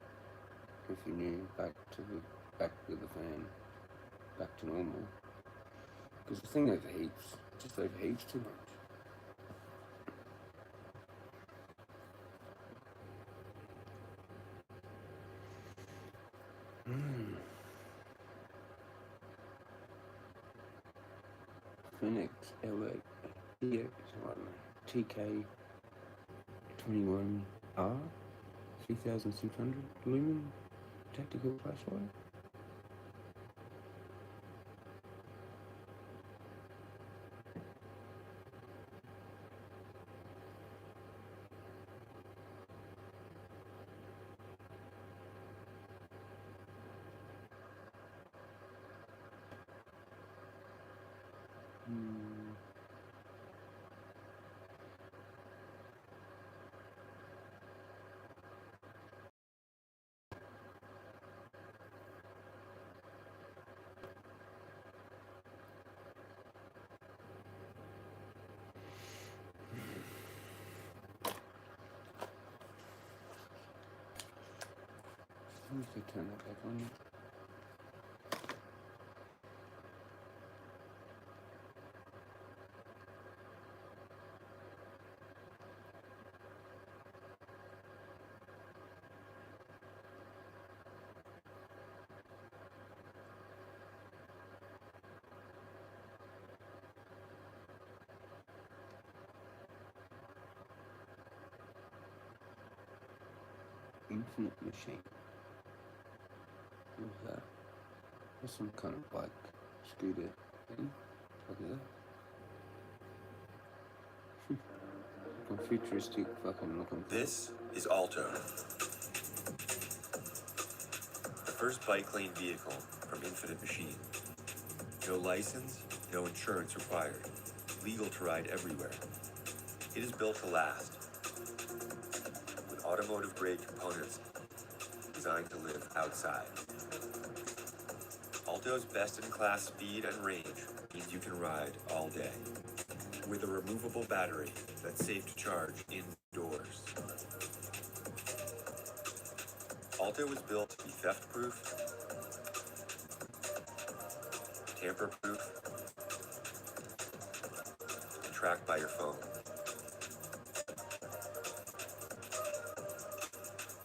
Speaker 3: If you knew, back with the fan, back to normal. Because the thing overheats, just overheats too much. Phoenix, LA, TK 21R, 3600 lumen. Tactical flashlight? Let me see, turn that back on. Infinite machine. What's that? That's some kind of bike, scooter thing. Look at that. Fucking futuristic fucking looking.
Speaker 19: This is Alto. The first bike lane vehicle from Infinite Machine. No license, no insurance required. Legal to ride everywhere. It is built to last. With automotive grade components designed to live outside. Alto's best-in-class speed and range means you can ride all day. With a removable battery that's safe to charge indoors. Alto was built to be theft-proof, tamper-proof, and tracked by your phone.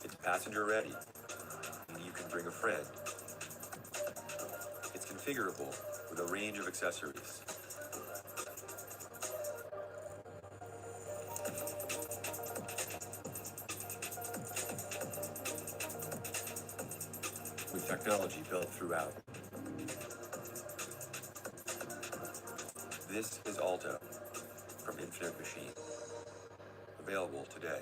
Speaker 19: It's passenger-ready, meaning you can bring a friend. It's configurable with a range of accessories. With technology built throughout. This is Alto from Infinite Machine. Available today.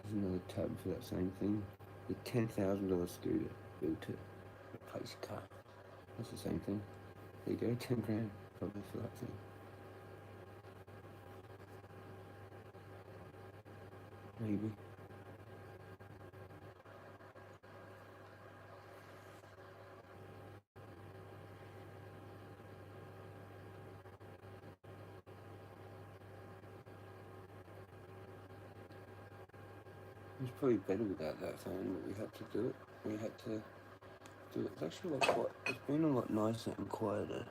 Speaker 3: There's another tab for that same thing. The $10,000 scooter built to replace car. That's the same thing. There you go, 10 grand probably for that thing. Maybe. It's probably better without that phone, but we had to do it. We had to do it. It's actually like quite, it's been a lot nicer and quieter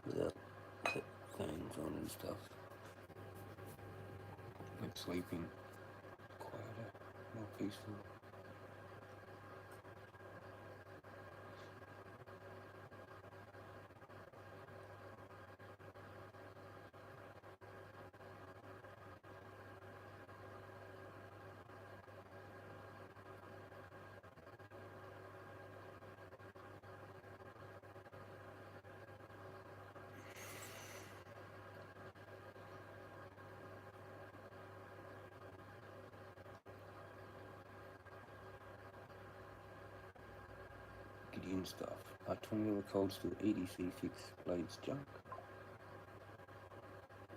Speaker 3: without fans on and stuff. Like sleeping, quieter, more peaceful. Gideon stuff. Our 20 cold steel EDC fixed blades junk.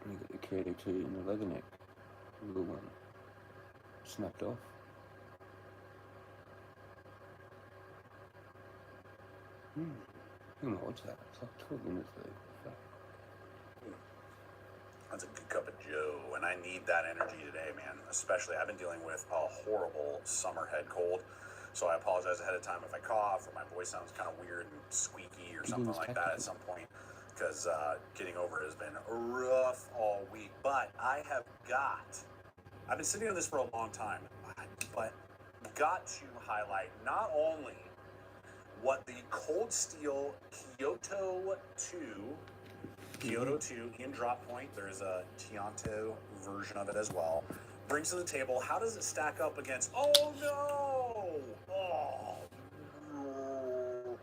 Speaker 3: And we got the Creator 2 in the leather neck. The little one. Snapped off. I'm gonna watch that. It's like 12 minutes though.
Speaker 20: That's a good cup of joe, and I need that energy today, man. Especially, I've been dealing with a horrible summer head cold, so I apologize ahead of time if I cough or my voice sounds kind of weird and squeaky or something like that at some point, because getting over it has been rough all week. But I've been sitting on this for a long time, but got to highlight not only what the Cold Steel Kyoto 2 Kyoto 2 in drop point. There's a Tianto version of it as well. Brings to the table. How does it stack up against? Oh no! Oh no!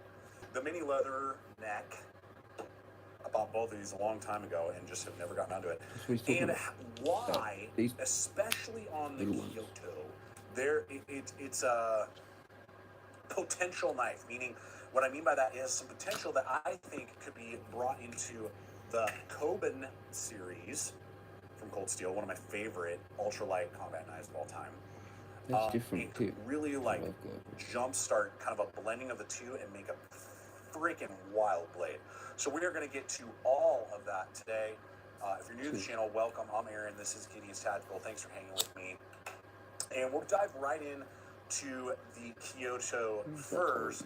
Speaker 20: The mini leather neck. I bought both of these a long time ago and just have never gotten onto it. And why, especially on the Kyoto, it's a potential knife. Meaning, what I mean by that is some potential that I think could be brought into the Koben series from Cold Steel, one of my favorite ultralight combat knives of all time.
Speaker 3: That's different
Speaker 20: it
Speaker 3: too.
Speaker 20: could really like jumpstart kind of a blending of the two and make a freaking wild blade. So we are going to get to all of that today. If you're new to the channel, welcome. I'm Aaron. This is Gideon's Tactical. Thanks for hanging with me. And we'll dive right in to the Kyoto first,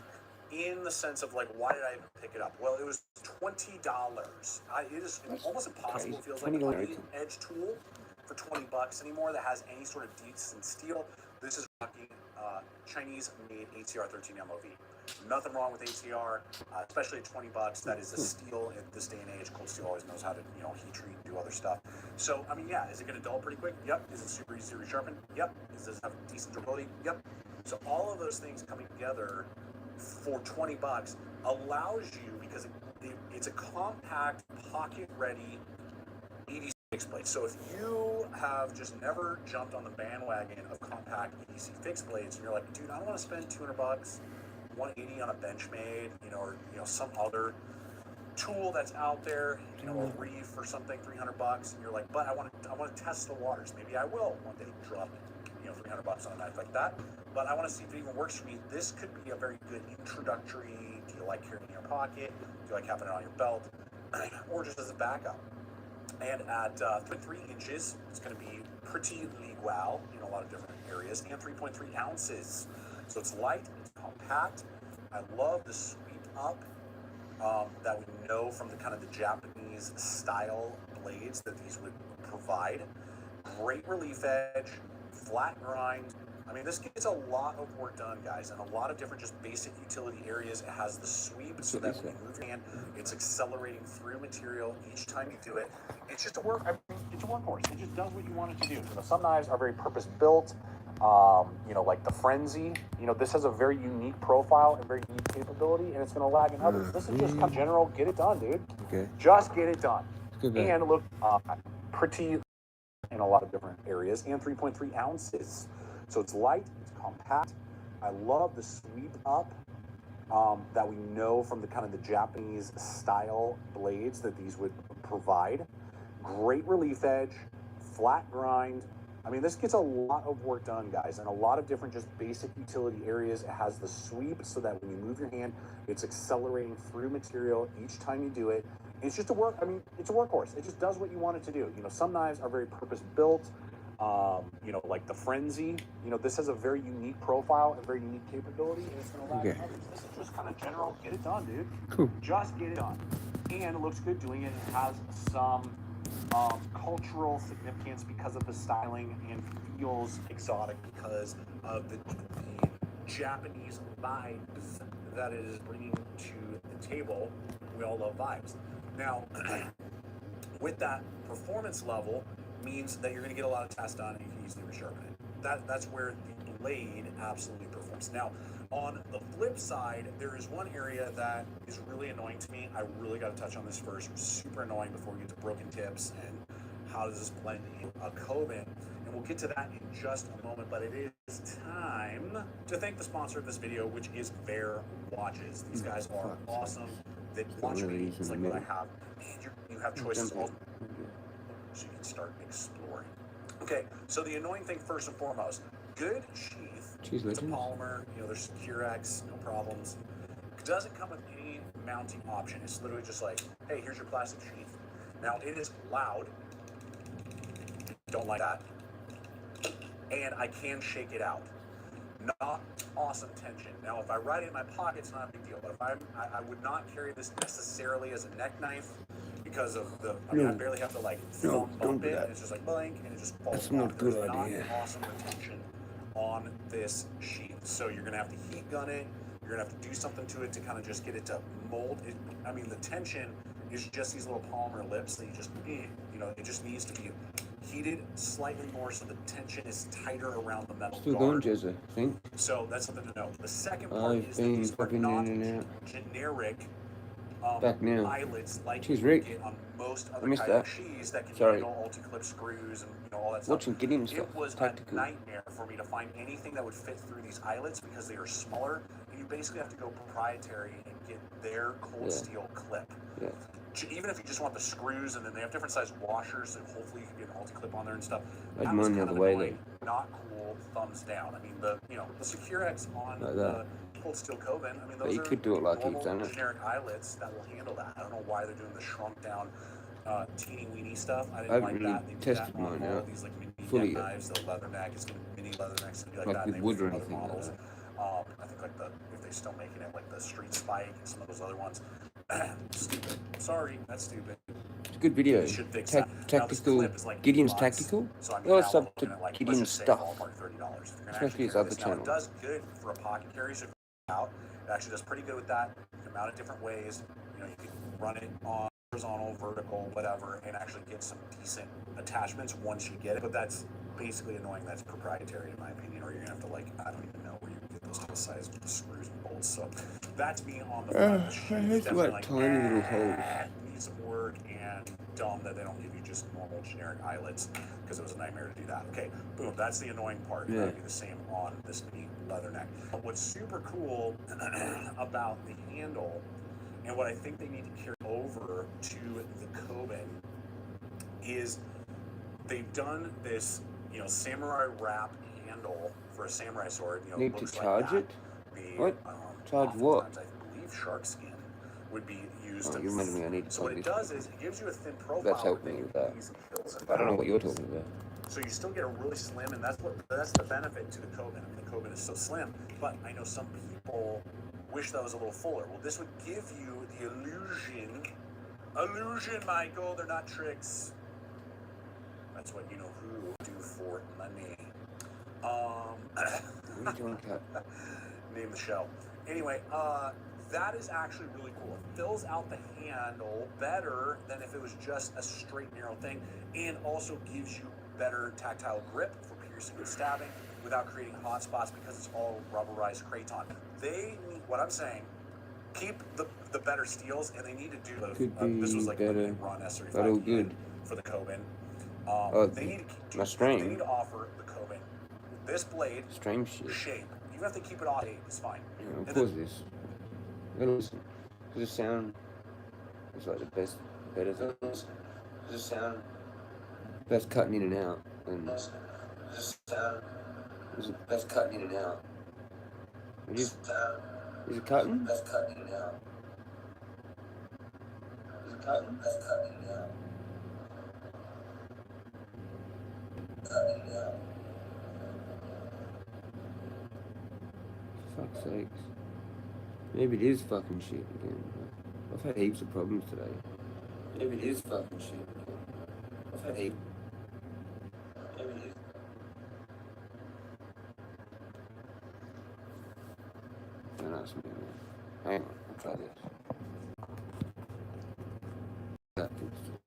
Speaker 20: in the sense of like, why did I even pick it up? Well, it was $20. It is almost impossible. It feels like a leading edge tool for $20 anymore that has any sort of decent steel. This is rocking Chinese-made ATR 13 MOV. Nothing wrong with ATR, especially at $20. That is a steal in this day and age. Cold Steel always knows how to, heat treat and do other stuff. So, I mean, yeah, is it going to dull pretty quick? Yep. Is it super easy to resharpen? Yep. Does it have decent durability? Yep. So all of those things coming together for $20 allows you, because it's a compact, pocket-ready EDC fixed blade. So if you have just never jumped on the bandwagon of compact EDC fixed blades, and you're like, dude, I don't want to spend $200, $180 on a Benchmade, or some other tool that's out there, a Reef or something, $300, and you're like, but I want to test the waters. Maybe I will one day drop $300 on a knife like that, but I want to see if it even works for me. This could be a very good introductory. Do you like carrying it in your pocket? Do you like having it on your belt? Or just as a backup? And at 3.3 inches, it's going to be pretty legal in a lot of different areas, and 3.3 ounces. So it's light, it's compact. I love the sweep up that we know from the kind of the Japanese style blades that these would provide. Great relief edge, flat grind. I mean, this gets a lot of work done, guys, in a lot of different just basic utility areas. It has the sweep so that when you move your hand, it's accelerating through material each time you do it. It's just it's a workhorse. It just does what you want it to do. Some knives are very purpose-built. Like the Frenzy, this has a very unique profile and very unique capability, and it's going to lag in others. This is just kind of general, get it done, dude. Okay. Just get it done. And look, pretty in a lot of different areas, and 3.3 ounces. So it's light, it's compact. I love the sweep up that we know from the kind of the Japanese style blades that these would provide. Great relief edge, flat grind. I mean, this gets a lot of work done, guys, in a lot of different just basic utility areas. It has the sweep so that when you move your hand, it's accelerating through material each time you do it. It's just it's a workhorse. It just does what you want it to do. Some knives are very purpose-built, like the Frenzy. This has a very unique profile and very unique capability, and it's going to lag in others. This is just kind of general, get it done, dude.
Speaker 3: Cool.
Speaker 20: Just get it done. And it looks good doing it. It has some cultural significance because of the styling, and feels exotic because of the Japanese vibes that it is bringing to the table. We all love vibes. Now, with that performance level means that you're going to get a lot of tests done and you can easily resharpen it. That's where the blade absolutely performs. Now, on the flip side, there is one area that is really annoying to me. I really got to touch on this first. Super annoying before we get to broken tips and how does this blend in a Koben. And we'll get to that in just a moment, but it is time to thank the sponsor of this video, which is Bear Watches. These guys are awesome. They watch me, it's like what I have. And you have choices all, so you can start exploring. Okay, so the annoying thing first and foremost, good sheath. It's a polymer, there's Securex, no problems. It doesn't come with any mounting option. It's literally just like, hey, here's your plastic sheath. Now, it is loud. Don't like that. And I can shake it out. Not awesome tension. Now, if I ride it in my pocket, it's not a big deal. But if I would not carry this necessarily as a neck knife because of I barely have to bump it. And it's just like blank, and it just falls off.
Speaker 3: That's not a good idea.
Speaker 20: Not awesome retention on this sheath. So you're gonna have to heat gun it. You're gonna have to do something to it to kind of just get it to mold it. I mean, the tension
Speaker 5: is just these little polymer lips that you just, you know, it just needs to be heated slightly more so the tension is tighter around the metal
Speaker 3: Still
Speaker 5: guard.
Speaker 3: going, Jezza, I think.
Speaker 5: So that's something to know. The second part
Speaker 3: I've
Speaker 5: is that
Speaker 3: been
Speaker 5: these are
Speaker 3: popping
Speaker 5: not
Speaker 3: in and out.
Speaker 5: generic
Speaker 3: Back now.
Speaker 5: eyelets like
Speaker 3: Cheers,
Speaker 5: you
Speaker 3: Rick.
Speaker 5: get on most
Speaker 3: I
Speaker 5: other
Speaker 3: missed
Speaker 5: kayak
Speaker 3: that.
Speaker 5: sheaths that can
Speaker 3: Sorry.
Speaker 5: handle multi-clip screws and you know all that stuff.
Speaker 3: Watching Gideon stuff.
Speaker 5: It was
Speaker 3: Tactical.
Speaker 5: a nightmare for me to find anything that would fit through these eyelets because they are smaller and you basically have to go proprietary and get their cold steel clip.
Speaker 3: Yeah.
Speaker 5: Even if you just want the screws, and then they have different size washers, so hopefully you can get a multi-clip on there and stuff.
Speaker 3: I'd
Speaker 5: That was
Speaker 3: mind the
Speaker 5: kind
Speaker 3: other
Speaker 5: of
Speaker 3: way,
Speaker 5: annoying, not cool, thumbs down. I mean, the Securex on
Speaker 3: Like
Speaker 5: the cold steel Coven, I mean,
Speaker 3: But
Speaker 5: those
Speaker 3: you
Speaker 5: are
Speaker 3: could do it like
Speaker 5: normal
Speaker 3: he's done it.
Speaker 5: generic eyelets that will handle that. I don't know why they're doing the shrunk down, teeny weeny stuff. I
Speaker 3: I
Speaker 5: didn't
Speaker 3: haven't
Speaker 5: like
Speaker 3: really
Speaker 5: that. They do
Speaker 3: tested
Speaker 5: that on
Speaker 3: mine
Speaker 5: all
Speaker 3: out
Speaker 5: these like mini
Speaker 3: fully
Speaker 5: neck
Speaker 3: yet.
Speaker 5: knives, the leather neck. It's gonna be mini leather necks and be like
Speaker 3: Like
Speaker 5: that.
Speaker 3: with
Speaker 5: and
Speaker 3: wood
Speaker 5: they
Speaker 3: or
Speaker 5: have other
Speaker 3: anything like
Speaker 5: models.
Speaker 3: that.
Speaker 5: I think like if they're still making it, like the Street Spike and some of those other ones. Stupid. Sorry, that's stupid.
Speaker 3: It's a good video.
Speaker 5: They should fix that. Now, this
Speaker 3: Tactical.
Speaker 5: clip is like
Speaker 3: Gideon's
Speaker 5: $8,
Speaker 3: Tactical.
Speaker 5: so I mean,
Speaker 3: Oh,
Speaker 5: now
Speaker 3: it's
Speaker 5: we're
Speaker 3: up
Speaker 5: looking
Speaker 3: to
Speaker 5: at like, let's
Speaker 3: Gideon's
Speaker 5: just say
Speaker 3: stuff.
Speaker 5: ballpark $30. If you're gonna
Speaker 3: Especially
Speaker 5: actually
Speaker 3: his
Speaker 5: carry
Speaker 3: other
Speaker 5: this. Now
Speaker 3: channel.
Speaker 5: it does good for a pocket carry, so if you out, it actually does pretty good with that. You can mount it different ways. You know, you can run it on horizontal, vertical, whatever, and actually get some decent attachments once you get it. But that's basically annoying. That's proprietary in my opinion, or you're gonna have to like, I don't even know where you get those type of size screws and bolts. So that's me on the front of the shoe.
Speaker 3: It's
Speaker 5: Definitely
Speaker 3: like tiny little holes.
Speaker 5: needs some work, and dumb that they don't give you just normal generic eyelets because it was a nightmare to do that. Okay, boom, that's the annoying part.
Speaker 3: Yeah.
Speaker 5: That'd be the same on this mini leather neck. But what's super cool about the handle and what I think they need to carry over to the Coben is they've done this, you know, samurai wrap handle for a samurai sword. You know,
Speaker 3: Need to
Speaker 5: looks
Speaker 3: charge
Speaker 5: like that.
Speaker 3: it? What? Charge what?
Speaker 5: Oftentimes, I believe shark skin would be used.
Speaker 3: Oh, you reminded me I need to
Speaker 5: So what
Speaker 3: plug
Speaker 5: it
Speaker 3: this.
Speaker 5: does is it gives you a thin profile.
Speaker 3: That's helping me with that. I don't know what you're talking about.
Speaker 5: So you still get a really slim, and that's the benefit to the Coben. I mean, the Coben is so slim, but I know some people wish that was a little fuller. Well, this would give you the illusion, Michael. They're not tricks. That's what you know who do for money.
Speaker 3: What are you doing, Cat?
Speaker 5: Name the show. Anyway, that is actually really cool. It fills out the handle better than if it was just a straight narrow thing, and also gives you better tactile grip for piercing and stabbing without creating hot spots because it's all rubberized craton. They need, what I'm saying, keep the better steels, and they need to do
Speaker 3: Could be
Speaker 5: this was like
Speaker 3: better,
Speaker 5: a Ron S35
Speaker 3: but all good.
Speaker 5: for the Coben. They need to
Speaker 3: my
Speaker 5: They
Speaker 3: string.
Speaker 5: need to offer the Coben this blade
Speaker 3: String shit.
Speaker 5: shape. Even if they keep it off 8, it's fine.
Speaker 3: Yeah,
Speaker 5: And
Speaker 3: pause this. Gotta listen. Does it sound? It's like the best, better thing. Does it sound? That's cutting in and out. And does it sound? Is it? That's cutting in and out. Is it cutting? That's cutting in and out. Is it cutting? That's cutting in and out. Cutting in and out. For fuck's sakes. Maybe it is fucking shit again. I've had heaps of problems today. Maybe it is fucking shit again. I've had heaps. Maybe it is. No, no, it's me. Hang on, I'll try this. That fixed it.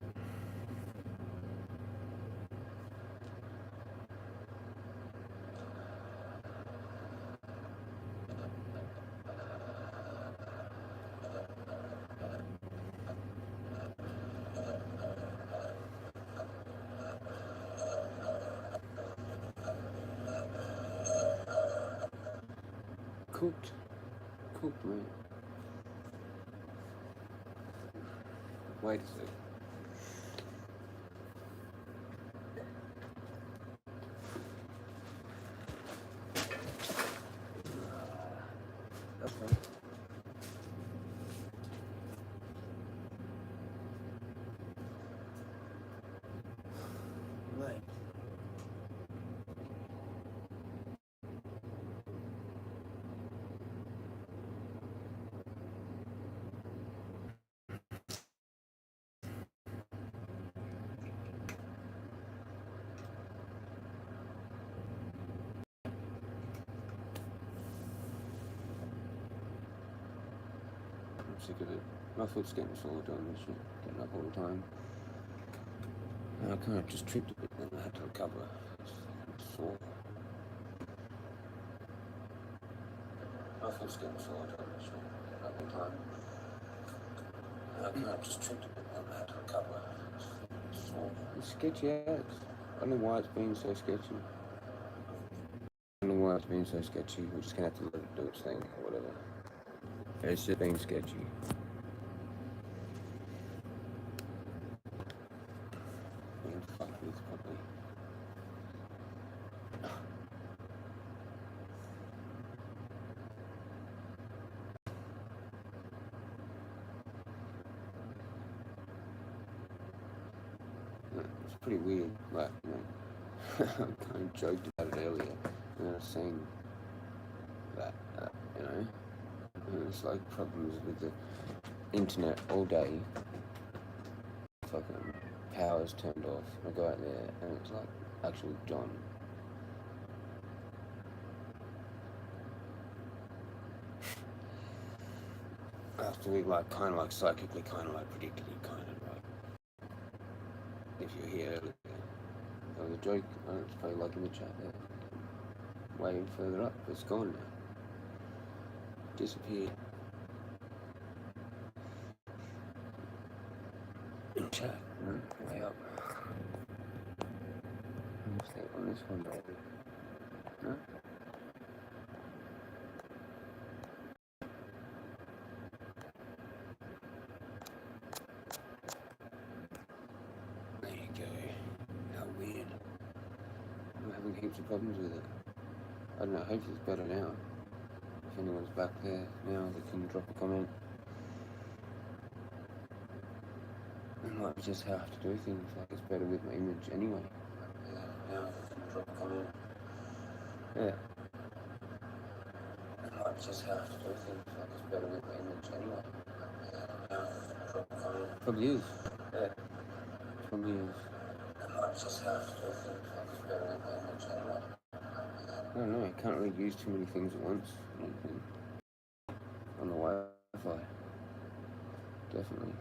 Speaker 3: Cooked, man. Wait a second. Okay. Right. sick of it. My foot's getting sore doing this shit, getting up all the time. And I kind of just tripped a bit, then I had to recover. It's sore. My foot's getting sore doing this shit, getting up all the time. And I kind of just tripped a bit, then I had to recover. It's sore. It's sketchy ass. I don't know why it's been so sketchy. I don't know why it's been so sketchy. We're just gonna have to let it do its thing or whatever. It's just being sketchy. Being fucked with probably. It's pretty weird, like, you know, I kind of joked about it earlier, and I was saying that, you know, and it's like problems with the internet all day, fucking power's turned off, I go out there, and it's like, actually John. After we like, kind of like psychically, kind of like predicted it, kind of like, if you're here earlier. That was a joke. It's probably like in the chat there. Way further up, but it's gone now. Disappeared. In chat, way up. What's that on this one, baby? No? There you go. How weird. I'm having heaps of problems with it. I don't know, hopefully it's better now. If anyone's back there now, they can drop a comment. I might just have to do things like it's better with my image anyway. Yeah, now they can drop a comment. Yeah. I might just have to do things like it's better with my image anyway. Yeah, now they can drop a comment. Probably is. Yeah. Probably is. I might just have to do things like it's better with my image anyway. I don't know, I can't really use too many things at once. On the Wi-Fi. Definitely.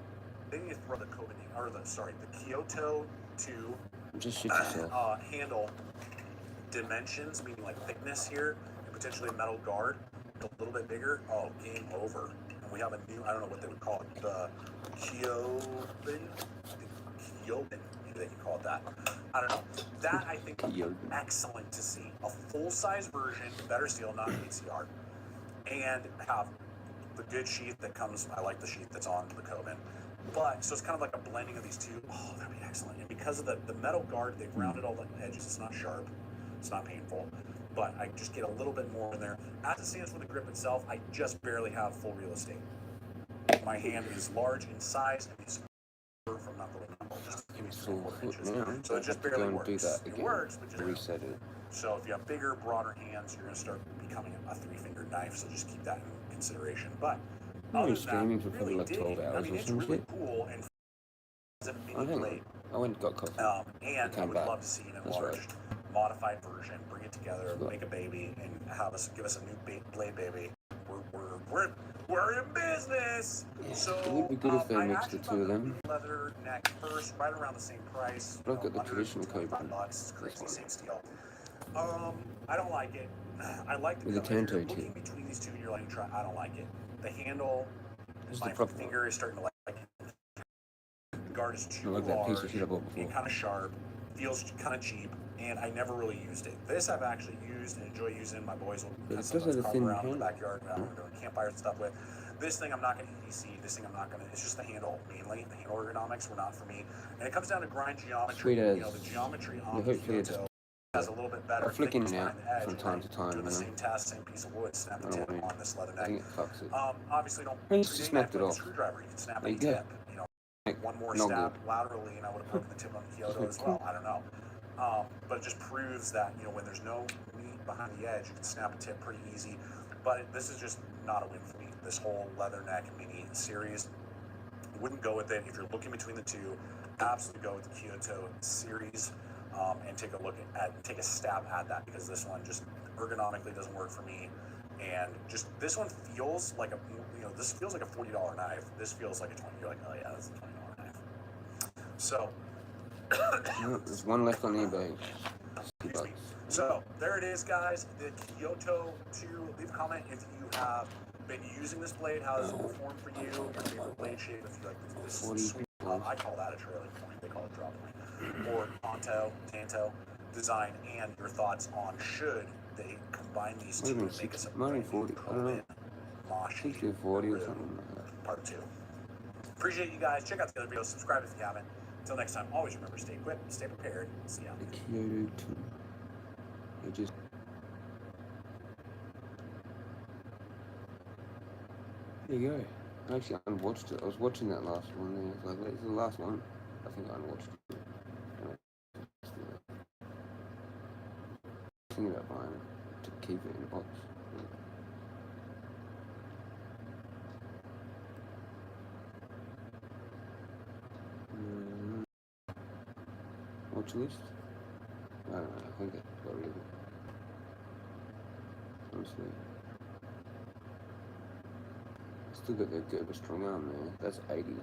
Speaker 5: Then you throw the Kyoto to
Speaker 3: just shit yourself.
Speaker 5: Handle dimensions, meaning like thickness here, and potentially a metal guard, a little bit bigger. Oh, game over. And we have a new, I don't know what they would call it, the Kyobin, maybe they can call it that. I don't know. That I think would be excellent to see. A full-size version, better steel, not HCR, and have the good sheath that comes. I like the sheath that's on the Kobin. But, so it's kind of like a blending of these two. Oh, that'd be excellent. And because of the metal guard, they've rounded all the edges. It's not sharp. It's not painful. But I just get a little bit more in there. As it stands for the grip itself, I just barely have full real estate. My hand is large in size and it's from knuckle to knuckle. Just give me 4 inches. So it just barely works. It works, but just
Speaker 3: reset it.
Speaker 5: So if you have bigger, broader hands, you're going to start becoming a 3-fingered knife. So just keep that in consideration. But
Speaker 3: I've been streaming for probably like 12 hours or some shit.
Speaker 5: Cool and
Speaker 3: I went and got coffee.
Speaker 5: And I would love to see an enlarged, modified version, bring it together, make a baby, and give us a new blade baby. We're in business.
Speaker 3: Yeah,
Speaker 5: so
Speaker 3: it would be good if they mixed the two of them.
Speaker 5: Leather neck first, right around the same price.
Speaker 3: But I've got the traditional Cobra.
Speaker 5: It's crazy, same steel. I don't like it. I like the
Speaker 3: with a Tanto too.
Speaker 5: Looking between these two, you're like, I don't like it. The handle, my finger is starting to like. The guard is too large, and kind of sharp, feels kind of cheap, and I never really used it. This I've actually used and enjoy using. My boys will sometimes come around in the backyard when we're doing campfire and stuff with. This thing I'm not going to EDC. This thing I'm not going to. It's just the handle mainly. The handle ergonomics were not for me, and it comes down to grind geometry. You know, the geometry on the Kyoto has a little bit better.
Speaker 3: I'll flick in and out from time to time.
Speaker 5: Do the same task, same piece of wood. Snap the tip on this leather neck.
Speaker 3: I think it fucks it.
Speaker 5: Obviously, don't.
Speaker 3: I just snapped it off.
Speaker 5: Screwdriver. You can snap the tip. You know, one more stab laterally, and I would have broken the tip on the Kyoto as well. I don't know. But it just proves that, you know, when there's no meat behind the edge, you can snap a tip pretty easy. But this is just not a win for me. This whole leather neck mini series, wouldn't go with it. If you're looking between the two, absolutely go with the Kyoto series and take a stab at that, because this one just ergonomically doesn't work for me.
Speaker 20: And just this one feels like this feels like a $40 knife. This feels like a 20. You're like, oh yeah, that's a $20 knife. So
Speaker 3: there's one left on eBay. $60.
Speaker 20: So there it is, guys. The Kyoto 2. Leave a comment if you have been using this blade. How does it perform for you? Your favorite blade shape? If you like this sweet, I call that a trailing point. They call it drop point. Or Tanto design, and your thoughts on should they combine these two to make us a brand new
Speaker 3: 40. I don't know. 60 or 40 or something like that.
Speaker 20: Part 2. Appreciate you guys. Check out the other videos. Subscribe if you haven't. Until next time, always remember, stay equipped, stay prepared. See ya.
Speaker 3: The Kyoto 2. It just... There you go. Actually, I unwatched it. I was watching that last one there. It's like, it's the last one. I think I unwatched it. Thinking about buying it to keep it in a box. Watch list? I don't know, I think I got rid of it. Honestly. Still got the Gerber strong arm there. That's $80.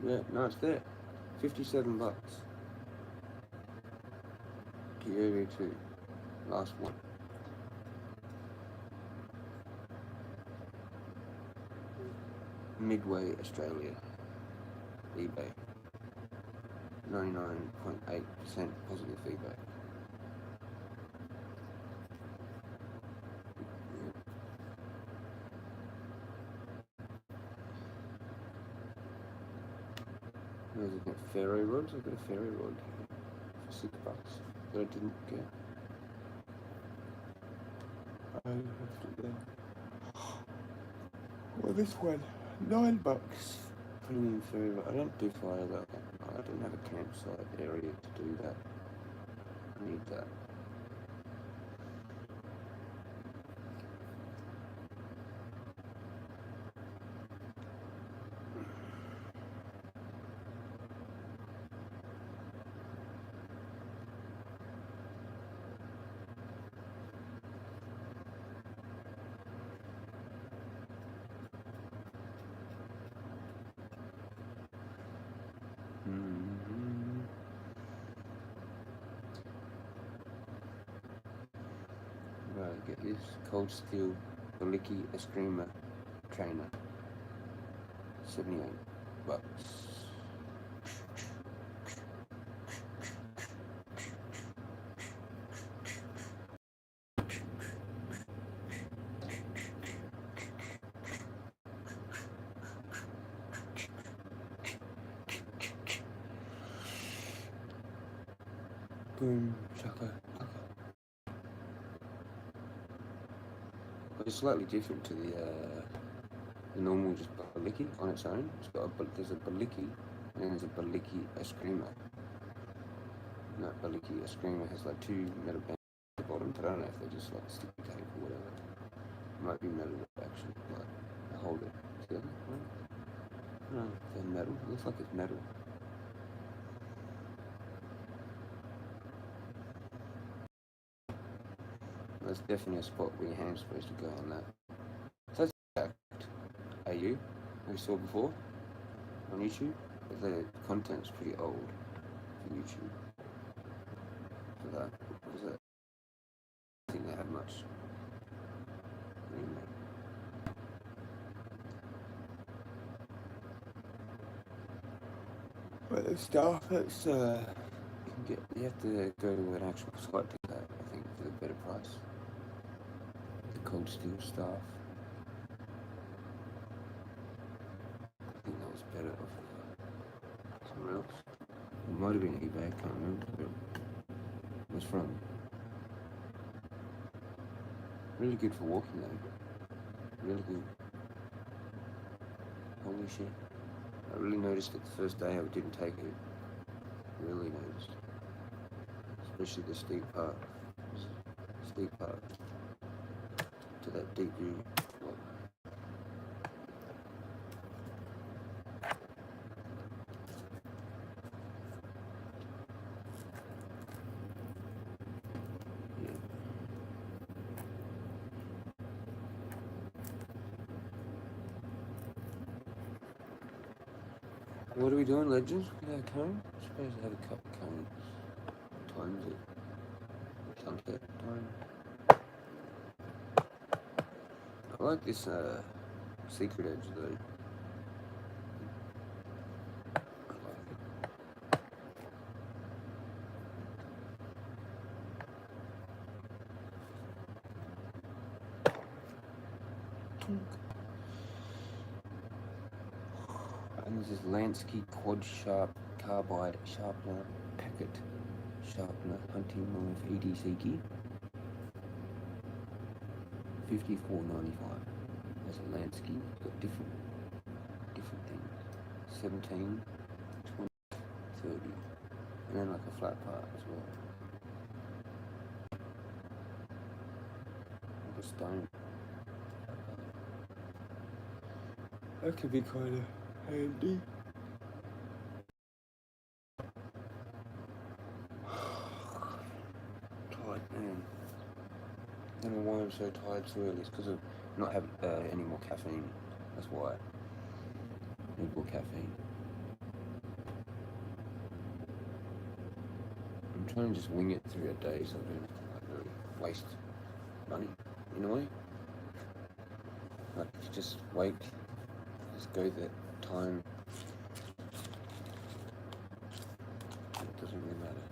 Speaker 3: Yeah, no, it's there. $57. Kyoto 2. Last one. Midway, Australia. eBay. 99.8% positive feedback. There's a ferry rod. I've got a ferry rod for $6 that I didn't get. I have to go. Well, this one, $9. Premium ferry rod. I don't do fire though. I don't have a campsite area to do that. I need that. Right, get this cold steel Baliki Eskrima trainer. $78. Boom, shaka, shaka. But it's slightly different to the normal just Baliki on its own. It's got there's a Baliki and then there's a Baliki Eskrima. And that Baliki Eskrima has like two metal bands at the bottom, but I don't know if they're just like sticky tape or whatever. It might be metal actually, like I hold it. See that? I don't know if they're metal. It looks like it's metal. There's definitely a spot where your hand's supposed to go on that. So that's AU, we saw before on YouTube, but the content's pretty old for YouTube. For that, because I don't think they had much remake. But the stuff that's you have to go to an actual site to get that, I think, for the better price. The cold steel stuff. I think that was better off somewhere else. It might have been eBay, I can't remember, but it was from. Really good for walking though. Really good. Holy shit. I really noticed it the first day I didn't take it. Really noticed. Especially the steep part. To that deep view. What are we doing, legends? We have a cone? I'm supposed to have a couple cones. What time is it? Sunset time. I like this secret edge though. I like it. And this is Lansky Quad Sharp Carbide Sharpener Packet Sharpener Hunting Knife EDC gear. $54.95. That's a Lansky. It's got different things. 17, 20, 30. And then like a flat part as well. Like a stone. That could be kind of handy. Tired, man. I don't know why I'm so tired so early. It's because of not having any more caffeine. That's why. I need more caffeine. I'm trying to just wing it through a day so I don't like, really waste money in a way. Like just wait, just go that time. It doesn't really matter.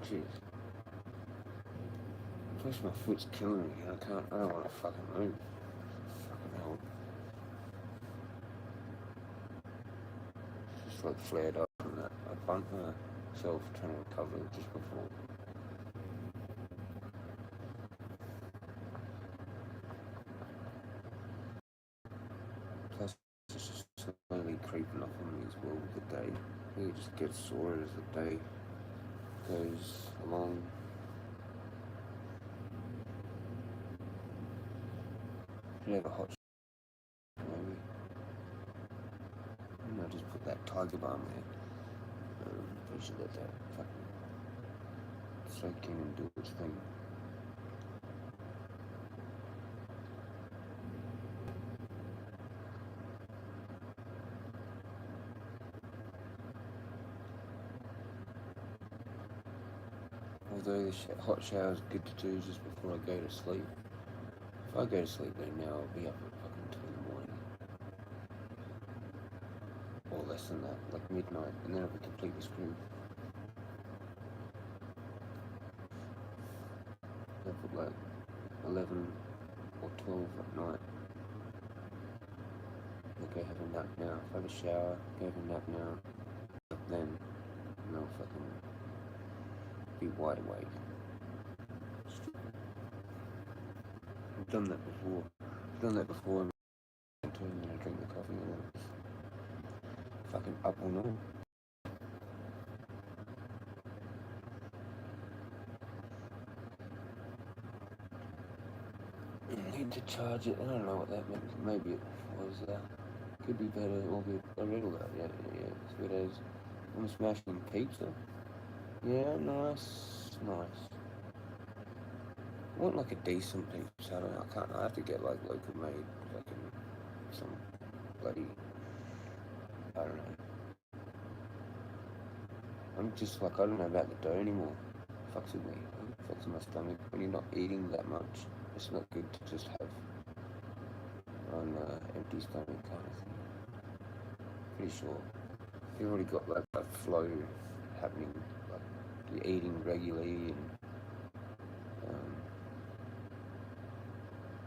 Speaker 3: Jeez. Plus my foot's killing me. I don't want to fucking move. Fucking hell. Just like flared up from that. I bumped myself trying to recover just before. Plus it's just slowly creeping up on me as well with the day. It just gets sore as the day goes along. You have a hot maybe. And I'll just put that tiger balm there. Pretty sure let that fucking soak in and do its thing. Although the hot shower is good to do just before I go to sleep. If I go to sleep then now, I'll be up at fucking 2 in the morning. Or less than that, like midnight, and then I'll be completely screwed. I'll put like 11 or 12 at night. I'll go have a nap now. If I have a shower, go have a nap now. Then, and I'll fucking be wide awake. I've done that before. And then I drink the coffee and then it's fucking up all night. I need to charge it. I don't know what that meant. Maybe it was could be better or good. I read all that. Yeah. It's good as I'm smashing pizza. Yeah, nice. I want like a decent pizza. I don't know. I have to get like local made, fucking some bloody. I don't know. I'm just like, I don't know about the dough anymore. It fucks with me. It fucks with my stomach. When you're not eating that much, it's not good to just have on empty stomach kind of thing. Pretty sure. If you've already got like that flow happening, like you're eating regularly and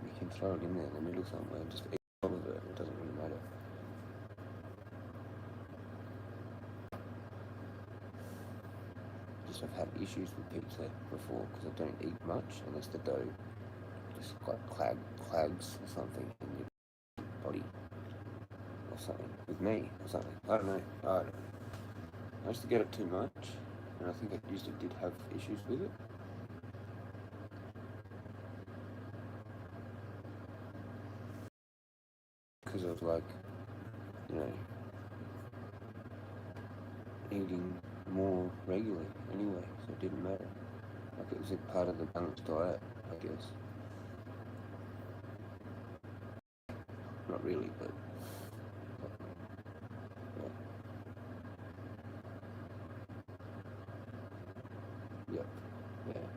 Speaker 3: you can throw it in there in the middle somewhere and just eat all of it. It doesn't really matter. I've had issues with pizza before because I don't eat much unless the dough just like clags or something in your body or something with me or something. I don't know. I used to get it too much and I think I usually did have issues with it. Because I was like, eating more regularly anyway, so it didn't matter. Like it was a part of the balanced diet, I guess. Not really, but yeah. Yep. Yeah.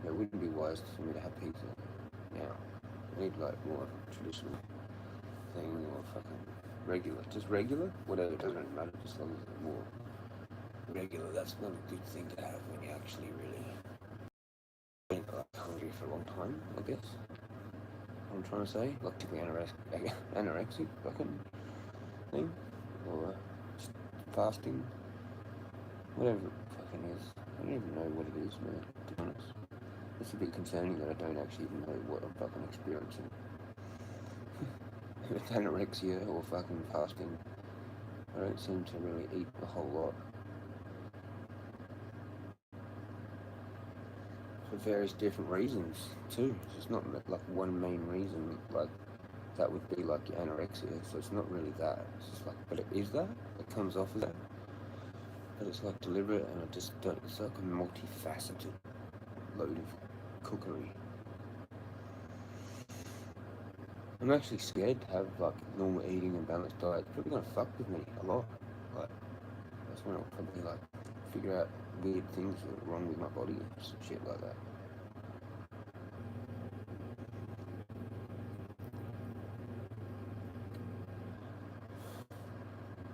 Speaker 3: It wouldn't be wise for me to have pizza now. I need like more traditional thing or fucking regular. Just regular? Whatever, it doesn't really matter, just as long as it's more regular. That's not a good thing to have when you actually really been like hungry for a long time, I guess. I'm trying to say, like to be anorexic fucking thing, or fasting, whatever it fucking is. I don't even know what it is, man, to be honest. It's a bit concerning that I don't actually even know what I'm fucking experiencing. If it's anorexia or fucking fasting, I don't seem to really eat a whole lot. For various different reasons too. It's not like one main reason, like that would be like anorexia, so it's not really that. It's just like, but it is that, it comes off of that. But it's like deliberate, and I just don't, it's like a multifaceted load of cookery. I'm actually scared to have like normal eating and balanced diet. It's probably gonna fuck with me a lot. Like, that's when I'll probably like figure out weird things that are wrong with my body and some shit like that.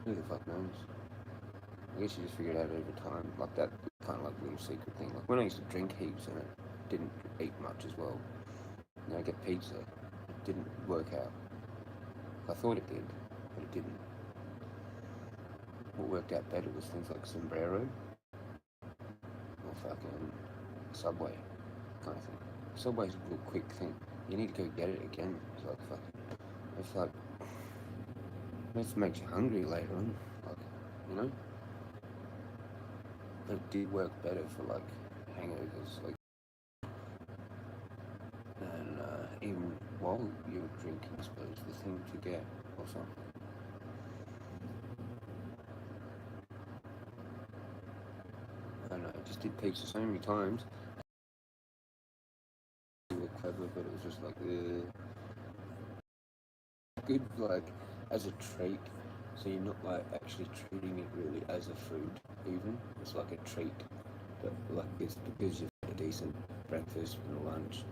Speaker 3: Who the fuck knows? I guess you just figure it out over time. Like that kind of like little secret thing. Like when I used to drink heaps and I didn't eat much as well. And I get pizza, it didn't work out. I thought it did, but it didn't. What worked out better was things like sombrero or fucking Subway kind of thing. Subway's a real quick thing. You need to go get it again. It's like fucking, it's like, it just makes you hungry later on, like, you know? But it did work better for like hangovers, like, and even while you were drinking, I suppose, the thing to get or something. I don't know, I just did pizza so many times. It was clever, but it was just like, good, like, as a treat. So you're not like actually treating it really as a food, even. It's like a treat. But like it's because you've got a decent breakfast and a lunch,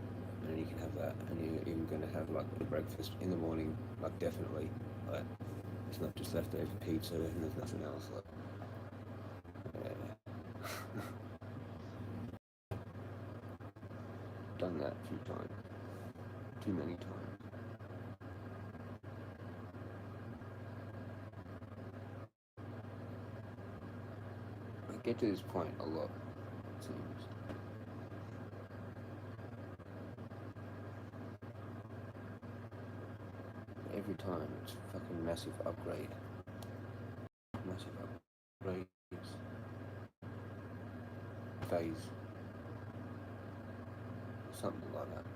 Speaker 3: and you can have that, and you're even going to have like a breakfast in the morning, like definitely. Like it's not just leftover pizza and there's nothing else. Like, yeah. Done that a few times, too many times. I get to this point a lot, it seems. Every time it's a fucking massive upgrade. Massive upgrades. Phase. Something like that.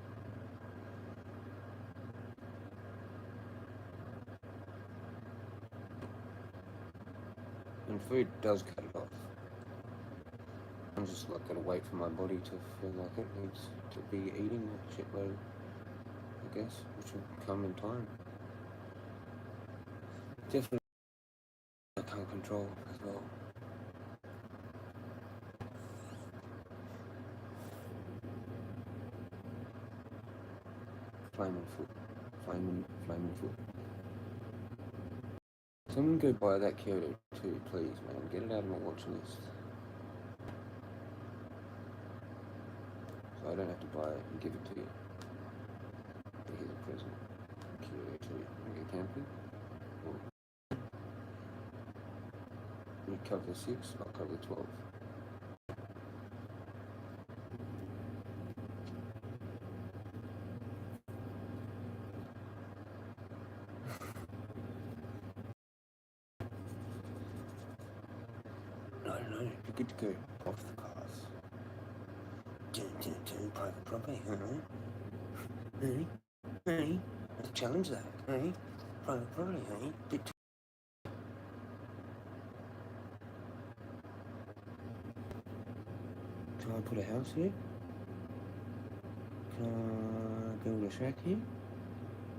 Speaker 3: And food does cut it off. I'm just like gonna wait for my body to feel like it needs to be eating a shitload, I guess, which will come in time. Definitely I can't control as well. Flaming foot. Someone go buy that Kyoto too, please, man. Get it out of my watch list. So I don't have to buy it and give it to you. Here's a present. Kyoto 2. You go camping? Or you cover the 6, I'll cover the 12. I don't know, it'd be good to go off the cars. Private property, Hey, let's challenge that, hey? Private property, hey? Can I put a house here? Can I build a shack here?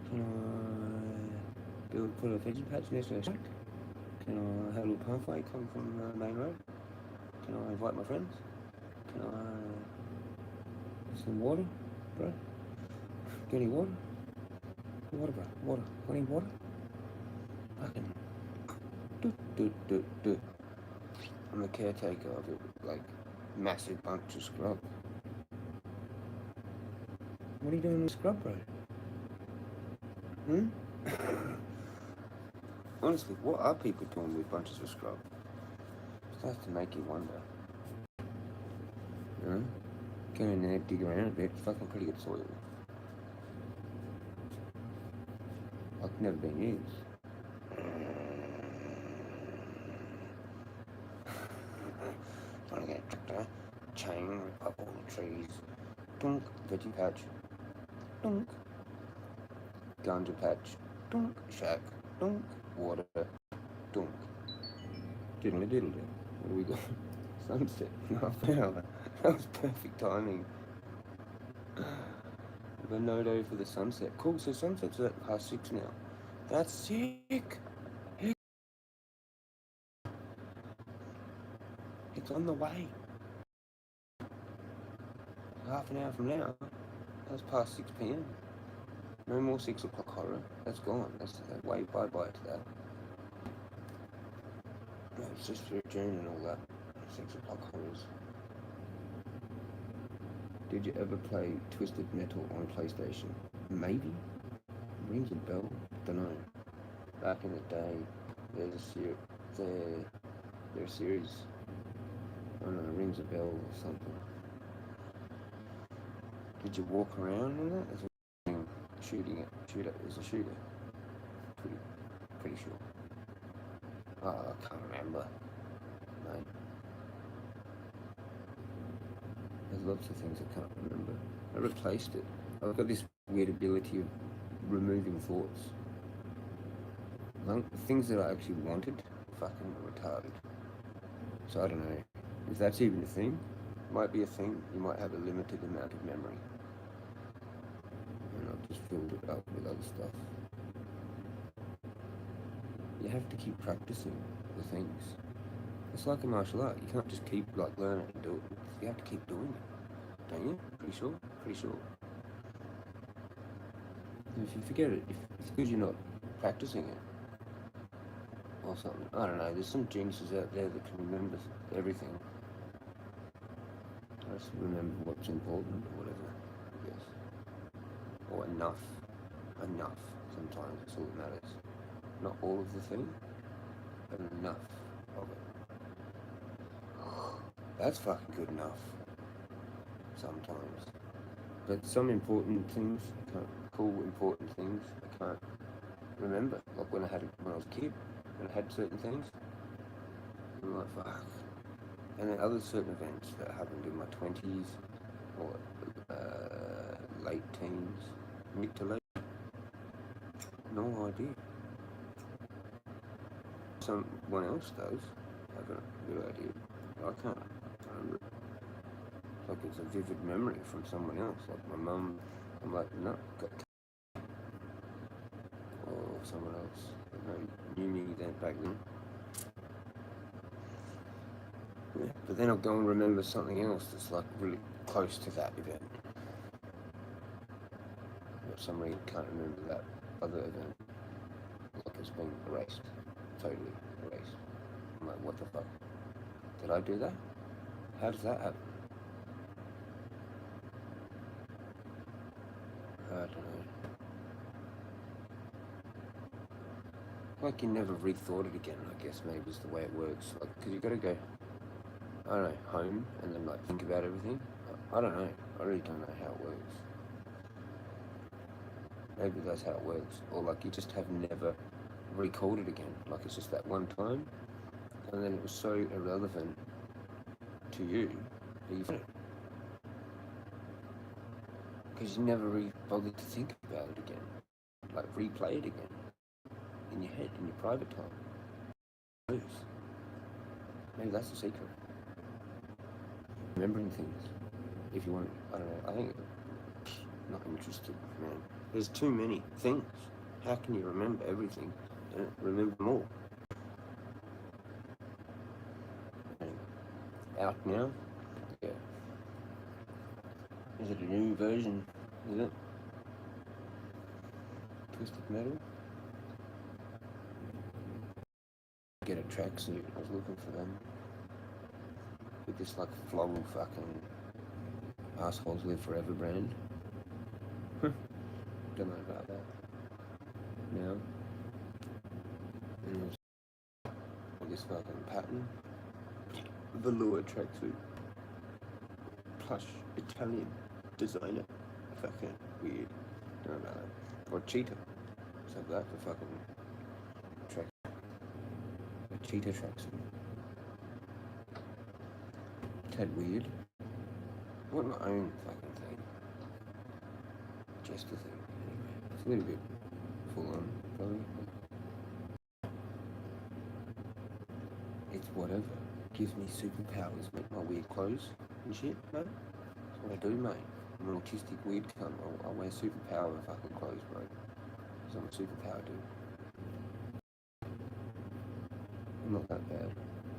Speaker 3: Can I put a veggie patch next to a shack? Can I have a little pathway come from the main road? Can I invite my friends? Can I get some water, bro? Get any water? Water, bro. Water. Want any water? Fucking do. I'm the caretaker of it, like massive bunch of scrub. What are you doing with scrub, bro? Honestly, what are people doing with bunches of scrub? It starts to make you wonder. You know? Go in there, dig around a bit, it's fucking pretty good soil. Like, never been used. Trying to get a tractor, chain, rip up all the trees. Dunk, veggie patch. Dunk. Ganja patch. Dunk, shack. Dunk, water. Dunk. Diddly diddly. What do we got? Sunset in half an hour. That was perfect timing. The no-do for the sunset. Cool, so sunset's at past 6 now. That's sick. It's on the way. Half an hour from now, that's past 6 p.m. No more 6 o'clock horror. That's gone. That's way bye-bye to that. No, it's just through June and all that. 6 o'clock horrors. Did you ever play Twisted Metal on PlayStation? Maybe. Rings a bell. Dunno. Back in the day, there's a series. I don't know, rings a bell or something. Did you walk around in that? As a shooting it. Shooter is a shooter. Pretty sure. Oh, I can't remember. No. There's lots of things I can't remember. I replaced it. I've got this weird ability of removing thoughts. Like, the things that I actually wanted, fucking retarded. So I don't know. If that's even a thing, might be a thing. You might have a limited amount of memory. And I've just filled it up with other stuff. You have to keep practicing the things. It's like a martial art. You can't just keep like learning and do it. You have to keep doing it. Don't you? Pretty sure. If you forget it, it's because you're not practicing it. Or something. I don't know. There's some geniuses out there that can remember everything. I just remember what's important or whatever, I guess. Or enough. Sometimes it's all that matters. Not all of the thing, but enough of it. That's fucking good enough. Sometimes. But some important things, important things, I can't remember. Like when I was a kid, when I had certain things, I'm like, fuck. And then other certain events that happened in my 20s or late teens, mid to late. No idea. Someone else does have a good idea. I can't remember. Like it's a vivid memory from someone else. Like my mum, I'm like, no, got. Or someone else that knew me then back then. Yeah, but then I'll go and remember something else that's like really close to that event. For some reason, can't remember that other event. Like it's been erased, totally erased. I'm like, what the fuck? Did I do that? How does that happen? I don't know. Like you never rethought it again, I guess maybe is the way it works. Like, because you got to go, I don't know, home and then like think about everything. I don't know. I really don't know how it works. Maybe that's how it works. Or like you just have never recalled it again. Like it's just that one time and then it was so irrelevant to you that you forgot it. Because you never bothered to think about it again. Like replay it again. In your head, in your private time. Maybe that's the secret. Remembering things. If you want, I don't know, I think Not interested, man. There's too many things. How can you remember everything? Don't remember them all. Out now? Yeah. Is it a new version? Is it? Twisted Metal? Get a tracksuit. I was looking for them. With this like floral fucking assholes live forever brand. Don't know about that. No. And there's this fucking pattern. Velour tracksuit. Plush Italian designer. Fucking weird. Don't know about that. Or cheetah. Let's have that for fucking track. A cheetah tracksuit. Tad weird. I want my own fucking thing. Just a thing. Anyway, it's a little bit full on, probably. It's whatever. Gives me superpowers, make my weird clothes and shit, no? That's what I do, mate. I'm an autistic weird cunt. I'll wear superpower fucking clothes, bro. Because I'm a superpower dude. I'm not that bad.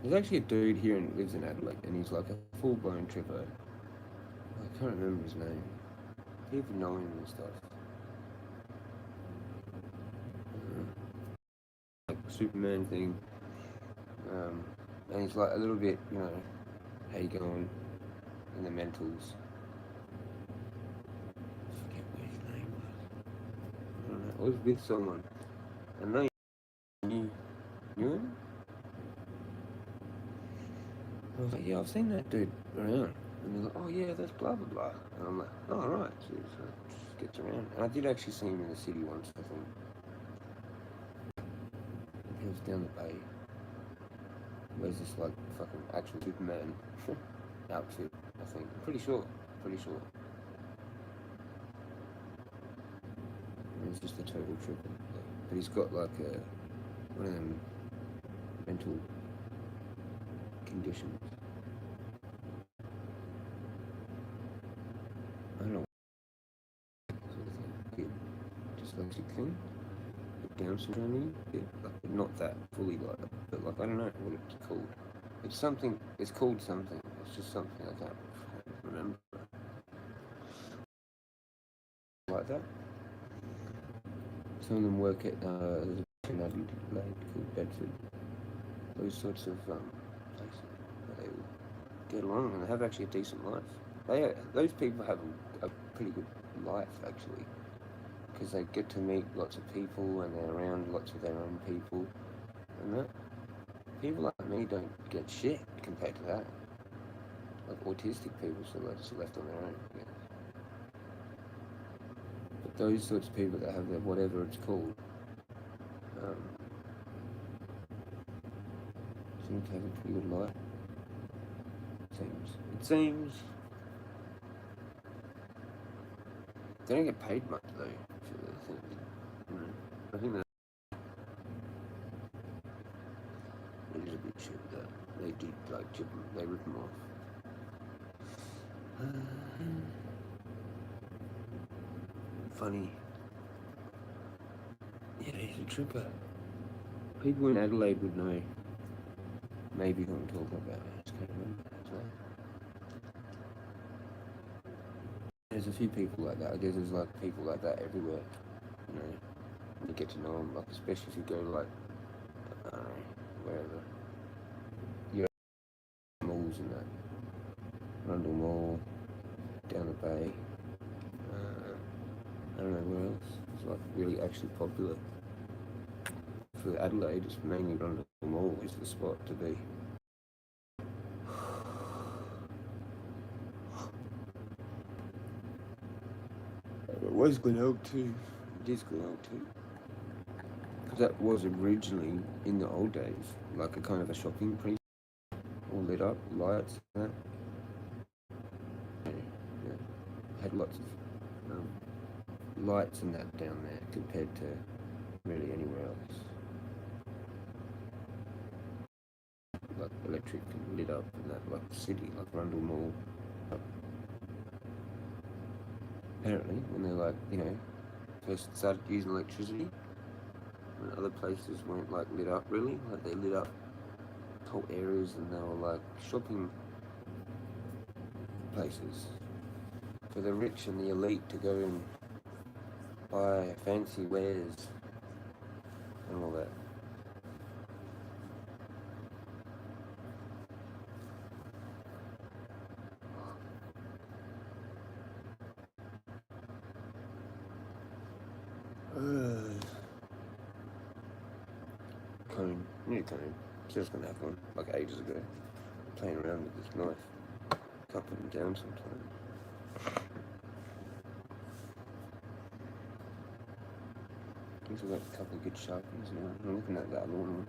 Speaker 3: There's actually a dude here and lives in Adelaide, and he's like a full-blown tripper. I can't remember his name. People know him and stuff. Like Superman thing. And he's like a little bit, you know, how you going in the mentals. I forget what his name was. I don't know. I was with someone. And they knew him? I was like, yeah, I've seen that dude around. And they're like, oh yeah, that's blah blah blah. And I'm like, oh right, so just gets around. And I did actually see him in the city once, I think. He was down the bay. Where's this like fucking actual Superman outfit, I think. I'm pretty sure. And he's just a total tripper. But he's got like one of them mental conditions. I don't know. Sort of thing. Dyslexic thing. Down syndrome, yeah, like, not that fully like that, but like I don't know what it's called. It's something. It's called something. It's just something I can't remember. Like that. Some of them work at there's a in Adelaide called Bedford. Those sorts of places where they all get along and they have actually a decent life. Those people have a pretty good life actually. Because they get to meet lots of people and they're around lots of their own people and that. People like me don't get shit compared to that. Like autistic people, so they're just left on their own, I guess. But those sorts of people that have their whatever it's called seem to have a pretty good life. It seems. They don't get paid much though for the things. I think that it is a bit shit that they do like chip them, they rip them off. Funny. Yeah, he's a tripper. People in Adelaide would know. Maybe what I'm talking about. I just can't remember his name. There's a few people like that. I guess there's like people like that everywhere. You know, you get to know them, like especially if you go like, I don't know, wherever. You know, malls and that. Rundle Mall, down the bay. I don't know where else. It's like really actually popular. For Adelaide, it's mainly Rundle Mall is the spot to be. It was Glenelg too. It is Glenelg too. Because that was originally, in the old days, like a kind of a shopping precinct. All lit up, lights and that. Yeah. Had lots of lights and that down there compared to really anywhere else. Like electric and lit up and that, like city, like Rundle Mall. apparently, when they like, you know, first started using electricity, when other places weren't like lit up really, like they lit up whole areas and they were like shopping places for the rich and the elite to go and buy fancy wares and all that. New cone. Just gonna have one like ages ago. Playing around with this knife. Can't put them down sometimes. I've got a couple of good sharpies now. I'm looking at that other one.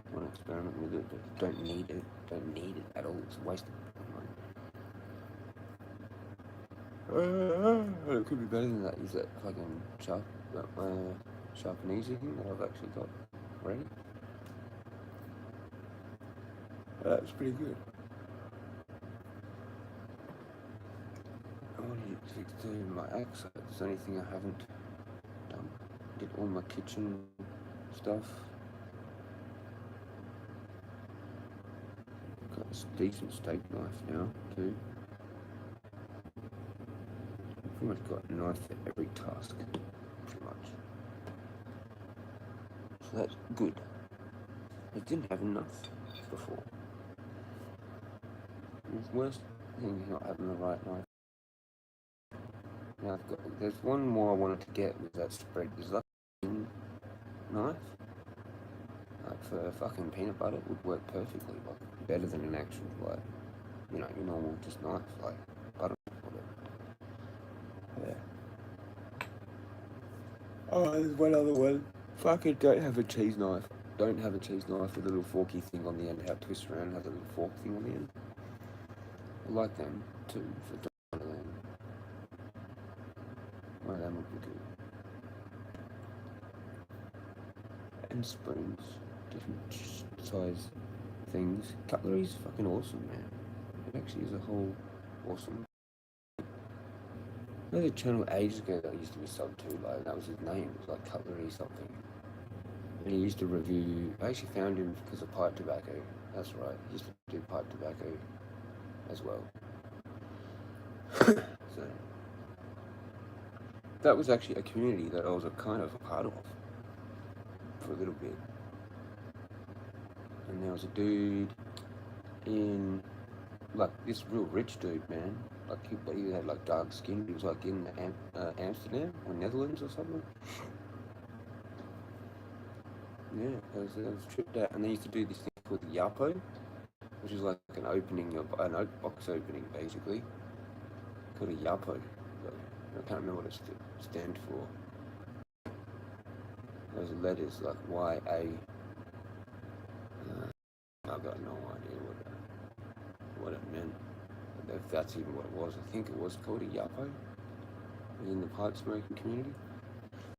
Speaker 3: I want to experiment with it, but don't need it. Don't need it at all. It's a waste of money. It could be better than that. Use that fucking sharp and easy thing that I've actually got ready. That's pretty good. I want to fix my axe. It's the only thing I haven't done. Did all my kitchen stuff. Got a decent steak knife now too. I've pretty much got a knife for every task, pretty much. So that's good. I didn't have enough before. The worst thing is not having the right knife. Now there's one more I wanted to get with that spread. There's like a knife. Like for fucking peanut butter, it would work perfectly. Like better than an actual like, you know, your normal just knife like butter or whatever. Yeah. Oh, there's one other one. Fucking don't have a cheese knife. Don't have a cheese knife with a little forky thing on the end. How it twists around, has a little fork thing on the end. I like them too. For one of them. One of them would be good. And spoons, different size things. Cutlery's fucking awesome, man. It actually is a whole awesome. There was a channel ages ago that I used to be subbed to, like that was his name. It was like Cutlery something. And he used to review. I actually found him because of pipe tobacco. That's right. He used to do pipe tobacco as well. So that was actually a community that I was a kind of a part of for a little bit. And there was a dude in, like, this real rich dude, man. Like, he had, like, dark skin. He was, like, in Amsterdam or Netherlands or something. Yeah, I was tripped out. And they used to do this thing called the Yapo, which is like an opening of an box opening, basically. Called a Yapo. I can't remember what it stands for. Those letters, like Y-A. I've got no idea what it meant. If that's even what it was. I think it was called a Yapo in the pipe smoking community.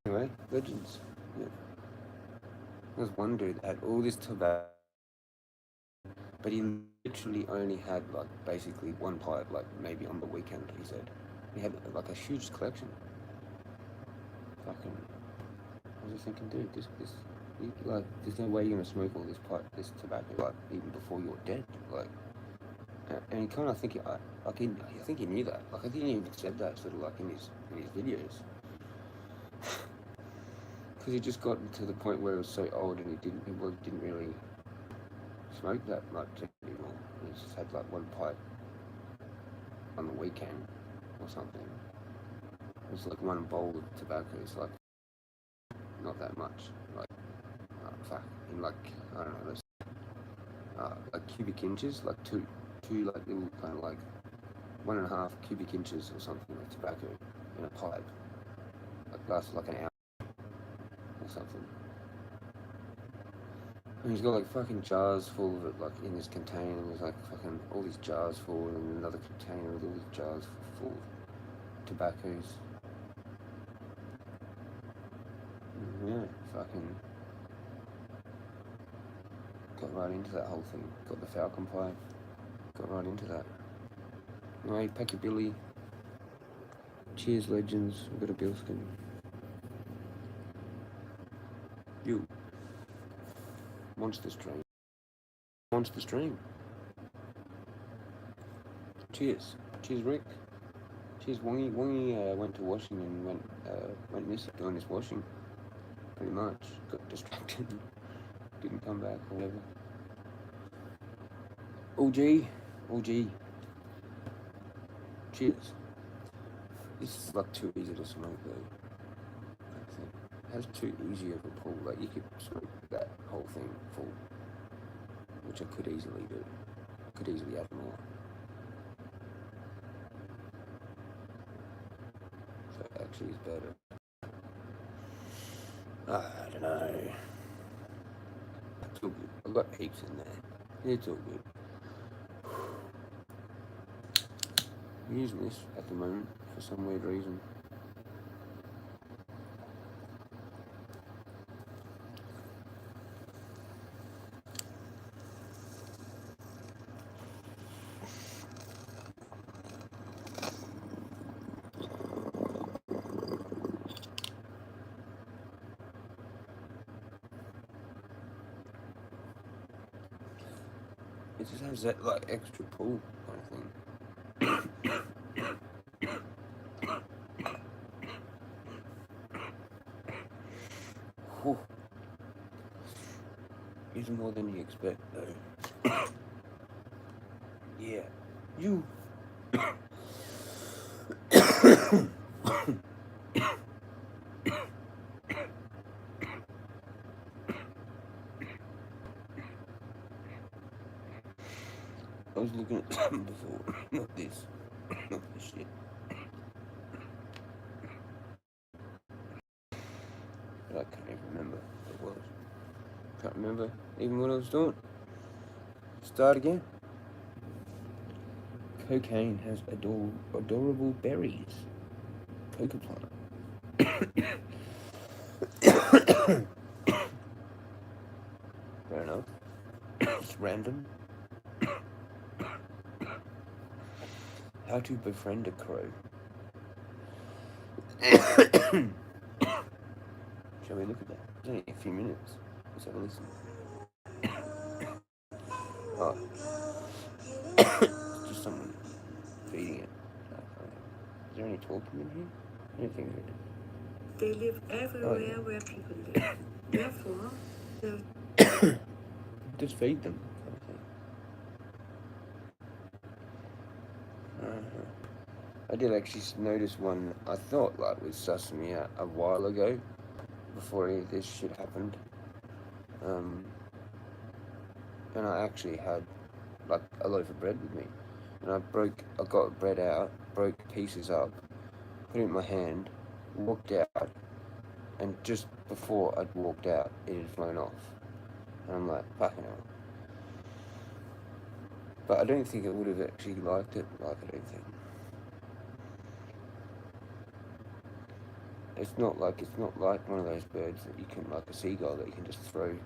Speaker 3: Anyway, legends. Yeah. There's one dude that had all this tobacco, but he literally only had like basically one pipe, like maybe on the weekend, he said. He had like a huge collection. Fucking, I was just thinking, dude, like, there's no way you're gonna smoke all this tobacco, like, even before you're dead, like. And he kind of think, I think he knew that. Like, I think he even said that sort of like in his videos. Because he just got to the point where he was so old and he didn't really smoke that much anymore. He just had like one pipe on the weekend or something. It was like one bowl of tobacco. It's like not that much. Like in like, I don't know, like cubic inches, like two like little kind of like 1.5 cubic inches or something of tobacco in a pipe. Like lasts like an hour or something. And he's got like fucking jars full of it, like in this container, and there's like fucking all these jars full, and another container with all these jars full of tobaccos. And yeah, fucking got right into that whole thing. Got the Falcon pipe, got right into that. Anyway, pack your billy, Cheers, legends. We've got a bill skin. You. Monster stream. Monster stream. Cheers. Cheers, Rick. Cheers, Wongy. Wongy went to washing and went missing doing his washing. Pretty much. Got distracted. Didn't come back or whatever. OG. Cheers. This is like too easy to smoke though. I think it has too easy of a pull. Like you could smoke that whole thing full, which I could easily do. I could easily add more. So it actually is better. I don't know. It's all good. I've got heaps in there. It's all good. I'm using this at the moment for some weird reason. It just has that like extra pull kind of thing. Whew. It's more than you expect though. Yeah. You. I was looking at something before, not this shit. But I can't even remember what it was. Can't remember even what I was doing. Start again. Cocaine has adorable berries. Coca plant. Fair enough. It's random. How to befriend a crow. Shall we look at that? It's only a few minutes. Let's have a listen. Oh. It's just someone feeding it. Is there any talking in here? I don't think there is.
Speaker 21: They live everywhere where people live. Therefore,
Speaker 3: just feed them. I did actually notice one I thought like was sussing me out a while ago, before any of this shit happened. And I actually had like a loaf of bread with me, and I got bread out, broke pieces up, put it in my hand, walked out, and just before I'd walked out, it had flown off. And I'm like, fucking hell. But I don't think it would have actually liked it, like I don't think. It's not like one of those birds that you can, like a seagull, that you can just throw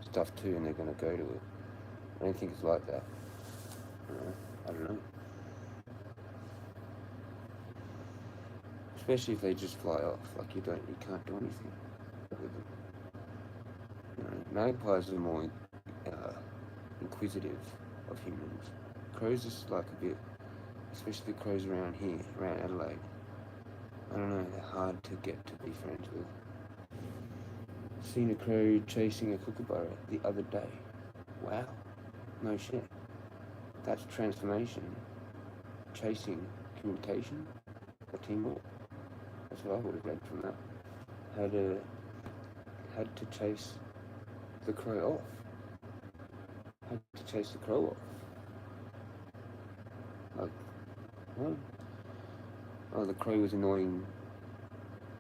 Speaker 3: stuff to and they're going to go to it. I don't think it's like that. I don't know. Especially if they just fly off, like you can't do anything with them. You know, magpies are more inquisitive of humans. Crows is like a bit, especially the crows around here, around Adelaide. I don't know, they're hard to get to be friends with. Seen a crow chasing a kookaburra the other day. Wow. No shit. That's transformation. Chasing communication or teamwork. That's what I would have read from that. Had to chase the crow off. Had to chase the crow off. Like, what? Oh, the crow was annoying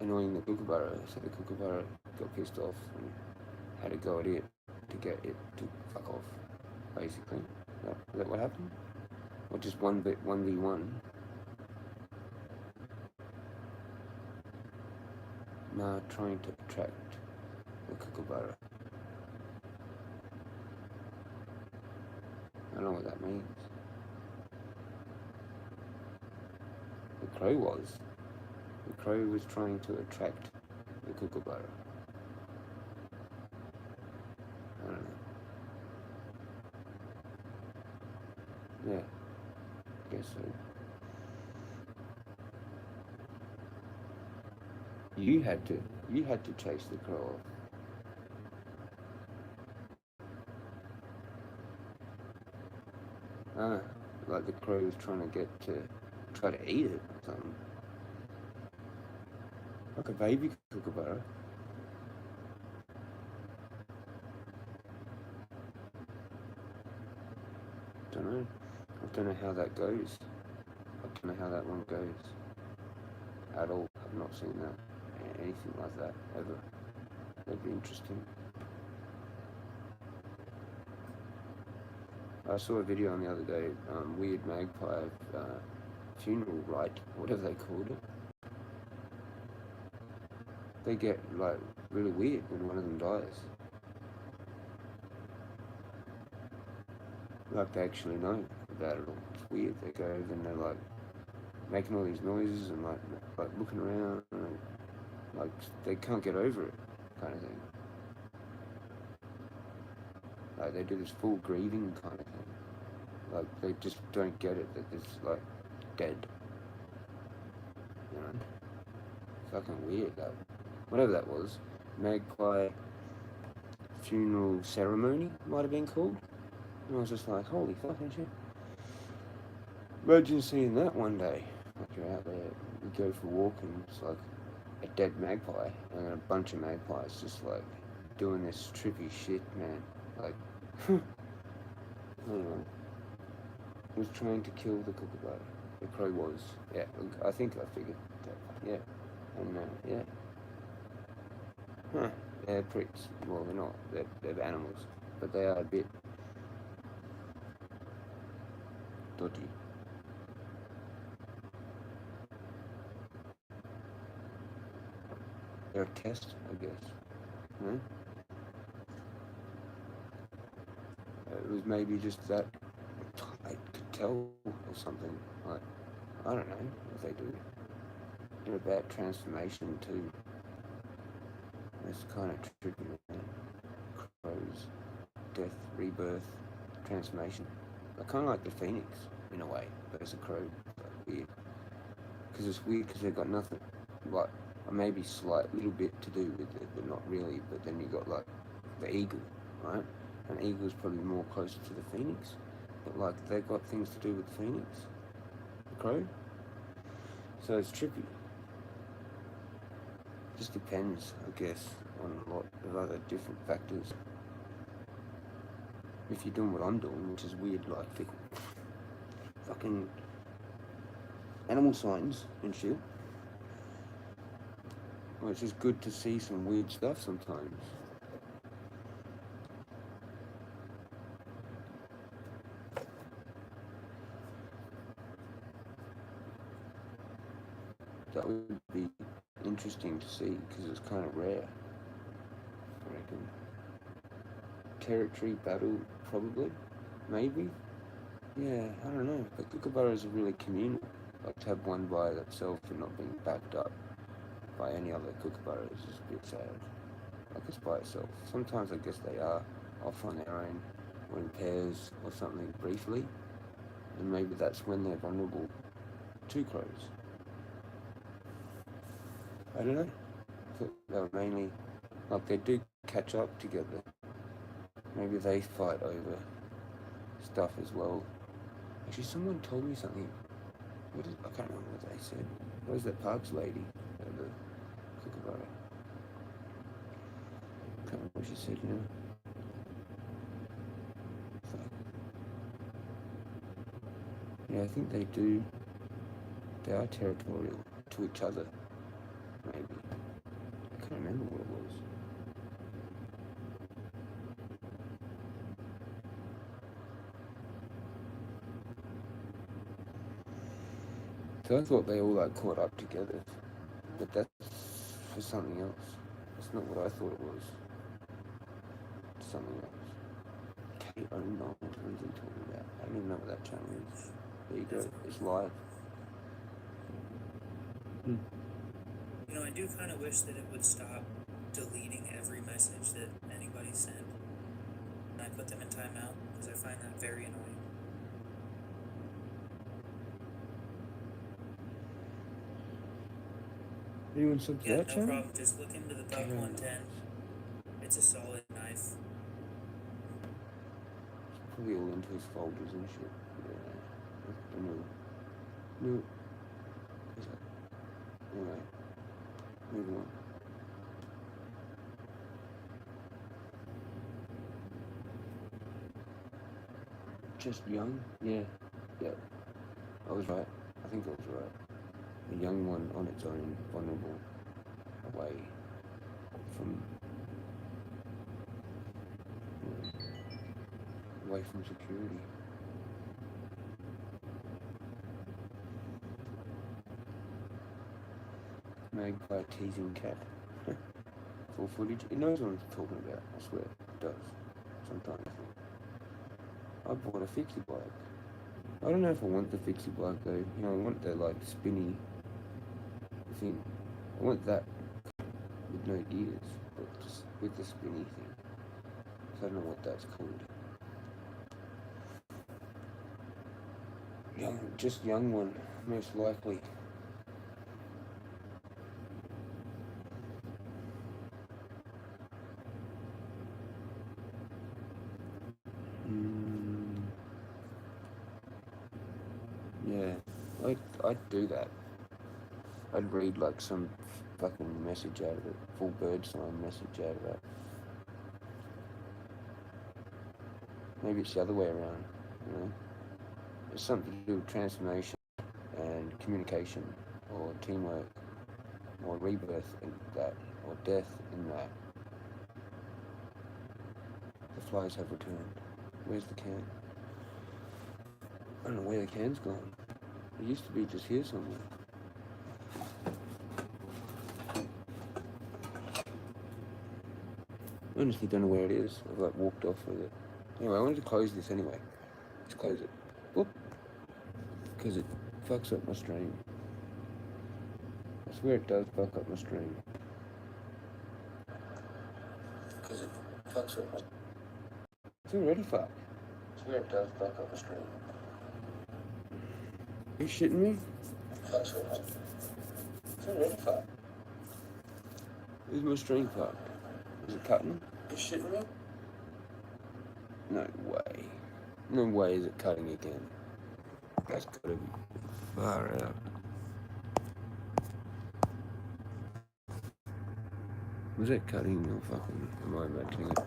Speaker 3: the kookaburra, so the kookaburra got pissed off and had to go at it to get it to fuck off, basically. Is that what happened? Or just 1v1? Nah, trying to attract the kookaburra. I don't know what that means. The crow was. crow was trying to attract the kookaburra. I don't know. Yeah, I guess so. You had to chase the crow off. Ah, like the crow was trying to try to eat it or something. Like a baby kookaburra. Don't know. I don't know how that goes. I don't know how that one goes. At all. I've not seen that. Anything like that ever. That'd be interesting. I saw a video on the other day, weird magpie funeral rite, whatever they called it. They get like really weird when one of them dies. Like they actually know about it all. It's weird. They go over and they're like making all these noises and like looking around and like they can't get over it, kind of thing. Like they do this full grieving kind of thing. Like they just don't get it that it's like dead. You know? Fucking weird though. Whatever that was. Magpie funeral ceremony might have been called. And I was just like, holy fucking shit. Imagine seeing that one day. Like you're out there, you go for a walk and it's like a dead magpie and then a bunch of magpies just like doing this trippy shit, man. Like, I don't know. Was trying to kill the kookaburra. The crow was. Yeah, I think I figured that. Yeah. And, yeah. Huh. They're pricks. Well, they're not. They're animals. But they are a bit dodgy. They're a test, I guess. No? It was maybe just that I could tell or something. Like, I don't know what they do. They're about transformation too. It's kind of trippy, man. Crows, death, rebirth, transformation. I kind of like the phoenix in a way, but as a crow, like weird. Because it's weird because they've got nothing, like maybe slight little bit to do with it, but not really. But then you got like the eagle, right? An eagle is probably more closer to the phoenix, but like they've got things to do with the phoenix, the crow. So it's trippy. Just depends, I guess, on a lot of other different factors. If you're doing what I'm doing, which is weird, like the fucking animal signs and shit. Well, it's just good to see some weird stuff sometimes. That would be interesting to see because it's kind of rare, I reckon. Territory battle, probably, maybe. Yeah, I don't know. But kookaburras are really communal. Like to have one by itself and not being backed up by any other kookaburras is a bit sad. Like it's by itself. Sometimes I guess they are off on their own or in pairs or something briefly, and maybe that's when they're vulnerable to crows. I don't know. I thought they were mainly, like they do catch up together. Maybe they fight over stuff as well. Actually, someone told me something. I can't remember what they said. What was that Parks lady? The kookaburra. Can't remember what she said, you know. Fuck. Yeah, I think they do. They are territorial to each other. Maybe. I can't remember what it was. So I thought they all like caught up together, but that's for something else. That's not what I thought it was. It's something else. Kate O'Neill, what is he talking about? I don't even know what that channel is. There you go, it's live.
Speaker 4: You know, I do kind of wish that it would stop deleting every message that anybody sent. And I put them in timeout because I find that very annoying.
Speaker 3: Anyone sub to
Speaker 4: Yeah,
Speaker 3: that
Speaker 4: no
Speaker 3: channel?
Speaker 4: problem. Just look into the Buck 110. It's a solid knife.
Speaker 3: Probably all into his folders and shit. Yeah. I know. No. Is that? Anyway. Moving on. Just young? Yeah. Yeah. I was right. I think I was right. A young one on its own, vulnerable, away from security. Magpie teasing cat. Full footage. It knows what I'm talking about, I swear. It does. Sometimes. I bought a fixie bike. I don't know if I want the fixie bike though. You know, I want the like spinny thing. I want that with no gears, but just with the spinny thing. So I don't know what that's called. Just young one, most likely. Yeah, I'd do that. I'd read like some fucking message out of it, full bird sign message out of that. Maybe it's the other way around, you know? It's something to do with transformation and communication, or teamwork, or rebirth in that, or death in that. The flies have returned. Where's the can? I don't know where the can's gone. It used to be just here somewhere. I honestly don't know where it is. I've like walked off with it. Anyway, I wanted to close this anyway. Let's close it. Whoop. Because it fucks up my stream. I swear it does fuck up my stream. Because it fucks up my... It's already fucked. I swear it does fuck up my stream. Are you shitting me? Fucks up my... It's already fucked. Is my stream fucked? Is it cutting? Are you shitting me? No way. No way is it cutting again. That's gotta be far out. Was it cutting or fucking am I imagining it?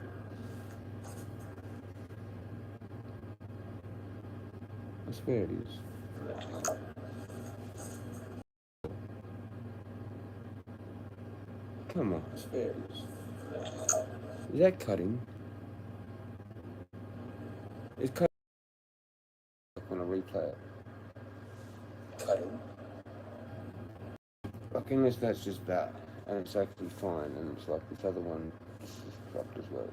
Speaker 3: I swear it is. Come on, I swear it is. Is that cutting? It's cutting when I replay it. Cutting? Like unless that's just that, and it's actually fine, and it's like this other one is just fucked as well.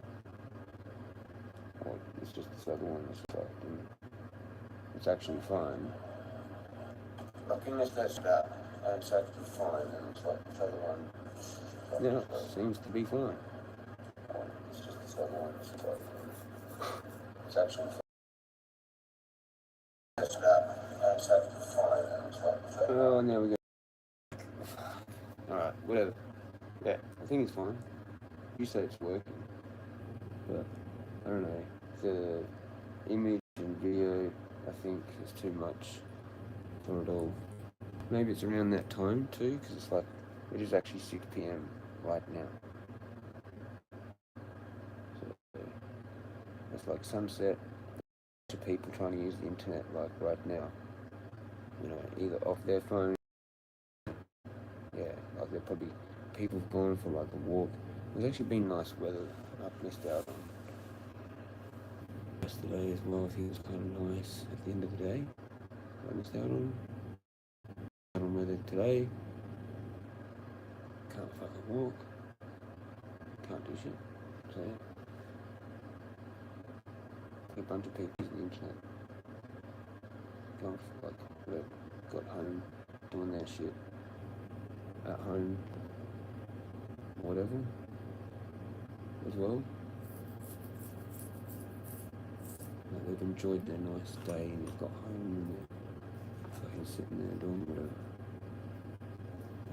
Speaker 3: Or it's just this other one that's fucked, and it's actually fine. Like unless that's that, and it's actually fine, and it's like this other one is just fucked as well. Seems to be fine. It's just this other one that's fucked. It's actually fine. That's that, and it's actually fine, and it's like this other one. Oh, now we go. Alright, whatever. Yeah, I think it's fine. You say it's working. But, I don't know. The image and video, I think, is too much for it all. Maybe it's around that time too, because it's like, it is actually 6 PM right now. So, it's like sunset to people trying to use the internet like right now. You know, either off their phone. Yeah, like they're probably, people have gone for like a walk. There's actually been nice weather I've missed out on. Yesterday as well, I think it was kind of nice at the end of the day. I missed out on weather today. Can't fucking walk. Can't do shit. So yeah. A bunch of people using the internet. Going for like, got home, doing their shit. at home, whatever, as well. Like they've enjoyed their nice day and they've got home and they're fucking sitting there doing whatever.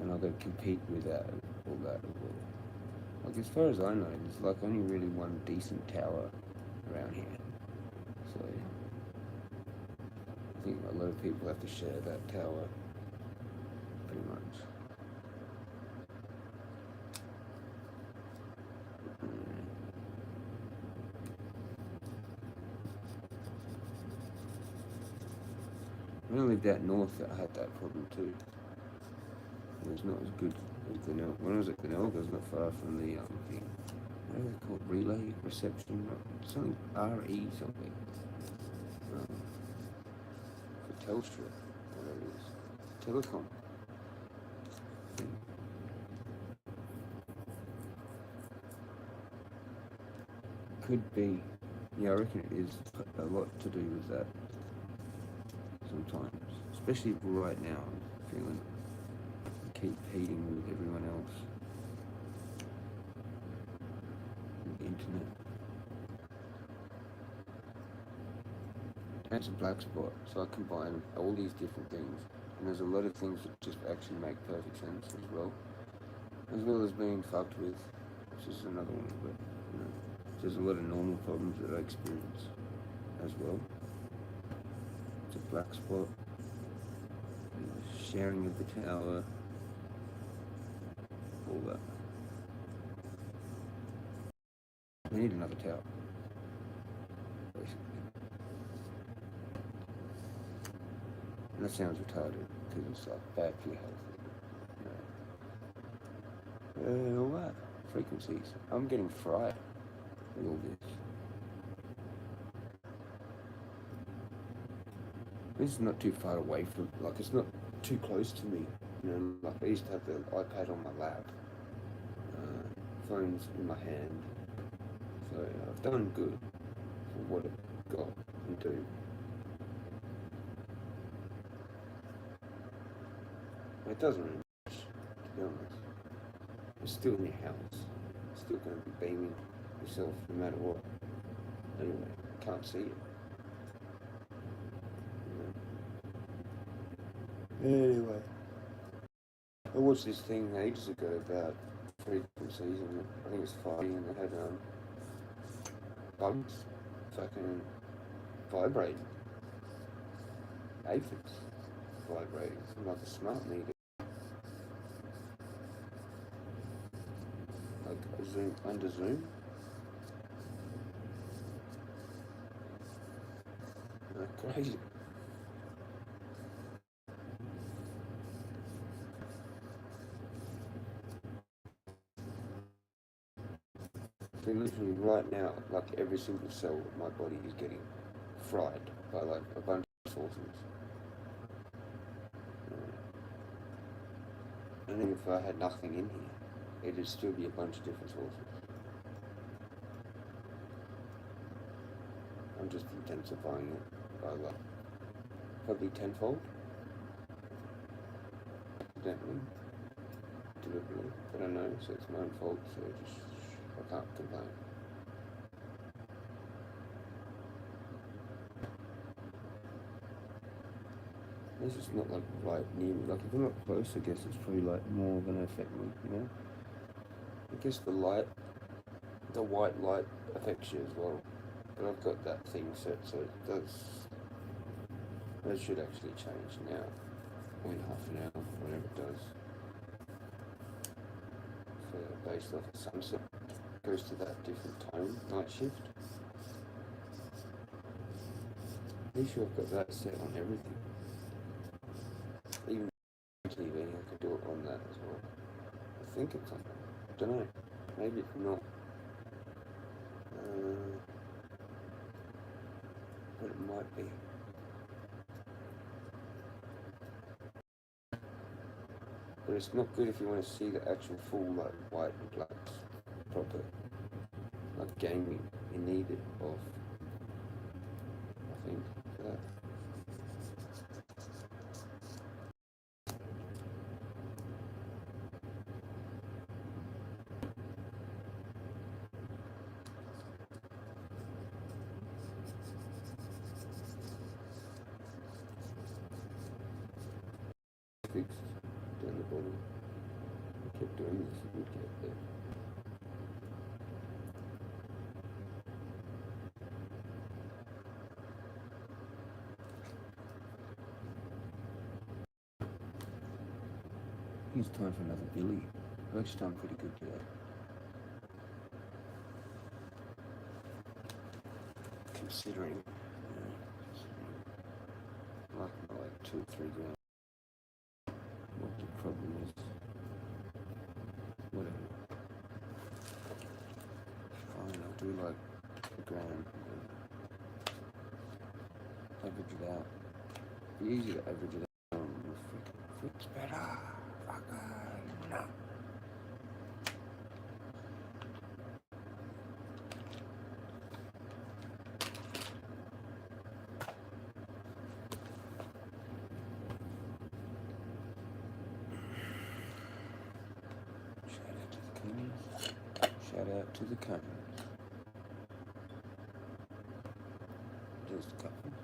Speaker 3: And I've got to compete with that and all that as well. Like as far as I know, there's like only really one decent tower around here. So I think a lot of people have to share that tower pretty much. When I lived out north, I had that problem too. It was not as good as Glenelg. When I was at Glenelg, I was not far from the thing. What is it called? Relay reception? Something RE something. For Telstra, whatever it is. Telecom. Could be. Yeah, I reckon it is a lot to do with that. Sometimes. Especially right now, I'm feeling competing with everyone else. The internet. That's a black spot, so I combine all these different things, and there's a lot of things that just actually make perfect sense as well as being fucked with, which is another one, but you know, there's a lot of normal problems that I experience as well. It's a black spot, sharing of the tower, all that. We need another tower, basically. And that sounds retarded, because it's like bad for your health. All that. Frequencies. I'm getting fried with all this. This is not too far away from, like, it's not too close to me. You know, like, I used to have the iPad on my lap, phones in my hand. So I've done good for what I've got and do. It doesn't really much, to be honest. You're still in your house. You're still going to be beaming yourself no matter what. Anyway, can't see it. Anyway, I watched this thing ages ago about frequencies, and I think it's 5G, and they had bugs fucking vibrating. Aphids vibrating like a smart meter. Like a Zoom, under Zoom. Crazy. So literally right now, like every single cell of my body is getting fried by like a bunch of sources. And even if I had nothing in here, it'd still be a bunch of different sources. I'm just intensifying it by like probably tenfold. Accidentally, deliberately, but I know, so it's my own fault, so I can't complain. This is not like right near me. Like if I'm not close, I guess it's probably like more gonna affect me, you know? I guess the light, the white light affects you as well. But I've got that thing set, so it does. That should actually change now. Or in half an hour, whatever it does. So based off the sunset, goes to that different tone, night shift. Pretty sure I've got that set on everything. Even TV, I could do it on that as well. I think it's on that. I don't know. Maybe it's not. But it might be. But it's not good if you want to see the actual full like white and black proper like gaming. You need it off. I think for that. fixed down the bottom. I kept doing this, it would get there. I think it's time for another Billy. I've actually done pretty good today. Considering, like 2 or 3 grand. What the problem is, whatever. Fine, I'll do like a grand and average it out. It'd be easy to average it out on the freaking fix better. Fucking no. Shout out to the Cummins. There's the Cummins.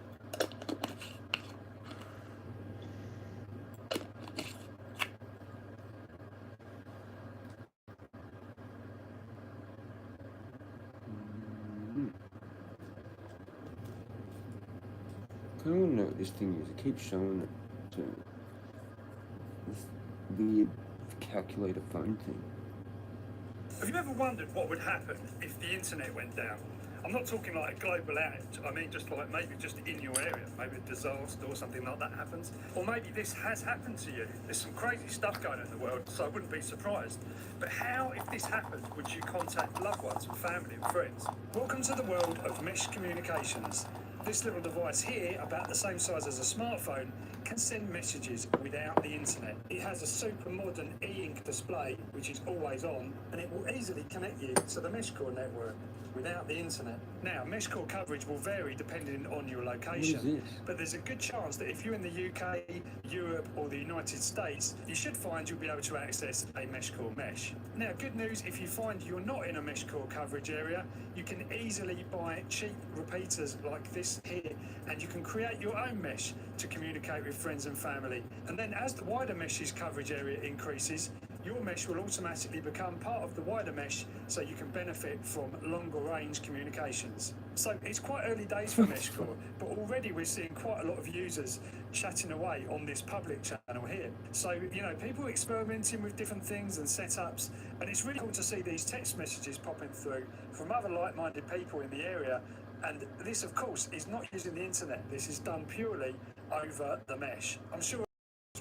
Speaker 3: I kind of want to know what this thing is. It keeps showing it to me. This weird calculator phone thing.
Speaker 18: Have you ever wondered what would happen if the internet went down? I'm not talking like a global outage. I mean just like maybe just in your area, maybe a disaster or something like that happens. Or maybe this has happened to you. There's some crazy stuff going on in the world, so I wouldn't be surprised. But how, if this happened, would you contact loved ones and family and friends? Welcome to the world of mesh communications. This little device here, about the same size as a smartphone, can send messages without the internet. It has a super modern e-ink display, which is always on, and it will easily connect you to the mesh core network without the internet. Now, mesh core coverage will vary depending on your location, but there's a good chance that if you're in the UK, Europe, or the United States, you should find you'll be able to access a mesh core mesh. Now, good news, if you find you're not in a mesh core coverage area, you can easily buy cheap repeaters like this here, and you can create your own mesh to communicate with friends and family. And then as the wider mesh's coverage area increases, your mesh will automatically become part of the wider mesh, so you can benefit from longer range communications. So it's quite early days for MeshCore, but already we're seeing quite a lot of users chatting away on this public channel here. So, you know, people experimenting with different things and setups, and it's really cool to see these text messages popping through from other like-minded people in the area. And this, of course, is not using the internet. This is done purely over the mesh. I'm sure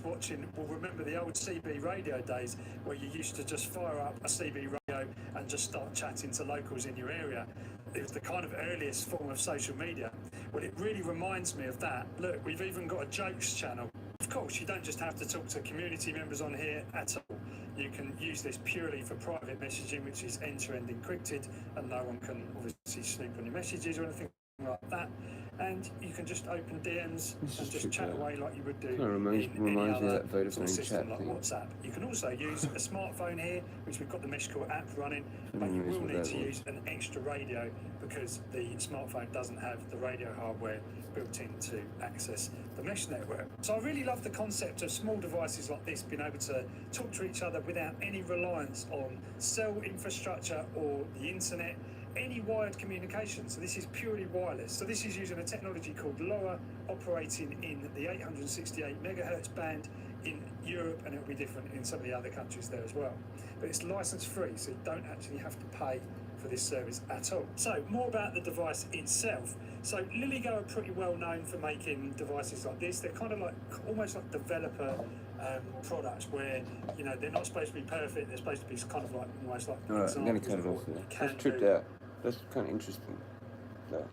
Speaker 18: watching will remember the old CB radio days where you used to just fire up a CB radio and just start chatting to locals in your area. It was the kind of earliest form of social media. Well, it really reminds me of that. Look, we've even got a jokes channel. Of course, you don't just have to talk to community members on here at all. You can use this purely for private messaging, which is end-to-end encrypted, and no one can obviously snoop on your messages or anything like that. And you can just open DMs and just chat away like you would do
Speaker 3: Kind of reminds me of that Vodafone
Speaker 18: system
Speaker 3: chat
Speaker 18: like
Speaker 3: thing.
Speaker 18: WhatsApp. You can also use a smartphone here, which we've got the MeshCore app running, but you will need to use an extra radio because the smartphone doesn't have the radio hardware built in to access the mesh network. So I really love the concept of small devices like this being able to talk to each other without any reliance on cell infrastructure or the internet, any wired communication. So this is purely wireless. So this is using a technology called LoRa, operating in the 868 megahertz band in Europe, and it'll be different in some of the other countries there as well. But it's license free, so you don't actually have to pay for this service at all. So more about the device itself. So LilyGo are pretty well known for making devices like this. They're kind of like almost like developer products where, you know, they're not supposed to be perfect. They're supposed to be kind of like almost like
Speaker 3: Alright, I'm going to cut it off there. That's tripped out. That's kind of interesting, though.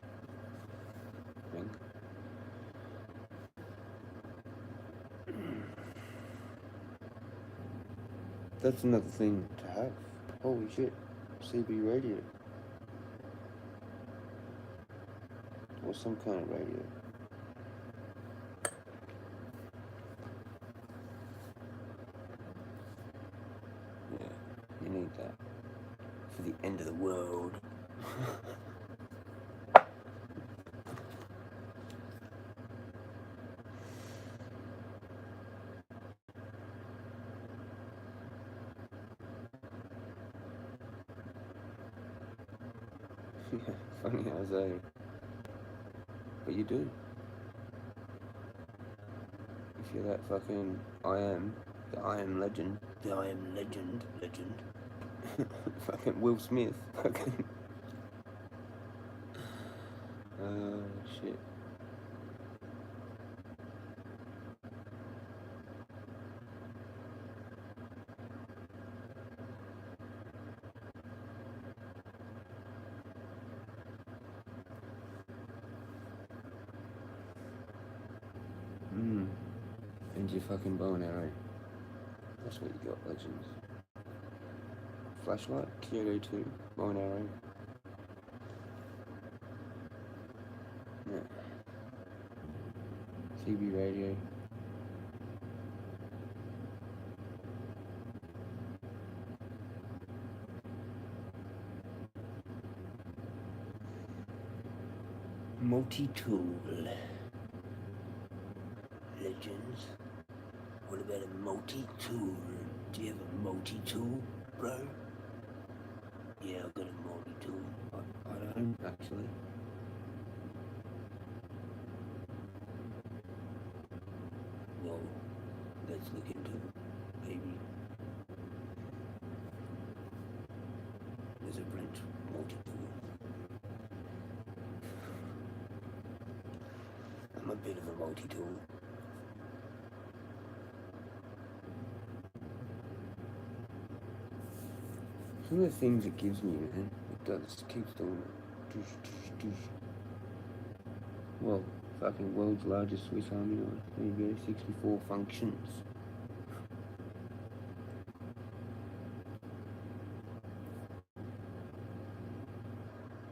Speaker 3: That's another thing to have. Holy shit. CB radio. Or some kind of radio. Yeah, you need that. For the end of the world. Yeah, funny as a. But you do. If you're that fucking the I am legend, legend. Fucking Will Smith, fucking. Oh shit. And your fucking bow and arrow. That's what you got, legends. Flashlight, Kyoto 2, bow and arrow. Yeah. CB radio. Multi-tool. Legends. What about a multi-tool? Do you have a multi-tool, bro? Yeah, I've got a multi-tool. I don't, actually. Well, let's look into it, maybe. There's a Brent multi-tool. I'm a bit of a multi-tool. Some of the things it gives me, man, it does, keeps doing it. Well, fucking world's largest Swiss Army knife. There you go, 64 functions.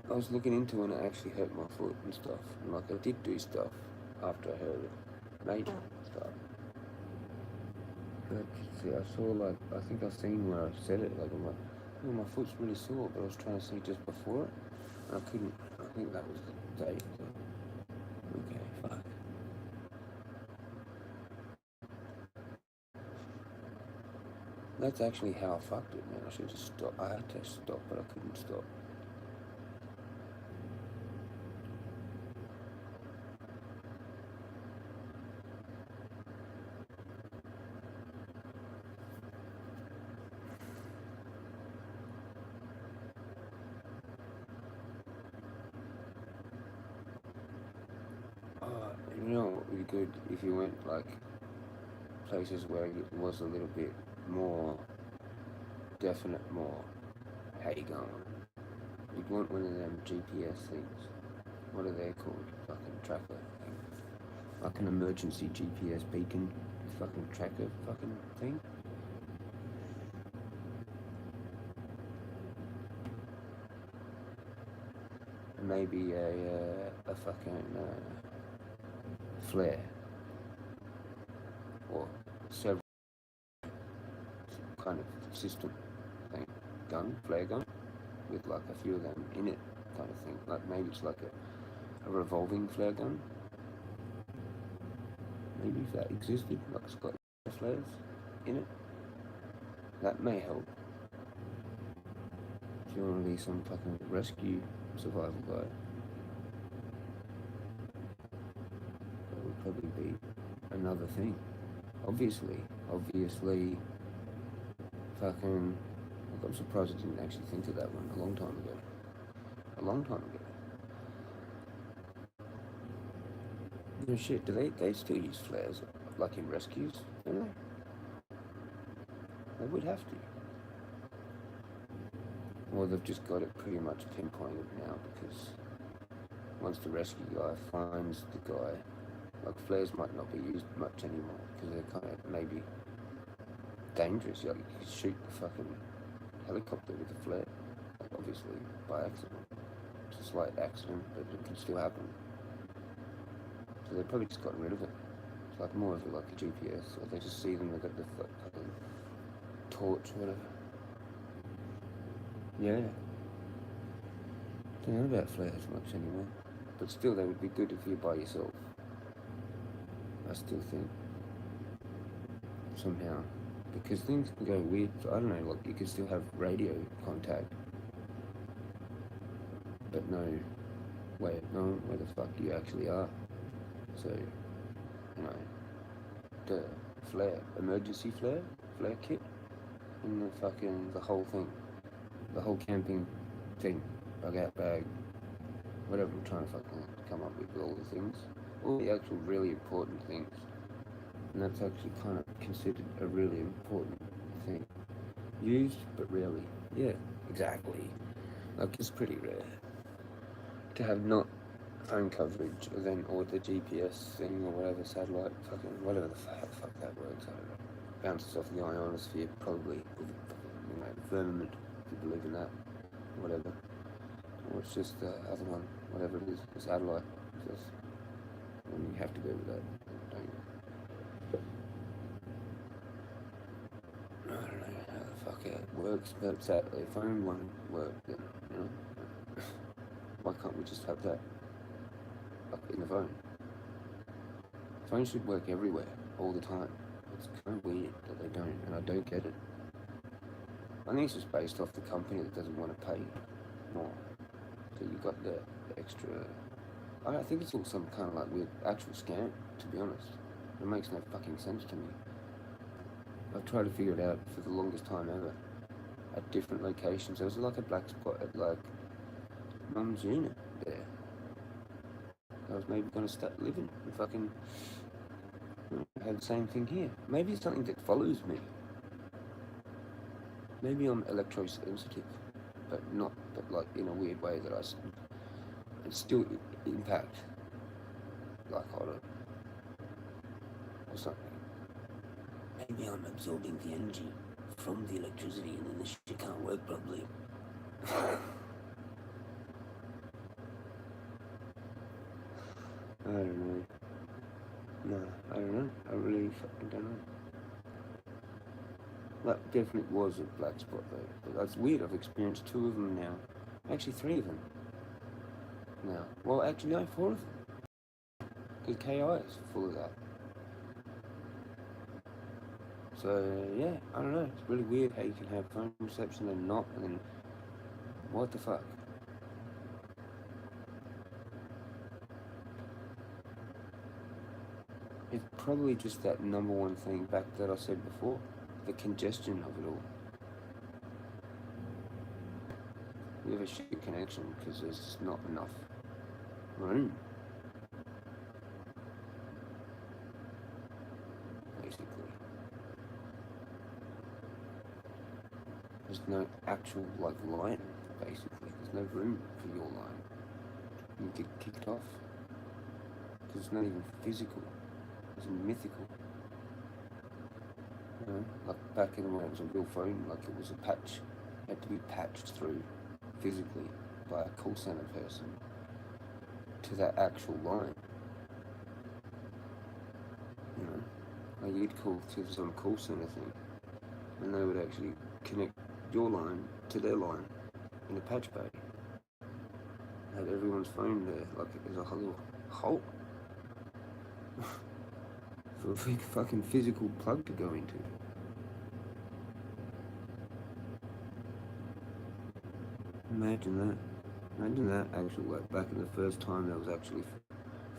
Speaker 3: I was looking into when it actually hurt my foot and stuff. And like I did do stuff after I heard it. Major stuff. But see, I saw like, I think I seen where I said it, like I'm like, oh, my foot's really sore, but I was trying to see just before it. And I couldn't, I think that was the date. So. Okay, fuck. That's actually how I fucked it, man. I should just stop. I had to stop, but I couldn't stop. You know what would be good if you went like places where it was a little bit more definite, more how you going. You'd want one of them GPS things. What are they called? Fucking tracker thing. Like an emergency GPS beacon fucking tracker fucking thing. Maybe a fucking flare or several kind of system thing, flare gun with like a few of them in it kind of thing. Like maybe it's like a revolving flare gun. Maybe if that existed, like it's got flares in it, that may help. If you want to be some fucking rescue survival guy, that would probably be another thing. Obviously, fucking, like, I'm surprised I didn't actually think of that one a long time ago. You know, shit, do they still use flares, like in rescues, don't they? They would have to. Or they've just got it pretty much pinpointed now, because once the rescue guy finds the guy, like flares might not be used much anymore, because they're kind of maybe dangerous. Like, you could shoot the fucking helicopter with a flare, like, obviously by accident. It's a slight accident, but it can still happen. So they've probably just gotten rid of it. It's like more of like a GPS, or they just see them, they've got the fucking torch or whatever. Yeah. Don't know about flares much anymore. But still, they would be good if you're by yourself. I still think. Somehow. Because things can go weird. So I don't know, like you could still have radio contact. But got no way of knowing where the fuck you actually are. So, you know, the flare, emergency flare kit, and the whole thing, the whole camping thing, bug out bag, whatever I'm trying to fucking come up with all the things, all the actual really important things, and that's actually kind of considered a really important thing. Used, but rarely. Yeah, exactly. Like, it's pretty rare to have not phone coverage, then, or the GPS thing, or whatever, satellite, fucking, whatever the fuck that works, I don't know. Bounces off the ionosphere, probably, you know, firmament, if you believe in that, whatever. Or it's just the other one, whatever it is, the satellite, just, and you have to go with that, don't you? I don't know how the fuck it works, but it's that the phone won't work, then, you know? Why can't we just have that in the phone? Phones should work everywhere, all the time. It's kind of weird that they don't, and I don't get it. I think it's just based off the company that doesn't want to pay more. So you got the extra. I think it's all some kind of like weird actual scam, to be honest. It makes no fucking sense to me. I've tried to figure it out for the longest time ever. At different locations. There was like a black spot at like Mum's unit there. I was maybe going to start living and fucking have the same thing here. Maybe it's something that follows me. Maybe I'm electrosensitive, but like in a weird way that it still impact, like on it, or something. Maybe I'm absorbing the energy from the electricity and then the shit can't work properly. I don't know. No, I don't know. I really fucking don't know. That definitely was a black spot though. But that's weird. I've experienced 2 of them now. Actually 3 of them. Now. Well, actually no, 4 of them. Because KI is full of that. So yeah, I don't know. It's really weird how you can have phone reception and not, and then what the fuck? It's probably just that number one thing back that I said before, the congestion of it all. We have a shit connection because there's just not enough room. Basically. There's no actual like line, basically. There's no room for your line. You get kicked off. Because it's not even physical. It's mythical. You know, like back in when it was a real phone, like it was a patch. It had to be patched through physically by a call center person to that actual line. You know, like you'd call to some call center thing, and they would actually connect your line to their line in a patch bay. Had everyone's phone there, like it was a little hole for a big fucking physical plug to go into. Imagine that. Imagine that actually, like back in the first time there was actually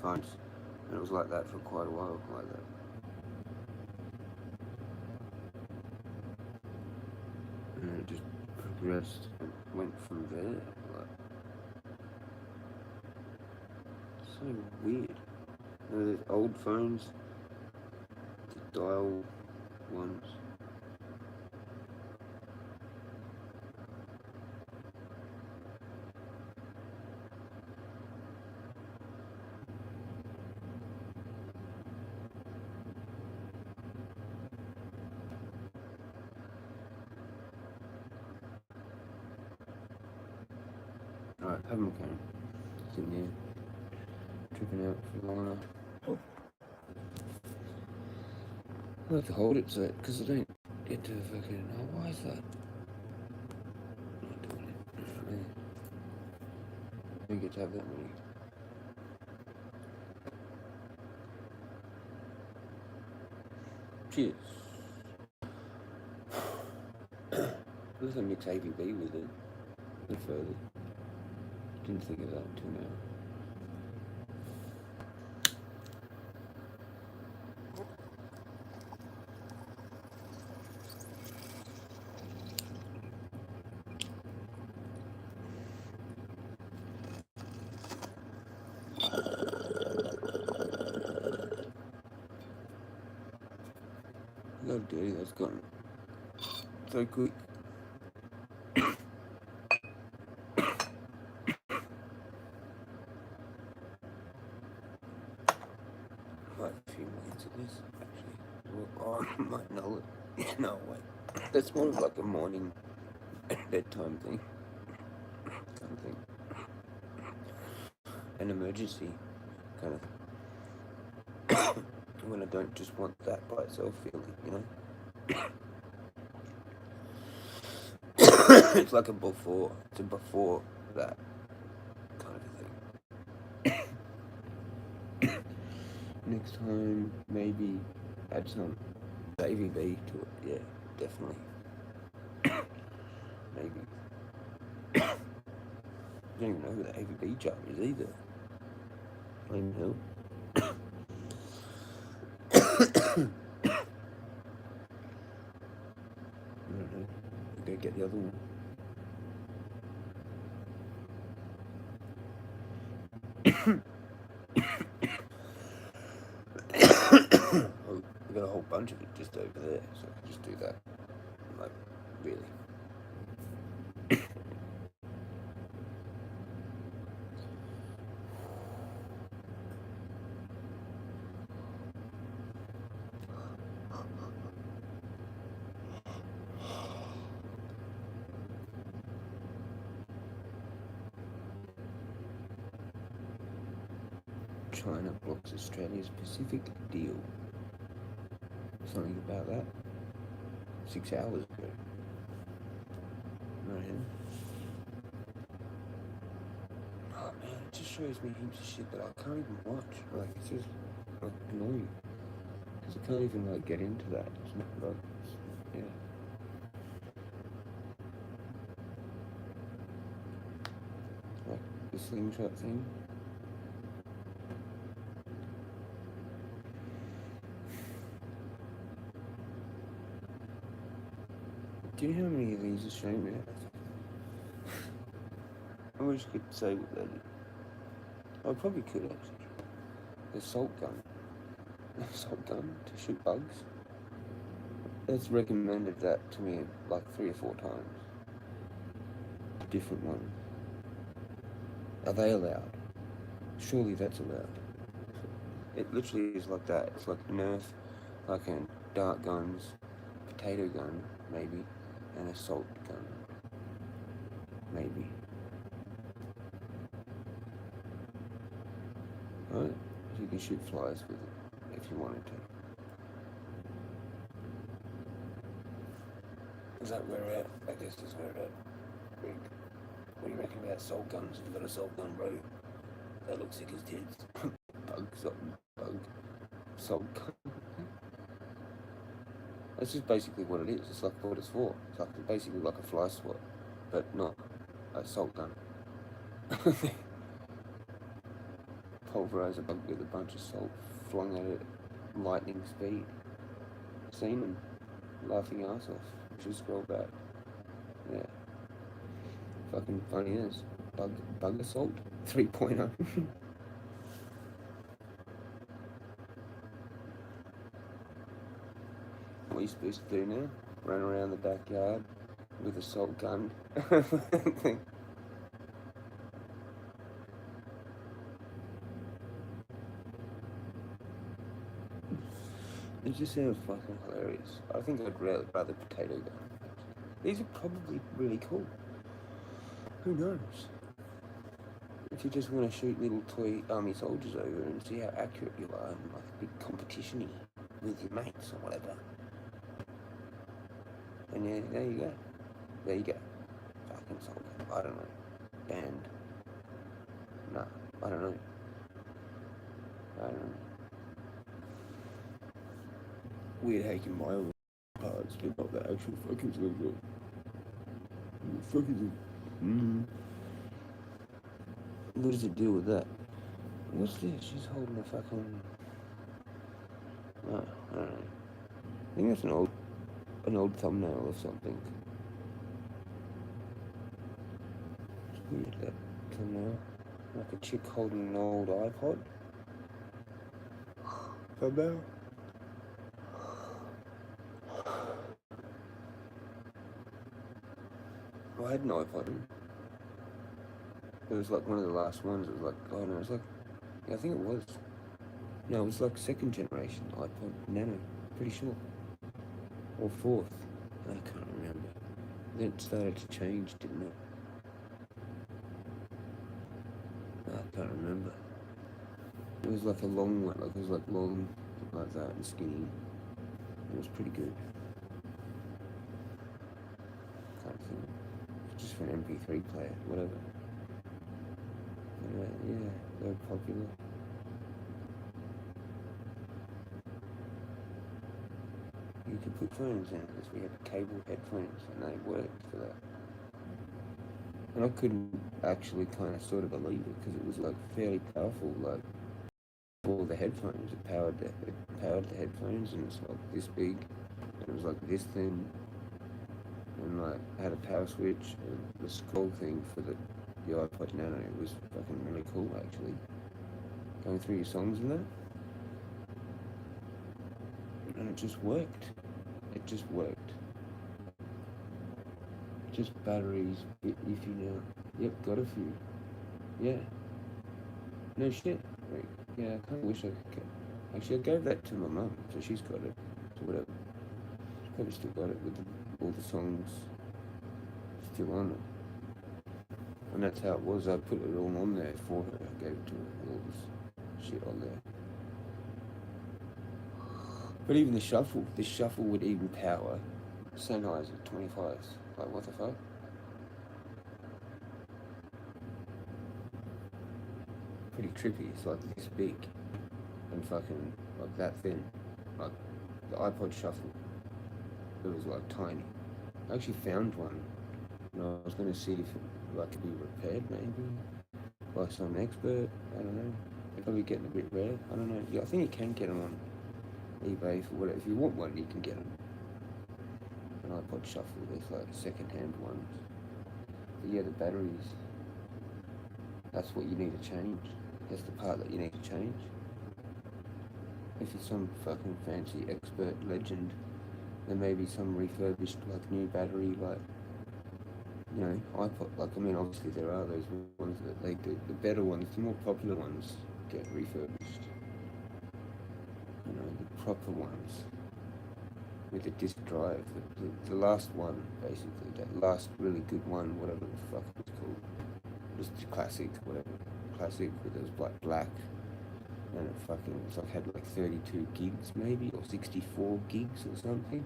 Speaker 3: phones. And it was like that for quite a while, like that. And it just progressed and went from there, like. So weird. You know, there's old phones, the dial ones. Alright, have them going. Sitting there, tripping out for long enough. I have to hold it so because I don't get to fucking. Oh, why is that? I'm not doing it. I don't get to have that many. Cheers. Let's mix ABV with it a bit further. Didn't think of that until now. How dirty that's gone. So quick. Might a few minutes of this, actually. Well, I might know it. No, wait. That's more of like a morning bedtime thing. Kind of thing. An emergency kind of. When I don't just want that by itself feeling, you know? It's like a before. It's a before that kind of a thing. Next time, maybe add some AVB to it. Yeah, definitely. Maybe. I don't even know who the AVB chart is either. I don't even know. I don't know. I'll go get the other one. Oh, we've got a whole bunch of it just over there, so I can just do that. Like, really. China blocks Australia's Pacific deal. Something about that. 6 hours ago. Right here. Oh man, it just shows me heaps of shit that I can't even watch. Like, it's just like annoying. Because I can't even like get into that. It's not like, yeah. Like the slingshot thing. Do you know how many of these are showing me? I wish I could say what that is. I probably could actually. The salt gun. The salt gun to shoot bugs. It's recommended that to me like 3 or 4 times. Different ones. Are they allowed? Surely that's allowed. It literally is like that. It's like Nerf, like a dart guns, potato gun, maybe, and a salt gun. Maybe. Right? So you can shoot flies with it if you wanted to. Is that where we're at? I guess that's where we're at. What do you reckon about salt guns? You've got a salt gun, bro. That looks sick as tits. Bug. Salt gun. That's just basically what it is. It's like what it's for. It's like basically like a fly swat, but not a salt gun. Pulverize a bug with a bunch of salt flung at it, lightning speed. Seen them laughing ass off. Just scroll back. Yeah. Fucking funny as. Bug assault 3.0. What are you supposed to do now? Run around the backyard with a salt gun? It just sounds fucking hilarious. I think I'd rather potato gun. These are probably really cool. Who knows? If you just want to shoot little toy army soldiers over and see how accurate you are in like a big competition-y with your mates or whatever. And yeah, there you go. There you go. Fucking salt gun. I don't know. Banned. Nah, I don't know. Weird how you can buy all the parts, but not the actual fucking slingshot. What the fuck is it? What does it do with that? What's this? She's holding a fucking... Oh, I don't know. I think that's an old thumbnail or something. It's weird, that thumbnail. Like a chick holding an old iPod. Thumbnail. I had an iPod. It was like one of the last ones. It was like, oh no, it was like, yeah, I think it was. No, it was like second generation iPod Nano, pretty sure. Or fourth. I can't remember. Then it started to change, didn't it? I can't remember. It was like a long one, like it was like long, like that, and skinny. It was pretty good. Can't think. Just for an MP3 player, whatever. Yeah, they were popular. You could put phones in because we had cable headphones and they worked for that. And I couldn't actually kind of sort of believe it because it was like fairly powerful, like all the headphones. It powered the headphones, and it's like this big, and it was like this thin, and like had a power switch and the scroll thing for the iPod Nano. It was fucking really cool actually. Going through your songs and that. And it just worked. It just worked. Just batteries, bit iffy now. Yep, got a few. Yeah. No shit. Like, yeah, I kind of wish I could get... Actually, I gave that to my mum, so she's got it. So whatever. She's probably still got it with all the songs still on it. And that's how it was. I put it all on there for her. I gave it to her with all this shit on there. But even the shuffle would even power Sennheiser 25s. Like, what the fuck? Pretty trippy. It's like this big and fucking like that thin. Like the iPod Shuffle. It was like tiny. I actually found one and I was going to see if it like could be repaired maybe by some expert. I don't know. They're probably getting a bit rare. I don't know. Yeah, I think you can get them on eBay for whatever. If you want one, you can get them. An iPod Shuffle, there's like second-hand ones. But yeah, the batteries, that's what you need to change. That's the part that you need to change. If you're some fucking fancy expert legend, then maybe some refurbished like new battery, like, you know, iPod, like, I mean, obviously there are those ones that they do, the better ones, the more popular ones get refurbished. You know, the proper ones. With the disk drive, the last one, basically, that last really good one, whatever the fuck it's called, just the classic, whatever, classic, with those black, and it fucking, it's like had like 32 gigs maybe, or 64 gigs or something.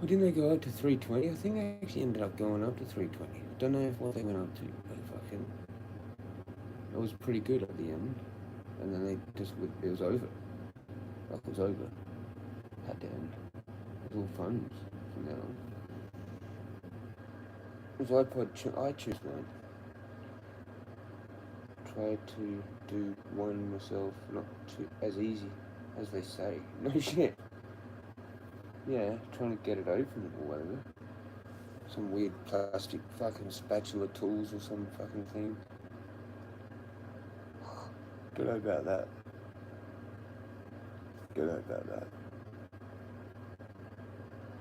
Speaker 3: Or didn't they go up to 320? I think they actually ended up going up to 320. I don't know what they went up to, but fucking, it was pretty good at the end, and then they just, it was over, like it was over. Had to end. It was all phones from now on. It was I choose one. Tried to do one myself, not too as easy as they say. No shit. Yeah, trying to get it open or whatever. Some weird plastic fucking spatula tools or some fucking thing. Don't know about that. Don't know about that.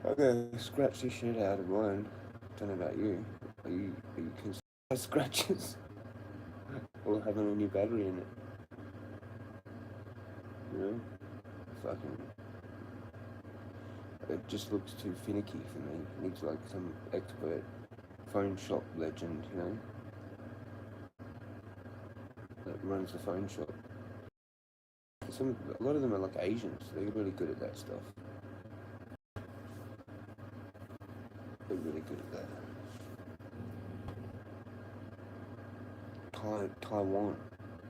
Speaker 3: I'm gonna scratch the shit out of mine. Don't know about you. Are you concerned about scratches? Or having a new battery in it? You know? Fucking... It just looks too finicky for me. It needs like some expert phone shop legend, you know? That runs the phone shop. A lot of them are like Asians. They're really good at that stuff. They're really good at that.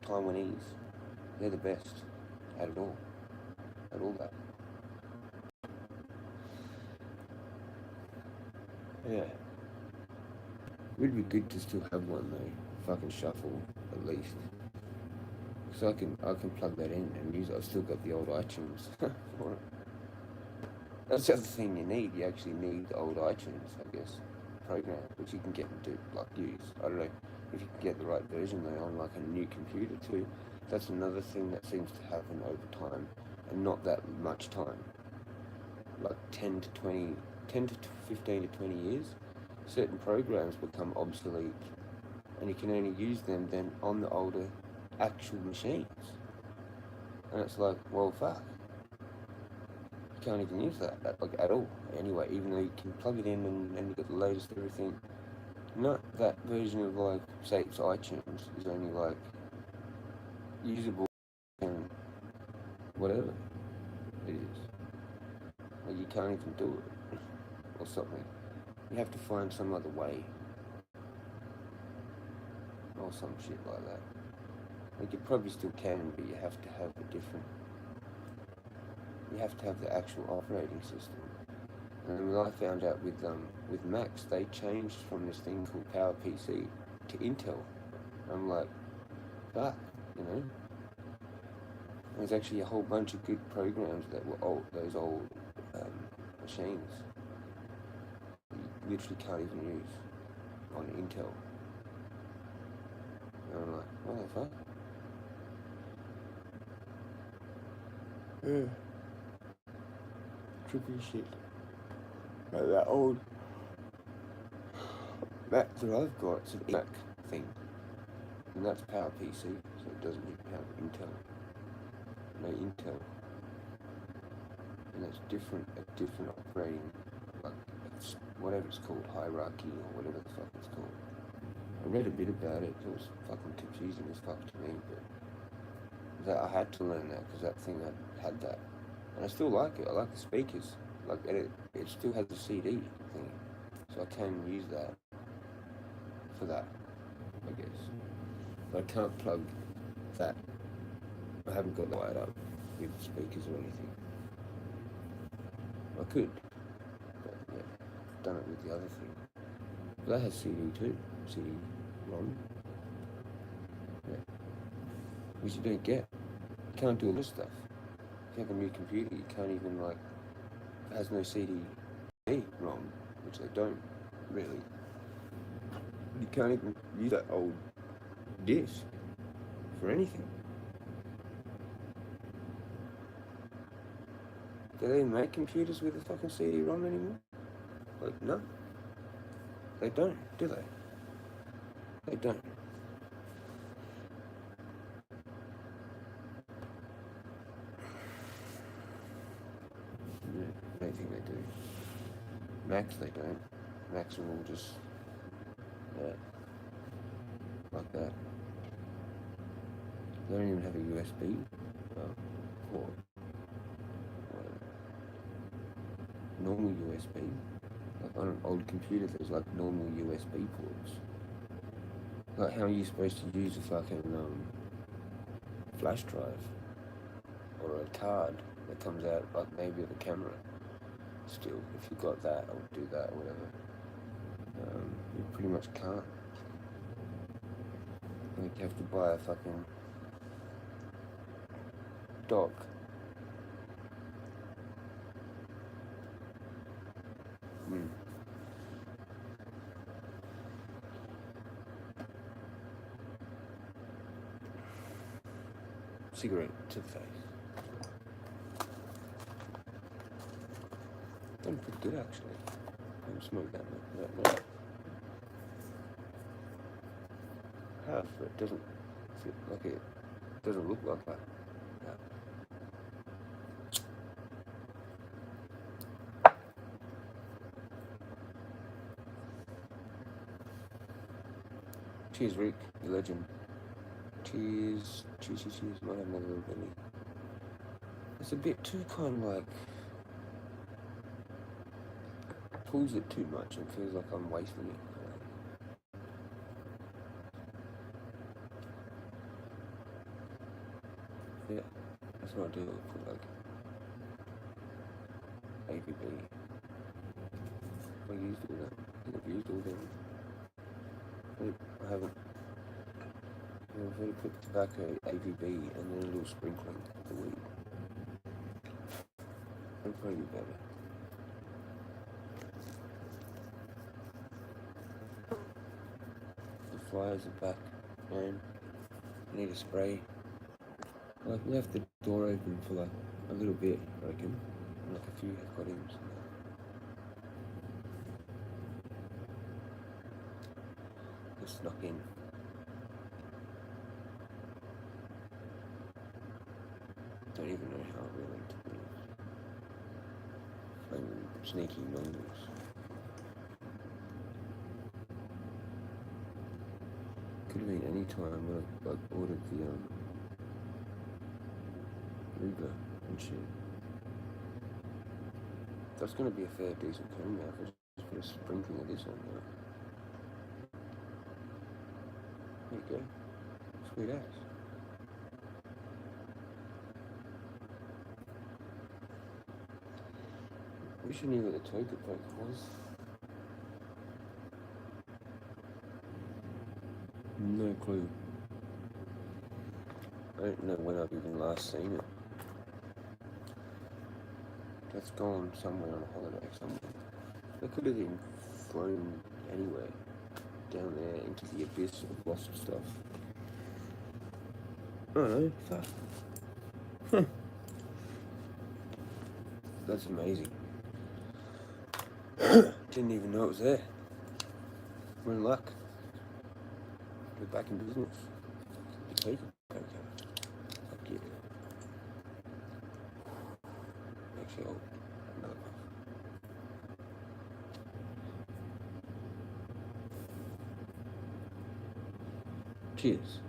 Speaker 3: Taiwanese. They're the best at it all. At all that. Yeah. It would be good to still have one though. Fucking shuffle at least. So I can plug that in and use it. I've still got the old iTunes for it. That's the other thing you need. You actually need the old iTunes, I guess, program, which you can get and do, like use. I don't know if you can get the right version though on like a new computer too. That's another thing that seems to happen over time, and not that much time. Like 10 to 15 to 20 years, certain programs become obsolete, and you can only use them then on the older actual machines. And it's like, well, fuck. You can't even use that like at all. Anyway, even though you can plug it in and you get the latest everything. Not that version of like, say it's iTunes is only like usable and whatever it is. Like you can't even do it or something. You have to find some other way or some shit like that. Like you probably still can, but you have to have a different. You have to have the actual operating system. And when I found out with Macs, they changed from this thing called PowerPC to Intel. I'm like, fuck, you know. There's actually a whole bunch of good programs that were old, those old machines. You literally can't even use on Intel. And I'm like, what the fuck? Yeah. Trippy shit. Like that old Mac that I've got, it's an Mac thing. And that's PowerPC, so it doesn't even have Intel. No Intel. And it's different, a different operating, like, it's whatever it's called, hierarchy or whatever the fuck it's called. I read a bit about it, it was fucking confusing as fuck to me, but that I had to learn that because that thing had that. And I still like it, I like the speakers. Like, it still has the CD thing, so I can use that for that, I guess. But I can't plug that. I haven't got that wired up with speakers or anything. I could, but yeah, I've done it with the other thing. But that has CD too, CD-ROM. Yeah, which you don't get. You can't do all this stuff. If you have a new computer, you can't even like. It has no CD-ROM, which they don't really. You can't even use that old disc for anything. Do they make computers with a fucking CD-ROM anymore? Like, no. They don't, do they? They don't. Yeah, I don't think they do. Macs, they don't. Macs are all just, yeah, like that. They don't even have a USB port. Normal USB. Like on an old computer, there's like normal USB ports. Like how are you supposed to use a fucking flash drive or a card that comes out like maybe with a camera? Still, if you got that or do that or whatever, you pretty much can't. Like you have to buy a fucking dock. Cigarette to the face. Done pretty good actually. I haven't smoked that much. Half, but it doesn't feel like it. Doesn't look like that. Cheers, Rick, you legend. Cheers. Might have another little Billy. It's a bit too kind of like pulls it too much and feels like I'm wasting it. Yeah, that's what I do for like ABB. I used all that. I think I've used all them. I haven't. I've already put tobacco, AVB, and then a little sprinkling of the weed. It'll probably be better. The flies are back, man. I need a spray. Like, left the door open for like a little bit, I reckon. Like a few have got in. So. Just snuck in. Don't even know how really to be. Playing sneaky numbers. Could have been any time when I like ordered the Uber and shit. That's gonna be a fair decent cone now. Just put a sprinkling of this on there. There you go. Sweet ass. Wish I knew what the toilet break was. No clue. I don't know when I've even last seen it. That's gone somewhere on a holiday somewhere. They could have been thrown anywhere down there into the abyss of lost stuff. I don't know. Fuck. Huh. That's amazing. Didn't even know it was there. We're in luck. We're back in business. Okay. Fuck yeah. Actually, I'll another puff. Cheers.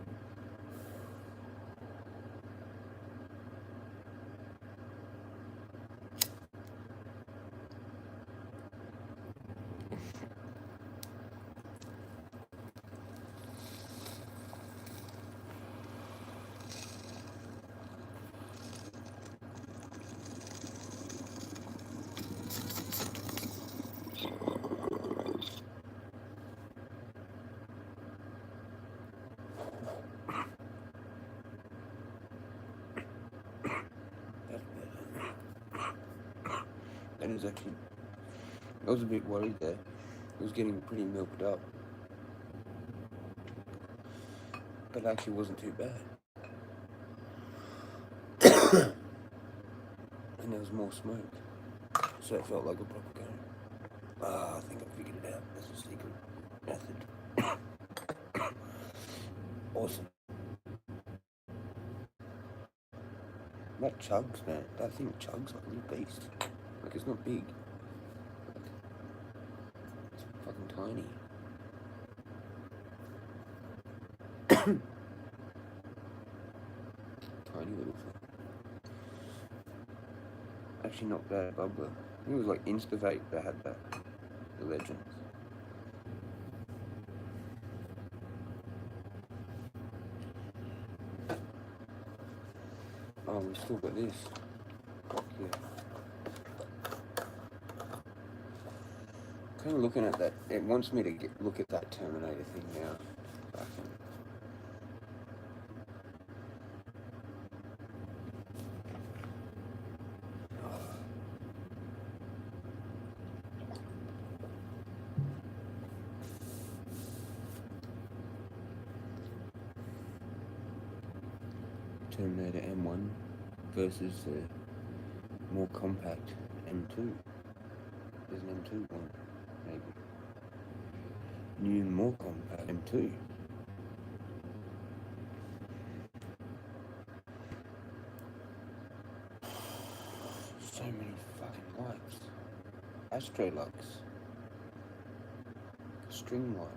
Speaker 3: And it was actually, I was a bit worried there. It was getting pretty milked up. But it actually wasn't too bad. And there was more smoke. So it felt like a proper cone. I think I figured it out. That's a secret method. Awesome. That chugs, man. That thing chugs like a little beast. Like, it's not big. It's fucking tiny. Tiny little thing. Actually not bad bubbler. I think it was like Instavate that had that. The Legends. Oh, we still got this. Fuck yeah. Kind of looking at that. It wants me to look at that Terminator thing now. Fucking. Terminator M1 versus the more compact M2. There's an M2 one, maybe. New, more compact M2. So many fucking lights. Astrolux. String light.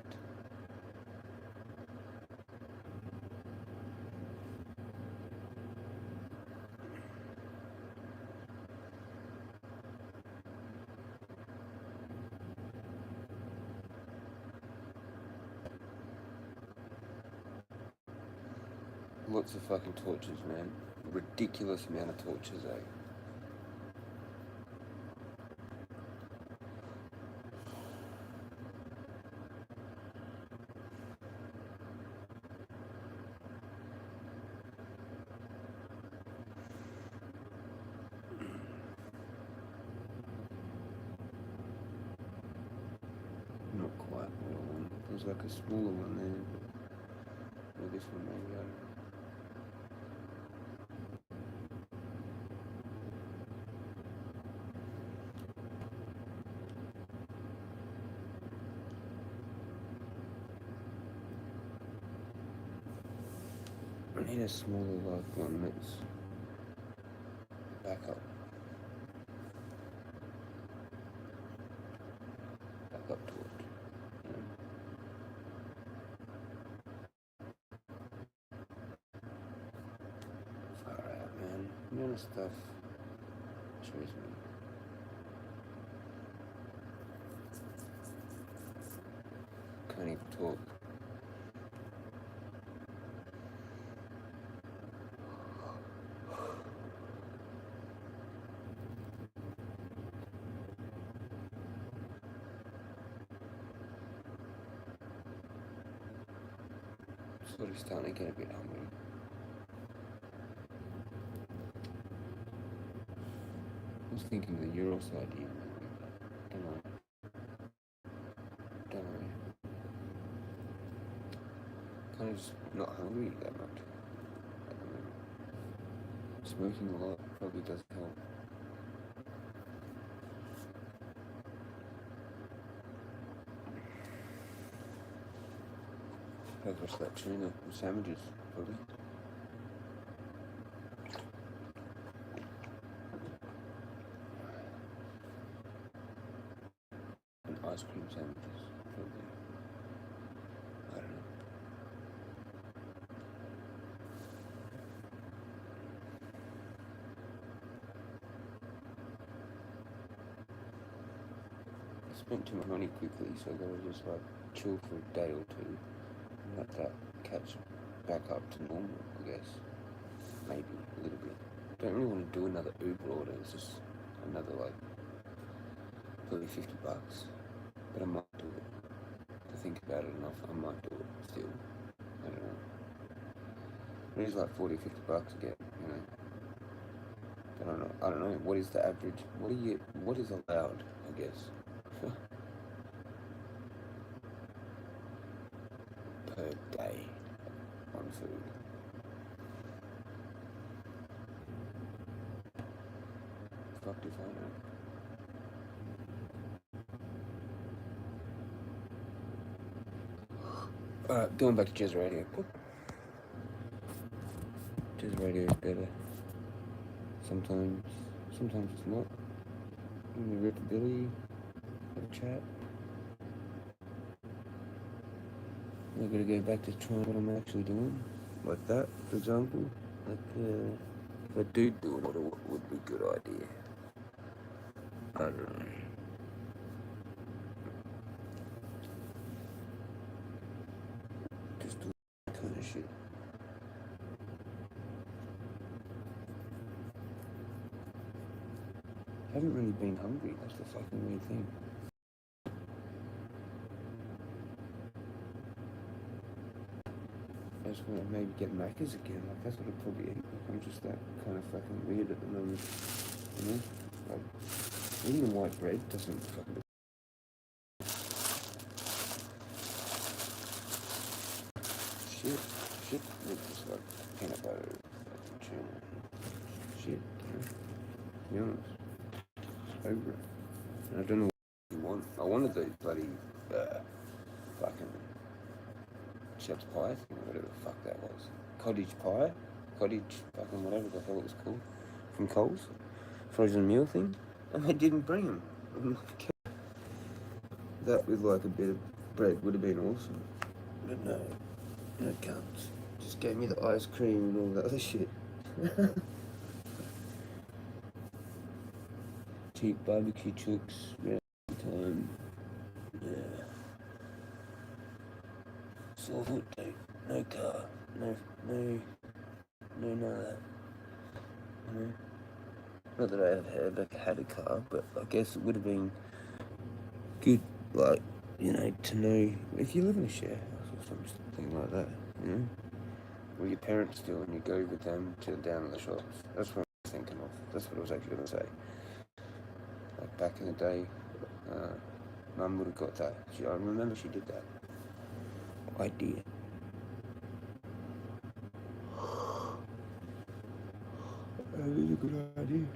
Speaker 3: Lots of fucking torches, man. Ridiculous amount of torches, eh? not quite what I want. There's like a smaller one there. Or this one maybe, I don't know. I need a smaller like one that's back up to it. You know? Far out, man. The amount of stuff shows me. Can't even talk. Sort of starting to get a bit hungry. I was thinking the Euros idea. Don't know. Kind of just not hungry that much at the moment. Smoking a lot probably doesn't help. I've watched that tuna with sandwiches, probably. And ice cream sandwiches, probably. I don't know. I spent too much money quickly, so I gotta just like chill for a day or two and let that catch back up to normal, I guess. Maybe a little bit. Don't really want to do another Uber order. It's just another like probably $50. But I might do it. To think about it enough, I might do it still. I don't know. It is like $40, $50 again, you know. I don't know. What is the average? What is allowed, I guess. Per day on food. Fuck if I know. Alright, going back to Jezza Radio. Jezza Radio is better. Sometimes it's not. When we rip a Billy, have a chat. I gotta go back to trying what I'm actually doing. Like that, for example. Like, if I do it, what would be a good idea? I don't know. Just do that kind of shit. I haven't really been hungry, that's the fucking weird thing. I just want to maybe get Macca's again, like that's what I'd probably eat. Like, I'm just that kind of fucking weird at the moment, you know? Like, eating white bread doesn't fucking... Shit, with just like peanut butter, fucking tuna, shit, you know? To be honest. Over it. And I don't know what you want. I wanted the bloody fucking shepherd's pie thing, whatever the fuck that was. Cottage pie? Cottage fucking whatever the hell it was called. From Coles. Frozen meal thing. And they didn't bring them. I'm like, that with like a bit of bread would have been awesome. But no cunts. Just gave me the ice cream and all that other shit. Cheap barbecue chooks, time. Yeah. Solvent tape, no car, no none of that. You know? Not that I have ever had a car, but I guess it would have been good, like, you know, to know if you live in a share house or something like that, you know? Or your parents do and you go with them to down to the shops. That's what I was thinking of. That's what I was actually going to say. Like back in the day, Mum would have got that. I remember she did that. Idea. That is a good idea.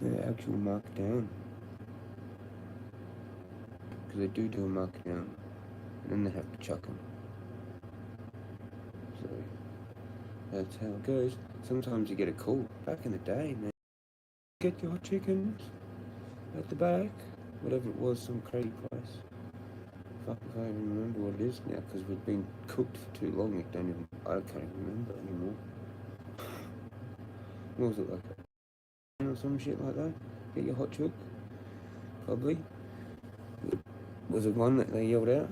Speaker 3: They're actual markdown. Because they do a markdown. And then they have to chuck them. So, that's how it goes. Sometimes you get a call. Back in the day, man. Get your chickens at the back. Whatever it was, some crazy price. Fuck if I even remember what it is now, because we've been cooked for too long. I can't even remember anymore. What was it like? Or some shit like that? Get your hot chook? Probably. Was it one that they yelled out?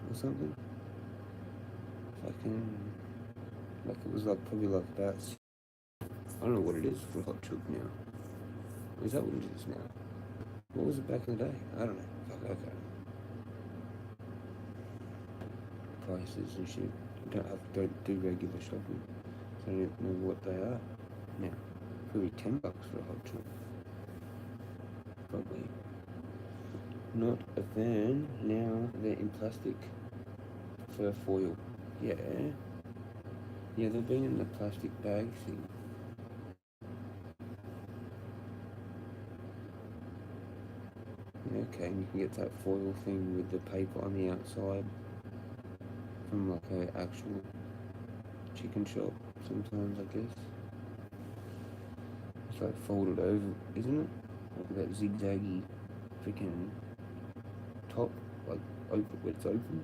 Speaker 3: Or something? Fucking... Like it was like probably like about... I don't know what it is for a hot chook now. Is that what it is now? What was it back in the day? I don't know. Fuck, okay. Prices and shit. You don't do regular shopping. So I don't know what they are now. Probably $10 for a hot chook. Probably. Not a fan. Now they're in plastic. For foil. Yeah. Yeah, they've been in the plastic bag thing. Okay, and you can get that foil thing with the paper on the outside from like an actual chicken shop sometimes, I guess. It's like folded over, isn't it? Like that zigzaggy freaking top, like open, where it's open.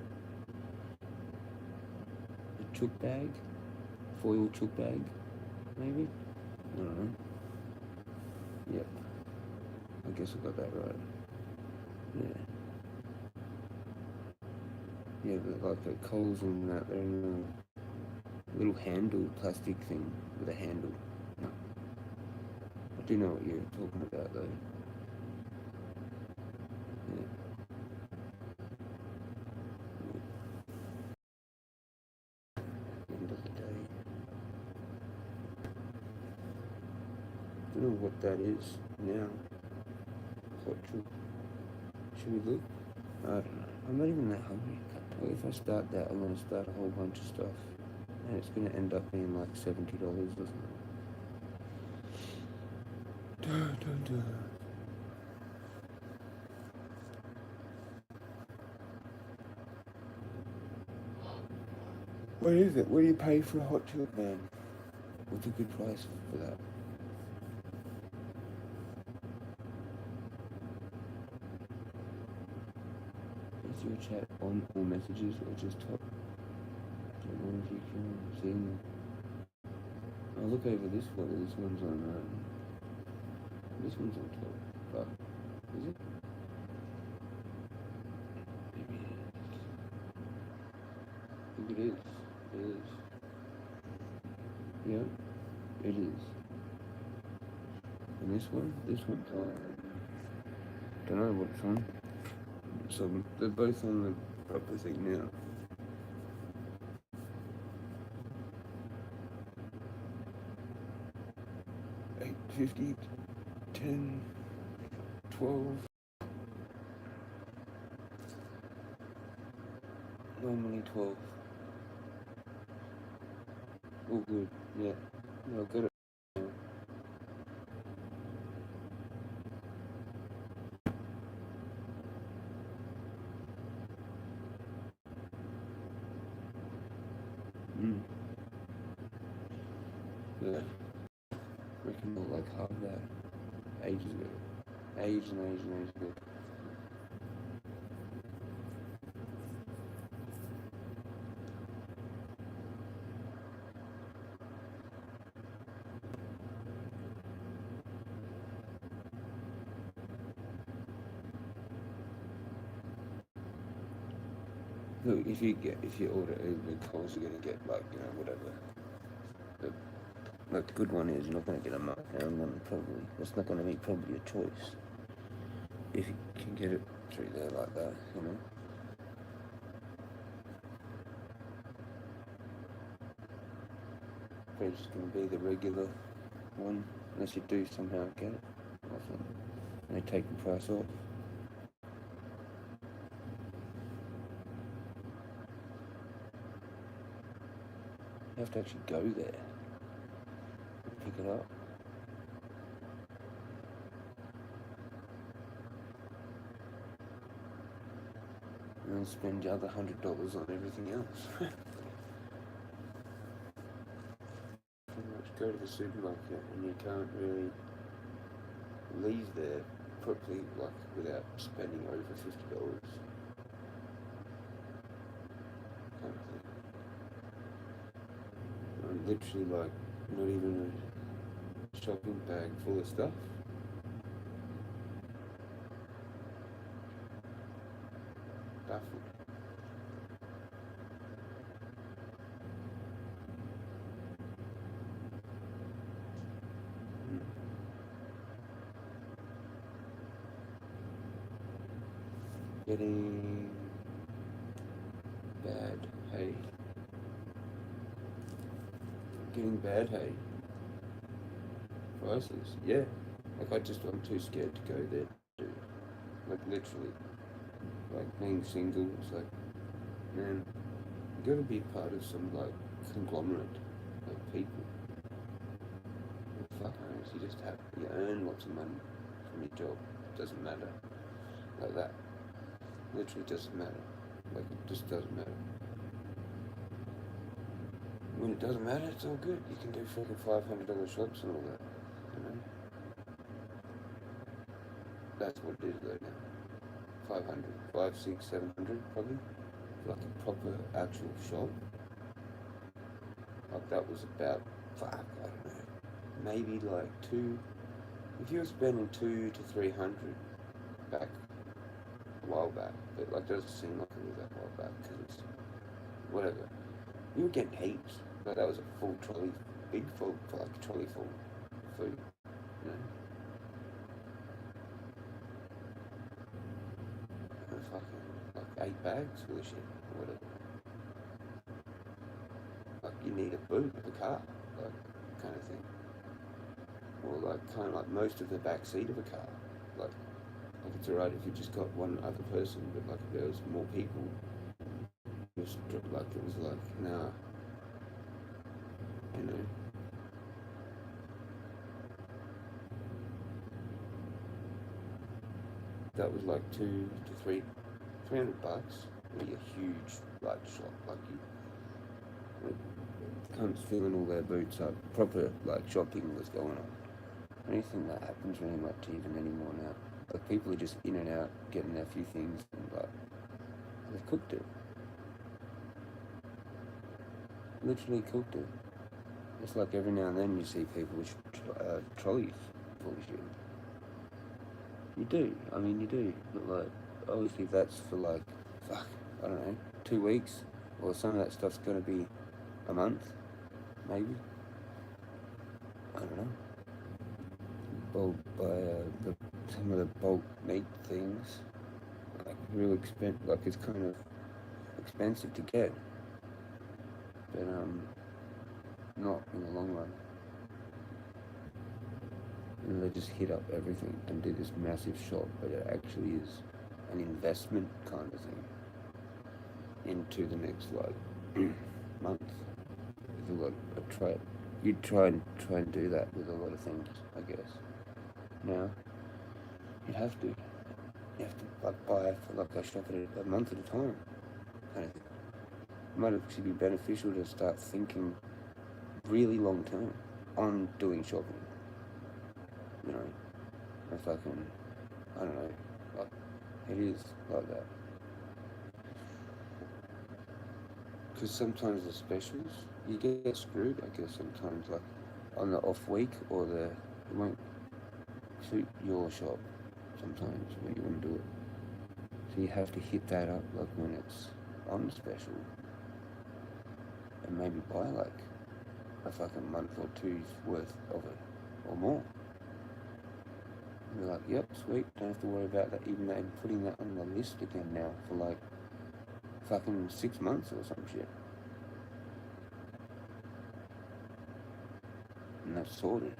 Speaker 3: A chook bag, foil chook bag, maybe? I don't know. Yep. I guess I got that right. Yeah. Yeah, but like the coals and that, they're in a little handle, plastic thing with a handle. No. I do know what you're talking about though. Yeah. End of the day. I don't know what that is now. Hot chook. Should we look? I don't know. I'm not even that hungry. Well, if I start that, I'm going to start a whole bunch of stuff. And it's going to end up being like $70, isn't it? Dun, dun, dun. What is it? What do you pay for a hot chook, man? What's a good price for that? Is your chat on all messages or just top? Don't know if you can see them. I'll look over this one. This one's on. This one's on top. But is it? Maybe it is. I think it is. It is. Yeah, it is. And this one's on. Don't know what it's on. So they're both on the proper thing now. $8.50, 10, 12. Normally 12. All good, yeah. No, got it. Yeah. Reckon not like half that. Ages ago. Ages ago. Look, if you order Uber calls, you're gonna get like, you know, whatever. The good one is you're not gonna get a markdown one probably. It's not gonna be probably a choice. If you can get it through there like that, you know. It's just gonna be the regular one unless you do somehow get it. Often they take the price off. You have to actually go there and pick it up. And then spend the other $100 on everything else. Pretty much go to the supermarket and you can't really leave there properly, like without spending over $50. Kind of thing. I'm literally like not even a shopping bag full of stuff. Baffled. Getting bad hay. Getting bad hay. Prices, yeah. Like I'm too scared to go there, dude. Like literally. Like being single, it's like, man, you gotta be part of some like conglomerate of people. Fuck knows, you earn lots of money from your job. It doesn't matter. Like that. Literally doesn't matter. Like it just doesn't matter. When it doesn't matter, it's all good. You can do freaking $500 shops and all that. You know? That's what it is though now. 500, 5, 6, 700 probably. Like a proper actual shop. Like that was about, fuck, I don't know. Maybe like if you were spending 200 to 300 back a while back, but like doesn't seem like it was that while back because it's whatever. You were getting heaps, but that was a full trolley, big full, like trolley full of food, you know. And fucking like 8 bags full of shit or whatever. Like you need a boot of a car, like kind of thing. Or like kind of like most of the back seat of a car, like it's alright if you just got one other person, but like if there was more people, it was like nah, you know. That was like $200 to $300 for a huge like shop, like you comes filling all their boots up. Proper like shopping was going on. I don't think that happens really much even anymore now. Like people are just in and out, getting their few things, and like they've cooked it. Literally cooked it. It's like every now and then you see people with trolleys full of shit. You do. I mean, you do. But like, obviously that's for like, fuck, I don't know, 2 weeks, or some of that stuff's gonna be a month, maybe. I don't know. Bulk some of the bulk meat things, like real expensive. Like it's kind of expensive to get, but not in the long run. And they just hit up everything and do this massive shop, but it actually is an investment kind of thing into the next like month. It's like you'd try and do that with a lot of things, I guess. Now you'd have to. You have to like buy for like a shop at a month at a time, kind of thing. It might actually be beneficial to start thinking really long term on doing shopping. You know, if I don't know, like, it is like that. Because sometimes the specials, you get screwed, I guess, sometimes, like, on the off week, or it won't suit your shop sometimes when you want to do it. So you have to hit that up, like, when it's on special, and maybe buy, like, a fucking month or two's worth of it, or more. And they're like, yep, sweet, don't have to worry about that, even though putting that on the list again now for like fucking 6 months or some shit. And that's sorted.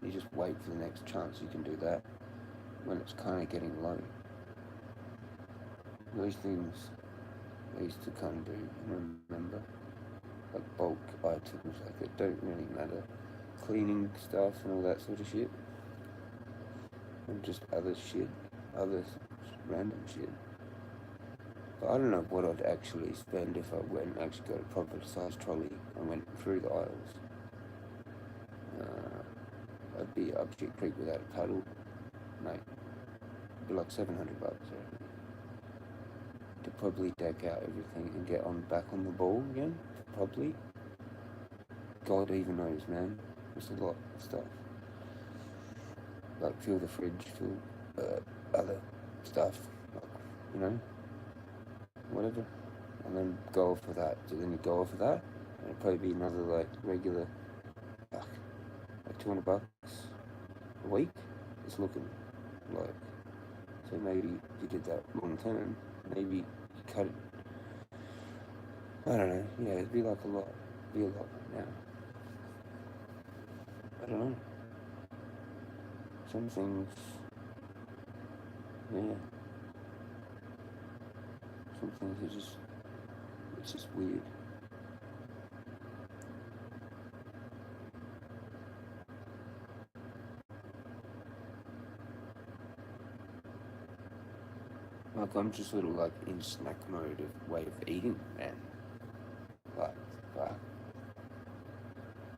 Speaker 3: You just wait for the next chance you can do that when it's kind of getting low. Those things I used to kind of do, remember? Like bulk items, like it don't really matter. Cleaning stuff and all that sort of shit. And just other shit, other random shit. But I don't know what I'd actually spend if I went and actually got a proper sized trolley and went through the aisles. I'd be up shit creek without a paddle, mate. It'd be like $700, to probably deck out everything and get on back on the ball again, probably. God even knows, man. There's a lot of stuff. Like fill the fridge, fill other stuff, like, you know, whatever. And then go off of that. So then you go off of that, and it'd probably be another like regular, like $200 a week. It's looking like. So maybe if you did that long term, maybe you cut it. I don't know. Yeah, it'd be like a lot. It'd be a lot now. I don't know. Some things, yeah. Some things are just, it's just weird. Like I'm just sort of like in snack mode of way of eating, man. Like, fuck.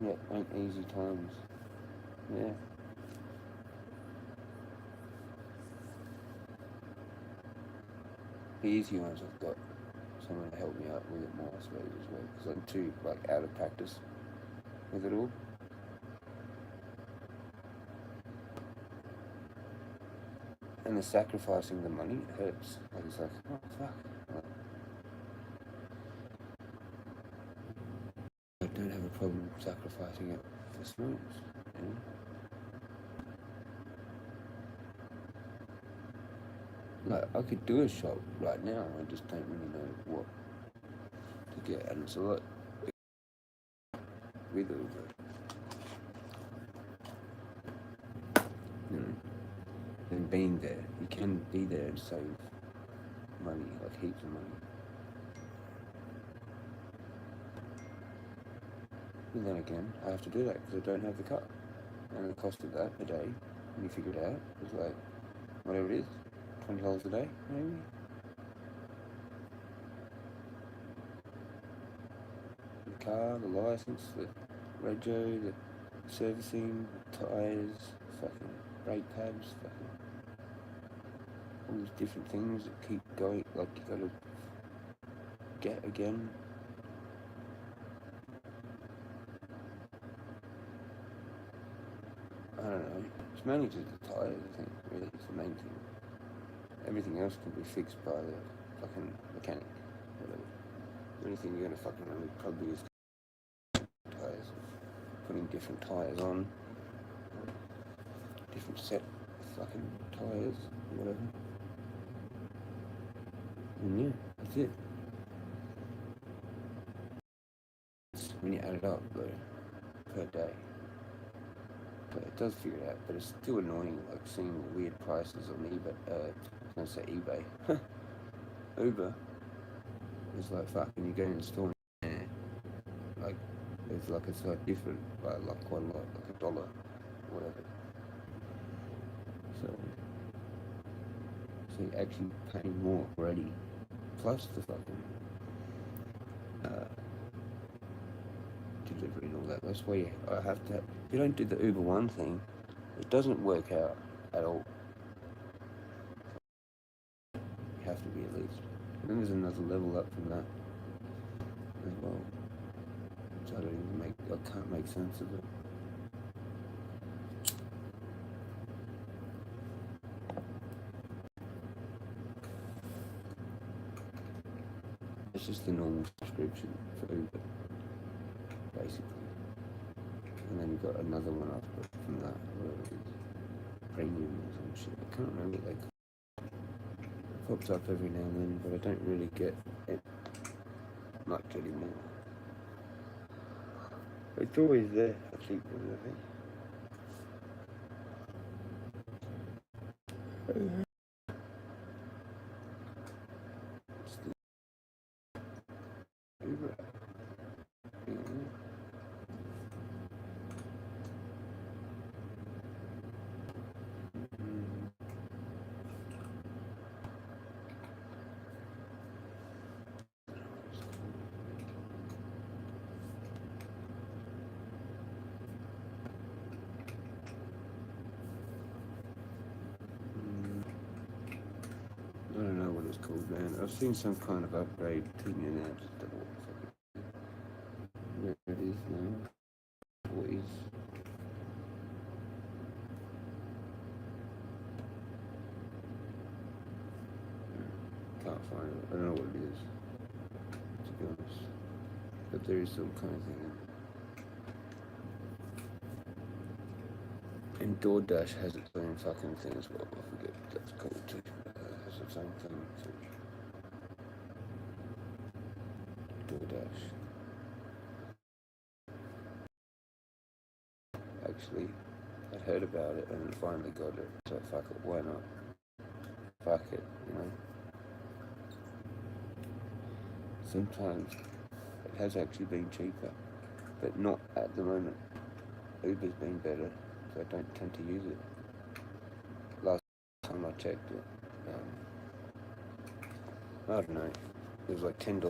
Speaker 3: Yeah, ain't easy times. Yeah. The easy ones I've got someone to help me out with it more, I suppose, as well, because I'm too like out of practice with it all. And the sacrificing the money hurts. Like it's like, oh fuck. Like, I don't have a problem sacrificing it for smokes, you know? Like, I could do a shop right now, I just don't really know what to get, and it's a lot with Uber. You know, and being there, you can be there and save money, like heaps of money. And then again, I have to do that because I don't have the car. And the cost of that a day, when you figure it out, is like, whatever it is, $20 a day, maybe? The car, the license, the rego, the servicing, the tyres, fucking brake pads, fucking all these different things that keep going, like you gotta get again. I don't know, it's mainly just the tyres, I think, really, it's the main thing. Everything else can be fixed by the fucking mechanic, whatever. The only thing you're gonna fucking know probably is tyres, putting different tyres on, different set of fucking tyres, whatever. And yeah, that's it. It's when you add it up though, per day. But it does figure it out, but it's still annoying, like seeing weird prices on eBay. I was gonna say eBay. Uber is like fucking, you go in the store and like it's like it's like different by like quite a lot, like $1 or whatever. So you actually pay more already, plus the fucking delivery and all that. That's why I have to. If you don't do the Uber One thing, it doesn't work out at all. You have to be at least. And then there's another level up from that as well. So I can't make sense of it. It's just the normal subscription for Uber, basically. And then you've got another one after from that, whatever it is. Premium or some shit. I can't remember what they call it. It pops up every now and then, but I don't really get it much anymore. It's always there, I think. I don't know what it's called, man. I've seen some kind of upgrade thing in there. Just don't know where it is now. What is? Can't find it. I don't know what it is, to be honest. But there is some kind of thing in it. And DoorDash has its own fucking thing as well. I forget what that's called too. Has its own thing too. DoorDash. Actually, I'd heard about it and finally got it. So fuck it, why not? Fuck it, you know. Sometimes it has actually been cheaper, but not at the moment. Uber's been better, so I don't tend to use it. Last time I checked it, I don't know, it was like $10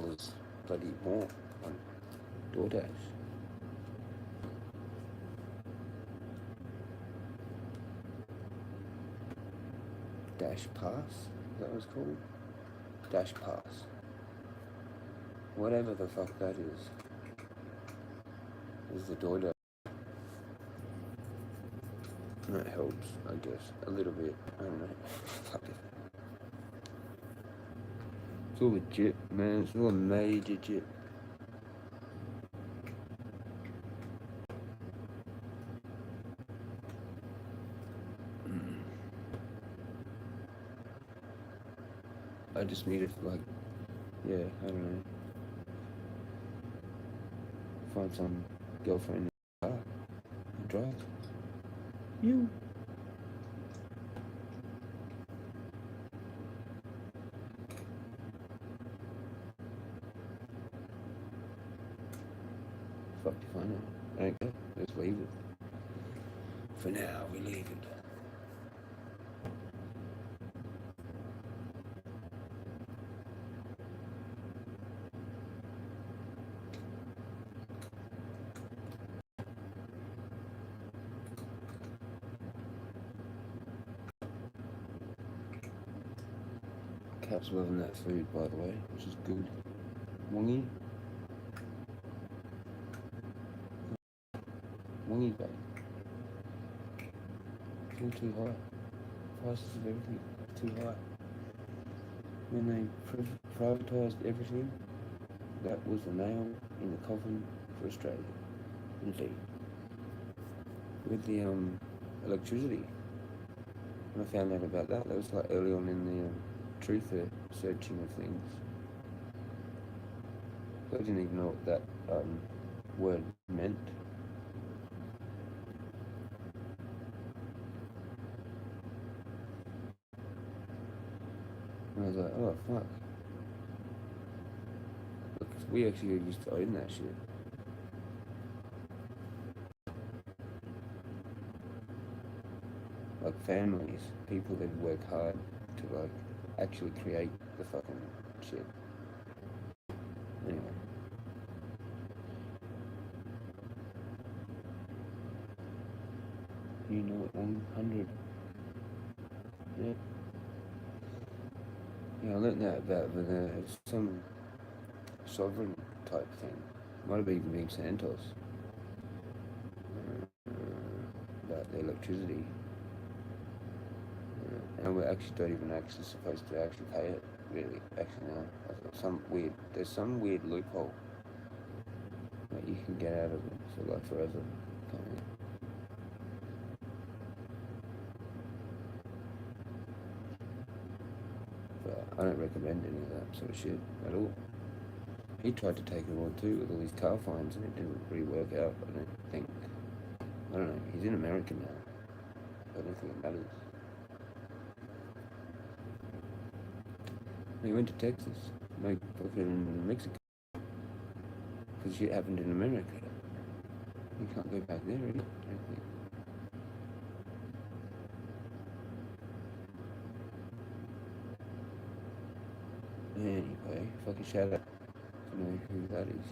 Speaker 3: bloody more on DoorDash. Dash Pass? Is that what it's called? Dash Pass. Whatever the fuck that is the DoorDash. That helps, I guess, a little bit. I don't know. Fuck it. It's all legit, man. It's all major legit. I just needed, like, yeah, I don't know. Find some girlfriend in the car and drive. You. Fuck if I know. Okay, let's leave it. For now, we leave it. Cap's loving that food, by the way, which is good. Wongy? Wongy bag. It's all too high. Prices of everything too high. When they privatised everything, that was the nail in the coffin for Australia. Indeed. With the electricity. When I found out about that, that was like early on in the truther searching of things. I didn't even know what that word meant. And I was like, oh fuck. Look, we actually used to own that shit. Like families, people that work hard to like actually create the fucking shit. Anyway. You know it, 100. Yeah. Yeah, I learned that about some sovereign type thing. Might have even been Santos. About the electricity. And we actually don't even actually supposed to actually pay it, really. Actually, no. There's some weird loophole that you can get out of it for like forever. But I don't recommend any of that sort of shit at all. He tried to take it on too with all these car fines and it didn't really work out, I don't think. I don't know, he's in America now. I don't think it matters. He went to Texas, no, fucking Mexico, because shit happened in America. You can't go back there, really. I don't think. Anyway, fucking shout out to know who that is.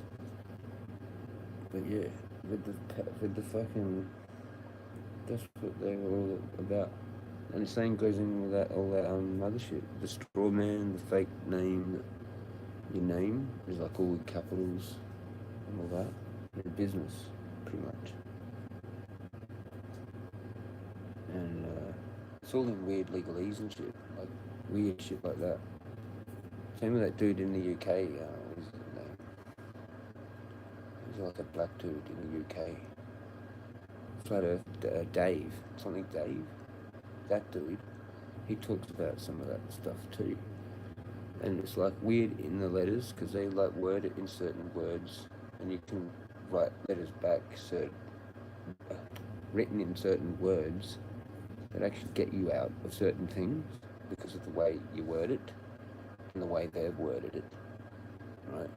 Speaker 3: But yeah, with the fucking, that's what they're all about. And the same goes in with all that other shit. The straw man, the fake name, your name is like all the capitals and all that. In business, pretty much. And it's all in weird legalese and shit, like weird shit like that. Same with that dude in the UK. What is his name? He's like a black dude in the UK. Flat Earth, Dave, something Dave. That dude, he talks about some of that stuff too. And it's like weird in the letters because they like word it in certain words, and you can write letters back written in certain words that actually get you out of certain things because of the way you word it and the way they've worded it, right?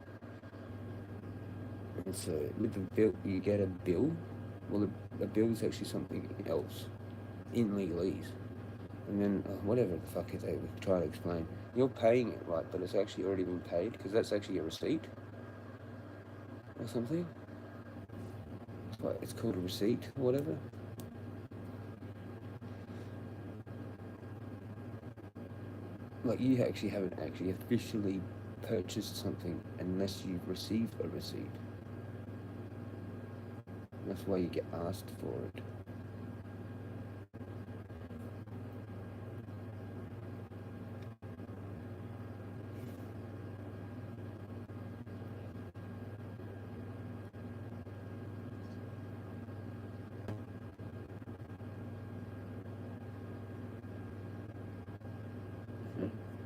Speaker 3: And so with the bill, you get a bill. Well, a bill is actually something else in legalese. And then whatever the fuck they were trying to explain, you're paying it, right? But it's actually already been paid because that's actually a receipt or something. It's called a receipt or whatever. Like you actually haven't actually officially purchased something unless you've received a receipt. That's why you get asked for it.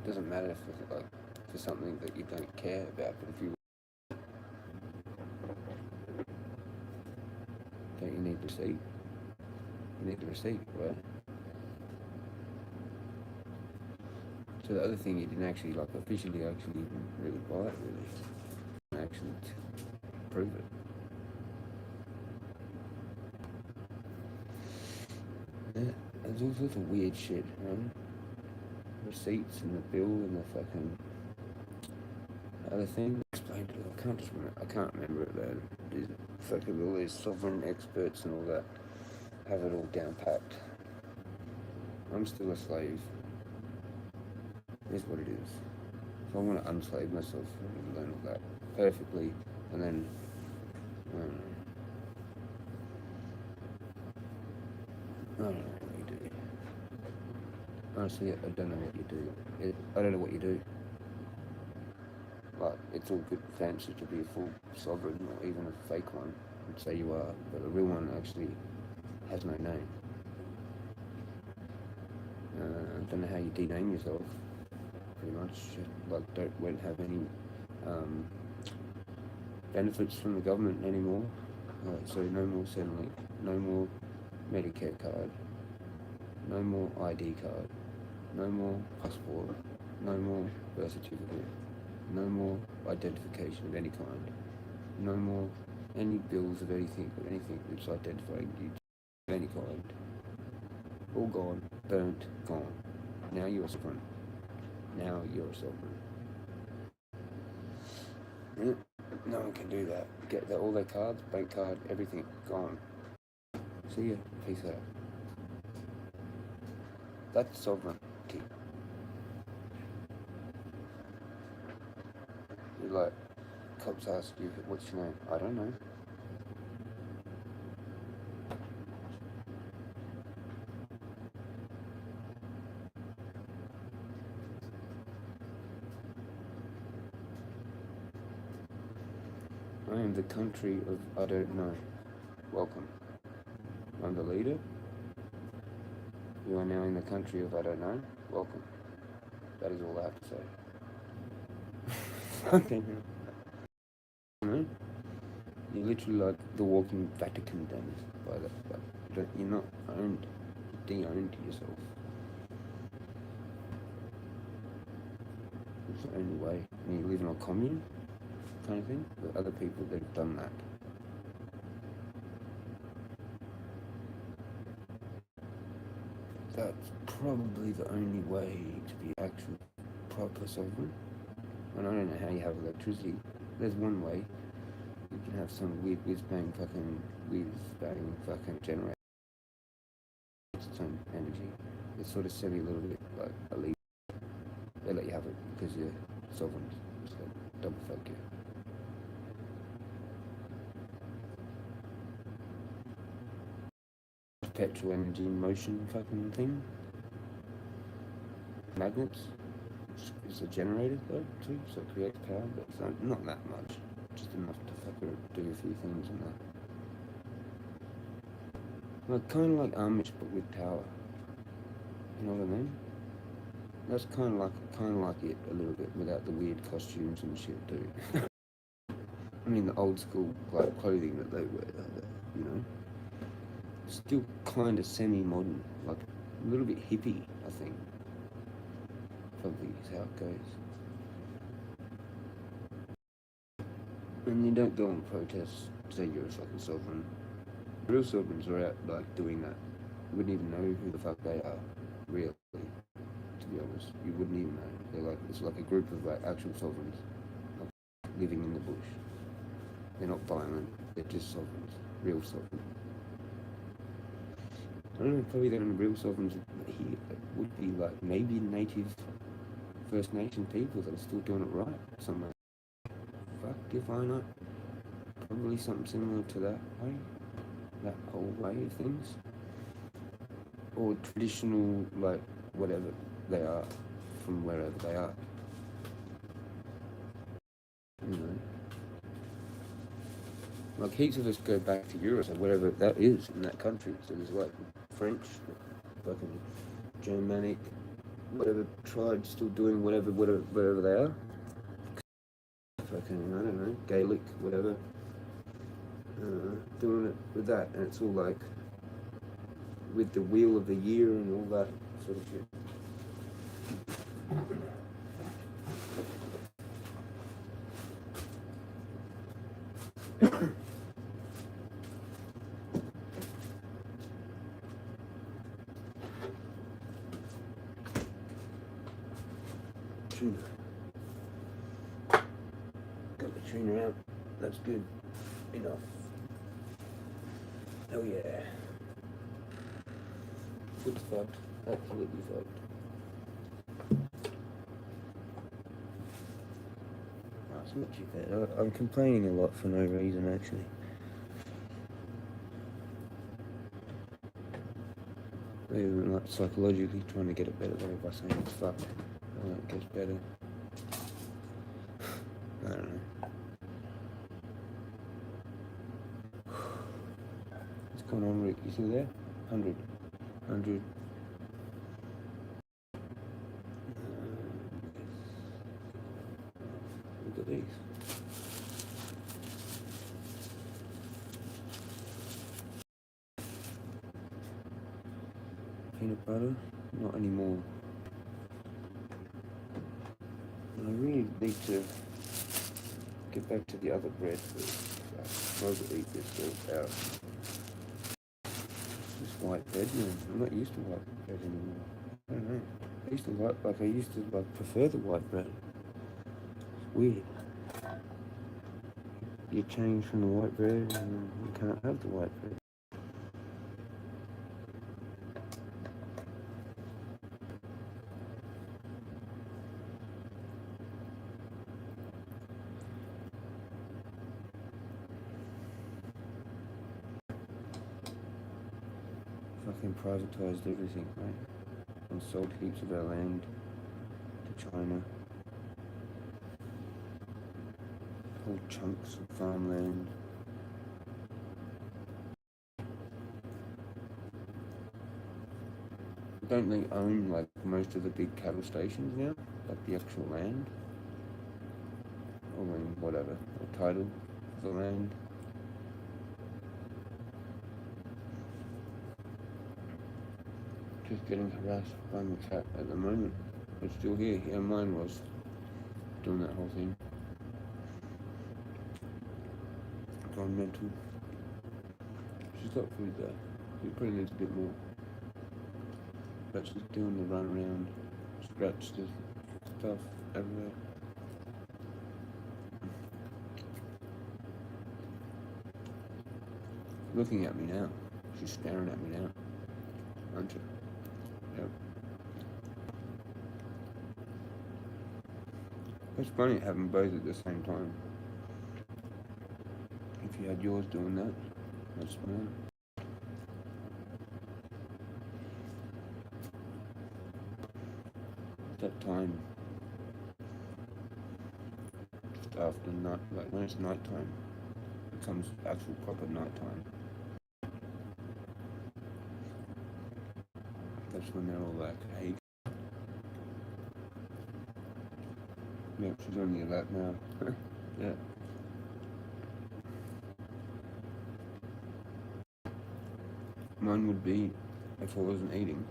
Speaker 3: Doesn't matter if it's like for something that you don't care about, but if you don't, you need the receipt. You need the receipt, right? So the other thing, you didn't actually like officially really buy it, really, actually prove it. Yeah, there's all sorts of weird shit, man. Receipts and the bill and the fucking other thing. Explained it. I can't remember it, man. These fucking all these sovereign experts and all that have it all down packed. I'm still a slave. Is what it is. So I want to unslave myself and learn all that perfectly, and then I don't know what you do. Honestly, I don't know what you do. I don't know what you do. Like, it's all good fancy to be a full sovereign or even a fake one and say you are, but the real one actually has no name. I don't know how you dename yourself. Pretty much, like, won't have any benefits from the government anymore. So no more Centrelink, no more Medicare card, no more ID card, no more passport, no more birth certificate, no more identification of any kind, no more any bills of anything that's identifying you of any kind. All gone, burnt, gone. Now you're a sovereign. Now you're a sovereign. No one can do that. Get all their cards, bank card, everything gone. See ya. Peace out. That's sovereignty. You're like, cops ask you, what's your name? I don't know. I am the country of I don't know. Welcome. I'm the leader. You are now in the country of I don't know. Welcome. That is all I have to say. Fucking hell. You're literally like the walking Vatican then by that. You're not owned. You're de-owned to yourself. It's the only way. And you live in a commune kind of thing, with other people that have done that. That's probably the only way to be actual proper sovereign. And I don't know how you have electricity. There's one way. You can have some weird whiz-bang fucking generator. Its own energy. It's sort of semi a little bit like elite. They let you have it because you're sovereign. It's like double fake you. Perpetual energy motion fucking thing. Magnets. It's a generator though too, so it creates power, but it's not that much. Just enough to fucking do a few things and that. Like kinda like Amish but with power. You know what I mean? That's kinda like it a little bit without the weird costumes and shit too. I mean the old school like clothing that they wear, you know. Still kind of semi-modern, like a little bit hippie, I think. Probably is how it goes. And you don't go on protests, say you're a fucking sovereign. Real sovereigns are out like doing that. You wouldn't even know who the fuck they are, really. To be honest, you wouldn't even know. They're like it's like a group of like actual sovereigns, like living in the bush. They're not violent. They're just sovereigns, real sovereigns. I don't know, probably the only real sovereigns here would be like maybe native First Nation people that are still doing it right somewhere. Fuck if I not. Probably something similar to that way. That whole way of things. Or traditional, like, whatever they are, from wherever they are. You know. Like heaps of us go back to Europe or wherever that is in that country. So there's like French, fucking Germanic, whatever tribes still doing whatever they are. Fucking, I don't know, Gaelic, whatever. Doing it with that, and it's all like with the wheel of the year and all that sort of shit. Tuna. Got the tuna out. That's good. Enough. Oh yeah. Foot's fucked. Absolutely fucked. Oh, it's not too bad. I'm complaining a lot for no reason actually. Even like psychologically trying to get it better though by saying it's fucked. And it gets better. I don't know. What's going on, Rick? You still there? 100. Look at these. Peanut butter? Not anymore. I really need to get back to the other bread first. I overeat this all out. This white bread, man. I'm not used to white bread anymore. I don't know. I used to prefer the white bread. It's weird. You change from the white bread and you can't have the white bread. Fucking privatized everything, right? And sold heaps of our land to China. Whole chunks of farmland. Don't they own like most of the big cattle stations now? Like the actual land? Or whatever, or title of the land. Just getting harassed by my cat at the moment. It's still here. Yeah, mine was. doing that whole thing. Gone mental. She's got food though. She probably needs a bit more. But she's doing the run around, scratch the stuff everywhere. Looking at me now. She's staring at me now. Aren't you? Yep. It's funny having both at the same time. If you had yours doing that, that's fine. That time, just after night, like when it's night time, it becomes actual proper night time. That's when they're all like, hey. Yep, she's on your lap now. Yeah. Mine would be if I wasn't eating.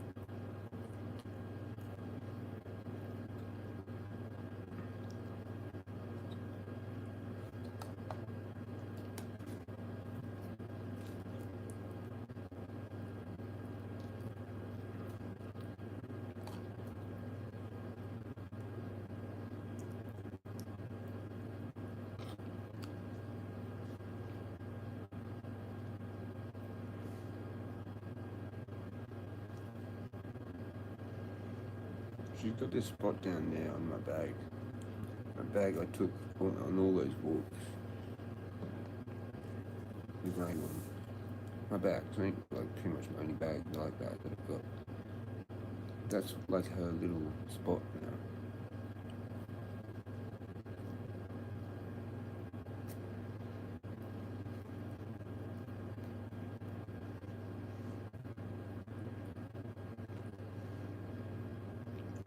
Speaker 3: She's got this spot down there on my bag. My bag I took on all those walks. The grey one. My bag, it's only like pretty much my only bag like that I've got. That's like her little spot now.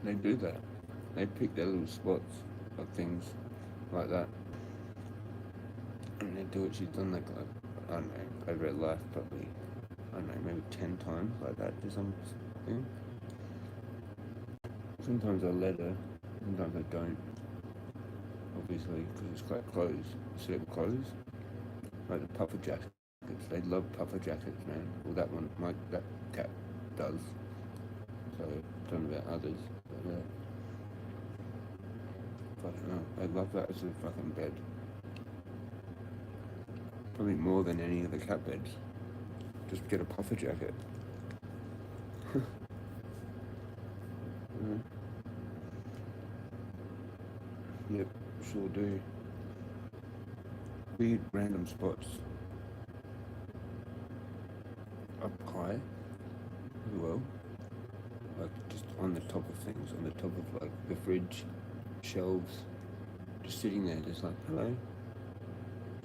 Speaker 3: They do that. They pick their little spots of things like that. And they do it. She's done like I don't know, over her life probably, I don't know, maybe 10 times like that to something. Sometimes I let her, sometimes I don't. Obviously, because it's quite clothes, certain clothes. Like the puffer jackets. They love puffer jackets, man. Well, that one, that cat does. So, I don't know about others. But yeah. I don't know. I love that as a fucking bed. Probably more than any of the cat beds. Just get a puffer jacket. Yep, sure do. Weird random spots. Up high as well. Like just on the top of things, on the top of like the fridge, shelves, just sitting there, just like, hello.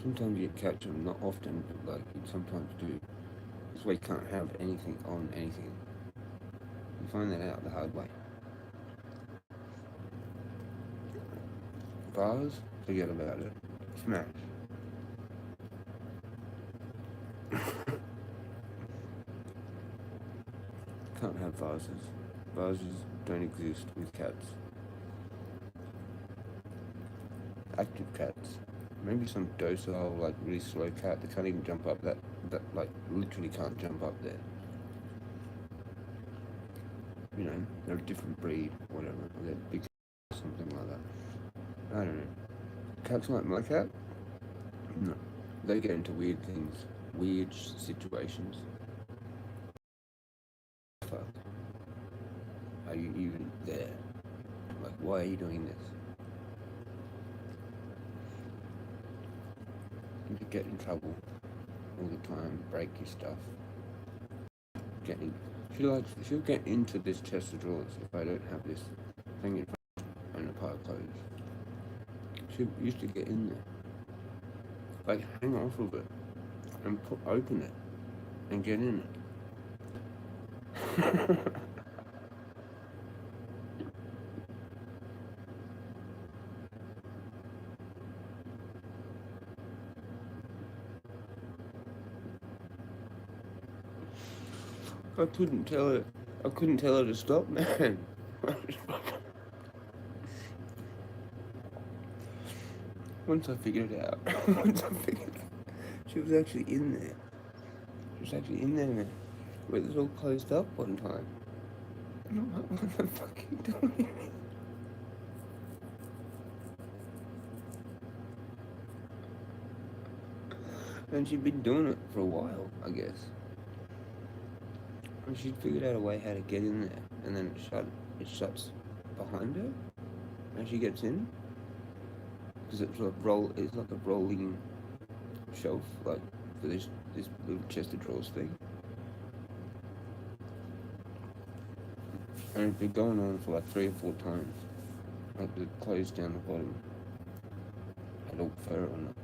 Speaker 3: Sometimes you catch them, not often, but like you sometimes do. That's why you can't have anything on anything. You find that out the hard way. Vase, forget about it. Smash. Can't have vases. Vases don't exist with cats. Active cats. Maybe some docile, like really slow cat that can't even jump up that like literally can't jump up there. You know, they're a different breed, whatever. They're big, something like that. I don't know. Cats like my cat? No. They get into weird things, weird situations. Fuck. Are you even there? Like, why are you doing this? You get in trouble all the time, break your stuff. She'll get into this chest of drawers if I don't have this thing in front and a pile of clothes. She used to get in there. Like, hang off of it and open it and get in it. I couldn't tell her to stop, man. Once I figured it out, she was actually in there. She was actually in there, man. Where it was all closed up one time. And I'm like, what the fuck are you doing? And she'd been doing it for a while, I guess. And she'd figured out a way how to get in there, and then it shuts behind her, and she gets in. Because it's like a rolling shelf, like for this little chest of drawers thing. And it's been going on for like 3 or 4 times. Like the clothes down the bottom had all fur on it.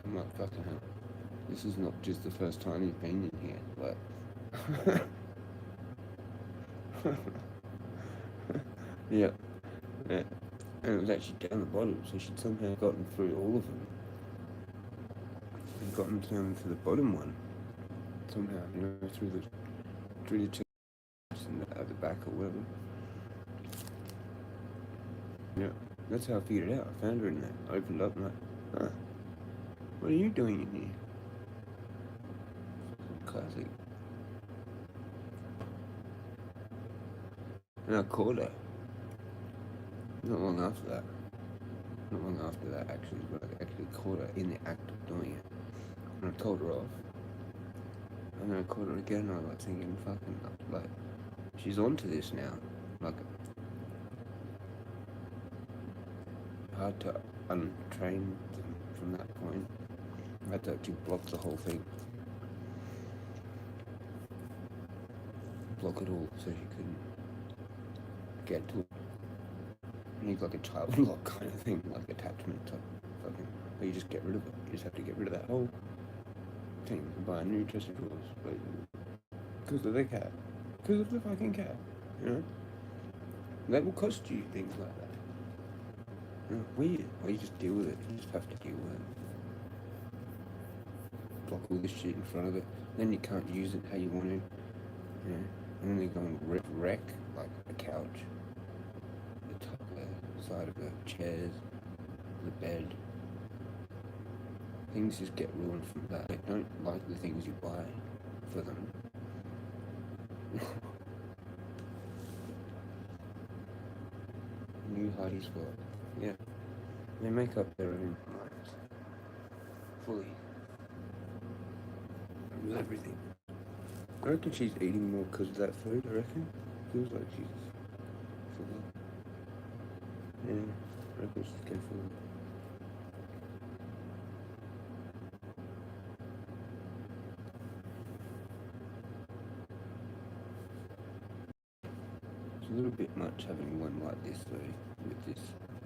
Speaker 3: I'm like, fucking hell. This is not just the first time you've been in here, like. Yeah. Yeah. And it was actually down the bottom, so she'd somehow gotten through all of them. And gotten down to the bottom one. Somehow, you know, through the chest and at the back or whatever. Yeah. That's how I figured it out. I found her in there. I opened up and like, huh. What are you doing in here? Classic. And I caught her. Not long after that. Not long after that, actually, but I actually caught her in the act of doing it. And I told her off. And then I caught her again, and I was like thinking, fucking, like, she's onto this now. Like, hard to untrain them from that point. I had to actually block the whole thing. Block it all so she couldn't get to it. You need like a child lock kind of thing, like attachment type fucking, but you just get rid of it. You just have to get rid of that whole thing and buy a new chest of drawers. Because of the cat. Because of the fucking cat. You know? That will cost you things like that. You know, weird. Well, you just deal with it. You just have to deal with it. Block all this shit in front of it. Then you can't use it how you want to. You know? And then they go and wreck like a couch. The top side of the chairs, the bed. Things just get ruined from that. They don't like the things you buy for them. New Heidi Spot. Yeah. They make up their own minds. Fully. With everything. I reckon she's eating more because of that food, I reckon. Feels like she's full. Yeah, I reckon she's getting full. It's a little bit much having one like this though, with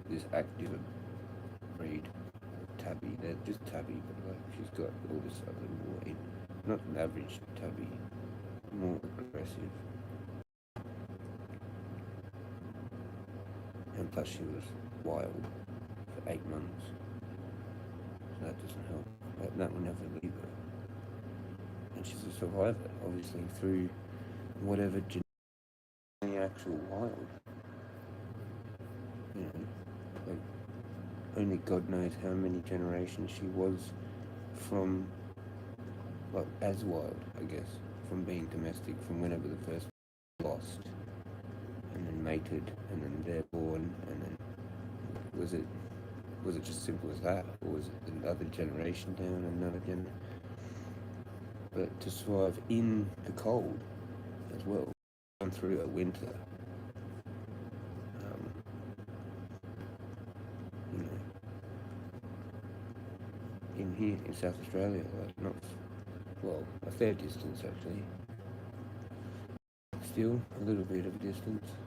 Speaker 3: this active breed tabby. They're just tabby, but like she's got all this other more not an average tabby, more aggressive. And plus she was wild for 8 months. So that doesn't help. That will never leave her. And she's a survivor, obviously, through whatever the actual wild. You know, like only God knows how many generations she was from, like, as wild, I guess, from being domestic, from whenever the first lost, and then mated, and then they're born, and then was it just simple as that, or was it another generation down, another generation? But to survive in the cold as well, gone through a winter, you know, in here in South Australia, like not, well, a fair distance actually, still a little bit of a distance,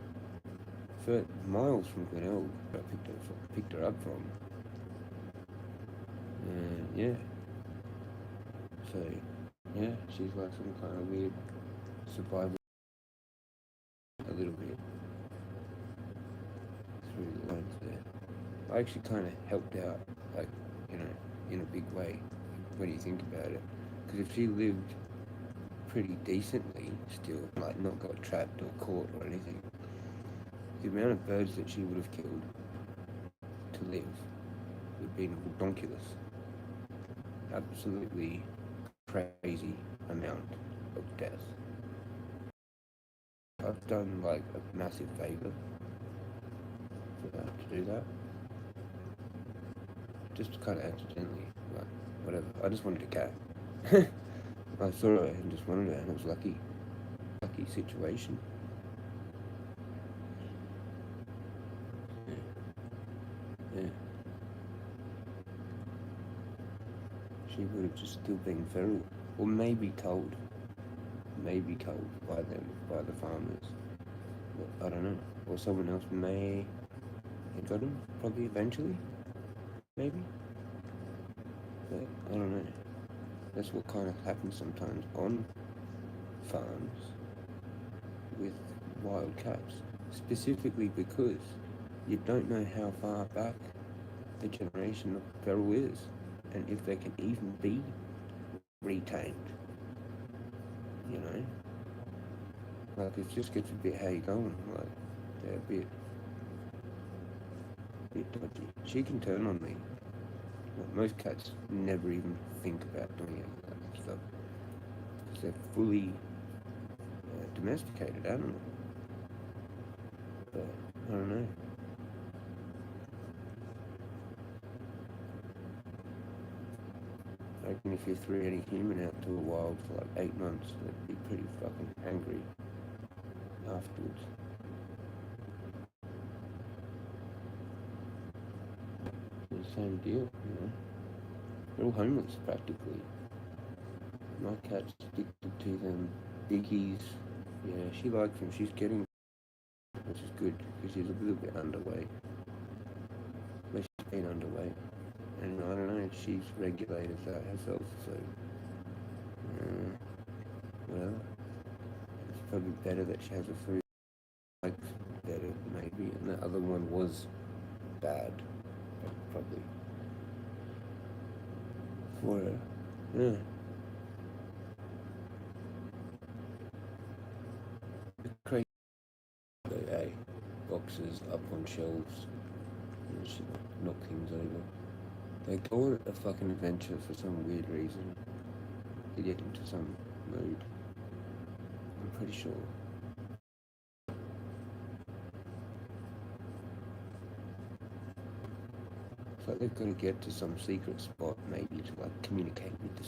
Speaker 3: for miles from Glenelg, where I picked her up from, and yeah, so yeah, she's like some kind of weird survival, a little bit, through the lines there. I actually kind of helped out, like, you know, in a big way, when you think about it, because if she lived pretty decently still, like not got trapped or caught or anything, the amount of birds that she would have killed to live would been a redonkulous, absolutely crazy amount of death. I've done like a massive favor for that, to do that. Just kind of accidentally, like, whatever. I just wanted a cat. I saw it and just wanted it, and it was lucky situation. Yeah. She would have just still been feral, or maybe culled by them, by the farmers. But I don't know. Or someone else may have got him, probably eventually, maybe. But I don't know. That's what kind of happens sometimes on farms with wild cats, specifically because you don't know how far back the generation of feral is, and if they can even be retamed. You know, like it just gets a bit how you going, like they're a bit dodgy. She can turn on me. Like, most cats never even think about doing any of that stuff because they're fully domesticated animal. But I don't know. I reckon if you threw any human out to the wild for like 8 months, they'd be pretty fucking angry afterwards. It's the same deal, you know. They're all homeless practically. My cat's addicted to them biggies. Yeah, she likes them. She's getting, which is good because she's a little bit underweight. But she's been underweight. And I don't know, she's regulated that herself, so whatever. It's probably better that she has a food like better maybe, and the other one was bad, probably for her. Yeah. Crazy. Boxes up on shelves and she knock things over. They call it a fucking adventure for some weird reason. To get into some mood. I'm pretty sure. It's like they've got to get to some secret spot maybe to like communicate with the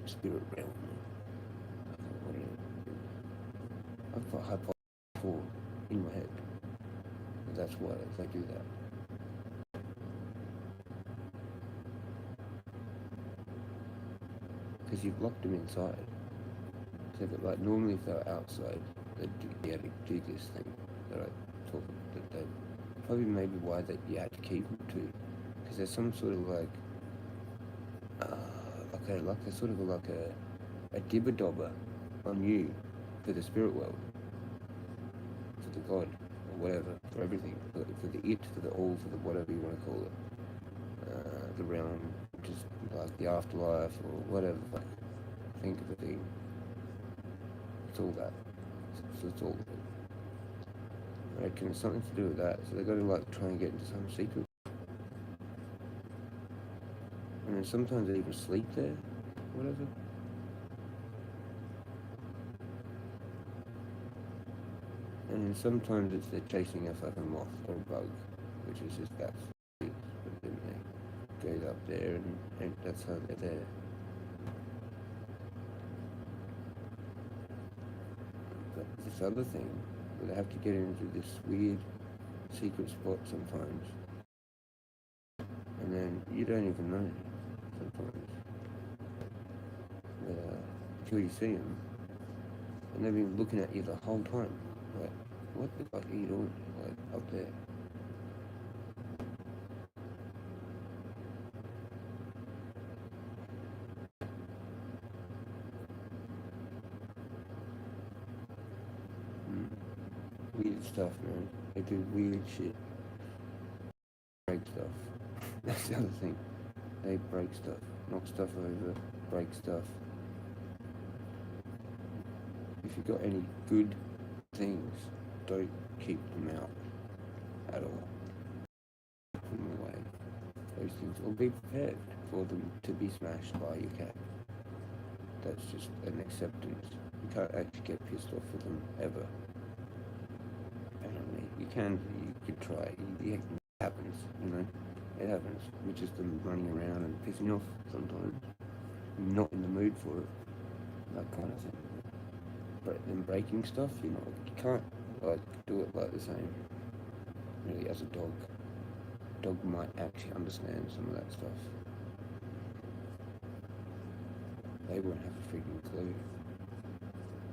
Speaker 3: spirit realm. I've got hypothesis before in my head. That's why they do that. Because you've locked them inside. So that, like, normally if they're outside, they'd be able to do this thing that I talk about. That they probably maybe why that you had to keep them too. Because there's some sort of like a sort of like a dibber-dobber on you for the spirit world, for the god or whatever, for everything, for the it, for the all, for the whatever you want to call it, the realm, just like the afterlife or whatever. Think of a thing. It's all that. It's all that. I reckon it's something to do with that. So they've got to like try and get into some secret. And then sometimes they even sleep there, whatever. And then sometimes it's they're chasing a fucking moth or a bug, which is just that. But then they go up there and that's how they're there. But this other thing, where they have to get into this weird secret spot sometimes. And then you don't even know sometimes. Until you see them. And they've been looking at you the whole time. Like, what the fuck are you doing? Like, up there. Weird stuff, man. They do weird shit. Break stuff. That's the other thing. They break stuff. Knock stuff over. Break stuff. If you've got any good things, don't keep them out at all. Put them away. Those things or be prepared for them to be smashed by your cat. That's just an acceptance. You can't actually get pissed off with them ever. Apparently, you could try. It happens, you know. It happens. We're just them running around and pissing off sometimes. Not in the mood for it. That kind of thing. But then breaking stuff, you can't like do it like the same. Really, as a dog. Dog might actually understand some of that stuff. They won't have a freaking clue.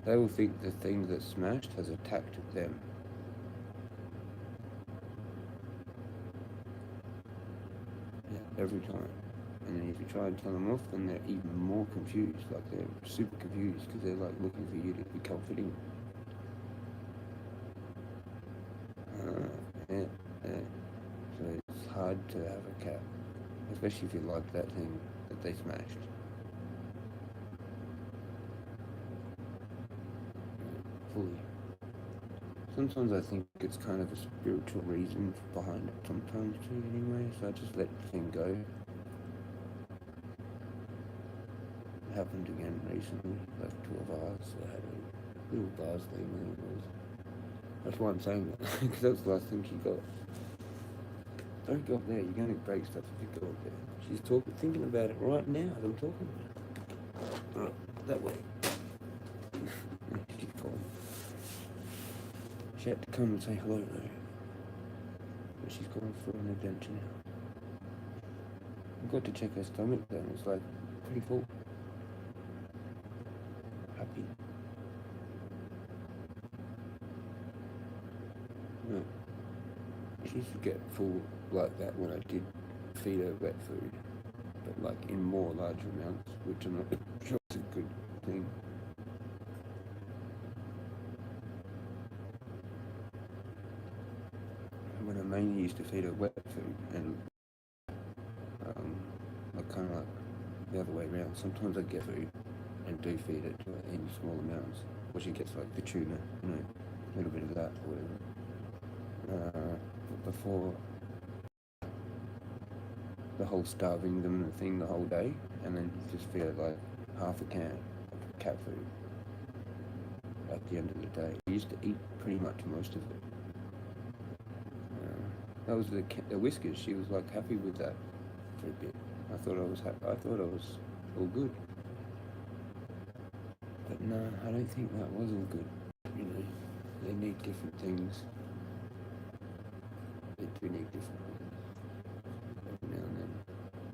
Speaker 3: They will think the thing that's smashed has attacked them. Yeah, every time. And then if you try and tell them off, then they're even more confused. Like they're super confused because they're like looking for you to be comforting. So it's hard to have a cat, especially if you like that thing that they smashed. Fully. Sometimes I think it's kind of a spiritual reason behind it sometimes too anyway, so I just let the thing go. It happened again recently, like to a vase. I had a little vase thing, I think it was. That's why I'm saying that, because that's the last thing she got. Don't go up there, you're going to break stuff if you go up there. She's thinking about it right now as I'm talking about it. Right, that way. She's calling. She had to come and say hello though. But she's gone for an adventure now. I've got to check her stomach though, it's like pretty full. Happy. No. She used to get full like that when I did feed her wet food, but like in more larger amounts, which I'm not sure is a good thing. When I mainly used to feed her wet food, and like kind of like the other way around. Sometimes I get food and do feed it to her in small amounts, or she gets like the tuna, a little bit of that or whatever. But before the whole starving them thing the whole day, and then just feed her like half a can of cat food at the end of the day. I used to eat pretty much most of it. That was the whiskers. She was like happy with that for a bit. I thought I was all good. But no, I don't think that was all good. They need different things. They do need different things every now and then.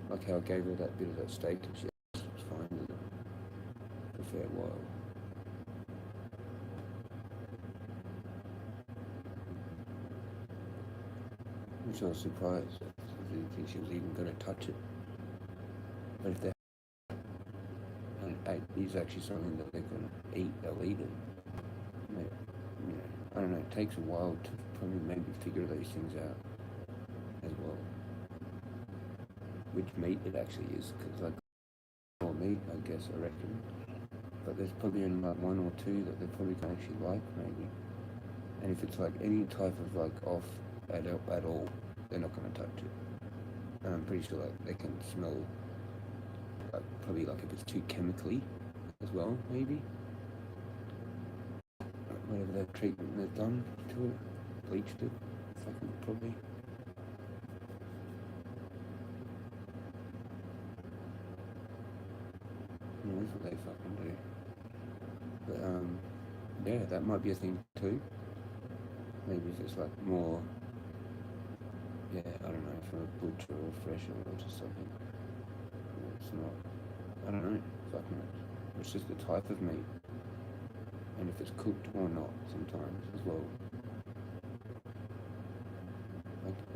Speaker 3: Like how I gave her that bit of that steak and she was fine with it for a fair while. Which I was surprised. I didn't think she was even going to touch it. But if they is actually something that they're going to eat, they'll eat it. I don't know, it takes a while to probably maybe figure these things out as well. Which meat it actually is, because like more meat, I guess, I reckon. But there's probably only like one or two that they probably can actually like, maybe. And if it's like any type of like off at all, they're not going to touch it. And I'm pretty sure like they can smell, like probably like if it's too chemically as well, maybe. Like whatever that treatment they've done to it, bleached it, fucking probably. That's what they fucking do. But yeah, that might be a thing too. Maybe if it's like more, yeah, I don't know, from a butcher or fresh or just something. It's not, I don't know, fucking it. It's just the type of meat. And if it's cooked or not sometimes as well.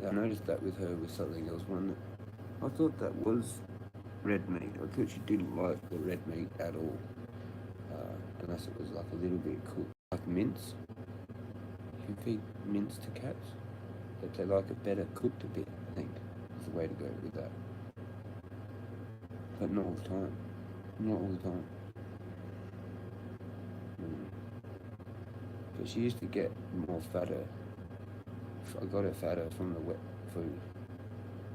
Speaker 3: I noticed that with her with something. There was one that I thought that was red meat. I thought she didn't like the red meat at all. Unless it was like a little bit cooked. Like mince. You can feed mince to cats. But they like it better cooked a bit, I think. Is the way to go with that. But not all the time. Not all the time. But she used to get more fatter. I got her fatter from the wet food.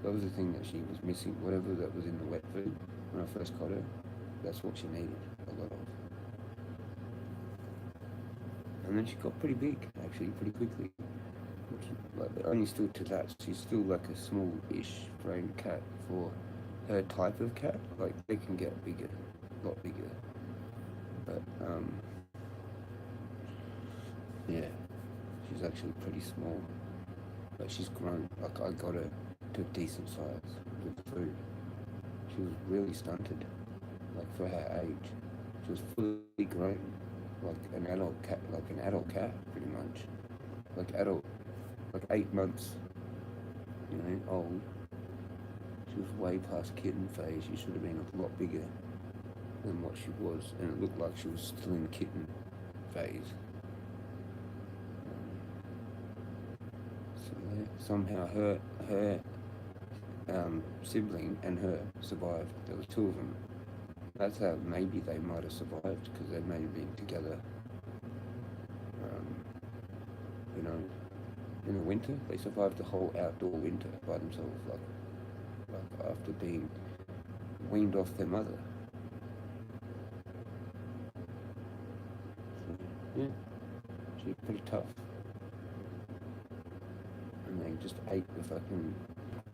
Speaker 3: That was the thing that she was missing. Whatever that was in the wet food when I first got her, that's what she needed a lot of. And then she got pretty big, actually, pretty quickly. Like, but only still to that, she's still like a small-ish frame cat for her type of cat. Like, they can get bigger, a lot bigger. But, yeah, she's actually pretty small. But she's grown. Like, I got her to a decent size with food. She was really stunted, like, for her age. She was fully grown, like an adult cat, pretty much. Like adult, like 8 months, old. She was way past kitten phase. She should have been a lot bigger than what she was, and it looked like she was still in kitten phase. So yeah, somehow her sibling and her survived. There was 2 of them. That's how maybe they might have survived, because they may have been together. In the winter, they survived the whole outdoor winter by themselves, like after being weaned off their mother. So, yeah, she's pretty tough. And they just ate the fucking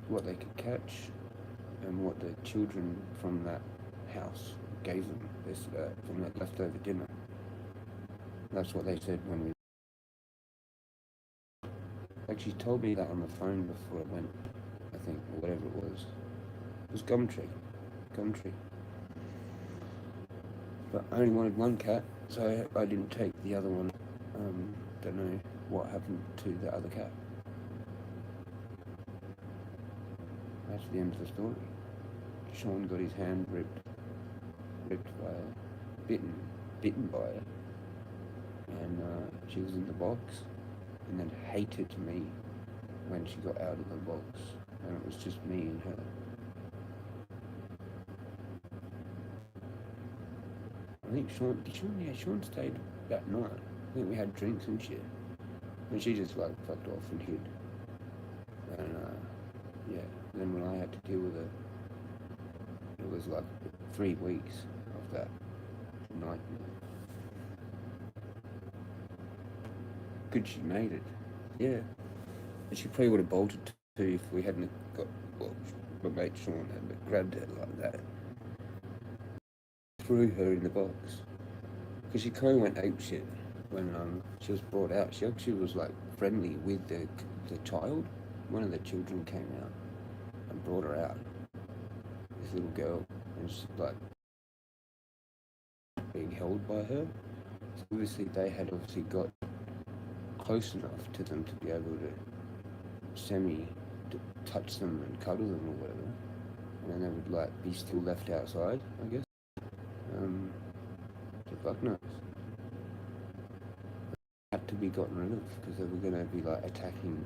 Speaker 3: what they could catch and what the children from that house gave them from that leftover dinner. That's what they said when we. Like, she told me that on the phone before I went, I think, or whatever it was. It was Gumtree. But I only wanted 1 cat, so I didn't take the other one. Don't know what happened to the other cat. That's the end of the story. Sean got his hand ripped by her, bitten by her, and she was in the box, and then hated me when she got out of the box, and it was just me and her. I think Sean stayed that night. I think we had drinks and shit, and she just like fucked off and hid. And yeah, then when I had to deal with her, it was like 3 weeks of that nightmare. Good she made it. Yeah. And she probably would have bolted too if we hadn't got, my mate Sean had grabbed her like that. Threw her in the box. Because she kind of went apeshit when she was brought out. She actually was like friendly with the child. One of the children came out and brought her out. This little girl. And she's like being held by her. So obviously they had got close enough to them to be able to touch them and cuddle them or whatever, and then they would like be still left outside, I guess. The fuck knows. Had to be gotten rid of because they were going to be like attacking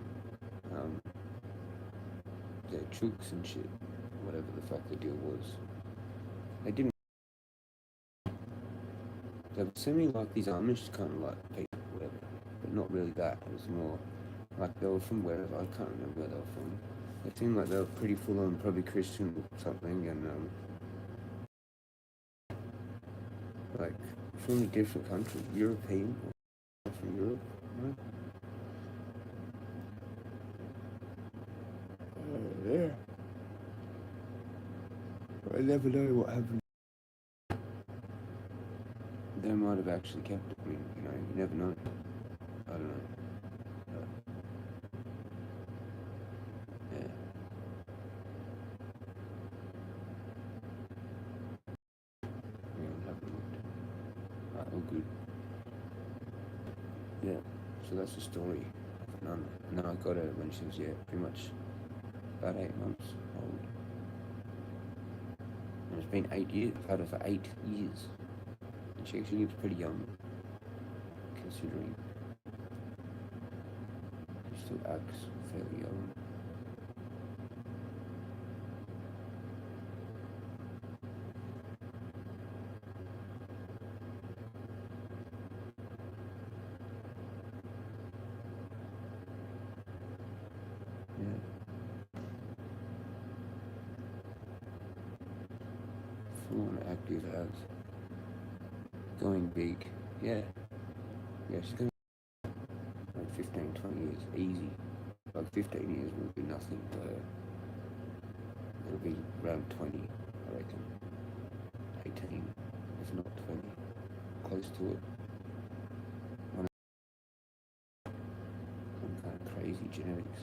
Speaker 3: their chooks and shit, whatever the fuck the deal was. They didn't. They were semi like these Amish kind of like people, whatever, but not really that. It was more like they were from wherever. I can't remember where they were from. They seemed like they were pretty full on, probably Christian or something, and like from a different country, European, or from Europe, right? Yeah. I never know what happened. They might have actually kept it. I mean, you never know. I don't know. Yeah. All good. Yeah, so that's the story of Nana. And then I got her when she was, pretty much about 8 months old. And it's been 8 years. I've had her for 8 years. And she actually looks pretty young, considering she still acts fairly young. full on active as going big. Yeah, she's going to like 15, 20 years, easy. Like 15 years will be nothing to her. It'll be around 20, I reckon. 18, if not 20, close to it. Some kind of crazy genetics.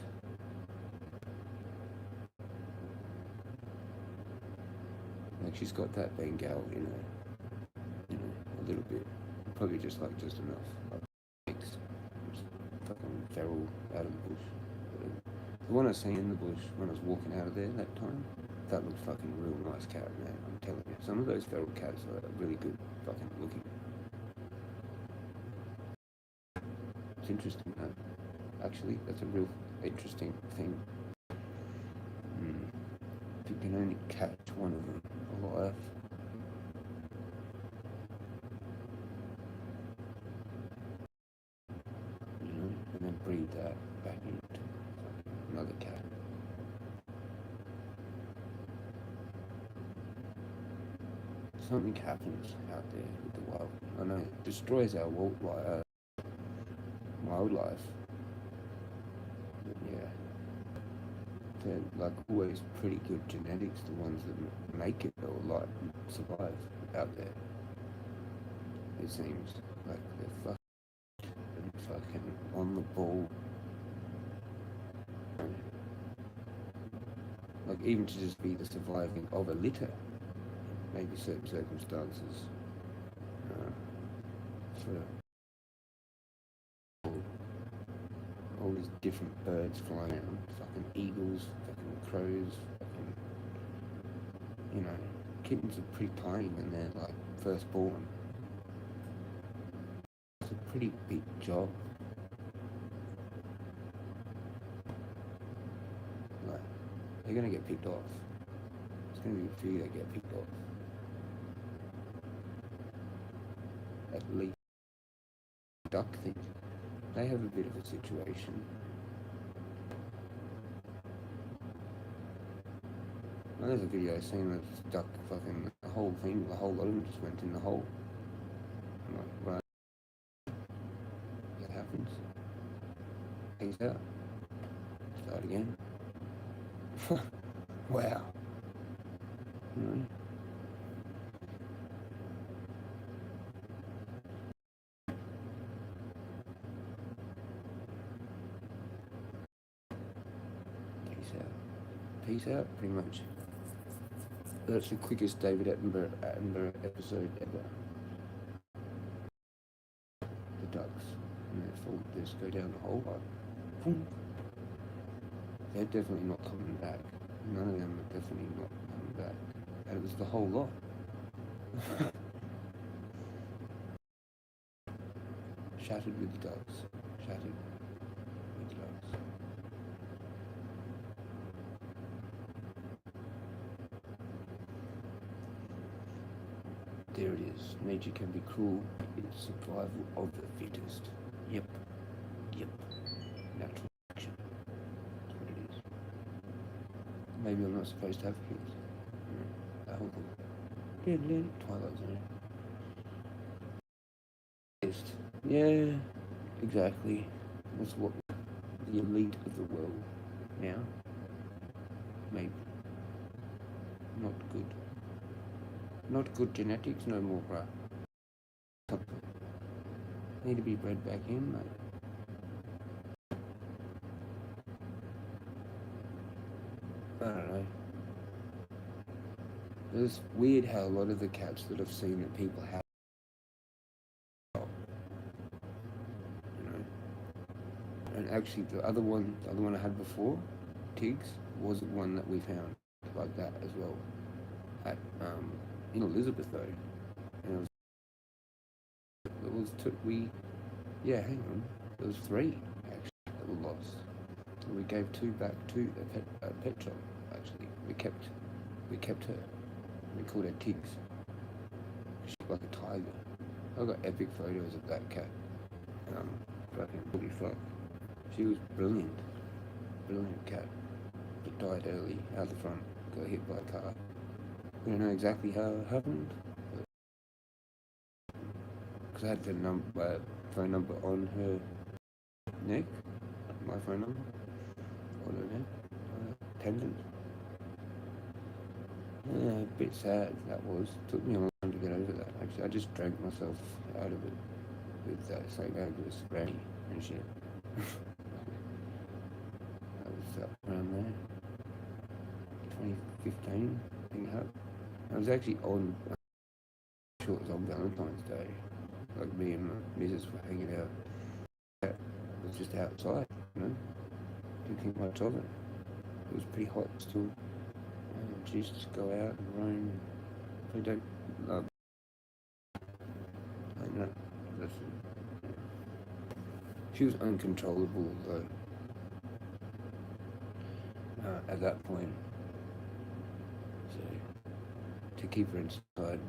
Speaker 3: Like she's got that Bengal in her, a little bit. Probably just enough. Like mix. Fucking feral out of the bush. The one I seen in the bush when I was walking out of there that time, that looked fucking real nice cat, man. I'm telling you. Some of those feral cats are really good fucking looking. It's interesting though. Actually, that's a real interesting thing. If you can only catch one of them alive. And then breed that back into another cat. Something happens out there with the wild. I know it destroys our wildlife. But yeah, they're like always pretty good genetics. The ones that make it or like survive out there. It seems like they're fucking on the ball. Like even to just be the surviving of a litter, maybe certain circumstances. For all these different birds flying around, fucking eagles, fucking crows, fucking, kittens are pretty tiny when they're like first born. It's a pretty big job. Like, they're gonna get picked off. There's gonna be a few that get picked off. At least duck thing. They have a bit of a situation. There's a video I seen of duck fucking the whole thing, the whole lot of them just went in the hole. I'm like, right. That happens. Peace out. Start again. Wow. Peace out, pretty much. That's the quickest David Attenborough episode ever. The ducks, and they fall, just go down the hole, like, boom. They're definitely not coming back. None of them are definitely not coming back. And it was the whole lot. Shattered with the ducks. Shattered with the ducks. There it is. Nature can be cruel. It's survival of the fittest. Yep. Natural action. That's what it is. Maybe I'm not supposed to have kids. I hope Twilight Zone. Yeah, exactly. That's what the elite of the world now. Maybe. Not good. Not good genetics, no more, bruh. Something. Need to be bred back in, mate. I don't know. It's weird how a lot of the cats that I've seen that people have, and actually the other one I had before, Tiggs, was one that we found like that as well. At in Elizabeth though, and there was there was 3 actually that were lost. And we gave 2 back to a pet shop. Actually, we kept her. We called her Tiggs. She's like a tiger. I've got epic photos of that cat. Fucking holy fuck. She was brilliant cat. But died early out the front. Got hit by a car. I don't know exactly how it happened. Because I had the phone number on her neck, my phone number on her neck, pendant. Yeah, a bit sad that was. Took me a long time to get over that. Actually, I just drank myself out of it with psychosis, brandy and shit. That was around there, 2015. I think it happened. I was actually on. Sure, it was on Valentine's Day. Like me and my missus were hanging out. It was just outside, you know. Didn't think much of it. It was pretty hot still. She used to go out and roam. I don't love. I know. She was uncontrollable though. At that point. So to keep her inside